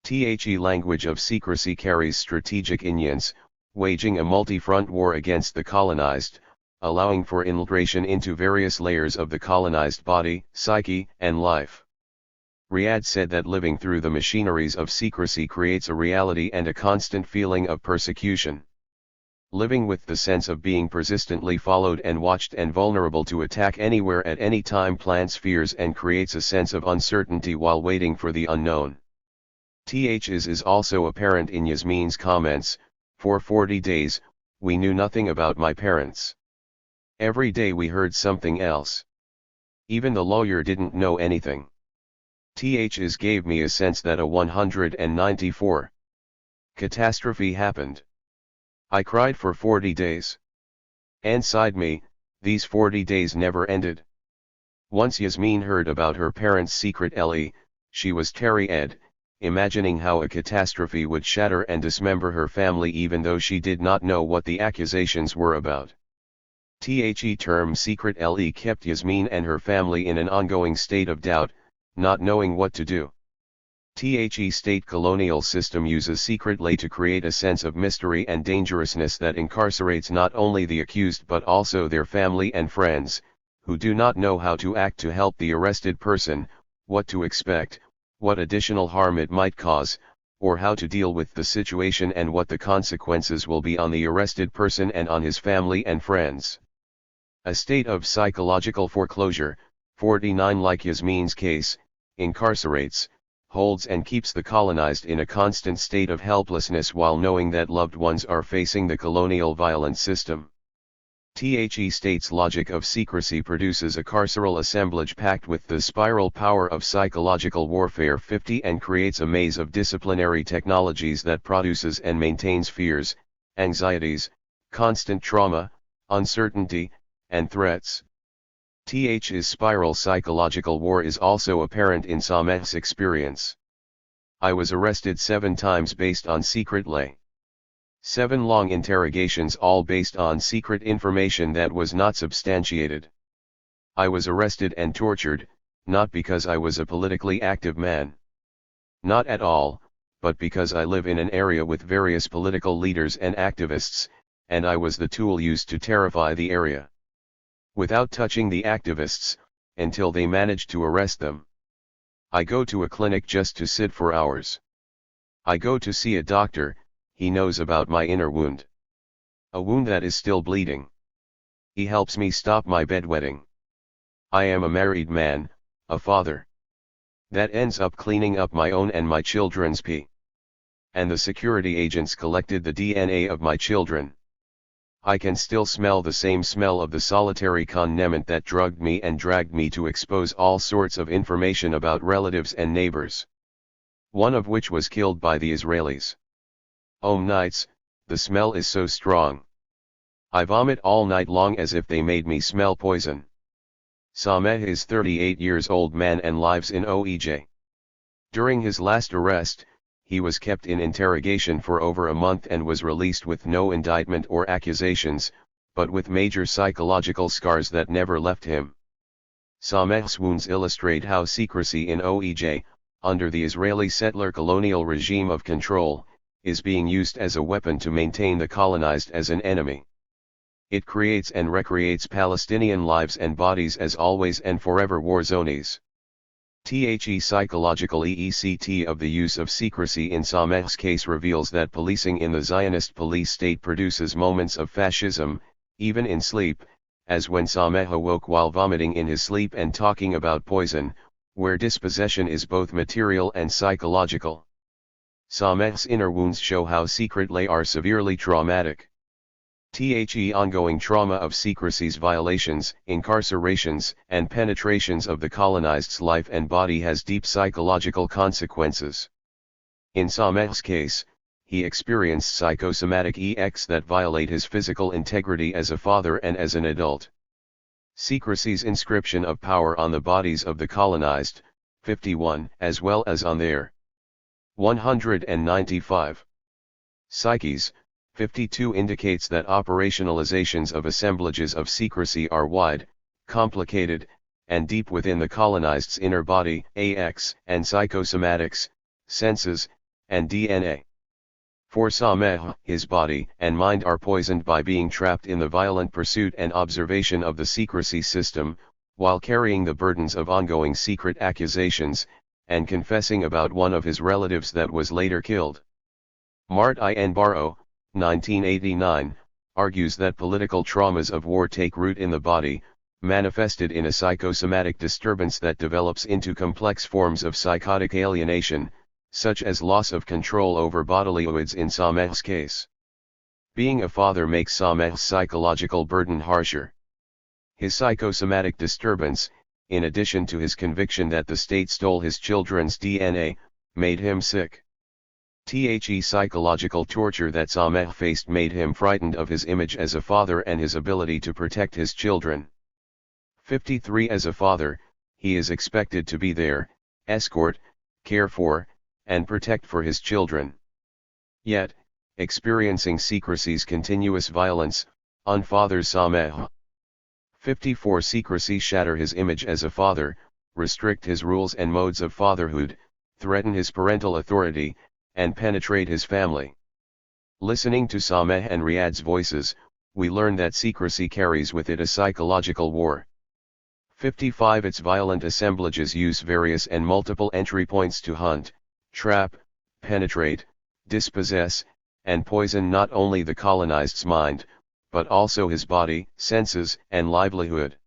The language of secrecy carries strategic nuance, waging a multi-front war against the colonized, allowing for infiltration into various layers of the colonized body, psyche, and life. Riyadh said that living through the machineries of secrecy creates a reality and a constant feeling of persecution. Living with the sense of being persistently followed and watched and vulnerable to attack anywhere at any time plants fears and creates a sense of uncertainty while waiting for the unknown. Is also apparent in Yasmin's comments, for 40 days, we knew nothing about my parents. Every day we heard something else. Even the lawyer didn't know anything. Gave me a sense that a 194 catastrophe happened. I cried for 40 days. Inside me, these 40 days never ended. Once Yasmin heard about her parents' secret Elia, she was teary-eyed, imagining how a catastrophe would shatter and dismember her family even though she did not know what the accusations were about. The term secret Elia kept Yasmin and her family in an ongoing state of doubt, not knowing what to do. The state colonial system uses secret lay to create a sense of mystery and dangerousness that incarcerates not only the accused but also their family and friends, who do not know how to act to help the arrested person, what to expect, what additional harm it might cause, or how to deal with the situation and what the consequences will be on the arrested person and on his family and friends. A state of psychological foreclosure, 49 like Yasmin's case, incarcerates, holds and keeps the colonized in a constant state of helplessness while knowing that loved ones are facing the colonial violence system. The state's logic of secrecy produces a carceral assemblage packed with the spiral power of psychological warfare 50 and creates a maze of disciplinary technologies that produces and maintains fears, anxieties, constant trauma, uncertainty, and threats. His spiral psychological war is also apparent in Sameh's experience. I was arrested 7 times based on secret lay. 7 long interrogations all based on secret information that was not substantiated. I was arrested and tortured, not because I was a politically active man. Not at all, but because I live in an area with various political leaders and activists, and I was the tool used to terrify the area. Without touching the activists, until they managed to arrest them. I go to a clinic just to sit for hours. I go to see a doctor, he knows about my inner wound. A wound that is still bleeding. He helps me stop my bedwetting. I am a married man, a father. That ends up cleaning up my own and my children's pee. And the security agents collected the DNA of my children. I can still smell the same smell of the solitary connement that drugged me and dragged me to expose all sorts of information about relatives and neighbors. One of which was killed by the Israelis. Nights, the smell is so strong. I vomit all night long as if they made me smell poison. Sameh is 38 years old man and lives in OEJ. During his last arrest, he was kept in interrogation for over a month and was released with no indictment or accusations, but with major psychological scars that never left him. Sameh's wounds illustrate how secrecy in OEJ, under the Israeli settler colonial regime of control, is being used as a weapon to maintain the colonized as an enemy. It creates and recreates Palestinian lives and bodies as always and forever war zones. The psychological EECT of the use of secrecy in Sameh's case reveals that policing in the Zionist police state produces moments of fascism, even in sleep, as when Sameh awoke while vomiting in his sleep and talking about poison, where dispossession is both material and psychological. Sameh's inner wounds show how secretly are severely traumatic. The ongoing trauma of secrecy's violations, incarcerations, and penetrations of the colonized's life and body has deep psychological consequences. In Sameh's case, he experienced psychosomatic EX that violate his physical integrity as a father and as an adult. Secrecy's inscription of power on the bodies of the colonized, 51, as well as on their 195 psyches, 52 indicates that operationalizations of assemblages of secrecy are wide, complicated, and deep within the colonized's inner body, AX, and psychosomatics, senses, and DNA. For Sameh, his body and mind are poisoned by being trapped in the violent pursuit and observation of the secrecy system, while carrying the burdens of ongoing secret accusations, and confessing about one of his relatives that was later killed. Mart I. Barrow, 1989, argues that political traumas of war take root in the body, manifested in a psychosomatic disturbance that develops into complex forms of psychotic alienation, such as loss of control over bodily fluids in Sameh's case. Being a father makes Sameh's psychological burden harsher. His psychosomatic disturbance, in addition to his conviction that the state stole his children's DNA, made him sick. The psychological torture that Sameh faced made him frightened of his image as a father and his ability to protect his children. 53 As a father, he is expected to be there, escort, care for, and protect for his children. Yet, experiencing secrecy's continuous violence, unfathers Sameh. 54 Secrecy shatter his image as a father, restrict his rules and modes of fatherhood, threaten his parental authority, and penetrate his family. Listening to Sameh and Riyad's voices, we learn that secrecy carries with it a psychological war. 55 Its violent assemblages use various and multiple entry points to hunt, trap, penetrate, dispossess, and poison not only the colonized's mind, but also his body, senses, and livelihood.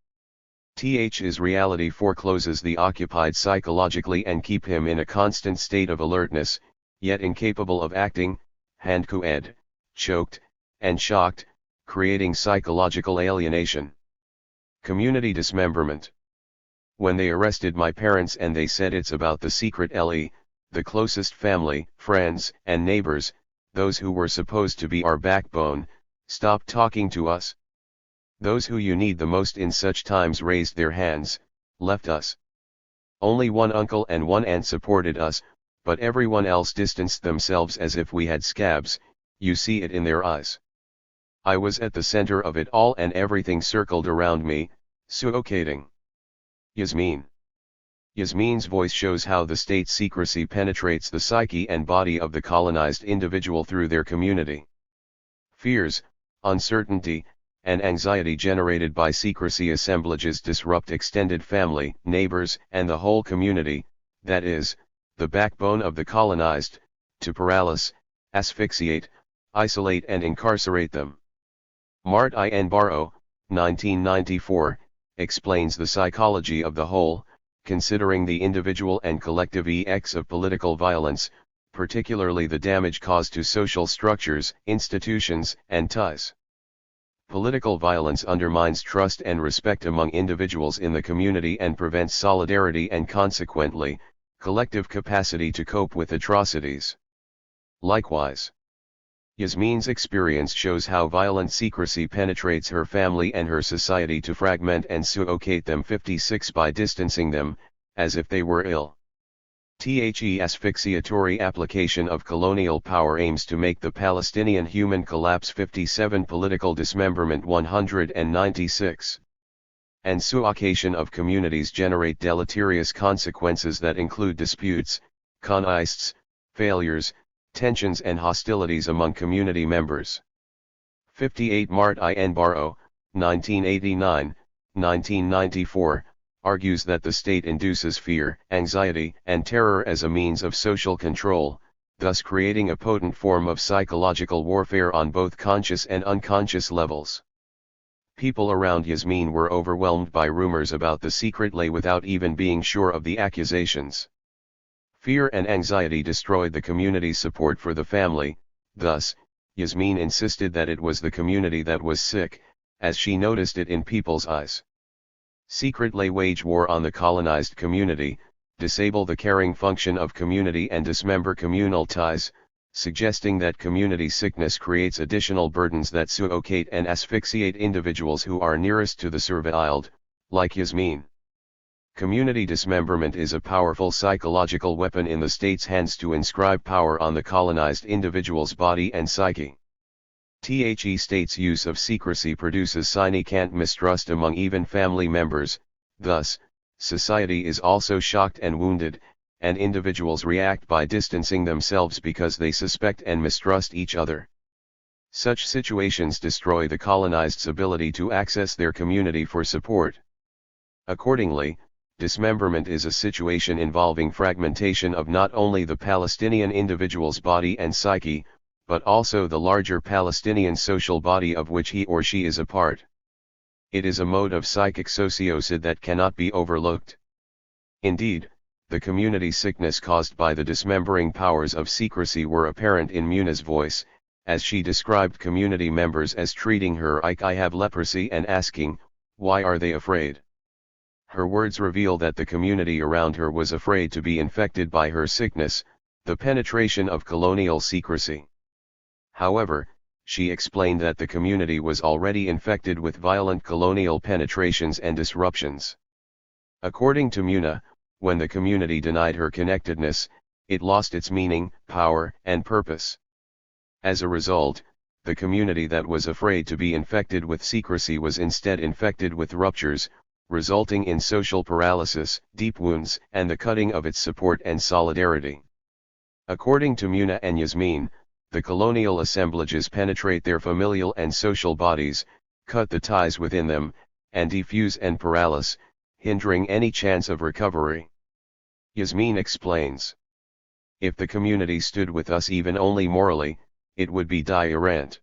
His reality forecloses the occupied psychologically and keep him in a constant state of alertness, yet incapable of acting, handcuffed, choked, and shocked, creating psychological alienation. Community dismemberment. When they arrested my parents and they said it's about the secret Elia, the closest family, friends, and neighbors, those who were supposed to be our backbone, stopped talking to us. Those who you need the most in such times raised their hands, left us. Only one uncle and one aunt supported us, but everyone else distanced themselves as if we had scabs, you see it in their eyes. I was at the center of it all and everything circled around me, suffocating. Yasmin. Yasmin's voice shows how the state's secrecy penetrates the psyche and body of the colonized individual through their community. Fears, uncertainty, and anxiety generated by secrecy assemblages disrupt extended family, neighbors, and the whole community, that is, the backbone of the colonized, to paralyze, asphyxiate, isolate and incarcerate them. Martin Barrow, 1994, explains the psychology of the whole, considering the individual and collective effects of political violence, particularly the damage caused to social structures, institutions, and ties. Political violence undermines trust and respect among individuals in the community and prevents solidarity and consequently, collective capacity to cope with atrocities. Likewise, Yasmin's experience shows how violent secrecy penetrates her family and her society to fragment and suffocate them 56 by distancing them, as if they were ill. The asphyxiatory application of colonial power aims to make the Palestinian human collapse 57 political dismemberment 196. And suffocation of communities generate deleterious consequences that include disputes, conflicts, failures, tensions and hostilities among community members. 58 Martin Barrow, 1989, 1994, argues that the state induces fear, anxiety, and terror as a means of social control, thus creating a potent form of psychological warfare on both conscious and unconscious levels. People around Yasmin were overwhelmed by rumors about the secret lay without even being sure of the accusations. Fear and anxiety destroyed the community's support for the family, thus, Yasmin insisted that it was the community that was sick, as she noticed it in people's eyes. Secretly wage war on the colonized community, disable the caring function of community and dismember communal ties, suggesting that community sickness creates additional burdens that suffocate and asphyxiate individuals who are nearest to the surveilled, like Yasmin. Community dismemberment is a powerful psychological weapon in the state's hands to inscribe power on the colonized individual's body and psyche. The state's use of secrecy produces significant mistrust among even family members, thus, society is also shocked and wounded, and individuals react by distancing themselves because they suspect and mistrust each other. Such situations destroy the colonized's ability to access their community for support. Accordingly, dismemberment is a situation involving fragmentation of not only the Palestinian individual's body and psyche, but also the larger Palestinian social body of which he or she is a part. It is a mode of psychic sociocide that cannot be overlooked. Indeed, the community sickness caused by the dismembering powers of secrecy were apparent in Muna's voice, as she described community members as treating her like I have leprosy and asking, why are they afraid? Her words reveal that the community around her was afraid to be infected by her sickness, the penetration of colonial secrecy. However, she explained that the community was already infected with violent colonial penetrations and disruptions. According to Muna, when the community denied her connectedness, it lost its meaning, power, and purpose. As a result, the community that was afraid to be infected with secrecy was instead infected with ruptures, resulting in social paralysis, deep wounds, and the cutting of its support and solidarity. According to Muna and Yasmin, the colonial assemblages penetrate their familial and social bodies, cut the ties within them, and defuse and paralyze, hindering any chance of recovery. Yasmin explains. If the community stood with us even only morally, it would be die errant.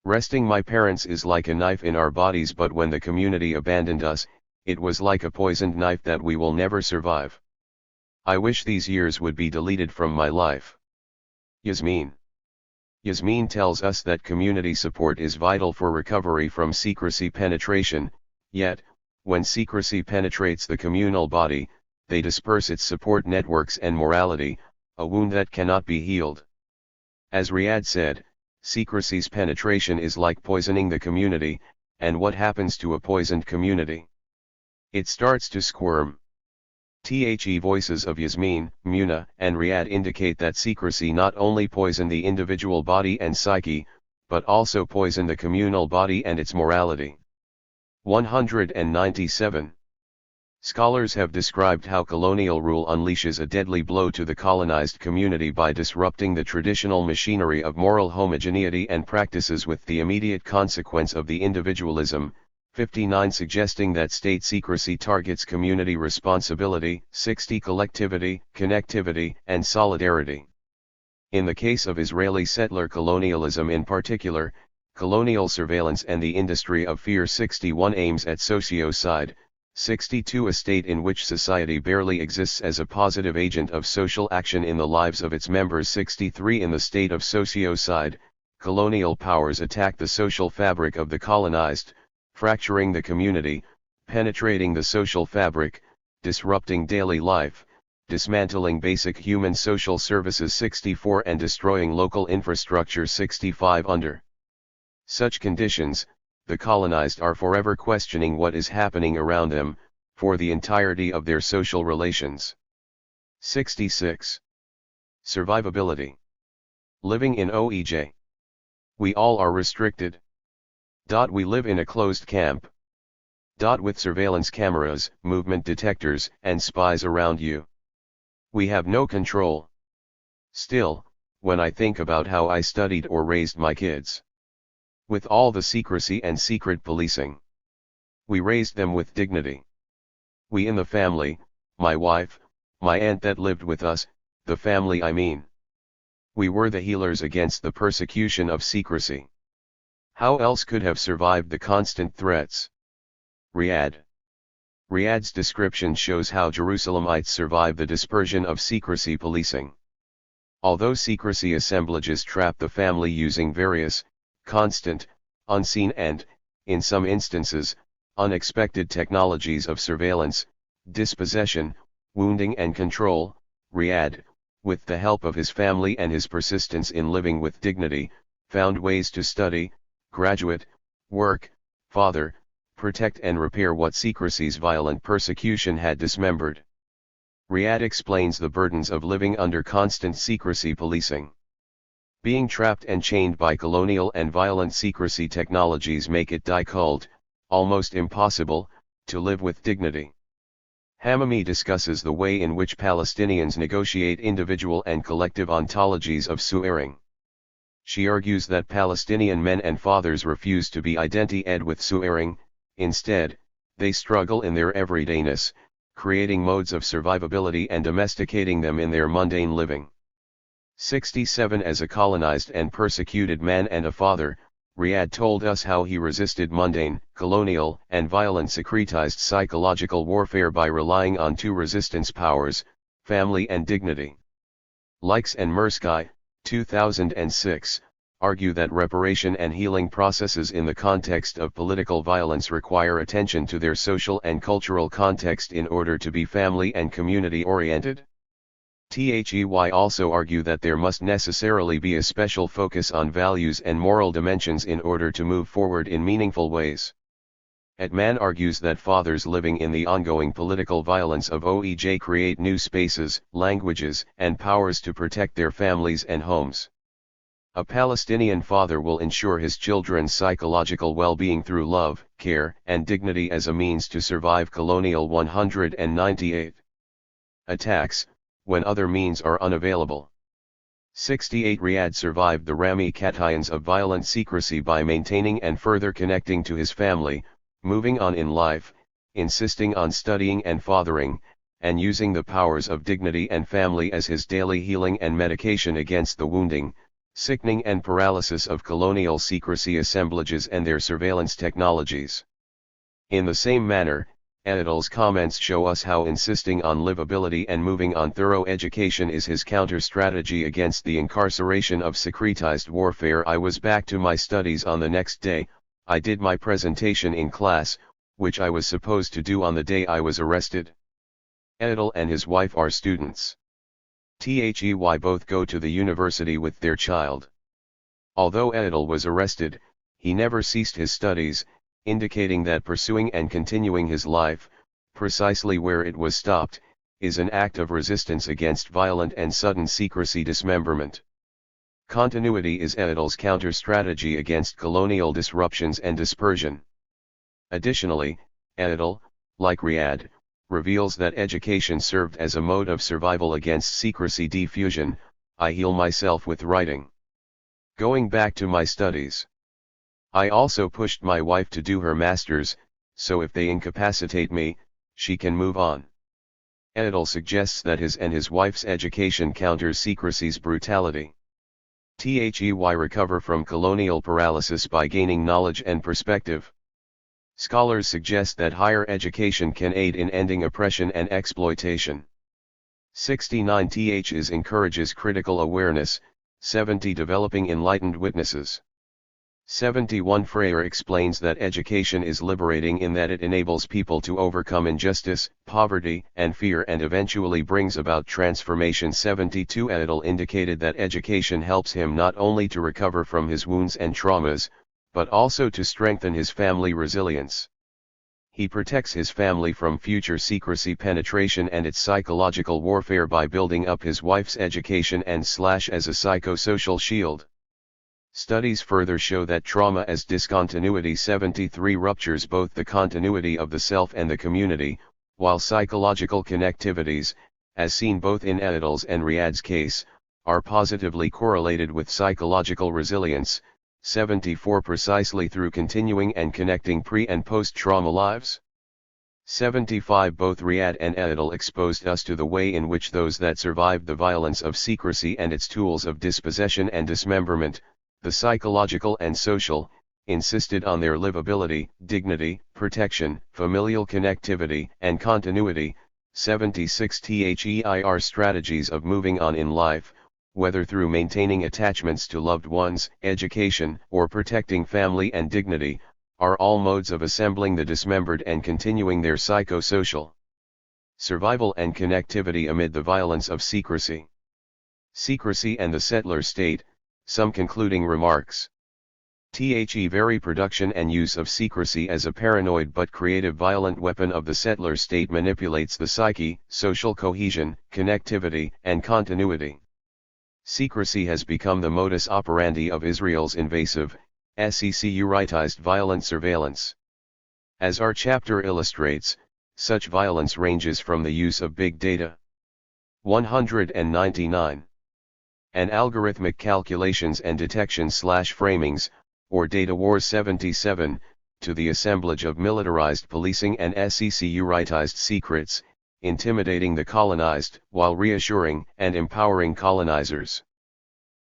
Resting my parents is like a knife in our bodies, but when the community abandoned us, it was like a poisoned knife that we will never survive. I wish these years would be deleted from my life. Yasmin tells us that community support is vital for recovery from secrecy penetration, yet, when secrecy penetrates the communal body, they disperse its support networks and morality, a wound that cannot be healed. As Riyadh said, secrecy's penetration is like poisoning the community, and what happens to a poisoned community? It starts to squirm. The voices of Yasmin, Muna, and Riyadh indicate that secrecy not only poisoned the individual body and psyche, but also poisoned the communal body and its morality. 197. Scholars have described how colonial rule unleashes a deadly blow to the colonized community by disrupting the traditional machinery of moral homogeneity and practices, with the immediate consequence of the individualism. 59 Suggesting that state secrecy targets community responsibility. 60 Collectivity, connectivity, and solidarity. In the case of Israeli settler colonialism in particular, colonial surveillance and the industry of fear. 61 Aims at sociocide. 62 A state in which society barely exists as a positive agent of social action in the lives of its members. 63 In the state of sociocide, colonial powers attack the social fabric of the colonized, fracturing the community, penetrating the social fabric, disrupting daily life, dismantling basic human social services. 64 And destroying local infrastructure. 65 Under such conditions, the colonized are forever questioning what is happening around them, for the entirety of their social relations. 66. Survivability. Living in OEJ. We all are restricted. We live in a closed camp. With surveillance cameras, movement detectors, and spies around you. We have no control. Still, when I think about how I studied or raised my kids, with all the secrecy and secret policing, we raised them with dignity. We in the family, my wife, my aunt that lived with us, the family I mean. We were the healers against the persecution of secrecy. How else could have survived the constant threats? Riyadh. Riyadh's description shows how Jerusalemites survive the dispersion of secrecy policing. Although secrecy assemblages trap the family using various, constant, unseen and, in some instances, unexpected technologies of surveillance, dispossession, wounding and control, Riyadh, with the help of his family and his persistence in living with dignity, found ways to study, graduate, work, father, protect and repair what secrecy's violent persecution had dismembered. Riyadh explains the burdens of living under constant secrecy policing. Being trapped and chained by colonial and violent secrecy technologies make it difficult, almost impossible, to live with dignity. Hamami discusses the way in which Palestinians negotiate individual and collective ontologies of Zureik. She argues that Palestinian men and fathers refuse to be identified with Zureik, instead, they struggle in their everydayness, creating modes of survivability and domesticating them in their mundane living. 67 As a colonized and persecuted man and a father, Riyadh told us how he resisted mundane, colonial, and violent secretized psychological warfare by relying on two resistance powers, family and dignity. Likes and Mursky, 2006, argue that reparation and healing processes in the context of political violence require attention to their social and cultural context in order to be family and community-oriented. THEY also argue that there must necessarily be a special focus on values and moral dimensions in order to move forward in meaningful ways. Atman argues that fathers living in the ongoing political violence of OEJ create new spaces, languages, and powers to protect their families and homes. A Palestinian father will ensure his children's psychological well-being through love, care, and dignity as a means to survive colonial 198 attacks, when other means are unavailable. 68 Riyadh survived the ramifications of violent secrecy by maintaining and further connecting to his family, moving on in life, insisting on studying and fathering, and using the powers of dignity and family as his daily healing and medication against the wounding, sickening and paralysis of colonial secrecy assemblages and their surveillance technologies. In the same manner, Editel's comments show us how insisting on livability and moving on thorough education is his counter-strategy against the incarceration of secretized warfare. I was back to my studies on the next day. I did my presentation in class, which I was supposed to do on the day I was arrested. Editel and his wife are students. THEY both go to the university with their child. Although Editel was arrested, he never ceased his studies, indicating that pursuing and continuing his life, precisely where it was stopped, is an act of resistance against violent and sudden secrecy dismemberment. Continuity is Editel's counter-strategy against colonial disruptions and dispersion. Additionally, Editel, like Riyadh, reveals that education served as a mode of survival against secrecy diffusion. I heal myself with writing. Going back to my studies. I also pushed my wife to do her master's, so if they incapacitate me, she can move on. Edel suggests that his and his wife's education counters secrecy's brutality. THEY recover from colonial paralysis by gaining knowledge and perspective. Scholars suggest that higher education can aid in ending oppression and exploitation. 69 THs encourages critical awareness, 70 developing enlightened witnesses. 71 Freire explains that education is liberating in that it enables people to overcome injustice, poverty, and fear and eventually brings about transformation. 72 Edel indicated that education helps him not only to recover from his wounds and traumas, but also to strengthen his family resilience. He protects his family from future secrecy penetration and its psychological warfare by building up his wife's education and as a psychosocial shield. Studies further show that trauma as discontinuity 73 ruptures both the continuity of the self and the community, while psychological connectivities, as seen both in Edel's and Riyad's case, are positively correlated with psychological resilience, 74 precisely through continuing and connecting pre- and post-trauma lives. 75 Both Riyad and Edel exposed us to the way in which those that survived the violence of secrecy and its tools of dispossession and dismemberment, the psychological and social, insisted on their livability, dignity, protection, familial connectivity, and continuity. 76 THEIR strategies of moving on in life, whether through maintaining attachments to loved ones, education, or protecting family and dignity, are all modes of assembling the dismembered and continuing their psychosocial survival and connectivity amid the violence of secrecy. Secrecy and the settler state. Some concluding remarks. Very production and use of secrecy as a paranoid but creative violent weapon of the settler state manipulates the psyche, social cohesion, connectivity, and continuity. Secrecy has become the modus operandi of Israel's invasive, securitized violent surveillance. As our chapter illustrates, such violence ranges from the use of big data. 199. And algorithmic calculations and detection/framings, or data wars 77, to the assemblage of militarized policing and securitized secrets, intimidating the colonized, while reassuring and empowering colonizers.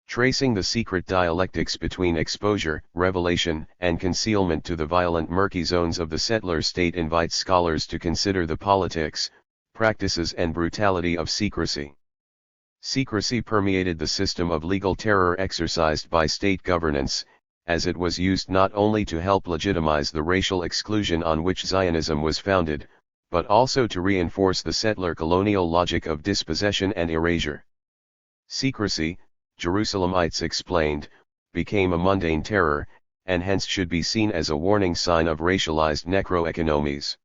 Tracing the secret dialectics between exposure, revelation, and concealment to the violent murky zones of the settler state invites scholars to consider the politics, practices and brutality of secrecy. Secrecy permeated the system of legal terror exercised by state governance, as it was used not only to help legitimize the racial exclusion on which Zionism was founded, but also to reinforce the settler colonial logic of dispossession and erasure. Secrecy, Jerusalemites explained, became a mundane terror, and hence should be seen as a warning sign of racialized necroeconomies.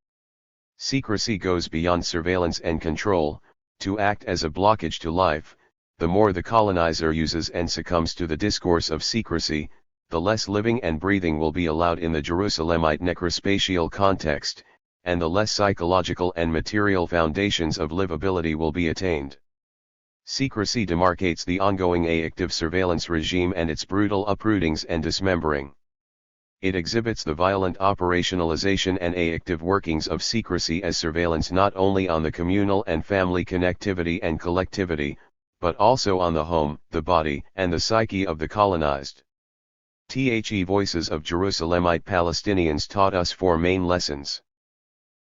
Secrecy goes beyond surveillance and control, to act as a blockage to life. The more the colonizer uses and succumbs to the discourse of secrecy, the less living and breathing will be allowed in the Jerusalemite necrospatial context, and the less psychological and material foundations of livability will be attained. Secrecy demarcates the ongoing active surveillance regime and its brutal uprootings and dismembering. It exhibits the violent operationalization and active workings of secrecy as surveillance not only on the communal and family connectivity and collectivity, but also on the home, the body, and the psyche of the colonized. Voices of Jerusalemite Palestinians taught us four main lessons.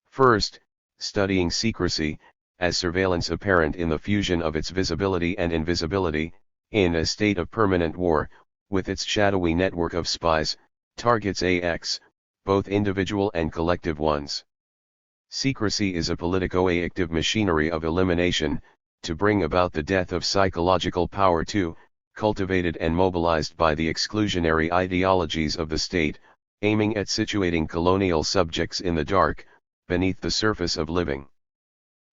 First, studying secrecy, as surveillance apparent in the fusion of its visibility and invisibility, in a state of permanent war, with its shadowy network of spies, targets both individual and collective ones. Secrecy is a politico-active machinery of elimination, to bring about the death of psychological power cultivated and mobilized by the exclusionary ideologies of the state, aiming at situating colonial subjects in the dark, beneath the surface of living.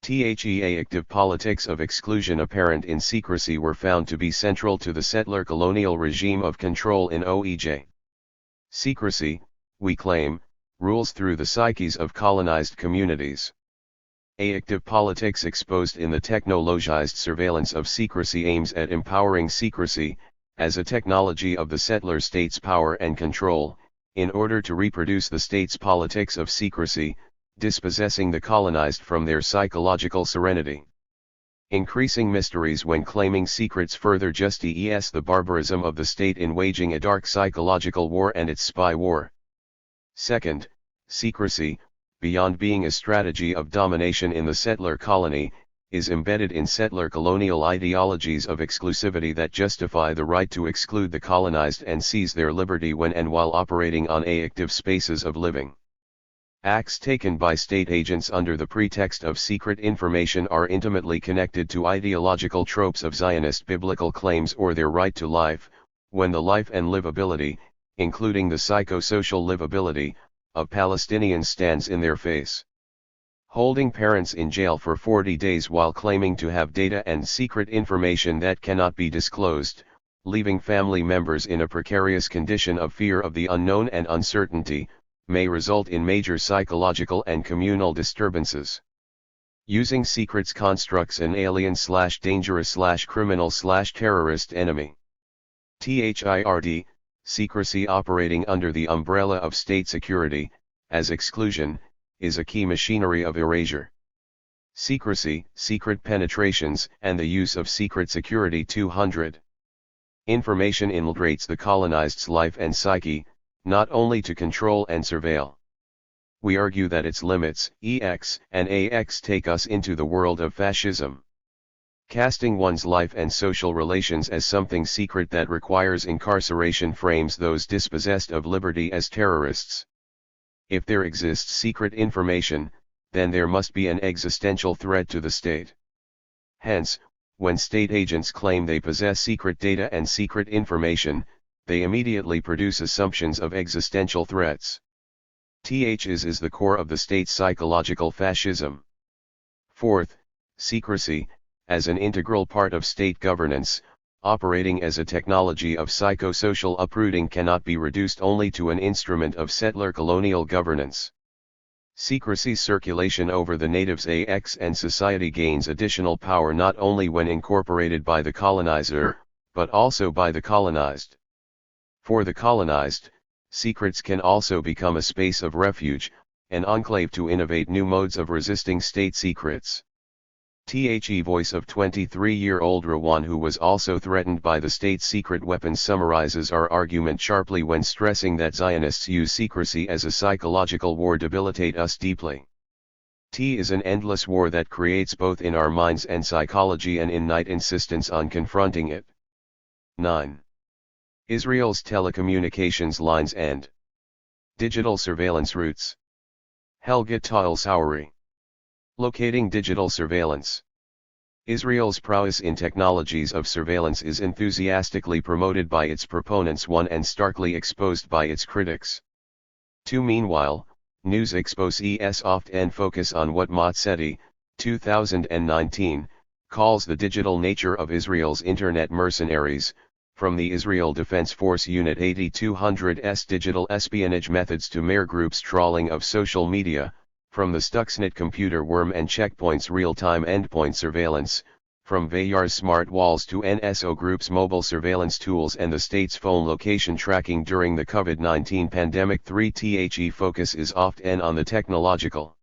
Active politics of exclusion apparent in secrecy were found to be central to the settler colonial regime of control in OEJ. Secrecy, we claim, rules through the psyches of colonized communities. Active politics exposed in the technologized surveillance of secrecy aims at empowering secrecy, as a technology of the settler state's power and control, in order to reproduce the state's politics of secrecy, dispossessing the colonized from their psychological serenity. Increasing mysteries when claiming secrets further justifies the barbarism of the state in waging a dark psychological war and its spy war. Second, secrecy, beyond being a strategy of domination in the settler colony, is embedded in settler colonial ideologies of exclusivity that justify the right to exclude the colonized and seize their liberty when and while operating on active spaces of living. Acts taken by state agents under the pretext of secret information are intimately connected to ideological tropes of Zionist biblical claims or their right to life, when the life and livability, including the psychosocial livability, of Palestinians stands in their face. Holding parents in jail for 40 days while claiming to have data and secret information that cannot be disclosed, leaving family members in a precarious condition of fear of the unknown and uncertainty, may result in major psychological and communal disturbances. Using secrets constructs an alien/dangerous/criminal/terrorist enemy. THIRD, secrecy operating under the umbrella of state security, as exclusion, is a key machinery of erasure. Secrecy, secret penetrations, and the use of secret security. 200. Information infiltrates the colonized's life and psyche, not only to control and surveil. We argue that its limits, EX and AX, take us into the world of fascism. Casting one's life and social relations as something secret that requires incarceration frames those dispossessed of liberty as terrorists. If there exists secret information, then there must be an existential threat to the state. Hence, when state agents claim they possess secret data and secret information, they immediately produce assumptions of existential threats. Is the core of the state's psychological fascism. Fourth, secrecy, as an integral part of state governance, operating as a technology of psychosocial uprooting, cannot be reduced only to an instrument of settler colonial governance. Secrecy's circulation over the natives' AX and society gains additional power not only when incorporated by the colonizer, but also by the colonized. For the colonized, secrets can also become a space of refuge, an enclave to innovate new modes of resisting state secrets. Voice of 23-year-old Rawan, who was also threatened by the state's secret weapons, summarizes our argument sharply when stressing that Zionists use secrecy as a psychological war to debilitate us deeply. Is an endless war that creates both in our minds and psychology an innate insistence on confronting it. 9. Israel's telecommunications lines and digital surveillance routes. Helga Tal-Sauri. Locating digital surveillance. Israel's prowess in technologies of surveillance is enthusiastically promoted by its proponents, and starkly exposed by its critics. Meanwhile, news exposes often focus on what Motsetti, 2019, calls the digital nature of Israel's internet mercenaries, from the Israel Defense Force Unit 8200's digital espionage methods to mere groups trawling of social media, from the Stuxnet computer worm and checkpoints real-time endpoint surveillance, from Vayar's smart walls to NSO Group's mobile surveillance tools and the state's phone location tracking during the COVID-19 pandemic. 3. Focus is often on the technological,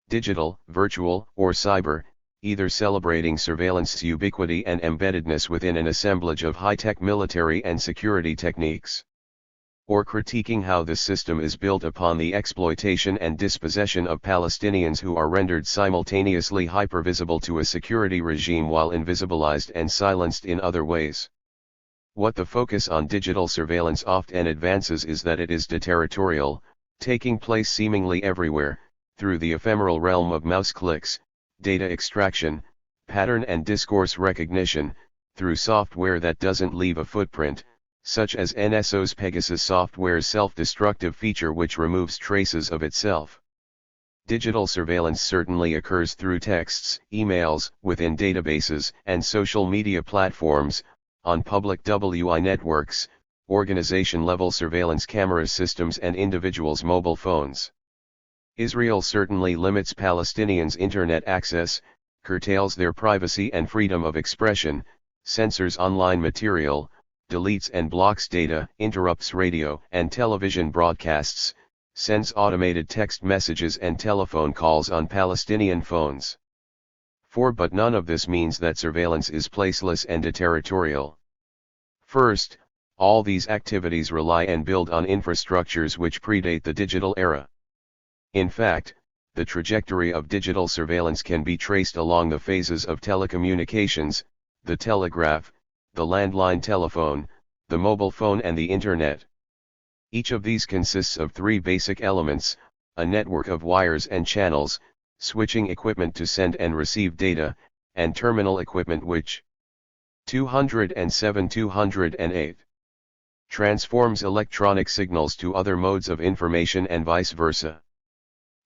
digital, virtual, or cyber, either celebrating surveillance's ubiquity and embeddedness within an assemblage of high-tech military and security techniques, or critiquing how this system is built upon the exploitation and dispossession of Palestinians who are rendered simultaneously hypervisible to a security regime while invisibilized and silenced in other ways. What the focus on digital surveillance often advances is that it is deterritorial, taking place seemingly everywhere, through the ephemeral realm of mouse clicks, data extraction, pattern and discourse recognition, through software that doesn't leave a footprint, such as NSO's Pegasus software's self-destructive feature which removes traces of itself. Digital surveillance certainly occurs through texts, emails, within databases and social media platforms, on public WI networks, organization-level surveillance camera systems and individuals' mobile phones. Israel certainly limits Palestinians' internet access, curtails their privacy and freedom of expression, censors online material, deletes and blocks data, interrupts radio and television broadcasts, sends automated text messages and telephone calls on Palestinian phones. But none of this means that surveillance is placeless and territorial. First, all these activities rely and build on infrastructures which predate the digital era. In fact, the trajectory of digital surveillance can be traced along the phases of telecommunications, the telegraph, the landline telephone, the mobile phone and the Internet. Each of these consists of three basic elements: a network of wires and channels, switching equipment to send and receive data, and terminal equipment which 207-208 transforms electronic signals to other modes of information and vice versa.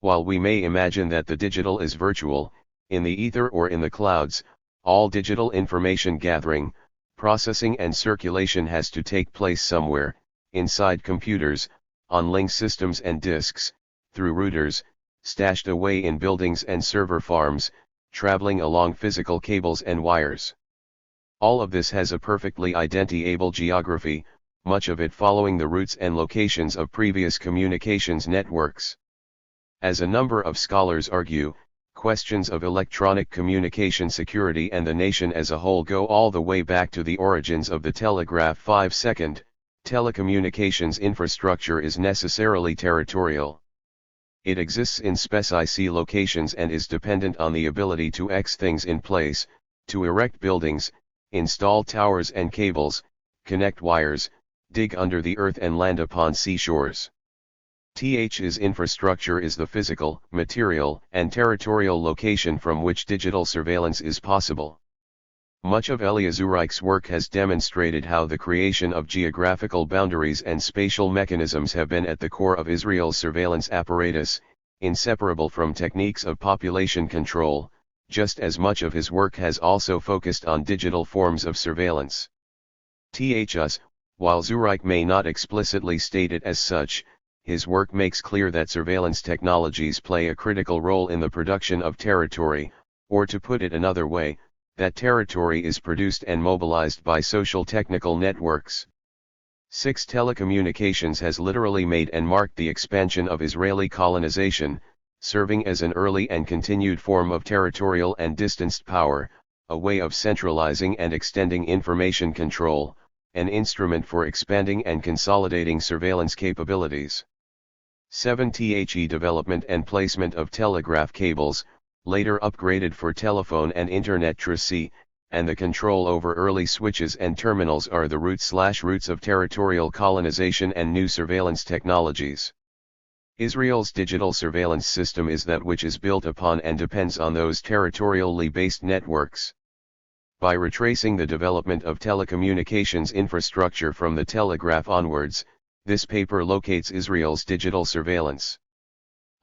While we may imagine that the digital is virtual, in the ether or in the clouds, all digital information gathering, processing and circulation has to take place somewhere, inside computers, on link systems and disks, through routers, stashed away in buildings and server farms, traveling along physical cables and wires. All of this has a perfectly identifiable geography, much of it following the routes and locations of previous communications networks. As a number of scholars argue, questions of electronic communication security and the nation as a whole go all the way back to the origins of the telegraph. 5-second, telecommunications infrastructure is necessarily territorial. It exists in specific locations and is dependent on the ability to X things in place, to erect buildings, install towers and cables, connect wires, dig under the earth and land upon seashores. Is infrastructure is the physical, material, and territorial location from which digital surveillance is possible. Much of Elia Zureik's work has demonstrated how the creation of geographical boundaries and spatial mechanisms have been at the core of Israel's surveillance apparatus, inseparable from techniques of population control, just as much of his work has also focused on digital forms of surveillance. While Zureik may not explicitly state it as such, his work makes clear that surveillance technologies play a critical role in the production of territory, or to put it another way, that territory is produced and mobilized by social technical networks. 6. Telecommunications has literally made and marked the expansion of Israeli colonization, serving as an early and continued form of territorial and distanced power, a way of centralizing and extending information control, an instrument for expanding and consolidating surveillance capabilities. 7. Development and placement of telegraph cables, later upgraded for telephone and internet tracé, and the control over early switches and terminals are the roots of territorial colonization and new surveillance technologies. Israel's digital surveillance system is that which is built upon and depends on those territorially based networks. By retracing the development of telecommunications infrastructure from the telegraph onwards, this paper locates Israel's digital surveillance.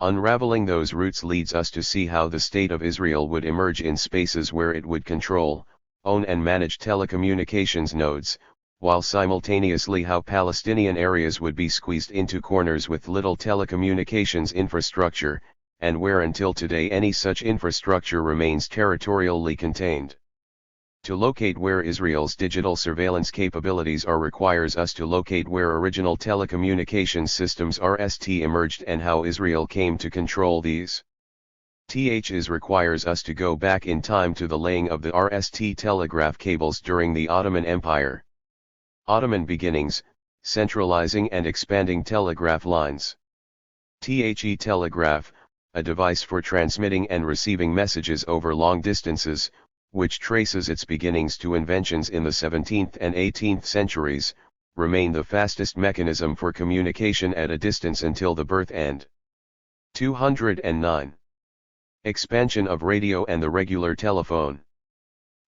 Unraveling those roots leads us to see how the state of Israel would emerge in spaces where it would control, own and manage telecommunications nodes, while simultaneously how Palestinian areas would be squeezed into corners with little telecommunications infrastructure, and where until today any such infrastructure remains territorially contained. To locate where Israel's digital surveillance capabilities are requires us to locate where original telecommunications systems emerged and how Israel came to control these. Requires us to go back in time to the laying of the telegraph cables during the Ottoman Empire. Ottoman beginnings, centralizing and expanding telegraph lines. Telegraph, a device for transmitting and receiving messages over long distances, which traces its beginnings to inventions in the 17th and 18th centuries, remained the fastest mechanism for communication at a distance until the birth and 209. Expansion of radio and the regular telephone.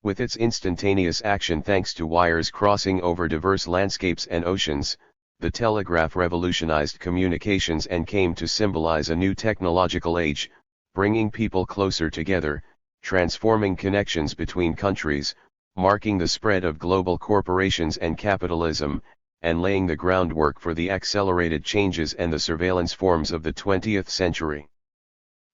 With its instantaneous action thanks to wires crossing over diverse landscapes and oceans, the telegraph revolutionized communications and came to symbolize a new technological age, bringing people closer together, transforming connections between countries, marking the spread of global corporations and capitalism, and laying the groundwork for the accelerated changes and the surveillance forms of the 20th century.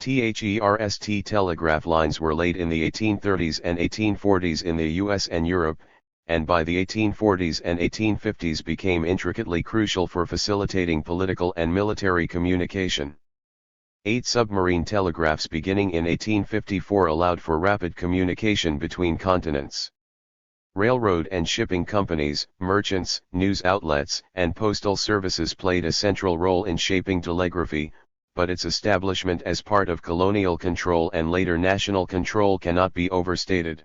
THERST telegraph lines were laid in the 1830s and 1840s in the US and Europe, and by the 1840s and 1850s became intricately crucial for facilitating political and military communication. 8 submarine telegraphs beginning in 1854 allowed for rapid communication between continents. Railroad and shipping companies, merchants, news outlets, and postal services played a central role in shaping telegraphy, but its establishment as part of colonial control and later national control cannot be overstated.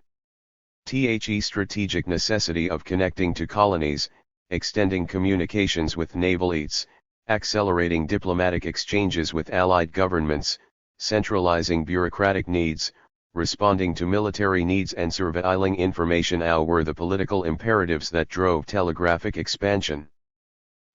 The strategic necessity of connecting to colonies, extending communications with naval elites, accelerating diplomatic exchanges with allied governments, centralizing bureaucratic needs, responding to military needs and surveilling information were the political imperatives that drove telegraphic expansion.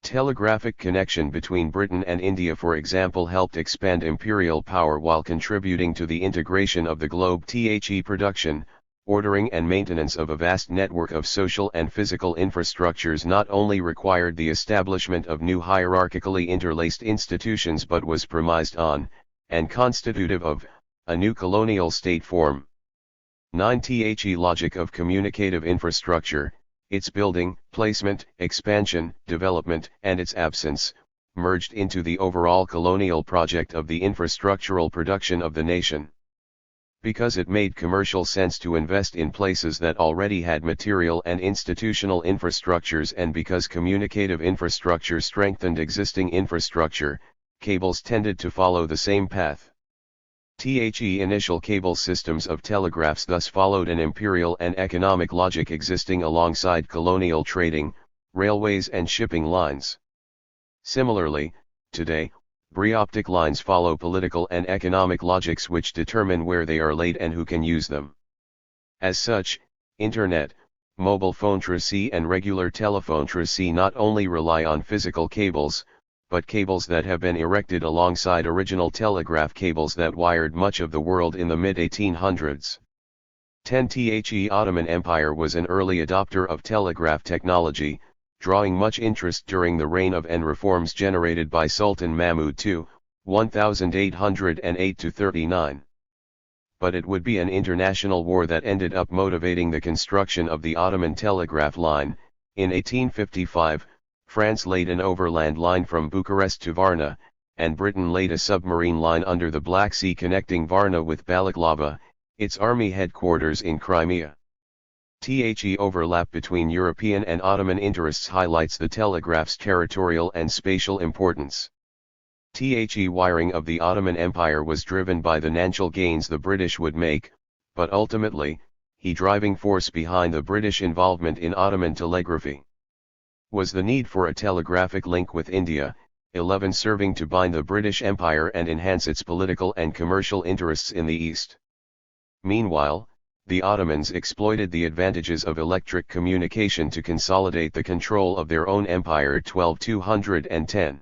Telegraphic connection between Britain and India, for example, helped expand imperial power while contributing to the integration of the globe. The production, ordering and maintenance of a vast network of social and physical infrastructures not only required the establishment of new hierarchically interlaced institutions but was premised on, and constitutive of, a new colonial state form. 9. The logic of communicative infrastructure, its building, placement, expansion, development, and its absence, merged into the overall colonial project of the infrastructural production of the nation. Because it made commercial sense to invest in places that already had material and institutional infrastructures, and because communicative infrastructure strengthened existing infrastructure, cables tended to follow the same path. The initial cable systems of telegraphs thus followed an imperial and economic logic existing alongside colonial trading, railways and shipping lines. Similarly, today, optic lines follow political and economic logics which determine where they are laid and who can use them. As such, internet, mobile phone tracé and regular telephone tracé not only rely on physical cables, but cables that have been erected alongside original telegraph cables that wired much of the world in the mid-1800s. 10. The Ottoman Empire was an early adopter of telegraph technology, drawing much interest during the reign of and reforms generated by Sultan Mahmud II, 1808–39. But it would be an international war that ended up motivating the construction of the Ottoman telegraph line. In 1855, France laid an overland line from Bucharest to Varna, and Britain laid a submarine line under the Black Sea connecting Varna with Balaklava, its army headquarters in Crimea. The overlap between European and Ottoman interests highlights the telegraph's territorial and spatial importance. The wiring of the Ottoman Empire was driven by the financial gains the British would make, but ultimately, the driving force behind the British involvement in Ottoman telegraphy was the need for a telegraphic link with India, 11 serving to bind the British Empire and enhance its political and commercial interests in the East. Meanwhile, the Ottomans exploited the advantages of electric communication to consolidate the control of their own empire. 12–210.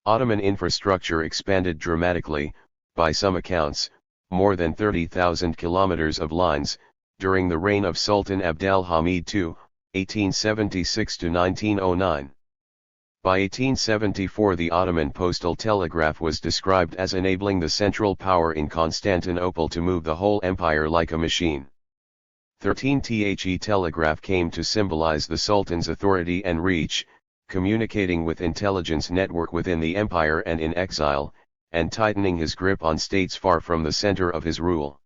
Ottoman infrastructure expanded dramatically, by some accounts, more than 30,000 kilometers of lines, during the reign of Sultan Abdalhamid II, 1876–1909. By 1874 the Ottoman postal telegraph was described as enabling the central power in Constantinople to move the whole empire like a machine. 13. The telegraph came to symbolize the Sultan's authority and reach, communicating with intelligence network within the empire and in exile, and tightening his grip on states far from the center of his rule.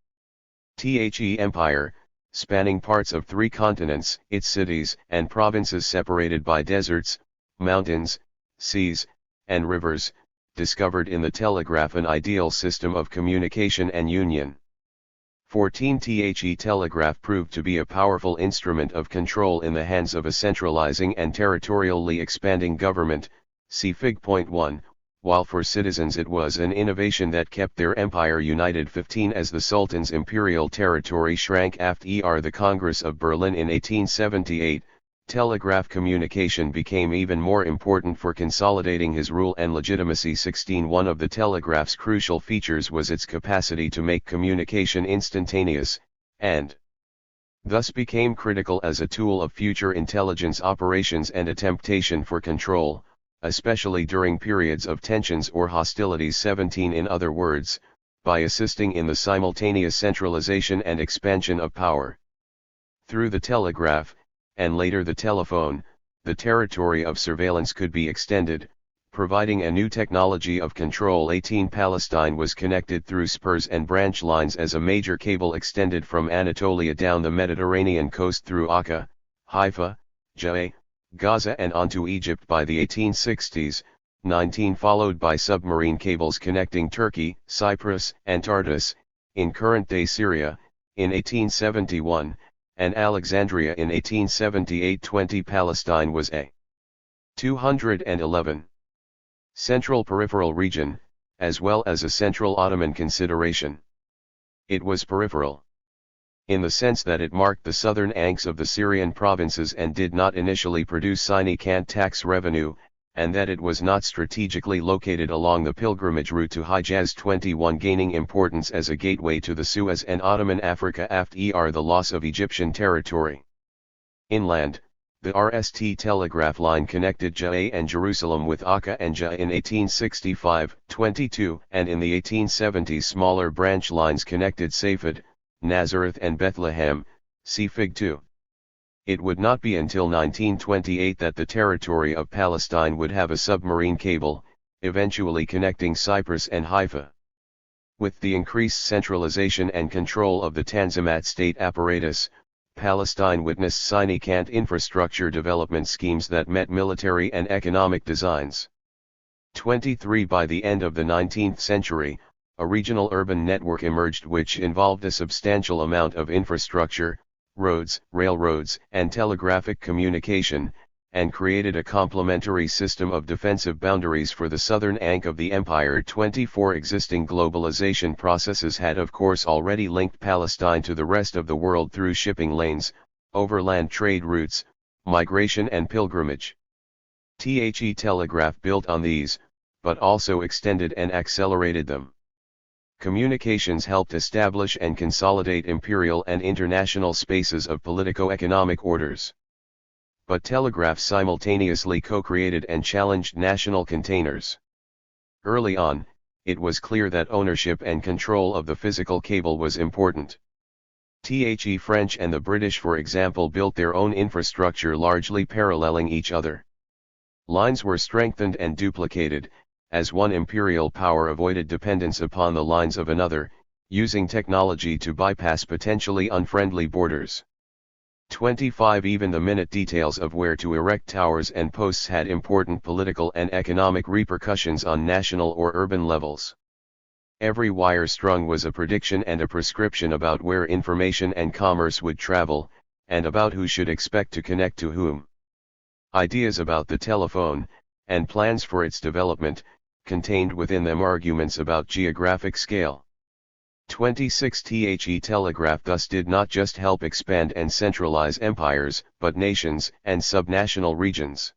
The empire, spanning parts of 3 continents, its cities and provinces separated by deserts, mountains, seas, and rivers, discovered in the telegraph an ideal system of communication and union. 14. The telegraph proved to be a powerful instrument of control in the hands of a centralizing and territorially expanding government, see Fig. 1, while for citizens it was an innovation that kept their empire united. 15. As the Sultan's imperial territory shrank after the Congress of Berlin in 1878, telegraph communication became even more important for consolidating his rule and legitimacy. 16. One of the telegraph's crucial features was its capacity to make communication instantaneous, and thus became critical as a tool of future intelligence operations and a temptation for control, especially during periods of tensions or hostilities. 17. In other words, by assisting in the simultaneous centralization and expansion of power. Through the telegraph, and later the telephone, the territory of surveillance could be extended, providing a new technology of control. 18 Palestine was connected through spurs and branch lines as a major cable extended from Anatolia down the Mediterranean coast through Akka, Haifa, Ja'e, Gaza and onto Egypt by the 1860s, 19 followed by submarine cables connecting Turkey, Cyprus, and Tartus, in current-day Syria, in 1871, and Alexandria in 1878. 20 Palestine was a 211 central peripheral region, as well as a central Ottoman consideration. It was peripheral in the sense that it marked the southern anks of the Syrian provinces and did not initially produce significant tax revenue, and that it was not strategically located along the pilgrimage route to Hijaz. 21 Gaining importance as a gateway to the Suez and Ottoman Africa after the loss of Egyptian territory. Inland, the RST telegraph line connected Ja'e and Jerusalem with Akka and Ja'e in 1865-22, and in the 1870s smaller branch lines connected Safed, Nazareth and Bethlehem, see Fig 2. It would not be until 1928 that the territory of Palestine would have a submarine cable, eventually connecting Cyprus and Haifa. With the increased centralization and control of the Tanzimat state apparatus, Palestine witnessed significant infrastructure development schemes that met military and economic designs. 23 By the end of the 19th century, a regional urban network emerged which involved a substantial amount of infrastructure, roads, railroads, and telegraphic communication, and created a complementary system of defensive boundaries for the southern ank of the empire. 24 Existing globalization processes had of course already linked Palestine to the rest of the world through shipping lanes, overland trade routes, migration and pilgrimage. The telegraph built on these, but also extended and accelerated them. Communications helped establish and consolidate imperial and international spaces of politico-economic orders. But telegraph simultaneously co-created and challenged national containers. Early on, it was clear that ownership and control of the physical cable was important. The French and the British, for example, built their own infrastructure largely paralleling each other. Lines were strengthened and duplicated, as one imperial power avoided dependence upon the lines of another, using technology to bypass potentially unfriendly borders. 25 Even the minute details of where to erect towers and posts had important political and economic repercussions on national or urban levels. Every wire strung was a prediction and a prescription about where information and commerce would travel, and about who should expect to connect to whom. Ideas about the telephone, and plans for its development, contained within them arguments about geographic scale. 26 The telegraph thus did not just help expand and centralize empires, but nations and subnational regions.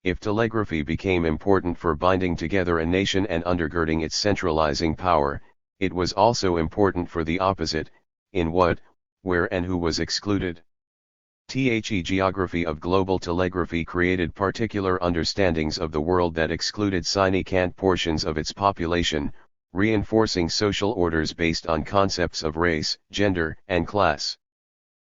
If telegraphy became important for binding together a nation and undergirding its centralizing power, it was also important for the opposite, in what, where and who was excluded. The geography of global telegraphy created particular understandings of the world that excluded significant portions of its population, reinforcing social orders based on concepts of race, gender, and class.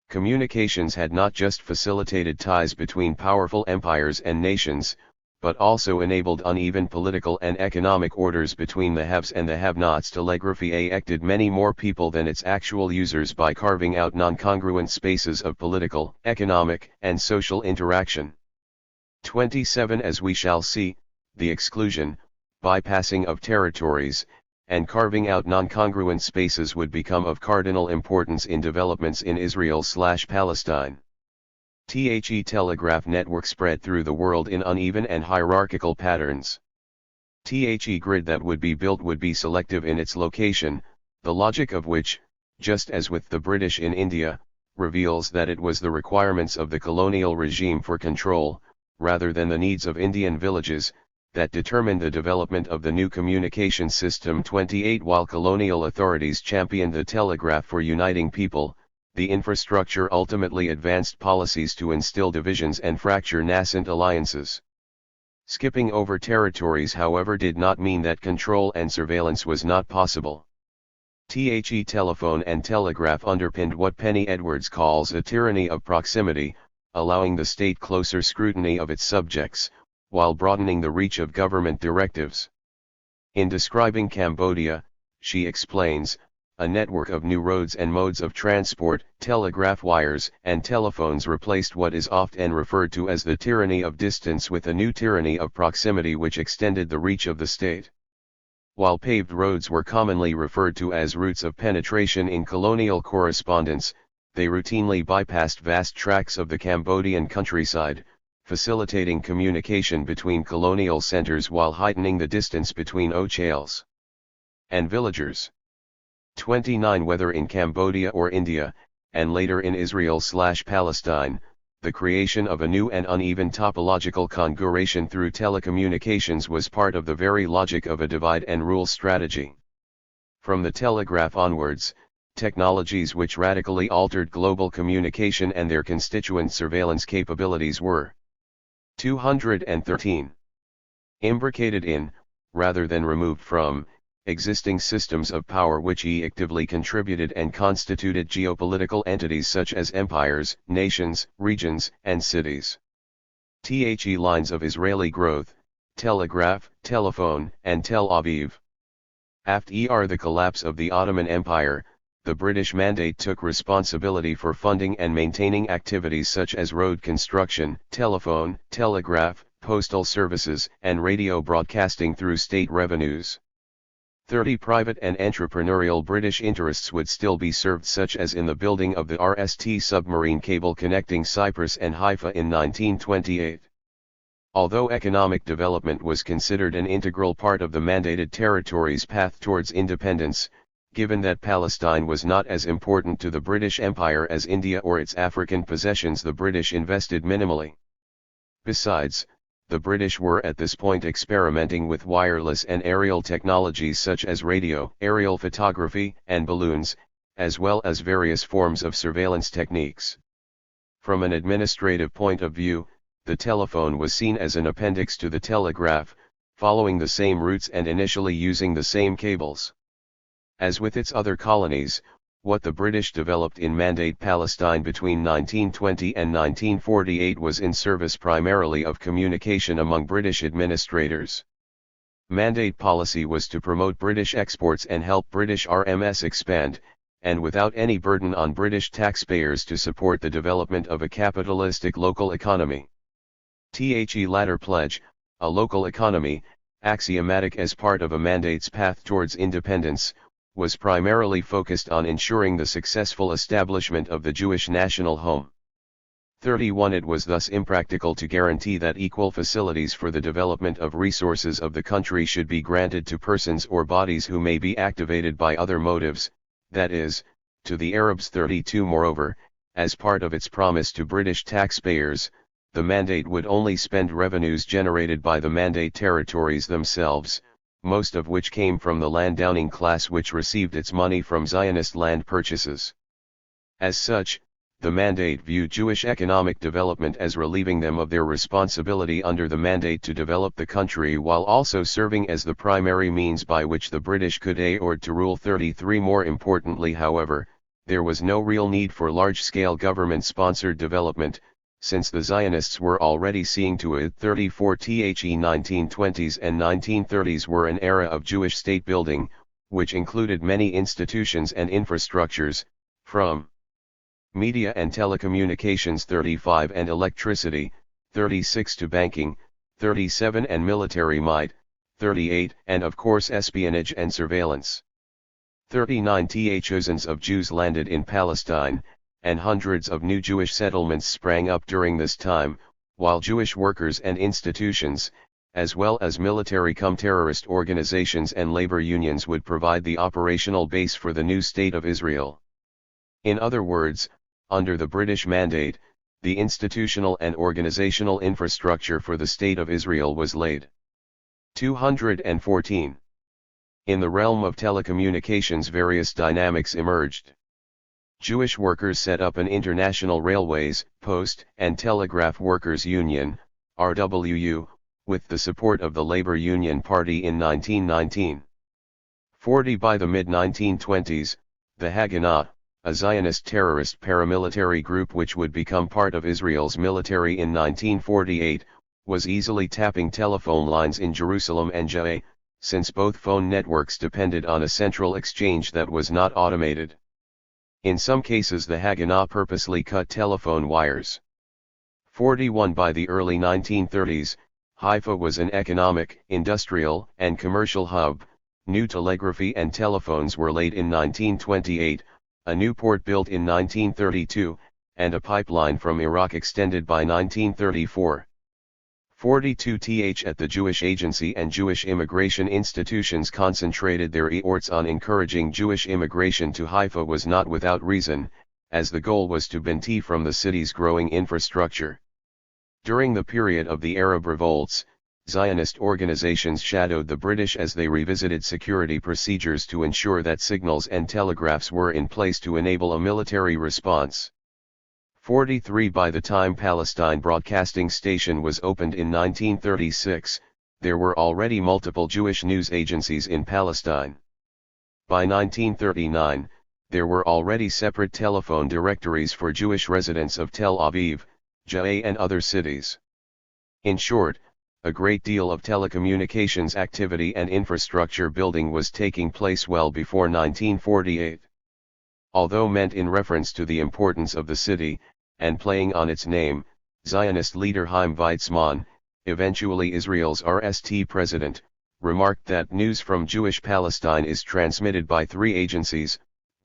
Communications had not just facilitated ties between powerful empires and nations, but also enabled uneven political and economic orders between the haves and the have-nots. Telegraphy affected many more people than its actual users by carving out non-congruent spaces of political, economic, and social interaction. 27 As we shall see, the exclusion, bypassing of territories, and carving out non-congruent spaces would become of cardinal importance in developments in Israel/Palestine. The telegraph network spread through the world in uneven and hierarchical patterns. The grid that would be built would be selective in its location, the logic of which, just as with the British in India, reveals that it was the requirements of the colonial regime for control, rather than the needs of Indian villages, that determined the development of the new communication system. 28 While colonial authorities championed the telegraph for uniting people, the infrastructure ultimately advanced policies to instill divisions and fracture nascent alliances. Skipping over territories, however, did not mean that control and surveillance was not possible. The telephone and telegraph underpinned what Penny Edwards calls a tyranny of proximity, allowing the state closer scrutiny of its subjects, while broadening the reach of government directives. In describing Cambodia, she explains, a network of new roads and modes of transport, telegraph wires and telephones replaced what is often referred to as the tyranny of distance with a new tyranny of proximity which extended the reach of the state. While paved roads were commonly referred to as routes of penetration in colonial correspondence, they routinely bypassed vast tracts of the Cambodian countryside, facilitating communication between colonial centers while heightening the distance between officials and villagers. 29 Whether in Cambodia or India, and later in Israel/Palestine, the creation of a new and uneven topological configuration through telecommunications was part of the very logic of a divide-and-rule strategy. From the telegraph onwards, technologies which radically altered global communication and their constituent surveillance capabilities were 213. Imbricated in, rather than removed from, existing systems of power which actively contributed and constituted geopolitical entities such as empires, nations, regions, and cities. The lines of Israeli growth, telegraph, telephone, and Tel Aviv. After the collapse of the Ottoman Empire, the British Mandate took responsibility for funding and maintaining activities such as road construction, telephone, telegraph, postal services, and radio broadcasting through state revenues. 30 Private and entrepreneurial British interests would still be served, such as in the building of the RST submarine cable connecting Cyprus and Haifa in 1928. Although economic development was considered an integral part of the mandated territory's path towards independence, given that Palestine was not as important to the British Empire as India or its African possessions, the British invested minimally. Besides, the British were at this point experimenting with wireless and aerial technologies such as radio, aerial photography, and balloons, as well as various forms of surveillance techniques. From an administrative point of view, the telephone was seen as an appendix to the telegraph, following the same routes and initially using the same cables. As with its other colonies, what the British developed in Mandate Palestine between 1920 and 1948 was in service primarily of communication among British administrators. Mandate policy was to promote British exports and help British RMS expand, and without any burden on British taxpayers to support the development of a capitalistic local economy. The latter pledge, a local economy, axiomatic as part of a mandate's path towards independence, was primarily focused on ensuring the successful establishment of the Jewish national home. 31 It was thus impractical to guarantee that equal facilities for the development of resources of the country should be granted to persons or bodies who may be activated by other motives, that is, to the Arabs. 32 Moreover, as part of its promise to British taxpayers, the mandate would only spend revenues generated by the mandate territories themselves, most of which came from the landowning class which received its money from Zionist land purchases. As such, the mandate viewed Jewish economic development as relieving them of their responsibility under the mandate to develop the country while also serving as the primary means by which the British could afford to rule. 33 More importantly, however, there was no real need for large-scale government-sponsored development, since the Zionists were already seeing to it. 34 The 1920s and 1930s were an era of Jewish state building, which included many institutions and infrastructures, from media and telecommunications 35 and electricity, 36 to banking, 37 and military might, 38 and of course espionage and surveillance. 39 Thousands of Jews landed in Palestine, and hundreds of new Jewish settlements sprang up during this time, while Jewish workers and institutions, as well as military-cum-terrorist organizations and labor unions would provide the operational base for the new State of Israel. In other words, under the British Mandate, the institutional and organizational infrastructure for the State of Israel was laid. 214. In the realm of telecommunications, various dynamics emerged. Jewish workers set up an International Railways, Post, and Telegraph Workers Union, RWU, with the support of the Labor Union Party in 1919. 40 By the mid-1920s, the Haganah, a Zionist terrorist paramilitary group which would become part of Israel's military in 1948, was easily tapping telephone lines in Jerusalem and Judea, since both phone networks depended on a central exchange that was not automated. In some cases the Haganah purposely cut telephone wires. 41 By the early 1930s, Haifa was an economic, industrial, and commercial hub. New telegraphy and telephones were laid in 1928, a new port built in 1932, and a pipeline from Iraq extended by 1934. 42 Th at the Jewish Agency and Jewish immigration institutions concentrated their efforts on encouraging Jewish immigration to Haifa was not without reason, as the goal was to benefit from the city's growing infrastructure. During the period of the Arab revolts, Zionist organizations shadowed the British as they revisited security procedures to ensure that signals and telegraphs were in place to enable a military response. 43 By the time Palestine Broadcasting Station was opened in 1936, there were already multiple Jewish news agencies in Palestine. By 1939, there were already separate telephone directories for Jewish residents of Tel Aviv, Judea and other cities. In short, a great deal of telecommunications activity and infrastructure building was taking place well before 1948. Although meant in reference to the importance of the city, and playing on its name, Zionist leader Chaim Weizmann, eventually Israel's RST president, remarked that news from Jewish Palestine is transmitted by three agencies,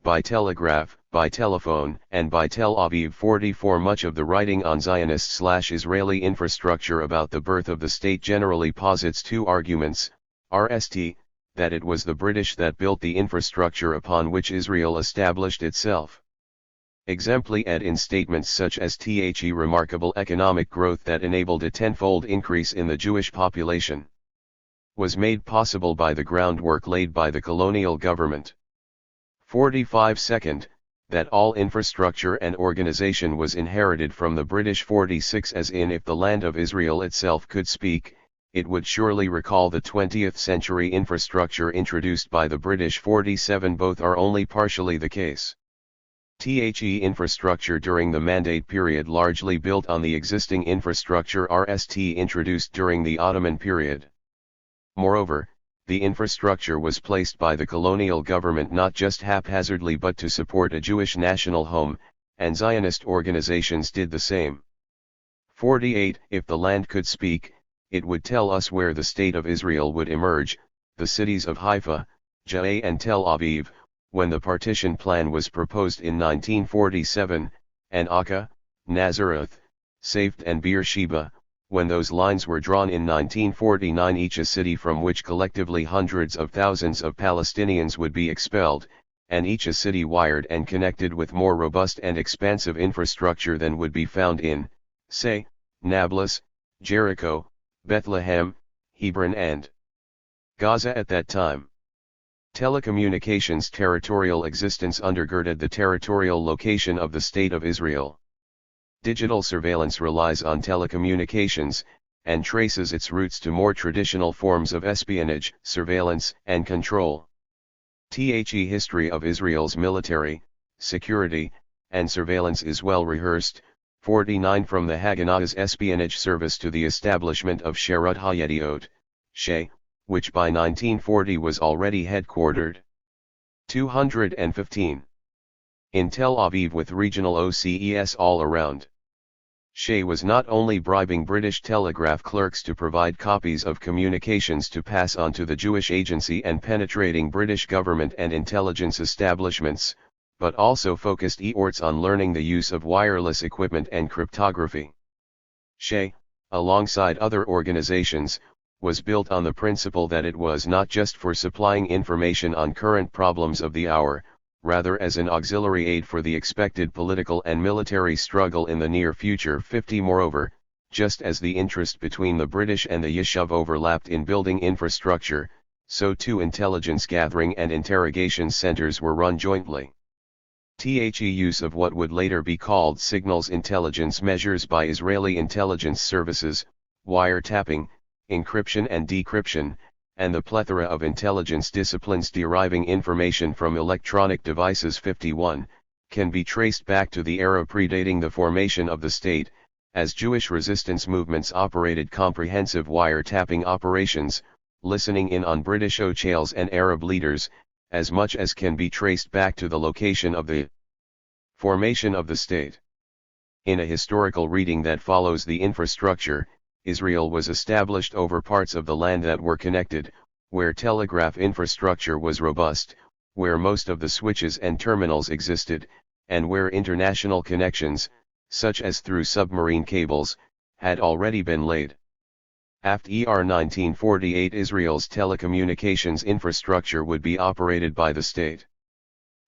by telegraph, by telephone, and by Tel Aviv. 44 Much of the writing on Zionist/Israeli infrastructure about the birth of the state generally posits two arguments: RST, that it was the British that built the infrastructure upon which Israel established itself. Exempli ed in statements such as the remarkable economic growth that enabled a tenfold increase in the Jewish population was made possible by the groundwork laid by the colonial government. 45 Second, that all infrastructure and organization was inherited from the British. 46 As in, if the land of Israel itself could speak, it would surely recall the 20th century infrastructure introduced by the British. 47 Both are only partially the case. The infrastructure during the Mandate period largely built on the existing infrastructure RST introduced during the Ottoman period. Moreover, the infrastructure was placed by the colonial government not just haphazardly but to support a Jewish national home, and Zionist organizations did the same. 48 If the land could speak, it would tell us where the state of Israel would emerge, the cities of Haifa, Judea and Tel Aviv, when the partition plan was proposed in 1947, and Akka, Nazareth, Safed and Beersheba, when those lines were drawn in 1949, each a city from which collectively hundreds of thousands of Palestinians would be expelled, and each a city wired and connected with more robust and expansive infrastructure than would be found in, say, Nablus, Jericho, Bethlehem, Hebron and Gaza at that time. Telecommunications territorial existence undergirded the territorial location of the State of Israel. Digital surveillance relies on telecommunications, and traces its roots to more traditional forms of espionage, surveillance, and control. The history of Israel's military, security, and surveillance is well rehearsed. 49 From the Haganah's espionage service to the establishment of Sherut HaYediot, She, which by 1940 was already headquartered. 215. In Tel Aviv with regional OCES all around. She was not only bribing British telegraph clerks to provide copies of communications to pass on to the Jewish Agency and penetrating British government and intelligence establishments, but also focused efforts on learning the use of wireless equipment and cryptography. She, alongside other organizations, was built on the principle that it was not just for supplying information on current problems of the hour, rather as an auxiliary aid for the expected political and military struggle in the near future. 50 Moreover, just as the interest between the British and the Yishuv overlapped in building infrastructure, so too intelligence gathering and interrogation centers were run jointly. The use of what would later be called signals intelligence measures by Israeli intelligence services, wiretapping, encryption and decryption, and the plethora of intelligence disciplines deriving information from electronic devices 51, can be traced back to the era predating the formation of the state, as Jewish resistance movements operated comprehensive wiretapping operations, listening in on British O'Chales and Arab leaders, as much as can be traced back to the location of the formation of the state. In a historical reading that follows the infrastructure, Israel was established over parts of the land that were connected, where telegraph infrastructure was robust, where most of the switches and terminals existed, and where international connections, such as through submarine cables, had already been laid. After 1948, Israel's telecommunications infrastructure would be operated by the state.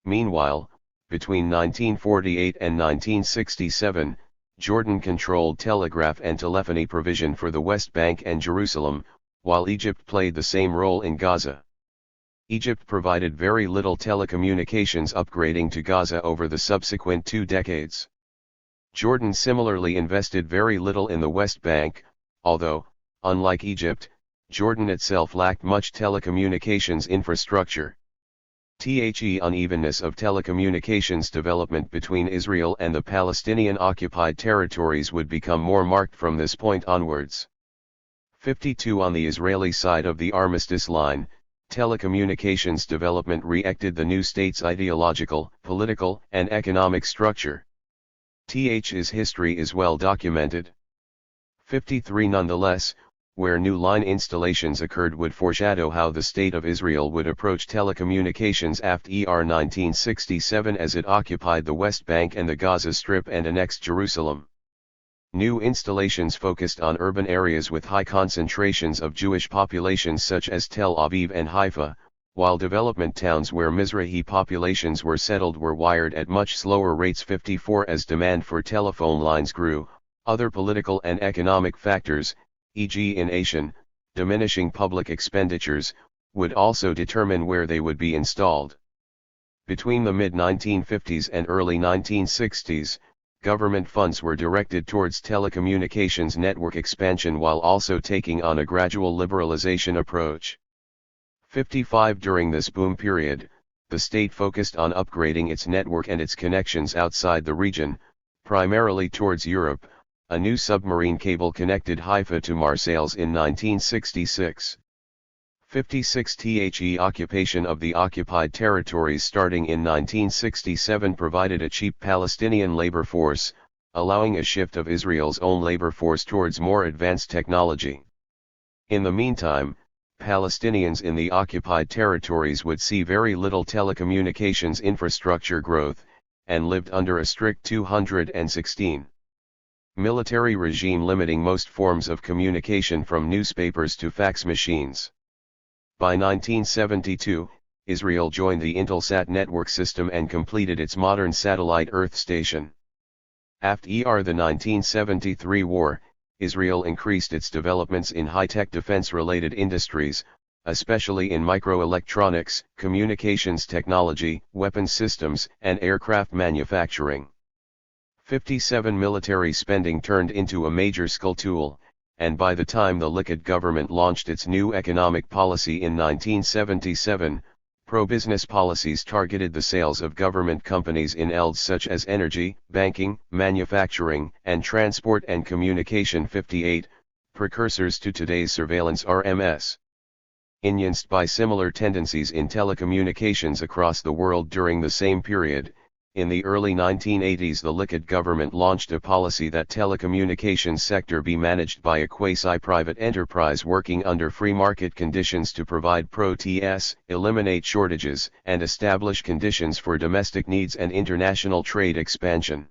Meanwhile, between 1948 and 1967, Jordan controlled telegraph and telephony provision for the West Bank and Jerusalem, while Egypt played the same role in Gaza. Egypt provided very little telecommunications upgrading to Gaza over the subsequent 2 decades. Jordan similarly invested very little in the West Bank, although, unlike Egypt, Jordan itself lacked much telecommunications infrastructure. The unevenness of telecommunications development between Israel and the Palestinian-occupied territories would become more marked from this point onwards. 52 On the Israeli side of the armistice line, telecommunications development reacted the new state's ideological, political, and economic structure. Its history is well documented. 53 Nonetheless, where new line installations occurred would foreshadow how the State of Israel would approach telecommunications after 1967 as it occupied the West Bank and the Gaza Strip and annexed Jerusalem. New installations focused on urban areas with high concentrations of Jewish populations such as Tel Aviv and Haifa, while development towns where Mizrahi populations were settled were wired at much slower rates. 54 As demand for telephone lines grew, other political and economic factors, e.g. innovation, diminishing public expenditures, would also determine where they would be installed. Between the mid-1950s and early 1960s, government funds were directed towards telecommunications network expansion while also taking on a gradual liberalization approach. 55 During this boom period, the state focused on upgrading its network and its connections outside the region, primarily towards Europe. A new submarine cable connected Haifa to Marseilles in 1966. 56 The occupation of the occupied territories starting in 1967 provided a cheap Palestinian labor force, allowing a shift of Israel's own labor force towards more advanced technology. In the meantime, Palestinians in the occupied territories would see very little telecommunications infrastructure growth, and lived under a strict 216. Military regime limiting most forms of communication from newspapers to fax machines. By 1972, Israel joined the Intelsat network system and completed its modern satellite Earth station. After the 1973 war, Israel increased its developments in high-tech defense-related industries, especially in microelectronics, communications technology, weapons systems, and aircraft manufacturing. 57 Military spending turned into a major skull tool, and by the time the Likud government launched its new economic policy in 1977, pro-business policies targeted the sales of government companies in fields such as energy, banking, manufacturing, and transport and communication. 58 Precursors to today's surveillance RMS. Influenced by similar tendencies in telecommunications across the world during the same period, in the early 1980s the Likud government launched a policy that telecommunications sector be managed by a quasi-private enterprise working under free market conditions to provide pro-TS, eliminate shortages, and establish conditions for domestic needs and international trade expansion.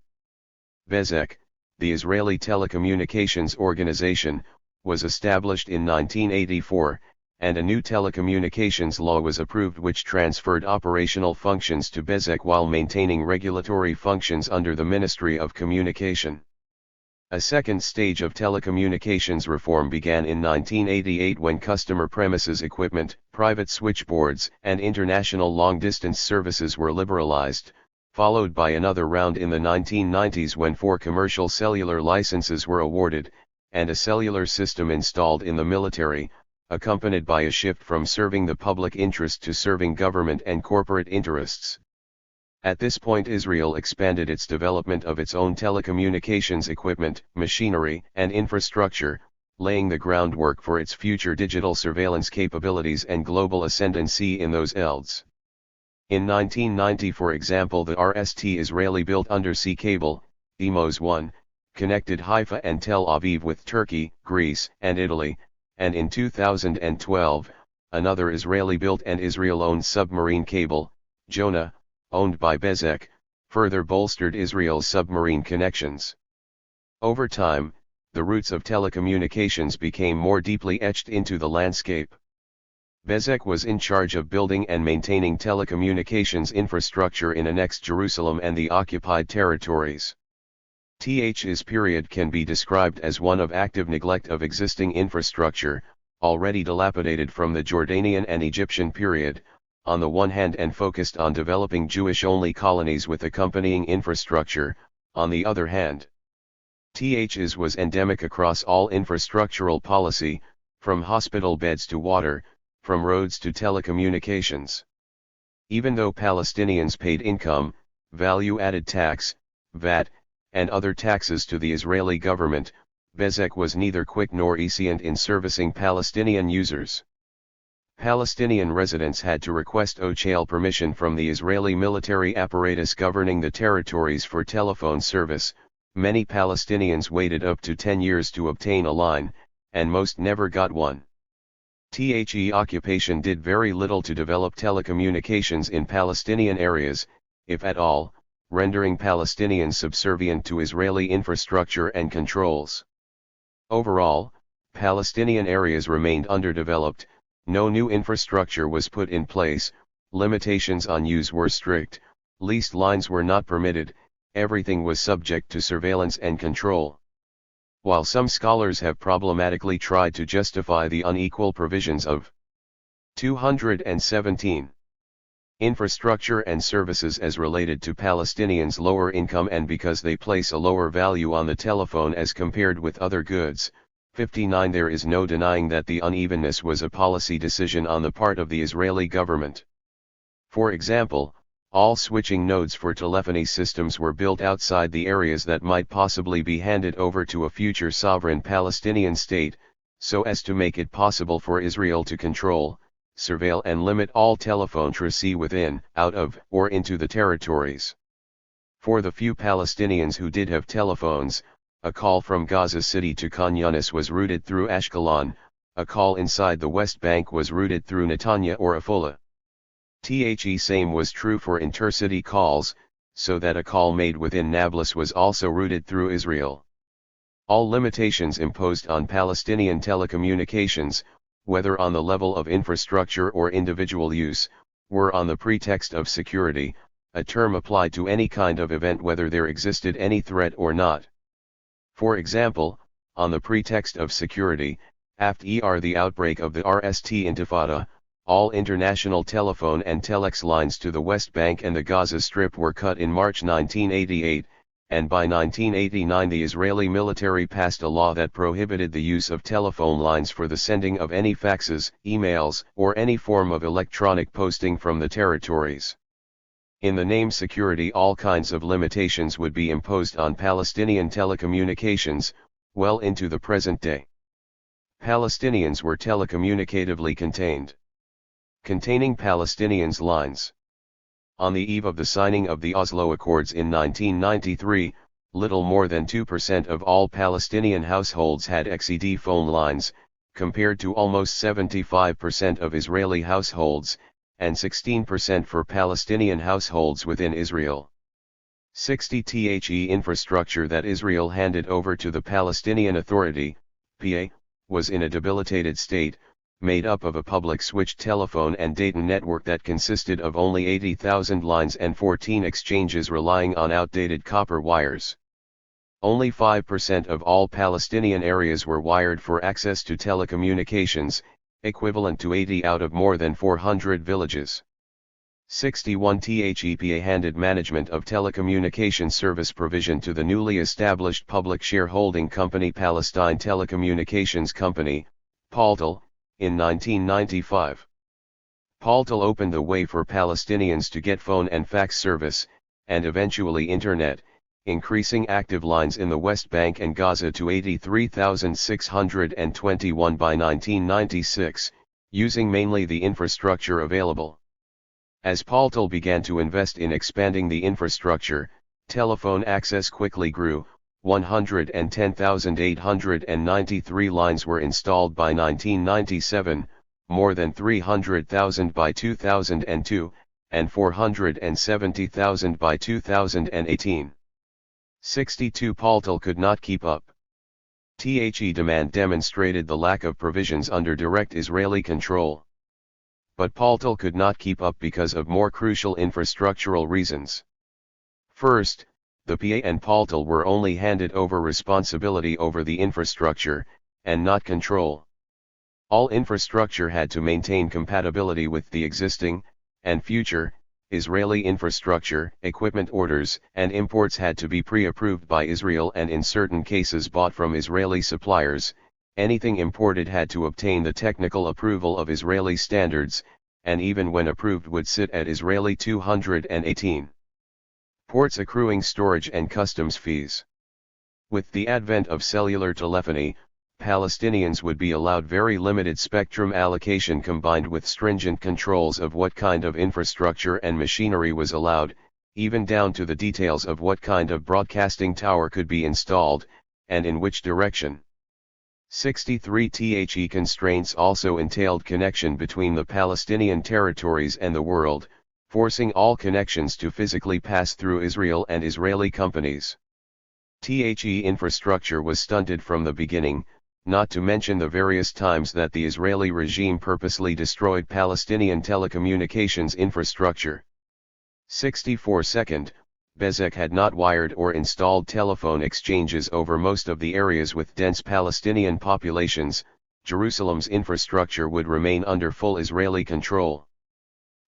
Bezek, the Israeli telecommunications organization, was established in 1984, and a new telecommunications law was approved which transferred operational functions to Bezek while maintaining regulatory functions under the Ministry of Communication. A second stage of telecommunications reform began in 1988 when customer premises equipment, private switchboards, and international long-distance services were liberalized, followed by another round in the 1990s when 4 commercial cellular licenses were awarded, and a cellular system installed in the military, accompanied by a shift from serving the public interest to serving government and corporate interests. At this point Israel expanded its development of its own telecommunications equipment, machinery, and infrastructure, laying the groundwork for its future digital surveillance capabilities and global ascendancy in those fields. In 1990, for example, the RST Israeli-built undersea cable, EMOS-1, connected Haifa and Tel Aviv with Turkey, Greece, and Italy, and in 2012, another Israeli-built and Israel-owned submarine cable, Jonah, owned by Bezeq, further bolstered Israel's submarine connections. Over time, the roots of telecommunications became more deeply etched into the landscape. Bezeq was in charge of building and maintaining telecommunications infrastructure in annexed Jerusalem and the occupied territories. This period can be described as one of active neglect of existing infrastructure, already dilapidated from the Jordanian and Egyptian period, on the one hand, and focused on developing Jewish-only colonies with accompanying infrastructure, on the other hand. This was endemic across all infrastructural policy, from hospital beds to water, from roads to telecommunications. Even though Palestinians paid income, value-added tax, VAT, and other taxes to the Israeli government, Bezeq was neither quick nor efficient in servicing Palestinian users. Palestinian residents had to request OCHAL permission from the Israeli military apparatus governing the territories for telephone service. Many Palestinians waited up to 10 years to obtain a line, and most never got one. The occupation did very little to develop telecommunications in Palestinian areas, if at all, rendering Palestinians subservient to Israeli infrastructure and controls. Overall, Palestinian areas remained underdeveloped, no new infrastructure was put in place, limitations on use were strict, leased lines were not permitted, everything was subject to surveillance and control. While some scholars have problematically tried to justify the unequal provisions of 217 infrastructure and services as related to Palestinians' lower income and because they place a lower value on the telephone as compared with other goods, 59 there is no denying that the unevenness was a policy decision on the part of the Israeli government. For example, all switching nodes for telephony systems were built outside the areas that might possibly be handed over to a future sovereign Palestinian state, so as to make it possible for Israel to control, surveil and limit all telephone traffic within, out of, or into the territories. For the few Palestinians who did have telephones, a call from Gaza City to Khan Yunis was routed through Ashkelon, a call inside the West Bank was routed through Netanya or Afula. The same was true for intercity calls, so that a call made within Nablus was also routed through Israel. All limitations imposed on Palestinian telecommunications, whether on the level of infrastructure or individual use, were on the pretext of security, a term applied to any kind of event whether there existed any threat or not. For example, on the pretext of security, after the outbreak of the RST Intifada, all international telephone and telex lines to the West Bank and the Gaza Strip were cut in March 1988, and by 1989 the Israeli military passed a law that prohibited the use of telephone lines for the sending of any faxes, emails, or any form of electronic posting from the territories. In the name security, all kinds of limitations would be imposed on Palestinian telecommunications, well into the present day. Palestinians were telecommunicatively contained. Containing Palestinians' lines. On the eve of the signing of the Oslo Accords in 1993, little more than 2% of all Palestinian households had XED phone lines, compared to almost 75% of Israeli households, and 16% for Palestinian households within Israel. 60 The infrastructure that Israel handed over to the Palestinian Authority, PA, was in a debilitated state, made up of a public switched telephone and data network that consisted of only 80,000 lines and 14 exchanges relying on outdated copper wires. Only 5% of all Palestinian areas were wired for access to telecommunications, equivalent to 80 out of more than 400 villages. 61 THEPA handed management of telecommunication service provision to the newly established public shareholding company Palestine Telecommunications Company, PALTEL, In 1995, Paltal opened the way for Palestinians to get phone and fax service, and eventually internet, increasing active lines in the West Bank and Gaza to 83,621 by 1996, using mainly the infrastructure available. As Paltal began to invest in expanding the infrastructure, telephone access quickly grew. 110,893 lines were installed by 1997, more than 300,000 by 2002, and 470,000 by 2018. 62 Paltal could not keep up. The demand demonstrated the lack of provisions under direct Israeli control. But Paltal could not keep up because of more crucial infrastructural reasons. First, the PA and Paltal were only handed over responsibility over the infrastructure, and not control. All infrastructure had to maintain compatibility with the existing, and future, Israeli infrastructure. Equipment orders and imports had to be pre-approved by Israel and in certain cases bought from Israeli suppliers. Anything imported had to obtain the technical approval of Israeli standards, and even when approved would sit at Israeli 218. Ports accruing storage and customs fees. With the advent of cellular telephony, Palestinians would be allowed very limited spectrum allocation combined with stringent controls of what kind of infrastructure and machinery was allowed, even down to the details of what kind of broadcasting tower could be installed, and in which direction. 63 The constraints also entailed connection between the Palestinian territories and the world, forcing all connections to physically pass through Israel and Israeli companies. The infrastructure was stunted from the beginning, not to mention the various times that the Israeli regime purposely destroyed Palestinian telecommunications infrastructure. 64 Bezek had not wired or installed telephone exchanges over most of the areas with dense Palestinian populations. Jerusalem's infrastructure would remain under full Israeli control.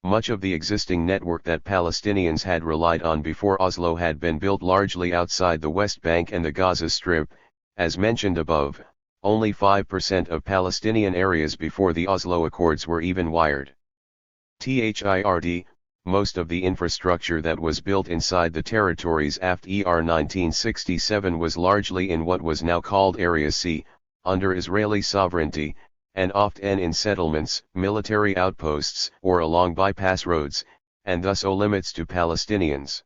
Much of the existing network that Palestinians had relied on before Oslo had been built largely outside the West Bank and the Gaza Strip. As mentioned above, only 5% of Palestinian areas before the Oslo Accords were even wired. THIRD, most of the infrastructure that was built inside the territories after 1967 was largely in what was now called Area C, under Israeli sovereignty, and often in settlements, military outposts, or along bypass roads, and thus no limits to Palestinians.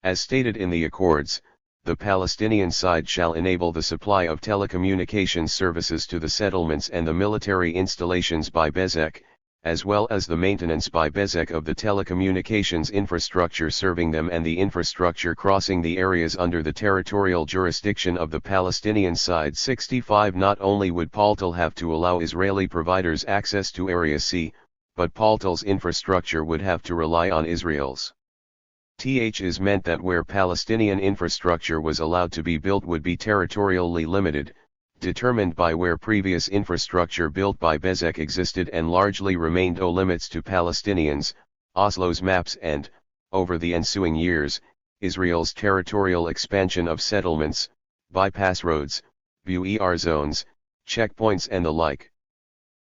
As stated in the Accords, the Palestinian side shall enable the supply of telecommunications services to the settlements and the military installations by Bezek, as well as the maintenance by Bezek of the telecommunications infrastructure serving them and the infrastructure crossing the areas under the territorial jurisdiction of the Palestinian side. 65 Not only would Paltal have to allow Israeli providers access to Area C, but Paltal's infrastructure would have to rely on Israel's. Is meant that where Palestinian infrastructure was allowed to be built would be territorially limited, determined by where previous infrastructure built by Bezek existed and largely remained no limits to Palestinians. Oslo's maps and, over the ensuing years, Israel's territorial expansion of settlements, bypass roads, BUER zones, checkpoints and the like.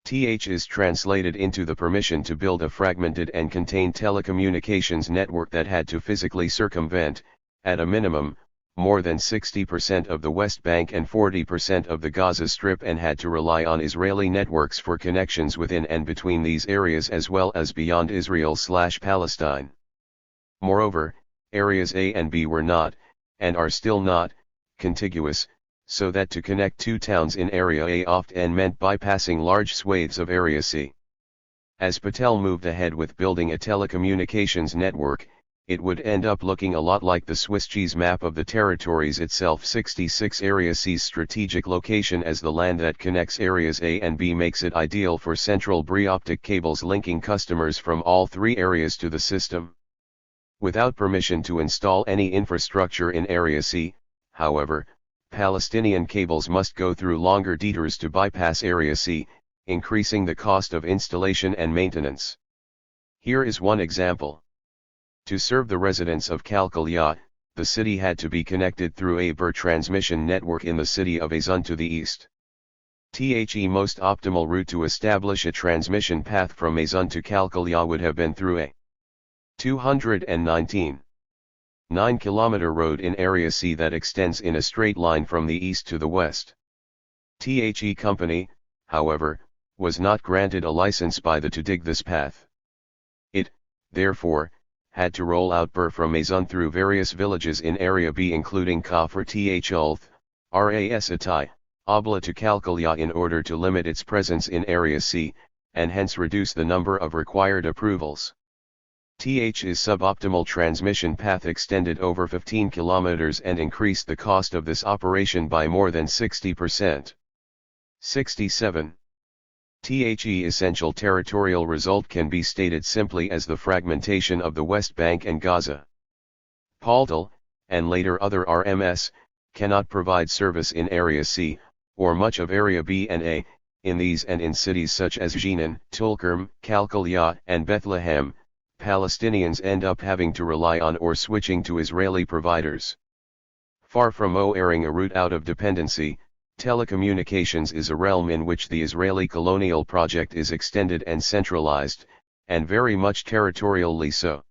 Is translated into the permission to build a fragmented and contained telecommunications network that had to physically circumvent, at a minimum, more than 60% of the West Bank and 40% of the Gaza Strip and had to rely on Israeli networks for connections within and between these areas as well as beyond Israel/Palestine. Moreover, areas A and B were not, and are still not, contiguous, so that to connect two towns in Area A often meant bypassing large swathes of Area C. As Patel moved ahead with building a telecommunications network, it would end up looking a lot like the Swiss cheese map of the territories itself. 66 Area C's strategic location as the land that connects areas A and B makes it ideal for central optic cables linking customers from all three areas to the system. Without permission to install any infrastructure in Area C, however, Palestinian cables must go through longer detours to bypass Area C, increasing the cost of installation and maintenance. Here is one example. To serve the residents of Kalkalia, the city had to be connected through a BER transmission network in the city of Azun to the east. The most optimal route to establish a transmission path from Mazun to Kalkalya would have been through a 219.9 km road in Area C that extends in a straight line from the east to the west. The company, however, was not granted a license by the to dig this path. It, therefore, had to roll out Bur from Mazun through various villages in Area B including Kafr Ulth, Ras Atai, Obla to Kalkalya in order to limit its presence in Area C, and hence reduce the number of required approvals. Th's suboptimal transmission path extended over 15 kilometers and increased the cost of this operation by more than 60%. 67. The essential territorial result can be stated simply as the fragmentation of the West Bank and Gaza. Paltal, and later other RMS, cannot provide service in Area C, or much of Area B and A, in these and in cities such as Jenin, Tulkarm, Kalkalya, and Bethlehem. Palestinians end up having to rely on or switching to Israeli providers. Far from airing a route out of dependency, telecommunications is a realm in which the Israeli colonial project is extended and centralized, and very much territorially so.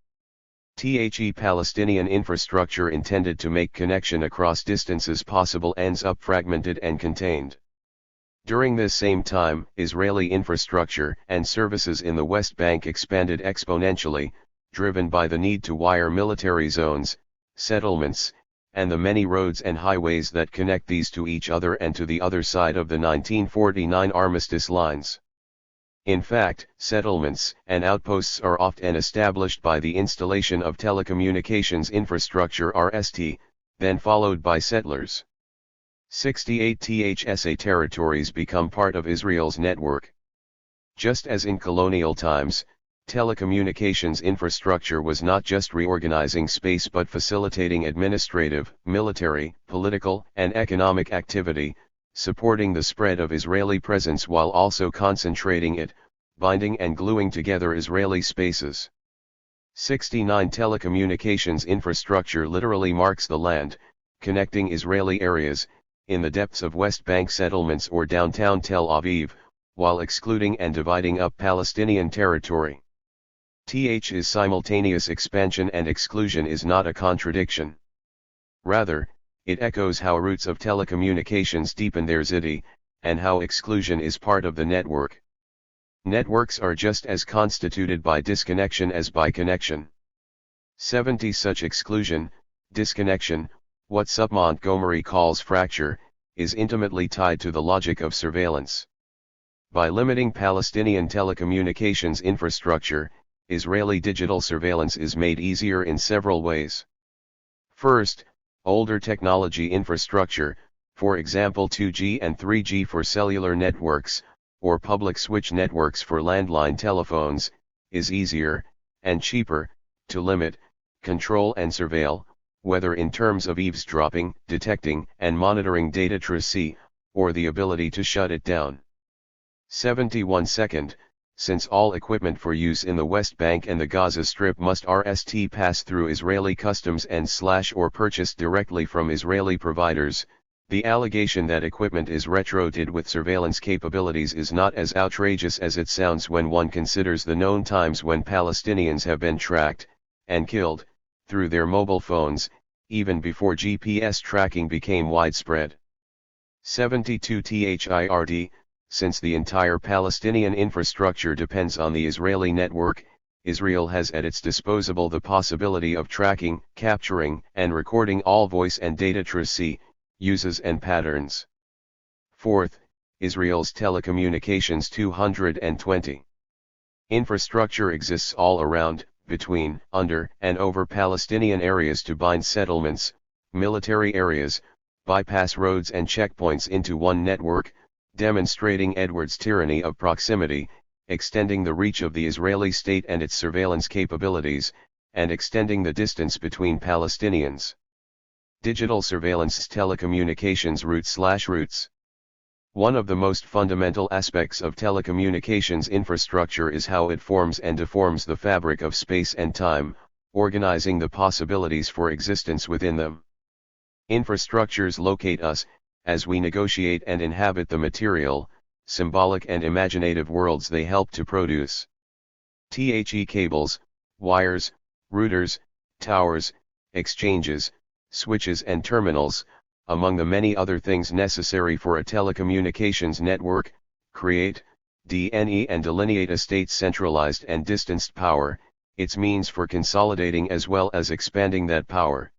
The Palestinian infrastructure intended to make connection across distances possible ends up fragmented and contained. During this same time, Israeli infrastructure and services in the West Bank expanded exponentially, driven by the need to wire military zones, settlements, and the many roads and highways that connect these to each other and to the other side of the 1949 armistice lines. In fact, settlements and outposts are often established by the installation of telecommunications infrastructure (RST), then followed by settlers. 68 THSA territories become part of Israel's network. Just as in colonial times, telecommunications infrastructure was not just reorganizing space but facilitating administrative, military, political, and economic activity, supporting the spread of Israeli presence while also concentrating it, binding and gluing together Israeli spaces. 69 Telecommunications infrastructure literally marks the land, connecting Israeli areas, in the depths of West Bank settlements or downtown Tel Aviv, while excluding and dividing up Palestinian territory. Th's simultaneous expansion and exclusion is not a contradiction. Rather, it echoes how routes of telecommunications deepen their ziti, and how exclusion is part of the network. Networks are just as constituted by disconnection as by connection. 70 Such exclusion, disconnection, what Montgomery calls fracture, is intimately tied to the logic of surveillance. By limiting Palestinian telecommunications infrastructure, Israeli digital surveillance is made easier in several ways. First, older technology infrastructure, for example 2G and 3G for cellular networks, or public switch networks for landline telephones, is easier, and cheaper, to limit, control and surveil, whether in terms of eavesdropping, detecting and monitoring data tracy, or the ability to shut it down. 71 Second, since all equipment for use in the West Bank and the Gaza Strip must RST pass through Israeli customs and or purchased directly from Israeli providers, the allegation that equipment is retrofitted with surveillance capabilities is not as outrageous as it sounds when one considers the known times when Palestinians have been tracked, and killed, through their mobile phones, even before GPS tracking became widespread. 72 THIRD, since the entire Palestinian infrastructure depends on the Israeli network, Israel has at its disposal the possibility of tracking, capturing, and recording all voice and data tracy, uses and patterns. Fourth, Israel's telecommunications 220. Infrastructure exists all around, between, under, and over Palestinian areas to bind settlements, military areas, bypass roads and checkpoints into one network, demonstrating Edward's tyranny of proximity, extending the reach of the Israeli state and its surveillance capabilities, and extending the distance between Palestinians. Digital surveillance telecommunications routes. One of the most fundamental aspects of telecommunications infrastructure is how it forms and deforms the fabric of space and time, organizing the possibilities for existence within them. Infrastructures locate us, as we negotiate and inhabit the material, symbolic and imaginative worlds they help to produce. The cables, wires, routers, towers, exchanges, switches and terminals, among the many other things necessary for a telecommunications network, create, delineate and delineate a state's centralized and distanced power, its means for consolidating as well as expanding that power.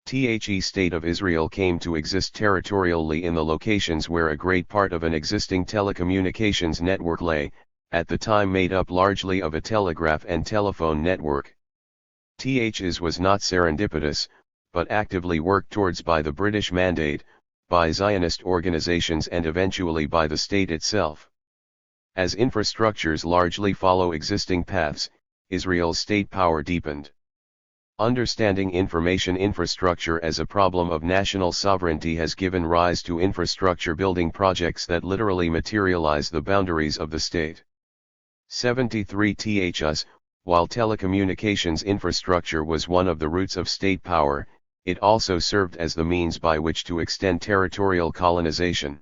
The State of Israel came to exist territorially in the locations where a great part of an existing telecommunications network lay, at the time made up largely of a telegraph and telephone network. This was not serendipitous, but actively worked towards by the British Mandate, by Zionist organizations and eventually by the state itself. As infrastructures largely follow existing paths, Israel's state power deepened. Understanding information infrastructure as a problem of national sovereignty has given rise to infrastructure building projects that literally materialize the boundaries of the state. 73 Thus, while telecommunications infrastructure was one of the roots of state power, it also served as the means by which to extend territorial colonization.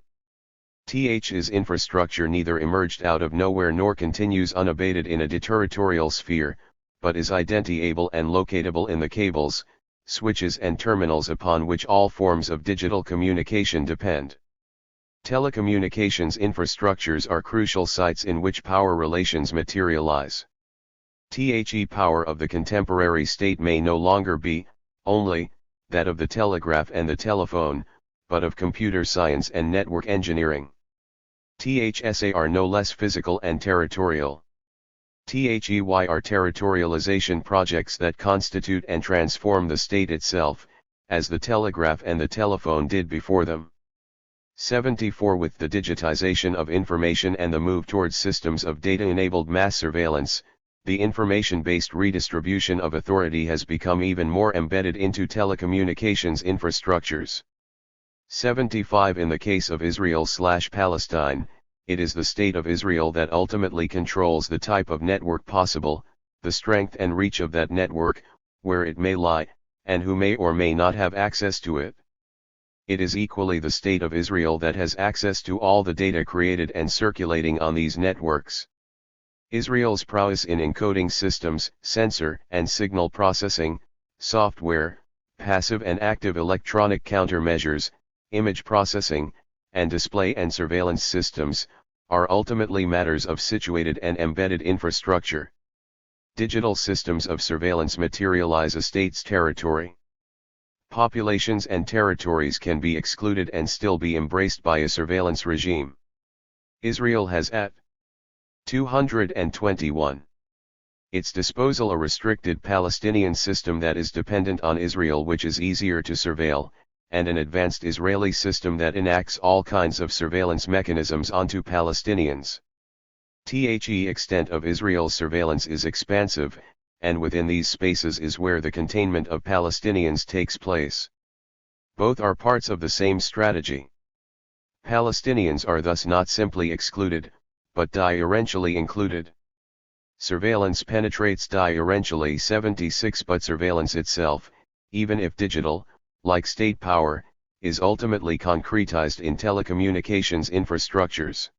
This infrastructure neither emerged out of nowhere nor continues unabated in a deterritorial sphere, but is identifiable and locatable in the cables, switches and terminals upon which all forms of digital communication depend. Telecommunications infrastructures are crucial sites in which power relations materialize. The power of the contemporary state may no longer be, only, that of the telegraph and the telephone, but of computer science and network engineering. THSA are no less physical and territorial. THEY are territorialization projects that constitute and transform the state itself, as the telegraph and the telephone did before them. 74 With the digitization of information and the move towards systems of data-enabled mass surveillance, the information-based redistribution of authority has become even more embedded into telecommunications infrastructures. 75 In the case of Israel/Palestine, it is the State of Israel that ultimately controls the type of network possible, the strength and reach of that network, where it may lie, and who may or may not have access to it. It is equally the State of Israel that has access to all the data created and circulating on these networks. Israel's prowess in encoding systems, sensor and signal processing, software, passive and active electronic countermeasures, image processing, and display and surveillance systems, are ultimately matters of situated and embedded infrastructure. Digital systems of surveillance materialize a state's territory. Populations and territories can be excluded and still be embraced by a surveillance regime. Israel has at 221 its disposal a restricted Palestinian system that is dependent on Israel, which is easier to surveil, and an advanced Israeli system that enacts all kinds of surveillance mechanisms onto Palestinians. The extent of Israel's surveillance is expansive, and within these spaces is where the containment of Palestinians takes place. Both are parts of the same strategy. Palestinians are thus not simply excluded, but differentially included. Surveillance penetrates differentially 76 but surveillance itself, even if digital, like state power, is ultimately concretized in telecommunications infrastructures.